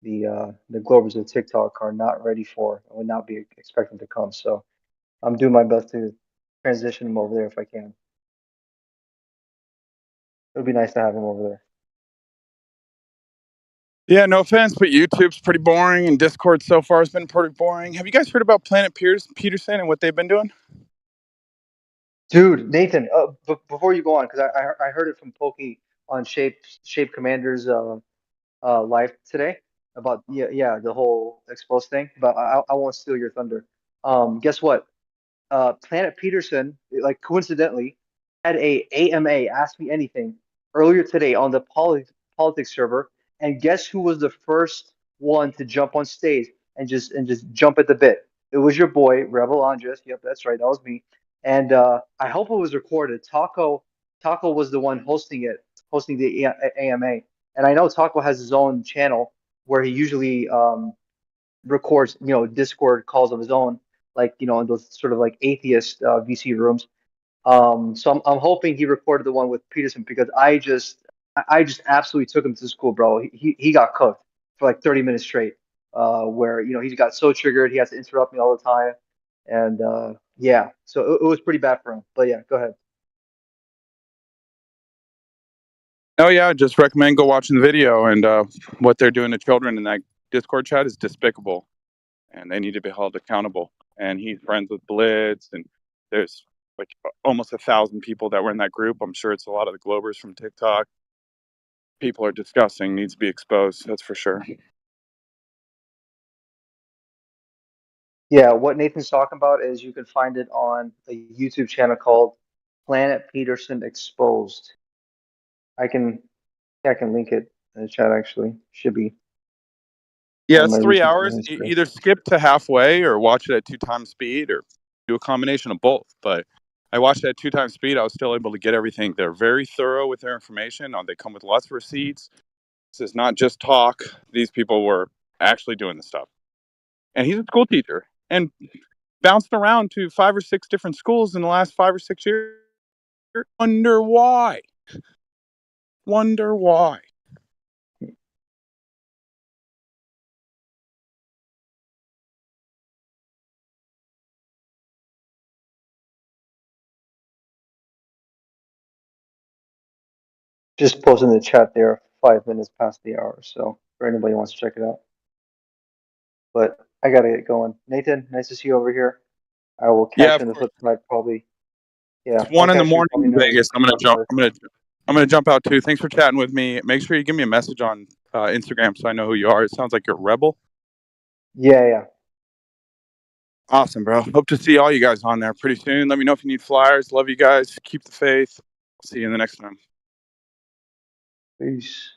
the Globers of TikTok are not ready for and would not be expecting to come. So I'm doing my best to transition him over there if I can. It would be nice to have him over there. Yeah, no offense, but YouTube's pretty boring, and Discord so far has been pretty boring. Have you guys heard about Planet Peterson and what they've been doing? Dude, Nathan, before you go on, because I heard it from Pokey on Shape Commander's live today about the whole expose thing. But I won't steal your thunder. Guess what? Planet Peterson, like coincidentally, had a AMA Ask Me Anything earlier today on the politics server, and guess who was the first one to jump on stage and just jump at the bit? It was your boy Rebel Andres. Yep, that's right, that was me. And I hope it was recorded. Taco was the one hosting the AMA, and I know Taco has his own channel where he usually records, Discord calls of his own, like, in those sort of like atheist VC rooms. So I'm hoping he recorded the one with Peterson because I just absolutely took him to school, bro. He got cooked for like 30 minutes straight, where he got so triggered he has to interrupt me all the time, and yeah, so it was pretty bad for him. But yeah, go ahead. Oh yeah, I just recommend go watching the video. And what they're doing to children in that Discord chat is despicable, and they need to be held accountable. And he's friends with Blitz, and there's like almost 1,000 people that were in that group. I'm sure it's a lot of the Globers from TikTok. People are disgusting, needs to be exposed, that's for sure. Yeah, what Nathan's talking about is you can find it on a YouTube channel called Planet Peterson Exposed. I can link it in the chat actually. Should be Yeah, on it's my 3 recent hours. history. Either skip to halfway or watch it at 2 times speed or do a combination of both. But I watched it at 2 times speed. I was still able to get everything. They're very thorough with their information. They come with lots of receipts. This is not just talk. These people were actually doing the stuff. And he's a school teacher and bounced around to 5 or 6 different schools in the last 5 or 6 years. Wonder why. Wonder why. Just posted in the chat there, 5 minutes past the hour. So for anybody who wants to check it out. But I gotta get going. Nathan, nice to see you over here. I will Yeah, catch of you on the course. flip side probably. Yeah, It's I'll 1 in the catch you morning probably in noon. Vegas. I'm gonna jump out too. Thanks for chatting with me. Make sure you give me a message on Instagram so I know who you are. It sounds like you're a rebel. Yeah. Awesome, bro. Hope to see all you guys on there pretty soon. Let me know if you need flyers. Love you guys. Keep the faith. See you in the next time. Peace.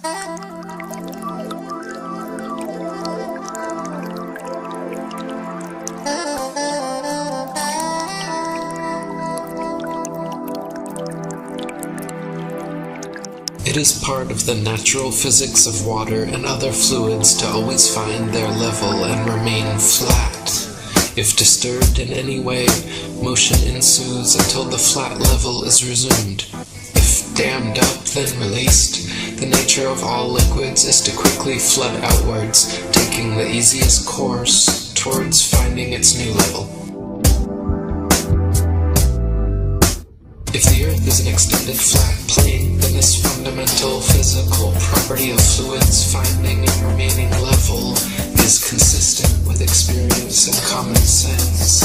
It is part of the natural physics of water and other fluids to always find their level and remain flat. If disturbed in any way, motion ensues until the flat level is resumed. If dammed up, then released. The nature of all liquids is to quickly flood outwards, taking the easiest course towards finding its new level. If the Earth is an extended flat plane, then this fundamental physical property of fluids finding and remaining level is consistent with experience and common sense.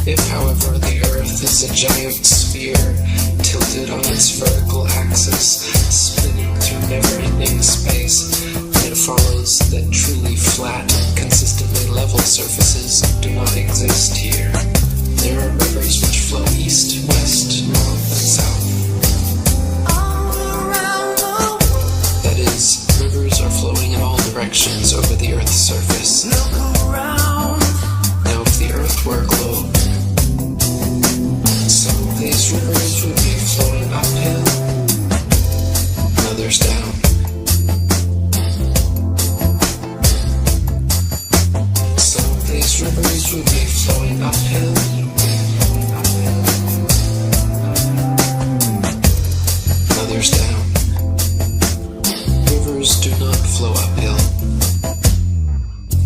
If, however, the Earth is a giant sphere, tilted on its vertical axis, spinning through never-ending space, then it follows that truly flat, consistently level surfaces do not exist here. There are rivers which flow east, west, north, and south. That is, rivers are flowing in all directions over the Earth's surface. Now, if the Earth were a globe, some of these rivers would be flowing uphill, and others down. Some of these rivers would be flowing uphill, others down. Rivers do not flow uphill.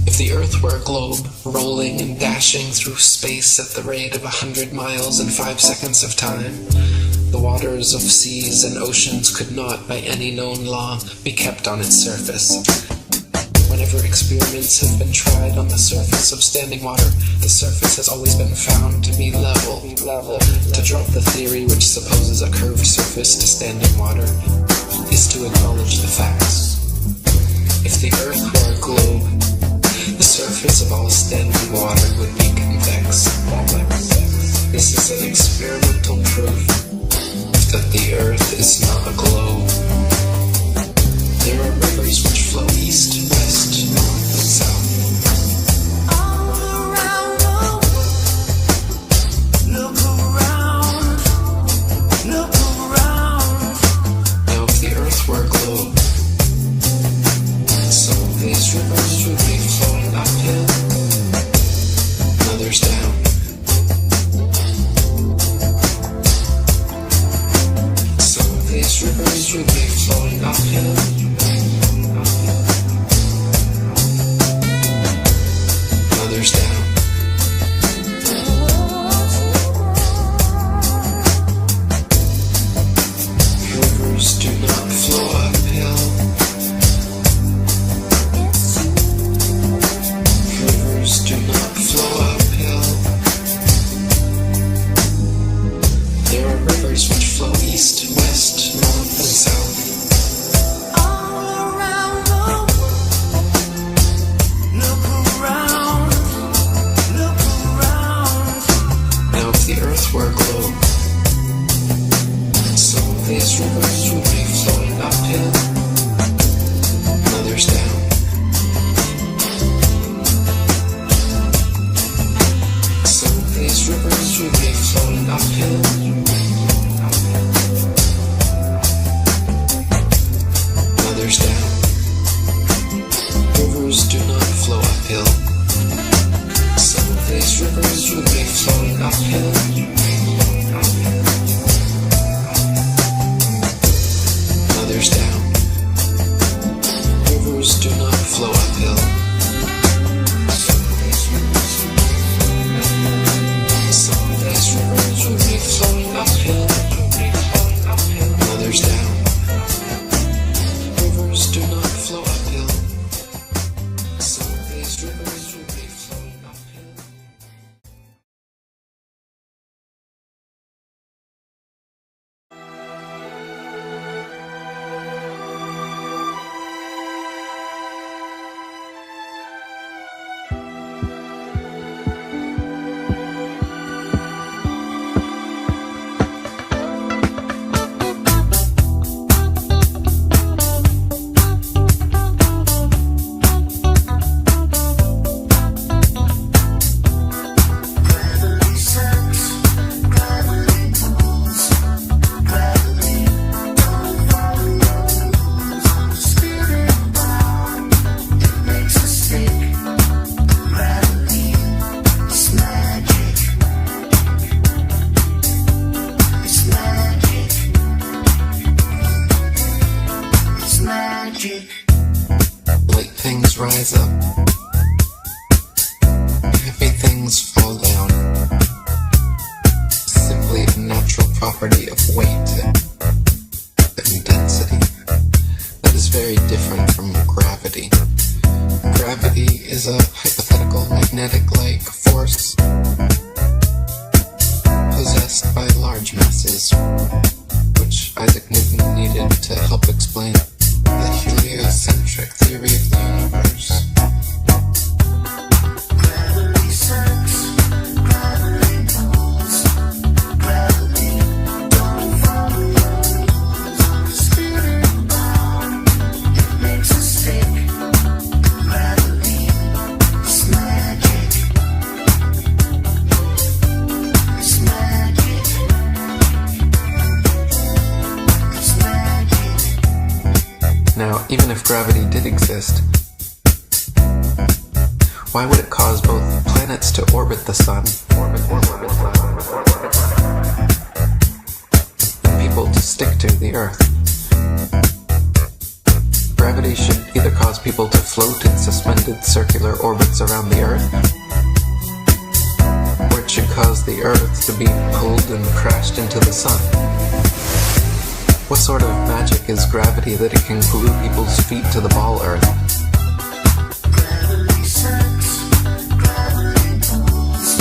If the Earth were a globe, rolling and dashing through space at the rate of 100 miles in 5 seconds of time, the waters of seas and oceans could not, by any known law, be kept on its surface. Whenever experiments have been tried on the surface of standing water, the surface has always been found to be level. To drop the theory which supposes a curved surface to standing water is to acknowledge the facts. If the Earth were a globe, the surface of all standing water would be convex. This is an experimental proof that the Earth is not a globe. There are rivers which flow east, west, north, and south. Now, if the Earth were a globe, some of these rivers would be flowing uphill, and others down. Some of these rivers would be flowing uphill, others down. Rivers do not flow uphill. Rivers do not flow uphill. There are rivers which flow east, west, north, and south. Now, if the Earth were a globe, some of these rivers would be flowing uphill, and others down. Some of these rivers would be flowing uphill, and others down. Rivers do not flow uphill. Some of these rivers would be flowing uphill, others down. Rivers do not flow uphill. Some of these rivers would be flowing uphill, others down. Rivers do not flow uphill. Some of these rivers would be flowing uphill. rise up. Heavy things fall down. Simply a natural property of weight and density that is very different from gravity. Gravity is a hypothetical magnetic-like force possessed by large masses, which Isaac Newton needed to help explain the heliocentric theory of the universe. Gravity sucks, gravity pulls, gravity don't follow rules on the spinning ball. It makes us sick. Gravity is magic. It's magic. It's magic. Now, even if gravity did exist, why would it cause both planets to orbit the sun and people to stick to the Earth? Gravity should either cause people to float in suspended circular orbits around the Earth, or it should cause the Earth to be pulled and crashed into the sun. What sort of magic is gravity that it can glue people's feet to the ball Earth? Gravity sucks, gravity pulls,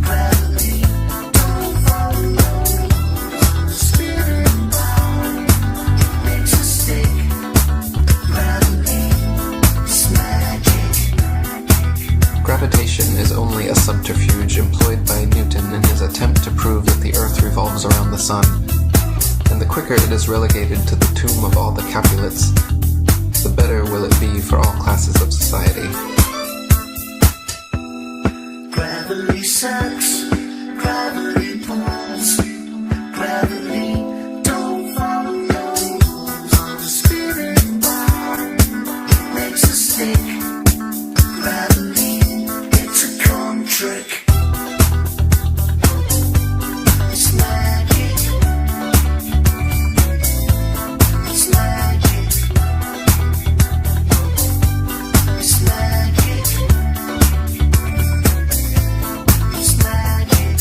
gravity don't follow rules on the spinning ball. It makes us stick. Gravity is magic. Gravitation is only a subterfuge employed by Newton in his attempt to prove that the Earth revolves around the sun. And the quicker it is relegated to the tomb of all the Capulets, the better will it be for all classes of society. Gravity sucks, gravity pulls, gravity don't follow rules on the spinning ball. It makes us sick. Gravity, it's a con trick. It's magic. It's magic. It's magic. It's magic.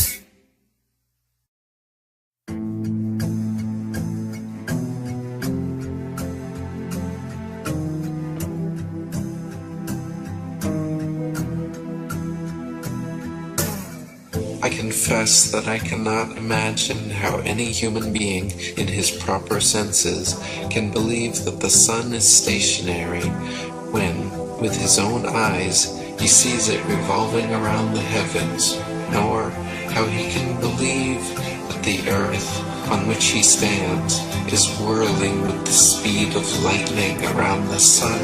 I confess that I cannot imagine how any human being in his proper senses can believe that the sun is stationary when, with his own eyes, he sees it revolving around the heavens, nor how he can believe that the earth on which he stands is whirling with the speed of lightning around the sun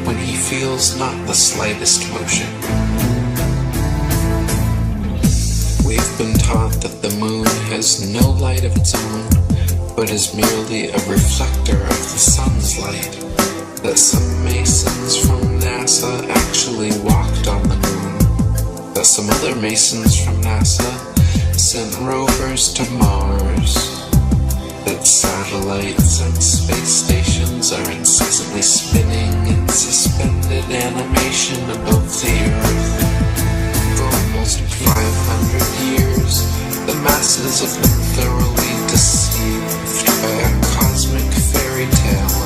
when he feels not the slightest motion. We've been taught that the moon has no light of its own, but is merely a reflector of the sun's light, that some masons from NASA actually walked on the moon, that some other masons from NASA sent rovers to Mars, that satellites and space stations are incessantly spinning in suspended animation above the Earth. For almost 500 years, the masses have been thoroughly deceived by a cosmic fairy tale.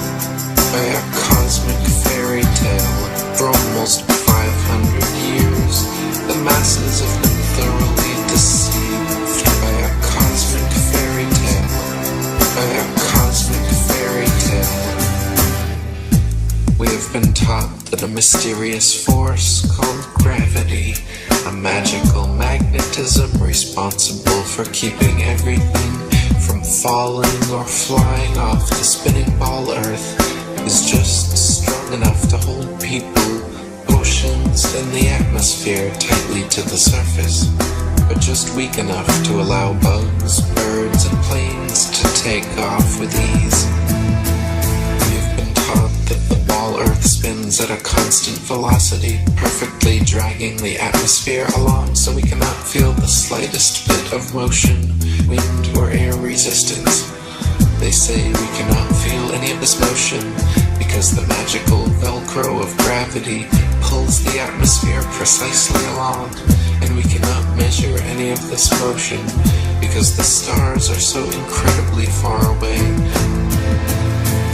By a cosmic fairy tale. For almost 500 years, the masses have been thoroughly deceived by a cosmic fairy tale. By a cosmic fairy tale. We have been taught that a mysterious force called gravity, a magical magnetism responsible for keeping everything from falling or flying off the spinning ball Earth, is just strong enough to hold people, oceans, and the atmosphere tightly to the surface, but just weak enough to allow bugs, birds, and planes to take off with ease. We've been taught that the ball Earth spins at a constant velocity, perfectly dragging the atmosphere along so we cannot feel the slightest bit of motion, wind, or air resistance. They say we cannot feel any of this motion because the magical Velcro of gravity pulls the atmosphere precisely along, and we cannot measure any of this motion because the stars are so incredibly far away.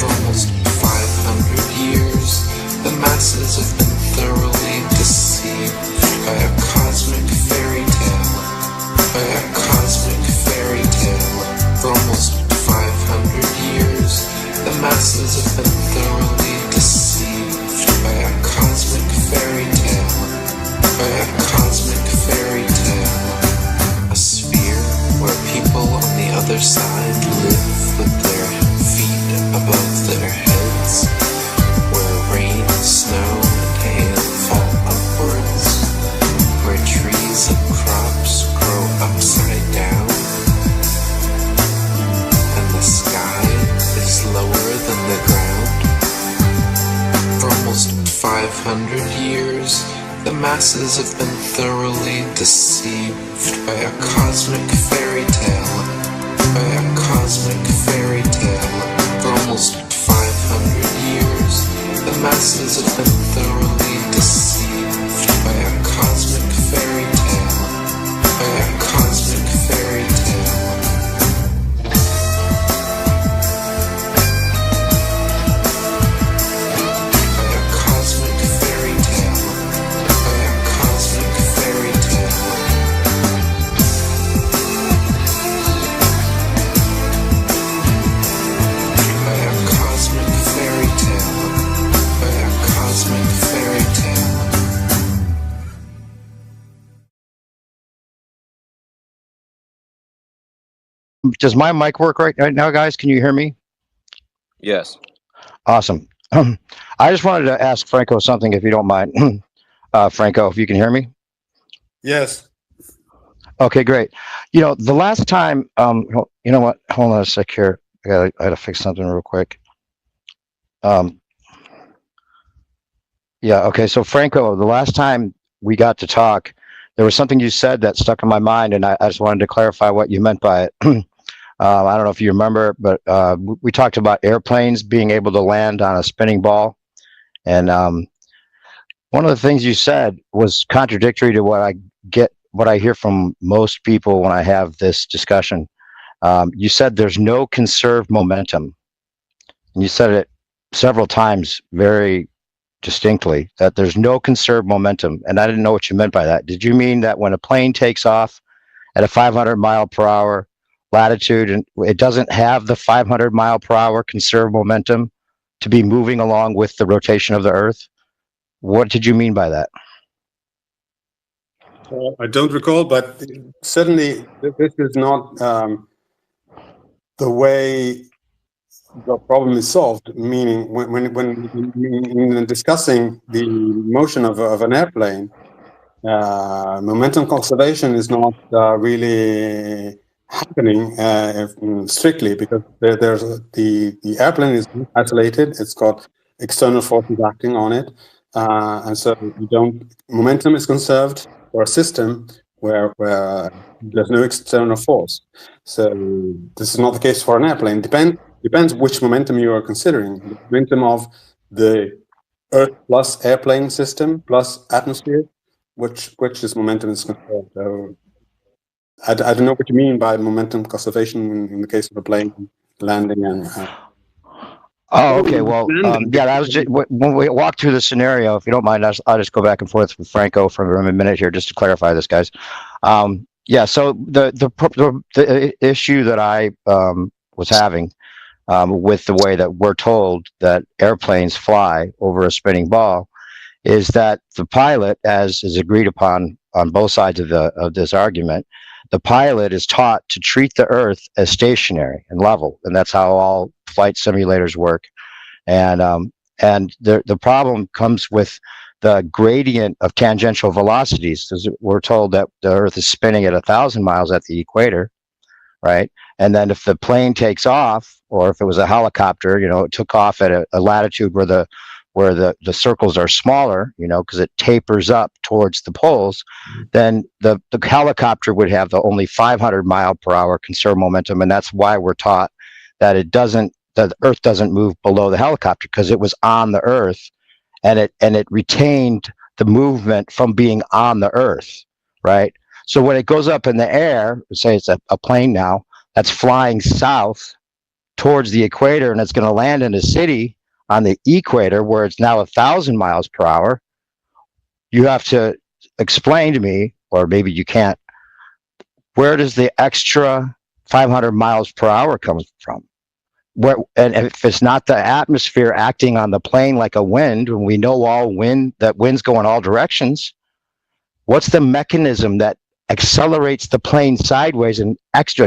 For almost 500 years, the masses have been thoroughly deceived by a cosmic fairy tale. By a cosmic fairy tale. For almost 500 years, the masses have been thoroughly deceived by a cosmic fairy tale. By a cosmic fairy tale. A sphere where people on the other side live with their feet above their heads, where rain, snow, and hail fall upwards, where trees and crops grow upside down, and the sky is lower than the ground. For almost 500 years, the masses have been thoroughly deceived by a cosmic fairy tale. By a cosmic fairy tale. For almost 500 years, the masses have been thoroughly deceived by a cosmic fairy tale. By a cosmic fairy tale. By a cosmic fairy tale. By a cosmic fairy tale. By a cosmic fairy tale. By a cosmic fairy tale. Does my mic work right now, guys? Can you hear me? Yes. Awesome. I just wanted to ask Franco something, if you don't mind. Franco, if you can hear me. Yes. Okay, great. The last time, you know what? Hold on a sec here. I gotta fix something real quick. Yeah, okay. So Franco, the last time we got to talk, there was something you said that stuck in my mind, and I just wanted to clarify what you meant by it. I don't know if you remember, but we talked about airplanes being able to land on a spinning ball. And one of the things you said was contradictory to what I hear from most people when I have this discussion. You said there's no conserved momentum. And you said it several times very distinctly, that there's no conserved momentum. And I didn't know what you meant by that. Did you mean that when a plane takes off at a 500 mile per hour latitude and it doesn't have the 500 mile per hour conserved momentum to be moving along with the rotation of the Earth? What did you mean by that? I don't recall, but certainly this is not the way the problem is solved. Meaning, when discussing the motion of an airplane, momentum conservation is not really happening strictly, because there's the airplane is isolated. It's got external forces acting on it, and so momentum is conserved for a system where there's no external force. So this is not the case for an airplane. Depends which momentum you are considering. The momentum of the Earth plus airplane system plus atmosphere, which this momentum is conserved. So I don't know what you mean by momentum conservation in the case of a plane landing and. Oh, okay. Well, yeah, that was just when we walk through the scenario. If you don't mind, I'll just go back and forth with Franco for a minute here, just to clarify this, guys. Yeah. So the issue that I was having with the way that we're told that airplanes fly over a spinning ball is that the pilot, as is agreed upon on both sides of this argument, the pilot is taught to treat the Earth as stationary and level, and that's how all flight simulators work. And the problem comes with the gradient of tangential velocities, because we're told that the Earth is spinning at 1,000 miles at the equator, right? And then if the plane takes off, or if it was a helicopter, it took off at a latitude where the circles are smaller, because it tapers up towards the poles, then the helicopter would have the only 500 mile per hour conserved momentum. And that's why we're taught that the Earth doesn't move below the helicopter because it was on the Earth, and it retained the movement from being on the Earth, right? So when it goes up in the air, say it's a plane now that's flying south towards the equator, and it's going to land in a city on the equator where it's now 1,000 miles per hour, you have to explain to me, or maybe you can't, where does the extra 500 miles per hour come from? And if it's not the atmosphere acting on the plane like a wind, and we know that winds go in all directions, what's the mechanism that accelerates the plane sideways and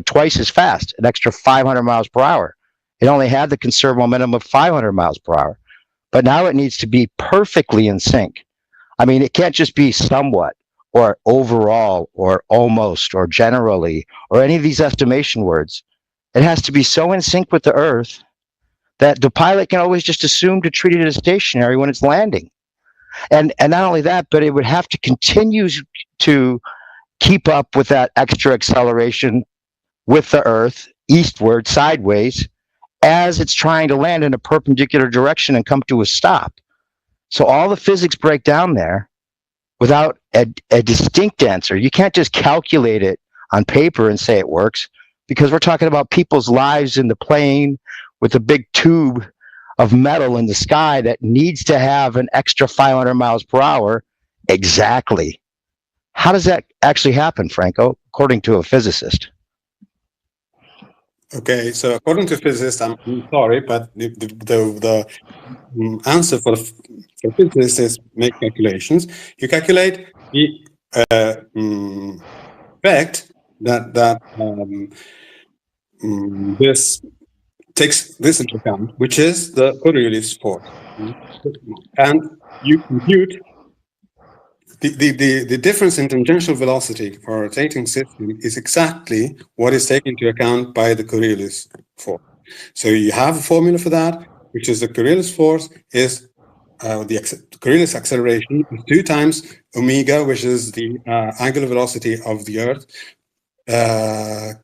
twice as fast, an extra 500 miles per hour? It only had the conserved momentum of 500 miles per hour, but now it needs to be perfectly in sync. I mean, it can't just be somewhat or overall or almost or generally or any of these estimation words. It has to be so in sync with the Earth that the pilot can always just assume to treat it as stationary when it's landing. And not only that, but it would have to continue to keep up with that extra acceleration with the Earth, eastward, sideways, as it's trying to land in a perpendicular direction and come to a stop. So all the physics break down there without a distinct answer. You can't just calculate it on paper and say it works, because we're talking about people's lives in the plane with a big tube of metal in the sky that needs to have an extra 500 miles per hour exactly. How does that actually happen, Franco, according to a physicist? Okay, so according to physicists, I'm sorry, but the answer for physicists is make calculations. You calculate the fact that this takes this into account, which is the Coriolis force, and you compute the difference in tangential velocity for a rotating system is exactly what is taken into account by the Coriolis force. So you have a formula for that, which is the Coriolis force is the Coriolis acceleration is 2 times omega, which is the angular velocity of the Earth,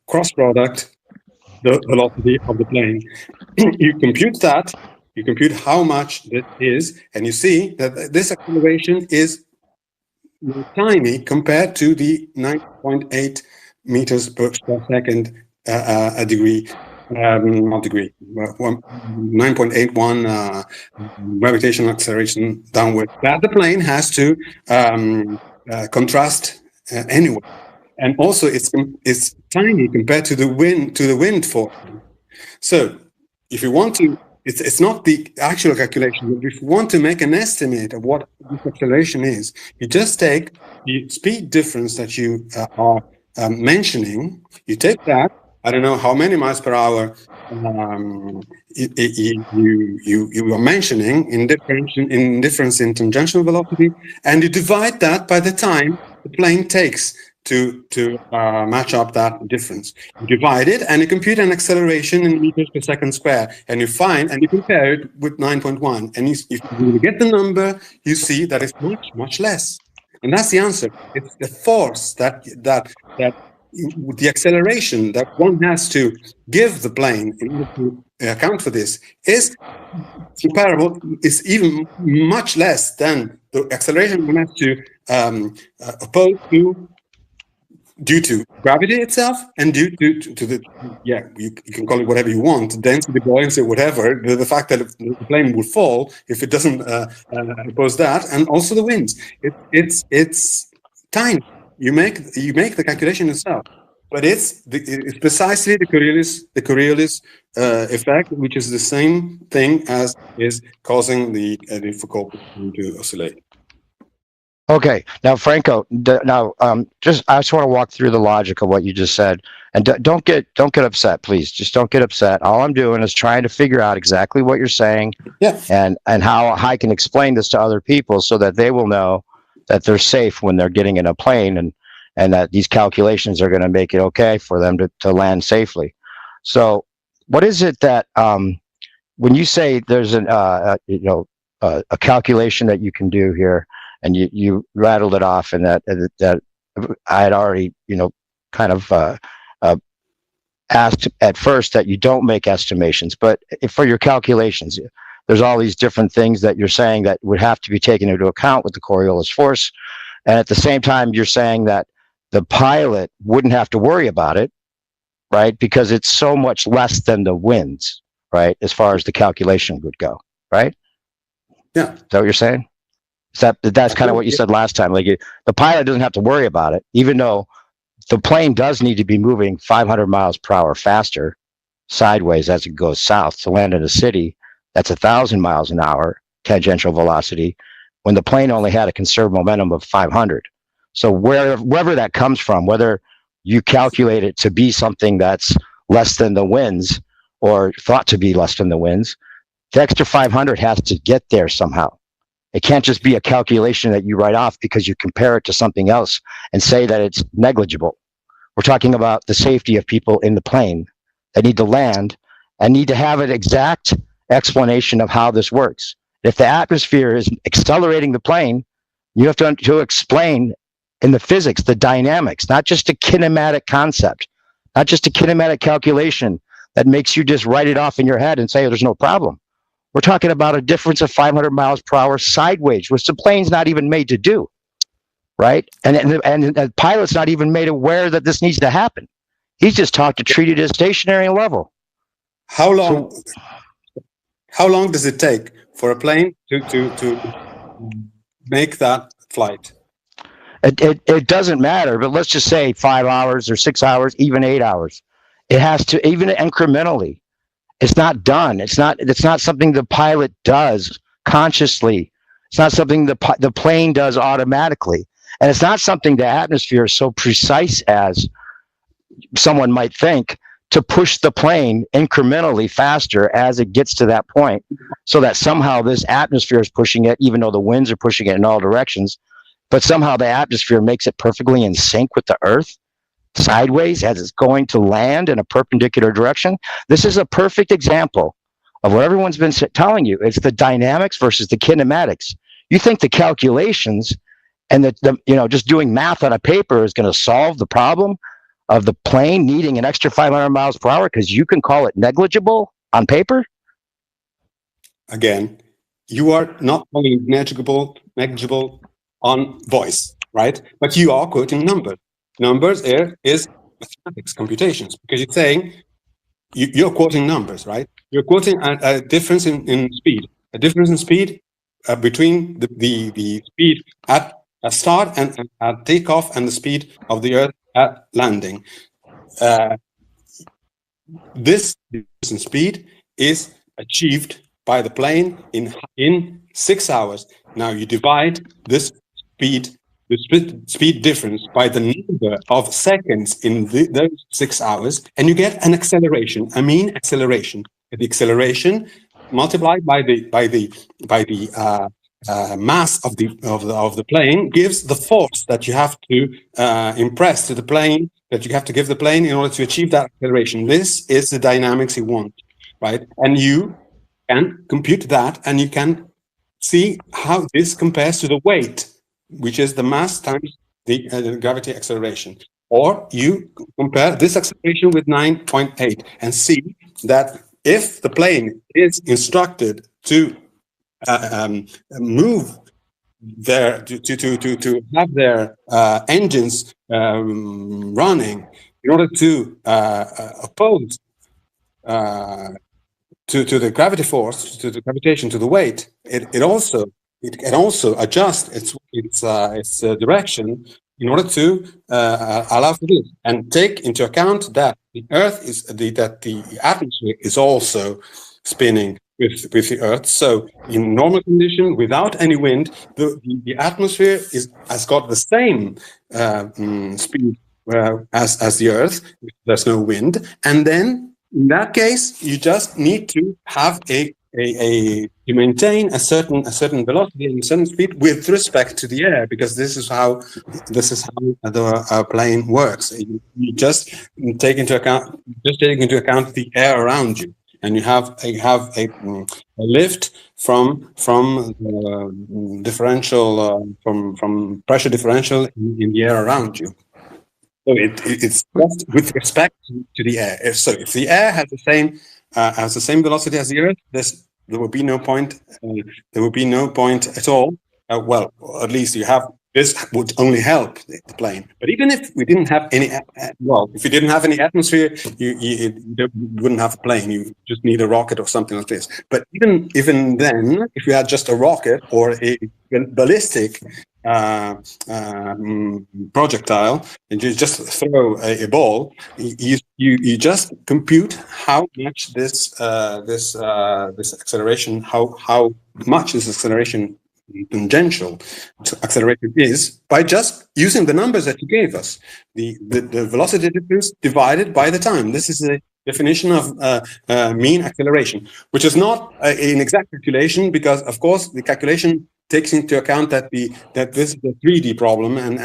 cross product the velocity of the plane. You compute that, you compute how much that is, and you see that this acceleration is tiny compared to the 9.8 meters per second a degree, not degree, 9.81 gravitational acceleration downward that the plane has to contrast anyway. And also it's tiny compared to the wind force. So if you want to, it's not the actual calculation, but if you want to make an estimate of what this acceleration is, you just take the speed difference that you are mentioning, you take that, I don't know how many miles per hour you are mentioning in difference in tangential velocity, and you divide that by the time the plane takes to match up that difference. You divide it and you compute an acceleration in meters per second square, and you find and you compare it with 9.1, and if you get the number, you see that it's much less, and that's the answer. It's the force that the acceleration that one has to give the plane in order to account for this is comparable, is even much less than the acceleration one has to oppose to due to gravity itself and due to the, you can call it whatever you want, density, buoyancy, whatever, the fact that the plane will fall if it doesn't oppose that, and also the winds. It's tiny. You make the calculation yourself, but it's precisely the Coriolis effect, which is the same thing as is causing the Foucault to oscillate. Okay, now Franco, I just want to walk through the logic of what you just said, and don't get upset, please. Just don't get upset. All I'm doing is trying to figure out exactly what you're saying, and how I can explain this to other people so that they will know that they're safe when they're getting in a plane, and that these calculations are going to make it okay for them to land safely. So, what is it that when you say there's a calculation that you can do here? And you rattled it off, and that I had already, kind of asked at first that you don't make estimations, but for your calculations, there's all these different things that you're saying that would have to be taken into account with the Coriolis force. And at the same time, you're saying that the pilot wouldn't have to worry about it, right? Because it's so much less than the winds, right? As far as the calculation would go, right? Yeah. Is that what you're saying? That's kind of what you said last time. Like the pilot doesn't have to worry about it, even though the plane does need to be moving 500 miles per hour faster sideways as it goes south to land in a city that's 1,000 miles an hour tangential velocity when the plane only had a conserved momentum of 500. So wherever that comes from, whether you calculate it to be something that's less than the winds or thought to be less than the winds, the extra 500 has to get there somehow. It can't just be a calculation that you write off because you compare it to something else and say that it's negligible. We're talking about the safety of people in the plane that need to land and need to have an exact explanation of how this works. If the atmosphere is accelerating the plane, you have to explain in the physics, the dynamics, not just a kinematic concept, not just a kinematic calculation that makes you just write it off in your head and say, oh, there's no problem. We're talking about a difference of 500 miles per hour sideways, which the plane's not even made to do, right? And the pilot's not even made aware that this needs to happen. He's just taught to treat it as stationary and level. How long does it take for a plane to make that flight? It doesn't matter, but let's just say 5 hours or 6 hours, even 8 hours. It has to, even incrementally. It's not done. It's not something the pilot does consciously. It's not something the plane does automatically. And it's not something the atmosphere is so precise as someone might think to push the plane incrementally faster as it gets to that point so that somehow this atmosphere is pushing it, even though the winds are pushing it in all directions, but somehow the atmosphere makes it perfectly in sync with the Earth sideways as it's going to land in a perpendicular direction. This is a perfect example of what everyone's been telling you. It's the dynamics versus the kinematics. You think the calculations and the just doing math on a paper is going to solve the problem of the plane needing an extra 500 miles per hour because you can call it negligible on paper? Again, you are not only negligible on voice, right? But you are quoting numbers. Numbers here is mathematics, computations, because you're saying you're quoting numbers, right? You're quoting a difference in speed, a difference in speed between the speed at a start and at takeoff and the speed of the Earth at landing. This difference in speed is achieved by the plane in 6 hours. Now you divide this speed difference by the number of seconds in those 6 hours, and you get an acceleration, a mean acceleration. The acceleration multiplied by the mass of the plane gives the force that you have to impress to the plane, that you have to give the plane in order to achieve that acceleration. This is the dynamics you want, right? And you can compute that, and you can see how this compares to the weight, which is the mass times the gravity acceleration. Or you compare this acceleration with 9.8 and see that if the plane is instructed to move to have their engines running in order to oppose to the gravity force, to the gravitation, to the weight, it can also adjust its direction in order to allow for this, and take into account that the Earth is that the atmosphere is also spinning with the Earth. So in normal condition, without any wind, the atmosphere has got the same speed as the Earth. There's no wind, and then in that case, you just need to have to maintain a certain velocity and a certain speed with respect to the air, because this is how the plane works. You just take into account the air around you, and you have a lift from differential from pressure differential in the air around you. So it's just with respect to the air. If the air has the same velocity as the Earth, there would be no point. There would be no point at all. Well, at least this would only help the plane. But even if we didn't have any, if you didn't have any atmosphere, you wouldn't have a plane. You just need a rocket or something like this. But even then, if you had just a rocket or a ballistic projectile, and you just throw a ball, you just compute how much this acceleration, how much this acceleration tangential acceleration is by just using the numbers that you gave us, the velocity difference divided by the time. This is the definition of mean acceleration, which is not an exact calculation, because of course the calculation takes into account that this is a 3D problem and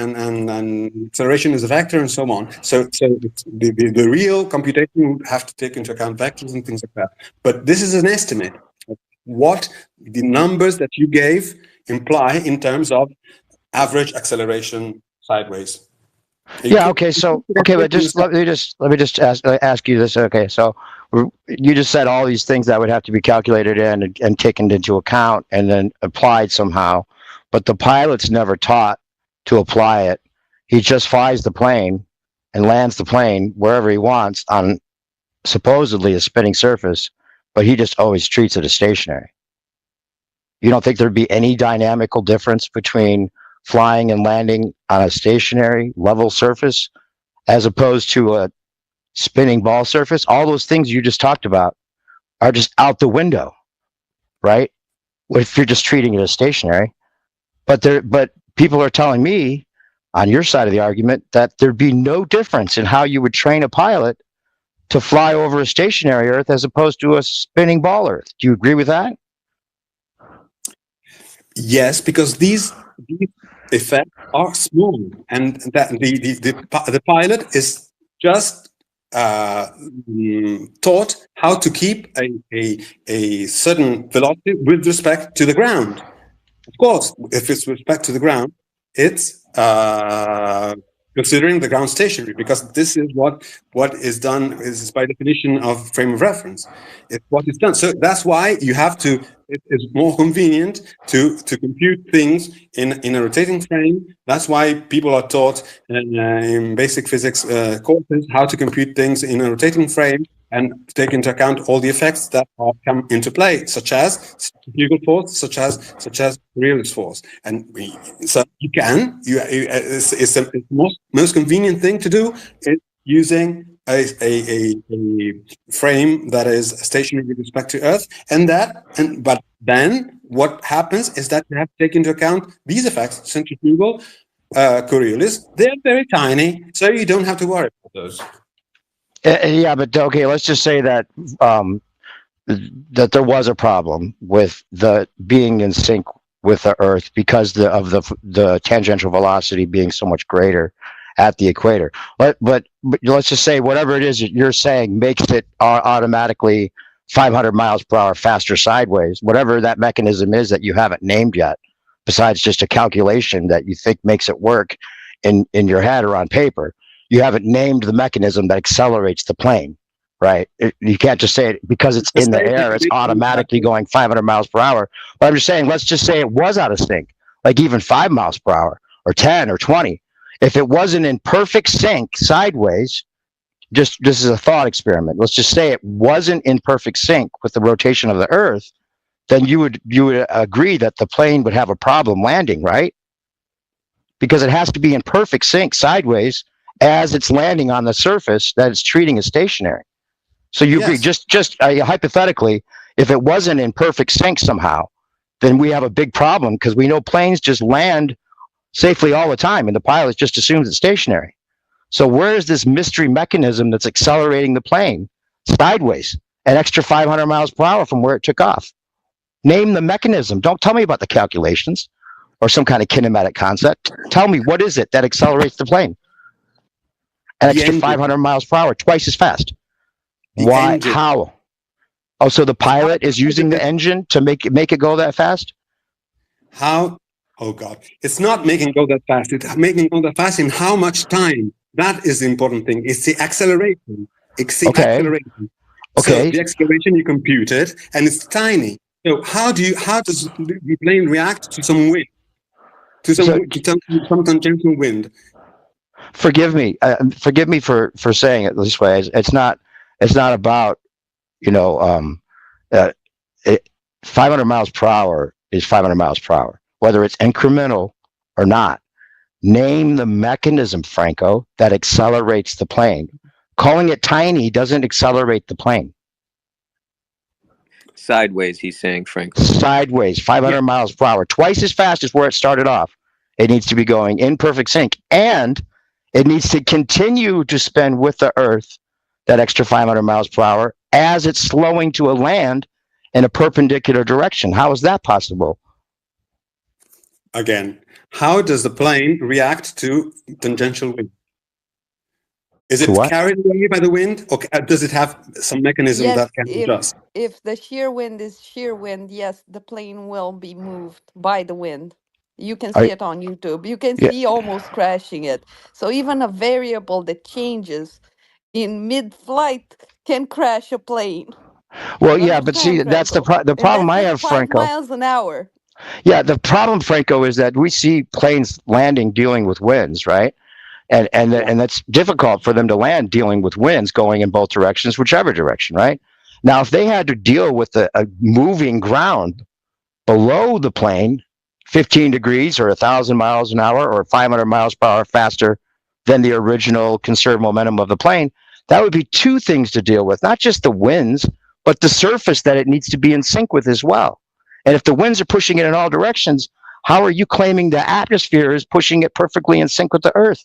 acceleration is a vector and so on. So the real computation would have to take into account vectors and things like that. But this is an estimate of what the numbers that you gave imply in terms of average acceleration sideways. Yeah. Okay. So okay, but let me just ask you this. Okay. So you just said all these things that would have to be calculated in and taken into account and then applied somehow, but the pilot's never taught to apply it. He just flies the plane and lands the plane wherever he wants on supposedly a spinning surface, but he just always treats it as stationary. You don't think there'd be any dynamical difference between flying and landing on a stationary level surface as opposed to a spinning ball surface? All those things you just talked about are just out the window, right? If you're just treating it as stationary. But people are telling me on your side of the argument that there'd be no difference in how you would train a pilot to fly over a stationary Earth as opposed to a spinning ball Earth. Do you agree with that? Yes, because these effects are small, and that the pilot is just taught how to keep a certain velocity with respect to the ground. Of course, if it's with respect to the ground, it's considering the ground stationary, because this is what is done, is by definition of frame of reference. It's what is done. So that's why you have to. It's more convenient to compute things in a rotating frame. That's why people are taught in basic physics courses how to compute things in a rotating frame and take into account all the effects that come into play, such as centrifugal force, such as Coriolis force. And so it's the most convenient thing to do is using a frame that is stationary with respect to Earth, but then what happens is that you have to take into account these effects, centrifugal, Coriolis. They're very tiny, so you don't have to worry about those. Yeah, but okay, let's just say that that there was a problem with the being in sync with the Earth because of the tangential velocity being so much greater at the equator. But let's just say whatever it is that you're saying makes it automatically 500 miles per hour faster sideways, whatever that mechanism is that you haven't named yet, besides just a calculation that you think makes it work in your head or on paper. You haven't named the mechanism that accelerates the plane, right? You can't just say it because it's in the air, it's automatically going 500 miles per hour. But I'm just saying, let's just say it was out of sync, like even 5 miles per hour or 10 or 20. If it wasn't in perfect sync sideways, this is a thought experiment. Let's just say it wasn't in perfect sync with the rotation of the Earth, then you would agree that the plane would have a problem landing, right? Because it has to be in perfect sync sideways as it's landing on the surface that it's treating as stationary. So you agree, just hypothetically, if it wasn't in perfect sync somehow, then we have a big problem, because we know planes just land safely all the time and the pilot just assumes it's stationary. So where is this mystery mechanism that's accelerating the plane sideways an extra 500 miles per hour from where it took off? Name the mechanism. Don't tell me about the calculations or some kind of kinematic concept. Tell me, what is it that accelerates the plane an extra 500 miles per hour, twice as fast? Why? Engine. How? Oh, so the pilot is using the engine to make it go that fast? How? Oh God, it's not making it go that fast. It's making it go that fast in how much time? That is the important thing. It's the acceleration. It's the Okay. acceleration. Okay. So the acceleration, you compute it, and it's tiny. So how does the plane react to some wind, to some tangential wind? Forgive me for saying it this way. It's not about, 500 miles per hour is 500 miles per hour, whether it's incremental or not. Name the mechanism, Franco, that accelerates the plane. Calling it tiny doesn't accelerate the plane. Sideways, he's saying, Franco. Sideways, 500 miles per hour, twice as fast as where it started off. It needs to be going in perfect sync, and it needs to continue to spin with the Earth that extra 500 miles per hour as it's slowing to a land in a perpendicular direction. How is that possible? Again, how does the plane react to tangential wind? Is it carried away by the wind, or does it have some mechanism Yes, that can adjust? if the shear wind is shear wind, yes, the plane will be moved by the wind. You can see it on YouTube. You can see almost crashing it. So even a variable that changes in mid-flight can crash a plane. Well, yeah, but see, that's the problem I have, 5 Franco. miles an hour. Yeah, the problem, Franco, is that we see planes landing dealing with winds, right? And that's difficult for them to land dealing with winds going in both directions, whichever direction, right? Now, if they had to deal with a moving ground below the plane, 15 degrees or 1,000 miles an hour or 500 miles per hour faster than the original conserved momentum of the plane, that would be two things to deal with, not just the winds, but the surface that it needs to be in sync with as well. And if the winds are pushing it in all directions, how are you claiming the atmosphere is pushing it perfectly in sync with the Earth?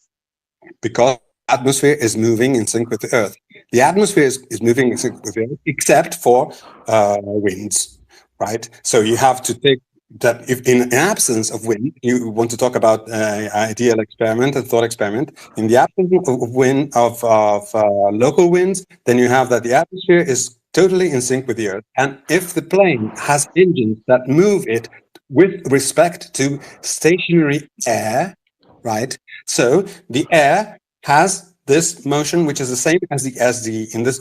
Because the atmosphere is moving in sync with the Earth. The atmosphere is moving in sync with the Earth, except for winds, right? So you have to take that if in absence of wind, you want to talk about ideal experiment, a thought experiment. In the absence of wind, of local winds, then you have that the atmosphere is totally in sync with the Earth. And if the plane has engines that move it with respect to stationary air, right? So the air has this motion, which is the same as in this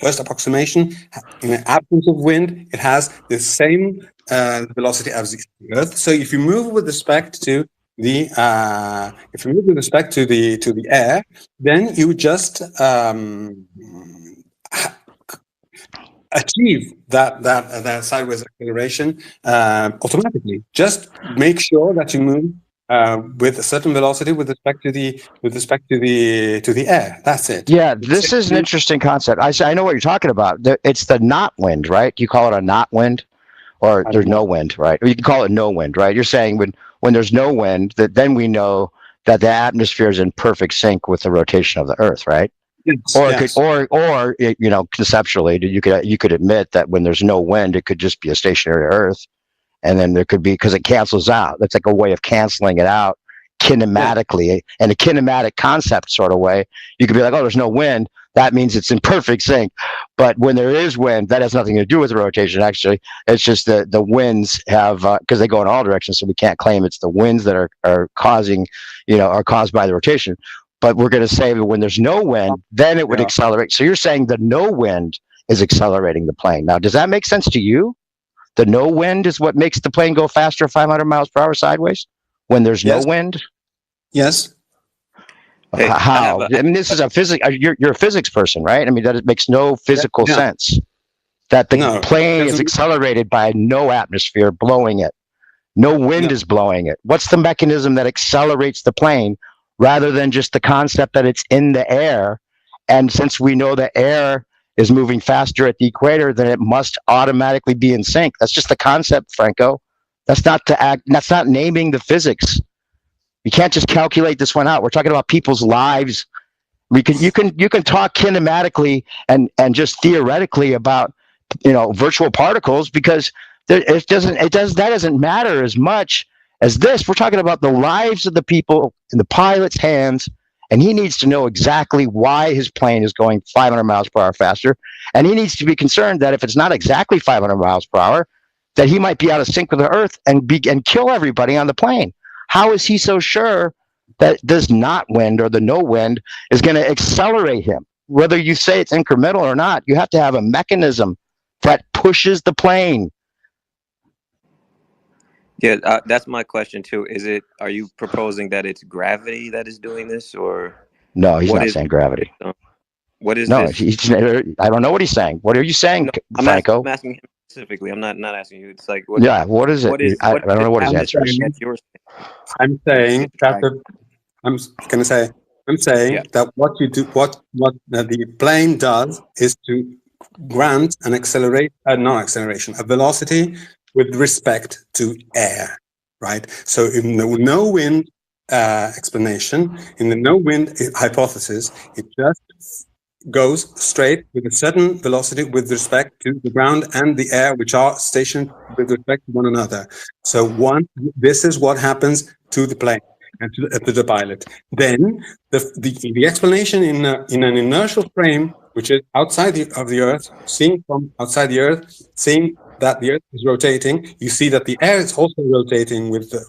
first approximation. In the absence of wind, it has the same velocity as the Earth. So if you move with respect to the air, then you just achieve that sideways acceleration automatically. Just make sure that you move with a certain velocity with respect to the air. That's it. Yeah, this is an interesting concept. I know what you're talking about. It's the not wind, right? You call it a not wind, or there's no wind, right? Or you can call it no wind, right? You're saying when there's no wind, then we know that the atmosphere is in perfect sync with the rotation of the Earth, right? Yes, or conceptually, you could admit that when there's no wind, it could just be a stationary Earth. And then there could be, because it cancels out. That's like a way of canceling it out kinematically, in a kinematic concept sort of way. You could be like, oh, there's no wind. That means it's in perfect sync. But when there is wind, that has nothing to do with the rotation, actually. It's just that the winds have, because they go in all directions, so we can't claim it's the winds that are causing, are caused by the rotation. But we're going to say that when there's no wind, then it would accelerate. So you're saying the no wind is accelerating the plane. Now, does that make sense to you? The no wind is what makes the plane go faster 500 miles per hour sideways when there's no wind? Yes. Hey, how? I mean, this is a physics. You're a physics person, right? I mean, that it makes no physical sense that the plane is accelerated by no atmosphere blowing it. No wind is blowing it. What's the mechanism that accelerates the plane rather than just the concept that it's in the air? And since we know the air is moving faster at the equator, then it must automatically be in sync. That's just the concept, Franco. That's not naming the physics. You can't just calculate this one out. We're talking about people's lives. You can talk kinematically and just theoretically about virtual particles, because that doesn't matter as much as this. We're talking about the lives of the people in the pilot's hands. And he needs to know exactly why his plane is going 500 miles per hour faster. And he needs to be concerned that if it's not exactly 500 miles per hour, that he might be out of sync with the Earth and kill everybody on the plane. How is he so sure that this not wind or the no wind is going to accelerate him. Whether you say it's incremental or not, you have to have a mechanism that pushes the plane. Yeah, that's my question too. Are you proposing that it's gravity that is doing this, or No, he's what not is saying gravity. what is No, this? I don't know what he's saying. What are you saying, No, Franco? I'm asking him specifically. I'm not asking you. It's like Yeah, what is it? I don't know what his answer is. I'm saying that I'm gonna say I'm saying that what you do, what the plane does is to grant an a velocity with respect to air, right? So in the no wind explanation, in the no wind hypothesis, it just goes straight with a certain velocity with respect to the ground and the air, which are stationed with respect to one another. So this is what happens to the plane and to the pilot. Then the explanation in an inertial frame, which is outside of the Earth, seeing from outside the Earth, seeing that the Earth is rotating, you see that the air is also rotating with the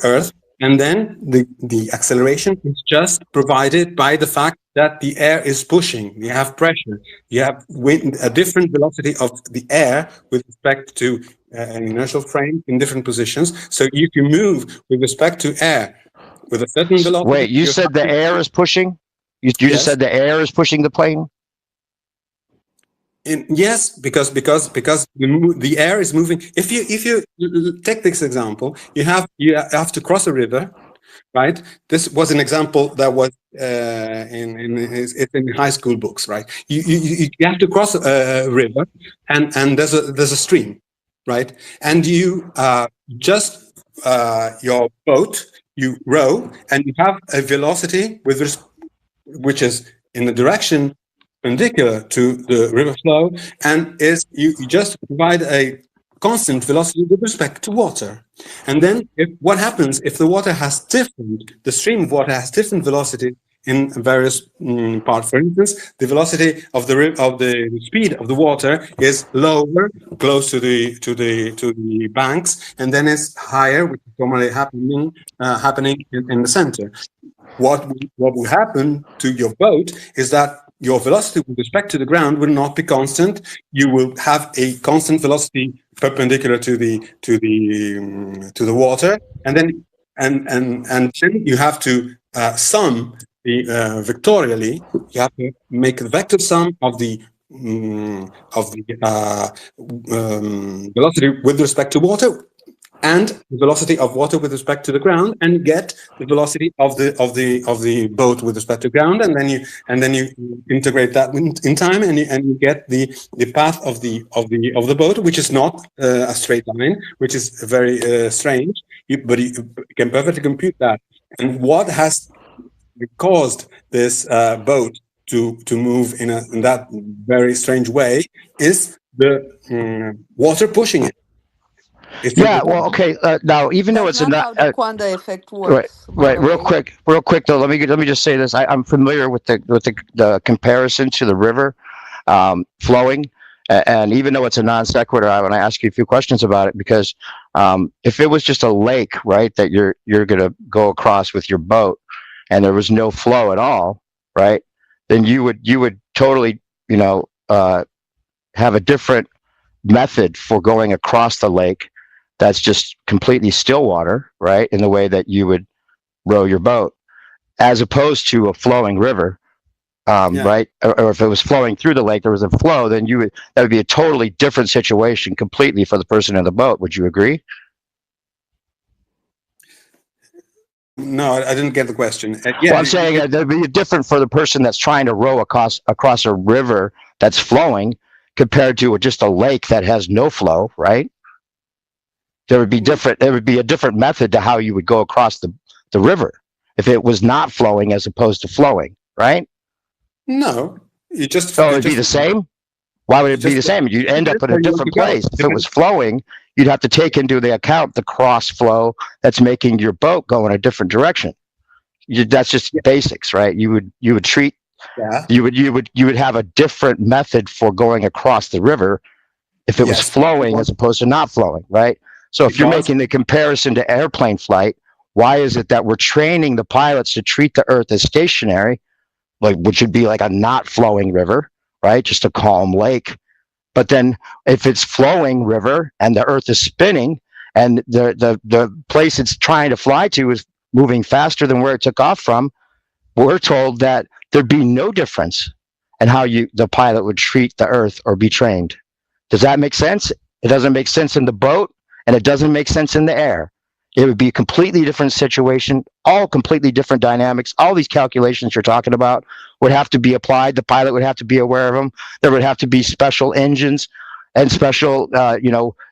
Earth. And then the acceleration is just provided by the fact that the air is pushing. You have pressure. You have a different velocity of the air with respect to an inertial frame in different positions. So you can move with respect to air with a certain velocity. Wait, you said the air is pushing? You just said the air is pushing the plane? Yes, because the air is moving. If you take this example, you have to cross a river, right? This was an example that was in high school books, right? You have to cross a river, and there's a stream, right? And you just your boat, you row, and you have a velocity which is in the direction perpendicular to the river flow, and you just provide a constant velocity with respect to water. And then what happens if the stream of water has different velocity in various parts? For instance, the velocity of the speed of the water is lower close to the banks, and then it's higher, which is normally happening in the center. What will happen to your boat is that your velocity with respect to the ground will not be constant. You will have a constant velocity perpendicular to the water, and then you have to sum vectorially. You have to make a vector sum of the velocity with respect to water and the velocity of water with respect to the ground, and get the velocity of the boat with respect to ground, and then you integrate that in time, and you get the path of the boat, which is not a straight line, which is very strange, but you can perfectly compute that. And what has caused this boat to move in that very strange way is the water pushing it. Yeah, well, okay. Now, even though it's not how the Quanda effect works. Right. Real quick though. Let me just say this. I'm familiar with the comparison to the river flowing, and even though it's a non sequitur, I want to ask you a few questions about it, because if it was just a lake, right, that you're gonna go across with your boat, and there was no flow at all, right, then you would totally, have a different method for going across the lake. That's just completely still water, right? In the way that you would row your boat, as opposed to a flowing river, right? Or if it was flowing through the lake, there was a flow, then that would be a totally different situation completely for the person in the boat. Would you agree? No, I didn't get the question. Well, I'm saying that'd be different for the person that's trying to row across a river that's flowing compared to just a lake that has no flow, right? There would be a different method to how you would go across the river if it was not flowing as opposed to flowing, right? No, it'd be the same. Why would it be the same? You'd end up in a different place. If it was flowing, you'd have to take into the account the cross flow that's making your boat go in a different direction. That's just basics, right? You would treat. Yeah. You would have a different method for going across the river if it was flowing as opposed to not flowing, right? So if you're Because making the comparison to airplane flight, why is it that we're training the pilots to treat the Earth as stationary, like which would be like a not flowing river, right? Just a calm lake. But then if it's flowing river and the Earth is spinning and the place it's trying to fly to is moving faster than where it took off from, we're told that there'd be no difference in how the pilot would treat the Earth or be trained. Does that make sense? It doesn't make sense in the boat, and it doesn't make sense in the air. It would be a completely different situation, all completely different dynamics. All these calculations you're talking about would have to be applied. The pilot would have to be aware of them. There would have to be special engines and special,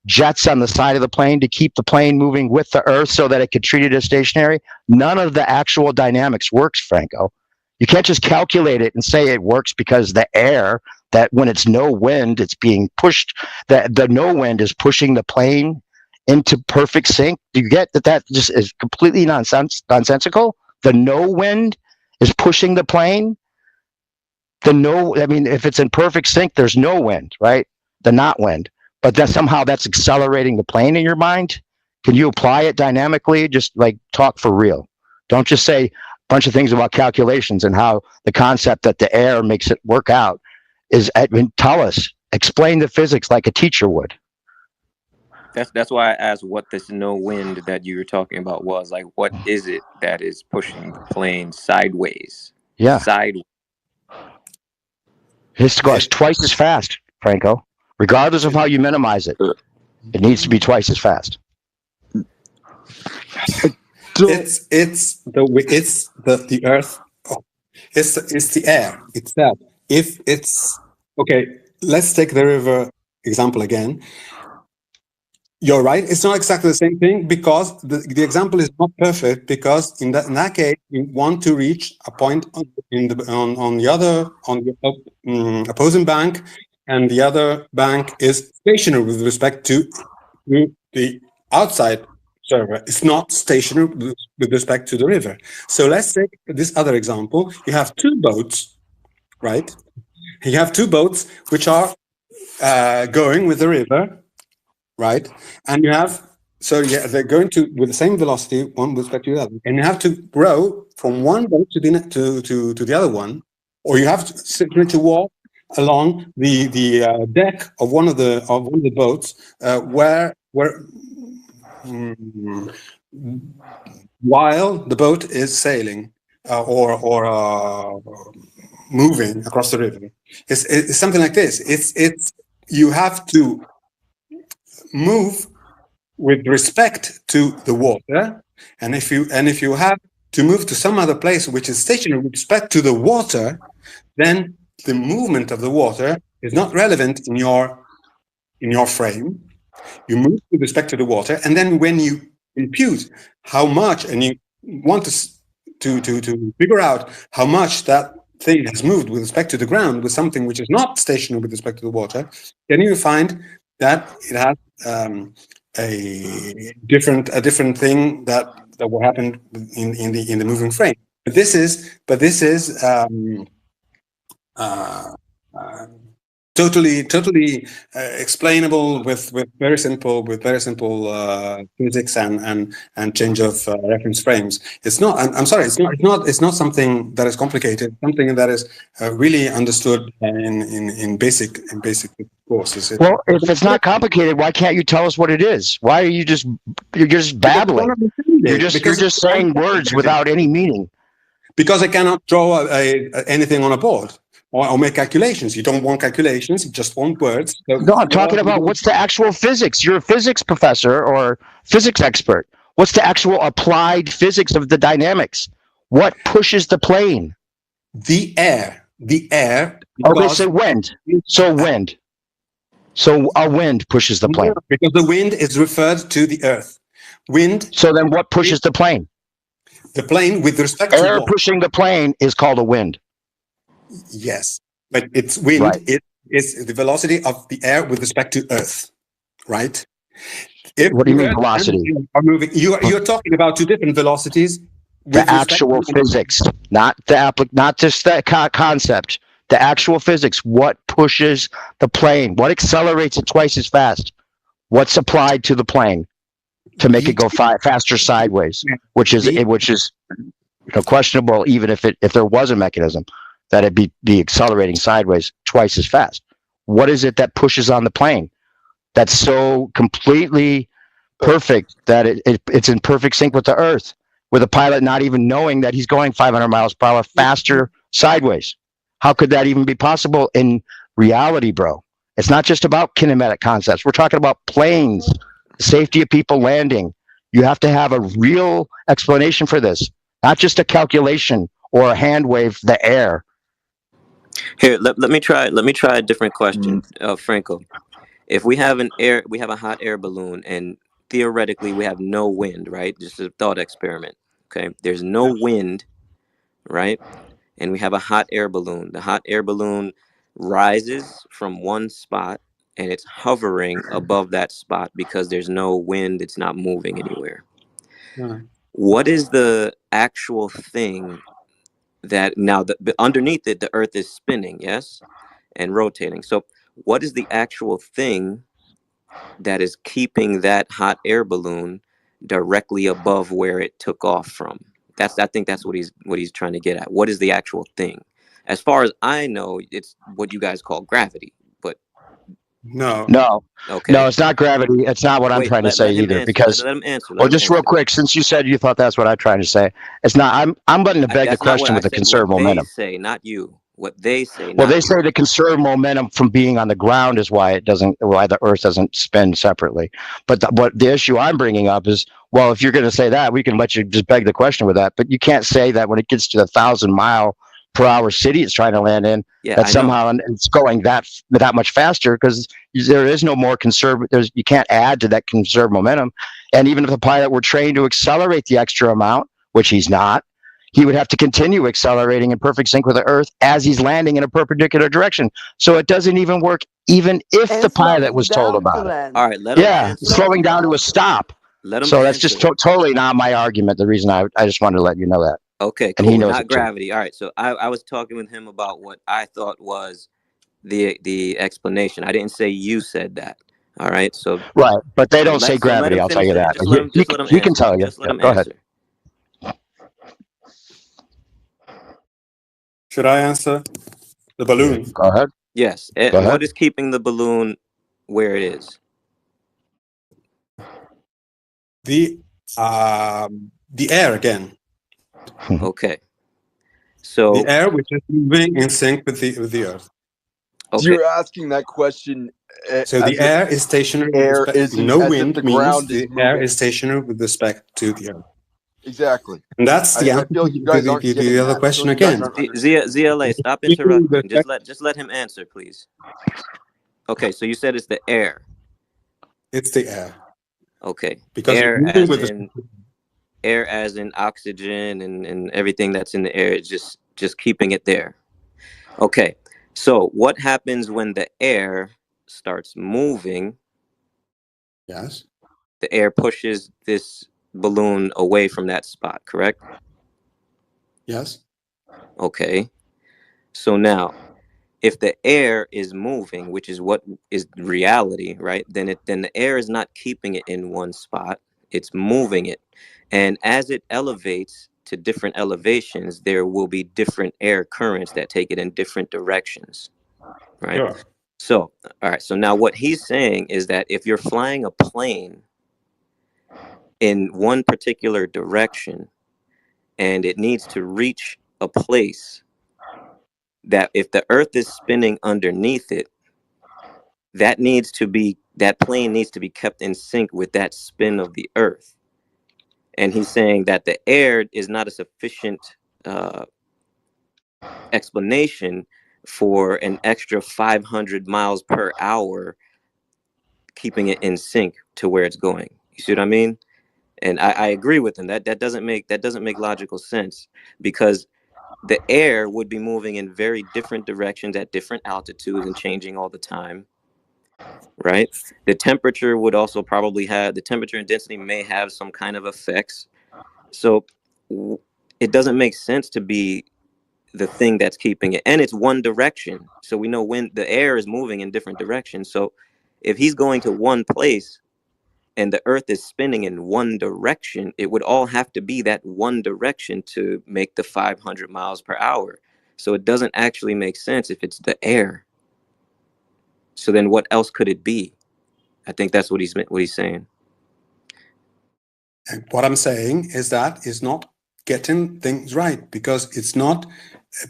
jets on the side of the plane to keep the plane moving with the Earth so that it could treat it as stationary. None of the actual dynamics works, Franco. You can't just calculate it and say it works because the air, that when it's no wind, it's being pushed, the no wind is pushing the plane into perfect sync. Do you get that just is completely nonsensical? The no wind is pushing the plane. If it's in perfect sync, there's no wind, right? The not wind. But then somehow that's accelerating the plane in your mind. Can you apply it dynamically? Just like talk for real. Don't just say a bunch of things about calculations and how the concept that the air makes it work out is, tell us, explain the physics like a teacher would. That's why I asked what this no wind that you were talking about was. Like, what is it that is pushing the plane sideways? Yeah. Sideways. It goes twice as fast, Franco. Regardless of how you minimize it, it needs to be twice as fast. It's the Earth. It's the air itself. If it's okay, let's take the river example again. You're right. It's not exactly the same thing because the example is not perfect, because in that case you want to reach a point on the opposing bank, and the other bank is stationary with respect to the outside server. It's not stationary with respect to the river. So let's take this other example. You have two boats, right? You have two boats which are going with the river. Right, and you have they're going with the same velocity, one with respect to the other, and you have to row from one boat to the other one, or you have to simply to walk along the deck of one of the boats while the boat is sailing or moving across the river. It's something like this. It's you have to move with respect to the water, and if you have to move to some other place which is stationary with respect to the water, then the movement of the water is not relevant in your frame. You move with respect to the water, and then when you impute how much, and you want to figure out how much that thing has moved with respect to the ground with something which is not stationary with respect to the water, then you find that it has a different thing that will happen in the moving frame. But this is totally explainable with very simple physics and change of reference frames. It's not. I'm sorry. It's not something that is complicated. Something that is really understood in basic courses. Well, if it's not complicated, why can't you tell us what it is? Why are you're just babbling? You're just saying words without any meaning. Because I cannot draw anything on a board. Or make calculations. You don't want calculations, you just want words. No, I'm talking about what's the actual physics. You're a physics professor or physics expert. What's the actual applied physics of the dynamics? What pushes the plane? The air. Okay, so wind. So a wind pushes the plane. Because the wind is referred to the earth. Wind. So then what pushes the plane? The plane with respect to air pushing the plane is called a wind. Yes, but it's wind. Right. It's the velocity of the air with respect to Earth, right? What do you mean velocity? Are moving. You're talking about two different velocities. The actual physics, not just the concept. The actual physics. What pushes the plane? What accelerates it twice as fast? What's applied to the plane? to make it go faster sideways, which is questionable, even if there was a mechanism that it'd be accelerating sideways twice as fast. What is it that pushes on the plane that's so completely perfect that it's in perfect sync with the Earth, with a pilot not even knowing that he's going 500 miles per hour faster sideways? How could that even be possible in reality, bro? It's not just about kinematic concepts. We're talking about planes, safety of people landing. You have to have a real explanation for this, not just a calculation or a hand wave the air. Here, let me try a different question, Franco. If we have a hot air balloon, and theoretically we have no wind, right? Just a thought experiment. Okay, there's no wind, right? And we have a hot air balloon. The hot air balloon rises from one spot and it's hovering above that spot because there's no wind. It's not moving anywhere. Yeah. What is the actual thing that now underneath it, the Earth is spinning, yes, and rotating. So what is the actual thing that is keeping that hot air balloon directly above where it took off from? I think that's what he's trying to get at. What is the actual thing? As far as I know, it's what you guys call gravity, but no, okay, no, it's not gravity. It's not what I'm trying to say either. Because, let him answer. Well, just real quick, since you said you thought that's what I'm trying to say, it's not. I'm letting to beg the question with the conserved momentum. They say, not you. What they say. Well, they say the conserved momentum from being on the ground is why the Earth doesn't spin separately. But the issue I'm bringing up is, well, if you're going to say that, we can let you just beg the question with that. But you can't say that when it gets to the 1,000-mile-per-hour city it's trying to land in, that somehow it's going that much faster, because there is no more conserved. You can't add to that conserved momentum. And even if the pilot were trained to accelerate the extra amount, which he's not, he would have to continue accelerating in perfect sync with the Earth as he's landing in a perpendicular direction. So it doesn't even work, even if the pilot was told about it. All right, let him answer. Slowing down to a stop. So that's just totally not my argument. The reason I just wanted to let you know that. Okay, cool. And he knows not gravity. All right, so I was talking with him about what I thought was the explanation. I didn't say you said that. All right, so right, but they don't say gravity. I'll tell you that. He can tell you. Go ahead. Should I answer? The balloon. Go ahead. Yes. What is keeping the balloon where it is? The air again. Okay. So the air, which is moving in sync with the Earth. Okay. You're asking that question. So the air is stationary. Air is no wind the means ground the air is stationary with respect to the Earth. Exactly. And that's the answer to the other question again. ZLA, stop interrupting. Just let him answer, please. Okay, so you said it's the air. It's the air. Okay. Because air as in oxygen and everything that's in the air, is just keeping it there. Okay. So what happens when the air starts moving? Yes. The air pushes this balloon away from that spot, correct? Yes. Okay. So now, if the air is moving, which is what is reality, right? Then the air is not keeping it in one spot; it's moving it, and as it elevates to different elevations, there will be different air currents that take it in different directions, right? Sure. So, all right. So now, what he's saying is that if you're flying a plane in one particular direction and it needs to reach a place, that if the Earth is spinning underneath it, that plane needs to be kept in sync with that spin of the Earth. And he's saying that the air is not a sufficient explanation for an extra 500 miles per hour keeping it in sync to where it's going. You see what I mean? And I agree with him. That doesn't make logical sense, because the air would be moving in very different directions at different altitudes and changing all the time, right? The temperature would also probably the temperature and density may have some kind of effects. So it doesn't make sense to be the thing that's keeping it. And it's one direction. So we know when the air is moving in different directions. So if he's going to one place and the Earth is spinning in one direction, it would all have to be that one direction to make the 500 miles per hour. So it doesn't actually make sense if it's the air. So then what else could it be? I think that's what he's saying. And what I'm saying is that is not getting things right, because it's not,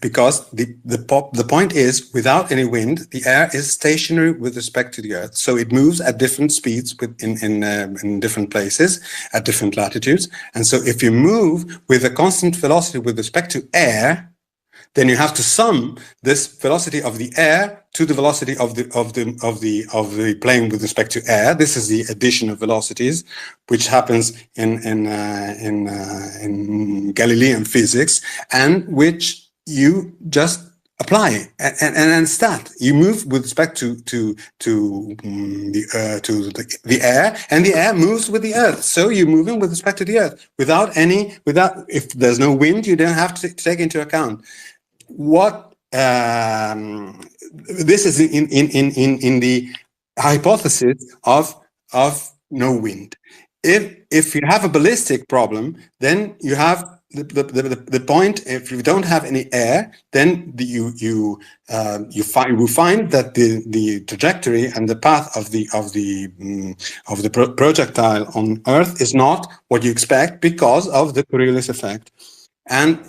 because the point is, without any wind, the air is stationary with respect to the Earth, so it moves at different speeds in different places at different latitudes. And so if you move with a constant velocity with respect to air, then you have to sum this velocity of the air to the velocity of the plane with respect to air. This is the addition of velocities, which happens in Galilean physics, and which you just apply and stat. You move with respect to the air, and the air moves with the Earth. So you're moving with respect to the Earth without if there's no wind, you don't have to take into account what this is in the hypothesis of no wind. If you have a ballistic problem, then you have the point. If you don't have any air, then you find that the trajectory and the path of the projectile on Earth is not what you expect because of the Coriolis effect, and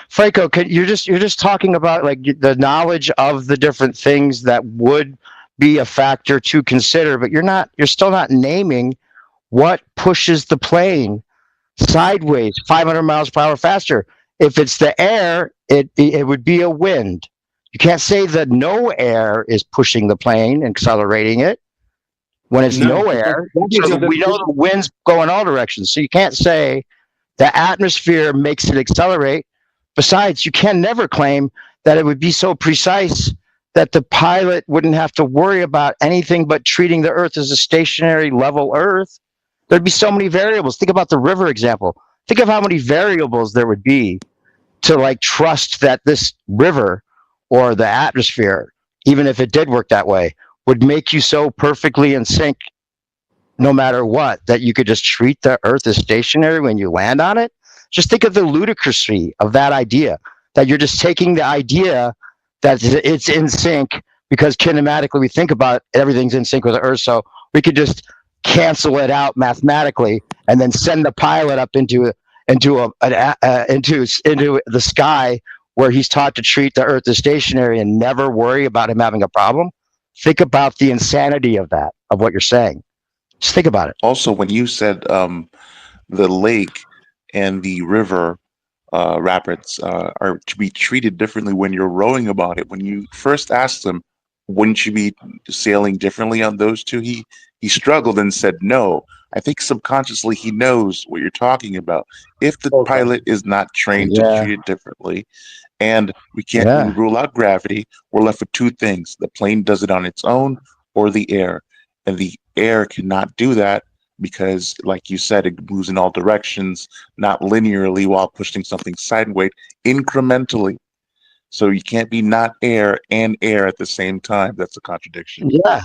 Franco, you're just talking about like the knowledge of the different things that would be a factor to consider, but you're still not naming what pushes the plane sideways 500 miles per hour faster. If it's the air, it would be a wind. You can't say that no air is pushing the plane and accelerating it when it's no air. So we know the winds go in all directions. So you can't say the atmosphere makes it accelerate. Besides, you can never claim that it would be so precise that the pilot wouldn't have to worry about anything but treating the Earth as a stationary level Earth. There'd be so many variables. Think about the river example. Think of how many variables there would be to like trust that this river or the atmosphere, even if it did work that way, would make you so perfectly in sync no matter what, that you could just treat the Earth as stationary when you land on it. Just think of the ludicrousy of that idea, that you're just taking the idea that it's in sync, because kinematically we think about everything's in sync with the Earth, so we could just cancel it out mathematically and then send the pilot up into the sky where he's taught to treat the Earth as stationary and never worry about him having a problem. Think about the insanity of that, of what you're saying. Just think about it. Also, when you said the lake and the river rapids are to be treated differently when you're rowing about it, when you first asked him, wouldn't you be sailing differently on those two? He struggled and said no. I think subconsciously he knows what you're talking about. If the pilot is not trained to treat it differently, and we can't rule out gravity, we're left with two things. The plane does it on its own, or the air. And the air cannot do that because, like you said, it moves in all directions, not linearly, while pushing something sideways, incrementally. So you can't be not air and air at the same time. That's a contradiction. Yeah.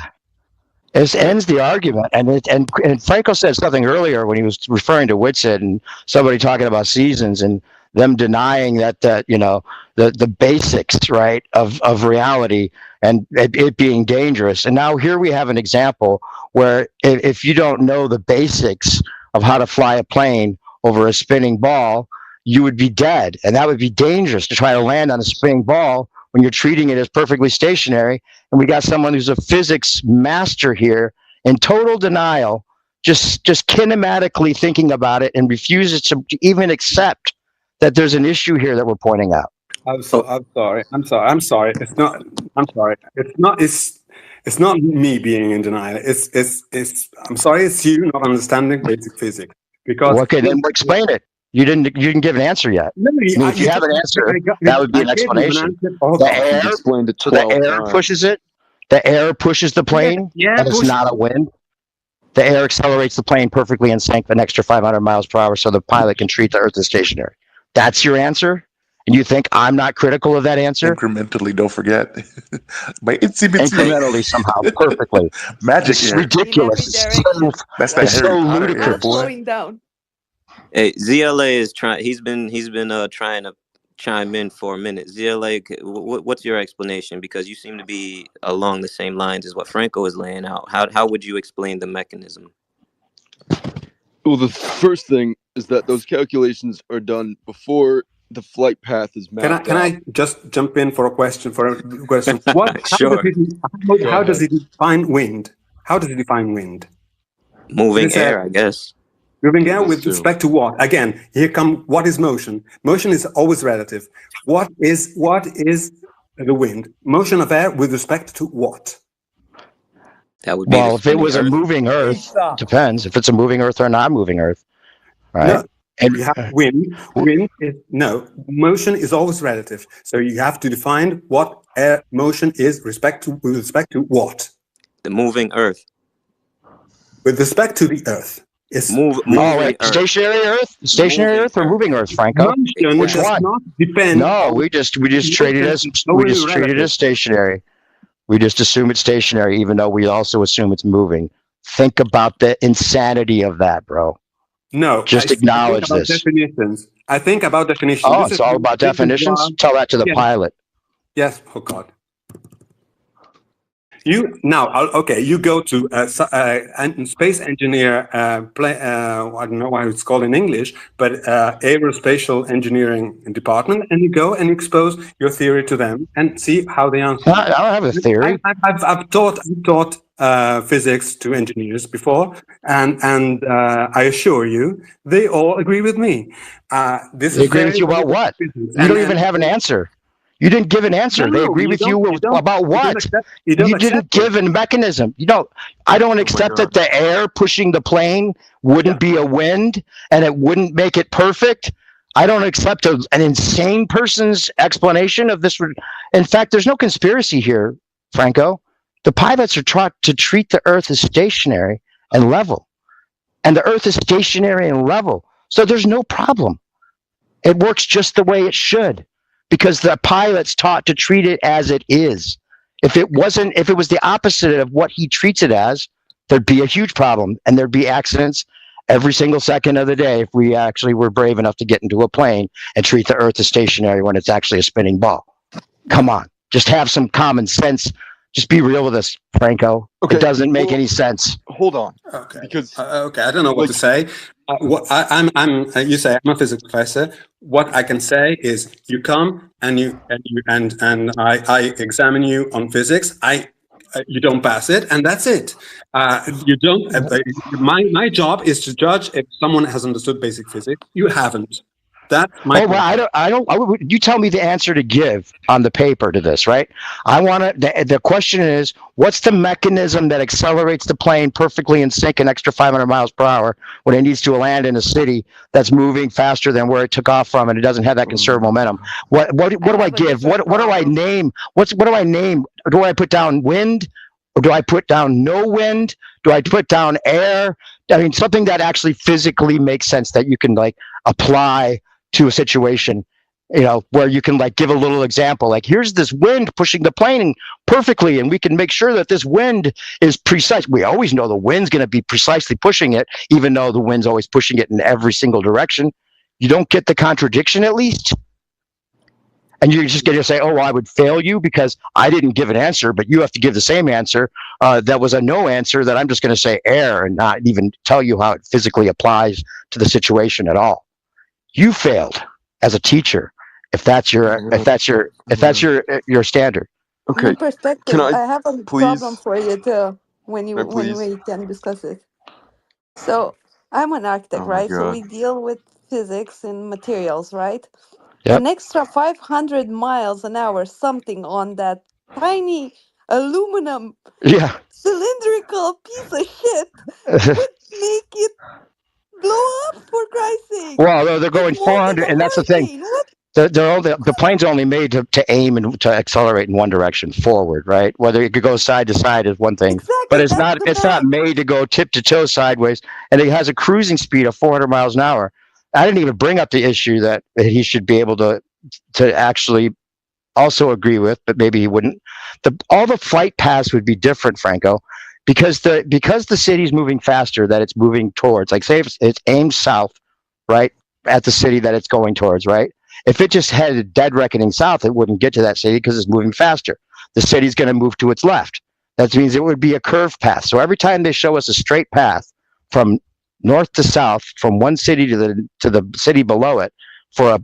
It ends the argument. And Franco said something earlier when he was referring to Whitsitt and somebody talking about seasons and them denying that the basics, right, of reality and it being dangerous. And now here we have an example where if you don't know the basics of how to fly a plane over a spinning ball, you would be dead. And that would be dangerous to try to land on a spinning ball when you're treating it as perfectly stationary. And we got someone who's a physics master here in total denial, just kinematically thinking about it and refuses to even accept that there's an issue here that we're pointing out. I'm sorry. It's not. I'm sorry. It's not me being in denial. I'm sorry. It's you not understanding basic physics. Because okay, then explain it. You didn't give an answer yet. No, if you have an answer, that would be an explanation. The air pushes it. The air pushes the plane, and it's not a wind. The air accelerates the plane perfectly in sync an extra 500 miles per hour, so the pilot can treat the Earth as stationary. That's your answer. And you think I'm not critical of that answer? Incrementally, don't forget. By itsy bitsy. Incrementally somehow, perfectly. Magic It's here. ridiculous. It's so, That's that it's so Harry Potter ludicrous. air, boy. Slowing down. Hey, ZLA is trying. He's been trying to chime in for a minute. ZLA, what's your explanation? Because you seem to be along the same lines as what Franco is laying out. How would you explain the mechanism? Well, the first thing is that those calculations are done before the flight path is mapped Can out. I just jump in for a question? What? Sure. How does he define wind? How does he define wind? Moving He said- air, I guess. Moving air This with too. respect to what? Again, here come what is motion? Motion is always relative. What is the wind? Motion of air with respect to what? That would be Well, the if it spinning was a Earth. moving Earth, depends if it's a moving Earth or not moving Earth, right? No, And you have wind. Wind is no motion is always relative. So you have to define what air motion is with respect to what? The moving Earth. With respect to the Earth. It's Moving wait, Earth. stationary Earth, stationary Moving Earth, or moving Earth, Franco? motion Which does one? not depend. No, we just treat it as stationary. We just assume it's stationary, even though we also assume it's moving. Think about the insanity of that, bro. No, Just acknowledge think about this. Definitions. I think about definitions. Oh, This it's is- all about this is definitions. why- Tell that to the Yes. pilot. Yes. Oh God. You now okay? You go to space engineer. I don't know why it's called in English, but aerospatial engineering department, and you go and expose your theory to them and see how they answer. I don't have a theory. I've taught physics to engineers before, and I assure you, they all agree with me. This They is agree with very you about basic what? physics. You don't even have an answer. You didn't give an answer. They No, agree with you don't- about you don't what? accept- You don't didn't accept it. give a mechanism. You don't. I don't accept that the air pushing the plane wouldn't be a wind and it wouldn't make it perfect. I don't accept an insane person's explanation of this. In fact, there's no conspiracy here, Franco. The pilots are taught to treat the Earth as stationary and level, and the Earth is stationary and level. So there's no problem. It works just the way it should, because the pilot's taught to treat it as it is. If it was the opposite of what he treats it as, there'd be a huge problem, and there'd be accidents every single second of the day if we actually were brave enough to get into a plane and treat the Earth as stationary when it's actually a spinning ball. Come on, just have some common sense. Just be real with us, Franco. Okay, It doesn't make well, any sense. Hold on. Okay. Because Okay, I don't know what to say. You say I'm a physics professor. What I can say is, you come and I examine you on physics. You don't pass it, and that's it. You don't. My job is to judge if someone has understood basic physics. You haven't. That's my. Oh, well, I don't. You tell me the answer to give on the paper to this, right? I want to. The question is, what's the mechanism that accelerates the plane perfectly in sync an extra 500 miles per hour when it needs to land in a city that's moving faster than where it took off from, and it doesn't have that conserved momentum? What do I give? What do I name? What do I name? Do I put down wind? Or do I put down no wind? Do I put down air? I mean, something that actually physically makes sense that you can like apply to a situation, where you can like give a little example, like here's this wind pushing the plane perfectly, and we can make sure that this wind is precise. We always know the wind's going to be precisely pushing it, even though the wind's always pushing it in every single direction. You don't get the contradiction, at least. And you're just going to say, oh, well, I would fail you because I didn't give an answer, but you have to give the same answer. That was a no answer that I'm just going to say air and not even tell you how it physically applies to the situation at all. You failed as a teacher if that's your standard. Okay. New perspective. Can I have a please- problem for you too when Can I please? we can discuss it. So I'm an architect, Oh my right? So God. we deal with physics and materials, right? Yep. An extra 500 miles an hour, something on that tiny aluminum Yeah. cylindrical piece of shit would make it blow up, for Christ's sake. Well, they're going 400, and that's the thing. The plane's only made to aim and to accelerate in one direction, forward, right? Whether it could go side to side is one thing, but it's not made to go tip to toe sideways, and it has a cruising speed of 400 miles an hour. I didn't even bring up the issue that he should be able to to actually also agree with, but maybe he wouldn't. All the flight paths would be different, Franco, because the city's moving faster that it's moving towards. Like say if it's aimed south, right, at the city that it's going towards, right? If it just headed dead reckoning south, it wouldn't get to that city because it's moving faster. The city's going to move to its left. That means it would be a curved path. So every time they show us a straight path from north to south, from one city to the city below it, for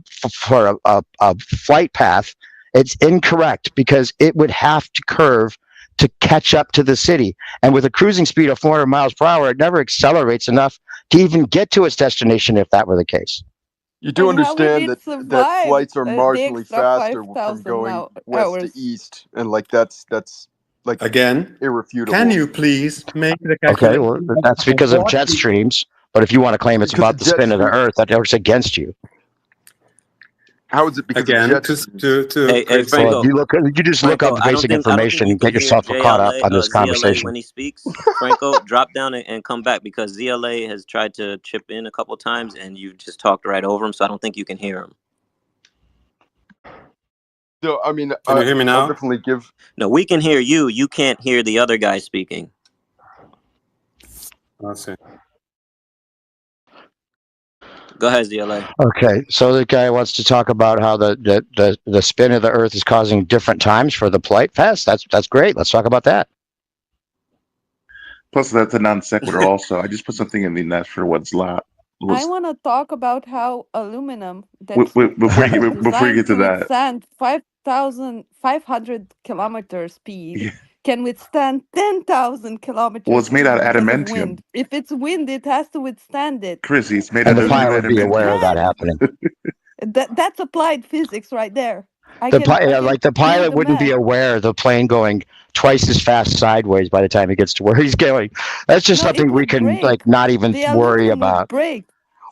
a flight path, it's incorrect because it would have to curve to catch up to the city. And with a cruising speed of 400 miles per hour, it never accelerates enough to even get to its destination if that were the case. You do And how would understand it that flights are survive the marginally extra faster from 5,000 going west hours? to east, and like that's like Again, irrefutable. can you please make the Okay, well, calculation? that's because of what jet is- streams. But if you want to claim it's Because about of the jet spin of the streams. Earth, that works against you. How is it because Again, of jet to streams? create Well, Franco, if you just look Franco, up I don't basic think information you and can get hear yourself caught up JLA, on this ZLA conversation. when he speaks. Franco, drop down and come back because ZLA has tried to chip in a couple times and you just talked right over him, so I don't think you can hear him. So I mean, Can you hear me I'll now? definitely give. No, we can hear you. You can't hear the other guy speaking. Let's see. Go ahead, ZLA. Okay, so the guy wants to talk about how the spin of the Earth is causing different times for the flight paths. That's great. Let's talk about that. Plus, that's a non sequitur. Also, I just put something in the net for what's lot. I want to talk about how aluminum Wait, that's before you get to that, withstand 5,500 kilometer speed can withstand 10,000 kilometers. well, it's made out of because adamantium. wind. If it's wind, it has to withstand it. Chrissy, it's made And out the of pilot would be aware of that Yes. happening. That's applied physics right there. I The can the do pilot the wouldn't be math. aware of the plane going twice as fast sideways by the time he gets to where he's going. That's just No, it something we would can break. like not even The worry aluminum would about. break.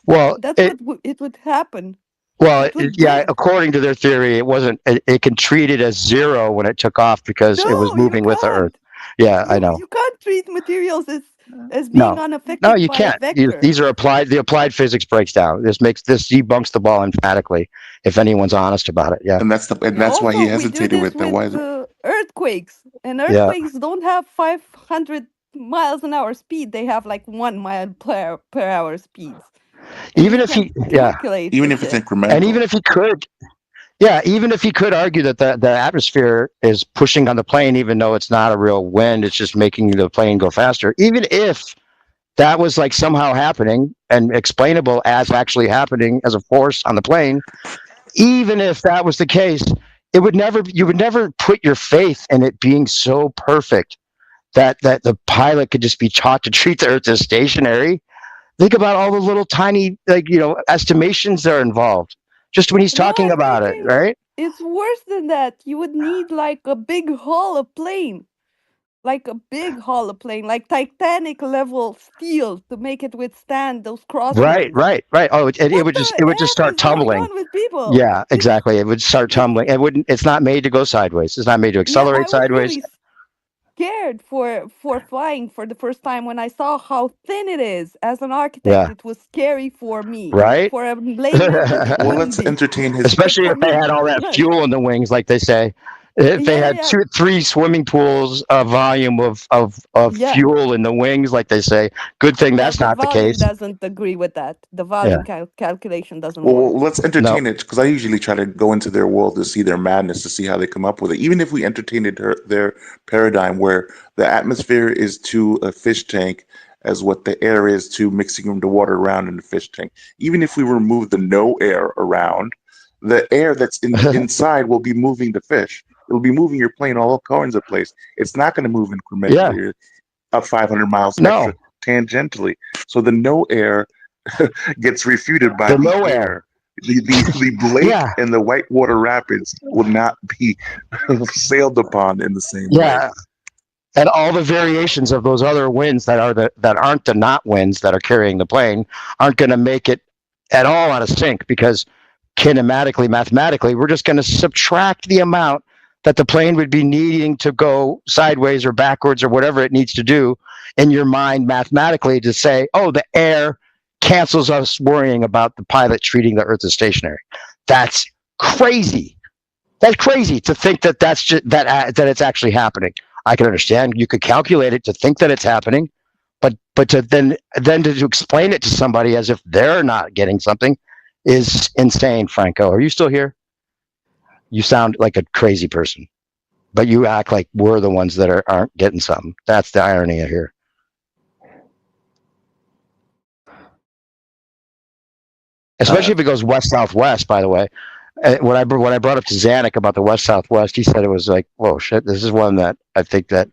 Well, That's it what it would happen. well, It would yeah. break. According to their theory, it wasn't. It can treat it as zero when it took off because it was No, you moving with the Earth. can't. Yeah, I know. You can't treat materials as being No, unaffected no, you by can't. a vector. These are applied. The applied physics breaks down. This debunks the ball emphatically. If anyone's honest about it, yeah. And that's why he Also, we do hesitated this with that. Why is with it? earthquakes, and Yeah. earthquakes don't have 500 miles an hour speed. They have like 1 mile per hour speeds. And Even you if can he, yeah, calculate Even the if it's shit. incremental. and even if he could, yeah, even if he could argue that the atmosphere is pushing on the plane, even though it's not a real wind, it's just making the plane go faster. Even if that was like somehow happening and explainable as actually happening as a force on the plane, even if that was the case, you would never put your faith in it being so perfect that the pilot could just be taught to treat the Earth as stationary. Think about all the little tiny estimations that are involved just when he's No, talking I'm about it, thinking right? it's worse than that. You would need like a big hollow plane. Like a big hollow plane, like Titanic level steel to make it withstand those Right. crosswinds. Oh, it would just What start is going tumbling. on with people? Yeah, exactly. It would start tumbling. It wouldn't. It's not made to go sideways. It's not made to Yeah, accelerate I was sideways. really scared for flying for the first time when I saw how thin it is. As an architect, Yeah. it was scary for me. Right. For a layman, it Well, wouldn't let's be. entertain his. Especially For if they me, had all that yes. fuel in the wings, like they say. If they had Yeah. 3 swimming pools of volume of Yeah. fuel in the wings, like they say. Good thing Yeah, that's the not the volume case. doesn't agree with that. The volume calculation doesn't Well, work. let's entertain it because I usually try to go into their world to see their madness, to see how they come up with it. Even if we entertain their paradigm where the atmosphere is to a fish tank as what the air is to mixing the water around in the fish tank. Even if we remove the no air around, the air that's inside will be moving the fish. It'll be moving your plane all kinds of places. It's not going to move incrementally up 500 miles extra tangentially. So the no air gets refuted by The the no air. The lake and the Whitewater Rapids will not be sailed upon in the same way. Yeah. And all the variations of those other winds that aren't the not winds that are carrying the plane aren't going to make it at all on a sync because kinematically, mathematically, we're just going to subtract the amount that the plane would be needing to go sideways or backwards or whatever it needs to do in your mind mathematically to say, oh, the air cancels us worrying about the pilot treating the Earth as stationary. That's crazy. That's crazy to think that that's just that it's actually happening. I can understand. You could calculate it to think that it's happening, but to then to explain it to somebody as if they're not getting something is insane. Franco, are you still here? You sound like a crazy person, but you act like we're the ones that aren't getting something. That's the irony here. Especially if it goes west southwest. By the way, when I brought up to Zanuck about the west southwest, he said it was like, whoa, shit. This is one that I think that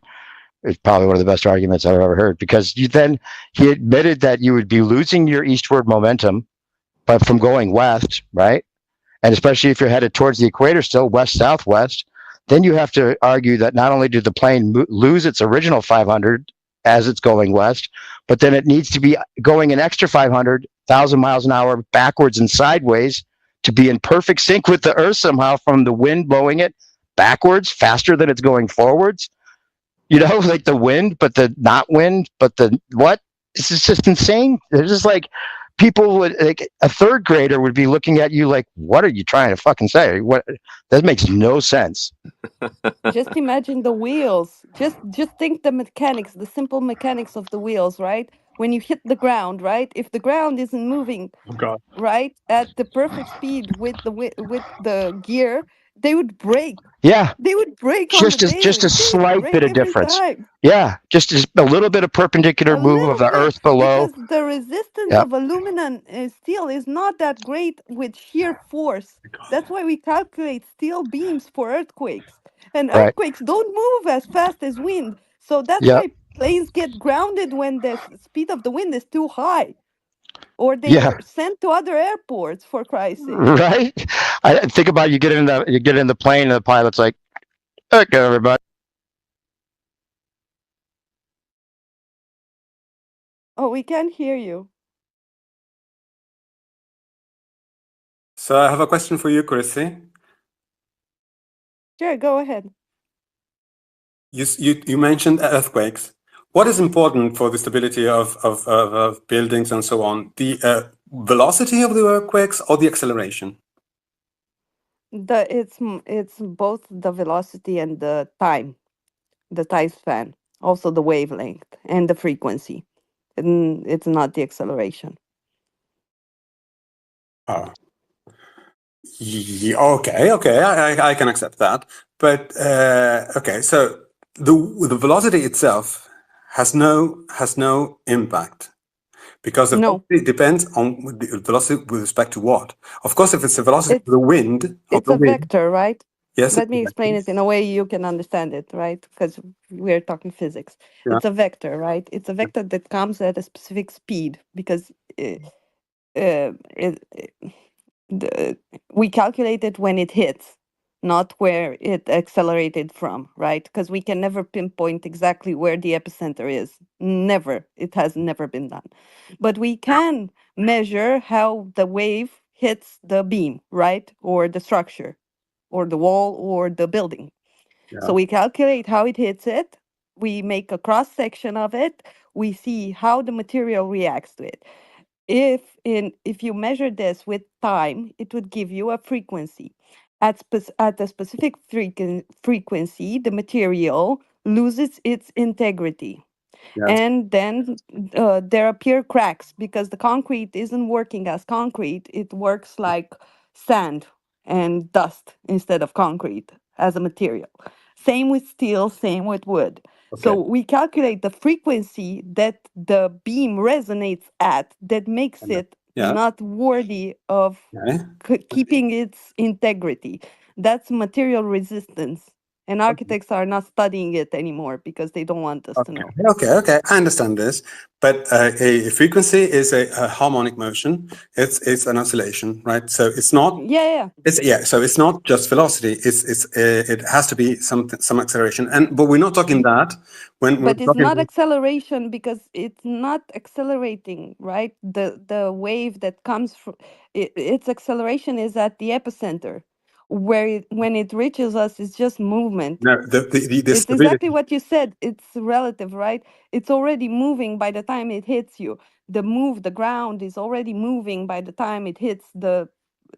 is probably one of the best arguments I've ever heard, because he admitted that you would be losing your eastward momentum, but from going west, right? And especially if you're headed towards the equator still, west southwest, then you have to argue that not only did the plane lose its original 500 as it's going west, but then it needs to be going an extra 500,000 miles an hour backwards and sideways to be in perfect sync with the Earth somehow, from the wind blowing it backwards faster than it's going forwards. You know, like the wind, but the not wind, but the what? This is just insane. It's just like people would, like a third grader would be looking at you like, what are you trying to fucking say? What? That makes no sense. Just imagine the wheels. Just think the mechanics, the simple mechanics of the wheels, right? When you hit the ground, right? If the ground isn't moving, right, at the perfect speed with the gear, they would break. Yeah. They would break on Just the a daily. They would slight break bit of every difference. time. Yeah, just a little bit of perpendicular move of the Earth below. Because the resistance Yeah. of aluminum steel is not that great with shear force. That's why we calculate steel beams for earthquakes. And Right. earthquakes don't move as fast as wind. So that's Yep. why planes get grounded when the speed of the wind is too high. Or they Yeah. are sent to other airports, for Christ's sake. Right. I think about you get in the plane and the pilot's like, okay, everybody. Oh, we can't hear you. So I have a question for you, Chrissy. Sure, go ahead. You mentioned earthquakes. What is important for the stability of buildings and so on? The velocity of the earthquakes or the acceleration? It's both the velocity and the time span, also the wavelength and the frequency. And it's not the acceleration. Oh. Yeah, okay, I can accept that. But okay, so the velocity itself has no impact, because the velocity depends on the velocity with respect to what. Of course, if it's the velocity of the wind, It's a vector, right? Yes. Let me explain it in a way you can understand it, right? Because we're talking physics. Yeah. It's a vector, right? It's a vector that comes at a specific speed, because we calculate it when it hits, not where it accelerated from, right? Because we can never pinpoint exactly where the epicenter is. Never. It has never been done. But we can measure how the wave hits the beam, right? Or the structure, or the wall, or the building. So we calculate how it hits it. We make a cross section of it. We see how the material reacts to it. If you measure this with time, it would give you a frequency. At a specific frequency, the material loses its integrity. Yes. And then there appear cracks, because the concrete isn't working as concrete. It works like sand and dust instead of concrete as a material. Same with steel, same with wood. So we calculate the frequency that the beam resonates at, that makes it not worthy of keeping its integrity. That's material resistance. And architects are not studying it anymore because they don't want us to know. Okay, I understand this, but a frequency is a harmonic motion. It's an oscillation, right? So it's not. Yeah. So it's not just velocity. It has to be some acceleration, but we're not talking that when. But it's not acceleration, because it's not accelerating, right? The wave that comes from its acceleration is at the epicenter. Where when it reaches us, it's just movement. No, it's exactly what you said. It's relative, right? It's already moving by the time it hits you. The ground is already moving by the time it hits the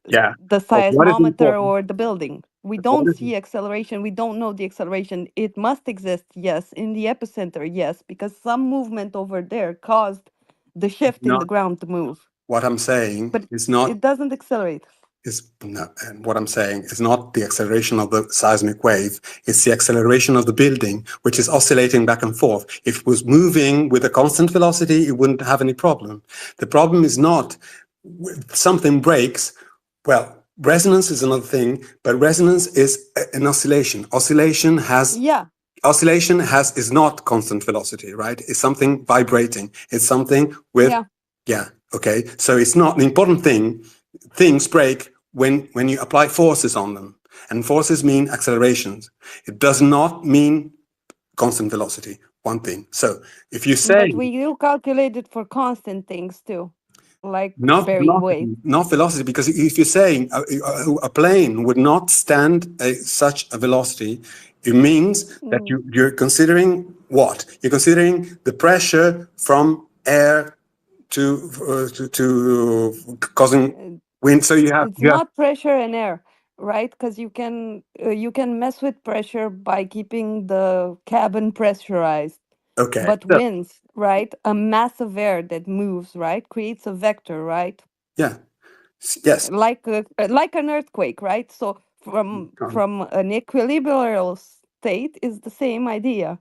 Yeah. the But what is seismometer important? or the building. We What don't is see acceleration. We don't know the acceleration. It must exist, yes. In the epicenter, yes, because some movement over there caused the shift in not the ground to move. what I'm saying But is not it doesn't accelerate. and what I'm saying is not the acceleration of the seismic wave, it's the acceleration of the building, which is oscillating back and forth. If it was moving with a constant velocity, it wouldn't have any problem. The problem is not something breaks. Well, resonance is another thing, but resonance is an oscillation. Oscillation is not constant velocity, right? It's something vibrating. It's something with okay. So it's not an important thing. Things break when you apply forces on them, and forces mean accelerations. It does not mean constant velocity. One thing. So if you say But we do calculate it for constant things too, like not bearing weight. velocity, because if you're saying a plane would not stand such a velocity, it means that you're considering what? You're considering the pressure from air to causing wind. So It's not pressure and air, right? Because you can mess with pressure by keeping the cabin pressurized. Okay. But winds, right? A mass of air that moves, right, creates a vector, right? Yeah. Yes. Like an earthquake, right? So from an equilibrial state is the same idea.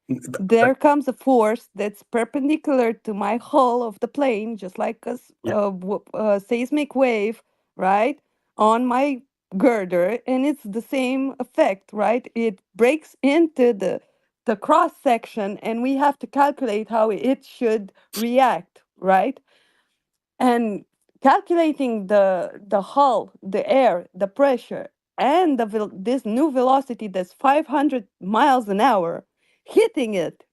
There comes a force that's perpendicular to my hull of the plane, just like a seismic wave, right, on my girder, and it's the same effect, right? It breaks into the cross section, and we have to calculate how it should react, right? And calculating the hull, the air, the pressure, and this new velocity that's 500 miles an hour, hitting it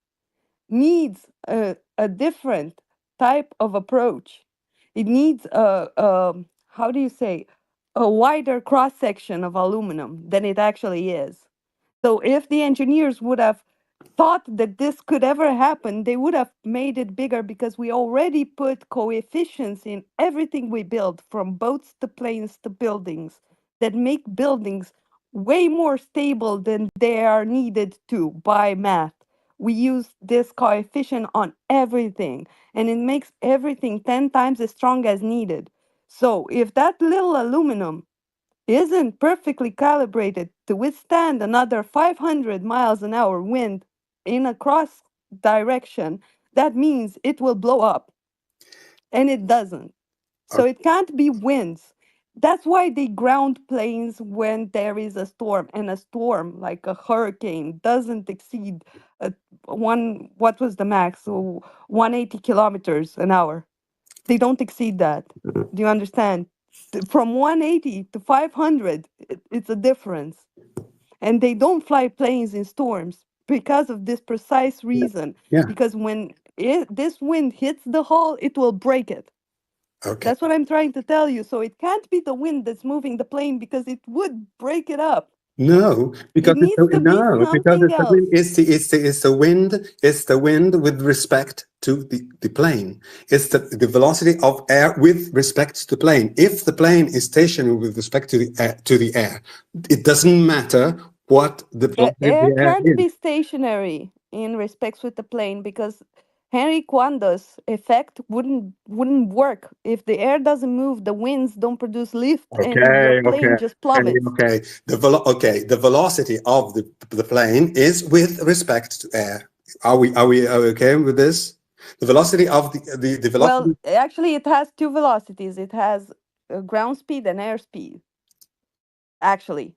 needs a different type of approach. It needs how do you say, a wider cross section of aluminum than it actually is. So if the engineers would have thought that this could ever happen, they would have made it bigger, because we already put coefficients in everything we build, from boats to planes to buildings, that make buildings way more stable than they are needed to by math. We use this coefficient on everything, and it makes everything 10 times as strong as needed. So if that little aluminum isn't perfectly calibrated to withstand another 500 miles an hour wind in a cross direction, that means it will blow up. And it doesn't. So it can't be winds. That's why they ground planes when there is a storm, and a storm like a hurricane doesn't exceed what was the max? So 180 kilometers an hour. They don't exceed that. Do you understand? From 180 to 500, it's a difference. And they don't fly planes in storms because of this precise reason. Yeah. Because when this wind hits the hull, it will break it. Okay. That's what I'm trying to tell you. So it can't be the wind that's moving the plane, because it would break it up. No, because It needs to be something else. it's the wind with respect to the plane. It's the velocity of air with respect to the plane. If the plane is stationary with respect to the air, it doesn't matter what the velocity of Air the air can't is. be stationary in respects with the plane, because Henry Kwanda's effect wouldn't work. If the air doesn't move, the winds don't produce lift, and your plane just plummets. Okay. The velocity of the plane is with respect to air. Are we okay with this? The velocity of the velocity. Well, actually, it has two velocities. It has ground speed and air speed. Actually,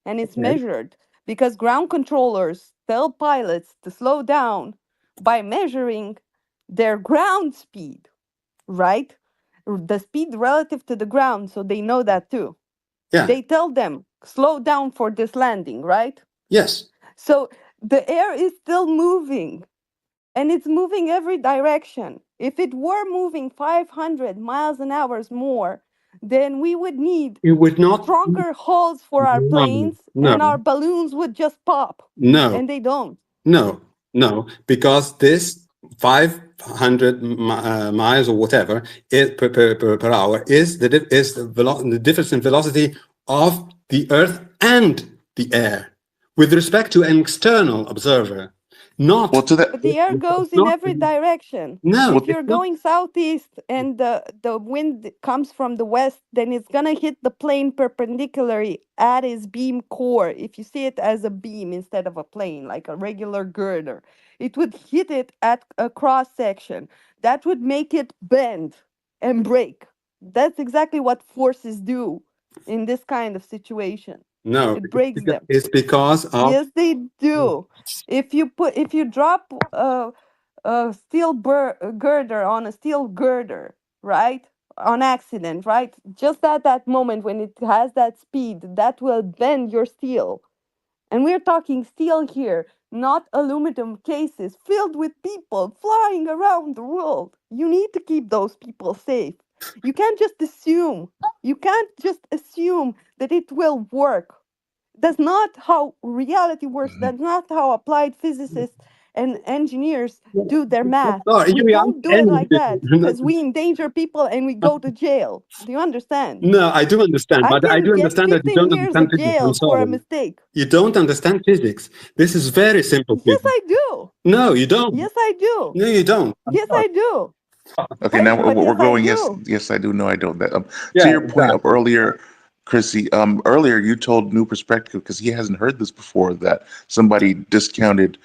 and it's measured, because ground controllers tell pilots to slow down by measuring their ground speed, right? The speed relative to the ground, so they know that too. Yeah. They tell them, slow down for this landing, right? Yes. So the air is still moving, and it's moving every direction. If it were moving 500 miles an hour more, then we would need It would not stronger hulls for our planes, and our balloons would just pop. No. And they don't. No, because this 100 miles or whatever per hour is the difference in velocity of the Earth and the air with respect to an external observer. Not Well, to that, But the air goes in every direction. no, If you're going southeast and the wind comes from the west, then it's gonna hit the plane perpendicularly at its beam core. If you see it as a beam instead of a plane, like a regular girder, it would hit it at a cross section. That would make it bend and break. That's exactly what forces do in this kind of situation. no, It breaks them. it's because of Yes, they do. If you drop a steel girder on a steel girder, right, on accident, right, just at that moment when it has that speed, that will bend your steel. And we're talking steel here, not aluminum cases filled with people flying around the world. You need to keep those people safe. You can't just assume. You can't just assume that it will work. That's not how reality works. That's not how applied physicists and engineers do their math. sorry, We you don't do it like that because we endanger people and we go to jail. Do you understand? No, I do understand, I but I can do get understand that you 15 don't years understand of physics. I'm jail for a sorry. mistake. You don't understand physics. This is very simple Yes, physics. I do. No, you don't. Yes, I do. No, you don't. Yes, I do. okay, now But we're yes, I going. Yes, do. yes, I do. No, I don't. That to Yeah, your point up exactly. earlier, Chrissy. Earlier you told New Perspective because he hasn't heard this before that somebody discounted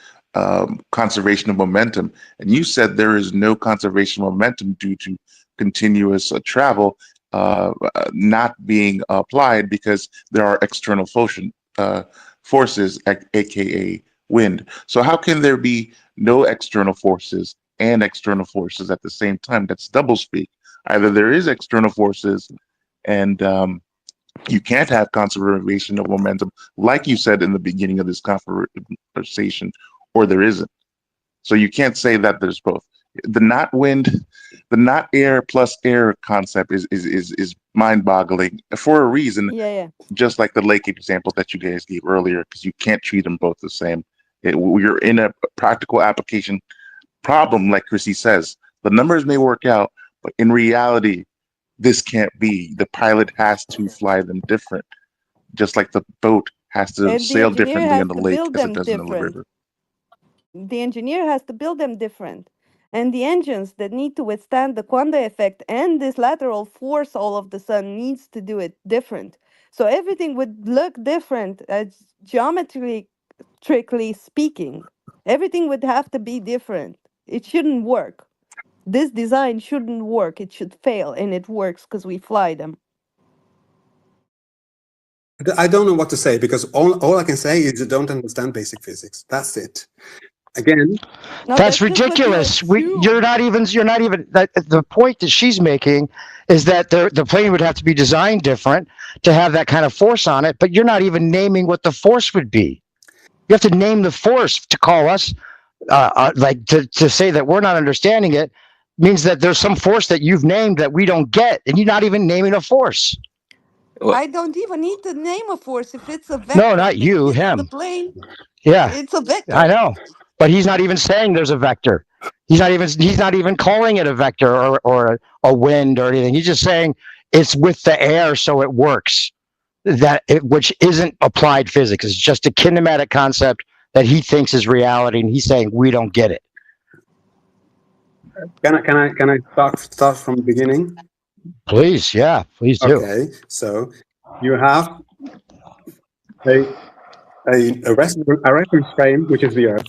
conservation of momentum, and you said there is no conservation of momentum due to continuous travel not being applied because there are external forces, aka wind. So how can there be no external forces and external forces at the same time? That's doublespeak. Either there is external forces and you can't have conservation of momentum, like you said in the beginning of this conversation, or there isn't. So you can't say that there's both. The not wind, the not air plus air concept is mind-boggling for a reason. Yeah. Just like the lake example that you guys gave earlier, because you can't treat them both the same. We're in a practical application problem, like Chrissy says. The numbers may work out, but in reality, this can't be. The pilot has to fly them different, just like the boat has to And the sail engineer differently has on the to lake build as it them does in the different. river. The engineer has to build them different. And the engines that need to withstand the Quanda effect and this lateral force all of the sudden needs to do it different. So everything would look different geometrically speaking. Everything would have to be different. It shouldn't work. This design shouldn't work. It should fail, and it works because we fly them. I don't know what to say because all I can say is you don't understand basic physics. That's it. Again, No, that's that's just what you ridiculous. assume. You're not even. The point that she's making is that the plane would have to be designed different to have that kind of force on it. But you're not even naming what the force would be. You have to name the force to call us, like to say that we're not understanding it means that there's some force that you've named that we don't get, and you're not even naming a force. I don't even need to name a force if it's a vector. No, not you, Hits the him. plane. Yeah, It's a vector. I know, but he's not even saying there's a vector. He's not even calling it a vector or a wind or anything. He's just saying it's with the air, so it works. Which isn't applied physics. It's just a kinematic concept that he thinks is reality, and he's saying we don't get it. Can I start from the beginning? Please, yeah, please do. Okay, so you have a reference frame, which is the Earth.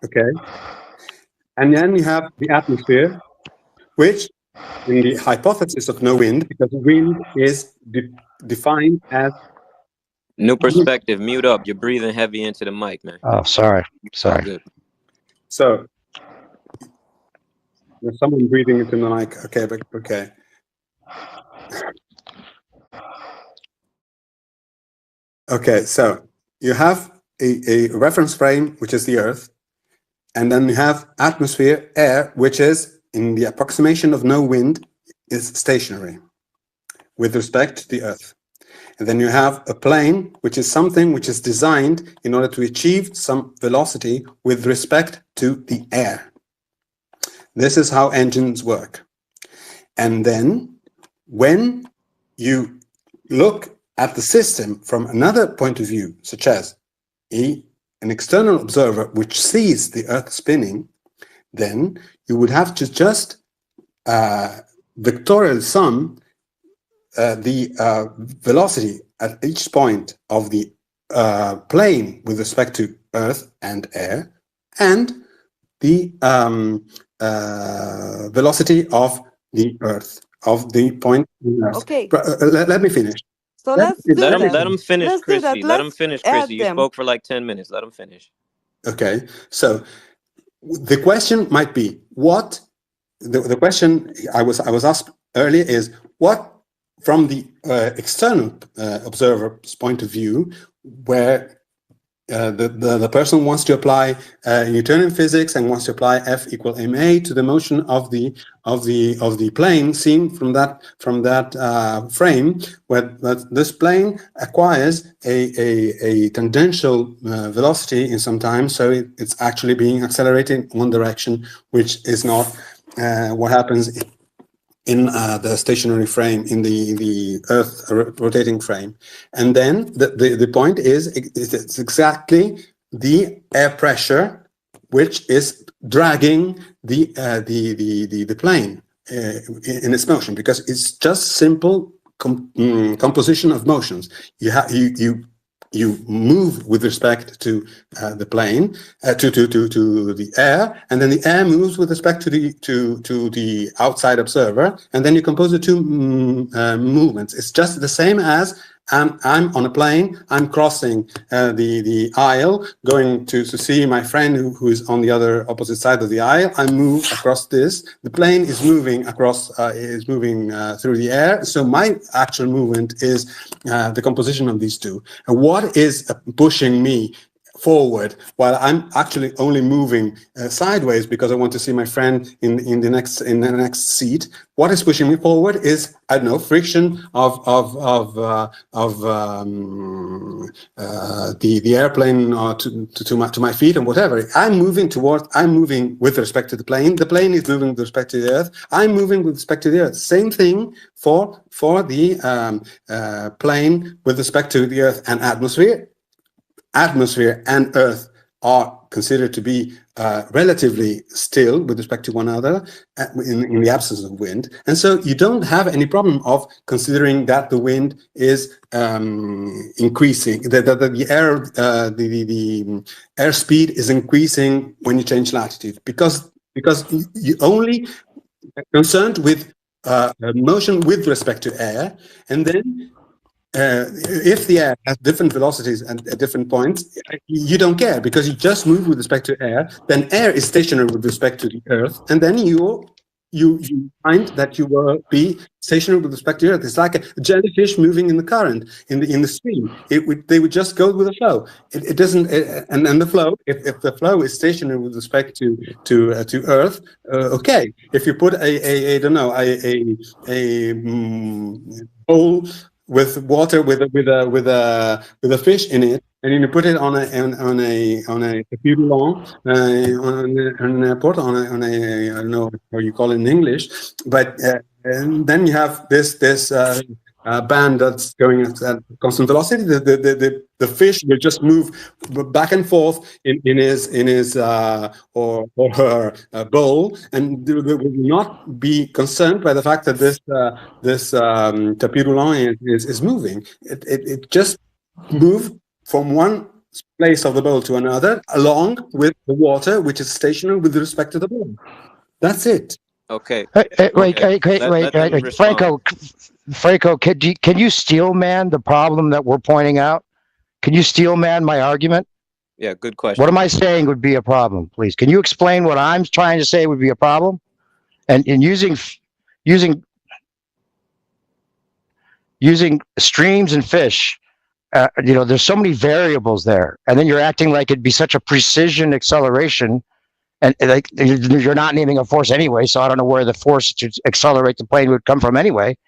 Okay, and then you have the atmosphere, which in the hypothesis of no wind, because wind is defined as New Perspective. Mute up. You're breathing heavy into the mic, man. Oh, sorry. All good. So there's someone breathing into the mic. Okay, but okay. Okay, so you have a reference frame, which is the Earth, and then you have atmosphere, air, which is, in the approximation of no wind, is stationary with respect to the Earth. And then you have a plane, which is something which is designed in order to achieve some velocity with respect to the air. This is how engines work. And then when you look at the system from another point of view, such as an external observer which sees the Earth spinning, then you would have to just vectorial sum the velocity at each point of the plane with respect to Earth and air, and the velocity of the Earth, of the point in Earth. Okay. Let me finish. So let's do Let that. him finish, Let's do that. Chrissy. Let him Let's finish, add Chrissy. You them. spoke for like 10 minutes. Let him finish. Okay, so the question might be, what the question I was asked earlier is, what from the external observer's point of view, where the person wants to apply Newtonian physics and wants to apply F equal ma to the motion of the plane seen from that frame, where this plane acquires a tangential velocity in some time, so it's actually being accelerated in one direction, which is not what happens in the stationary frame, in the Earth rotating frame. And then the point is, it's exactly the air pressure which is dragging the plane in its motion, because it's just simple composition of motions. You move with respect to the plane, to the air, and then the air moves with respect to the outside observer, and then you compose the two movements. It's just the same as I'm on a plane, I'm crossing the aisle, going to see my friend who is on the other opposite side of the aisle. I move across this. The plane is moving across, through the air. So my actual movement is the composition of these two. And what is pushing me forward while I'm actually only moving sideways because I want to see my friend in the next seat? What is pushing me forward is, I don't know, friction of the airplane to my feet and whatever. I'm moving with respect to the plane. The plane is moving with respect to the Earth. I'm moving with respect to the Earth. Same thing for the plane with respect to the Earth and atmosphere. Atmosphere and Earth are considered to be relatively still with respect to one another in the absence of wind, and so you don't have any problem of considering that the wind is increasing, that the air speed is increasing when you change latitude, because you only concerned with motion with respect to air, and then if the air has different velocities and at different points, you don't care because you just move with respect to air. Then air is stationary with respect to the Earth, and then you find that you will be stationary with respect to the Earth. It's like a jellyfish moving in the current in the stream. They would just go with the flow. It doesn't, and the flow. If the flow is stationary with respect to Earth, okay. If you put a bowl with water with a fish in it, and you put it on a tapis roulant on an airport, on a I don't know how you call it in English, but and then you have this band that's going at constant velocity. The fish will just move back and forth in his or her bowl, and will not be concerned by the fact that this tapis roulant is moving. It just moves from one place of the bowl to another, along with the water, which is stationary with respect to the bowl. That's it. Okay. Wait, Franco, can you steel man the problem that we're pointing out? Can you steel man my argument? Yeah, good question. What am I saying would be a problem, please? Can you explain what I'm trying to say would be a problem? And using streams and fish, there's so many variables there, and then you're acting like it'd be such a precision acceleration, and like you're not naming a force anyway, so I don't know where the force to accelerate the plane would come from anyway.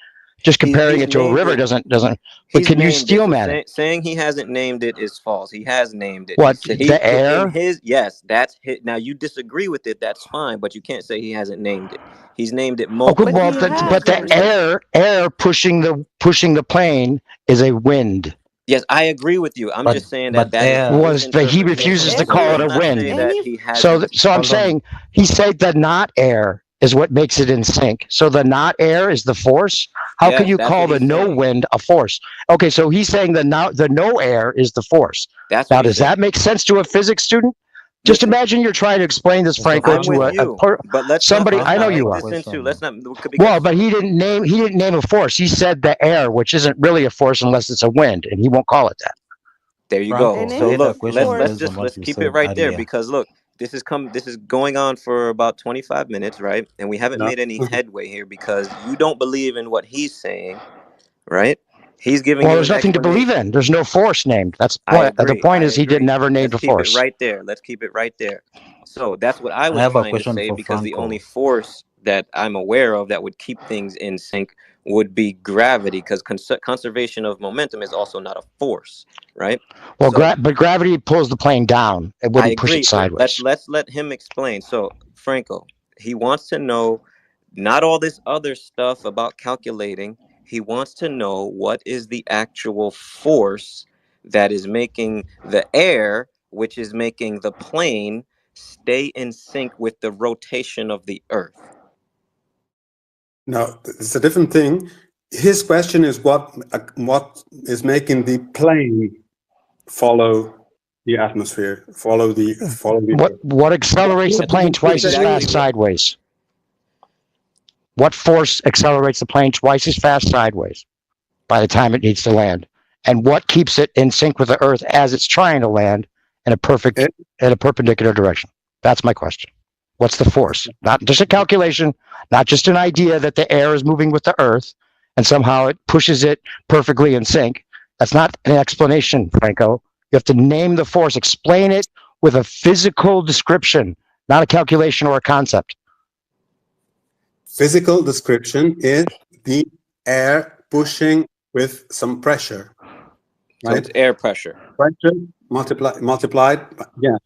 Just comparing He's it to a named river it. doesn't. But He's can you named it. steel So man it? saying he hasn't named it is false. He has named it. What, He the in air? his yes, that's his. Now you disagree with it. That's fine, but you can't say he hasn't named it. He's named it Oh, good. multiple Well, he times. has but the already. air pushing the plane is a wind. Yes, I agree with you. I'm But just saying that that is air. his But he interpretation. refuses to So call it let's a not say wind. that Any he So, hasn't. so I'm Hold on. saying he said the not air is what makes it in sync. So the not air is the force. How can Yes, you that's call what the he's no saying. wind a force? Okay, so he's saying the no air is the force. That's Now, what he's does that saying. make sense to a physics student? Just Listen, imagine you're trying to explain this, So Franco, I'm to with Franco, you, but somebody. I know let's not you make are. this into let's not Well, because but he didn't name a force. He said the air, which isn't really a force unless it's a wind, and he won't call it that. there you go. And Franco, I So any had a look, question force. based on what let's you keep it said right there earlier. because look, this is going on for about 25 minutes, right? And we haven't No. made any headway here because you don't believe in what he's saying, right? He's giving Well, you there's an nothing to believe explanation. in. There's no force named. That's the I point. The agree. point I is he did agree. never named Let's a keep it force. right there. Let's keep it right there. So that's what I I was have a trying to question say for because the only Franco. force that I'm aware of that would keep things in sync would be gravity because conservation of momentum is also not a force, right? Well, So but gravity pulls the plane down. It I wouldn't push it agree, but sideways. let's let him explain. So Franco, he wants to know not all this other stuff about calculating. He wants to know what is the actual force that is making the air, which is making the plane stay in sync with the rotation of the Earth. No, it's a different thing. His question is what is making the plane follow the atmosphere, follow the What accelerates the plane twice as fast sideways? What force accelerates the plane twice as fast sideways by the time it needs to land? And what keeps it in sync with the Earth as it's trying to land in a perpendicular direction? That's my question. What's the force? Not just a calculation, not just an idea that the air is moving with the Earth and somehow it pushes it perfectly in sync. That's not an explanation, Franco. You have to name the force, explain it with a physical description, not a calculation or a concept. Physical description is the air pushing with some pressure, So right? it's air pressure. Pressure multiplied, yeah,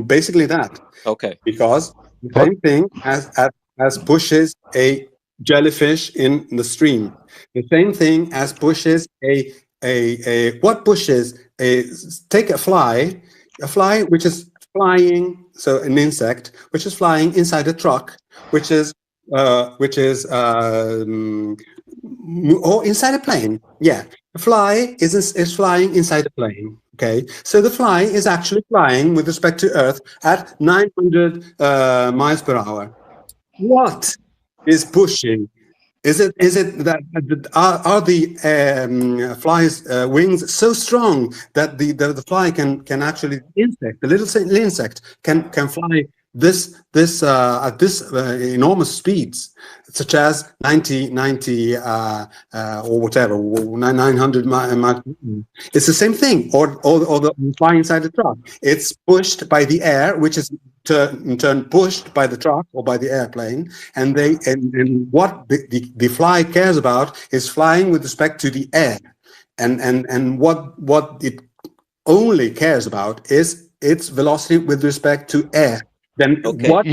basically that. Okay. Because the same thing as pushes a jellyfish in the stream. The same thing as pushes take a fly which is flying, so an insect which is flying inside a truck, which is or inside a plane. Yeah, the fly is flying inside a plane. Okay, so the fly is actually flying with respect to Earth at 900 miles per hour. What is pushing? Is it that are the fly's wings so strong that the fly can actually the little insect can fly this at this enormous speeds, such as 90 or whatever 900 miles? It's the same thing. Or the fly inside the truck. It's pushed by the air, which is in turn pushed by the truck or by the airplane, and what the fly cares about is flying with respect to the air, and what it only cares about is its velocity with respect to air. Then what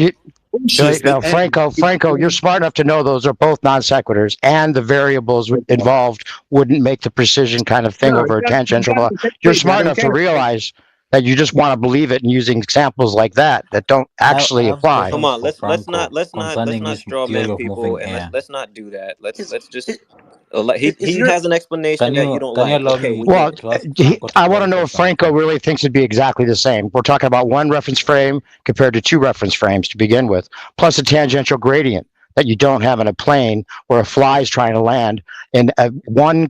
pushes the air? Franco, you're smart enough to know those are both non sequiturs, and the variables involved wouldn't make the precision kind of thing over a tangential law. You're smart enough to realize that you just want to believe it and using examples like that don't actually apply. Come on, let's not concerning this straw theory man of people, moving and air. let's not do that. Let's just. He has an explanation that you don't Can you like. allow Okay, me we Well, to ask Franco to I want to know clarify if Franco something? really thinks it'd be exactly the same. We're talking about one reference frame compared to two reference frames to begin with, plus a tangential gradient that you don't have in a plane where a fly is trying to land in one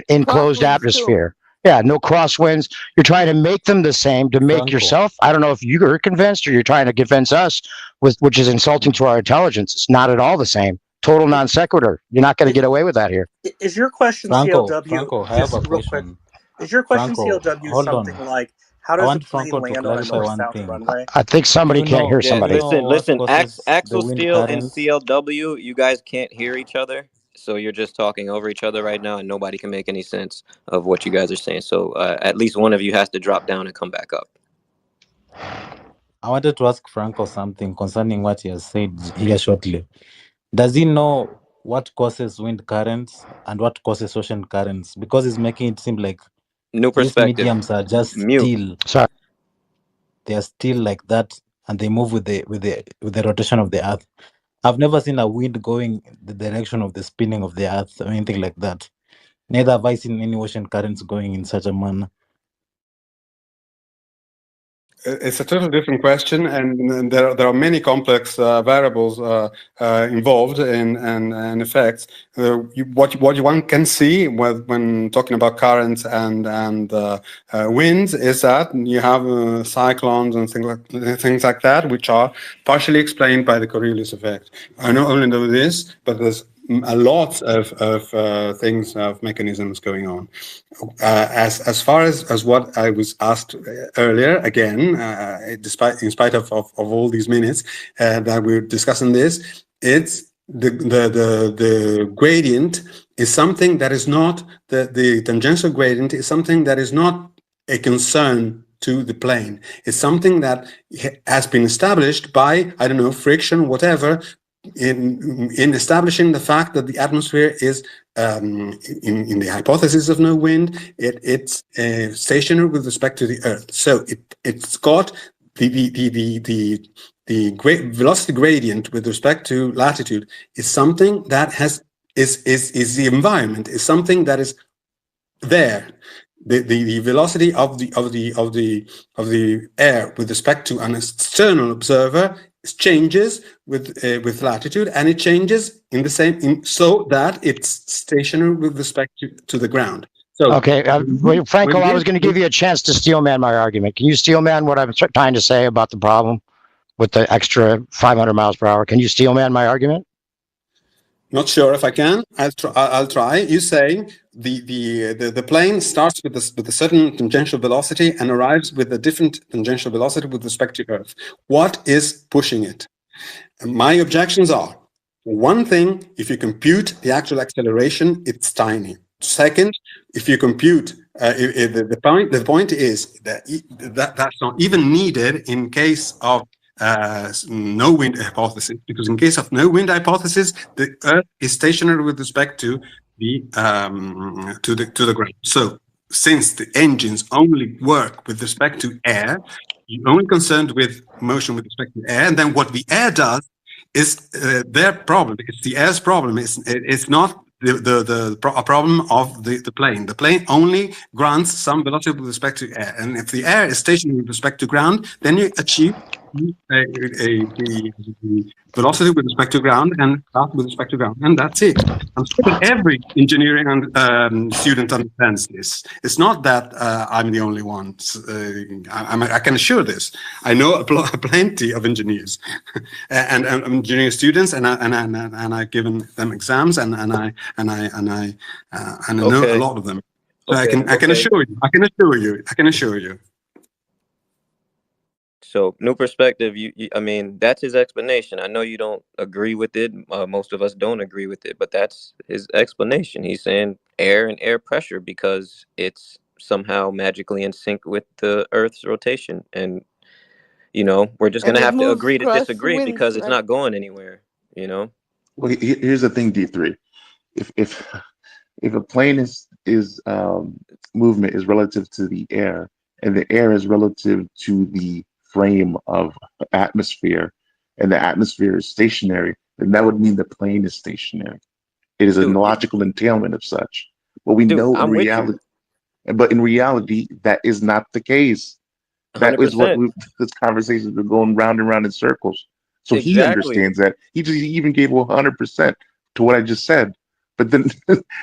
enclosed Crosswinds too. atmosphere. Yeah, no crosswinds. You're trying to make them the same to make Franco. yourself. I don't know if you're convinced or you're trying to convince us, which is insulting to our intelligence. It's not at all the same. Total non sequitur. You're not going to get away with that here. Is your question Franco, CLW, I have just a real quick, question. is your question Franco, CLW hold something on. like, how I does a want plane Franco to land on a clarify one north-south thing. runway? I think somebody You can't know, hear Yeah, somebody. listen. what causes the Axel wind Steel and currents? CLW, you guys can't hear each other. so you're just talking over each other right now, and nobody can make any sense of what you guys are saying. So at least one of you has to drop down and come back up. I wanted to ask Franco something concerning what he has said here shortly. Does he know what causes wind currents and what causes ocean currents? Because he's making it seem like New these perspective. mediums are just still. Sorry. They are still like that, and they move with the rotation of the Earth. I've never seen a wind going the direction of the spinning of the Earth or anything like that. Neither have I seen any ocean currents going in such a manner. It's a totally different question, and there are many complex variables involved in effects. What one can see when talking about currents and winds is that you have cyclones and things like that, which are partially explained by the Coriolis effect. I not only know this, but there's a lot of things, of mechanisms going on. As far as what I was asked earlier, again, in spite of all these minutes that we're discussing this, it's the gradient is something that is not the tangential gradient is something that is not a concern to the plane. It's something that has been established by, I don't know, friction, whatever, in establishing the fact that the atmosphere is in the hypothesis of no wind, it's stationary with respect to the Earth. So it's got the velocity gradient with respect to latitude is something that is the environment, is something that is there. The velocity of the air with respect to an external observer changes with latitude, and it changes in the same so that it's stationary with respect to the ground. So okay, Franco, I was going to give you a chance to steelman my argument. Can you steelman what I'm trying to say about the problem with the extra 500 miles per hour? Can you steelman my argument? Not sure if I can. I'll try. You say the plane starts with a certain tangential velocity and arrives with a different tangential velocity with respect to Earth. What is pushing it? And my objections are: one thing, if you compute the actual acceleration, it's tiny. Second, if you compute the point is that that's not even needed in case of no wind hypothesis, because in case of no wind hypothesis, the Earth is stationary with respect to the ground. So since the engines only work with respect to air, you're only concerned with motion with respect to air, and then what the air does is their problem. It's the air's problem. It's not a problem of the plane. The plane only grants some velocity with respect to air, and if the air is stationary with respect to ground, then you achieve the velocity with respect to ground and path with respect to ground, and that's it. I'm sure that every engineering student understands this. It's not that I'm the only one. I can assure this. I know plenty of engineers and engineering students, and I've given them exams, and I know a lot of them. So I can assure you. So, new perspective. I mean, that's his explanation. I know you don't agree with it. Most of us don't agree with it, but that's his explanation. He's saying air and air pressure because it's somehow magically in sync with the Earth's rotation, and we're just gonna have to agree to disagree because it's not going anywhere. Well, here's the thing, D3. If a plane is movement is relative to the air, and the air is relative to the frame of atmosphere, and the atmosphere is stationary, then that would mean the plane is stationary. It is a logical entailment of such. But we know in reality, that is not the case. That 100%. Is what this conversation has been going round and round in circles. So exactly. He understands that. He even gave 100% to what I just said, but then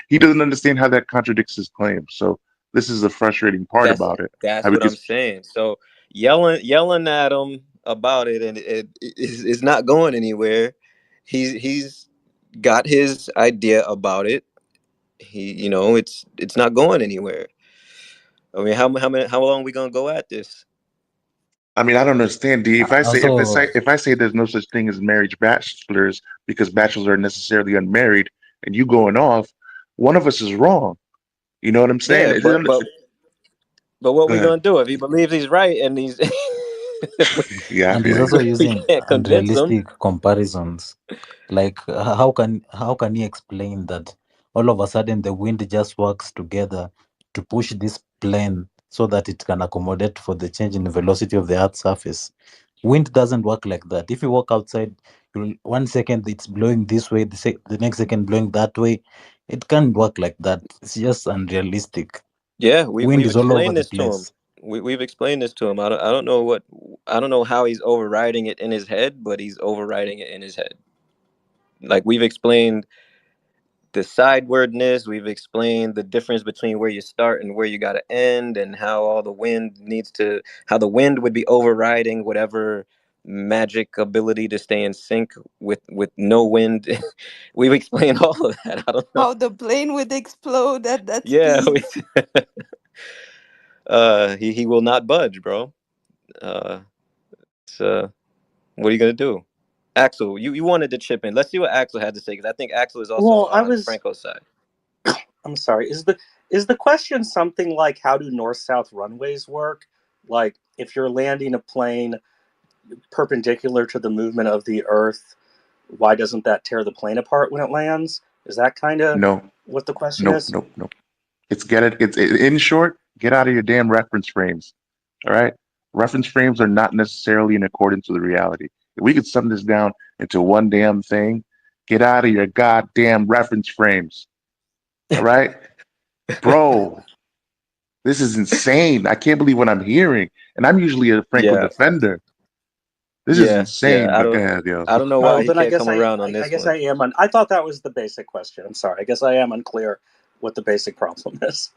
he doesn't understand how that contradicts his claim. So this is the frustrating part about it. That's what I'm saying. So yelling at him about it, and it's not going anywhere. He's got his idea about it. It's not going anywhere. I mean, how long are we gonna go at this? I mean, I don't understand, D. If I say there's no such thing as marriage bachelors because bachelors are necessarily unmarried, and you going off, one of us is wrong. You know what I'm saying? Yeah, but what Go we ahead. gonna do if he believes he's right and he's Yeah, And he's yeah. also we using can't convince him. unrealistic comparisons. Like how can he explain that all of a sudden the wind just works together to push this plane so that it can accommodate for the change in velocity of the Earth's surface? Wind doesn't work like that. If you walk outside, you'll, 1 second it's blowing this way, the next second blowing that way. It can't work like that. It's just unrealistic. Yeah, Wind we've is all over explained the this to him. place. We've explained this to him. I don't know how he's overriding it in his head, but he's overriding it in his head. Like we've explained the sidewardness, we've explained the difference between where you start and where you got to end, and how the wind would be overriding whatever magic ability to stay in sync with no wind. We've explained all of that. I don't know. How the plane would explode at that Yeah, speed. he will not budge, bro. So what are you gonna do? Axel, you wanted to chip in. Let's see what Axel had to say, because I think Axel is also Well, I on was. Franco's side. I'm sorry. Is the question something like how do north-south runways work? Like if you're landing a plane perpendicular to the movement of the Earth, why doesn't that tear the plane apart when it lands? Is that kind of No, what the question nope, is? nope, nope. In short, get out of your damn reference frames. All right? Reference frames are not necessarily in accordance with reality. If we could sum this down into one damn thing, get out of your goddamn reference frames. All right? Bro, this is insane. I can't believe what I'm hearing. And I'm usually a Franco Yeah, defender. This is yeah. insane, but go ahead, yo. I don't know why Well, he then I can't guess come around on I this guess one. I am. I thought that was the basic question. I'm sorry. I guess I am unclear what the basic problem is.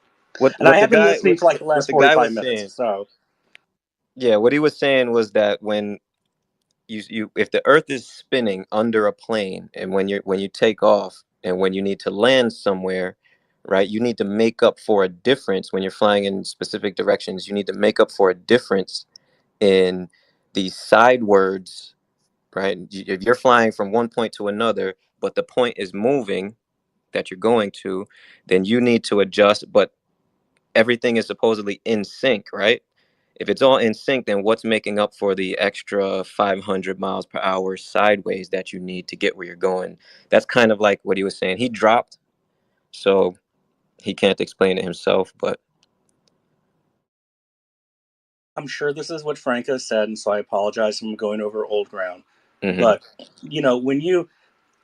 And I What the have been guy listening for like the what last the guy 45 was minutes. saying. So Yeah, what he was saying was that when you if the Earth is spinning under a plane, and when you take off and when you need to land somewhere, right? You need to make up for a difference when you're flying in specific directions. You need to make up for a difference in the sidewards, right? If you're flying from one point to another, but the point is moving that you're going to, then you need to adjust. But everything is supposedly in sync, right? If it's all in sync, then what's making up for the extra 500 miles per hour sideways that you need to get where you're going? That's kind of like what he was saying. He dropped, so he can't explain it himself, but I'm sure this is what Franco said, and so I apologize if I'm going over old ground. mhm. But when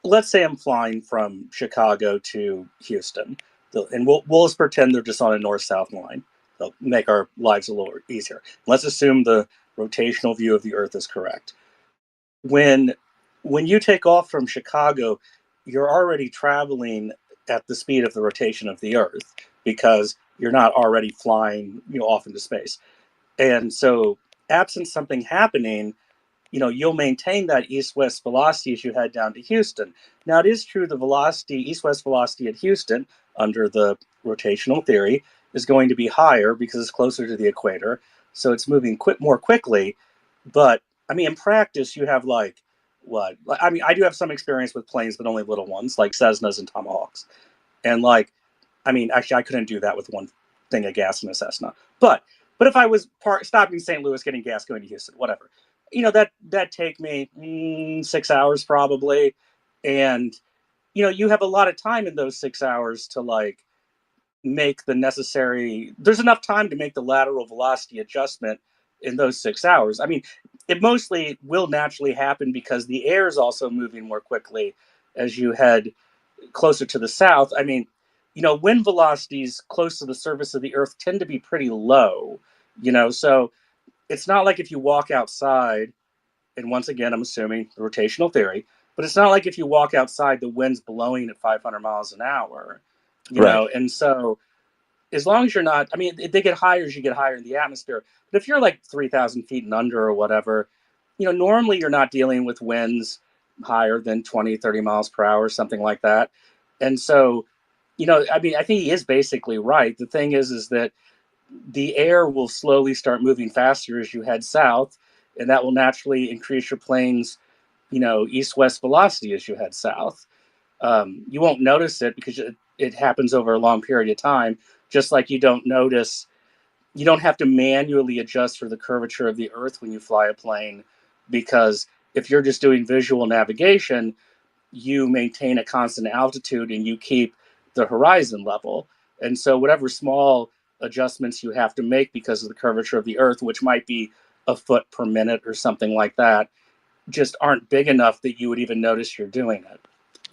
let's say I'm flying from Chicago to Houston, and we'll just pretend they're just on a north-south line. They'll make our lives a little easier. Let's assume the rotational view of the Earth is correct. When you take off from Chicago, you're already traveling at the speed of the rotation of the Earth because you're not already flying off into space. And so, absent something happening, you'll maintain that east-west velocity as you head down to Houston. Now, it is true the east-west velocity at Houston, under the rotational theory, is going to be higher because it's closer to the equator, so it's moving more quickly. But I mean, in practice, you have what? I mean, I do have some experience with planes, but only little ones, like Cessnas and Tomahawks. And I mean, actually, I couldn't do that with one thing of gas in a Cessna. But if I was stopping in St. Louis, getting gas, going to Houston, whatever, that take me 6 hours probably, and you have a lot of time in those 6 hours to make the necessary. There's enough time to make the lateral velocity adjustment in those 6 hours. I mean, it mostly will naturally happen because the air is also moving more quickly as you head closer to the south. I mean, wind velocities close to the surface of the Earth tend to be pretty low, so it's not like if you walk outside, and once again, I'm assuming the rotational theory, but it's not like if you walk outside, the wind's blowing at 500 miles an hour, Right. and so as long as you're not, I mean, they get higher as you get higher in the atmosphere, but if you're like 3,000 feet and under or whatever, normally you're not dealing with winds higher than 20, 30 miles per hour, something like that. And so, I mean, I think he is basically right. The thing is that the air will slowly start moving faster as you head south, and that will naturally increase your plane's, east-west velocity as you head south. You won't notice it because it happens over a long period of time. Just like you don't have to manually adjust for the curvature of the Earth when you fly a plane, because if you're just doing visual navigation, you maintain a constant altitude and you keep the horizon level. And so whatever small adjustments you have to make because of the curvature of the Earth, which might be a foot per minute or something like that, just aren't big enough that you would even notice you're doing it.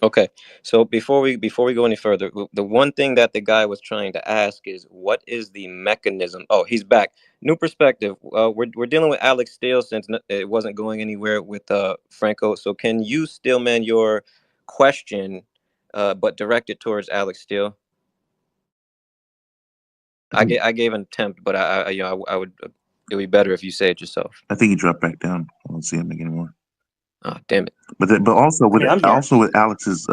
Okay, so before we go any further, the one thing that the guy was trying to ask is, what is the mechanism? Oh, he's back. New perspective. We're dealing with Alex Steele since it wasn't going anywhere with Franco. So can you, Steelman, your question, but direct it towards Alex Steele? I gave an attempt, but I would. It would be better if you say it yourself. I think he dropped back down. I don't see him anymore. Oh, damn it! But also with I'm here. Alex's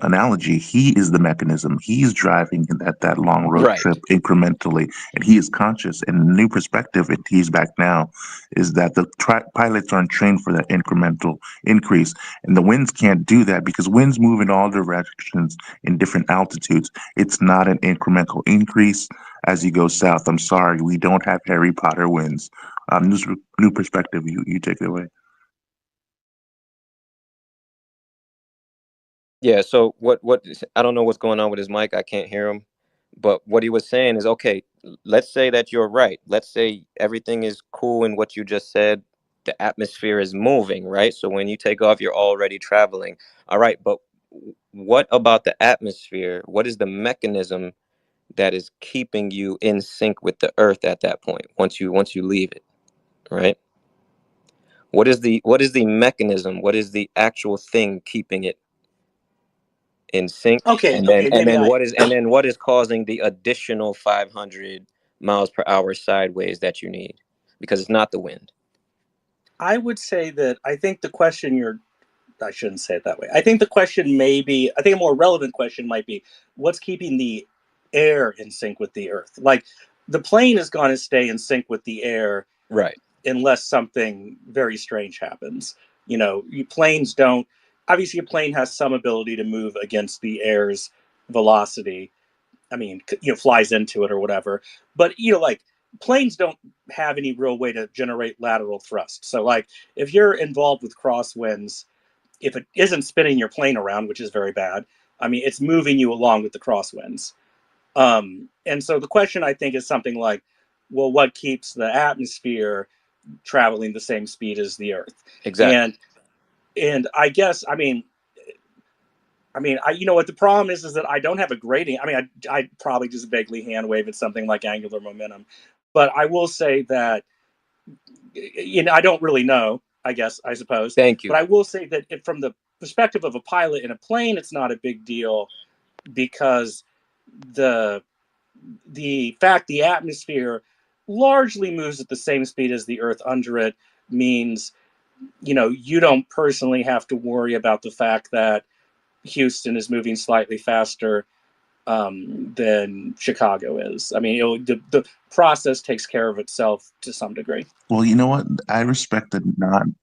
analogy, he is the mechanism. He's driving that long road Right. trip incrementally, and he is conscious. And the new perspective, and he's back now, is that the pilots aren't trained for that incremental increase, and the winds can't do that because winds move in all directions in different altitudes. It's not an incremental increase as you go south. I'm sorry, we don't have Harry Potter winds. New perspective. You take it away. Yeah, so what I don't know what's going on with his mic. I can't hear him. But what he was saying is, okay, let's say that you're right. Let's say everything is cool in what you just said. The atmosphere is moving, right? So when you take off, you're already traveling. All right, but what about the atmosphere? What is the mechanism that is keeping you in sync with the earth at that point once you leave it, right? What is the mechanism? What is the actual thing keeping it in sync? Okay, And okay, maybe then what is causing the additional 500 miles per hour sideways that you need? Because it's not the wind. I would say that I think the question I shouldn't say it that way. I think the question I think a more relevant question might be, what's keeping the air in sync with the earth? Like, the plane is going to stay in sync with the air, right? Unless something very strange happens. Planes don't. Obviously, a plane has some ability to move against the air's velocity. I mean, flies into it or whatever. But like, planes don't have any real way to generate lateral thrust. So, like, if you're involved with crosswinds, if it isn't spinning your plane around, which is very bad, I mean, it's moving you along with the crosswinds. And so the question, I think, is something like, well, what keeps the atmosphere traveling the same speed as the Earth? Exactly. And I guess, what the problem is that I don't have a grading. I mean, I probably just vaguely hand wave at something like angular momentum, but I will say that, I don't really know, I suppose. Thank you. But I will say that from the perspective of a pilot in a plane, it's not a big deal, because the fact the atmosphere largely moves at the same speed as the Earth under it means, you don't personally have to worry about the fact that Houston is moving slightly faster than Chicago is. I mean, the process takes care of itself to some degree. Well, you know what? I respect the non.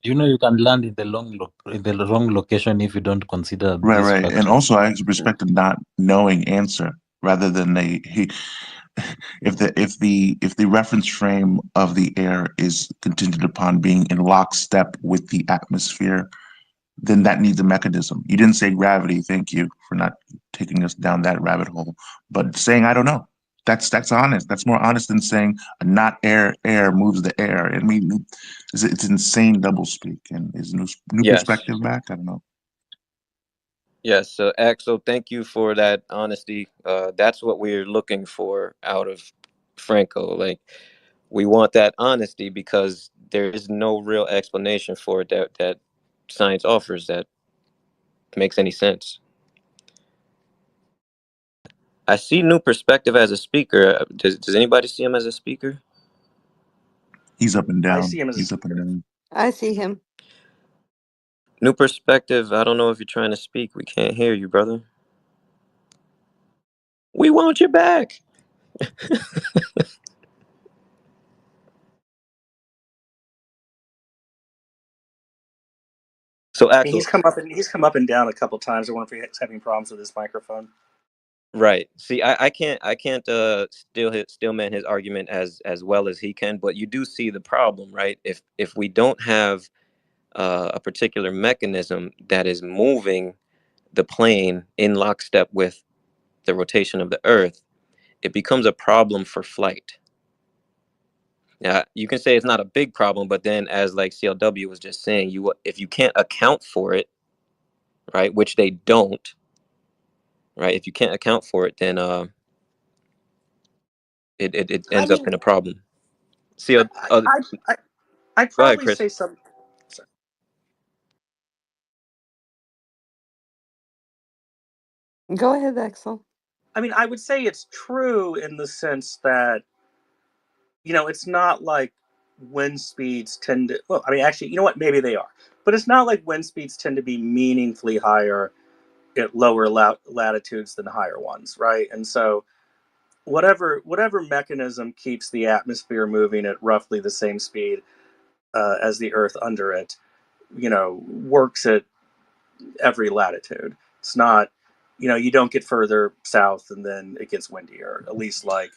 You can land in the wrong location if you don't consider Right, these right, and factors. also I respect the not knowing answer rather than if the reference frame of the air is contingent upon being in lockstep with the atmosphere, then that needs a mechanism. You didn't say gravity. Thank you for not taking us down that rabbit hole. But saying I don't know, that's honest. That's more honest than saying not air moves the air. I mean, it's insane doublespeak. And is new Yes. perspective back? I don't know. Yes, so Axel, thank you for that honesty. That's what we're looking for out of Franco. Like, we want that honesty because there is no real explanation for it that science offers that makes any sense. I see New Perspective as a speaker. Does anybody see him as a speaker? He's up and down. I see him as He's up and down. I see him. New Perspective, I don't know if you're trying to speak. We can't hear you, brother. We want you back. So And Axel, he's come up and down a couple times. I wonder if he's having problems with his microphone. right? See, I can't stillman his argument as well as he can, but you do see the problem, right? If we don't have a particular mechanism that is moving the plane in lockstep with the rotation of the Earth, it becomes a problem for flight. Now, you can say it's not a big problem, but then, as like CLW was just saying, if you can't account for it, right, which they don't, right? If you can't account for it, then it I ends up mean, in a problem. I'd Go ahead, probably Chris. say some. Go ahead, Axel. I mean, I would say it's true in the sense that, it's not like wind speeds tend to. Well, I mean, actually, you know what? Maybe they are, but it's not like wind speeds tend to be meaningfully higher at lower latitudes than higher ones, right? And so, whatever mechanism keeps the atmosphere moving at roughly the same speed as the Earth under it, works at every latitude. It's not, you don't get further south and then it gets windier. At least, like,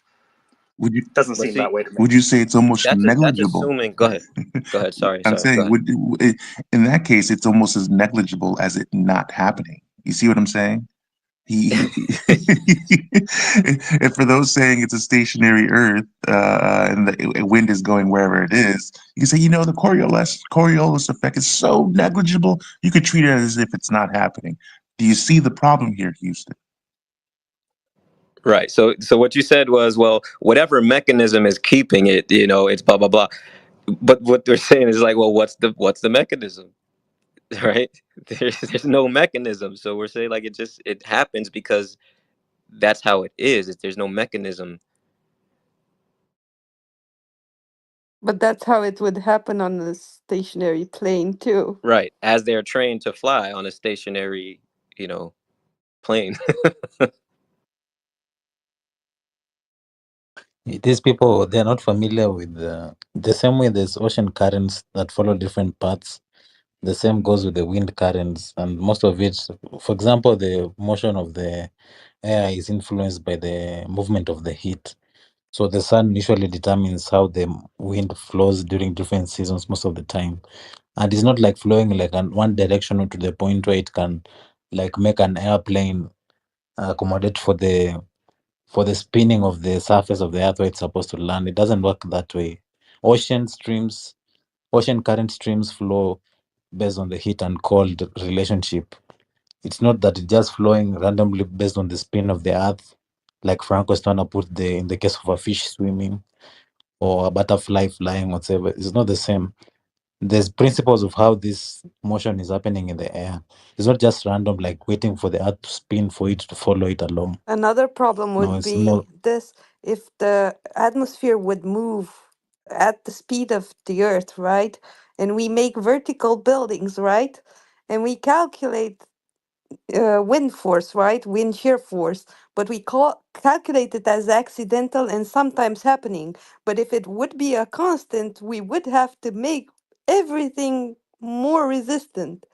Would you doesn't seem that way to me. would you say it's almost That's negligible? assuming. Go ahead. Sorry. I'm Go saying, ahead. in that case, it's almost as negligible as it not happening. You see what I'm saying? And for those saying it's a stationary Earth and the wind is going wherever it is, you can say, the Coriolis effect is so negligible, you could treat it as if it's not happening. Do you see the problem here, Houston? Right. So what you said was, well, whatever mechanism is keeping it, it's blah blah blah. But what they're saying is like, well, what's the mechanism? Right? There's no mechanism. So we're saying like it happens because that's how it is. There's no mechanism. But that's how it would happen on a stationary plane too. Right. As they're trained to fly on a stationary, plane. These people, they're not familiar with the same way there's ocean currents that follow different paths. The same goes with the wind currents, and most of it, for example, the motion of the air is influenced by the movement of the heat. So the sun usually determines how the wind flows during different seasons most of the time. And it's not like flowing like in one direction to the point where it can like make an airplane accommodate for the spinning of the surface of the earth where it's supposed to land. It doesn't work that way. Ocean current streams flow based on the heat and cold relationship. It's not that it's just flowing randomly based on the spin of the earth, like Frank was trying to put in the case of a fish swimming or a butterfly flying, whatever. It's not the same. There's principles of how this motion is happening in the air. It's not just random, like waiting for the earth to spin for it to follow it along. Another problem No, would it's not. be this: if the atmosphere would move at the speed of the Earth, right? And we make vertical buildings, right? And we calculate wind force, right? Wind shear force, but we calculate it as accidental and sometimes happening. But if it would be a constant, we would have to make everything more resistant,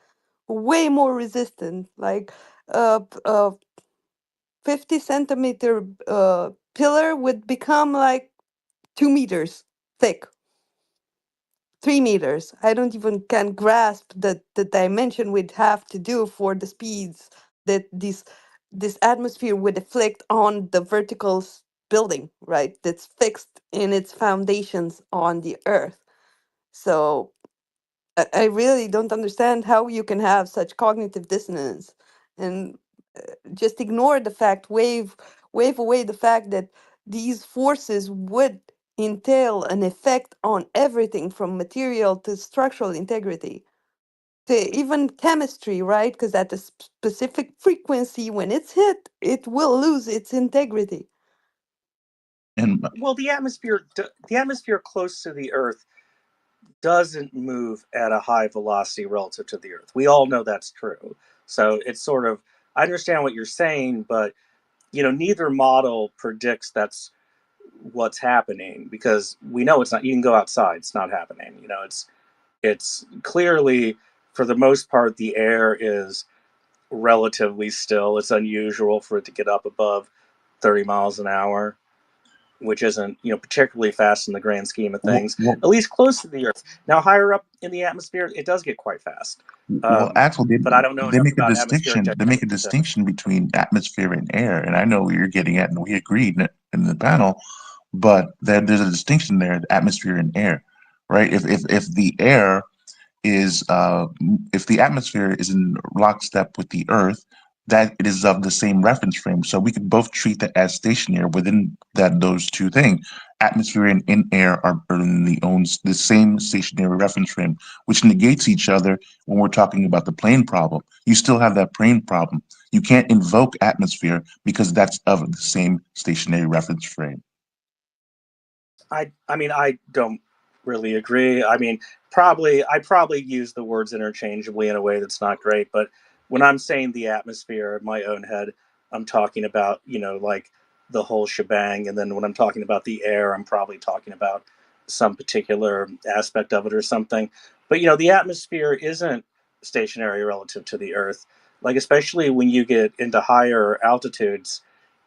way more resistant, like uh, p- uh 50 centimeter pillar would become like 2 meters thick, 3 meters. I don't even can grasp the dimension we'd have to do for the speeds that this atmosphere would afflict on the vertical building, right? That's fixed in its foundations on the earth. So I really don't understand how you can have such cognitive dissonance and just ignore the fact, wave away the fact that these forces would entail an effect on everything from material to structural integrity to even chemistry, right? Because at a specific frequency, when it's hit, it will lose its integrity. And Well, the atmosphere close to the Earth doesn't move at a high velocity relative to the Earth. We all know that's true. So it's sort of, I understand what you're saying, but neither model predicts that's what's happening, because we know it's not. You can go outside; it's not happening. It's clearly for the most part, the air is relatively still. It's unusual for it to get up above 30 miles an hour, which isn't, particularly fast in the grand scheme of things, at least close to the Earth. Now, higher up in the atmosphere, it does get quite fast. Well, Axel, But I don't know they enough make a about atmospheric distinction. They make a dynamics to. distinction between atmosphere and air, and I know what you're getting at, and we agreed in the panel. But there's a distinction there: atmosphere and air, right? If the air is if the atmosphere is in lockstep with the Earth, that it is of the same reference frame. So we could both treat that as stationary within those two things. Atmosphere and in air are in the same stationary reference frame, which negates each other when we're talking about the plane problem. You still have that plane problem. You can't invoke atmosphere because that's of the same stationary reference frame. I don't really agree. I probably use the words interchangeably in a way that's not great, but when I'm saying the atmosphere in my own head, I'm talking about, like the whole shebang. And then when I'm talking about the air, I'm probably talking about some particular aspect of it or something. But, the atmosphere isn't stationary relative to the Earth. Like, especially when you get into higher altitudes,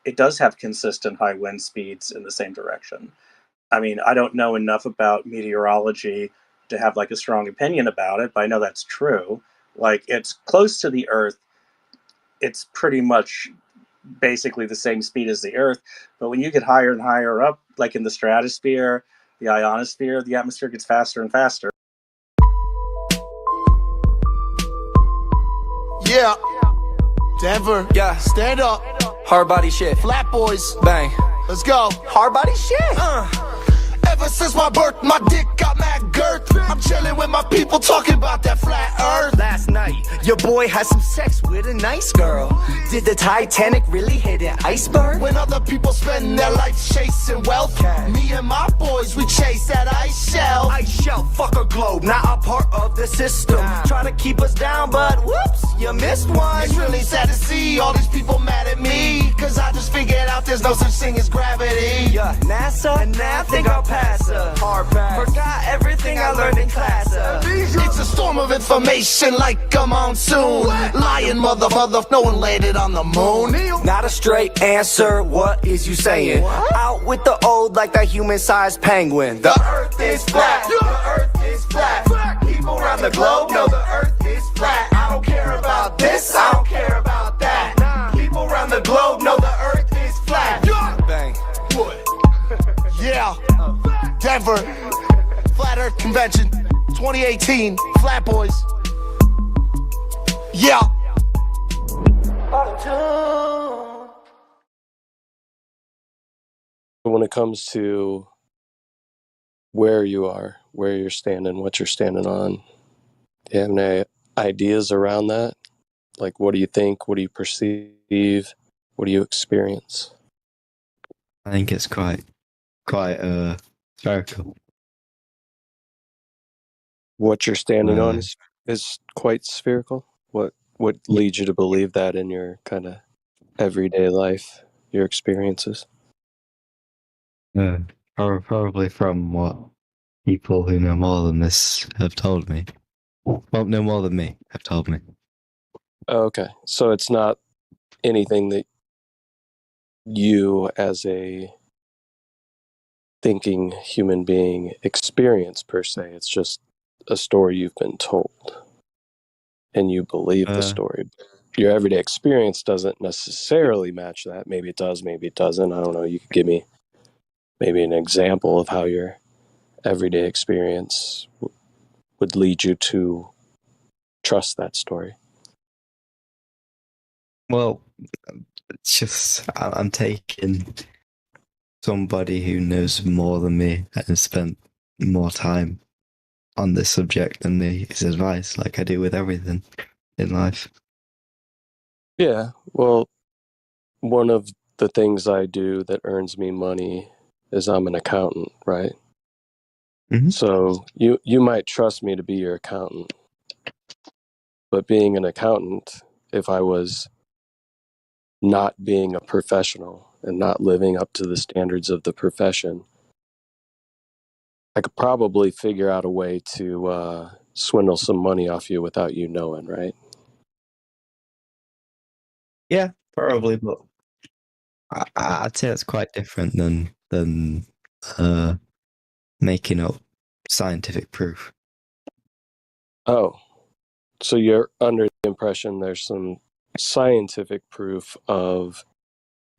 it does have consistent high wind speeds in the same direction. I don't know enough about meteorology to have like a strong opinion about it, but I know that's true. Like, it's close to the Earth. It's pretty much basically the same speed as the Earth. But when you get higher and higher up, like in the stratosphere, the ionosphere, the atmosphere gets faster and faster. Yeah. Denver. Yeah. Stand up. Hard body shit. Flat boys. Bang. Let's go. Hard body shit. Ever since my birth, my dick got mad girth. I'm chilling with my people talking about that flat earth. Last night, your boy had some sex with a nice girl. Did the Titanic really hit an iceberg? When other people spend their life chasing wealth, me and my boys, we chase that ice shell. Ice shell, fuck a globe, not a part of the system. Trying to keep us down, but whoops, you missed one. It's really sad to see all these people mad at me, cause I just figured out there's no such thing as gravity. Yeah, NASA, and now I think I'll pass her. Hard pass. Forgot everything I learned in class. It's a storm of information like a monsoon. Lying mother, no one landed on the moon. Not a straight answer, what is you saying? Out with the old like that human-sized penguin. The earth is flat, the earth is flat. People around the globe know the earth is flat. I don't care about this, I don't care about that. People around the globe know the earth is flat. Bang. Yeah. Denver, Flat Earth Convention, 2018, Flat Boys. Yeah. When it comes to where you are, where you're standing, what you're standing on, do you have any ideas around that? Like, what do you think? What do you perceive? What do you experience? I think it's quite spherical. What you're standing on is quite spherical. What leads you to believe that in your kind of everyday life, your experiences? Probably from what people who know more than this have told me. Well, know more than me have told me. Okay, so it's not anything that you as a thinking human being experience per se. It's just a story you've been told and you believe the story. Your everyday experience doesn't necessarily match that. Maybe it does, maybe it doesn't. I don't know. You could give me maybe an example of how your everyday experience would lead you to trust that story. Well, it's just I'm taking somebody who knows more than me and has spent more time on this subject than me, his advice, like I do with everything in life. Yeah, well, one of the things I do that earns me money is I'm an accountant, right? Mm-hmm. So you might trust me to be your accountant, but being an accountant, if I was not being a professional and not living up to the standards of the profession, I could probably figure out a way to swindle some money off you without you knowing, right? Yeah, probably, but I'd say it's quite different than making up scientific proof. Oh, so you're under the impression there's some scientific proof of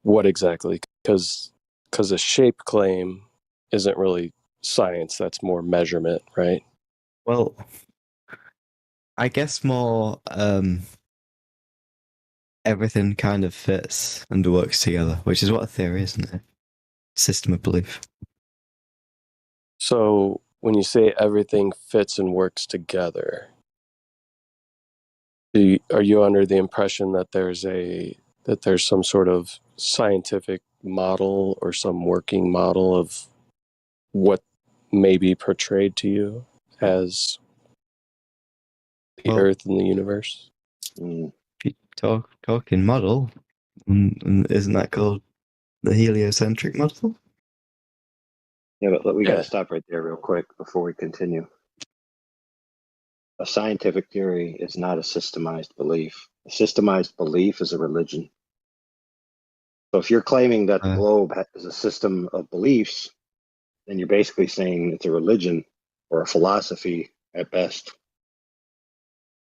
what exactly? Because a shape claim isn't really science, that's more measurement, right? Well, I guess more everything kind of fits and works together, which is what a theory is, isn't it? System of belief. So when you say everything fits and works together, are you under the impression that there's some sort of scientific model or some working model of what may be portrayed to you as the Earth and the universe? If you talking model, isn't that called the heliocentric model? Yeah, but we got to stop right there real quick before we continue. A scientific theory is not a systemized belief. A systemized belief is a religion. So if you're claiming that the globe is a system of beliefs, then you're basically saying it's a religion or a philosophy at best.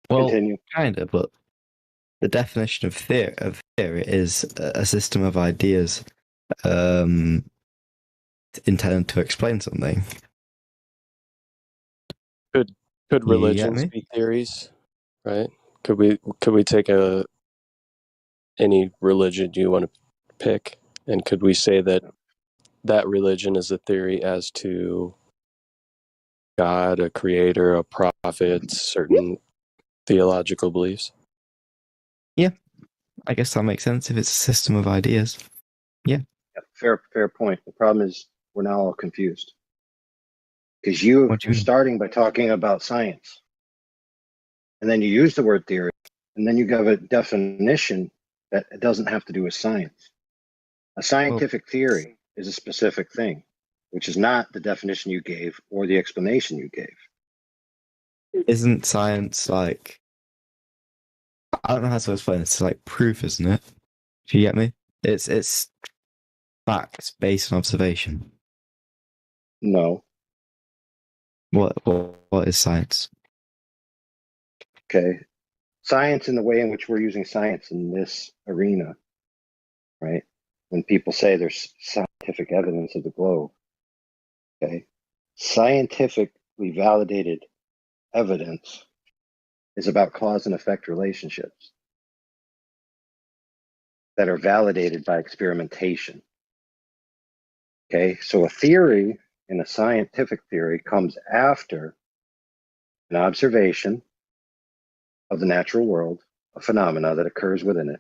Well, Continue. kind of, but the definition of theory is a system of ideas intended to explain something. Could religions be theories, right? Could we take any religion you want to pick, and could we say that religion is a theory as to God, a creator, a prophet, certain theological beliefs? Yeah, I guess that makes sense if it's a system of ideas. Yeah. Fair point. The problem is we're now all confused. Because you're starting by talking about science. And then you use the word theory. And then you give a definition that it doesn't have to do with science. A scientific theory is a specific thing, which is not the definition you gave or the explanation you gave. Isn't science like... I don't know how to explain it. It's like proof, isn't it? Do you get me? It's facts based on observation. No. What is science? Okay. Science in the way in which we're using science in this arena, right? When people say there's scientific evidence of the globe, okay? Scientifically validated evidence is about cause and effect relationships that are validated by experimentation. Okay, so a theory in a scientific theory comes after an observation of the natural world, a phenomena that occurs within it,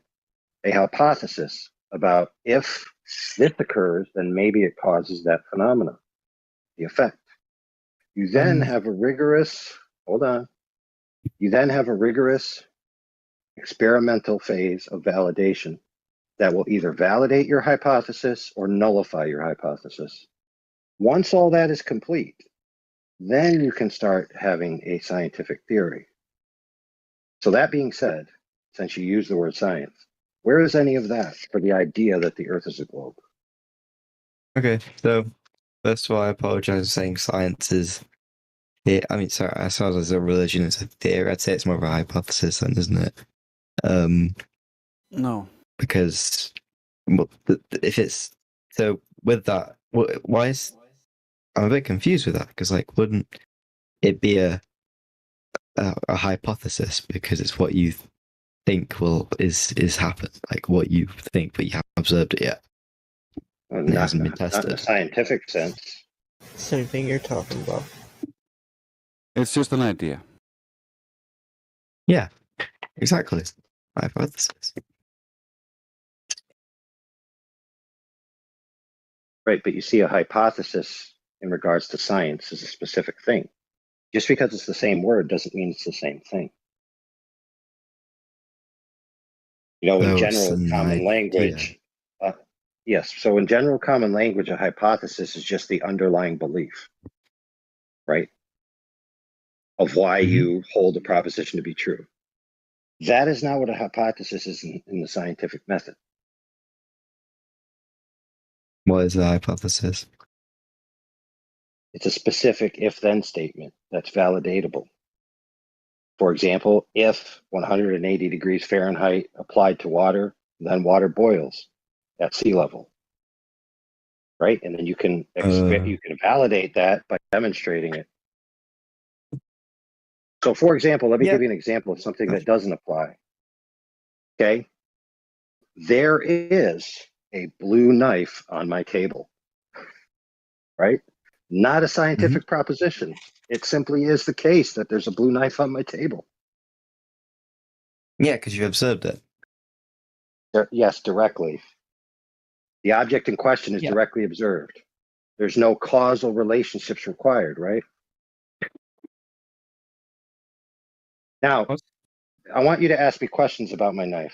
a hypothesis about if this occurs, then maybe it causes that phenomena, the effect. You then have a rigorous, you then have a rigorous experimental phase of validation that will either validate your hypothesis or nullify your hypothesis. Once all that is complete, then you can start having a scientific theory. So that being said, since you use the word science, where is any of that for the idea that the Earth is a globe? Okay, so first of all, I apologize for saying science is... I mean, sorry, as far as a religion is a theory, I'd say it's more of a hypothesis then, isn't it? No. Because if it's... So with that, why is... I'm a bit confused with that, because like, wouldn't it be a hypothesis because it's what you think is happen, like what you think, but you haven't observed it yet. It hasn't been tested. Not in a scientific sense. Same thing you're talking about. It's just an idea. Yeah, exactly. Hypothesis. Right, but you see, a hypothesis in regards to science is a specific thing. Just because it's the same word doesn't mean it's the same thing. You know, in general common language, yes. So in general common language, a hypothesis is just the underlying belief, right? of why you hold a proposition to be true. That is not what a hypothesis is in the scientific method. What is the hypothesis? It's a specific if-then statement that's validatable. For example, if 180 degrees Fahrenheit applied to water, then water boils at sea level, right? And then you can validate that by demonstrating it. So, for example, let me give you an example of something that doesn't apply. Okay, there is a blue knife on my table, right? Not a scientific proposition. It simply is the case that there's a blue knife on my table. Yeah, because you observed it. Yes, directly. The object in question is directly observed. There's no causal relationships required, right? Now, I want you to ask me questions about my knife.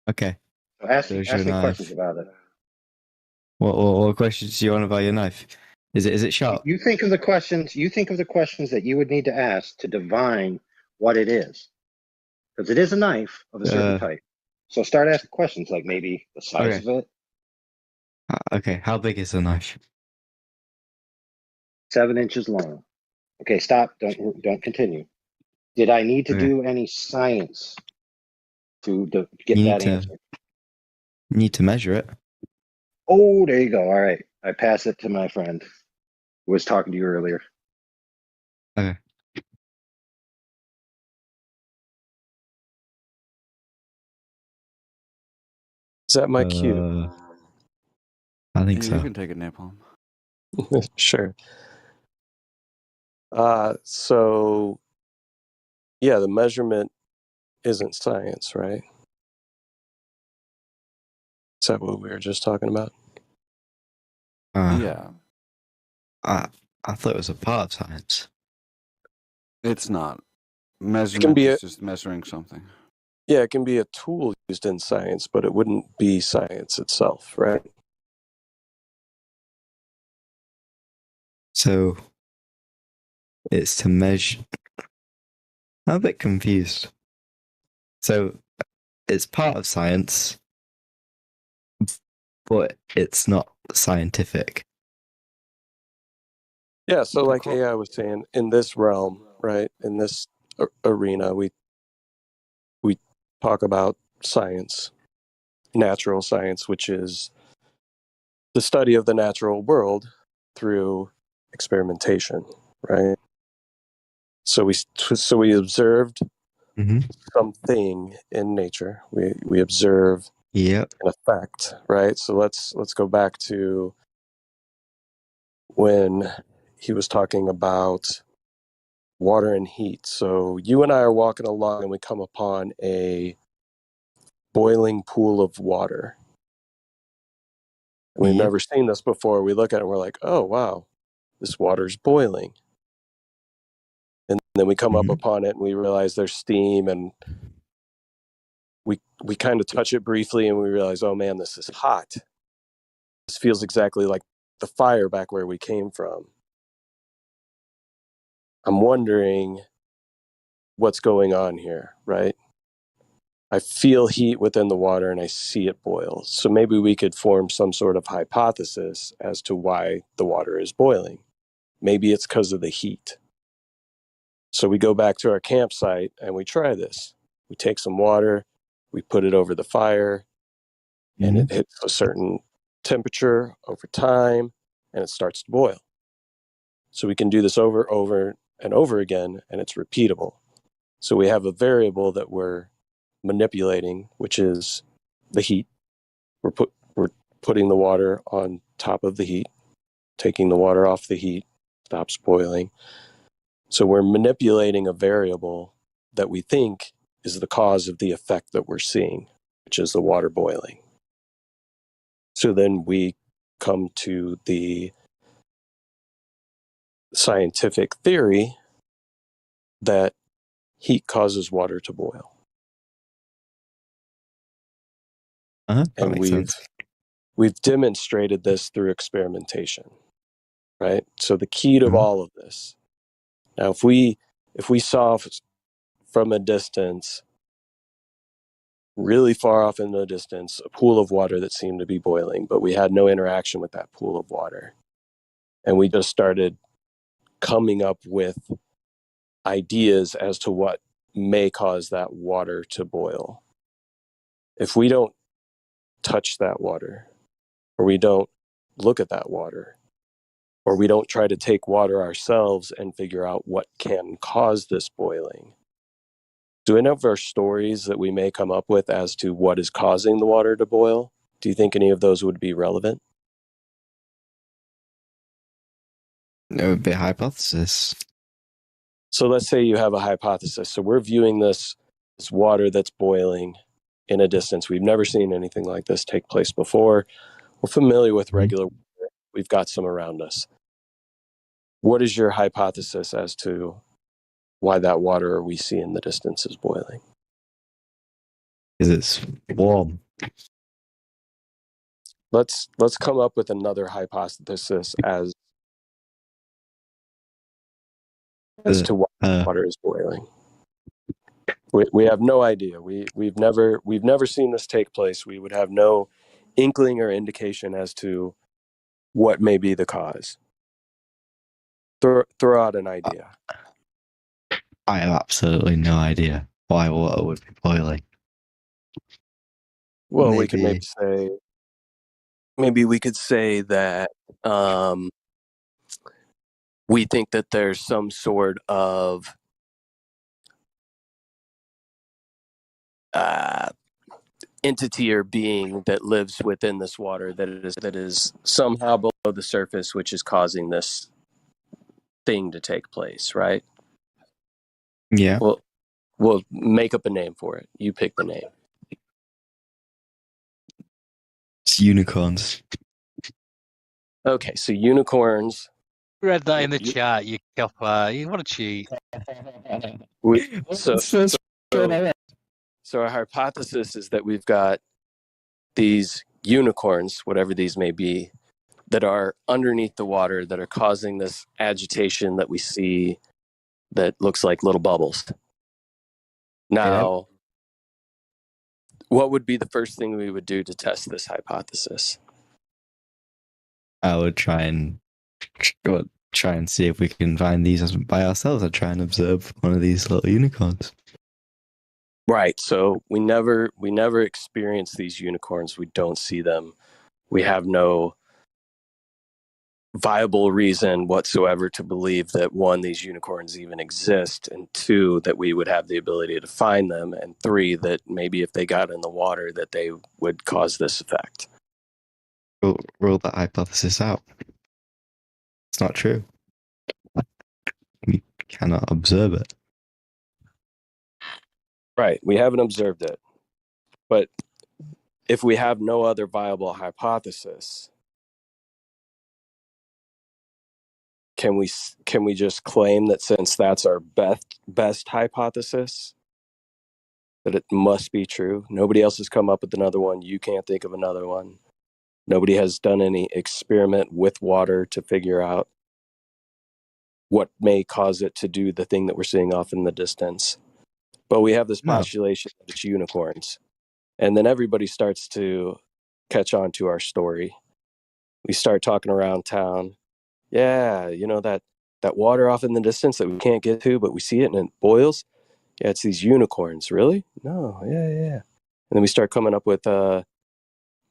Okay. So ask There's me your knife. questions about it. What questions do you want about your knife? Is it sharp? You think of the questions. You think of the questions that you would need to ask to divine what it is, because it is a knife of a certain type. So start asking questions like maybe the size of it. Okay. How big is the knife? 7 inches long. Okay, stop. Don't continue. Did I need to do any science to get that answer? Need to measure it. Oh, there you go. All right. I pass it to my friend who was talking to you earlier. Okay. Is that my cue? I think Yeah, so. you can take it, Napalm. Sure. So, yeah, the measurement isn't science, right? Is that what we were just talking about? Yeah. I thought it was a part of science. It's not. Measurement is just measuring something. Yeah, it can be a tool used in science, but it wouldn't be science itself, right? So it's to measure. I'm a bit confused. So it's part of science, but it's not scientific. Yeah, so like AI was saying, in this realm, right, in this arena, we talk about science, natural science, which is the study of the natural world through experimentation, right? So we observed something in nature. We observe an effect, right? So let's go back to when he was talking about water and heat. So you and I are walking along and we come upon a boiling pool of water. And we've never seen this before. We look at it and we're like, oh, wow, this water's boiling. And then we come up upon it and we realize there's steam, and we kind of touch it briefly and we realize, oh man, this is hot. This feels exactly like the fire back where we came from. I'm wondering what's going on here, right? I feel heat within the water and I see it boil. So maybe we could form some sort of hypothesis as to why the water is boiling. Maybe it's because of the heat. So we go back to our campsite and we try this. We take some water, we put it over the fire, and it hits a certain temperature over time, and it starts to boil. So we can do this over and over again, and it's repeatable. So we have a variable that we're manipulating, which is the heat. We're putting the water on top of the heat, taking the water off the heat, stops boiling. So we're manipulating a variable that we think is the cause of the effect that we're seeing, which is the water boiling. So then we come to the scientific theory that heat causes water to boil. And we've demonstrated this through experimentation, right? So the key to all of this Now, if we saw from a distance, really far off in the distance, a pool of water that seemed to be boiling, but we had no interaction with that pool of water, and we just started coming up with ideas as to what may cause that water to boil. If we don't touch that water, or we don't look at that water, or we don't try to take water ourselves and figure out what can cause this boiling, do any of our stories that we may come up with as to what is causing the water to boil, do you think any of those would be relevant? It would be a hypothesis. So let's say you have a hypothesis. So we're viewing this water that's boiling in a distance. We've never seen anything like this take place before. We're familiar with regular water. We've got some around us. What is your hypothesis as to why that water we see in the distance is boiling? Because it's warm. Let's come up with another hypothesis as to why water is boiling. We have no idea. We've never seen this take place. We would have no inkling or indication as to what may be the cause. Throw out an idea. I have absolutely no idea why water would be boiling. Well, we could maybe we could say that we think that there's some sort of entity or being that lives within this water that is somehow below the surface, which is causing this thing to take place, right? Yeah. Well, we'll make up a name for it. You pick the name. It's unicorns. Okay, so unicorns. Read that in the chat, you copper. You want to cheat. So our hypothesis is that we've got these unicorns, whatever these may be, that are underneath the water that are causing this agitation that we see that looks like little bubbles. Now, what would be the first thing we would do to test this hypothesis? I would try and see if we can find these by ourselves. I'd try and observe one of these little unicorns. Right. So we never experience these unicorns. We don't see them. We have no viable reason whatsoever to believe that, one, these unicorns even exist, and two, that we would have the ability to find them, and three, that maybe if they got in the water that they would cause this effect. Rule that hypothesis out. It's not true. We cannot observe it. Right. We haven't observed it. But if we have no other viable hypothesis, can we just claim that since that's our best hypothesis, that it must be true? Nobody else has come up with another one. You can't think of another one. Nobody has done any experiment with water to figure out what may cause it to do the thing that we're seeing off in the distance. But we have this postulation that it's unicorns. And then everybody starts to catch on to our story. We start talking around town. Yeah, you know, that water off in the distance that we can't get to, but we see it and it boils. Yeah, it's these unicorns. Really? No, yeah. And then we start coming up with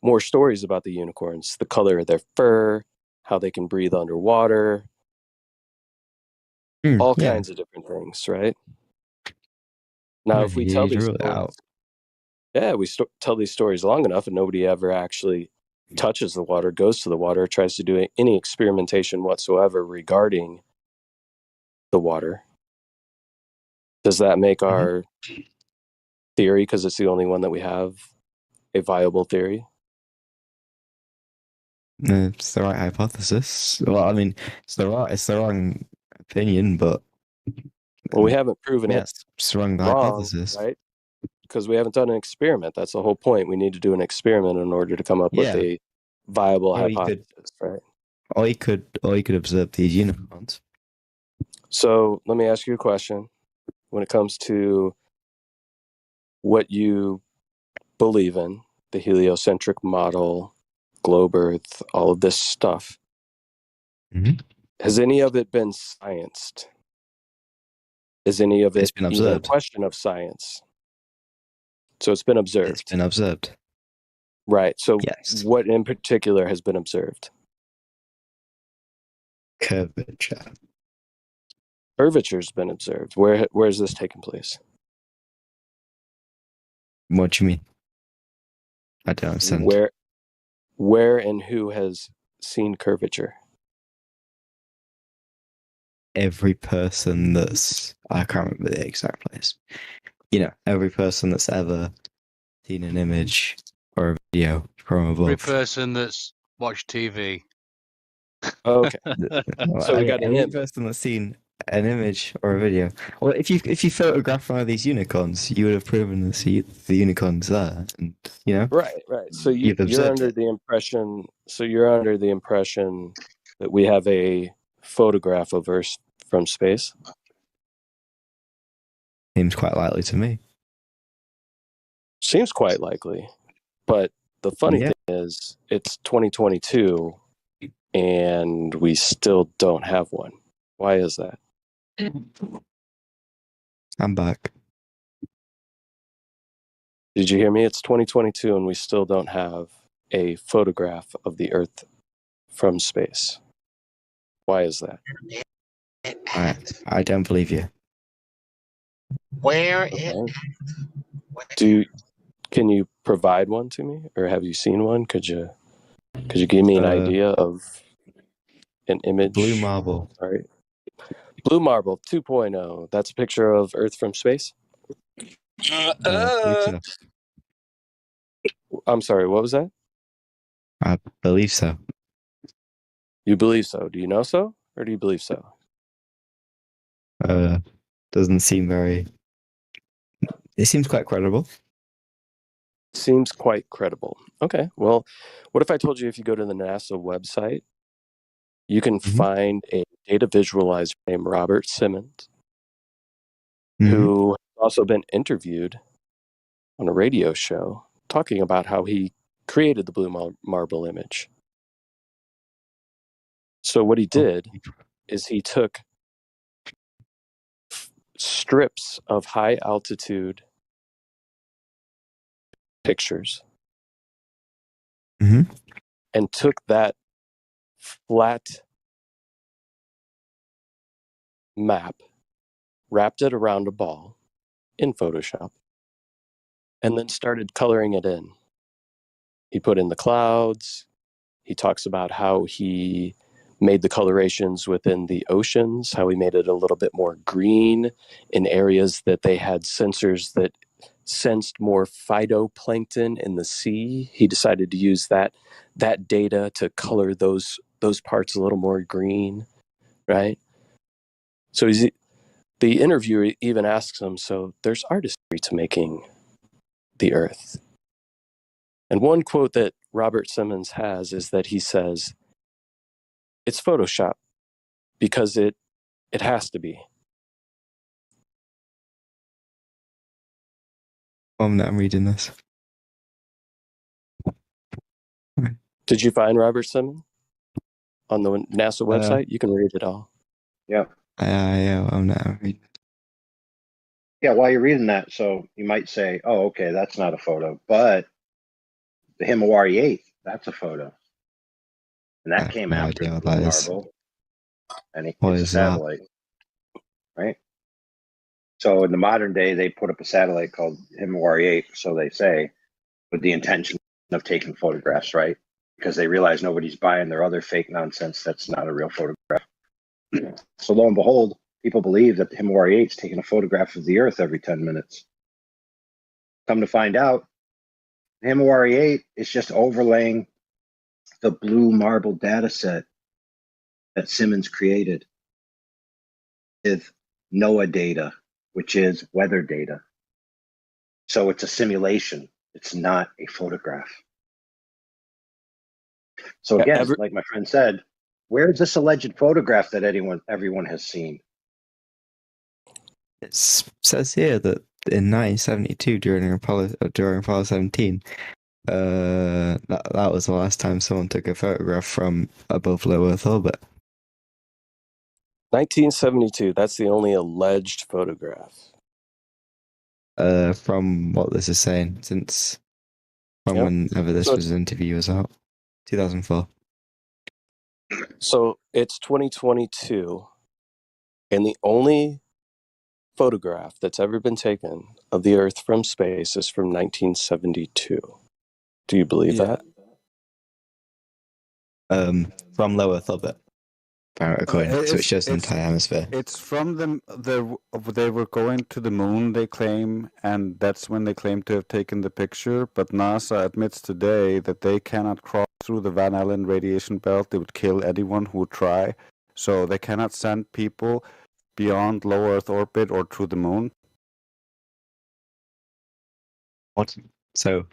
more stories about the unicorns, the color of their fur, how they can breathe underwater, all kinds of different things, right? Now, if we tell these stories, tell these stories long enough and nobody ever actually touches the water, goes to the water, tries to do any experimentation whatsoever regarding the water, does that make our theory, because it's the only one that we have, a viable theory? It's the right hypothesis. Well, I mean, it's the wrong opinion, but we haven't proven it's the wrong hypothesis, right? Because we haven't done an experiment. That's the whole point. We need to do an experiment in order to come up with a viable hypothesis, right? Or you could observe these unicorns. So let me ask you a question. When it comes to what you believe in, the heliocentric model, globe Earth, all of this stuff, has any of it been scienced? Is any of it been even a observed. question of science? So it's been observed. It's been observed. Right. So Yes. what in particular has been observed? Curvature. Curvature's been observed. Where is this taking place? What do you mean? I don't understand. Where and who has seen curvature? Every person that's, I can't remember the exact place. You know, every person that's ever seen an image or a video from Every above. person that's watched TV. Okay. So we got an every image. person that's seen an image or a video. Well, if you photograph one of these unicorns, you would have proven to see the unicorns there, and you know. Right. So You've you're observed under it. the impression. So you're under the impression that we have a photograph of Earth from space. Seems quite likely to me. Seems quite likely, but the funny Yeah. thing is, it's 2022, and we still don't have one. Why is that? I'm back. Did you hear me? It's 2022, and we still don't have a photograph of the Earth from space. Why is that? I don't believe you. Where Okay. Can you provide one to me, or have you seen one? Could you give me an idea of an image? Blue marble. All right. Blue marble 2.0. That's a picture of Earth from space. I'm sorry. What was that? I believe so. You believe so? Do you know so, or do you believe so? Doesn't seem very. It seems quite credible. Seems quite credible. Okay. Well, what if I told you if you go to the NASA website, you can find a data visualizer named Robert Simmons, who has also been interviewed on a radio show talking about how he created the blue marble image. So what he did is he took strips of high altitude pictures and took that flat map, wrapped it around a ball in Photoshop, and then started coloring it in. He put in the clouds. He talks about how he made the colorations within the oceans, how he made it a little bit more green in areas that they had sensors that sensed more phytoplankton in the sea. He decided to use that data to color those parts a little more green, right? So the interviewer even asks him, so there's artistry to making the Earth. And one quote that Robert Simmons has is that he says, it's Photoshop because it has to be. I'm reading this. Did you find Robert Simmons on the NASA website? You can read it all. Yeah. I'm not reading. Yeah, while you're reading that, so you might say, oh, okay, that's not a photo. But the Himawari 8, that's a photo. And that came after the Blue Marble. And it's a satellite. Right? So in the modern day, they put up a satellite called Himawari 8, so they say, with the intention of taking photographs, right? Because they realize nobody's buying their other fake nonsense that's not a real photograph. So lo and behold, people believe that the Himawari 8 is taking a photograph of the Earth every 10 minutes. Come to find out, the Himawari 8 is just overlaying the blue marble data set that Simmons created with NOAA data, which is weather data. So it's a simulation. It's not a photograph. So again, like my friend said, where is this alleged photograph that everyone has seen? It says here that in 1972, during Apollo 17, that was the last time someone took a photograph from above low Earth orbit. 1972. That's the only alleged photograph. From what this is saying, since from Yep. whenever this So- was interview was out, 2004. So it's 2022, and the only photograph that's ever been taken of the Earth from space is from 1972. Do you believe that? From low Earth orbit, according so it's just the entire hemisphere. It's from them. They were going to the moon, they claim, and that's when they claim to have taken the picture. But NASA admits today that they cannot cross through the Van Allen radiation belt. They would kill anyone who would try. So they cannot send people beyond low Earth orbit or to the moon. What? So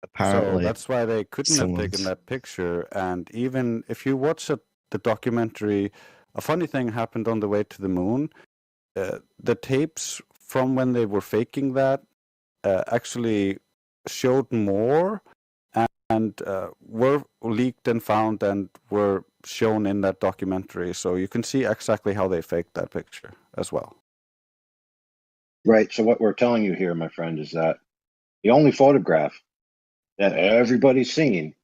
apparently, So that's why they couldn't have taken that picture. And even if you watch the documentary, a funny thing happened on the way to the moon. The tapes from when they were faking that actually showed more and were leaked and found and were shown in that documentary. So you can see exactly how they faked that picture as well. Right. So what we're telling you here, my friend, is that the only photograph that everybody's seen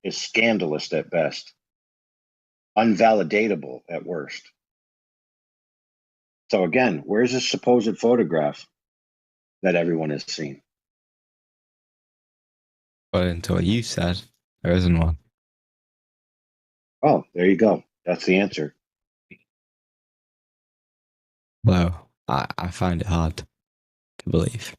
is scandalous at best, unvalidatable at worst. So again, where's this supposed photograph that everyone has seen? according to what you said, there isn't one. Oh, there you go. That's the answer. Well, I find it hard to believe.